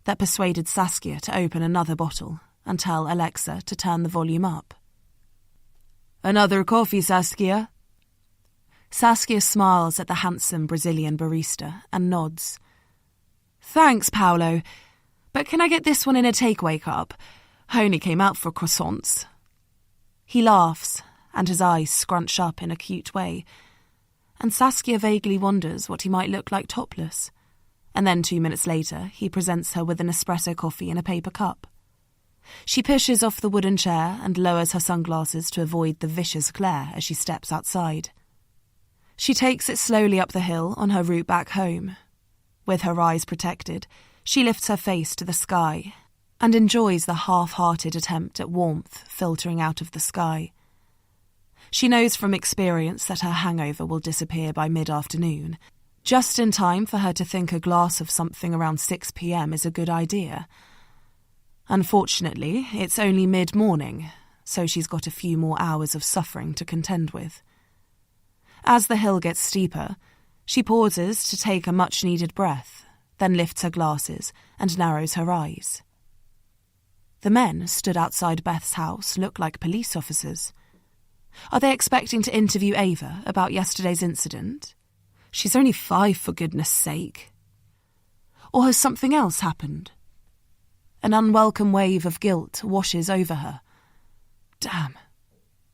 that persuaded Saskia to open another bottle and tell Alexa to turn the volume up. "Another coffee, Saskia?" Saskia smiles at the handsome Brazilian barista and nods. "Thanks, Paolo, but can I get this one in a takeaway cup? I only came out for croissants." He laughs, and his eyes scrunch up in a cute way, and Saskia vaguely wonders what he might look like topless, and then 2 minutes later he presents her with an espresso coffee in a paper cup. She pushes off the wooden chair and lowers her sunglasses to avoid the vicious glare as she steps outside. She takes it slowly up the hill on her route back home. With her eyes protected, she lifts her face to the sky and enjoys the half-hearted attempt at warmth filtering out of the sky. She knows from experience that her hangover will disappear by mid-afternoon, just in time for her to think a glass of something around 6 p.m. is a good idea. Unfortunately, it's only mid-morning, so she's got a few more hours of suffering to contend with. As the hill gets steeper, she pauses to take a much-needed breath, then lifts her glasses and narrows her eyes. The men stood outside Beth's house look like police officers. Are they expecting to interview Ava about yesterday's incident? She's only 5, for goodness sake. Or has something else happened? An unwelcome wave of guilt washes over her. Damn.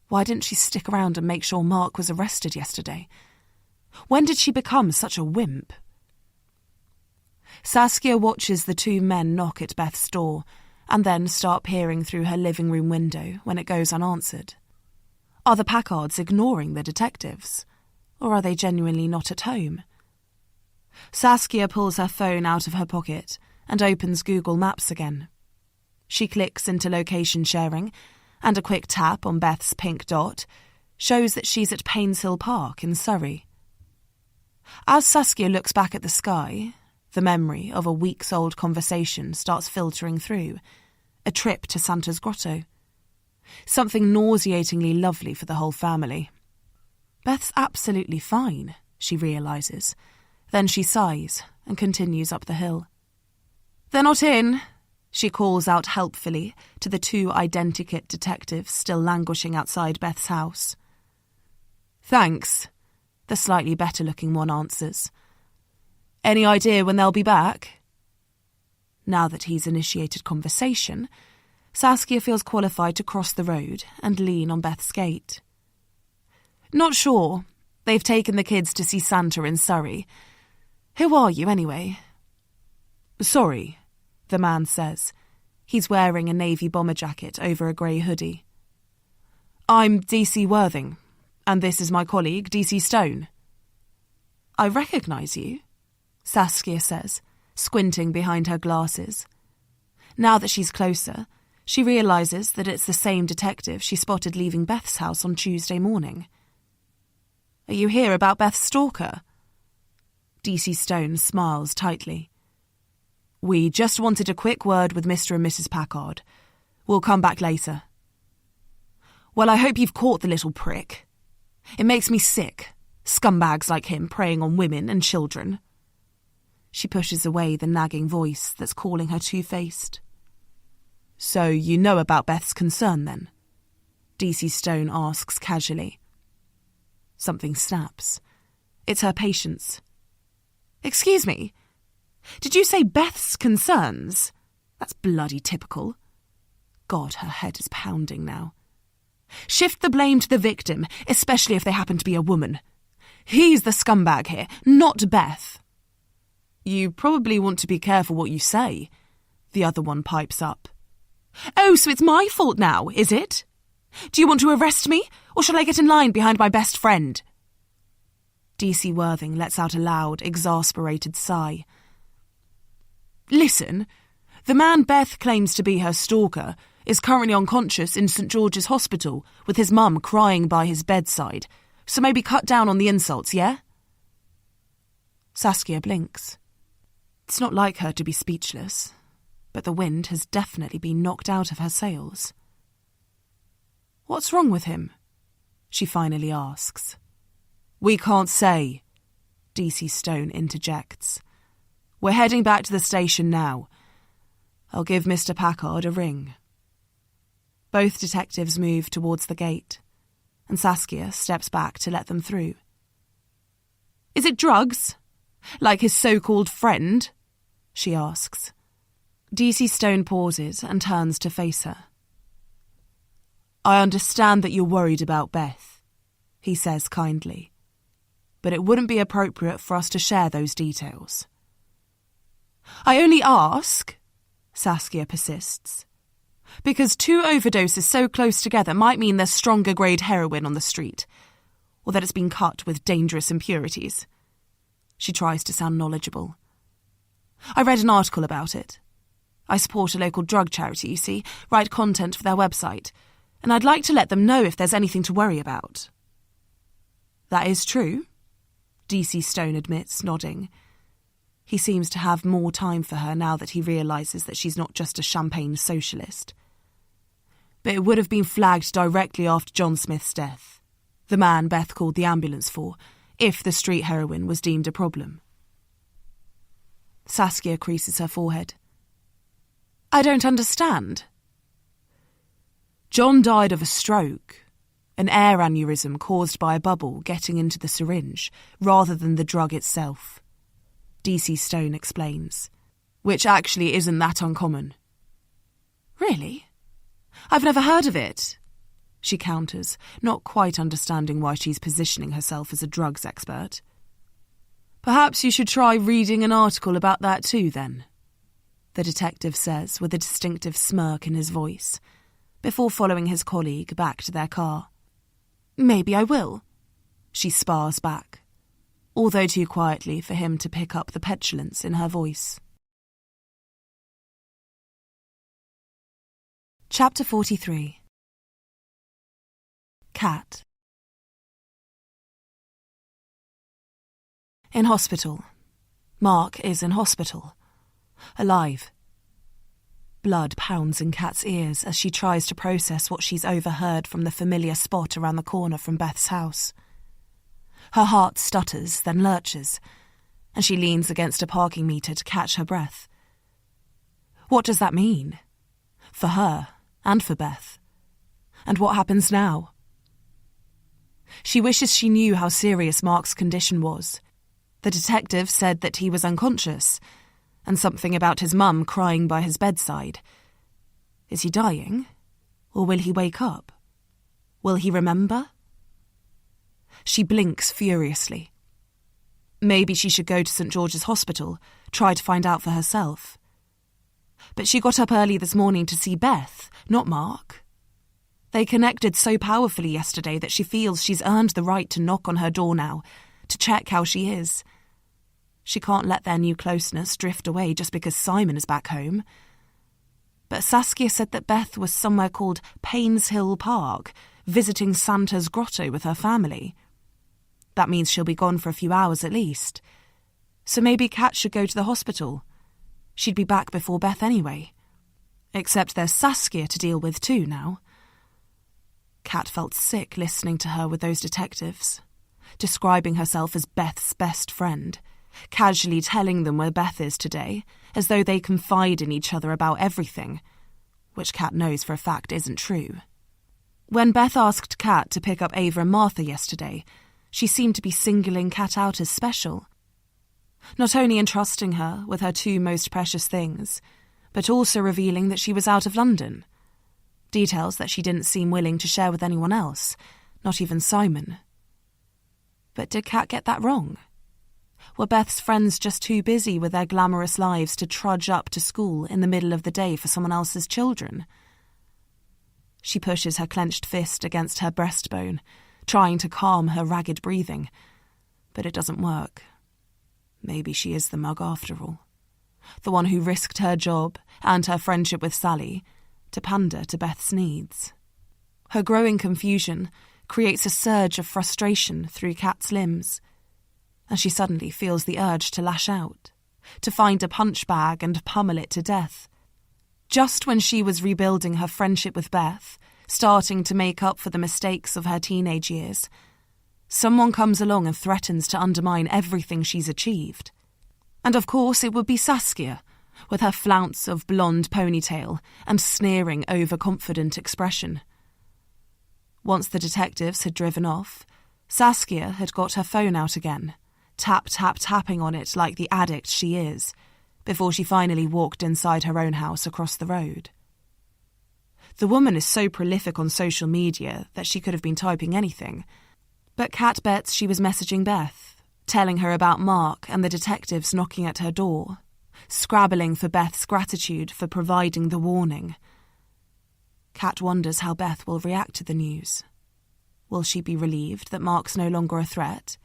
Why didn't she stick around and make sure Mark was arrested yesterday? When did she become such a wimp? Saskia watches the 2 men knock at Beth's door and then start peering through her living room window when it goes unanswered. Are the Packards ignoring the detectives? Or are they genuinely not at home? Saskia pulls her phone out of her pocket and opens Google Maps again. She clicks into location sharing, and a quick tap on Beth's pink dot shows that she's at Painshill Park in Surrey. As Saskia looks back at the sky, the memory of a weeks-old conversation starts filtering through. A trip to Santa's grotto. Something nauseatingly lovely for the whole family. Beth's absolutely fine, she realises. Then she sighs and continues up the hill. "They're not in," she calls out helpfully to the two identikit detectives still languishing outside Beth's house. "Thanks," the slightly better-looking one answers. "Any idea when they'll be back?" Now that he's initiated conversation, Saskia feels qualified to cross the road and lean on Beth's gate. "Not sure. They've taken the kids to see Santa in Surrey. Who are you, anyway?" "Sorry," the man says. He's wearing a navy bomber jacket over a grey hoodie. "I'm DC Worthing, and this is my colleague, DC Stone." "I recognise you," Saskia says, squinting behind her glasses. Now that she's closer, she realises that it's the same detective she spotted leaving Beth's house on Tuesday morning. "Are you here about Beth's stalker?" DC Stone smiles tightly. "We just wanted a quick word with Mr. and Mrs. Packard. We'll come back later." "Well, I hope you've caught the little prick. It makes me sick, scumbags like him preying on women and children." She pushes away the nagging voice that's calling her two-faced. "So you know about Beth's concern, then?" DC Stone asks casually. Something snaps. It's her patience. "Excuse me? Did you say Beth's concerns? That's bloody typical." God, her head is pounding now. "Shift the blame to the victim, especially if they happen to be a woman. He's the scumbag here, not Beth." "You probably want to be careful what you say," the other one pipes up. "Oh, so it's my fault now, is it? Do you want to arrest me, or shall I get in line behind my best friend?" DC Worthing lets out a loud, exasperated sigh. "Listen, the man Beth claims to be her stalker is currently unconscious in St. George's Hospital with his mum crying by his bedside, so maybe cut down on the insults, yeah?" Saskia blinks. It's not like her to be speechless, but the wind has definitely been knocked out of her sails. "What's wrong with him?" she finally asks. "We can't say," DC Stone interjects. "We're heading back to the station now. I'll give Mr. Packard a ring." Both detectives move towards the gate, and Saskia steps back to let them through. "Is it drugs? Like his so-called friend?" she asks. DC Stone pauses and turns to face her. "I understand that you're worried about Beth," he says kindly, "but it wouldn't be appropriate for us to share those details." "I only ask," Saskia persists, "because two overdoses so close together might mean there's stronger grade heroin on the street, or that it's been cut with dangerous impurities." She tries to sound knowledgeable. "I read an article about it. I support a local drug charity, you see, write content for their website, and I'd like to let them know if there's anything to worry about." "That is true," DC Stone admits, nodding. He seems to have more time for her now that he realises that she's not just a champagne socialist. "But it would have been flagged directly after John Smith's death, the man Beth called the ambulance for, if the street heroin was deemed a problem." Saskia creases her forehead. "I don't understand." "John died of a stroke, an air aneurysm caused by a bubble getting into the syringe rather than the drug itself," DC Stone explains, "which actually isn't that uncommon." "Really? I've never heard of it," she counters, not quite understanding why she's positioning herself as a drugs expert. "Perhaps you should try reading an article about that too, then," the detective says with a distinctive smirk in his voice, before following his colleague back to their car. "Maybe I will," she spars back, although too quietly for him to pick up the petulance in her voice. Chapter 43. Cat. In hospital. Mark is in hospital. Alive. Blood pounds in Kat's ears as she tries to process what she's overheard from the familiar spot around the corner from Beth's house. Her heart stutters, then lurches, and she leans against a parking meter to catch her breath. What does that mean? For her, and for Beth. And what happens now? She wishes she knew how serious Mark's condition was. The detective said that he was unconscious, and something about his mum crying by his bedside. Is he dying? Or will he wake up? Will he remember? She blinks furiously. Maybe she should go to St. George's Hospital, try to find out for herself. But she got up early this morning to see Beth, not Mark. They connected so powerfully yesterday that she feels she's earned the right to knock on her door now, to check how she is. She can't let their new closeness drift away just because Simon is back home. But Saskia said that Beth was somewhere called Paynes Hill Park, visiting Santa's grotto with her family. That means she'll be gone for a few hours at least. So maybe Kat should go to the hospital. She'd be back before Beth anyway. Except there's Saskia to deal with too now. Kat felt sick listening to her with those detectives, describing herself as Beth's best friend, casually telling them where Beth is today, as though they confide in each other about everything, which Kat knows for a fact isn't true. When Beth asked Kat to pick up Ava and Martha yesterday, she seemed to be singling Kat out as special. Not only entrusting her with her two most precious things, but also revealing that she was out of London. Details that she didn't seem willing to share with anyone else, not even Simon. But did Kat get that wrong? Were Beth's friends just too busy with their glamorous lives to trudge up to school in the middle of the day for someone else's children? She pushes her clenched fist against her breastbone, trying to calm her ragged breathing, but it doesn't work. Maybe she is the mug after all. The one who risked her job and her friendship with Sally to pander to Beth's needs. Her growing confusion creates a surge of frustration through Kat's limbs, and she suddenly feels the urge to lash out, to find a punch bag and pummel it to death. Just when she was rebuilding her friendship with Beth, starting to make up for the mistakes of her teenage years, someone comes along and threatens to undermine everything she's achieved. And of course it would be Saskia, with her flounce of blonde ponytail and sneering, overconfident expression. Once the detectives had driven off, Saskia had got her phone out again, tapping on it like the addict she is, before she finally walked inside her own house across the road. The woman is so prolific on social media that she could have been typing anything, but Kat bets she was messaging Beth, telling her about Mark and the detectives knocking at her door, scrabbling for Beth's gratitude for providing the warning. Kat wonders how Beth will react to the news. Will she be relieved that Mark's no longer a threat?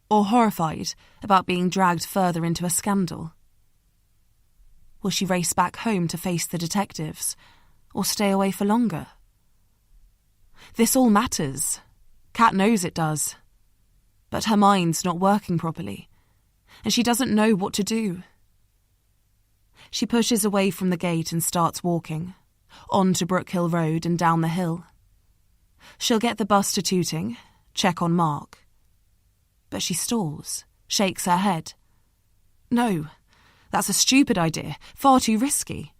Or horrified about being dragged further into a scandal? Will she race back home to face the detectives, or stay away for longer? This all matters. Kat knows it does. But her mind's not working properly, and she doesn't know what to do. She pushes away from the gate and starts walking, on to Brookhill Road and down the hill. She'll get the bus to Tooting, check on Mark. But she stalls, shakes her head. No, that's a stupid idea, far too risky.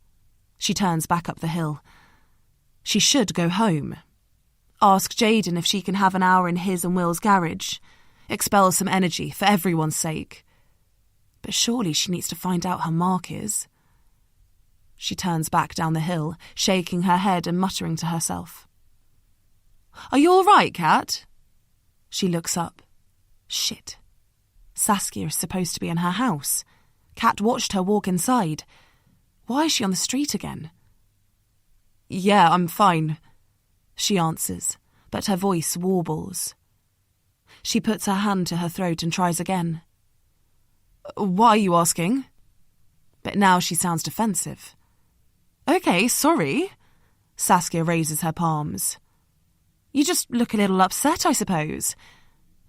She turns back up the hill. She should go home. Ask Jaden if she can have an hour in his and Will's garage. Expel some energy for everyone's sake. But surely she needs to find out how Mark is. She turns back down the hill, shaking her head and muttering to herself. Are you all right, Kat? She looks up. Shit. Saskia is supposed to be in her house. Kat watched her walk inside. Why is she on the street again? Yeah, I'm fine, she answers, but her voice warbles. She puts her hand to her throat and tries again. Why are you asking? But now she sounds defensive. Okay, sorry. Saskia raises her palms. You just look a little upset, I suppose.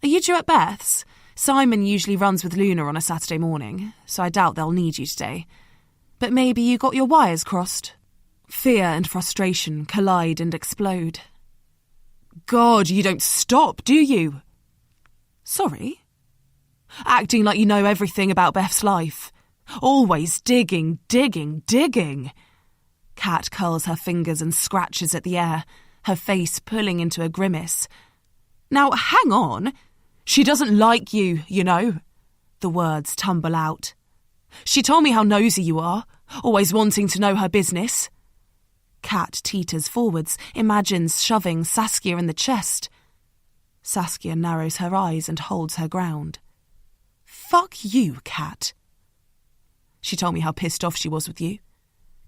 Are you due at Beth's? Simon usually runs with Luna on a Saturday morning, so I doubt they'll need you today. But maybe you got your wires crossed. Fear and frustration collide and explode. God, you don't stop, do you? Sorry? Acting like you know everything about Beth's life. Always digging. Kat curls her fingers and scratches at the air, her face pulling into a grimace. Now, hang on. She doesn't like you, you know. The words tumble out. She told me how nosy you are, always wanting to know her business. Kat teeters forwards, imagines shoving Saskia in the chest. Saskia narrows her eyes and holds her ground. Fuck you, Kat. She told me how pissed off she was with you.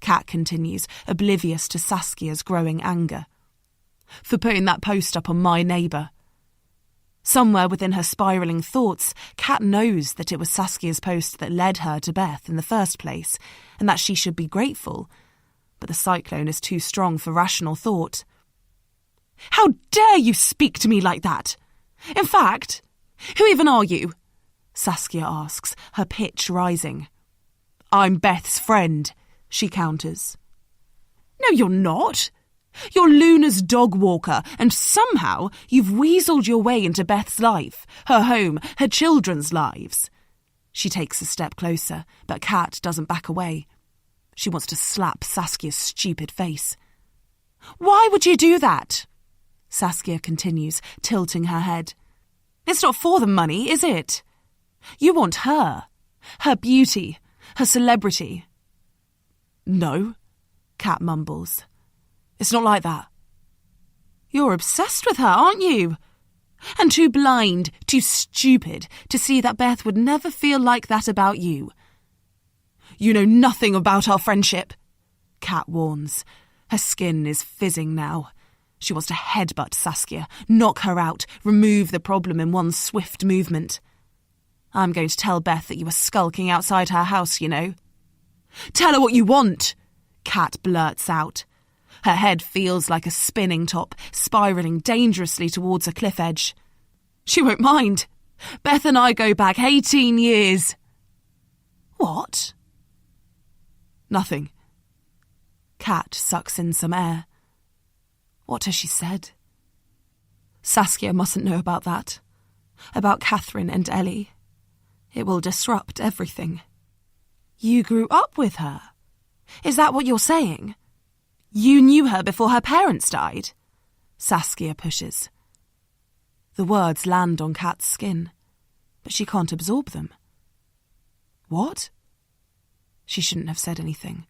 Kat continues, oblivious to Saskia's growing anger. For putting that post up on my neighbour. Somewhere within her spiralling thoughts, Kat knows that it was Saskia's post that led her to Beth in the first place, and that she should be grateful. But the cyclone is too strong for rational thought. How dare you speak to me like that? In fact, who even are you? Saskia asks, her pitch rising. I'm Beth's friend, she counters. No, you're not. You're Luna's dog walker, and somehow you've weaseled your way into Beth's life, her home, her children's lives. She takes a step closer, but Kat doesn't back away. She wants to slap Saskia's stupid face. Why would you do that? Saskia continues, tilting her head. It's not for the money, is it? You want her beauty, her celebrity. No, Kat mumbles. It's not like that. You're obsessed with her, aren't you? And too blind, too stupid to see that Beth would never feel like that about you. You know nothing about our friendship, Kat warns. Her skin is fizzing now. She wants to headbutt Saskia, knock her out, remove the problem in one swift movement. I'm going to tell Beth that you were skulking outside her house, you know. Tell her what you want, Kat blurts out. Her head feels like a spinning top, spiralling dangerously towards a cliff edge. She won't mind. Beth and I go back 18 years. What? Nothing. Kat sucks in some air. What has she said? Saskia mustn't know about that. About Catherine and Ellie. It will disrupt everything. You grew up with her. Is that what you're saying? You knew her before her parents died? Saskia pushes. The words land on Kat's skin, but she can't absorb them. What? She shouldn't have said anything,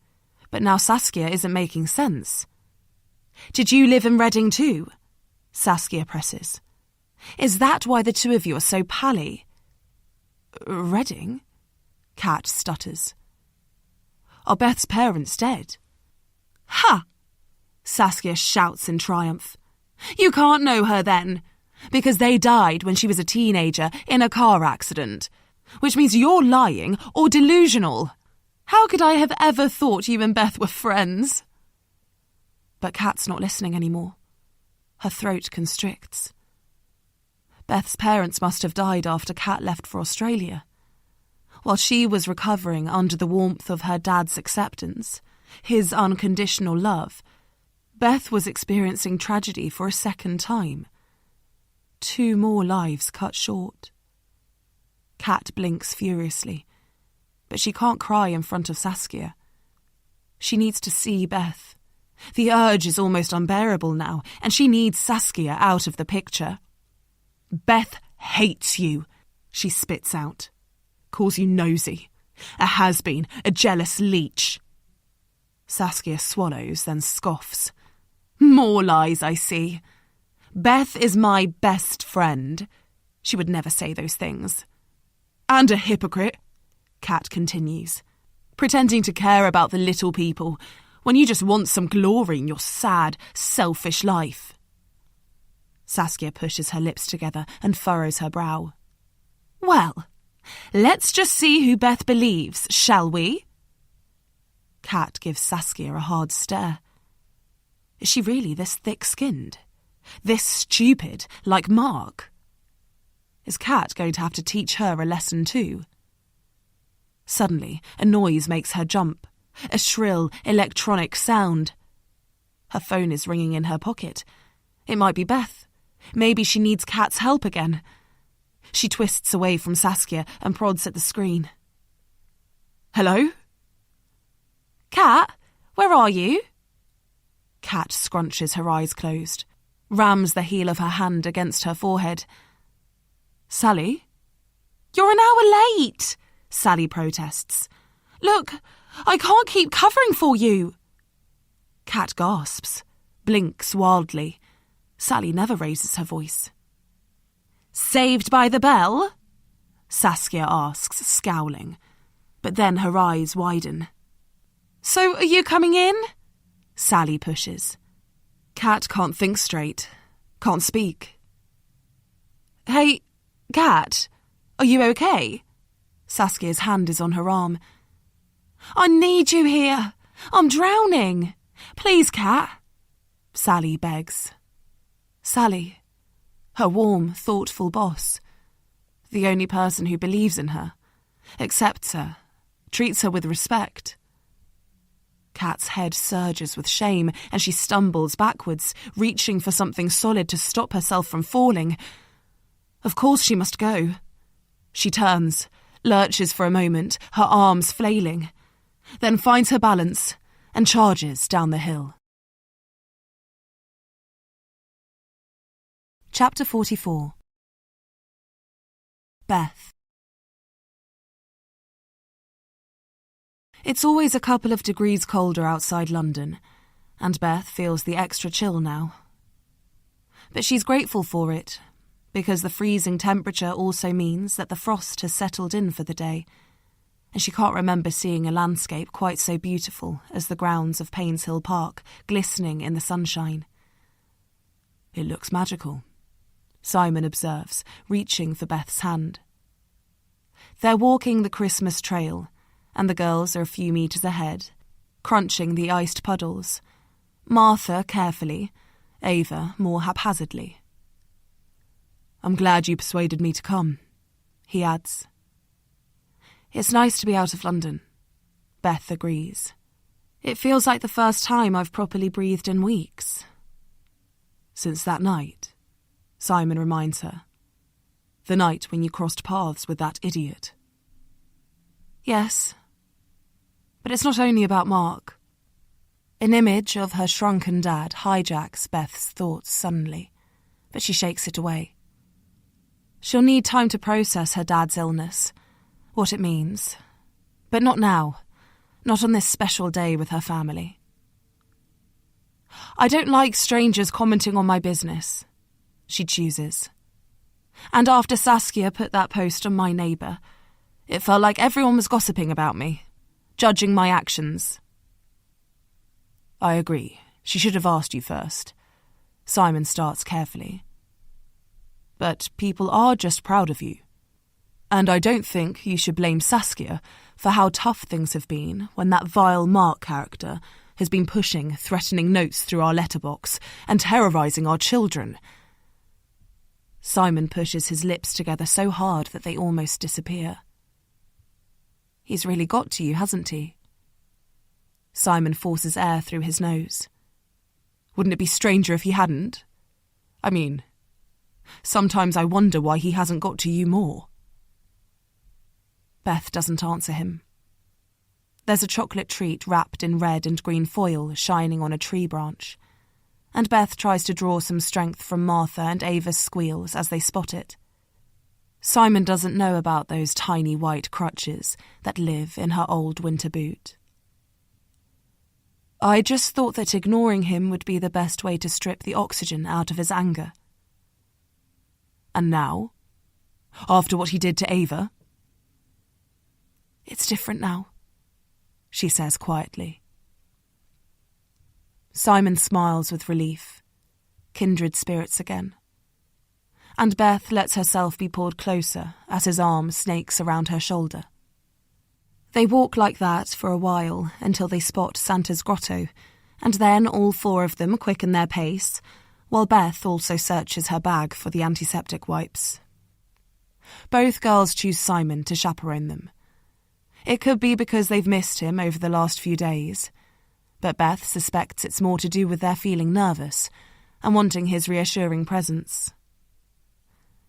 but now Saskia isn't making sense. Did you live in Reading too? Saskia presses. Is that why the two of you are so pally? Reading? Kat stutters. Are Beth's parents dead? Ha! Saskia shouts in triumph. You can't know her then, because they died when she was a teenager in a car accident, which means you're lying or delusional. How could I have ever thought you and Beth were friends? But Kat's not listening anymore. Her throat constricts. Beth's parents must have died after Kat left for Australia. While she was recovering under the warmth of her dad's acceptance, his unconditional love, Beth was experiencing tragedy for a second time. 2 more lives cut short. Kat blinks furiously, but she can't cry in front of Saskia. She needs to see Beth. The urge is almost unbearable now, and she needs Saskia out of the picture. Beth hates you, she spits out. Calls you nosy. A has-been, a jealous leech. Saskia swallows, then scoffs. More lies, I see. Beth is my best friend. She would never say those things. And a hypocrite, Kat continues, pretending to care about the little people when you just want some glory in your sad, selfish life. Saskia pushes her lips together and furrows her brow. Well, let's just see who Beth believes, shall we? Kat gives Saskia a hard stare. Is she really this thick-skinned? This stupid, like Mark? Is Kat going to have to teach her a lesson too? Suddenly, a noise makes her jump. A shrill, electronic sound. Her phone is ringing in her pocket. It might be Beth. Maybe she needs Kat's help again. She twists away from Saskia and prods at the screen. Hello? Kat, where are you? Kat scrunches her eyes closed, rams the heel of her hand against her forehead. Sally? You're an hour late, Sally protests. Look, I can't keep covering for you. Kat gasps, blinks wildly. Sally never raises her voice. Saved by the bell? Saskia asks, scowling, but then her eyes widen. So are you coming in? Sally pushes. Kat can't think straight, can't speak. Hey, Kat, are you okay? Saskia's hand is on her arm. I need you here. I'm drowning. Please, Kat. Sally begs. Sally, her warm, thoughtful boss, the only person who believes in her, accepts her, treats her with respect. Kat's head surges with shame and she stumbles backwards, reaching for something solid to stop herself from falling. Of course she must go. She turns, lurches for a moment, her arms flailing, then finds her balance and charges down the hill. Chapter 44. Beth. It's always a couple of degrees colder outside London, and Beth feels the extra chill now. But she's grateful for it, because the freezing temperature also means that the frost has settled in for the day, and she can't remember seeing a landscape quite so beautiful as the grounds of Painshill Park glistening in the sunshine. It looks magical, Simon observes, reaching for Beth's hand. They're walking the Christmas trail, and the girls are a few metres ahead, crunching the iced puddles. Martha carefully, Ava more haphazardly. I'm glad you persuaded me to come, he adds. It's nice to be out of London, Beth agrees. It feels like the first time I've properly breathed in weeks. Since that night, Simon reminds her. The night when you crossed paths with that idiot. Yes, but it's not only about Mark. An image of her shrunken dad hijacks Beth's thoughts suddenly, but she shakes it away. She'll need time to process her dad's illness, what it means, but not now, not on this special day with her family. I don't like strangers commenting on my business, she chooses. And after Saskia put that post on my neighbour, it felt like everyone was gossiping about me, judging my actions. I agree. She should have asked you first. Simon starts carefully. But people are just proud of you. And I don't think you should blame Saskia for how tough things have been when that vile Mark character has been pushing threatening notes through our letterbox and terrorising our children. Simon pushes his lips together so hard that they almost disappear. He's really got to you, hasn't he? Simon forces air through his nose. Wouldn't it be stranger if he hadn't? I mean, sometimes I wonder why he hasn't got to you more. Beth doesn't answer him. There's a chocolate treat wrapped in red and green foil shining on a tree branch, and Beth tries to draw some strength from Martha and Ava's squeals as they spot it. Simon doesn't know about those tiny white crutches that live in her old winter boot. I just thought that ignoring him would be the best way to strip the oxygen out of his anger. And now? After what he did to Ava? It's different now, she says quietly. Simon smiles with relief, kindred spirits again. And Beth lets herself be pulled closer as his arm snakes around her shoulder. They walk like that for a while until they spot Santa's grotto, and then all four of them quicken their pace, while Beth also searches her bag for the antiseptic wipes. Both girls choose Simon to chaperone them. It could be because they've missed him over the last few days, but Beth suspects it's more to do with their feeling nervous and wanting his reassuring presence.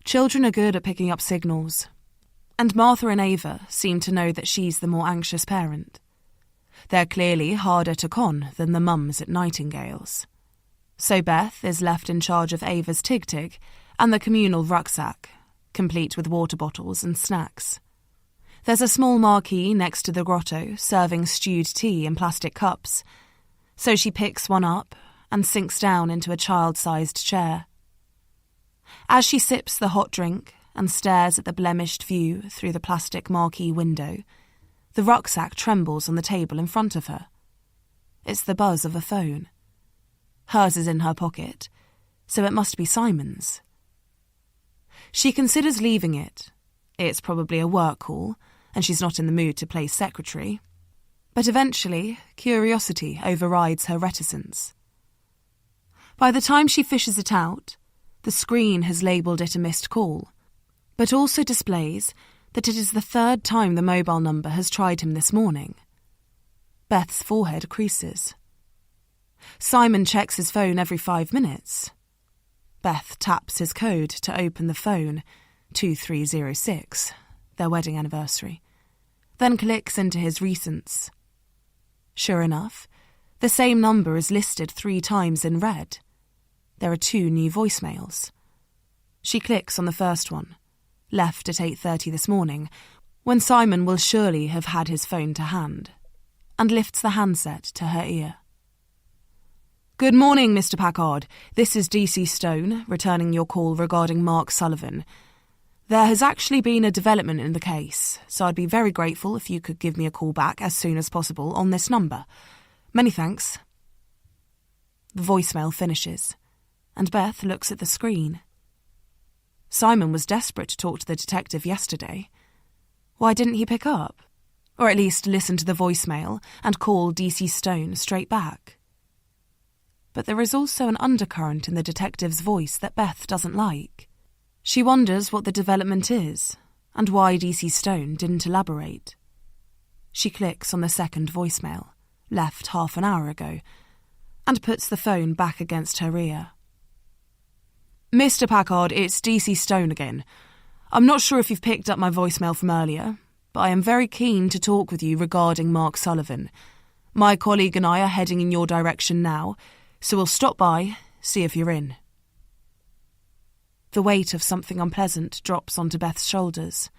Children are good at picking up signals, and Martha and Ava seem to know that she's the more anxious parent. They're clearly harder to con than the mums at Nightingale's. So Beth is left in charge of Ava's tig-tig and the communal rucksack, complete with water bottles and snacks. There's a small marquee next to the grotto serving stewed tea in plastic cups, so she picks one up and sinks down into a child-sized chair. As she sips the hot drink and stares at the blemished view through the plastic marquee window, the rucksack trembles on the table in front of her. It's the buzz of a phone. Hers is in her pocket, so it must be Simon's. She considers leaving it. It's probably a work call, and she's not in the mood to play secretary. But eventually, curiosity overrides her reticence. By the time she fishes it out, the screen has labelled it a missed call, but also displays that it is the third time the mobile number has tried him this morning. Beth's forehead creases. Simon checks his phone every 5 minutes. Beth taps his code to open the phone, 2306, their wedding anniversary, then clicks into his recents. Sure enough, the same number is listed 3 times in red. There are 2 new voicemails. She clicks on the first one, left at 8:30 this morning, when Simon will surely have had his phone to hand, and lifts the handset to her ear. "Good morning, Mr. Packard. This is DC Stone, returning your call regarding Mark Sullivan. There has actually been a development in the case, so I'd be very grateful if you could give me a call back as soon as possible on this number. Many thanks." The voicemail finishes, and Beth looks at the screen. Simon was desperate to talk to the detective yesterday. Why didn't he pick up? Or at least listen to the voicemail and call DC Stone straight back? But there is also an undercurrent in the detective's voice that Beth doesn't like. She wonders what the development is, and why DC Stone didn't elaborate. She clicks on the second voicemail, left half an hour ago, and puts the phone back against her ear. "Mr. Packard, it's DC Stone again. I'm not sure if you've picked up my voicemail from earlier, but I am very keen to talk with you regarding Mark Sullivan. My colleague and I are heading in your direction now, so we'll stop by, see if you're in." The weight of something unpleasant drops onto Beth's shoulders.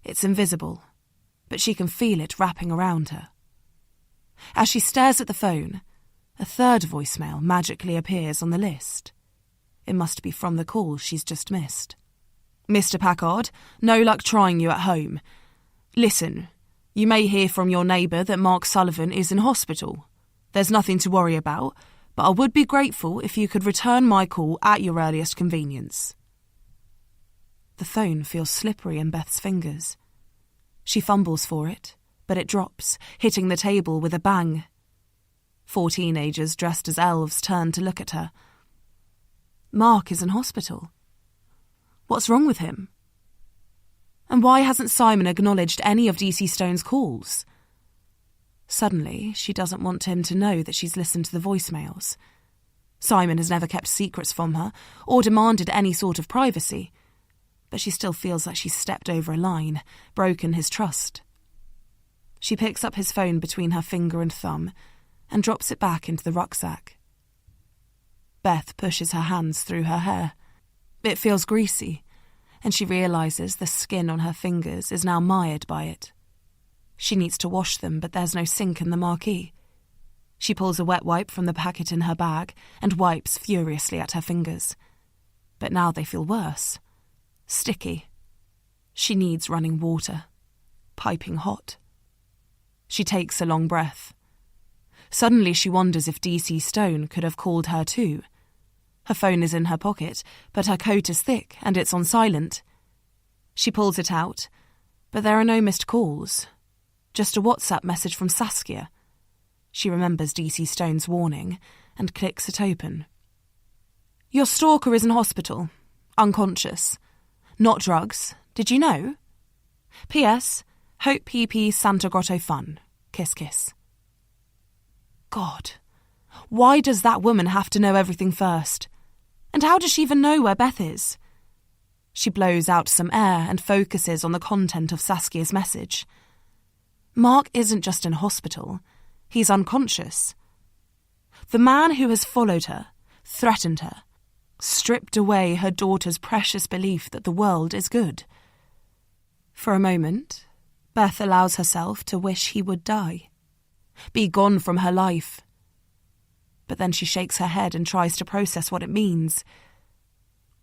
It's invisible, but she can feel it wrapping around her. As she stares at the phone, a third voicemail magically appears on the list. It must be from the call she's just missed. "Mr. Packard, no luck trying you at home. Listen, you may hear from your neighbour that Mark Sullivan is in hospital. There's nothing to worry about, but I would be grateful if you could return my call at your earliest convenience." The phone feels slippery in Beth's fingers. She fumbles for it, but it drops, hitting the table with a bang. 4 teenagers dressed as elves turn to look at her. Mark is in hospital. What's wrong with him? And why hasn't Simon acknowledged any of DC Stone's calls? Suddenly, she doesn't want him to know that she's listened to the voicemails. Simon has never kept secrets from her or demanded any sort of privacy, but she still feels like she's stepped over a line, broken his trust. She picks up his phone between her finger and thumb and drops it back into the rucksack. Beth pushes her hands through her hair. It feels greasy, and she realises the skin on her fingers is now mired by it. She needs to wash them, but there's no sink in the marquee. She pulls a wet wipe from the packet in her bag and wipes furiously at her fingers. But now they feel worse. Sticky. She needs running water. Piping hot. She takes a long breath. Suddenly she wonders if DC Stone could have called her too. Her phone is in her pocket, but her coat is thick and it's on silent. She pulls it out, but there are no missed calls. Just a WhatsApp message from Saskia. She remembers DC Stone's warning and clicks it open. "Your stalker is in hospital. Unconscious. Not drugs, Did you know? P.S. Hope PP Santa Grotto fun. Kiss kiss. God, why does that woman have to know everything first? And how does she even know where Beth is? She blows out some air and focuses on the content of Saskia's message. Mark isn't just in hospital. He's unconscious. The man who has followed her, threatened her, stripped away her daughter's precious belief that the world is good. For a moment, Beth allows herself to wish he would die, be gone from her life. But then she shakes her head and tries to process what it means.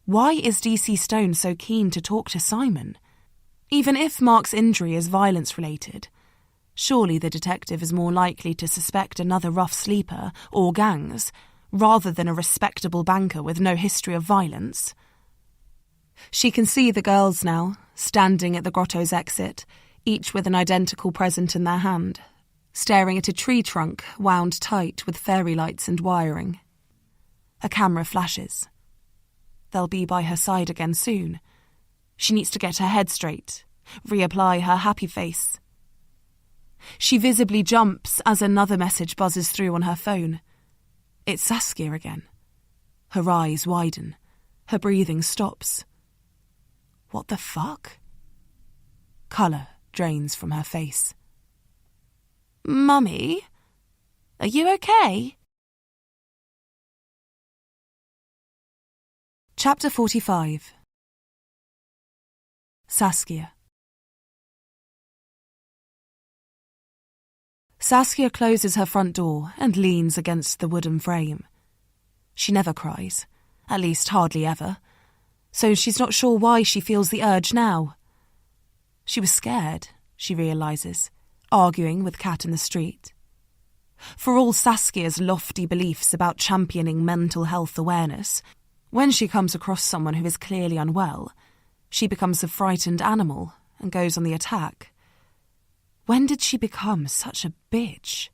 Why is DC Stone so keen to talk to Simon? Even if Mark's injury is violence-related, surely the detective is more likely to suspect another rough sleeper or gangs, rather than a respectable banker with no history of violence. She can see the girls now, standing at the grotto's exit, each with an identical present in their hand, staring at a tree trunk wound tight with fairy lights and wiring. A camera flashes. They'll be by her side again soon. She needs to get her head straight, reapply her happy face. She visibly jumps as another message buzzes through on her phone. It's Saskia again. Her eyes widen. Her breathing stops. What the fuck? Colour drains from her face. Mummy? Are you okay? Chapter 45. Saskia. Saskia closes her front door and leans against the wooden frame. She never cries, at least hardly ever, so she's not sure why she feels the urge now. She was scared, she realises, arguing with Kat in the street. For all Saskia's lofty beliefs about championing mental health awareness, when she comes across someone who is clearly unwell, she becomes a frightened animal and goes on the attack. When did she become such a bitch?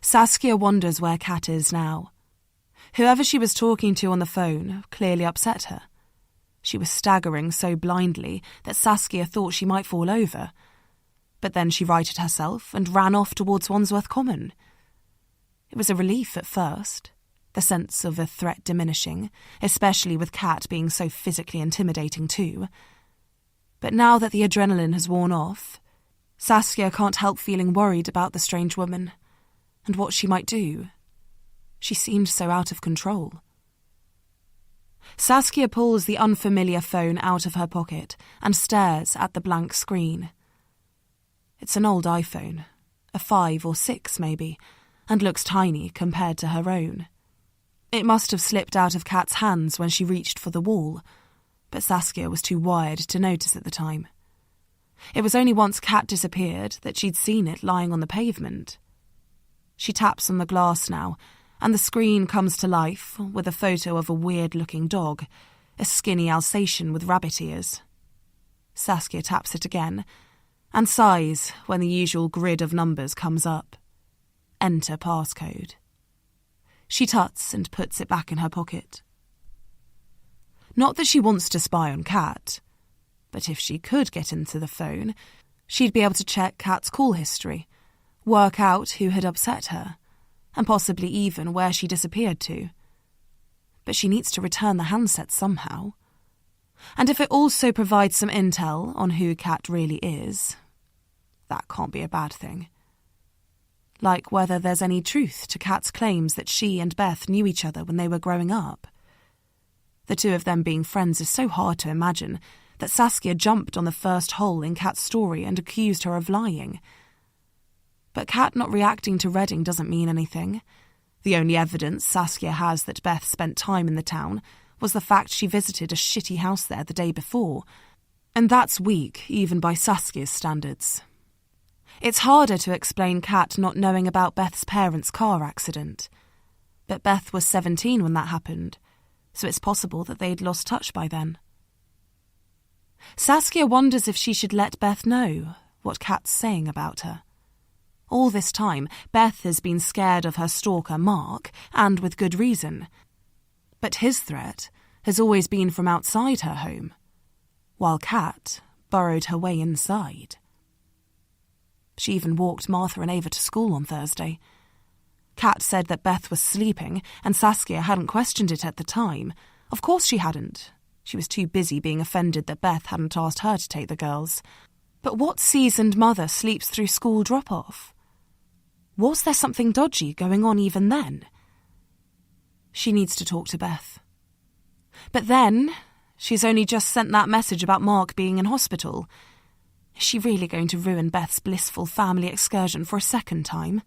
Saskia wonders where Kat is now. Whoever she was talking to on the phone clearly upset her. She was staggering so blindly that Saskia thought she might fall over. But then she righted herself and ran off towards Wandsworth Common. It was a relief at first, the sense of a threat diminishing, especially with Kat being so physically intimidating too. But now that the adrenaline has worn off, Saskia can't help feeling worried about the strange woman and what she might do. She seemed so out of control. Saskia pulls the unfamiliar phone out of her pocket and stares at the blank screen. It's an old iPhone, a 5 or 6 maybe, and looks tiny compared to her own. It must have slipped out of Kat's hands when she reached for the wall, but Saskia was too wired to notice at the time. It was only once Kat disappeared that she'd seen it lying on the pavement. She taps on the glass now, and the screen comes to life with a photo of a weird-looking dog, a skinny Alsatian with rabbit ears. Saskia taps it again, and sighs when the usual grid of numbers comes up. Enter passcode. She tuts and puts it back in her pocket. Not that she wants to spy on Kat, but if she could get into the phone, she'd be able to check Kat's call history, work out who had upset her, and possibly even where she disappeared to. But she needs to return the handset somehow. And if it also provides some intel on who Kat really is, that can't be a bad thing. Like whether there's any truth to Kat's claims that she and Beth knew each other when they were growing up. The two of them being friends is so hard to imagine that Saskia jumped on the first hole in Kat's story and accused her of lying. But Kat not reacting to Redding doesn't mean anything. The only evidence Saskia has that Beth spent time in the town was the fact she visited a shitty house there the day before, and that's weak even by Saskia's standards. It's harder to explain Kat not knowing about Beth's parents' car accident. But Beth was 17 when that happened, so it's possible that they'd lost touch by then. Saskia wonders if she should let Beth know what Kat's saying about her. All this time, Beth has been scared of her stalker, Mark, and with good reason. But his threat has always been from outside her home. while Kat burrowed her way inside. She even walked Martha and Ava to school on Thursday. Kat said that Beth was sleeping, and Saskia hadn't questioned it at the time. Of course she hadn't. She was too busy being offended that Beth hadn't asked her to take the girls. But what seasoned mother sleeps through school drop-off? Was there something dodgy going on even then? She needs to talk to Beth. But then, she's only just sent that message about Mark being in hospital. Is she really going to ruin Beth's blissful family excursion for a second time?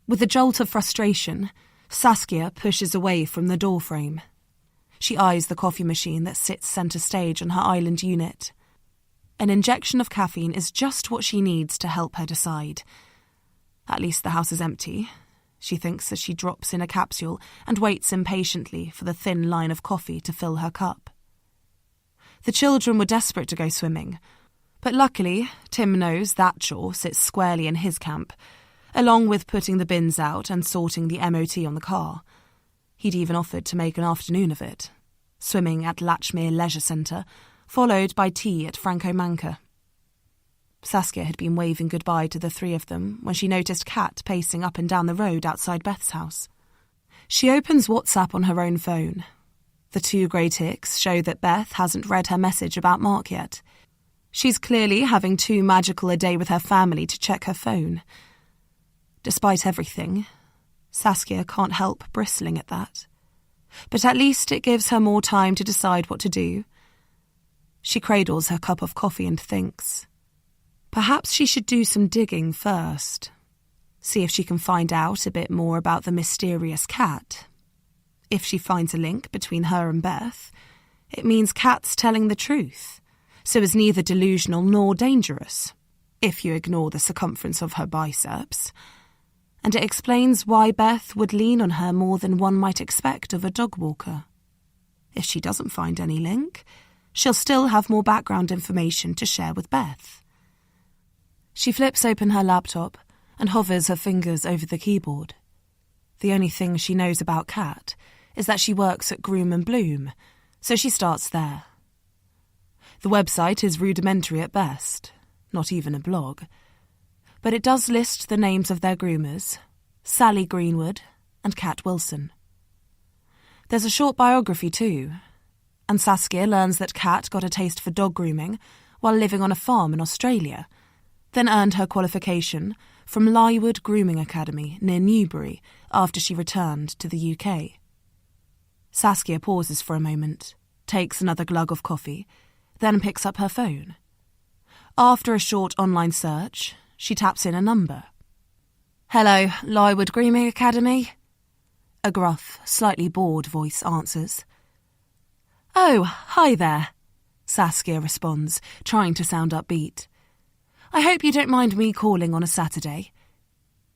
With a jolt of frustration, Saskia pushes away from the doorframe. She eyes the coffee machine that sits centre stage on her island unit. An injection of caffeine is just what she needs to help her decide. At least the house is empty, she thinks as she drops in a capsule and waits impatiently for the thin line of coffee to fill her cup. The children were desperate to go swimming, but luckily Tim knows that chore sits squarely in his camp, along with putting the bins out and sorting the MOT on the car. He'd even offered to make an afternoon of it, swimming at Latchmere Leisure Centre, followed by tea at Franco Manca. Saskia had been waving goodbye to the three of them when she noticed Kat pacing up and down the road outside Beth's house. She opens WhatsApp on her own phone. The 2 grey ticks show that Beth hasn't read her message about Mark yet. She's clearly having too magical a day with her family to check her phone. Despite everything, Saskia can't help bristling at that. But at least it gives her more time to decide what to do. She cradles her cup of coffee and thinks. Perhaps she should do some digging first. See if she can find out a bit more about the mysterious Kat. If she finds a link between her and Beth, it means Kat's telling the truth, so is neither delusional nor dangerous, if you ignore the circumference of her biceps. And it explains why Beth would lean on her more than one might expect of a dog walker. If she doesn't find any link, she'll still have more background information to share with Beth. She flips open her laptop and hovers her fingers over the keyboard. The only thing she knows about Kat is that she works at Groom & Bloom, so she starts there. The website is rudimentary at best, not even a blog, but it does list the names of their groomers, Sally Greenwood and Kat Wilson. There's a short biography too, and Saskia learns that Kat got a taste for dog grooming while living on a farm in Australia, then earned her qualification from Lywood Grooming Academy near Newbury after she returned to the UK. Saskia pauses for a moment, takes another glug of coffee, then picks up her phone. After a short online search, she taps in a number. "Hello, Lywood Grooming Academy?" A gruff, slightly bored voice answers. "Oh, hi there," Saskia responds, trying to sound upbeat. "I hope you don't mind me calling on a Saturday."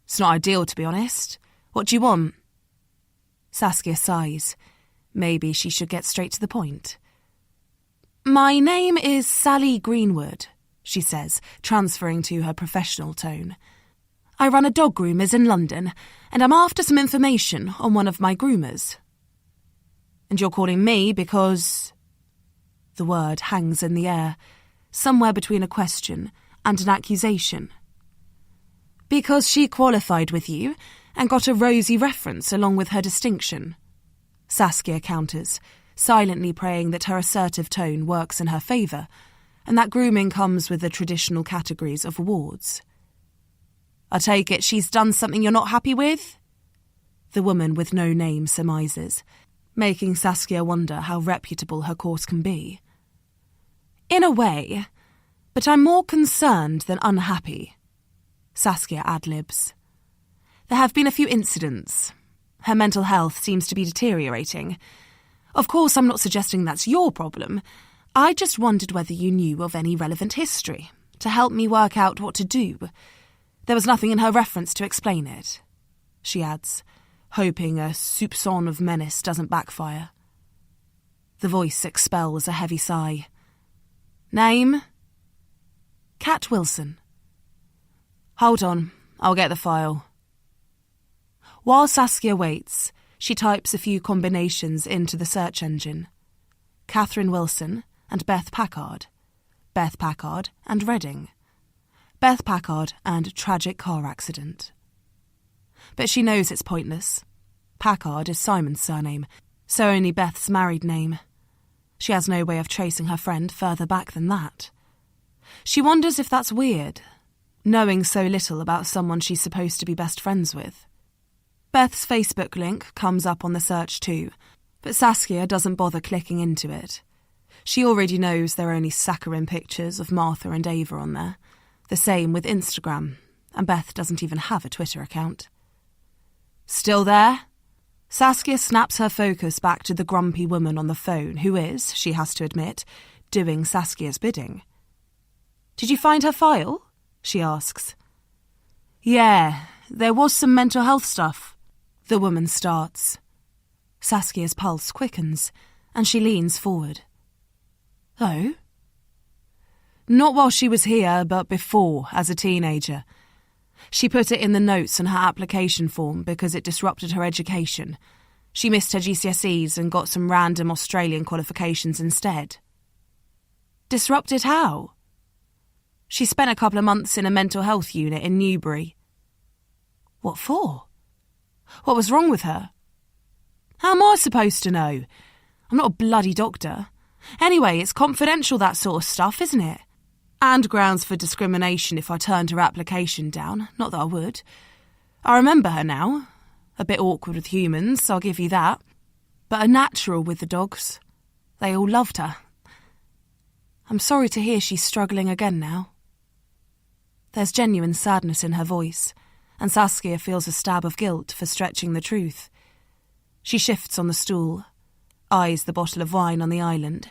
"It's not ideal, to be honest. What do you want?" Saskia sighs. Maybe she should get straight to the point. "My name is Sally Greenwood," she says, transferring to her professional tone. "I run a dog groomers in London, and I'm after some information on one of my groomers." "And you're calling me because—" The word hangs in the air, somewhere between a question and an accusation. "Because she qualified with you and got a rosy reference along with her distinction," Saskia counters, silently praying that her assertive tone works in her favour and that grooming comes with the traditional categories of awards. "I take it she's done something you're not happy with?" The woman with no name surmises, making Saskia wonder how reputable her course can be. "In a way, but I'm more concerned than unhappy," Saskia ad-libs. "There have been a few incidents. Her mental health seems to be deteriorating. Of course, I'm not suggesting that's your problem. I just wondered whether you knew of any relevant history to help me work out what to do. There was nothing in her reference to explain it," she adds, hoping a soupçon of menace doesn't backfire. The voice expels a heavy sigh. "Name?" "Kat Wilson." "Hold on, I'll get the file." While Saskia waits, she types a few combinations into the search engine. Catherine Wilson, and Beth Packard, Beth Packard and Reading, Beth Packard and tragic car accident. But she knows it's pointless. Packard is Simon's surname, so only Beth's married name. She has no way of tracing her friend further back than that. She wonders if that's weird, knowing so little about someone she's supposed to be best friends with. Beth's Facebook link comes up on the search too, but Saskia doesn't bother clicking into it. She already knows there are only saccharine pictures of Martha and Ava on there. The same with Instagram, and Beth doesn't even have a Twitter account. Still there? Saskia snaps her focus back to the grumpy woman on the phone who is, she has to admit, doing Saskia's bidding. Did you find her file? She asks. Yeah, there was some mental health stuff. The woman starts. Saskia's pulse quickens, and she leans forward. Oh? Not while she was here, but before, as a teenager. She put it in the notes on her application form because it disrupted her education. She missed her GCSEs and got some random Australian qualifications instead. Disrupted how? She spent a couple of months in a mental health unit in Newbury. What for? What was wrong with her? How am I supposed to know? I'm not a bloody doctor. Anyway, it's confidential, that sort of stuff, isn't it? And grounds for discrimination if I turned her application down. Not that I would. I remember her now. A bit awkward with humans, I'll give you that. But a natural with the dogs. They all loved her. I'm sorry to hear she's struggling again now. There's genuine sadness in her voice, and Saskia feels a stab of guilt for stretching the truth. She shifts on the stool, eyes the bottle of wine on the island,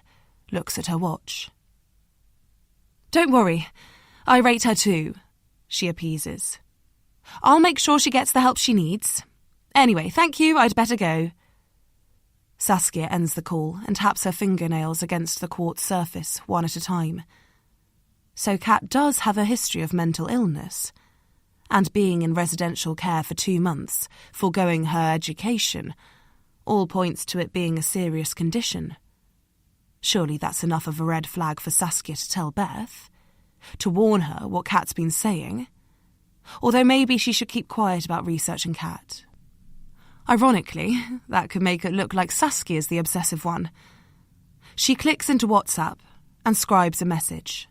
looks at her watch. Don't worry, I rate her too, she appeases. I'll make sure she gets the help she needs. Anyway, thank you, I'd better go. Saskia ends the call and taps her fingernails against the quartz surface, one at a time. So Kat does have a history of mental illness, and being in residential care for 2 months, foregoing her education, all points to it being a serious condition. Surely that's enough of a red flag for Saskia to tell Beth, to warn her what Kat's been saying, although maybe she should keep quiet about researching Kat. Ironically, that could make it look like Saskia's the obsessive one. She clicks into WhatsApp and scribes a message.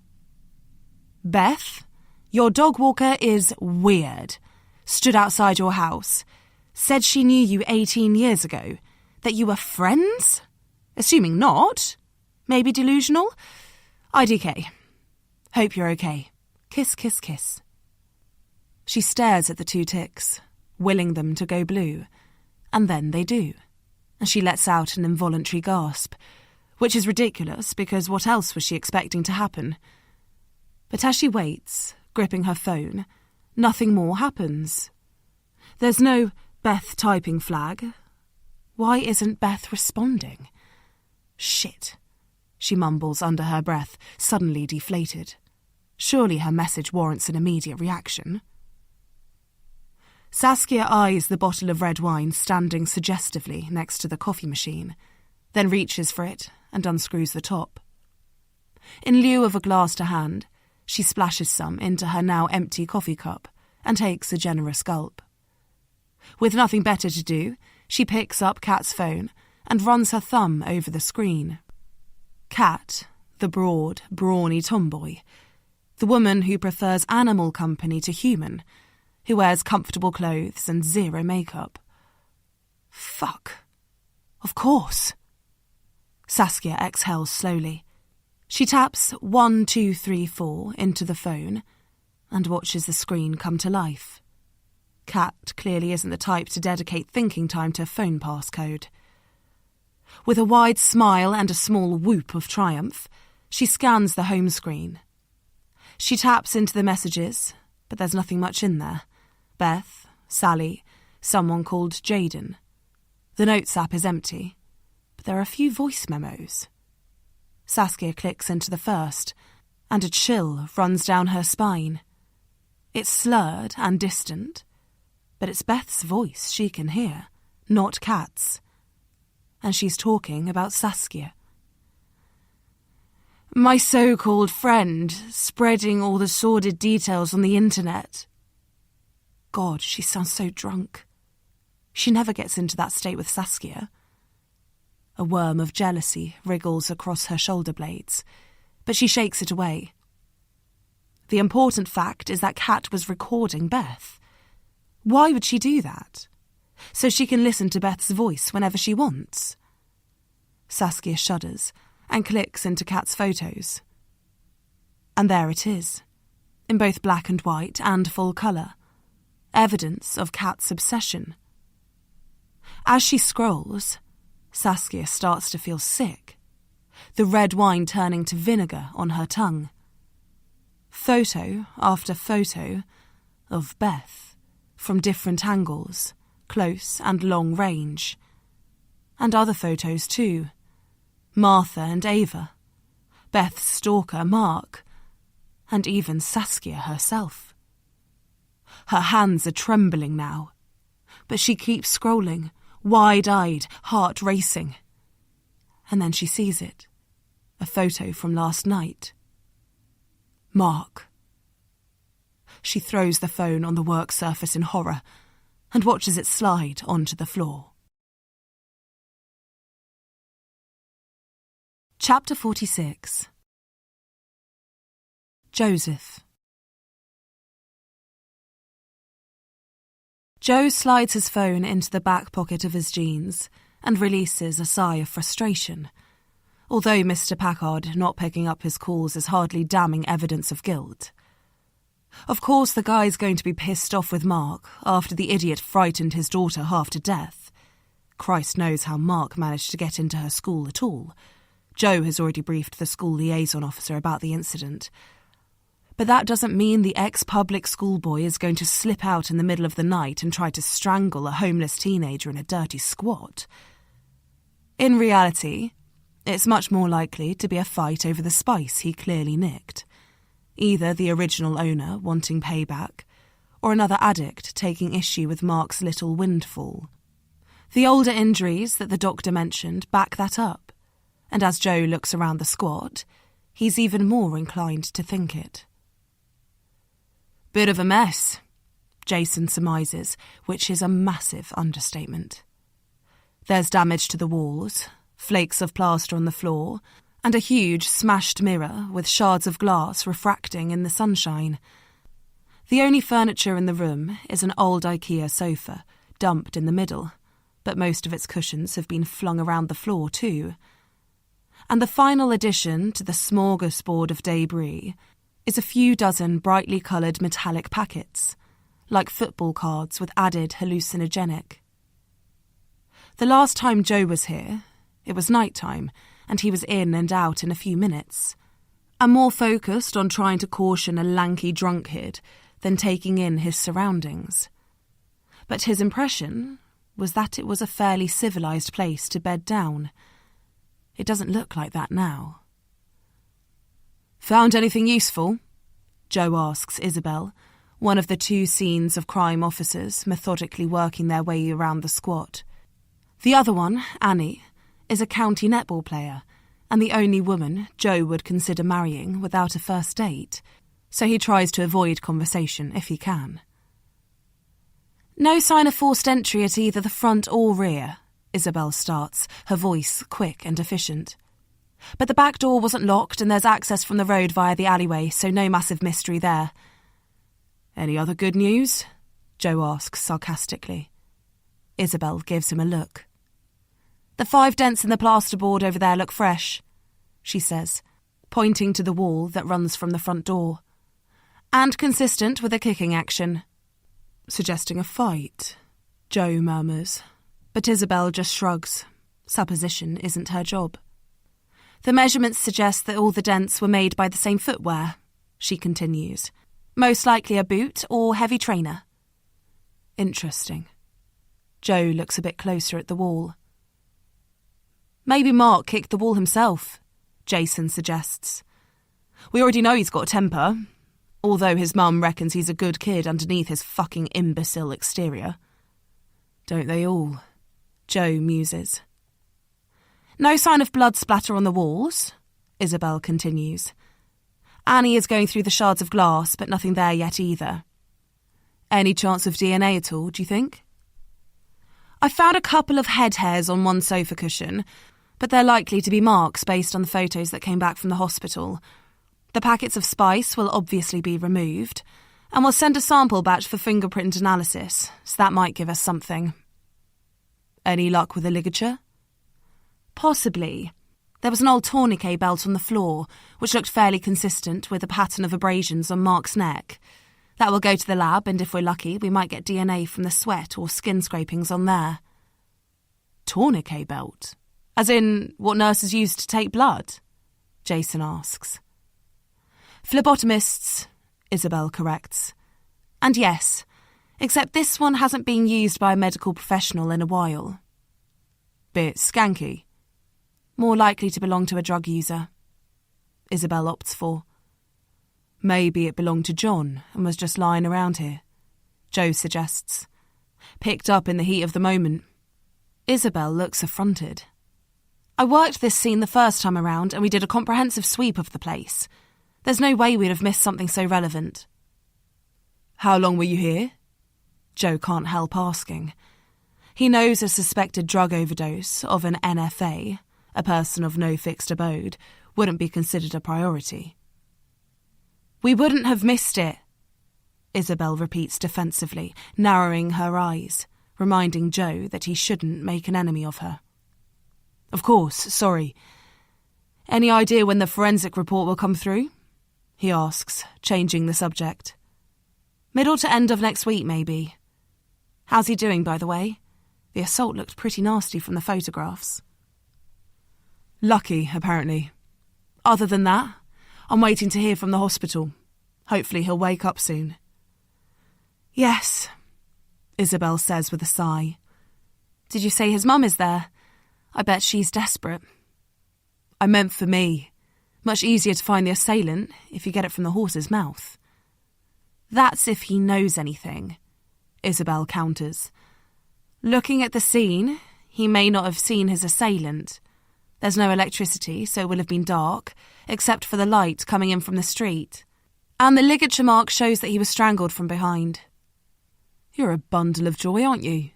Beth, your dog walker is weird. Stood outside your house. Said she knew you 18 years ago. That you were friends? Assuming not. Maybe delusional? IDK. Hope you're okay. Kiss, kiss, kiss. She stares at the 2 ticks, willing them to go blue, and then they do, and she lets out an involuntary gasp, which is ridiculous because what else was she expecting to happen? But as she waits, gripping her phone, nothing more happens. There's no Beth typing flag. Why isn't Beth responding? Shit. She mumbles under her breath, suddenly deflated. Surely her message warrants an immediate reaction. Saskia eyes the bottle of red wine standing suggestively next to the coffee machine, then reaches for it and unscrews the top. In lieu of a glass to hand, she splashes some into her now empty coffee cup and takes a generous gulp. With nothing better to do, she picks up Kat's phone and runs her thumb over the screen. Kat, the broad, brawny tomboy, the woman who prefers animal company to human, who wears comfortable clothes and zero makeup. Fuck. Of course. Saskia exhales slowly. She taps 1, 2, 3, 4 into the phone and watches the screen come to life. Kat clearly isn't the type to dedicate thinking time to a phone passcode. With a wide smile and a small whoop of triumph, she scans the home screen. She taps into the messages, but there's nothing much in there. Beth, Sally, someone called Jaden. The notes app is empty, but there are a few voice memos. Saskia clicks into the first, and a chill runs down her spine. It's slurred and distant, but it's Beth's voice she can hear, not Kat's. And she's talking about Saskia. My so-called friend, spreading all the sordid details on the internet. God, she sounds so drunk. She never gets into that state with Saskia. A worm of jealousy wriggles across her shoulder blades, but she shakes it away. The important fact is that Kat was recording Beth. Why would she do that? So she can listen to Beth's voice whenever she wants. Saskia shudders and clicks into Kat's photos. And there it is, in both black and white and full colour. Evidence of Kat's obsession. As she scrolls, Saskia starts to feel sick, the red wine turning to vinegar on her tongue. Photo after photo of Beth, from different angles, close and long range. And other photos too. Martha and Ava, Beth's stalker Mark, and even Saskia herself. Her hands are trembling now, but she keeps scrolling, wide-eyed, heart racing. And then she sees it, a photo from last night. Mark. She throws the phone on the work surface in horror and watches it slide onto the floor. Chapter 46. Joseph. Joe slides his phone into the back pocket of his jeans and releases a sigh of frustration. Although Mr. Packard not picking up his calls is hardly damning evidence of guilt. Of course the guy's going to be pissed off with Mark after the idiot frightened his daughter half to death. Christ knows how Mark managed to get into her school at all. Joe has already briefed the school liaison officer about the incident. But that doesn't mean the ex-public school boy is going to slip out in the middle of the night and try to strangle a homeless teenager in a dirty squat. In reality, it's much more likely to be a fight over the spice he clearly nicked. Either the original owner wanting payback, or another addict taking issue with Mark's little windfall. The older injuries that the doctor mentioned back that up, and as Joe looks around the squat, he's even more inclined to think it. Bit of a mess, Jason surmises, which is a massive understatement. There's damage to the walls, flakes of plaster on the floor, and a huge smashed mirror with shards of glass refracting in the sunshine. The only furniture in the room is an old IKEA sofa, dumped in the middle, but most of its cushions have been flung around the floor too. And the final addition to the smorgasbord of debris is a few dozen brightly coloured metallic packets, like football cards with added hallucinogenic. The last time Joe was here, it was night time, and he was in and out in a few minutes, and more focused on trying to caution a lanky drunkard than taking in his surroundings. But his impression was that it was a fairly civilised place to bed down. It doesn't look like that now. Found anything useful? Joe asks Isabel, one of the two scenes of crime officers methodically working their way around the squat. The other one, Annie, is a county netball player, and the only woman Joe would consider marrying without a first date, so he tries to avoid conversation if he can. No sign of forced entry at either the front or rear, Isabel starts, her voice quick and efficient. But the back door wasn't locked and there's access from the road via the alleyway, so no massive mystery there. Any other good news? Joe asks sarcastically. Isabel gives him a look. The 5 dents in the plasterboard over there look fresh, she says, pointing to the wall that runs from the front door. And consistent with a kicking action. Suggesting a fight, Joe murmurs. But Isabel just shrugs. Supposition isn't her job. The measurements suggest that all the dents were made by the same footwear, she continues. Most likely a boot or heavy trainer. Interesting. Joe looks a bit closer at the wall. Maybe Mark kicked the wall himself, Jason suggests. We already know he's got a temper, although his mum reckons he's a good kid underneath his fucking imbecile exterior. Don't they all? Joe muses. No sign of blood splatter on the walls, Isabel continues. Annie is going through the shards of glass, but nothing there yet either. Any chance of DNA at all, do you think? I found a couple of head hairs on one sofa cushion, but they're likely to be marks based on the photos that came back from the hospital. The packets of spice will obviously be removed, and we'll send a sample batch for fingerprint analysis, so that might give us something. Any luck with a ligature? Possibly. There was an old tourniquet belt on the floor, which looked fairly consistent with a pattern of abrasions on Mark's neck. That will go to the lab, and if we're lucky, we might get DNA from the sweat or skin scrapings on there. Tourniquet belt? As in what nurses use to take blood? Jason asks. Phlebotomists, Isabel corrects. And yes, except this one hasn't been used by a medical professional in a while. Bit skanky. More likely to belong to a drug user. Isabel opts for. Maybe it belonged to John and was just lying around here, Joe suggests. Picked up in the heat of the moment. Isabel looks affronted. I worked this scene the first time around and we did a comprehensive sweep of the place. There's no way we'd have missed something so relevant. How long were you here? Joe can't help asking. He knows a suspected drug overdose of an NFA, a person of no fixed abode, wouldn't be considered a priority. We wouldn't have missed it, Isabel repeats defensively, narrowing her eyes, reminding Joe that he shouldn't make an enemy of her. Of course, sorry. Any idea when the forensic report will come through? He asks, changing the subject. Middle to end of next week, maybe. How's he doing, by the way? The assault looked pretty nasty from the photographs. Lucky, apparently. Other than that, I'm waiting to hear from the hospital. Hopefully he'll wake up soon. Yes, Isabel says with a sigh. Did you say his mum is there? I bet she's desperate. I meant for me. Much easier to find the assailant if you get it from the horse's mouth. That's if he knows anything, Isabel counters. Looking at the scene, he may not have seen his assailant. There's no electricity, so it will have been dark, except for the light coming in from the street. And the ligature mark shows that he was strangled from behind. You're a bundle of joy, aren't you?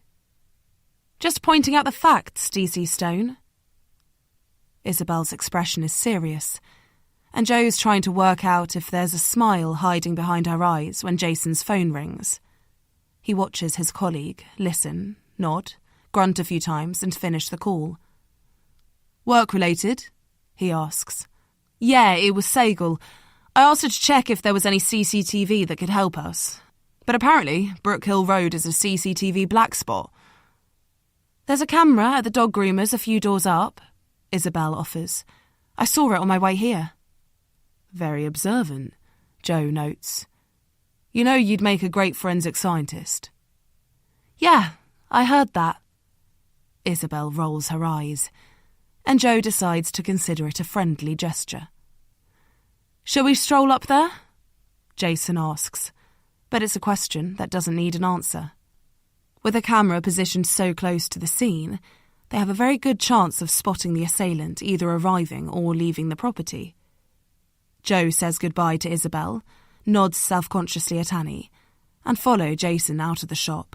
Just pointing out the facts, DC Stone. Isabel's expression is serious, and Joe's trying to work out if there's a smile hiding behind her eyes when Jason's phone rings. He watches his colleague, listen, nod, grunt a few times and finish the call. Work-related? He asks. Yeah, it was Sagal. I asked her to check if there was any CCTV that could help us. But apparently, Brook Hill Road is a CCTV black spot. There's a camera at the dog groomers a few doors up, Isabel offers. I saw it on my way here. Very observant, Joe notes. You know you'd make a great forensic scientist. Yeah, I heard that. Isabel rolls her eyes, and Joe decides to consider it a friendly gesture. Shall we stroll up there? Jason asks, but it's a question that doesn't need an answer. With a camera positioned so close to the scene, they have a very good chance of spotting the assailant either arriving or leaving the property. Joe says goodbye to Isabel, nods self-consciously at Annie, and follow Jason out of the shop.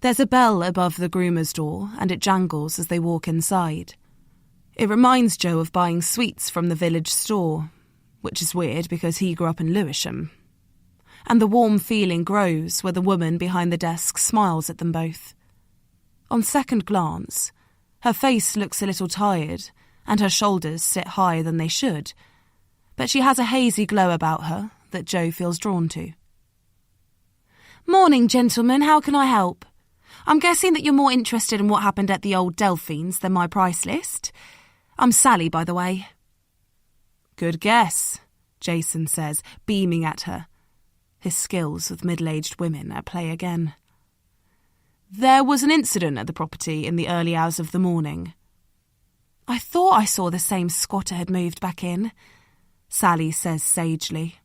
There's a bell above the groomer's door, and it jangles as they walk inside. It reminds Joe of buying sweets from the village store, which is weird because he grew up in Lewisham. And the warm feeling grows where the woman behind the desk smiles at them both. On second glance, her face looks a little tired, and her shoulders sit higher than they should, but she has a hazy glow about her that Joe feels drawn to. Morning, gentlemen, how can I help? I'm guessing that you're more interested in what happened at the old Delphines than my price list. I'm Sally, by the way. Good guess, Jason says, beaming at her. His skills with middle-aged women at play again. There was an incident at the property in the early hours of the morning. I thought I saw the same squatter had moved back in, Sally says sagely.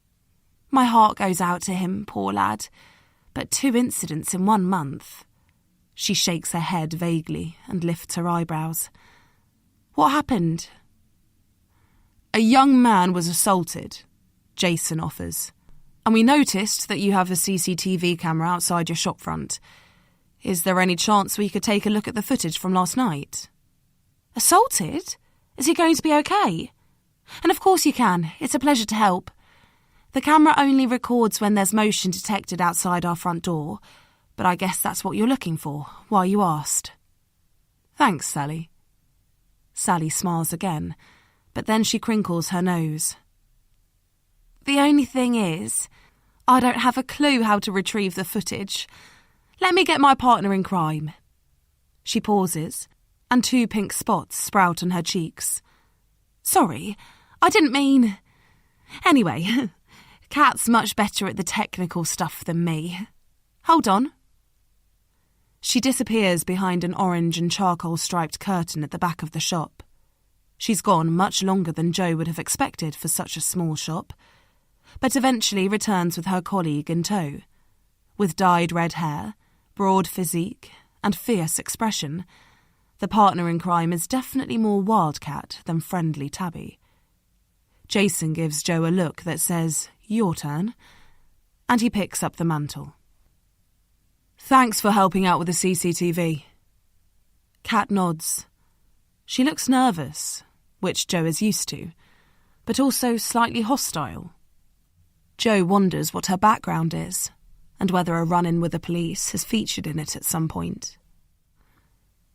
My heart goes out to him, poor lad, but 2 incidents in 1 month. She shakes her head vaguely and lifts her eyebrows. What happened? A young man was assaulted, Jason offers. And we noticed that you have a CCTV camera outside your shopfront. Is there any chance we could take a look at the footage from last night? Assaulted? Is he going to be okay? And of course you can. It's a pleasure to help. The camera only records when there's motion detected outside our front door, but I guess that's what you're looking for, why you asked. Thanks, Sally. Sally smiles again, but then she crinkles her nose. The only thing is, I don't have a clue how to retrieve the footage. Let me get my partner in crime. She pauses, and 2 pink spots sprout on her cheeks. Sorry, I didn't mean... Anyway, Kat's much better at the technical stuff than me. Hold on. She disappears behind an orange and charcoal-striped curtain at the back of the shop. She's gone much longer than Joe would have expected for such a small shop, but eventually returns with her colleague in tow. With dyed red hair, broad physique, and fierce expression, the partner in crime is definitely more wildcat than friendly Tabby. Jason gives Joe a look that says, "Your turn," and he picks up the mantle. Thanks for helping out with the CCTV. Kat nods. She looks nervous, which Joe is used to, but also slightly hostile. Joe wonders what her background is, and whether a run-in with the police has featured in it at some point.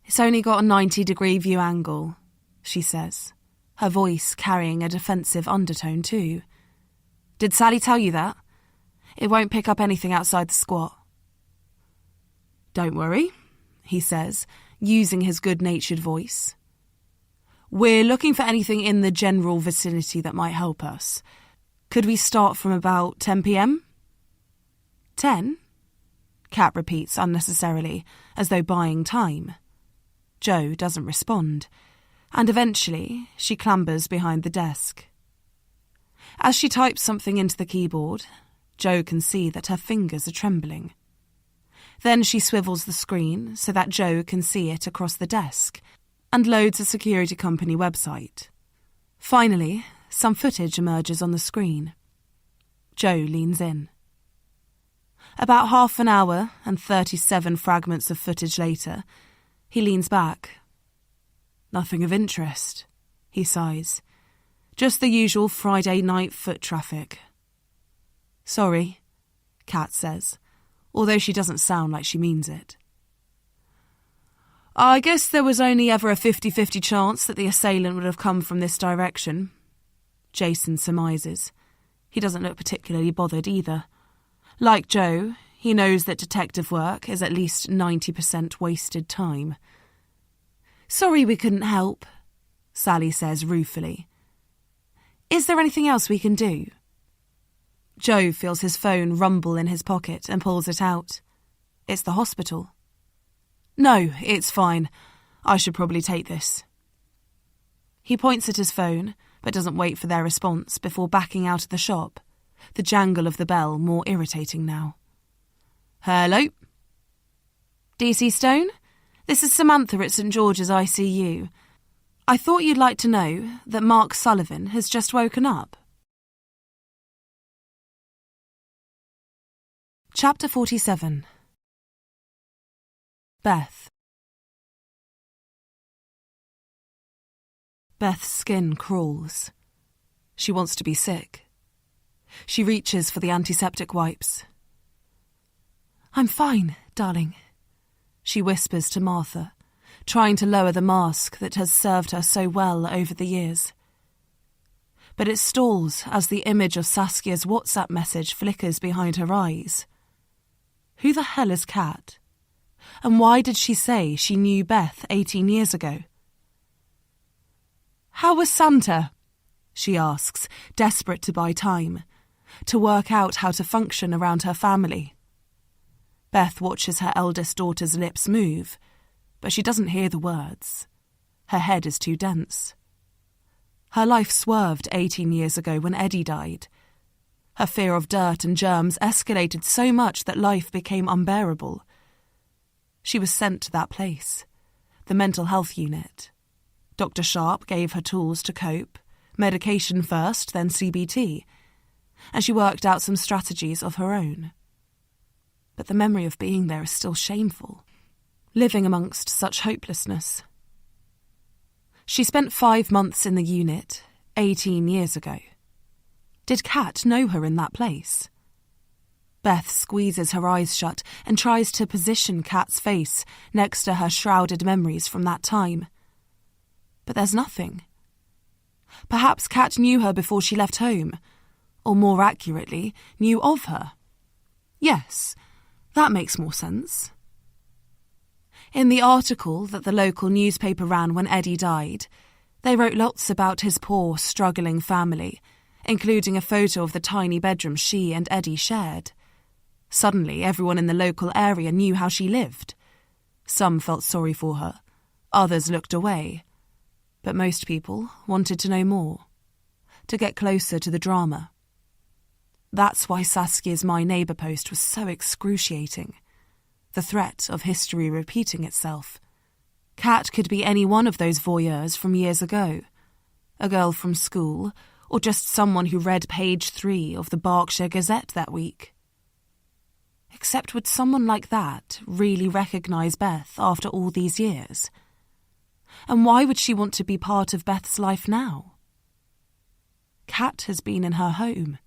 It's only got a 90-degree view angle, she says, her voice carrying a defensive undertone too. Did Sally tell you that? It won't pick up anything outside the squat. Don't worry, he says, using his good-natured voice. We're looking for anything in the general vicinity that might help us. Could we start from about 10 p.m? 10? Kat repeats unnecessarily, as though buying time. Joe doesn't respond, and eventually she clambers behind the desk. As she types something into the keyboard, Joe can see that her fingers are trembling. Then she swivels the screen so that Joe can see it across the desk and loads a security company website. Finally, some footage emerges on the screen. Joe leans in. About half an hour and 37 fragments of footage later, he leans back. Nothing of interest, he sighs. Just the usual Friday night foot traffic. Sorry, Kat says, although she doesn't sound like she means it. I guess there was only ever a 50-50 chance that the assailant would have come from this direction, Jason surmises. He doesn't look particularly bothered either. Like Joe, he knows that detective work is at least 90% wasted time. Sorry we couldn't help, Sally says ruefully. Is there anything else we can do? Joe feels his phone rumble in his pocket and pulls it out. It's the hospital. No, it's fine. I should probably take this. He points at his phone, but doesn't wait for their response before backing out of the shop, the jangle of the bell more irritating now. Hello? DC Stone? This is Samantha at St George's ICU. I thought you'd like to know that Mark Sullivan has just woken up. Chapter 47. Beth. Beth's skin crawls. She wants to be sick. She reaches for the antiseptic wipes. I'm fine, darling, she whispers to Martha, trying to lower the mask that has served her so well over the years. But it stalls as the image of Saskia's WhatsApp message flickers behind her eyes. Who the hell is Kat? And why did she say she knew Beth 18 years ago? How was Santa? She asks, desperate to buy time, to work out how to function around her family. Beth watches her eldest daughter's lips move, but she doesn't hear the words. Her head is too dense. Her life swerved 18 years ago when Eddie died. Her fear of dirt and germs escalated so much that life became unbearable. She was sent to that place, the mental health unit, Dr. Sharp gave her tools to cope, medication first, then CBT, and she worked out some strategies of her own. But the memory of being there is still shameful, living amongst such hopelessness. She spent 5 months in the unit, 18 years ago. Did Kat know her in that place? Beth squeezes her eyes shut and tries to position Kat's face next to her shrouded memories from that time. But there's nothing. Perhaps Kat knew her before she left home, or more accurately, knew of her. Yes, that makes more sense. In the article that the local newspaper ran when Eddie died, they wrote lots about his poor, struggling family, including a photo of the tiny bedroom she and Eddie shared. Suddenly, everyone in the local area knew how she lived. Some felt sorry for her, others looked away, but most people wanted to know more, to get closer to the drama. That's why Saskia's My Neighbour post was so excruciating. The threat of history repeating itself. Kat could be any one of those voyeurs from years ago. A girl from school, or just someone who read page 3 of the Berkshire Gazette that week. Except would someone like that really recognise Beth after all these years? And why would she want to be part of Beth's life now? Kat has been in her home,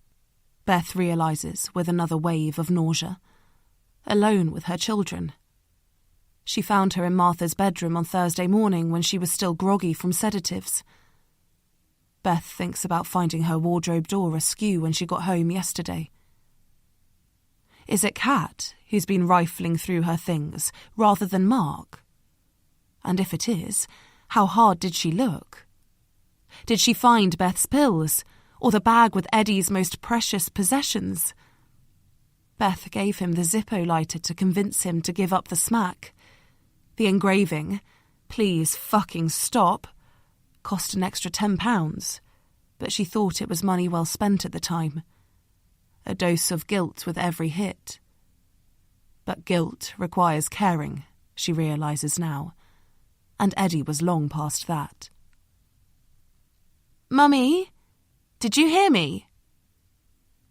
Beth realises with another wave of nausea, alone with her children. She found her in Martha's bedroom on Thursday morning when she was still groggy from sedatives. Beth thinks about finding her wardrobe door askew when she got home yesterday. Is it Kat who's been rifling through her things rather than Mark? And if it is, how hard did she look? Did she find Beth's pills, or the bag with Eddie's most precious possessions? Beth gave him the Zippo lighter to convince him to give up the smack. The engraving, "Please fucking stop," cost an extra £10, but she thought it was money well spent at the time. A dose of guilt with every hit. But guilt requires caring, she realises now, and Eddie was long past that. "Mummy, did you hear me?"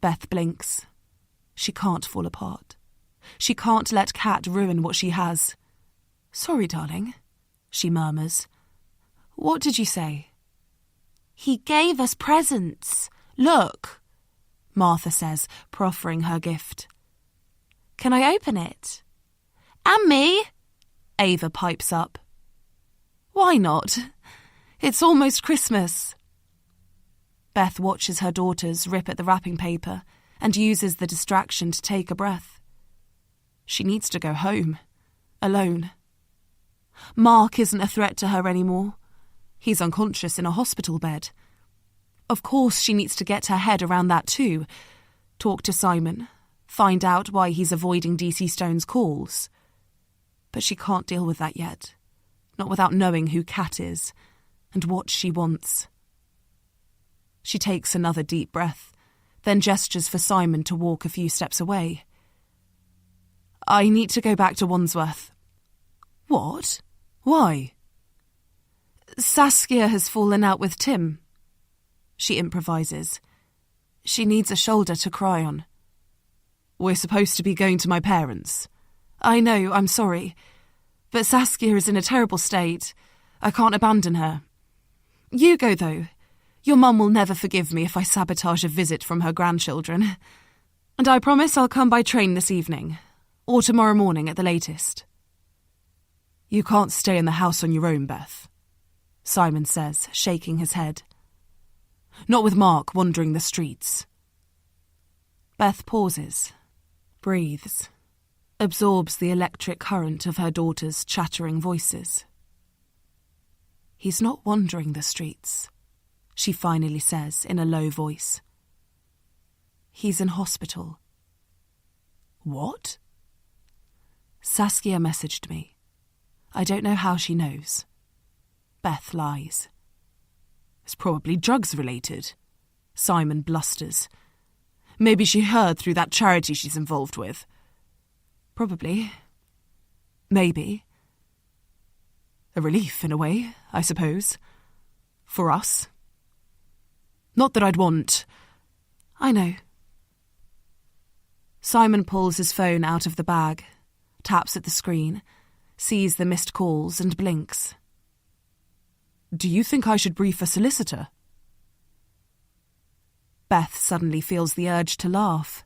Beth blinks. She can't fall apart. She can't let Kat ruin what she has. "Sorry, darling," she murmurs. "What did you say?" "He gave us presents. Look," Martha says, proffering her gift. "Can I open it?" "And me," Ava pipes up. "Why not? It's almost Christmas." Beth watches her daughters rip at the wrapping paper and uses the distraction to take a breath. She needs to go home, alone. Mark isn't a threat to her anymore. He's unconscious in a hospital bed. Of course she needs to get her head around that too. Talk to Simon, find out why he's avoiding DC Stone's calls. But she can't deal with that yet, not without knowing who Kat is and what she wants. She takes another deep breath, then gestures for Simon to walk a few steps away. "I need to go back to Wandsworth." "What? Why?" "Saskia has fallen out with Tim." She improvises. She needs a shoulder to cry on. "We're supposed to be going to my parents." "I know, I'm sorry. But Saskia is in a terrible state. I can't abandon her. You go, though. Your mum will never forgive me if I sabotage a visit from her grandchildren. And I promise I'll come by train this evening, or tomorrow morning at the latest." "You can't stay in the house on your own, Beth," Simon says, shaking his head. "Not with Mark wandering the streets." Beth pauses, breathes, absorbs the electric current of her daughter's chattering voices. "He's not wandering the streets," she finally says in a low voice. "He's in hospital." "What?" "Saskia messaged me. I don't know how she knows." Beth lies. "It's probably drugs-related," Simon blusters. "Maybe she heard through that charity she's involved with." "Probably. Maybe." A relief, in a way, I suppose. For us. Not that I'd want... I know. Simon pulls his phone out of the bag, taps at the screen, sees the missed calls and blinks. Do you think I should brief a solicitor? Beth suddenly feels the urge to laugh.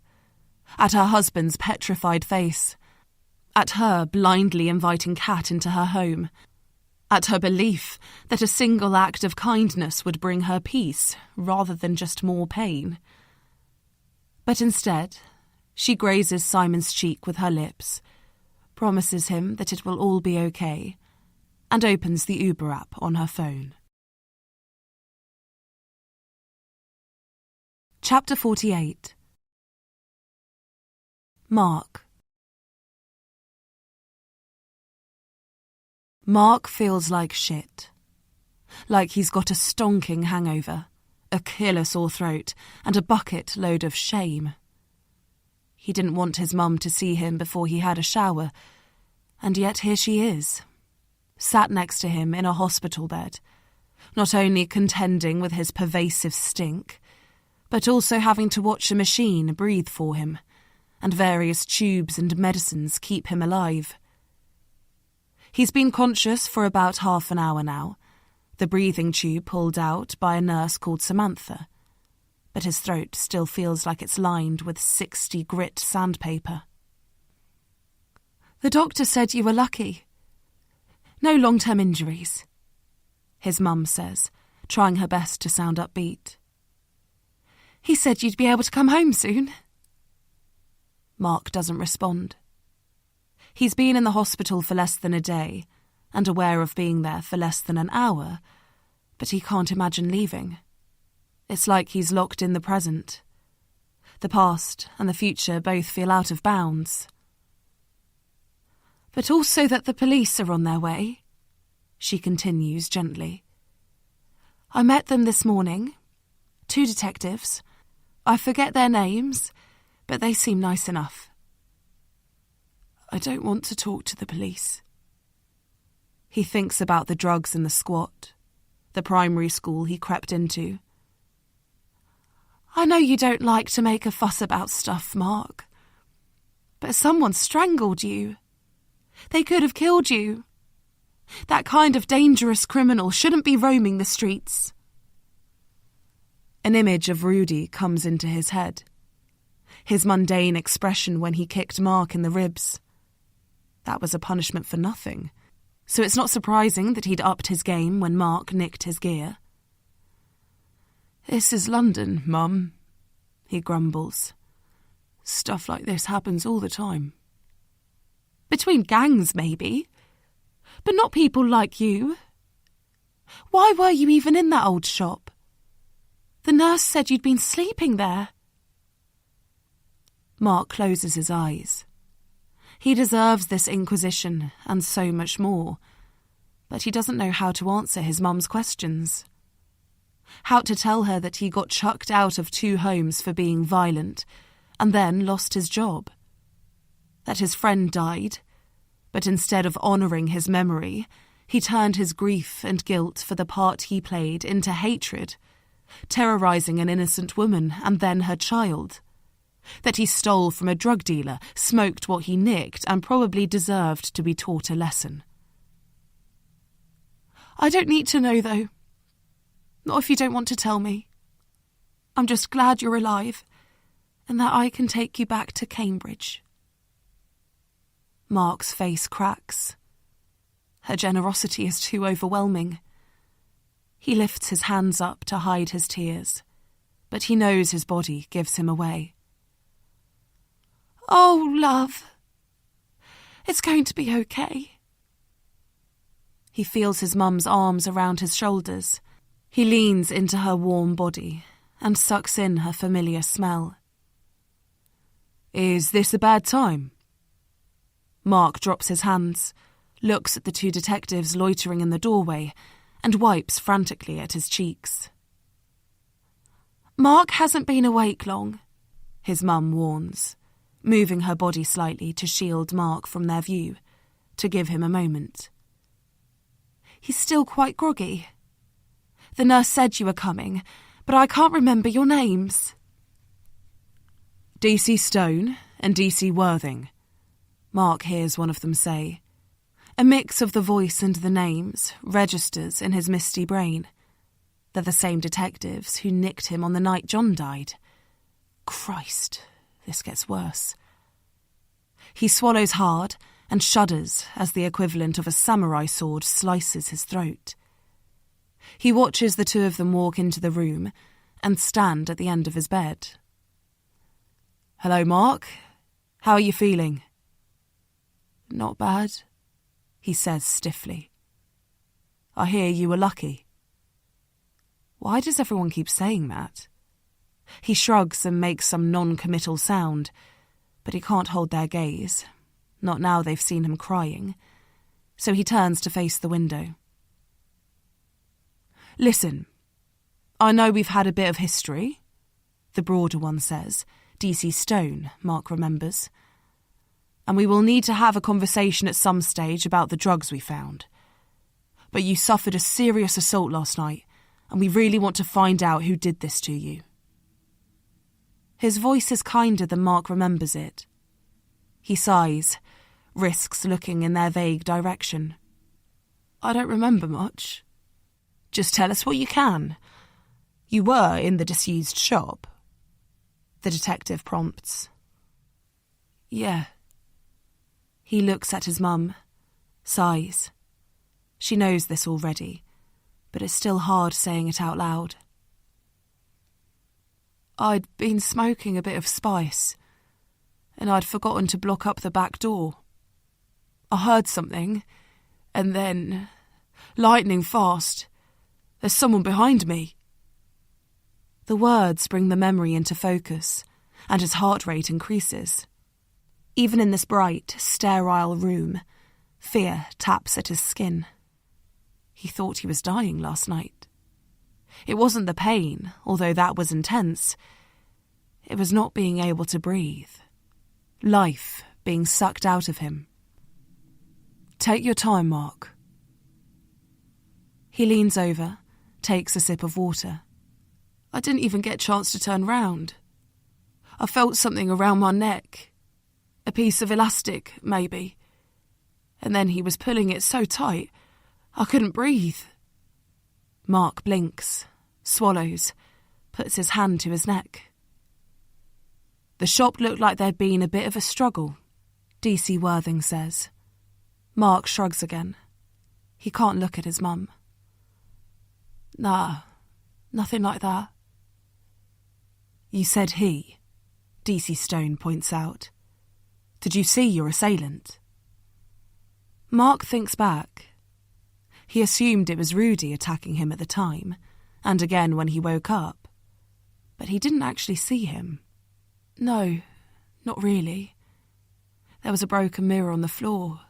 At her husband's petrified face. At her blindly inviting Kat into her home. At her belief that a single act of kindness would bring her peace rather than just more pain. But instead, she grazes Simon's cheek with her lips, promises him that it will all be okay, and opens the Uber app on her phone. Chapter 48. Mark. Mark feels like shit. Like he's got a stonking hangover, a killer sore throat, and a bucket load of shame. He didn't want his mum to see him before he had a shower, and yet here she is, sat next to him in a hospital bed, not only contending with his pervasive stink, but also having to watch a machine breathe for him, and various tubes and medicines keep him alive. He's been conscious for about half an hour now, the breathing tube pulled out by a nurse called Samantha, but his throat still feels like it's lined with 60 grit sandpaper. The doctor said you were lucky. No long-term injuries, his mum says, trying her best to sound upbeat. He said you'd be able to come home soon. Mark doesn't respond. He's been in the hospital for less than a day, and aware of being there for less than an hour, but he can't imagine leaving. It's like he's locked in the present. The past and the future both feel out of bounds. But also that the police are on their way, she continues gently. I met them this morning. 2 detectives. I forget their names, but they seem nice enough. I don't want to talk to the police. He thinks about the drugs in the squat, the primary school he crept into. I know you don't like to make a fuss about stuff, Mark, but someone strangled you. They could have killed you. That kind of dangerous criminal shouldn't be roaming the streets. An image of Rudy comes into his head. His mundane expression when he kicked Mark in the ribs. That was a punishment for nothing, so it's not surprising that he'd upped his game when Mark nicked his gear. This is London, Mum, he grumbles. Stuff like this happens all the time. Between gangs, maybe, but not people like you. Why were you even in that old shop? The nurse said you'd been sleeping there. Mark closes his eyes. He deserves this inquisition and so much more, but he doesn't know how to answer his mum's questions. How to tell her that he got chucked out of 2 homes for being violent and then lost his job. That his friend died, but instead of honouring his memory, he turned his grief and guilt for the part he played into hatred, terrorising an innocent woman and then her child. That he stole from a drug dealer, smoked what he nicked, and probably deserved to be taught a lesson. I don't need to know, though. Not if you don't want to tell me. I'm just glad you're alive, and that I can take you back to Cambridge. Mark's face cracks. Her generosity is too overwhelming. He lifts his hands up to hide his tears, but he knows his body gives him away. Oh, love. It's going to be okay. He feels his mum's arms around his shoulders. He leans into her warm body and sucks in her familiar smell. Is this a bad time? Mark drops his hands, looks at the 2 detectives loitering in the doorway, and wipes frantically at his cheeks. Mark hasn't been awake long, his mum warns, moving her body slightly to shield Mark from their view, to give him a moment. he's still quite groggy. The nurse said you were coming, but I can't remember your names." "DC Stone and DC Worthing," Mark hears one of them say. A mix of the voice and the names registers in his misty brain. They're the same detectives who nicked him on the night John died. Christ, this gets worse. He swallows hard and shudders as the equivalent of a samurai sword slices his throat. He watches the two of them walk into the room and stand at the end of his bed. "Hello, Mark. How are you feeling?" "Not bad," he says stiffly. "I hear you were lucky." Why does everyone keep saying that? He shrugs and makes some non-committal sound, but he can't hold their gaze, not now they've seen him crying, so he turns to face the window. "Listen, I know we've had a bit of history," the broader one says, DC Stone, Mark remembers. "And we will need to have a conversation at some stage about the drugs we found. But you suffered a serious assault last night, and we really want to find out who did this to you." His voice is kinder than Mark remembers it. He sighs, risks looking in their vague direction. "I don't remember much." "Just tell us what you can. You were in the disused shop," the detective prompts. "Yeah." He looks at his mum, sighs. She knows this already, but it's still hard saying it out loud. "I'd been smoking a bit of spice, and I'd forgotten to block up the back door. I heard something, and then, lightning fast, there's someone behind me." The words bring the memory into focus, and his heart rate increases. Even in this bright, sterile room, fear taps at his skin. He thought he was dying last night. It wasn't the pain, although that was intense. It was not being able to breathe. Life being sucked out of him. "Take your time, Mark." He leans over, takes a sip of water. "I didn't even get a chance to turn round. I felt something around my neck. A piece of elastic, maybe. And then he was pulling it so tight, I couldn't breathe." Mark blinks, swallows, puts his hand to his neck. "The shop looked like there'd been a bit of a struggle," DC Worthing says. Mark shrugs again. He can't look at his mum. "Nah, nothing like that." "You said he," DC Stone points out. "Did you see your assailant?" Mark thinks back. He assumed it was Rudy attacking him at the time, and again when he woke up. But he didn't actually see him. "No, not really. There was a broken mirror on the floor,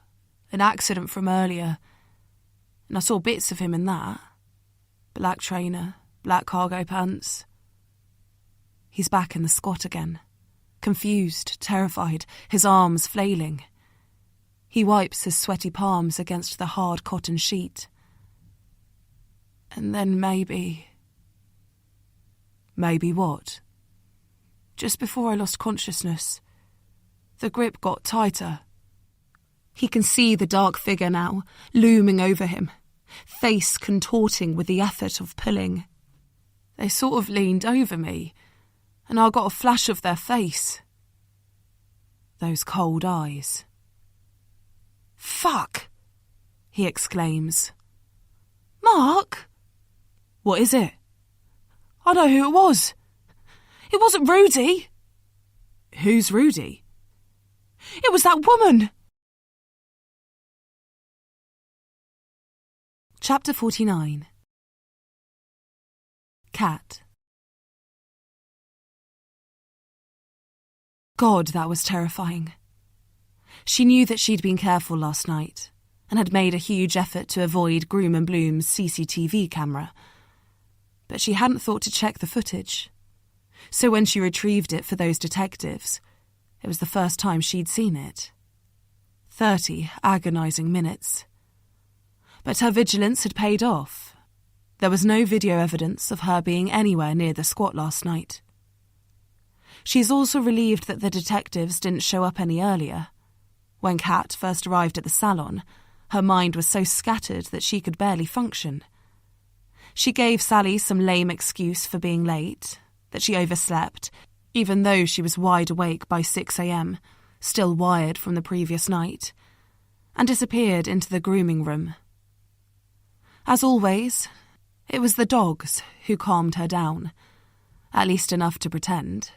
an accident from earlier, and I saw bits of him in that. Black trainer, black cargo pants." He's back in the squat again, confused, terrified, his arms flailing. He wipes his sweaty palms against the hard cotton sheet. "And then maybe..." "Maybe what?" "Just before I lost consciousness, the grip got tighter." He can see the dark figure now, looming over him, face contorting with the effort of pulling. "They sort of leaned over me, and I got a flash of their face." Those cold eyes. "Fuck!" he exclaims. "Mark!" "What is it?" "I know who it was. It wasn't Rudy." "Who's Rudy?" "It was that woman." Chapter 49. Cat. God, that was terrifying. She knew that she'd been careful last night and had made a huge effort to avoid Groom and Bloom's CCTV camera. But she hadn't thought to check the footage. So when she retrieved it for those detectives, it was the first time she'd seen it. 30 agonising minutes. But her vigilance had paid off. There was no video evidence of her being anywhere near the squat last night. She's also relieved that the detectives didn't show up any earlier. When Kat first arrived at the salon, her mind was so scattered that she could barely function. She gave Sally some lame excuse for being late, that she overslept, even though she was wide awake by 6 a.m, still wired from the previous night, and disappeared into the grooming room. As always, it was the dogs who calmed her down, at least enough to pretend.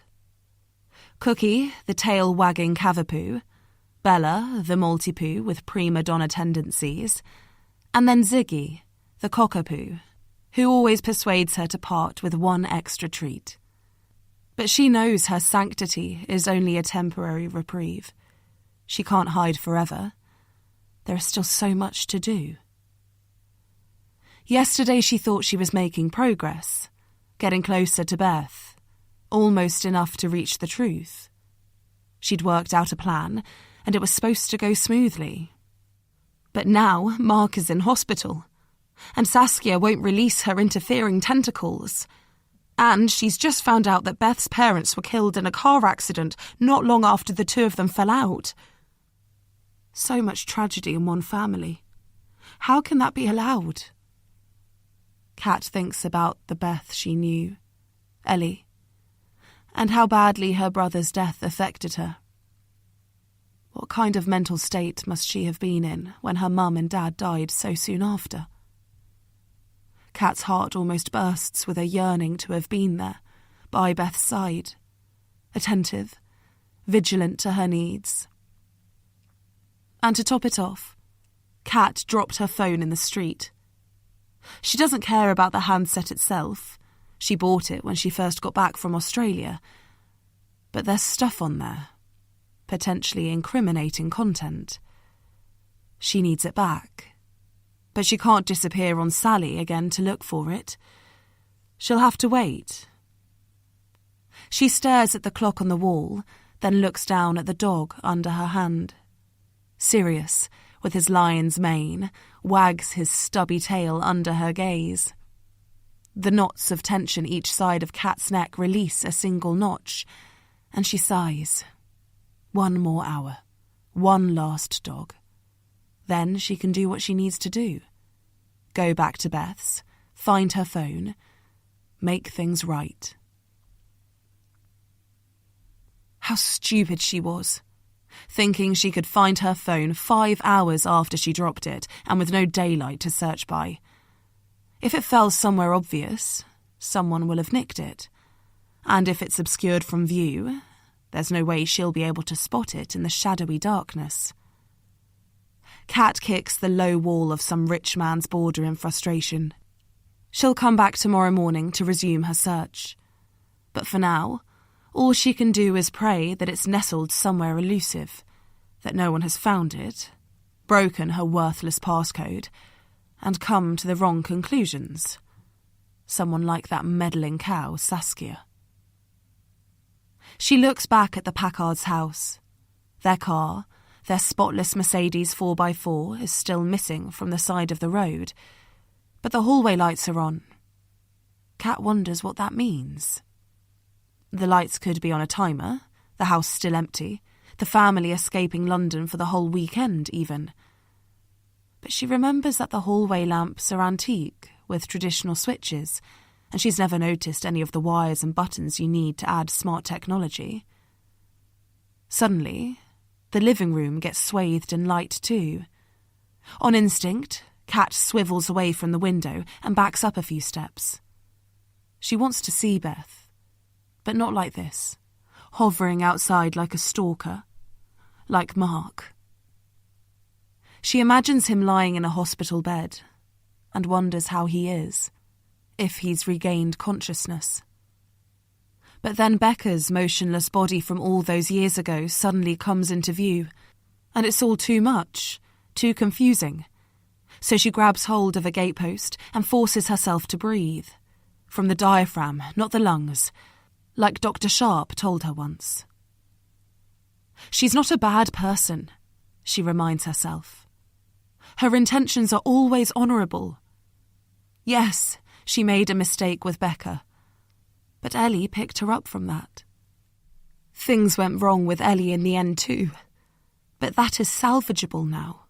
Cookie, the tail-wagging cavapoo, Bella, the Maltipoo with prima donna tendencies, and then Ziggy, the cockapoo, who always persuades her to part with one extra treat. But she knows her sanctity is only a temporary reprieve. She can't hide forever. There is still so much to do. Yesterday she thought she was making progress, getting closer to Beth, almost enough to reach the truth. She'd worked out a plan, and it was supposed to go smoothly. But now Mark is in hospital, and Saskia won't release her interfering tentacles. And she's just found out that Beth's parents were killed in a car accident not long after the two of them fell out. So much tragedy in one family. How can that be allowed? Kat thinks about the Beth she knew, Ellie, and how badly her brother's death affected her. What kind of mental state must she have been in when her mum and dad died so soon after? Kat's heart almost bursts with a yearning to have been there, by Beth's side, attentive, vigilant to her needs. And to top it off, Kat dropped her phone in the street. She doesn't care about the handset itself. She bought it when she first got back from Australia. But there's stuff on there, potentially incriminating content. She needs it back. But she can't disappear on Sally again to look for it. She'll have to wait. She stares at the clock on the wall, then looks down at the dog under her hand. Sirius, with his lion's mane, wags his stubby tail under her gaze. The knots of tension each side of Kat's neck release a single notch, and she sighs. 1 more hour. 1 last dog. Then she can do what she needs to do. Go back to Beth's, find her phone, make things right. How stupid she was, thinking she could find her phone 5 hours after she dropped it and with no daylight to search by. If it fell somewhere obvious, someone will have nicked it. And if it's obscured from view, there's no way she'll be able to spot it in the shadowy darkness. Kat kicks the low wall of some rich man's border in frustration. She'll come back tomorrow morning to resume her search. But for now, all she can do is pray that it's nestled somewhere elusive, that no one has found it, broken her worthless passcode, and come to the wrong conclusions. Someone like that meddling cow, Saskia. She looks back at the Packards' house. Their car, their spotless Mercedes 4x4, is still missing from the side of the road, but the hallway lights are on. Kat wonders what that means. The lights could be on a timer, the house still empty, the family escaping London for the whole weekend even. But she remembers that the hallway lamps are antique, with traditional switches, and she's never noticed any of the wires and buttons you need to add smart technology. Suddenly, the living room gets swathed in light too. On instinct, Kat swivels away from the window and backs up a few steps. She wants to see Beth, but not like this, hovering outside like a stalker, like Mark. She imagines him lying in a hospital bed and wonders how he is, if he's regained consciousness. But then Becca's motionless body from all those years ago suddenly comes into view, and it's all too much, too confusing. So she grabs hold of a gatepost and forces herself to breathe. From the diaphragm, not the lungs, like Dr. Sharp told her once. She's not a bad person, she reminds herself. Her intentions are always honourable. Yes, she made a mistake with Becca, but Ellie picked her up from that. Things went wrong with Ellie in the end too, but that is salvageable now.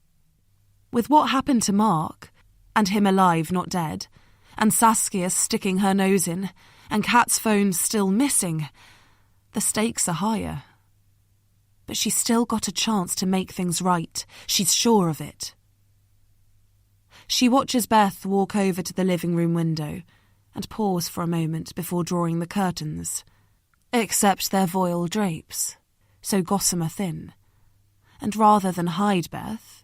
With what happened to Mark, and him alive not dead, and Saskia sticking her nose in, and Kat's phone still missing, the stakes are higher. But she's still got a chance to make things right. She's sure of it. She watches Beth walk over to the living room window and pause for a moment before drawing the curtains, except they're voile drapes, so gossamer thin, and rather than hide Beth,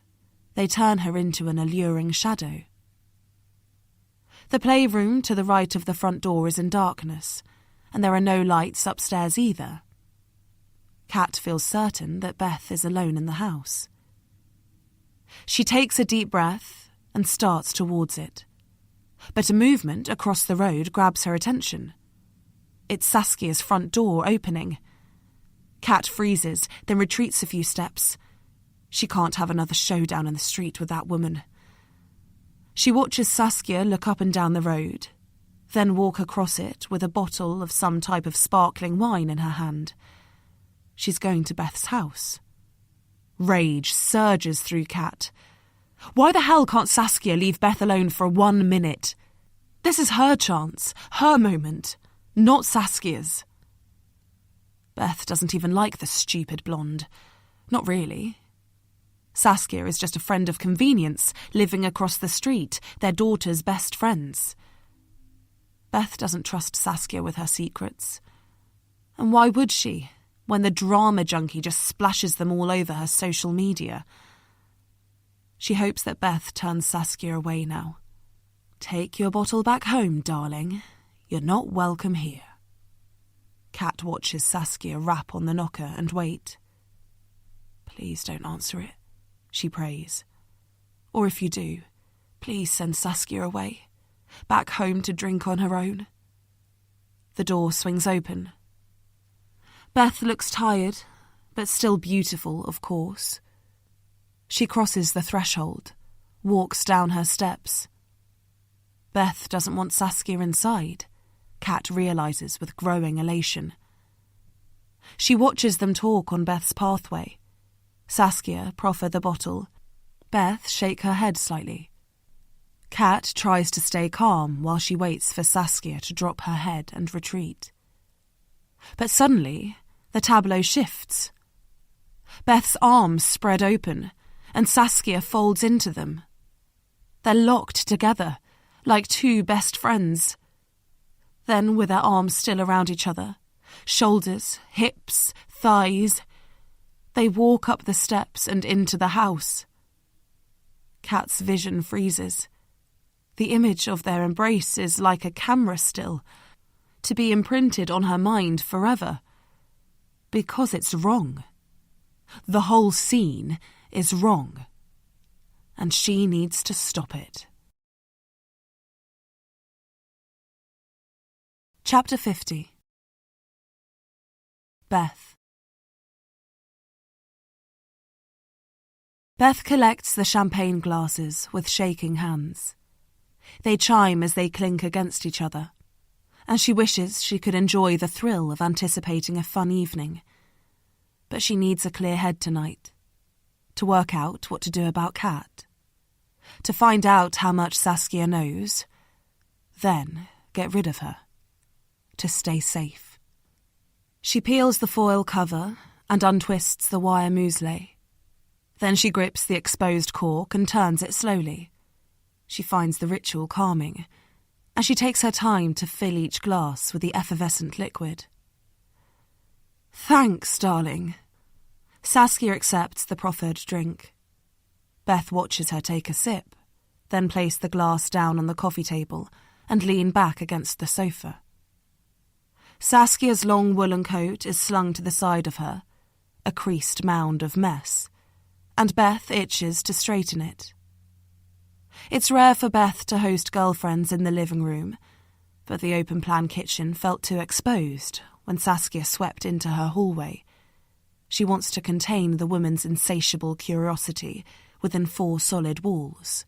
they turn her into an alluring shadow. The playroom to the right of the front door is in darkness, and there are no lights upstairs either. Kat feels certain that Beth is alone in the house. She takes a deep breath and starts towards it, but a movement across the road grabs her attention. It's Saskia's front door opening. Kat freezes, then retreats a few steps. She can't have another showdown in the street with that woman. She watches Saskia look up and down the road, then walk across it with a bottle of some type of sparkling wine in her hand. She's going to Beth's house. Rage surges through Kat. Why the hell can't Saskia leave Beth alone for 1 minute? This is her chance, her moment, not Saskia's. Beth doesn't even like the stupid blonde. Not really. Saskia is just a friend of convenience, living across the street, their daughter's best friends. Beth doesn't trust Saskia with her secrets. And why would she, when the drama junkie just splashes them all over her social media? She hopes that Beth turns Saskia away now. Take your bottle back home, darling. You're not welcome here. Kat watches Saskia rap on the knocker and wait. Please don't answer it, she prays. Or if you do, please send Saskia away, back home to drink on her own. The door swings open. Beth looks tired, but still beautiful, of course. She crosses the threshold, walks down her steps. Beth doesn't want Saskia inside, Kat realises with growing elation. She watches them talk on Beth's pathway. Saskia proffer the bottle. Beth shake her head slightly. Kat tries to stay calm while she waits for Saskia to drop her head and retreat. But suddenly, the tableau shifts. Beth's arms spread open, and Saskia folds into them. They're locked together, like two best friends. Then, with their arms still around each other, shoulders, hips, thighs, they walk up the steps and into the house. Kat's vision freezes. The image of their embrace is like a camera still, to be imprinted on her mind forever. Because it's wrong. The whole scene is wrong. And she needs to stop it. Chapter 50. Beth. Beth collects the champagne glasses with shaking hands. They chime as they clink against each other, and she wishes she could enjoy the thrill of anticipating a fun evening. But she needs a clear head tonight, to work out what to do about Kat, to find out how much Saskia knows, then get rid of her, to stay safe. She peels the foil cover and untwists the wire muesli. Then she grips the exposed cork and turns it slowly. She finds the ritual calming, and she takes her time to fill each glass with the effervescent liquid. Thanks, darling. Saskia accepts the proffered drink. Beth watches her take a sip, then place the glass down on the coffee table and lean back against the sofa. Saskia's long woolen coat is slung to the side of her, a creased mound of mess, and Beth itches to straighten it. It's rare for Beth to host girlfriends in the living room, but the open-plan kitchen felt too exposed when Saskia swept into her hallway. She wants to contain the woman's insatiable curiosity within 4 solid walls.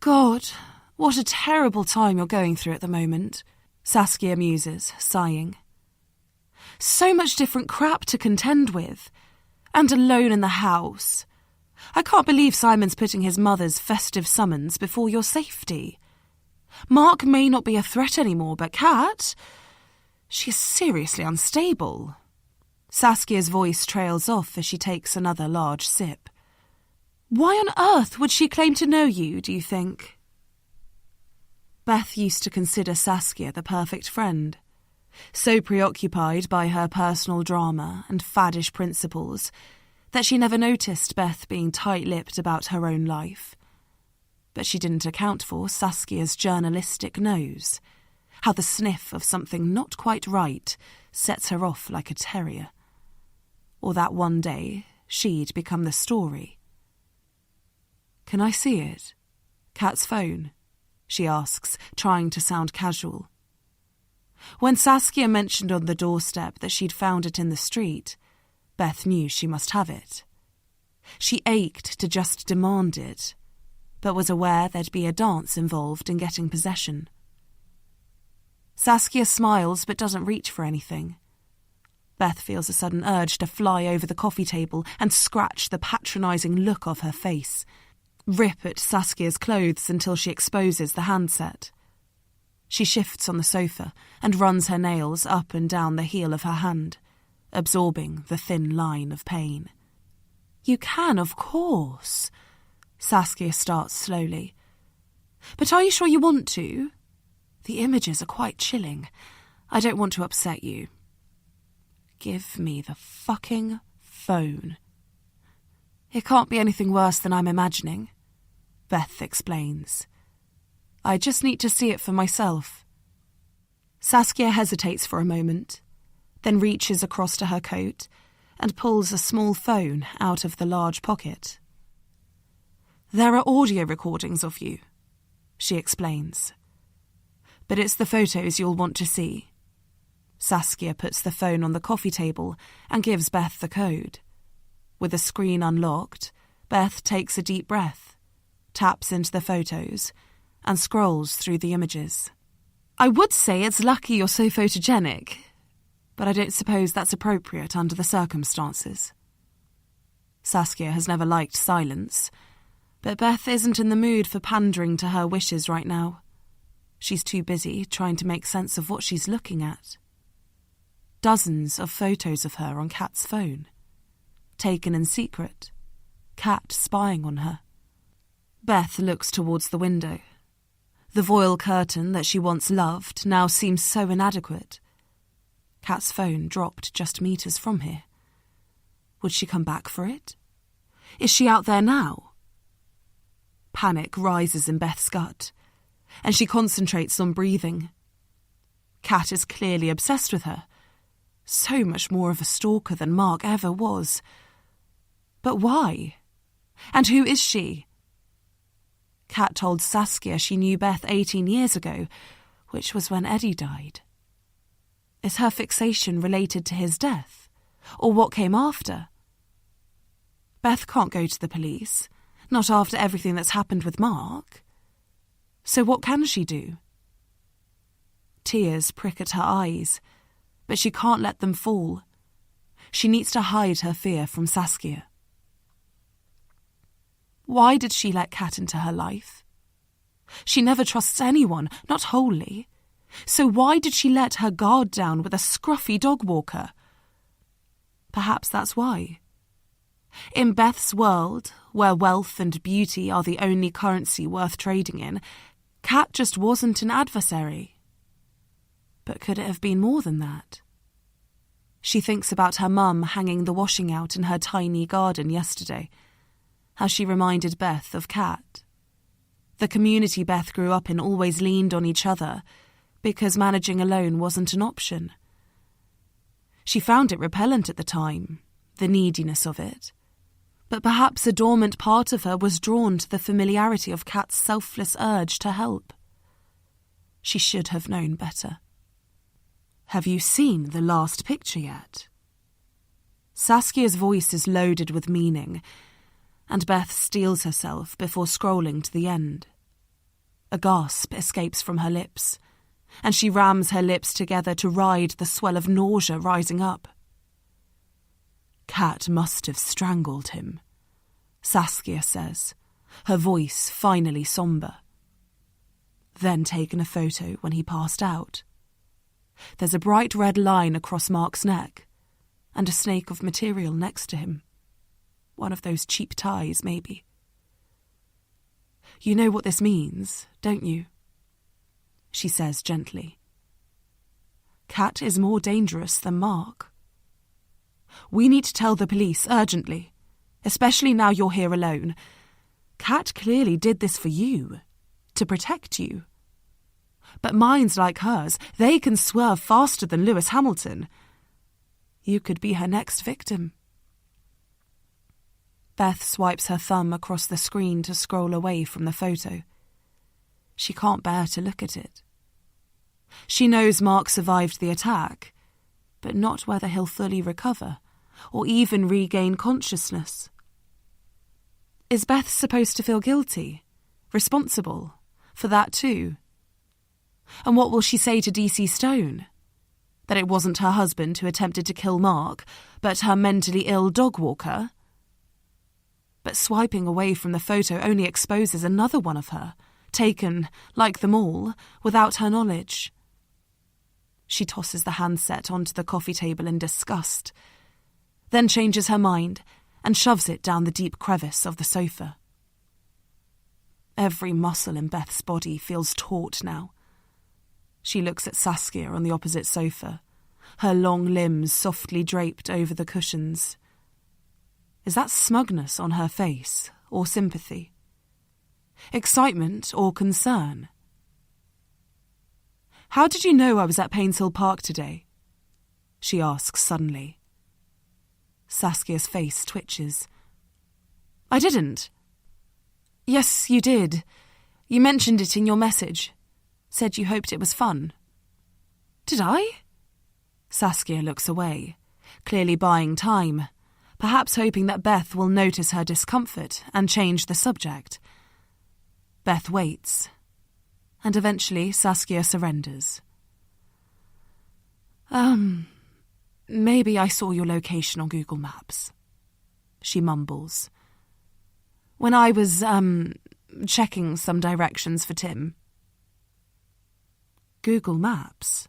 God, what a terrible time you're going through at the moment, Saskia muses, sighing. So much different crap to contend with. And alone in the house. I can't believe Simon's putting his mother's festive summons before your safety. Mark may not be a threat anymore, but Kat, she is seriously unstable. Saskia's voice trails off as she takes another large sip. Why on earth would she claim to know you, do you think? Beth used to consider Saskia the perfect friend. So preoccupied by her personal drama and faddish principles that she never noticed Beth being tight-lipped about her own life. But she didn't account for Saskia's journalistic nose, how the sniff of something not quite right sets her off like a terrier. Or that one day she'd become the story. "Can I see it? Kat's phone?" she asks, trying to sound casual. When Saskia mentioned on the doorstep that she'd found it in the street, Beth knew she must have it. She ached to just demand it, but was aware there'd be a dance involved in getting possession. Saskia smiles but doesn't reach for anything. Beth feels a sudden urge to fly over the coffee table and scratch the patronising look off her face, rip at Saskia's clothes until she exposes the handset. She shifts on the sofa and runs her nails up and down the heel of her hand, absorbing the thin line of pain. "You can, of course," Saskia starts slowly. "But are you sure you want to? The images are quite chilling. I don't want to upset you." "Give me the fucking phone." "It can't be anything worse than I'm imagining," Beth explains. "I just need to see it for myself." Saskia hesitates for a moment, then reaches across to her coat and pulls a small phone out of the large pocket. "There are audio recordings of you," she explains. "But it's the photos you'll want to see." Saskia puts the phone on the coffee table and gives Beth the code. With the screen unlocked, Beth takes a deep breath, taps into the photos, and scrolls through the images. "I would say it's lucky you're so photogenic, but I don't suppose that's appropriate under the circumstances." Saskia has never liked silence, but Beth isn't in the mood for pandering to her wishes right now. She's too busy trying to make sense of what she's looking at. Dozens of photos of her on Kat's phone, taken in secret, Kat spying on her. Beth looks towards the window. The voile curtain that she once loved now seems so inadequate. Kat's phone dropped just meters from here. Would she come back for it? Is she out there now? Panic rises in Beth's gut, and she concentrates on breathing. Kat is clearly obsessed with her, so much more of a stalker than Mark ever was. But why? And who is she? Kat told Saskia she knew Beth 18 years ago, which was when Eddie died. Is her fixation related to his death, or what came after? Beth can't go to the police, not after everything that's happened with Mark. So what can she do? Tears prick at her eyes, but she can't let them fall. She needs to hide her fear from Saskia. Why did she let Kat into her life? She never trusts anyone, not wholly. So why did she let her guard down with a scruffy dog walker? Perhaps that's why. In Beth's world, where wealth and beauty are the only currency worth trading in, Kat just wasn't an adversary. But could it have been more than that? She thinks about her mum hanging the washing out in her tiny garden yesterday, how she reminded Beth of Kat. The community Beth grew up in always leaned on each other because managing alone wasn't an option. She found it repellent at the time, the neediness of it, but perhaps a dormant part of her was drawn to the familiarity of Kat's selfless urge to help. She should have known better. "Have you seen the last picture yet?" Saskia's voice is loaded with meaning, and Beth steels herself before scrolling to the end. A gasp escapes from her lips, and she rams her lips together to ride the swell of nausea rising up. Kat must have strangled him, Saskia says, her voice finally sombre. Then taken a photo when he passed out. There's a bright red line across Mark's neck, and a snake of material next to him. One of those cheap ties, maybe. You know what this means, don't you? She says gently. Kat is more dangerous than Mark. We need to tell the police urgently, especially now you're here alone. Kat clearly did this for you, to protect you. But minds like hers, they can swerve faster than Lewis Hamilton. You could be her next victim. Beth swipes her thumb across the screen to scroll away from the photo. She can't bear to look at it. She knows Mark survived the attack, but not whether he'll fully recover, or even regain consciousness. Is Beth supposed to feel guilty, responsible, for that too? And what will she say to DC Stone? That it wasn't her husband who attempted to kill Mark, but her mentally ill dog walker? But swiping away from the photo only exposes another one of her, taken, like them all, without her knowledge. She tosses the handset onto the coffee table in disgust, then changes her mind and shoves it down the deep crevice of the sofa. Every muscle in Beth's body feels taut now. She looks at Saskia on the opposite sofa, her long limbs softly draped over the cushions. Is that smugness on her face, or sympathy? Excitement or concern? How did you know I was at Painshill Park today? She asks suddenly. Saskia's face twitches. I didn't. Yes, you did. You mentioned it in your message. Said you hoped it was fun. Did I? Saskia looks away, clearly buying time, perhaps hoping that Beth will notice her discomfort and change the subject. Beth waits, and eventually Saskia surrenders. Maybe I saw your location on Google Maps, she mumbles. When I was, checking some directions for Tim. Google Maps?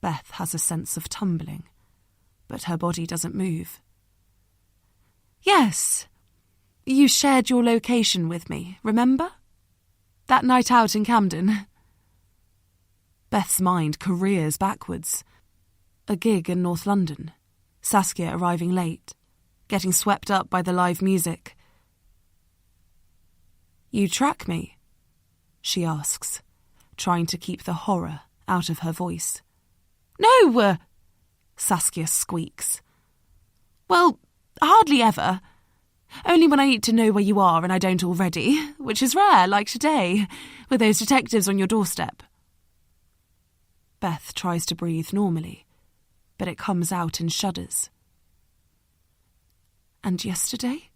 Beth has a sense of tumbling, but her body doesn't move. Yes, you shared your location with me, remember? That night out in Camden. Beth's mind careers backwards. A gig in North London, Saskia arriving late, getting swept up by the live music. You track me? She asks, trying to keep the horror out of her voice. No! Saskia squeaks. Well, hardly ever. Only when I need to know where you are and I don't already, which is rare, like today, with those detectives on your doorstep. Beth tries to breathe normally, but it comes out in shudders. And yesterday?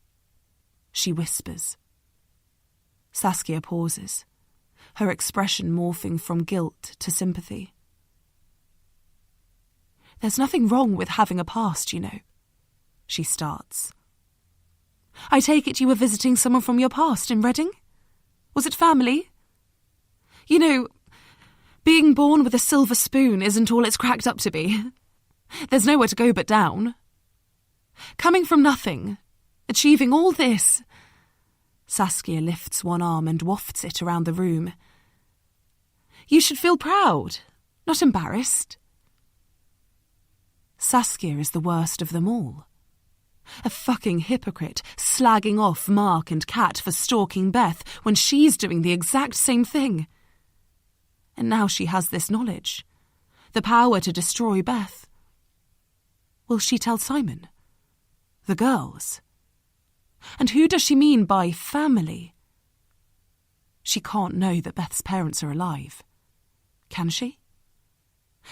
She whispers. Saskia pauses, her expression morphing from guilt to sympathy. There's nothing wrong with having a past, you know, she starts. I take it you were visiting someone from your past in Reading? Was it family? You know, being born with a silver spoon isn't all it's cracked up to be. There's nowhere to go but down. Coming from nothing, achieving all this. Saskia lifts one arm and wafts it around the room. You should feel proud, not embarrassed. Saskia is the worst of them all. A fucking hypocrite, slagging off Mark and Kat for stalking Beth when she's doing the exact same thing. And now she has this knowledge, the power to destroy Beth. Will she tell Simon? The girls? And who does she mean by family? She can't know that Beth's parents are alive. Can she?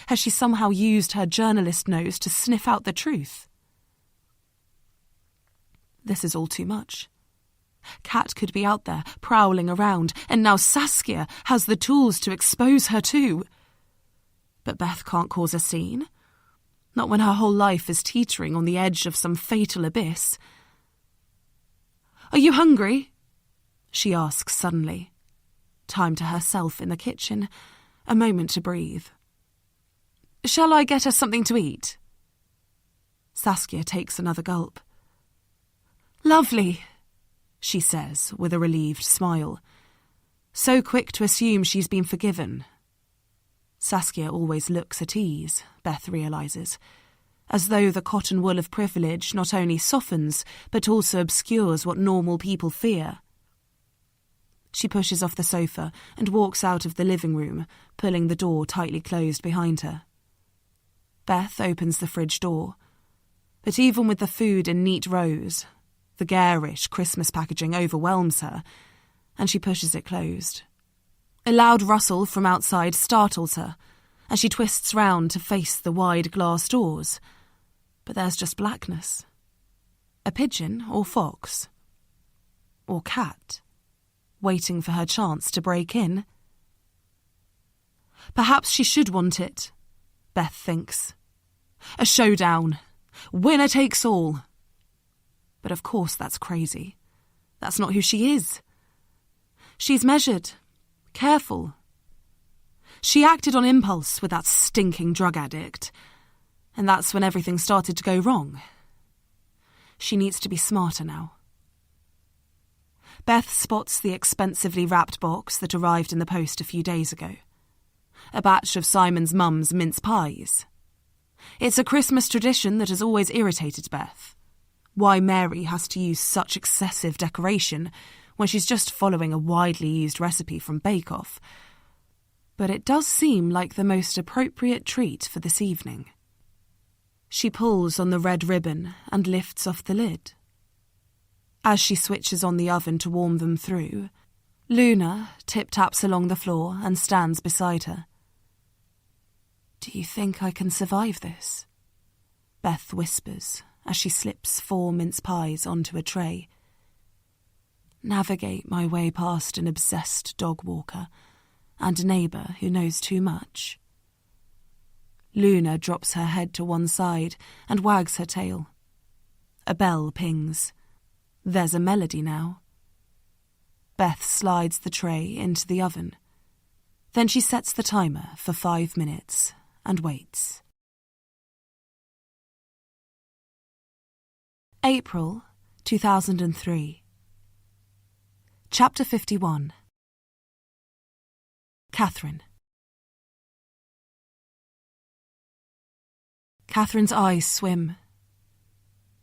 Has she somehow used her journalist nose to sniff out the truth? This is all too much. Kat could be out there, prowling around, and now Saskia has the tools to expose her too. But Beth can't cause a scene. Not when her whole life is teetering on the edge of some fatal abyss. "Are you hungry?" she asks suddenly. Time to herself in the kitchen, a moment to breathe. "Shall I get us something to eat?" Saskia takes another gulp. "Lovely," she says with a relieved smile. So quick to assume she's been forgiven. Saskia always looks at ease, Beth realises, as though the cotton wool of privilege not only softens but also obscures what normal people fear. She pushes off the sofa and walks out of the living room, pulling the door tightly closed behind her. Beth opens the fridge door, but even with the food in neat rows, the garish Christmas packaging overwhelms her, and she pushes it closed. A loud rustle from outside startles her, and she twists round to face the wide glass doors. But there's just blackness. A pigeon or fox? Or cat? Waiting for her chance to break in? Perhaps she should want it, Beth thinks. A showdown. Winner takes all. But of course that's crazy. That's not who she is. She's measured, careful. She acted on impulse with that stinking drug addict, and that's when everything started to go wrong. She needs to be smarter now. Beth spots the expensively wrapped box that arrived in the post a few days ago. A batch of Simon's mum's mince pies. It's a Christmas tradition that has always irritated Beth. Why Mary has to use such excessive decoration when she's just following a widely used recipe from Bake Off. But it does seem like the most appropriate treat for this evening. She pulls on the red ribbon and lifts off the lid. As she switches on the oven to warm them through, Luna tip-taps along the floor and stands beside her. "Do you think I can survive this?" Beth whispers as she slips 4 mince pies onto a tray. "Navigate my way past an obsessed dog walker and a neighbour who knows too much." Luna drops her head to one side and wags her tail. A bell pings. There's a melody now. Beth slides the tray into the oven. Then she sets the timer for 5 minutes and waits. April 2003. Chapter 51. Catherine. Catherine's eyes swim.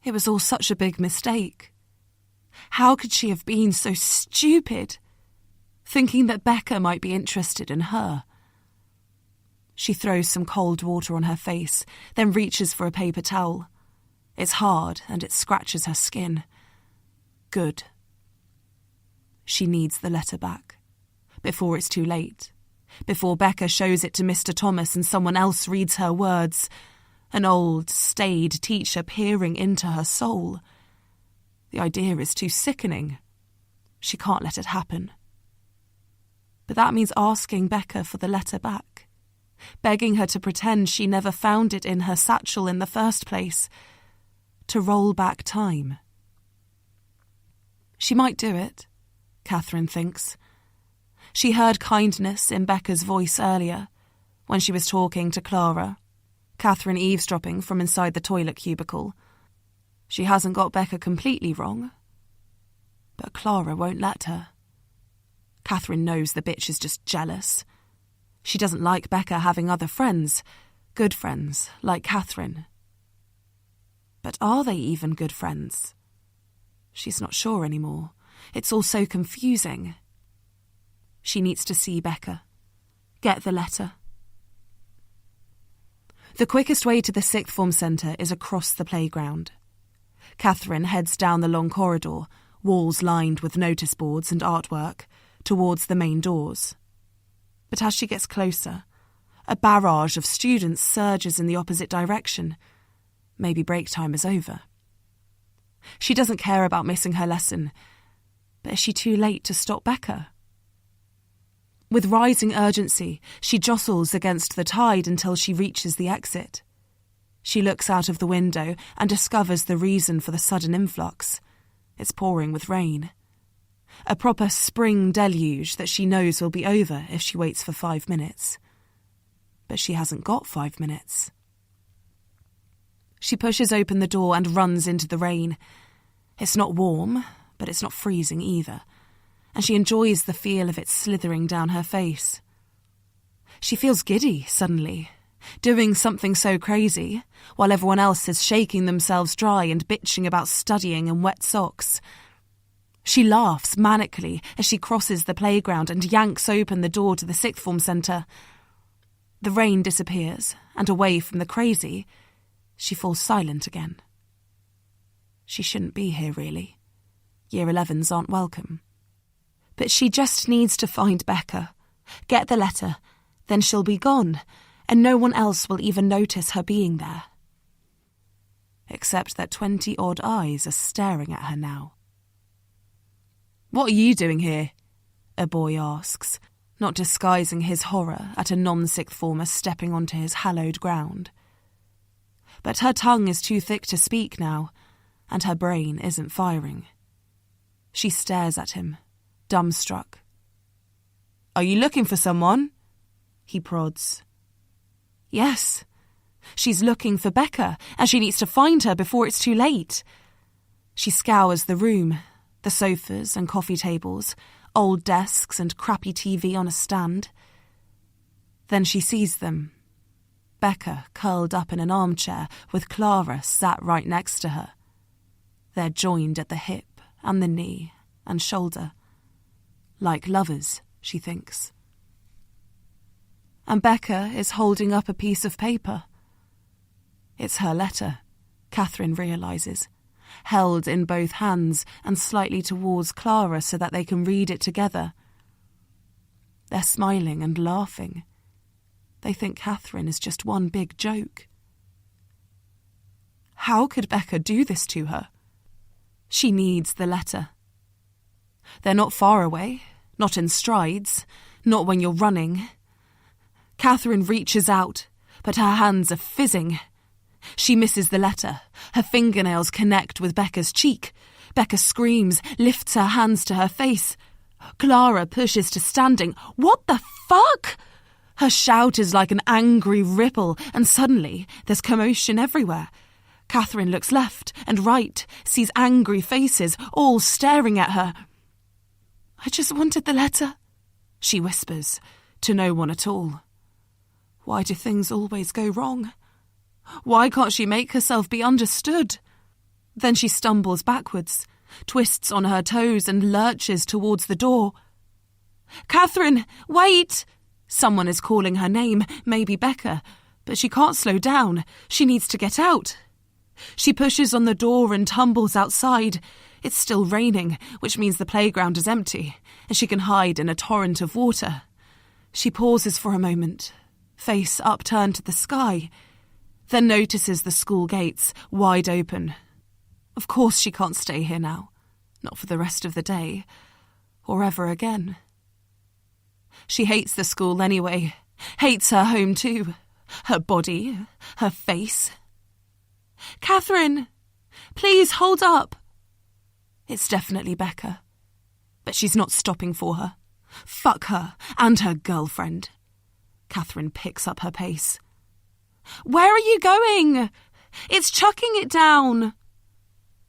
It was all such a big mistake. How could she have been so stupid, thinking that Becca might be interested in her? She throws some cold water on her face, then reaches for a paper towel. It's hard and it scratches her skin. Good. She needs the letter back, before it's too late, before Becca shows it to Mr. Thomas and someone else reads her words, an old, staid teacher peering into her soul. The idea is too sickening. She can't let it happen. But that means asking Becca for the letter back, begging her to pretend she never found it in her satchel in the first place, to roll back time. She might do it, Catherine thinks. She heard kindness in Becca's voice earlier, when she was talking to Clara, Catherine eavesdropping from inside the toilet cubicle. She hasn't got Becca completely wrong, but Clara won't let her. Catherine knows the bitch is just jealous. She doesn't like Becca having other friends, good friends, like Catherine. But are they even good friends? She's not sure anymore. It's all so confusing. She needs to see Becca. Get the letter. The quickest way to the sixth form centre is across the playground. Catherine heads down the long corridor, walls lined with notice boards and artwork, towards the main doors. But as she gets closer, a barrage of students surges in the opposite direction. Maybe break time is over. She doesn't care about missing her lesson. But is she too late to stop Becca? With rising urgency, she jostles against the tide until she reaches the exit. She looks out of the window and discovers the reason for the sudden influx. It's pouring with rain. A proper spring deluge that she knows will be over if she waits for 5 minutes. But she hasn't got 5 minutes. She pushes open the door and runs into the rain. It's not warm, but it's not freezing either, and she enjoys the feel of it slithering down her face. She feels giddy suddenly, doing something so crazy, while everyone else is shaking themselves dry and bitching about studying in wet socks. She laughs manically as she crosses the playground and yanks open the door to the sixth form centre. The rain disappears, and away from the crazy, she falls silent again. She shouldn't be here, really. Year 11s aren't welcome. But she just needs to find Becca, get the letter, then she'll be gone, and no one else will even notice her being there. Except that 20-odd eyes are staring at her now. "What are you doing here?" a boy asks, not disguising his horror at a non-sixth former stepping onto his hallowed ground. But her tongue is too thick to speak now, and her brain isn't firing. She stares at him, dumbstruck. "Are you looking for someone?" he prods. Yes, she's looking for Becca, and she needs to find her before it's too late. She scours the room, the sofas and coffee tables, old desks and crappy TV on a stand. Then she sees them. Becca curled up in an armchair with Clara sat right next to her. They're joined at the hip and the knee and shoulder. Like lovers, she thinks. And Becca is holding up a piece of paper. It's her letter, Catherine realises, held in both hands and slightly towards Clara so that they can read it together. They're smiling and laughing. They think Catherine is just one big joke. How could Becca do this to her? She needs the letter. They're not far away, not in strides, not when you're running. Catherine reaches out, but her hands are fizzing. She misses the letter. Her fingernails connect with Becca's cheek. Becca screams, lifts her hands to her face. Clara pushes to standing. What the fuck? Her shout is like an angry ripple, and suddenly there's commotion everywhere. Catherine looks left and right, sees angry faces, all staring at her. "I just wanted the letter," she whispers, to no one at all. Why do things always go wrong? Why can't she make herself be understood? Then she stumbles backwards, twists on her toes and lurches towards the door. "Catherine, wait!" Someone is calling her name, maybe Becca, but she can't slow down. She needs to get out. She pushes on the door and tumbles outside. It's still raining, which means the playground is empty, and she can hide in a torrent of water. She pauses for a moment, face upturned to the sky, then notices the school gates wide open. Of course she can't stay here now, not for the rest of the day, or ever again. She hates the school anyway, hates her home too, her body, her face. "Catherine, please hold up." It's definitely Becca, but she's not stopping for her. Fuck her and her girlfriend. Catherine picks up her pace. "Where are you going? It's chucking it down."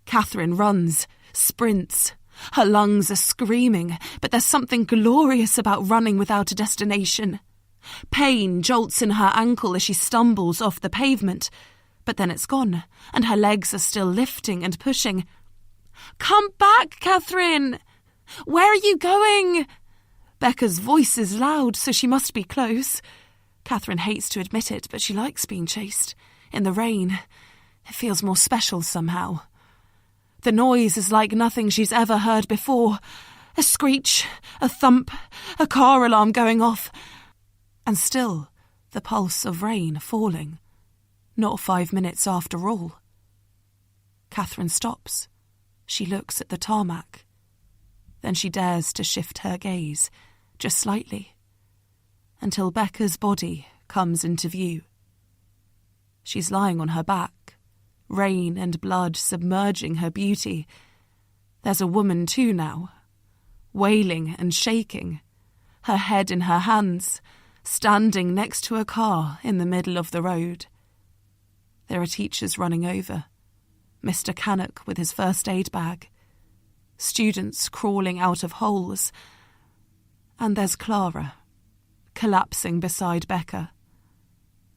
Catherine runs, sprints. Her lungs are screaming, but there's something glorious about running without a destination. Pain jolts in her ankle as she stumbles off the pavement, but then it's gone, and her legs are still lifting and pushing. "Come back, Catherine! Where are you going?" Becca's voice is loud, so she must be close. Catherine hates to admit it, but she likes being chased. In the rain, it feels more special somehow. The noise is like nothing she's ever heard before. A screech, a thump, a car alarm going off. And still, the pulse of rain falling. Not 5 minutes after all. Catherine stops, She looks at the tarmac. Then she dares to shift her gaze, just slightly, until Becca's body comes into view. She's lying on her back, rain and blood submerging her beauty. There's a woman too now, wailing and shaking, her head in her hands, standing next to a car in the middle of the road. There are teachers running over, Mr. Cannock with his first aid bag, students crawling out of holes, and there's Clara, collapsing beside Becca,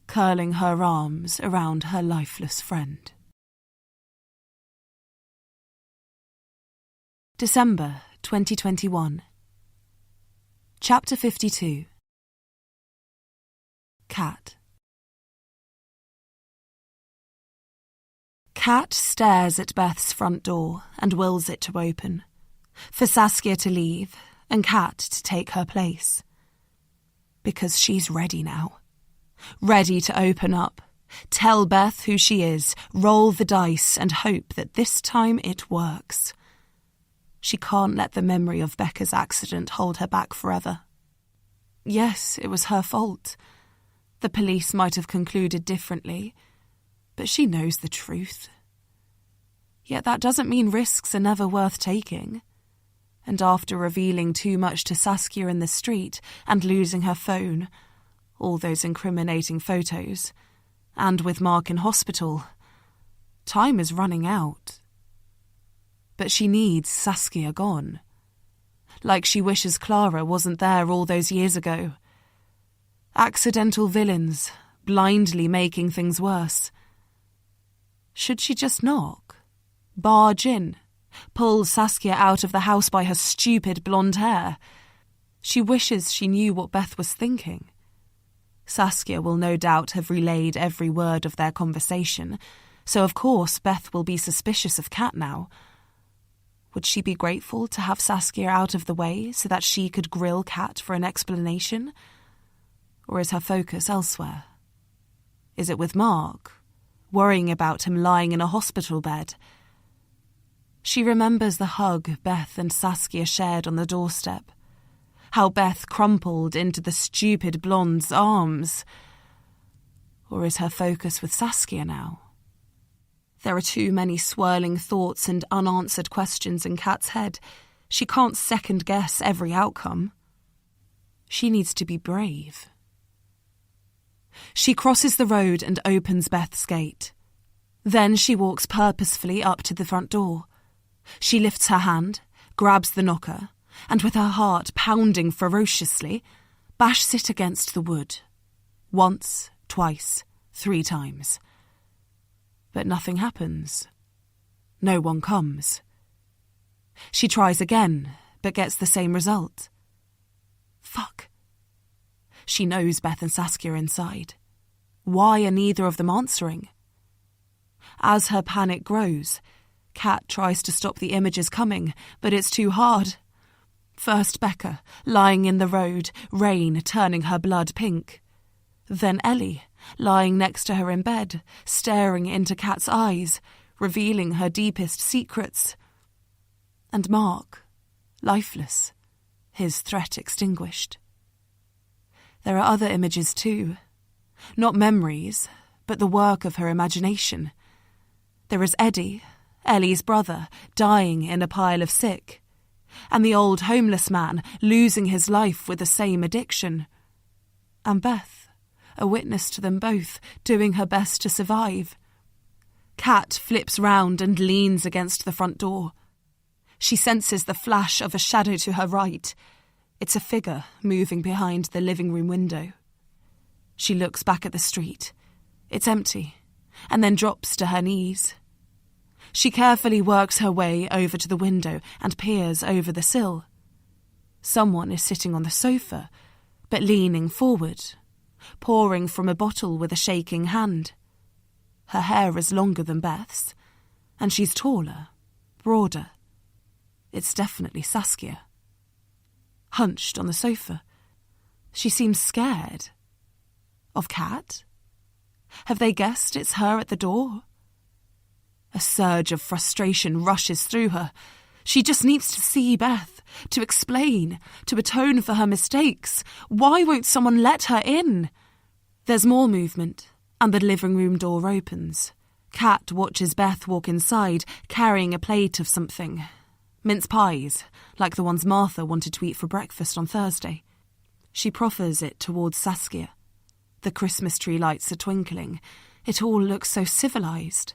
curling her arms around her lifeless friend. December 2021. Chapter 52. Kat. Kat stares at Beth's front door and wills it to open, for Saskia to leave and Kat to take her place. Because she's ready now. Ready to open up, tell Beth who she is, roll the dice and hope that this time it works. She can't let the memory of Becca's accident hold her back forever. Yes, it was her fault. The police might have concluded differently, but she knows the truth. Yet that doesn't mean risks are never worth taking. And after revealing too much to Saskia in the street and losing her phone, all those incriminating photos, and with Mark in hospital, time is running out. But she needs Saskia gone. Like she wishes Clara wasn't there all those years ago. Accidental villains, blindly making things worse. Should she just knock? Barge in? Pull Saskia out of the house by her stupid blonde hair? She wishes she knew what Beth was thinking. Saskia will no doubt have relayed every word of their conversation, so of course Beth will be suspicious of Kat now. Would she be grateful to have Saskia out of the way so that she could grill Kat for an explanation? Or is her focus elsewhere? Is it with Mark, worrying about him lying in a hospital bed? She remembers the hug Beth and Saskia shared on the doorstep, how Beth crumpled into the stupid blonde's arms. Or is her focus with Saskia now? There are too many swirling thoughts and unanswered questions in Kat's head. She can't second-guess every outcome. She needs to be brave. She crosses the road and opens Beth's gate. Then she walks purposefully up to the front door. She lifts her hand, grabs the knocker, and with her heart pounding ferociously, bashes it against the wood. Once, twice, 3 times. But nothing happens. No one comes. She tries again, but gets the same result. Fuck. She knows Beth and Saskia are inside. Why are neither of them answering? As her panic grows, Kat tries to stop the images coming, but it's too hard. First Becca, lying in the road, rain turning her blood pink. Then Ellie, lying next to her in bed, staring into Kat's eyes, revealing her deepest secrets. And Mark, lifeless, his threat extinguished. There are other images too. Not memories, but the work of her imagination. There is Eddie, Ellie's brother, dying in a pile of sick, and the old homeless man losing his life with the same addiction. And Beth, a witness to them both, doing her best to survive. Kat flips round and leans against the front door. She senses the flash of a shadow to her right. It's a figure moving behind the living room window. She looks back at the street. It's empty, and then drops to her knees. She carefully works her way over to the window and peers over the sill. Someone is sitting on the sofa, but leaning forward, pouring from a bottle with a shaking hand. Her hair is longer than Beth's, and she's taller, broader. It's definitely Saskia. Hunched on the sofa, she seems scared. Of Kat? Have they guessed it's her at the door? A surge of frustration rushes through her. She just needs to see Beth, to explain, to atone for her mistakes. Why won't someone let her in? There's more movement, and the living room door opens. Kat watches Beth walk inside, carrying a plate of something. Mince pies, like the ones Martha wanted to eat for breakfast on Thursday. She proffers it towards Saskia. The Christmas tree lights are twinkling. It all looks so civilised.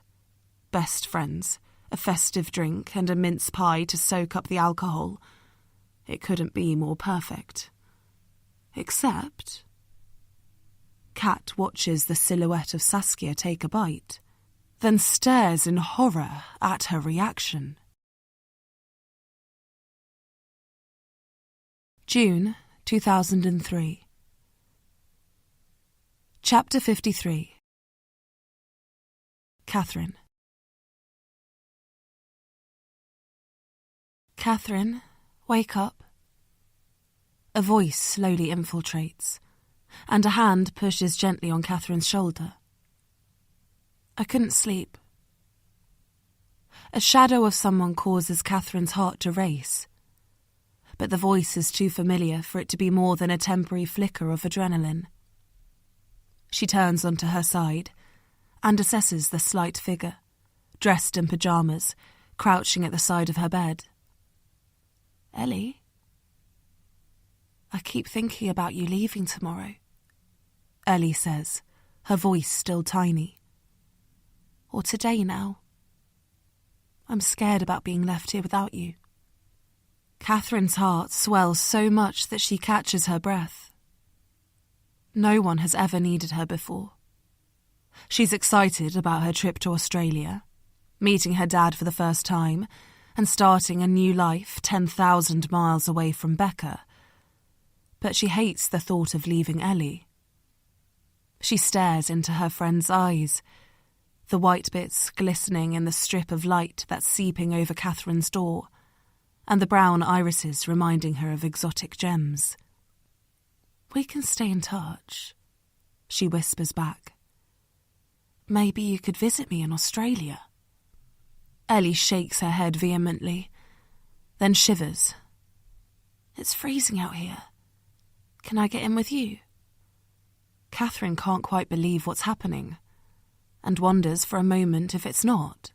Best friends, a festive drink and a mince pie to soak up the alcohol. It couldn't be more perfect. Except... Kat watches the silhouette of Saskia take a bite, then stares in horror at her reaction. June 2003. Chapter 53. Catherine. Catherine, wake up. A voice slowly infiltrates, and a hand pushes gently on Catherine's shoulder. I couldn't sleep. A shadow of someone causes Catherine's heart to race, but the voice is too familiar for it to be more than a temporary flicker of adrenaline. She turns onto her side and assesses the slight figure, dressed in pyjamas, crouching at the side of her bed. Ellie? I keep thinking about you leaving tomorrow, Ellie says, her voice still tiny. Or today now. I'm scared about being left here without you. Catherine's heart swells so much that she catches her breath. No one has ever needed her before. She's excited about her trip to Australia, meeting her dad for the first time, and starting a new life 10,000 miles away from Becca. But she hates the thought of leaving Ellie. She stares into her friend's eyes, the white bits glistening in the strip of light that's seeping over Catherine's door, and the brown irises reminding her of exotic gems. We can stay in touch, she whispers back. Maybe you could visit me in Australia. Ellie shakes her head vehemently, then shivers. It's freezing out here. Can I get in with you? Catherine can't quite believe what's happening, and wonders for a moment if it's not.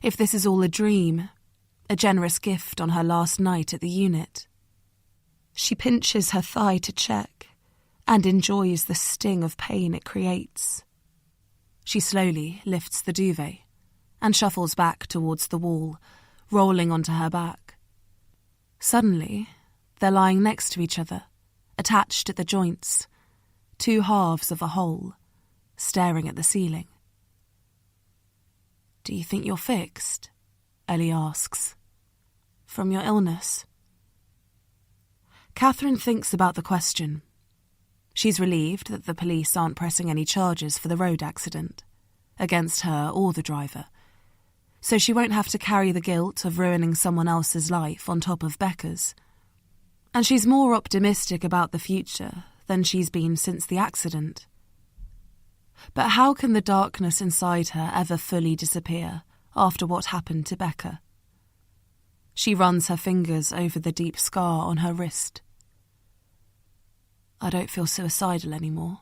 If this is all a dream, a generous gift on her last night at the unit. She pinches her thigh to check, and enjoys the sting of pain it creates. She slowly lifts the duvet, and shuffles back towards the wall, rolling onto her back. Suddenly, they're lying next to each other, attached at the joints, two halves of a whole, staring at the ceiling. Do you think you're fixed? Ellie asks. From your illness? Catherine thinks about the question. She's relieved that the police aren't pressing any charges for the road accident, against her or the driver, so she won't have to carry the guilt of ruining someone else's life on top of Becca's. And she's more optimistic about the future than she's been since the accident. But how can the darkness inside her ever fully disappear after what happened to Becca? She runs her fingers over the deep scar on her wrist. I don't feel suicidal anymore,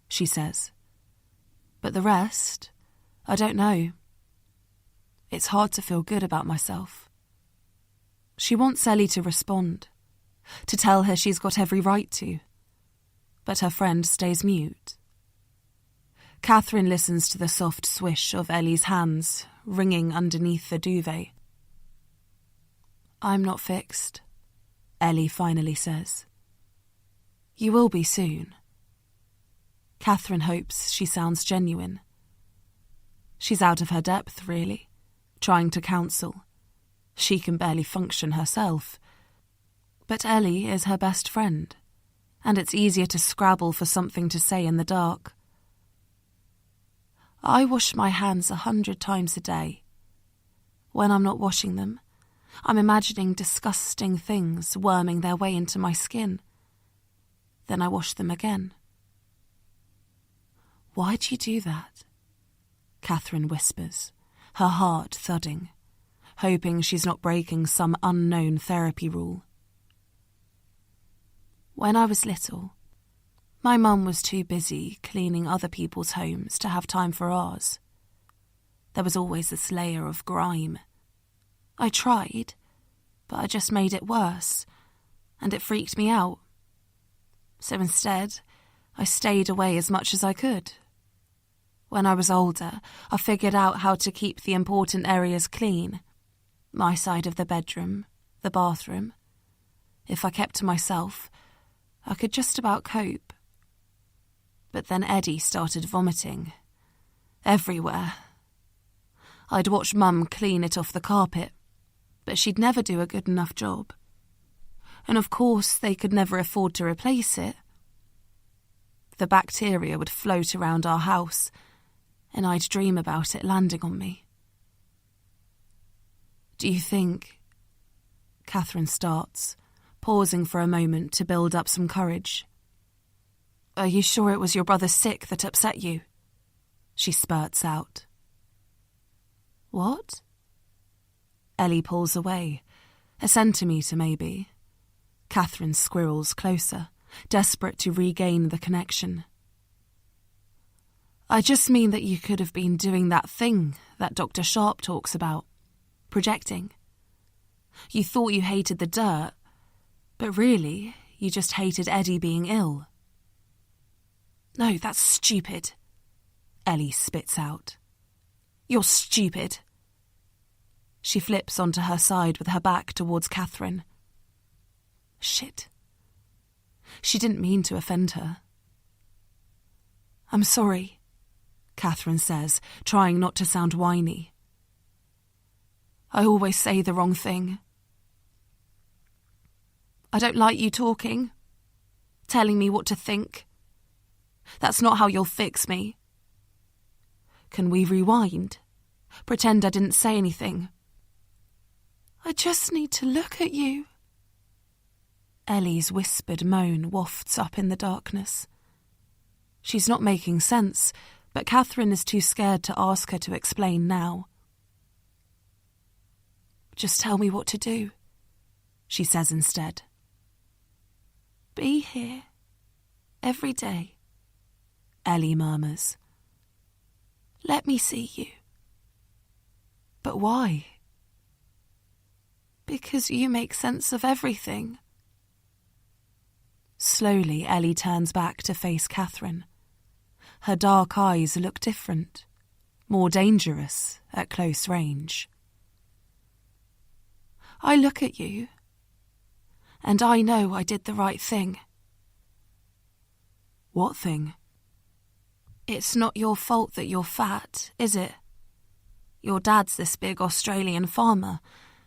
she says. But the rest, I don't know. It's hard to feel good about myself. She wants Ellie to respond, to tell her she's got every right to, but her friend stays mute. Catherine listens to the soft swish of Ellie's hands ringing underneath the duvet. I'm not fixed, Ellie finally says. You will be soon. Catherine hopes she sounds genuine. She's out of her depth, really, trying to counsel. She can barely function herself. But Ellie is her best friend, and it's easier to scrabble for something to say in the dark. I wash my hands 100 times a day. When I'm not washing them, I'm imagining disgusting things worming their way into my skin. Then I wash them again. Why do you do that? Catherine whispers, her heart thudding, hoping she's not breaking some unknown therapy rule. When I was little, my mum was too busy cleaning other people's homes to have time for ours. There was always this layer of grime. I tried, but I just made it worse, and it freaked me out. So instead, I stayed away as much as I could. When I was older, I figured out how to keep the important areas clean. My side of the bedroom, the bathroom. If I kept to myself, I could just about cope. But then Eddie started vomiting. Everywhere. I'd watch Mum clean it off the carpet, but she'd never do a good enough job. And of course, they could never afford to replace it. The bacteria would float around our house, and I'd dream about it landing on me. Do you think... Catherine starts, pausing for a moment to build up some courage. Are you sure it was your brother's sick that upset you? She spurts out. What? Ellie pulls away, a centimetre maybe. Catherine squirrels closer, desperate to regain the connection. I just mean that you could have been doing that thing that Dr. Sharp talks about, projecting. You thought you hated the dirt, but really, you just hated Eddie being ill. No, that's stupid, Ellie spits out. You're stupid. She flips onto her side with her back towards Catherine. Shit. She didn't mean to offend her. I'm sorry, Catherine says, trying not to sound whiny. I always say the wrong thing. I don't like you talking, telling me what to think. That's not how you'll fix me. Can we rewind? Pretend I didn't say anything. I just need to look at you. Ellie's whispered moan wafts up in the darkness. She's not making sense, but Catherine is too scared to ask her to explain now. Just tell me what to do, she says instead. Be here, every day, Ellie murmurs. Let me see you. But why? Because you make sense of everything. Slowly, Ellie turns back to face Catherine. Her dark eyes look different, more dangerous at close range. I look at you, and I know I did the right thing. What thing? It's not your fault that you're fat, is it? Your dad's this big Australian farmer,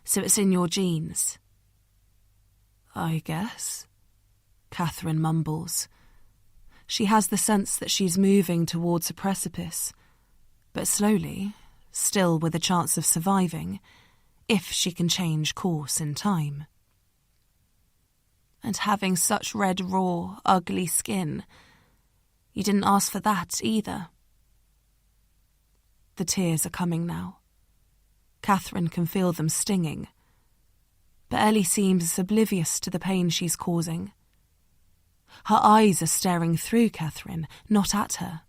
so it's in your genes. I guess, Catherine mumbles. She has the sense that she's moving towards a precipice, but slowly, still with a chance of surviving, if she can change course in time. And having such red, raw, ugly skin, you didn't ask for that either. The tears are coming now. Catherine can feel them stinging. But Ellie seems oblivious to the pain she's causing. Her eyes are staring through Catherine, not at her.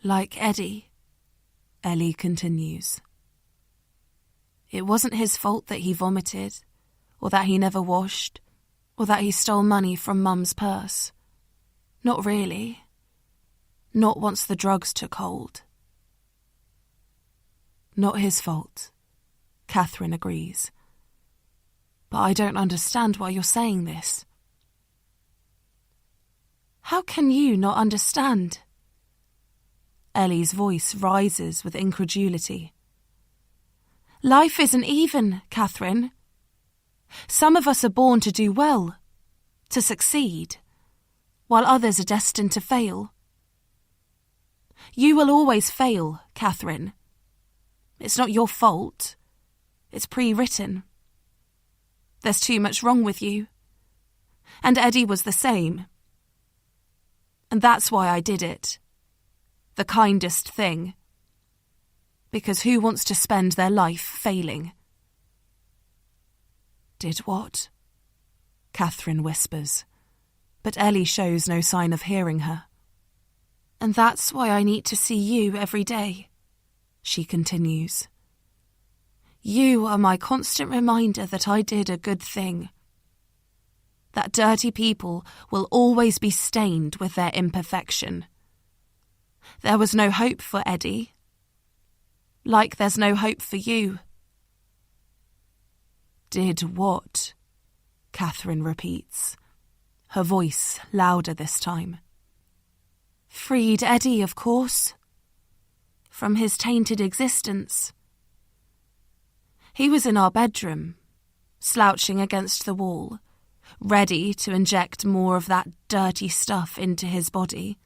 Like Eddie, Ellie continues. It wasn't his fault that he vomited, or that he never washed, or that he stole money from Mum's purse. Not really. Not once the drugs took hold. Not his fault, Catherine agrees. But I don't understand why you're saying this. How can you not understand? Ellie's voice rises with incredulity. Life isn't even, Catherine. Some of us are born to do well, to succeed, while others are destined to fail. You will always fail, Catherine. It's not your fault. It's pre-written. There's too much wrong with you. And Eddie was the same. And that's why I did it. The kindest thing. because who wants to spend their life failing? Did what? Catherine whispers, but Ellie shows no sign of hearing her. And that's why I need to see you every day, she continues. You are my constant reminder that I did a good thing. That dirty people will always be stained with their imperfection. There was no hope for Eddie. Like there's no hope for you. Did what? Catherine repeats, her voice louder this time. Freed Eddie, of course. From his tainted existence. He was in our bedroom, slouching against the wall, ready to inject more of that dirty stuff into his body.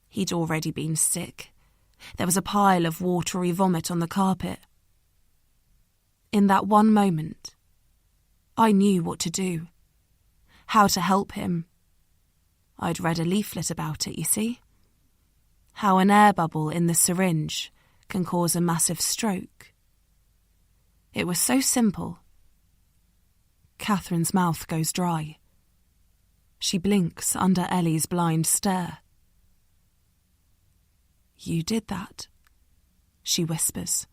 He'd already been sick. There was a pile of watery vomit on the carpet. In that one moment, I knew what to do, how to help him. I'd read a leaflet about it, you see. How an air bubble in the syringe can cause a massive stroke. It was so simple. Catherine's mouth goes dry. She blinks under Ellie's blind stare. You did that, she whispers.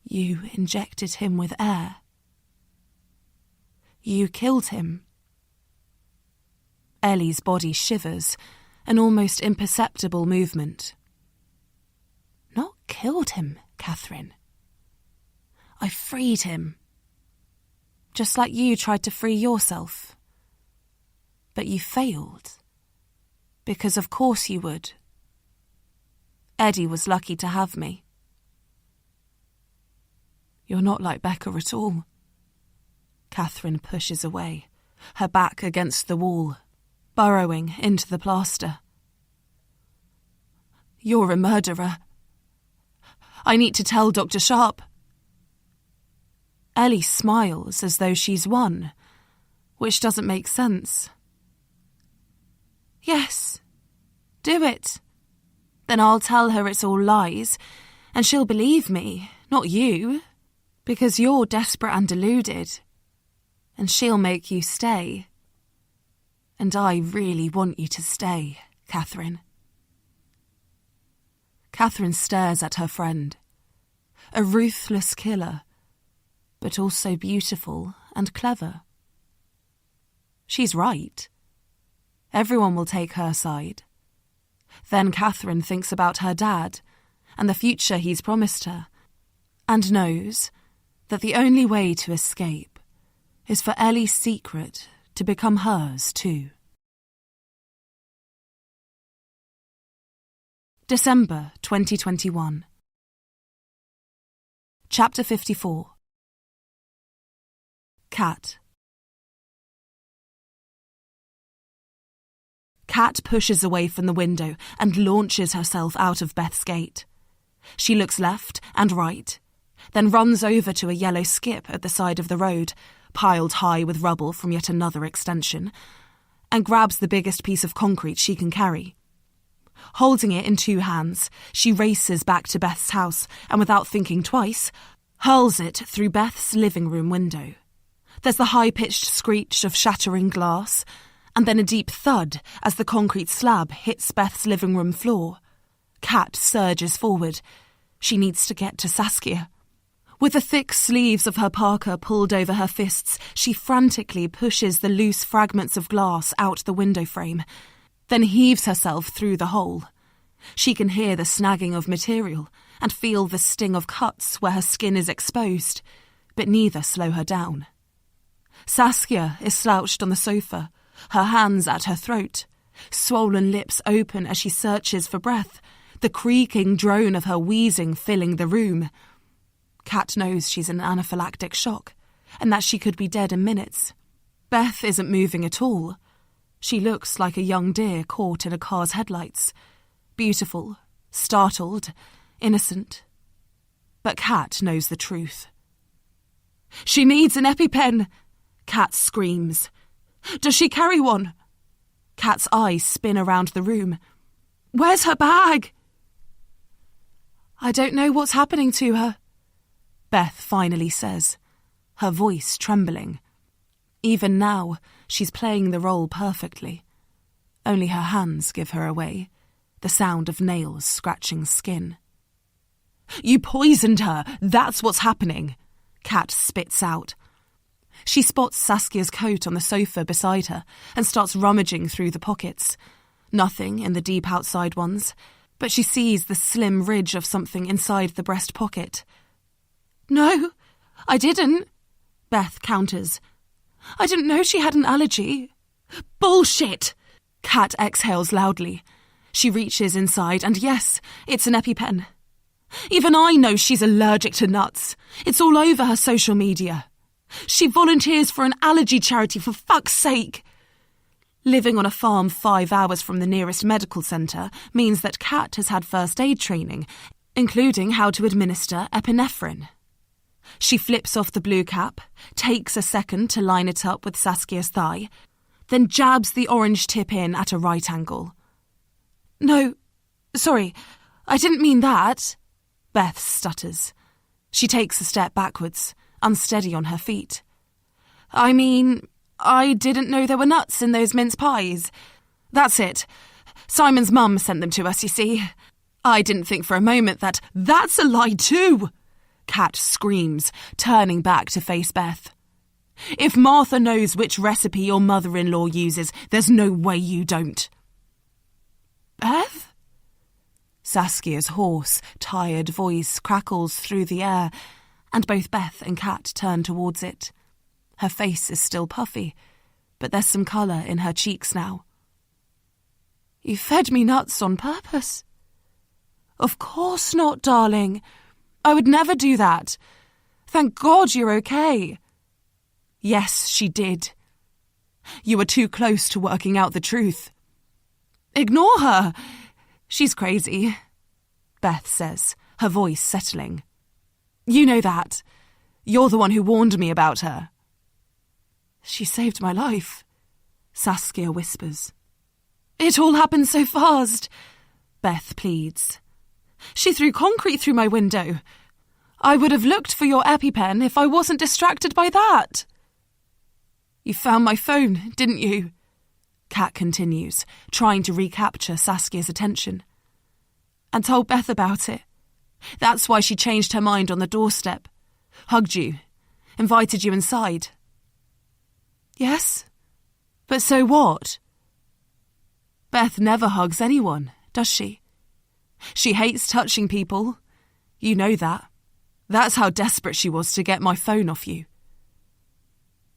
You injected him with air. You killed him. Ellie's body shivers, an almost imperceptible movement. Not killed him, Catherine. I freed him. Just like you tried to free yourself. But you failed. Because of course you would. Eddie was lucky to have me. You're not like Becca at all. Catherine pushes away, her back against the wall, burrowing into the plaster. You're a murderer. I need to tell Dr. Sharp. Ellie smiles as though she's won, which doesn't make sense. Yes, do it. Then I'll tell her it's all lies, and she'll believe me, not you, because you're desperate and deluded. And she'll make you stay. And I really want you to stay, Catherine. Catherine stares at her friend. A ruthless killer, but also beautiful and clever. She's right. Everyone will take her side. Then Catherine thinks about her dad and the future he's promised her, and knows that the only way to escape is for Ellie's secret to become hers too. December 2021. Chapter 54. Kat. Kat pushes away from the window and launches herself out of Beth's gate. She looks left and right, then runs over to a yellow skip at the side of the road, piled high with rubble from yet another extension, and grabs the biggest piece of concrete she can carry. Holding it in two hands, she races back to Beth's house and, without thinking twice, hurls it through Beth's living room window. There's the high-pitched screech of shattering glass, and then a deep thud as the concrete slab hits Beth's living room floor. Kat surges forward. She needs to get to Saskia. With the thick sleeves of her parka pulled over her fists, she frantically pushes the loose fragments of glass out the window frame, then heaves herself through the hole. She can hear the snagging of material and feel the sting of cuts where her skin is exposed, but neither slow her down. Saskia is slouched on the sofa, her hands at her throat, swollen lips open as she searches for breath, the creaking drone of her wheezing filling the room. Kat knows she's in anaphylactic shock, and that she could be dead in minutes. Beth isn't moving at all. She looks like a young deer caught in a car's headlights. Beautiful, startled, innocent. But Kat knows the truth. "She needs an EpiPen!" Kat screams. "Does she carry one?" Kat's eyes spin around the room. "Where's her bag?" I don't know what's happening to her, Beth finally says, her voice trembling. Even now, she's playing the role perfectly. Only her hands give her away, the sound of nails scratching skin. You poisoned her, that's what's happening, Kat spits out. She spots Saskia's coat on the sofa beside her and starts rummaging through the pockets. Nothing in the deep outside ones, but she sees the slim ridge of something inside the breast pocket. No, I didn't, Beth counters. I didn't know she had an allergy. Bullshit! Kat exhales loudly. She reaches inside and yes, it's an EpiPen. Even I know she's allergic to nuts. It's all over her social media. She volunteers for an allergy charity, for fuck's sake. Living on a farm 5 hours from the nearest medical centre means that Kat has had first aid training, including how to administer epinephrine. She flips off the blue cap, takes a second to line it up with Saskia's thigh, then jabs the orange tip in at a right angle. No, sorry, I didn't mean that, Beth stutters. She takes a step backwards, unsteady on her feet. I mean, I didn't know there were nuts in those mince pies. That's it. Simon's mum sent them to us, you see. I didn't think for a moment that that's a lie too, Kat screams, turning back to face Beth. If Martha knows which recipe your mother-in-law uses, there's no way you don't. Beth? Saskia's hoarse, tired voice crackles through the air, and both Beth and Kat turn towards it. Her face is still puffy, but there's some colour in her cheeks now. You fed me nuts on purpose? Of course not, darling. I would never do that. Thank God you're okay. Yes, she did. You were too close to working out the truth. Ignore her. She's crazy, Beth says, her voice settling. You know that. You're the one who warned me about her. She saved my life, Saskia whispers. It all happened so fast, Beth pleads. She threw concrete through my window. I would have looked for your EpiPen if I wasn't distracted by that. You found my phone, didn't you? Kat continues, trying to recapture Saskia's attention. And told Beth about it. That's why she changed her mind on the doorstep. Hugged you. Invited you inside. Yes? But so what? Beth never hugs anyone, does she? She hates touching people. You know that. That's how desperate she was to get my phone off you.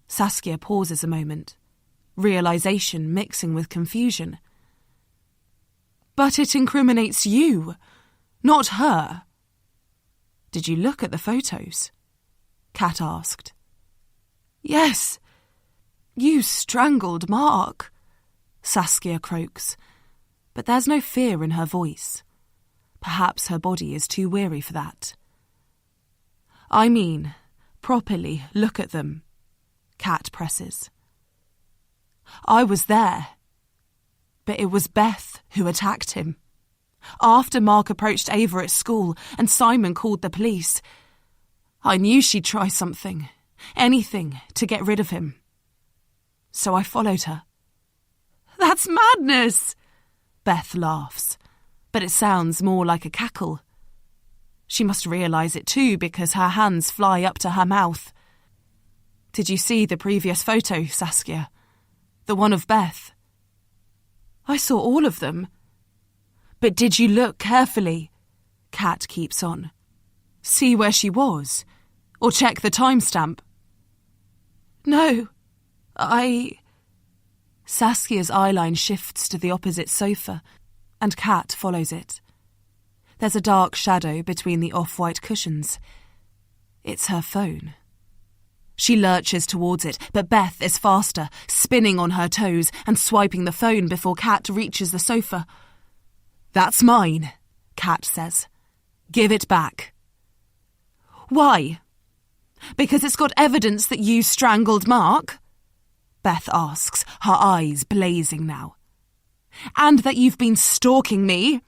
Saskia pauses a moment, realisation mixing with confusion. But it incriminates you, not her. Did you look at the photos? Kat asked. Yes. You strangled Mark, Saskia croaks, but there's no fear in her voice. Perhaps her body is too weary for that. I mean, properly look at them, Kat presses. I was there, but it was Beth who attacked him. After Mark approached Ava at school and Simon called the police, I knew she'd try something, anything to get rid of him. So I followed her. That's madness, Beth laughs, but it sounds more like a cackle. She must realise it too because her hands fly up to her mouth. Did you see the previous photo, Saskia? The one of Beth? I saw all of them. But did you look carefully? Kat keeps on. See where she was? Or check the timestamp? No, Saskia's eyeline shifts to the opposite sofa, and Kat follows it. There's a dark shadow between the off-white cushions. It's her phone. She lurches towards it, but Beth is faster, spinning on her toes and swiping the phone before Kat reaches the sofa. That's mine, Kat says. Give it back. Why? Because it's got evidence that you strangled Mark? Beth asks, her eyes blazing now. And that you've been stalking me,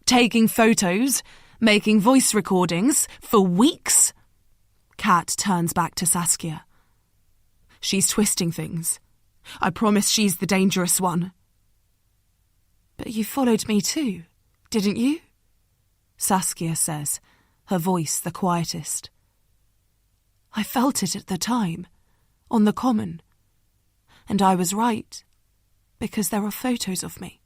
taking photos, Making voice recordings for weeks? Kat turns back to Saskia. She's twisting things. I promise she's the dangerous one. But you followed me too, didn't you? Saskia says, her voice the quietest. I felt it at the time, on the common. And I was right, because there are photos of me.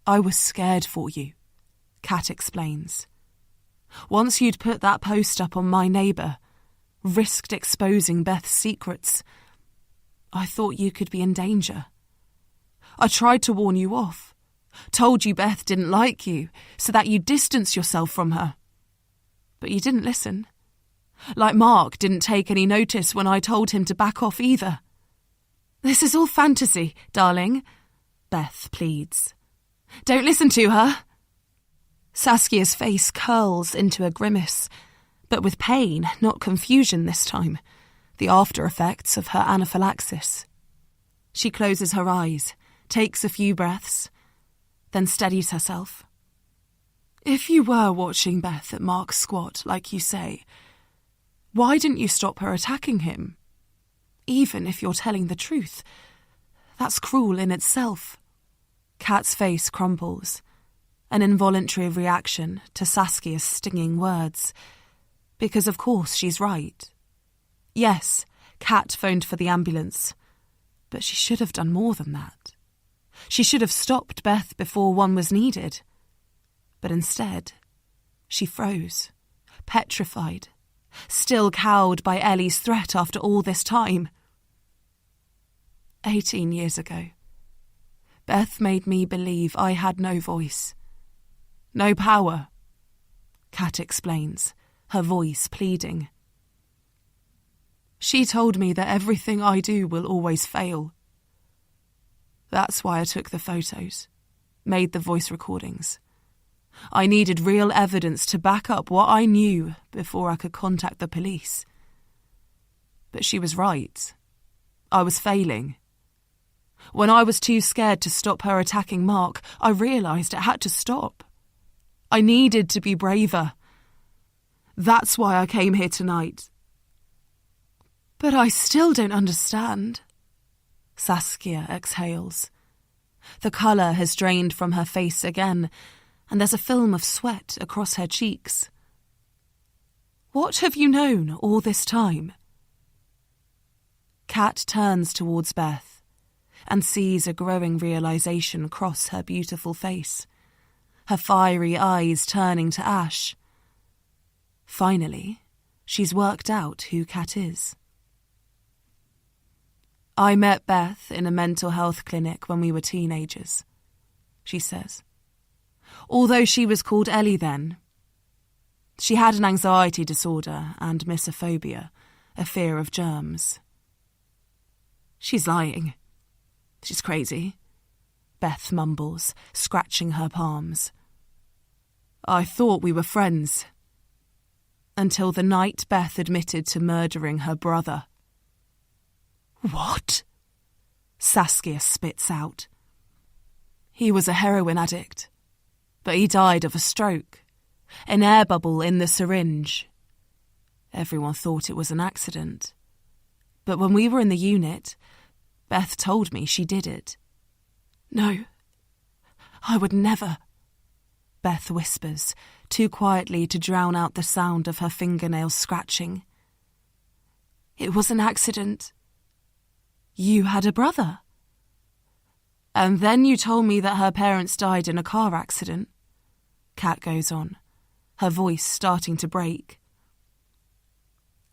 I was scared for you, Kat explains. Once you'd put that post up on my neighbour, risked exposing Beth's secrets, I thought you could be in danger. I tried to warn you off, told you Beth didn't like you, so that you'd distance yourself from her. But you didn't listen. Like Mark didn't take any notice when I told him to back off either. This is all fantasy, darling, Beth pleads. Don't listen to her. Saskia's face curls into a grimace, but with pain, not confusion this time, the after effects of her anaphylaxis. She closes her eyes, takes a few breaths, then steadies herself. If you were watching Beth at Mark's squat, like you say, why didn't you stop her attacking him? Even if you're telling the truth, that's cruel in itself. Kat's face crumples, an involuntary reaction to Saskia's stinging words. Because of course she's right. Yes, Kat phoned for the ambulance, but she should have done more than that. She should have stopped Beth before one was needed. But instead, she froze, petrified, still cowed by Ellie's threat after all this time. 18 years ago, Beth made me believe I had no voice, no power, Kat explains, her voice pleading. She told me that everything I do will always fail. That's why I took the photos, made the voice recordings. I needed real evidence to back up what I knew before I could contact the police. But she was right. I was failing. When I was too scared to stop her attacking Mark, I realised it had to stop. I needed to be braver. That's why I came here tonight. But I still don't understand. Saskia exhales. The colour has drained from her face again, and there's a film of sweat across her cheeks. What have you known all this time? Kat turns towards Beth and sees a growing realisation cross her beautiful face, her fiery eyes turning to ash. Finally, she's worked out who Kat is. I met Beth in a mental health clinic when we were teenagers, she says. Although she was called Ellie then, she had an anxiety disorder and misophonia, a fear of germs. She's lying. She's crazy, Beth mumbles, scratching her palms. I thought we were friends. Until the night Beth admitted to murdering her brother. What? Saskia spits out. He was a heroin addict, but he died of a stroke, an air bubble in the syringe. Everyone thought it was an accident. But when we were in the unit, Beth told me she did it. No, I would never, Beth whispers, too quietly to drown out the sound of her fingernails scratching. It was an accident. You had a brother. And then you told me that her parents died in a car accident. Kat goes on, her voice starting to break.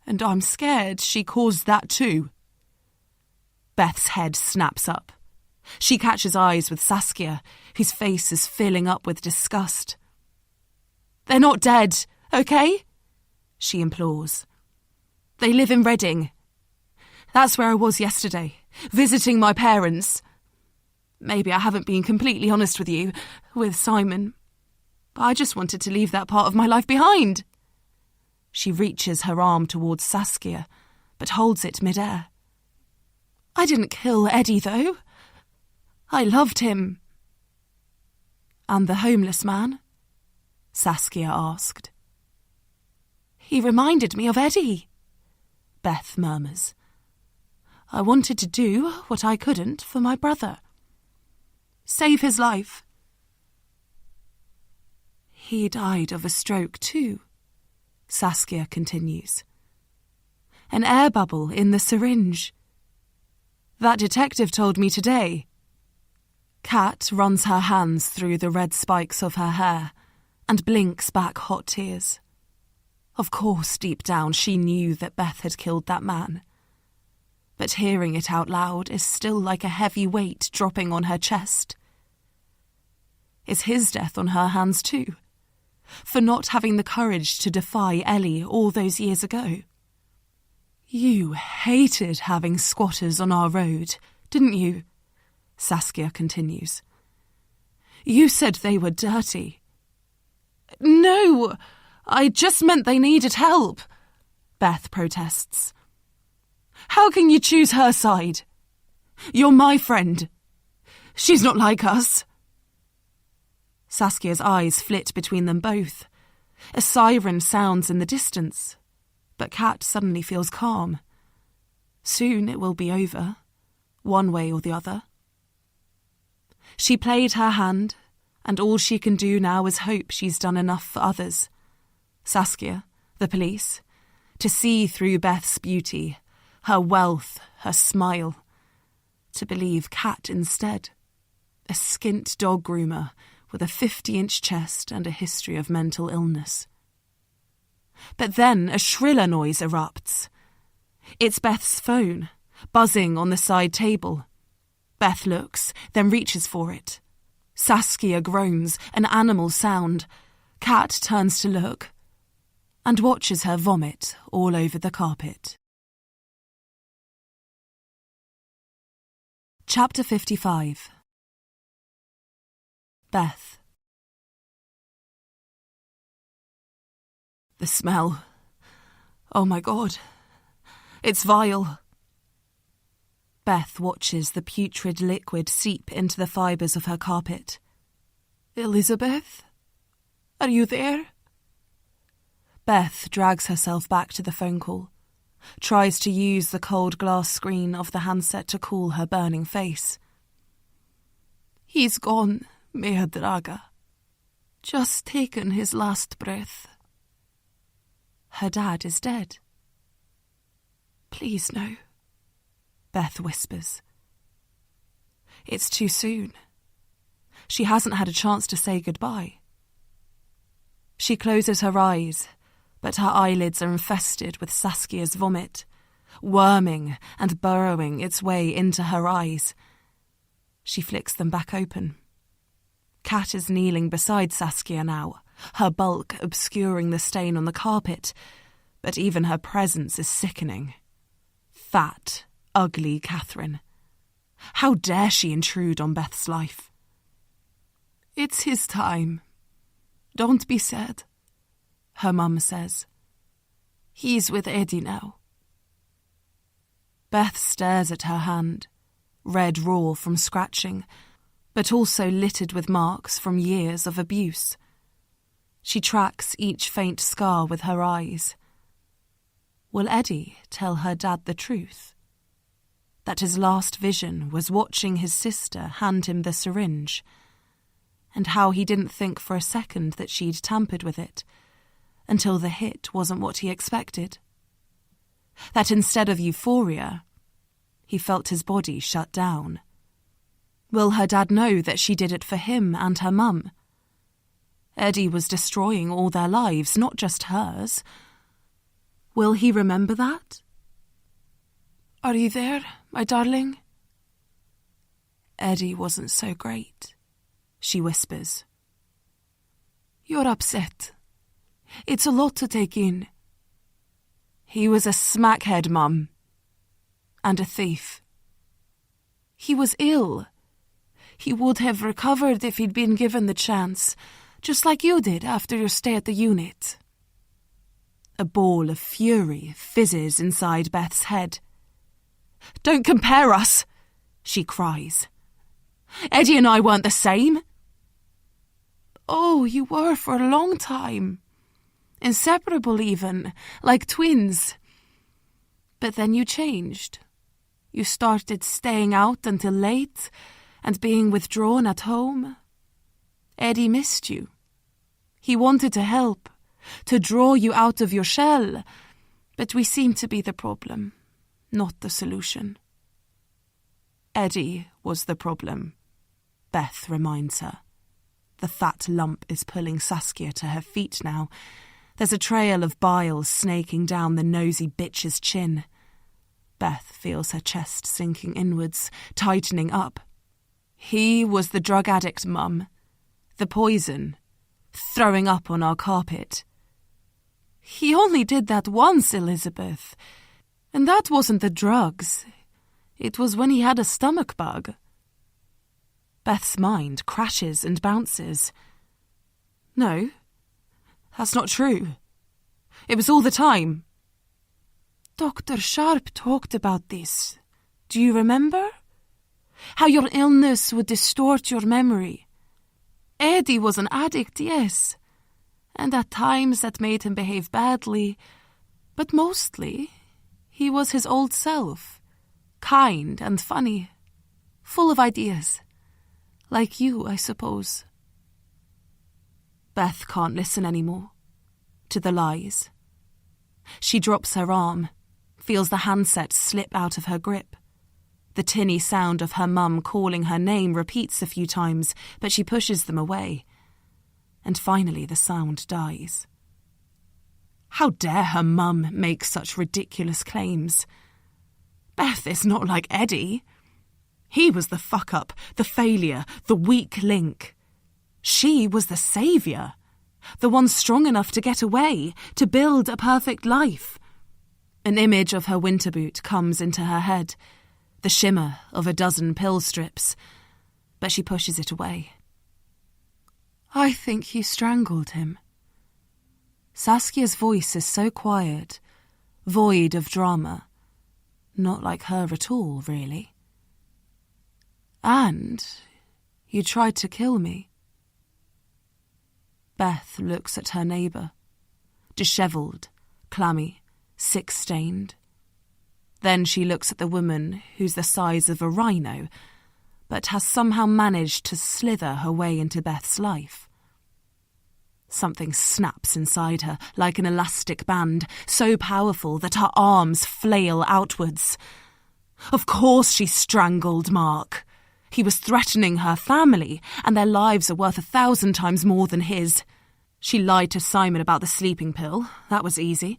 And I'm scared she caused that too. Beth's head snaps up. She catches eyes with Saskia, whose face is filling up with disgust. They're not dead, okay? She implores. They live in Reading. That's where I was yesterday, visiting my parents. Maybe I haven't been completely honest with you, with Simon. But I just wanted to leave that part of my life behind. She reaches her arm towards Saskia, but holds it midair. I didn't kill Eddie, though. I loved him. And the homeless man? Saskia asked. He reminded me of Eddie, Beth murmurs. I wanted to do what I couldn't for my brother. Save his life. He died of a stroke too, Saskia continues. An air bubble in the syringe. That detective told me today. Kat runs her hands through the red spikes of her hair and blinks back hot tears. Of course, deep down, she knew that Beth had killed that man. But hearing it out loud is still like a heavy weight dropping on her chest. Is his death on her hands too? For not having the courage to defy Ellie all those years ago? You hated having squatters on our road, didn't you? Saskia continues. You said they were dirty. No, I just meant they needed help, Beth protests. How can you choose her side? You're my friend. She's not like us. Saskia's eyes flit between them both. A siren sounds in the distance, but Kat suddenly feels calm. Soon it will be over, one way or the other. She played her hand, and all she can do now is hope she's done enough for others. Saskia, the police, to see through Beth's beauty, her wealth, her smile, to believe Kat instead, a skint dog groomer with a 50-inch chest and a history of mental illness. But then a shriller noise erupts. It's Beth's phone, buzzing on the side table. Beth looks, then reaches for it. Saskia groans, an animal sound. Kat turns to look and watches her vomit all over the carpet. Chapter 55. Beth. The smell. Oh my God. It's vile. Beth watches the putrid liquid seep into the fibres of her carpet. Elizabeth? Are you there? Beth drags herself back to the phone call, tries to use the cold glass screen of the handset to cool her burning face. He's gone, mea draga. Just taken his last breath. Her dad is dead. Please no, Beth whispers. It's too soon. She hasn't had a chance to say goodbye. She closes her eyes, but her eyelids are infested with Saskia's vomit, worming and burrowing its way into her eyes. She flicks them back open. Kat is kneeling beside Saskia now, her bulk obscuring the stain on the carpet, but even her presence is sickening. Fat, ugly Catherine. How dare she intrude on Beth's life? It's his time. Don't be sad, her mum says. He's with Eddie now. Beth stares at her hand, red raw from scratching, but also littered with marks from years of abuse. She tracks each faint scar with her eyes. Will Eddie tell her dad the truth? That his last vision was watching his sister hand him the syringe, and how he didn't think for a second that she'd tampered with it, until the hit wasn't what he expected. That instead of euphoria, he felt his body shut down. Will her dad know that she did it for him and her mum? Eddie was destroying all their lives, not just hers. Will he remember that? Are you there, my darling? Eddie wasn't so great, she whispers. You're upset. It's a lot to take in. He was a smackhead, Mum. And a thief. He was ill. He would have recovered if he'd been given the chance, just like you did after your stay at the unit. A ball of fury fizzes inside Beth's head. Don't compare us, she cries. Eddie and I weren't the same. Oh, you were for a long time. Inseparable even, like twins. But then you changed. You started staying out until late and being withdrawn at home. Eddie missed you. He wanted to help, to draw you out of your shell, but we seem to be the problem, not the solution. Eddie was the problem, Beth reminds her. The fat lump is pulling Saskia to her feet now. There's a trail of bile snaking down the nosy bitch's chin. Beth feels her chest sinking inwards, tightening up. He was the drug addict, Mum. The poison. Throwing up on our carpet. He only did that once, Elizabeth. And that wasn't the drugs. It was when he had a stomach bug. Beth's mind crashes and bounces. No, that's not true. It was all the time. Dr. Sharp talked about this. Do you remember? How your illness would distort your memory. Eddie was an addict, yes, and at times that made him behave badly, but mostly he was his old self, kind and funny, full of ideas. Like you, I suppose. Beth can't listen anymore to the lies. She drops her arm, feels the handset slip out of her grip. The tinny sound of her mum calling her name repeats a few times, but she pushes them away. And finally the sound dies. How dare her mum make such ridiculous claims? Beth is not like Eddie. He was the fuck-up, the failure, the weak link. She was the saviour, the one strong enough to get away, to build a perfect life. An image of her winter boot comes into her head, the shimmer of a dozen pill strips, but she pushes it away. I think he strangled him. Saskia's voice is so quiet, void of drama. Not like her at all, really. And you tried to kill me. Beth looks at her neighbour, dishevelled, clammy, sick-stained. Then she looks at the woman who's the size of a rhino, but has somehow managed to slither her way into Beth's life. Something snaps inside her like an elastic band, so powerful that her arms flail outwards. Of course she strangled Mark. He was threatening her family, and their lives are worth 1,000 times more than his. She lied to Simon about the sleeping pill. That was easy.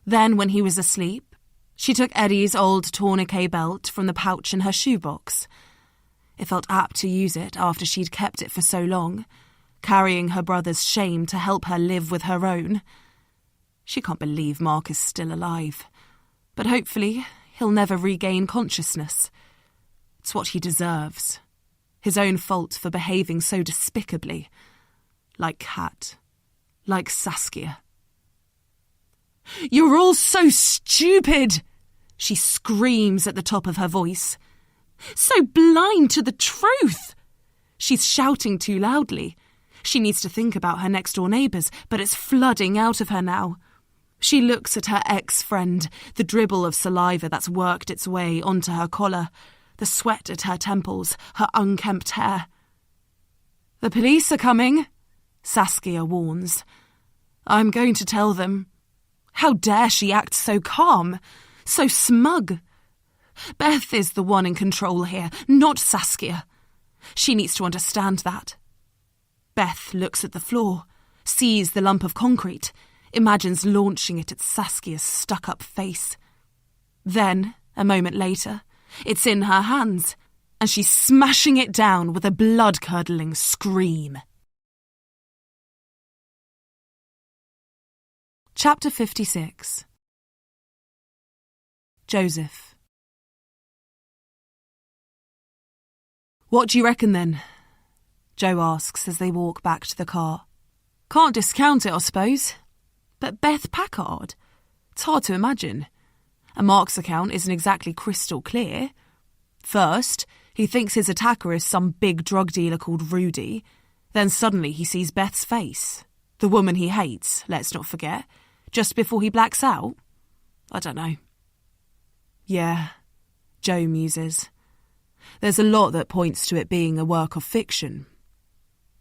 Then, when he was asleep, she took Eddie's old tourniquet belt from the pouch in her shoebox. It felt apt to use it after she'd kept it for so long, carrying her brother's shame to help her live with her own. She can't believe Mark is still alive, but hopefully he'll never regain consciousness. It's what he deserves. His own fault for behaving so despicably. Like Kat. Like Saskia. "You're all so stupid!" she screams at the top of her voice. "So blind to the truth!" She's shouting too loudly. She needs to think about her next-door neighbours, but it's flooding out of her now. She looks at her ex-friend, the dribble of saliva that's worked its way onto her collar, the sweat at her temples, her unkempt hair. "The police are coming," Saskia warns. "I'm going to tell them." How dare she act so calm, so smug? Beth is the one in control here, not Saskia. She needs to understand that. Beth looks at the floor, sees the lump of concrete, imagines launching it at Saskia's stuck-up face. Then, a moment later, it's in her hands, and she's smashing it down with a blood-curdling scream. Chapter 56. Joseph. "What do you reckon then?" Joe asks as they walk back to the car. "Can't discount it, I suppose. But Beth Packard? It's hard to imagine. And Mark's account isn't exactly crystal clear. First, he thinks his attacker is some big drug dealer called Rudy. Then suddenly he sees Beth's face. The woman he hates, let's not forget, just before he blacks out. I don't know. Yeah, Joe muses. There's a lot that points to it being a work of fiction.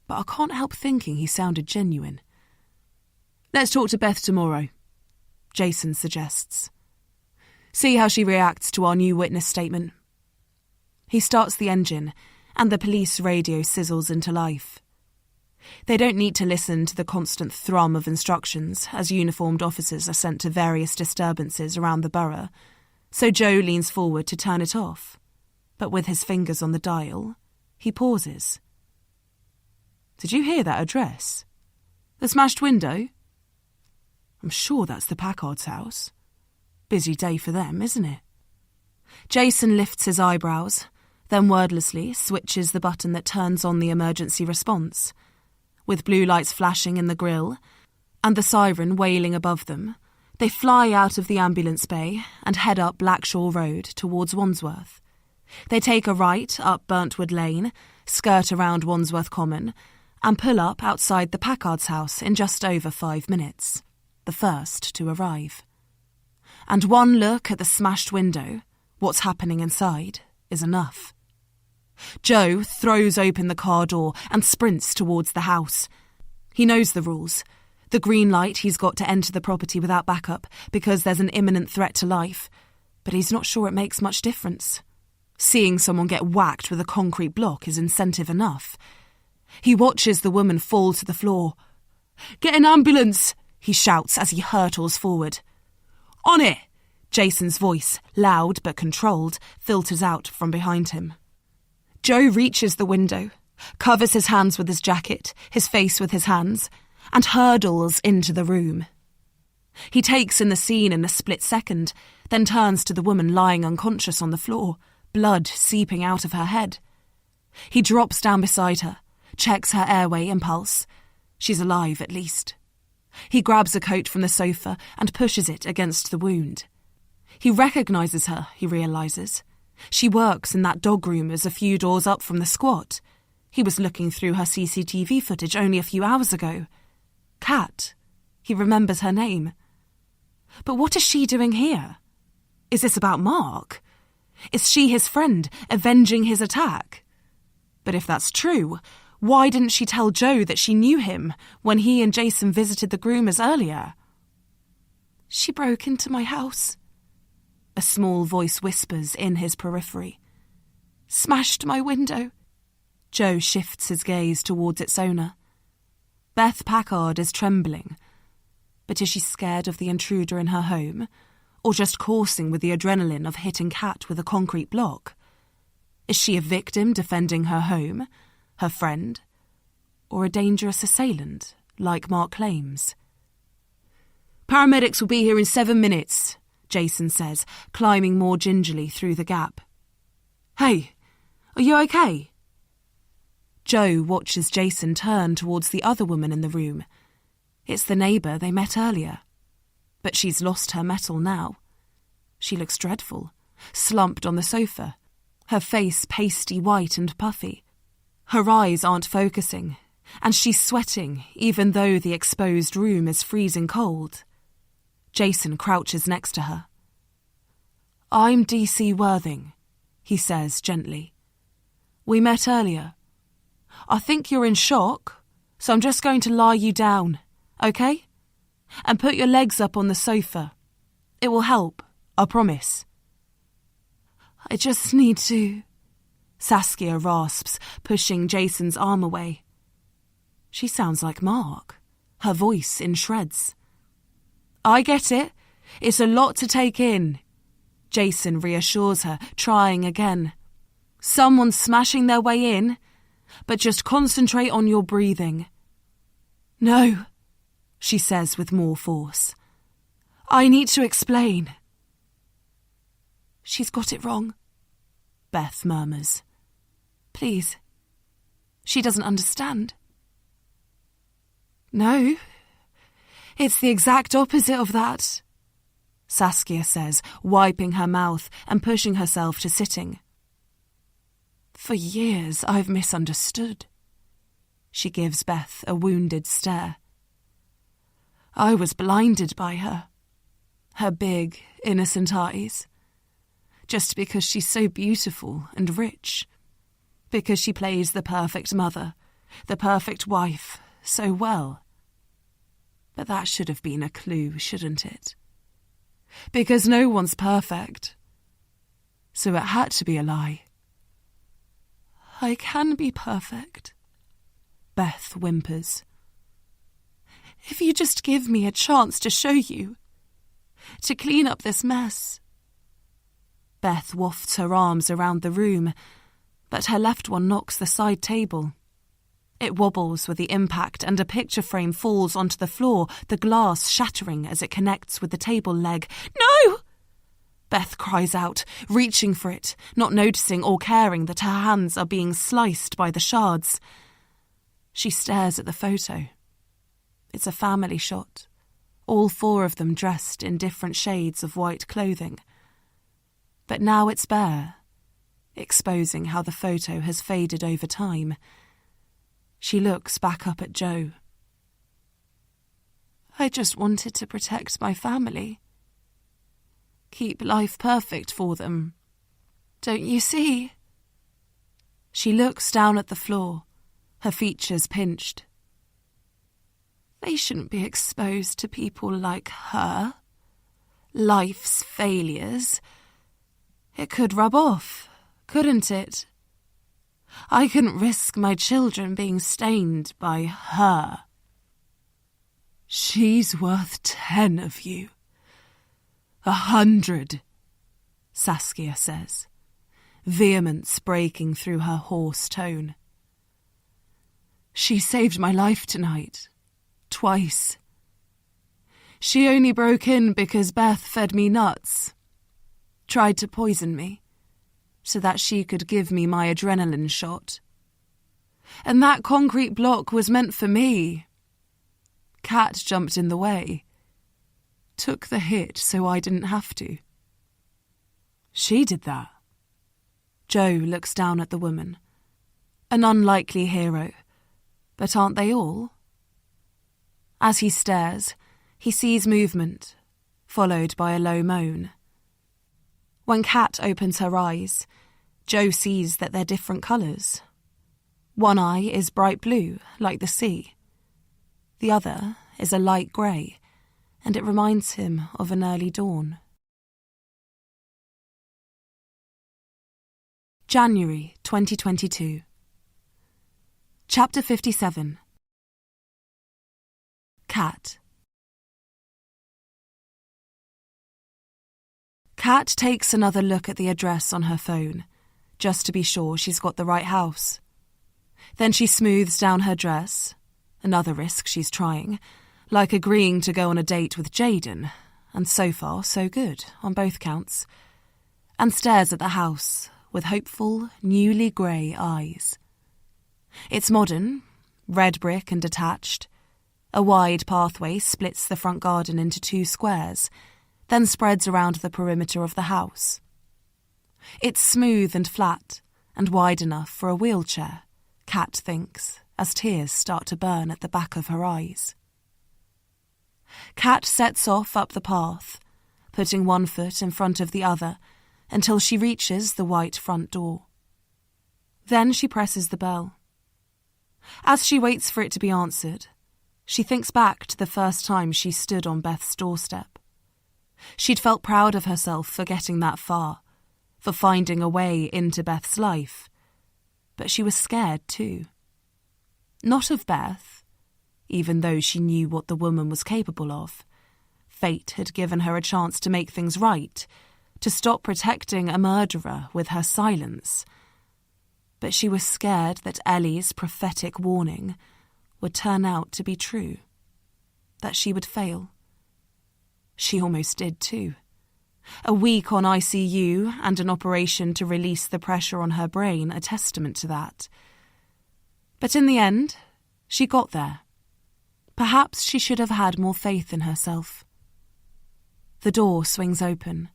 But I can't help thinking he sounded genuine. Let's talk to Beth tomorrow, Jason suggests. See how she reacts to our new witness statement. He starts the engine, and the police radio sizzles into life. They don't need to listen to the constant thrum of instructions as uniformed officers are sent to various disturbances around the borough, so Joe leans forward to turn it off. But with his fingers on the dial, he pauses. Did you hear that address? The smashed window? I'm sure that's the Packard's house. Busy day for them, isn't it? Jason lifts his eyebrows, then wordlessly switches the button that turns on the emergency response. With blue lights flashing in the grille and the siren wailing above them, they fly out of the ambulance bay and head up Blackshaw Road towards Wandsworth. They take a right up Burntwood Lane, skirt around Wandsworth Common, and pull up outside the Packard's house in just over 5 minutes, the first to arrive. And one look at the smashed window, what's happening inside, is enough. Joe throws open the car door and sprints towards the house. He knows the rules. The green light he's got to enter the property without backup because there's an imminent threat to life, but he's not sure it makes much difference. Seeing someone get whacked with a concrete block is incentive enough. He watches the woman fall to the floor. "Get an ambulance!" he shouts as he hurtles forward. "On it!" Jason's voice, loud but controlled, filters out from behind him. Joe reaches the window, covers his hands with his jacket, his face with his hands, and hurdles into the room. He takes in the scene in a split second, then turns to the woman lying unconscious on the floor, blood seeping out of her head. He drops down beside her, checks her airway and pulse. She's alive, at least. He grabs a coat from the sofa and pushes it against the wound. He recognises her, he realises. She works in that dog groomers a few doors up from the squat. He was looking through her CCTV footage only a few hours ago. Kat. He remembers her name. But what is she doing here? Is this about Mark? Is she his friend, avenging his attack? But if that's true, why didn't she tell Joe that she knew him when he and Jason visited the groomers earlier? She broke into my house, a small voice whispers in his periphery. Smashed my window. Joe shifts his gaze towards its owner. Beth Packard is trembling. But is she scared of the intruder in her home, or just coursing with the adrenaline of hitting Kat with a concrete block? Is she a victim defending her home, her friend, or a dangerous assailant, like Mark claims? Paramedics will be here in 7 minutes, Jason says, climbing more gingerly through the gap. Hey, are you okay? Joe watches Jason turn towards the other woman in the room. It's the neighbour they met earlier. But she's lost her mettle now. She looks dreadful, slumped on the sofa, her face pasty white and puffy. Her eyes aren't focusing, and she's sweating even though the exposed room is freezing cold. Jason crouches next to her. I'm DC Worthing, he says gently. We met earlier. I think you're in shock, so I'm just going to lie you down, okay? And put your legs up on the sofa. It will help, I promise. I just need to... Saskia rasps, pushing Jason's arm away. She sounds like Mark, her voice in shreds. I get it. It's a lot to take in. Jason reassures her, trying again. Someone's smashing their way in, but just concentrate on your breathing. No, she says with more force. I need to explain. She's got it wrong, Beth murmurs. Please. She doesn't understand. No, it's the exact opposite of that, Saskia says, wiping her mouth and pushing herself to sitting. For years I've misunderstood. She gives Beth a wounded stare. I was blinded by her. Her big, innocent eyes. Just because she's so beautiful and rich. Because she plays the perfect mother, the perfect wife, so well. But that should have been a clue, shouldn't it? Because no one's perfect. So it had to be a lie. I can be perfect, Beth whimpers. If you just give me a chance to show you, to clean up this mess. Beth wafts her arms around the room, but her left one knocks the side table. It wobbles with the impact and a picture frame falls onto the floor, the glass shattering as it connects with the table leg. No! Beth cries out, reaching for it, not noticing or caring that her hands are being sliced by the shards. She stares at the photo. It's a family shot, all 4 of them dressed in different shades of white clothing. But now it's bare, exposing how the photo has faded over time. She looks back up at Joe. I just wanted to protect my family. Keep life perfect for them. Don't you see? She looks down at the floor, her features pinched. They shouldn't be exposed to people like her. Life's failures. It could rub off, couldn't it? I couldn't risk my children being stained by her. She's worth 10 of you. 100, Saskia says, vehemence breaking through her hoarse tone. She saved my life tonight, twice. She only broke in because Beth fed me nuts, tried to poison me, so that she could give me my adrenaline shot. And that concrete block was meant for me. Kat jumped in the way. Took the hit so I didn't have to. She did that. Joe looks down at the woman. An unlikely hero. But aren't they all? As he stares, he sees movement, followed by a low moan. When Kat opens her eyes, Joe sees that they're different colours. One eye is bright blue, like the sea. The other is a light grey, and it reminds him of an early dawn. January 2022. Chapter 57. Kat. Kat takes another look at the address on her phone, just to be sure she's got the right house. Then she smooths down her dress, another risk she's trying, like agreeing to go on a date with Jaden, and so far so good on both counts, and stares at the house with hopeful, newly grey eyes. It's modern, red brick and detached. A wide pathway splits the front garden into 2 squares, then spreads around the perimeter of the house. It's smooth and flat, and wide enough for a wheelchair, Kat thinks, as tears start to burn at the back of her eyes. Kat sets off up the path, putting one foot in front of the other until she reaches the white front door. Then she presses the bell. As she waits for it to be answered, she thinks back to the first time she stood on Beth's doorstep. She'd felt proud of herself for getting that far, for finding a way into Beth's life. But she was scared too. Not of Beth, even though she knew what the woman was capable of. Fate had given her a chance to make things right, to stop protecting a murderer with her silence. But she was scared that Ellie's prophetic warning would turn out to be true, that she would fail. She almost did too. A week on ICU and an operation to release the pressure on her brain a testament to that. But in the end, she got there. Perhaps she should have had more faith in herself. The door swings open.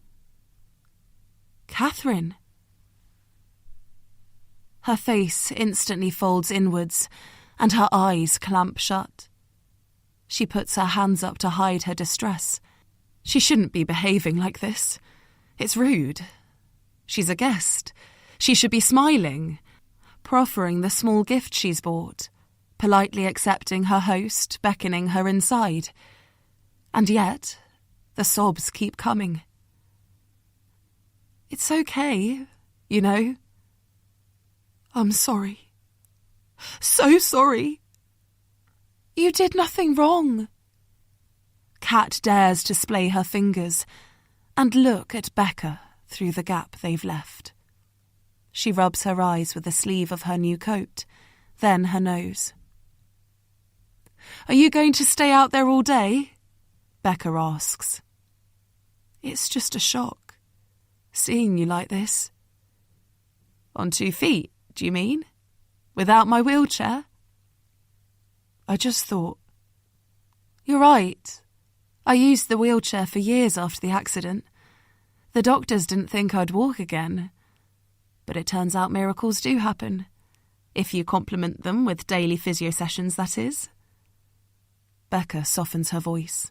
Catherine! Her face instantly folds inwards, and her eyes clamp shut. She puts her hands up to hide her distress. She shouldn't be behaving like this. It's rude. She's a guest. She should be smiling, proffering the small gift she's bought, politely accepting her host, beckoning her inside. And yet, the sobs keep coming. It's okay, you know. I'm sorry. So sorry. You did nothing wrong. Kat dares to splay her fingers and look at Becca through the gap they've left. She rubs her eyes with the sleeve of her new coat, then her nose. Are you going to stay out there all day? Becca asks. It's just a shock, seeing you like this. On 2 feet, do you mean? Without my wheelchair? I just thought. You're right. I used the wheelchair for years after the accident. The doctors didn't think I'd walk again. But it turns out miracles do happen. If you complement them with daily physio sessions, that is. Becca softens her voice.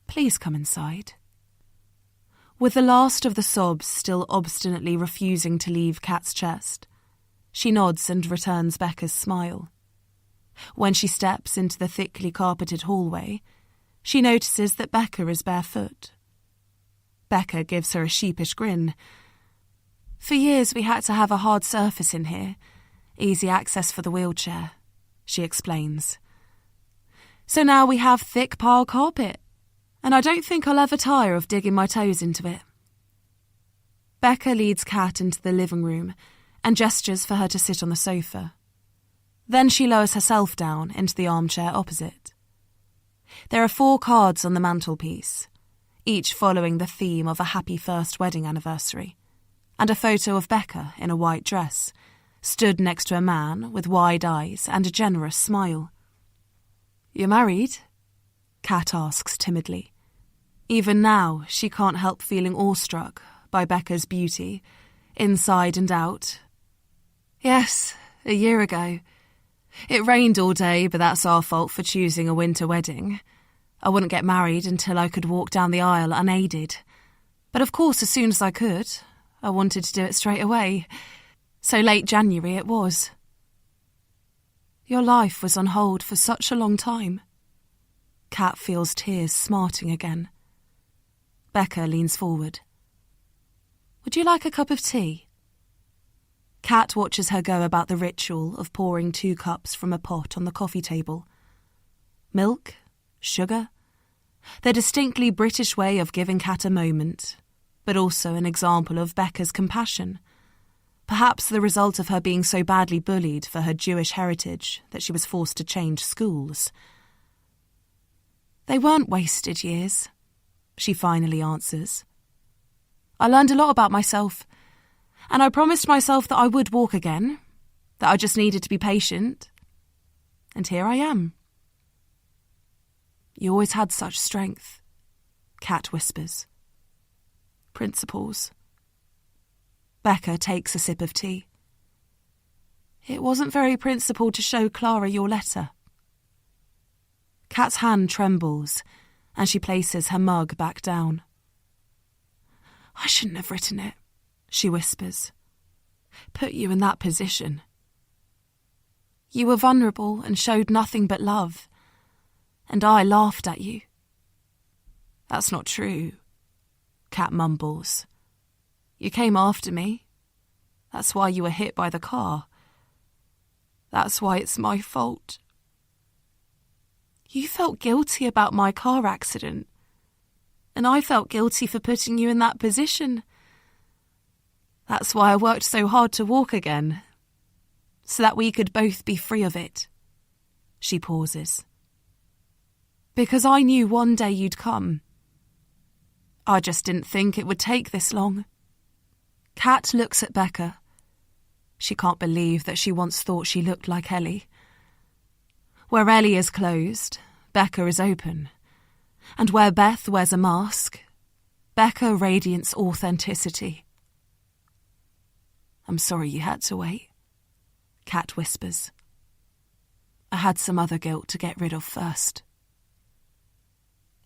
Please come inside. With the last of the sobs still obstinately refusing to leave Kat's chest, she nods and returns Becca's smile. When she steps into the thickly carpeted hallway, she notices that Becca is barefoot. Becca gives her a sheepish grin. For years we had to have a hard surface in here, easy access for the wheelchair, she explains. So now we have thick pile carpet, and I don't think I'll ever tire of digging my toes into it. Becca leads Kat into the living room and gestures for her to sit on the sofa. Then she lowers herself down into the armchair opposite. There are 4 cards on the mantelpiece, each following the theme of a happy first wedding anniversary, and a photo of Becca in a white dress, stood next to a man with wide eyes and a generous smile. You're married? Kat asks timidly. Even now, she can't help feeling awestruck by Becca's beauty, inside and out. Yes, a year ago. It rained all day, but that's our fault for choosing a winter wedding. I wouldn't get married until I could walk down the aisle unaided. But of course, as soon as I could, I wanted to do it straight away. So late January it was. Your life was on hold for such a long time. Kat feels tears smarting again. Becca leans forward. Would you like a cup of tea? Kat watches her go about the ritual of pouring 2 cups from a pot on the coffee table. Milk? Sugar? The distinctly British way of giving Kat a moment, but also an example of Becca's compassion. Perhaps the result of her being so badly bullied for her Jewish heritage that she was forced to change schools. They weren't wasted years, she finally answers. I learned a lot about myself, and I promised myself that I would walk again, that I just needed to be patient. And here I am. You always had such strength, Kat whispers. Principles. Becca takes a sip of tea. It wasn't very principled to show Clara your letter. Kat's hand trembles, and she places her mug back down. I shouldn't have written it, she whispers. Put you in that position. You were vulnerable and showed nothing but love, and I laughed at you. That's not true, Kat mumbles. You came after me. That's why you were hit by the car. That's why it's my fault. You felt guilty about my car accident, and I felt guilty for putting you in that position. That's why I worked so hard to walk again, so that we could both be free of it. She pauses. Because I knew one day you'd come. I just didn't think it would take this long. Kat looks at Becca. She can't believe that she once thought she looked like Ellie. Where Ellie is closed, Becca is open. And where Beth wears a mask, Becca radiates authenticity. I'm sorry you had to wait, Kat whispers. I had some other guilt to get rid of first.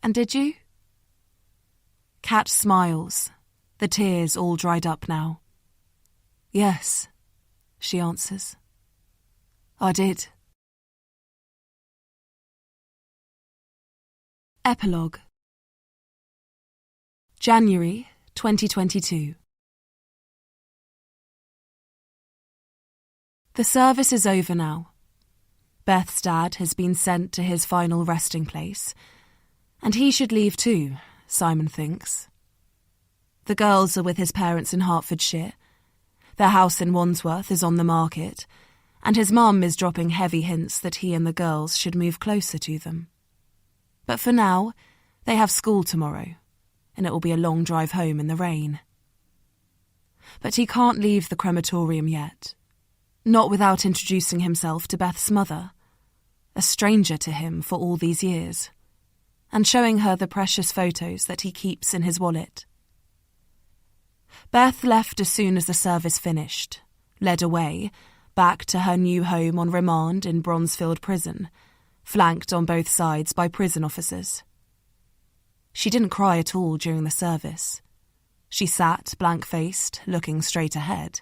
And did you? Kat smiles, the tears all dried up now. Yes, she answers. I did. Epilogue. January 2022. The service is over now. Beth's dad has been sent to his final resting place, and he should leave too, Simon thinks. The girls are with his parents in Hertfordshire. Their house in Wandsworth is on the market, and his mum is dropping heavy hints that he and the girls should move closer to them. But for now, they have school tomorrow, and it will be a long drive home in the rain. But he can't leave the crematorium yet, not without introducing himself to Beth's mother, a stranger to him for all these years, and showing her the precious photos that he keeps in his wallet. Beth left as soon as the service finished, led away, back to her new home on remand in Bronzefield Prison, flanked on both sides by prison officers. She didn't cry at all during the service. She sat blank-faced, looking straight ahead.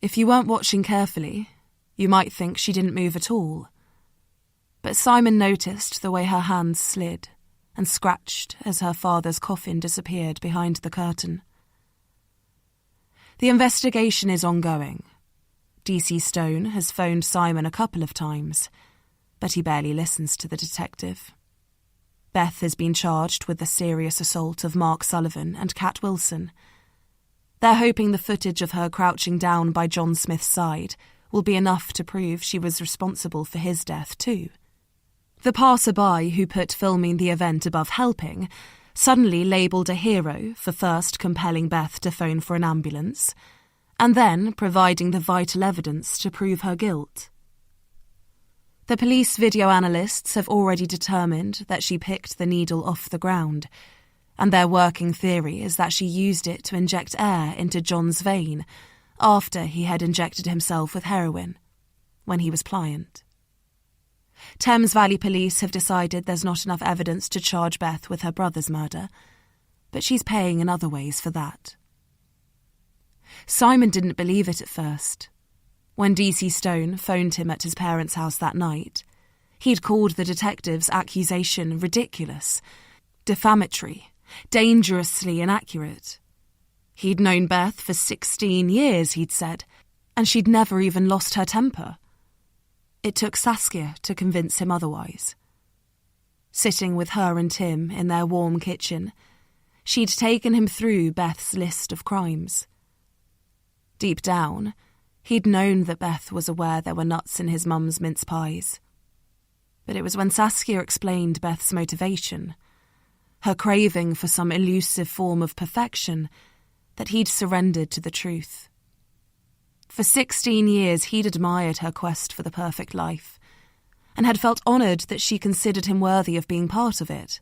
If you weren't watching carefully, you might think she didn't move at all. But Simon noticed the way her hands slid and scratched as her father's coffin disappeared behind the curtain. The investigation is ongoing. DC Stone has phoned Simon a couple of times, but he barely listens to the detective. Beth has been charged with the serious assault of Mark Sullivan and Kat Wilson. They're hoping the footage of her crouching down by John Smith's side will be enough to prove she was responsible for his death too. The passerby who put filming the event above helping suddenly labelled a hero for first compelling Beth to phone for an ambulance, and then providing the vital evidence to prove her guilt. The police video analysts have already determined that she picked the needle off the ground, and their working theory is that she used it to inject air into John's vein after he had injected himself with heroin, when he was pliant. Thames Valley Police have decided there's not enough evidence to charge Beth with her brother's murder, but she's paying in other ways for that. Simon didn't believe it at first. When DC Stone phoned him at his parents' house that night, he'd called the detective's accusation ridiculous, defamatory, dangerously inaccurate. He'd known Beth for 16 years, he'd said, and she'd never even lost her temper. It took Saskia to convince him otherwise. Sitting with her and Tim in their warm kitchen, she'd taken him through Beth's list of crimes. Deep down, he'd known that Beth was aware there were nuts in his mum's mince pies. But it was when Saskia explained Beth's motivation, her craving for some elusive form of perfection, that he'd surrendered to the truth. For 16 years he'd admired her quest for the perfect life, and had felt honoured that she considered him worthy of being part of it.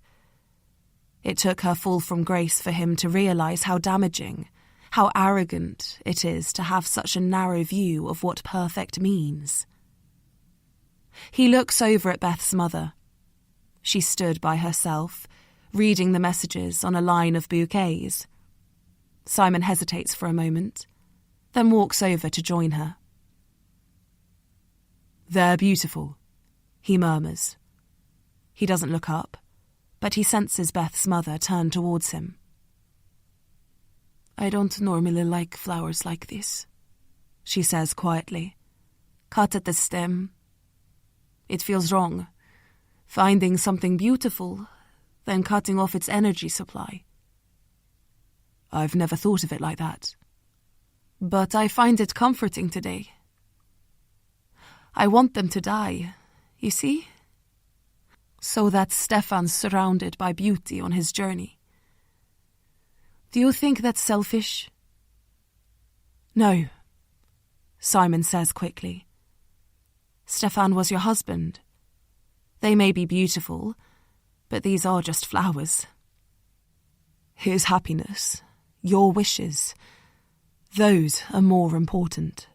It took her fall from grace for him to realise how damaging, how arrogant it is to have such a narrow view of what perfect means. He looks over at Beth's mother. She stood by herself, reading the messages on a line of bouquets. Simon hesitates for a moment, then walks over to join her. "They're beautiful," he murmurs. He doesn't look up, but he senses Beth's mother turn towards him. "I don't normally like flowers like this," she says quietly. "Cut at the stem. It feels wrong, finding something beautiful, then cutting off its energy supply." "I've never thought of it like that. But I find it comforting today. I want them to die, you see? So that Stefan's surrounded by beauty on his journey. Do you think that's selfish?" "No," Simon says quickly. "Stefan was your husband. They may be beautiful, but these are just flowers. His happiness, your wishes, those are more important.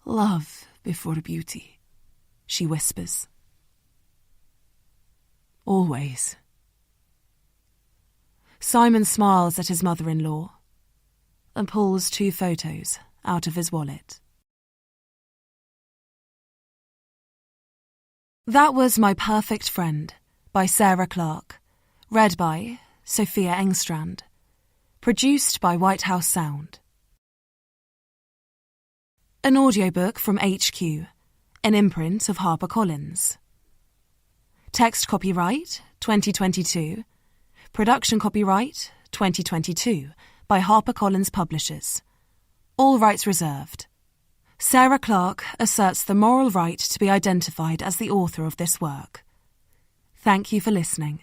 Love before beauty," she whispers. Always. Simon smiles at his mother-in-law and pulls 2 photos out of his wallet. That was My Perfect Friend by Sarah Clarke, read by Sophia Engstrand, produced by White House Sound. An audiobook from HQ, an imprint of HarperCollins. Text copyright 2022, production copyright 2022 by HarperCollins Publishers. All rights reserved. Sarah Clarke asserts the moral right to be identified as the author of this work. Thank you for listening.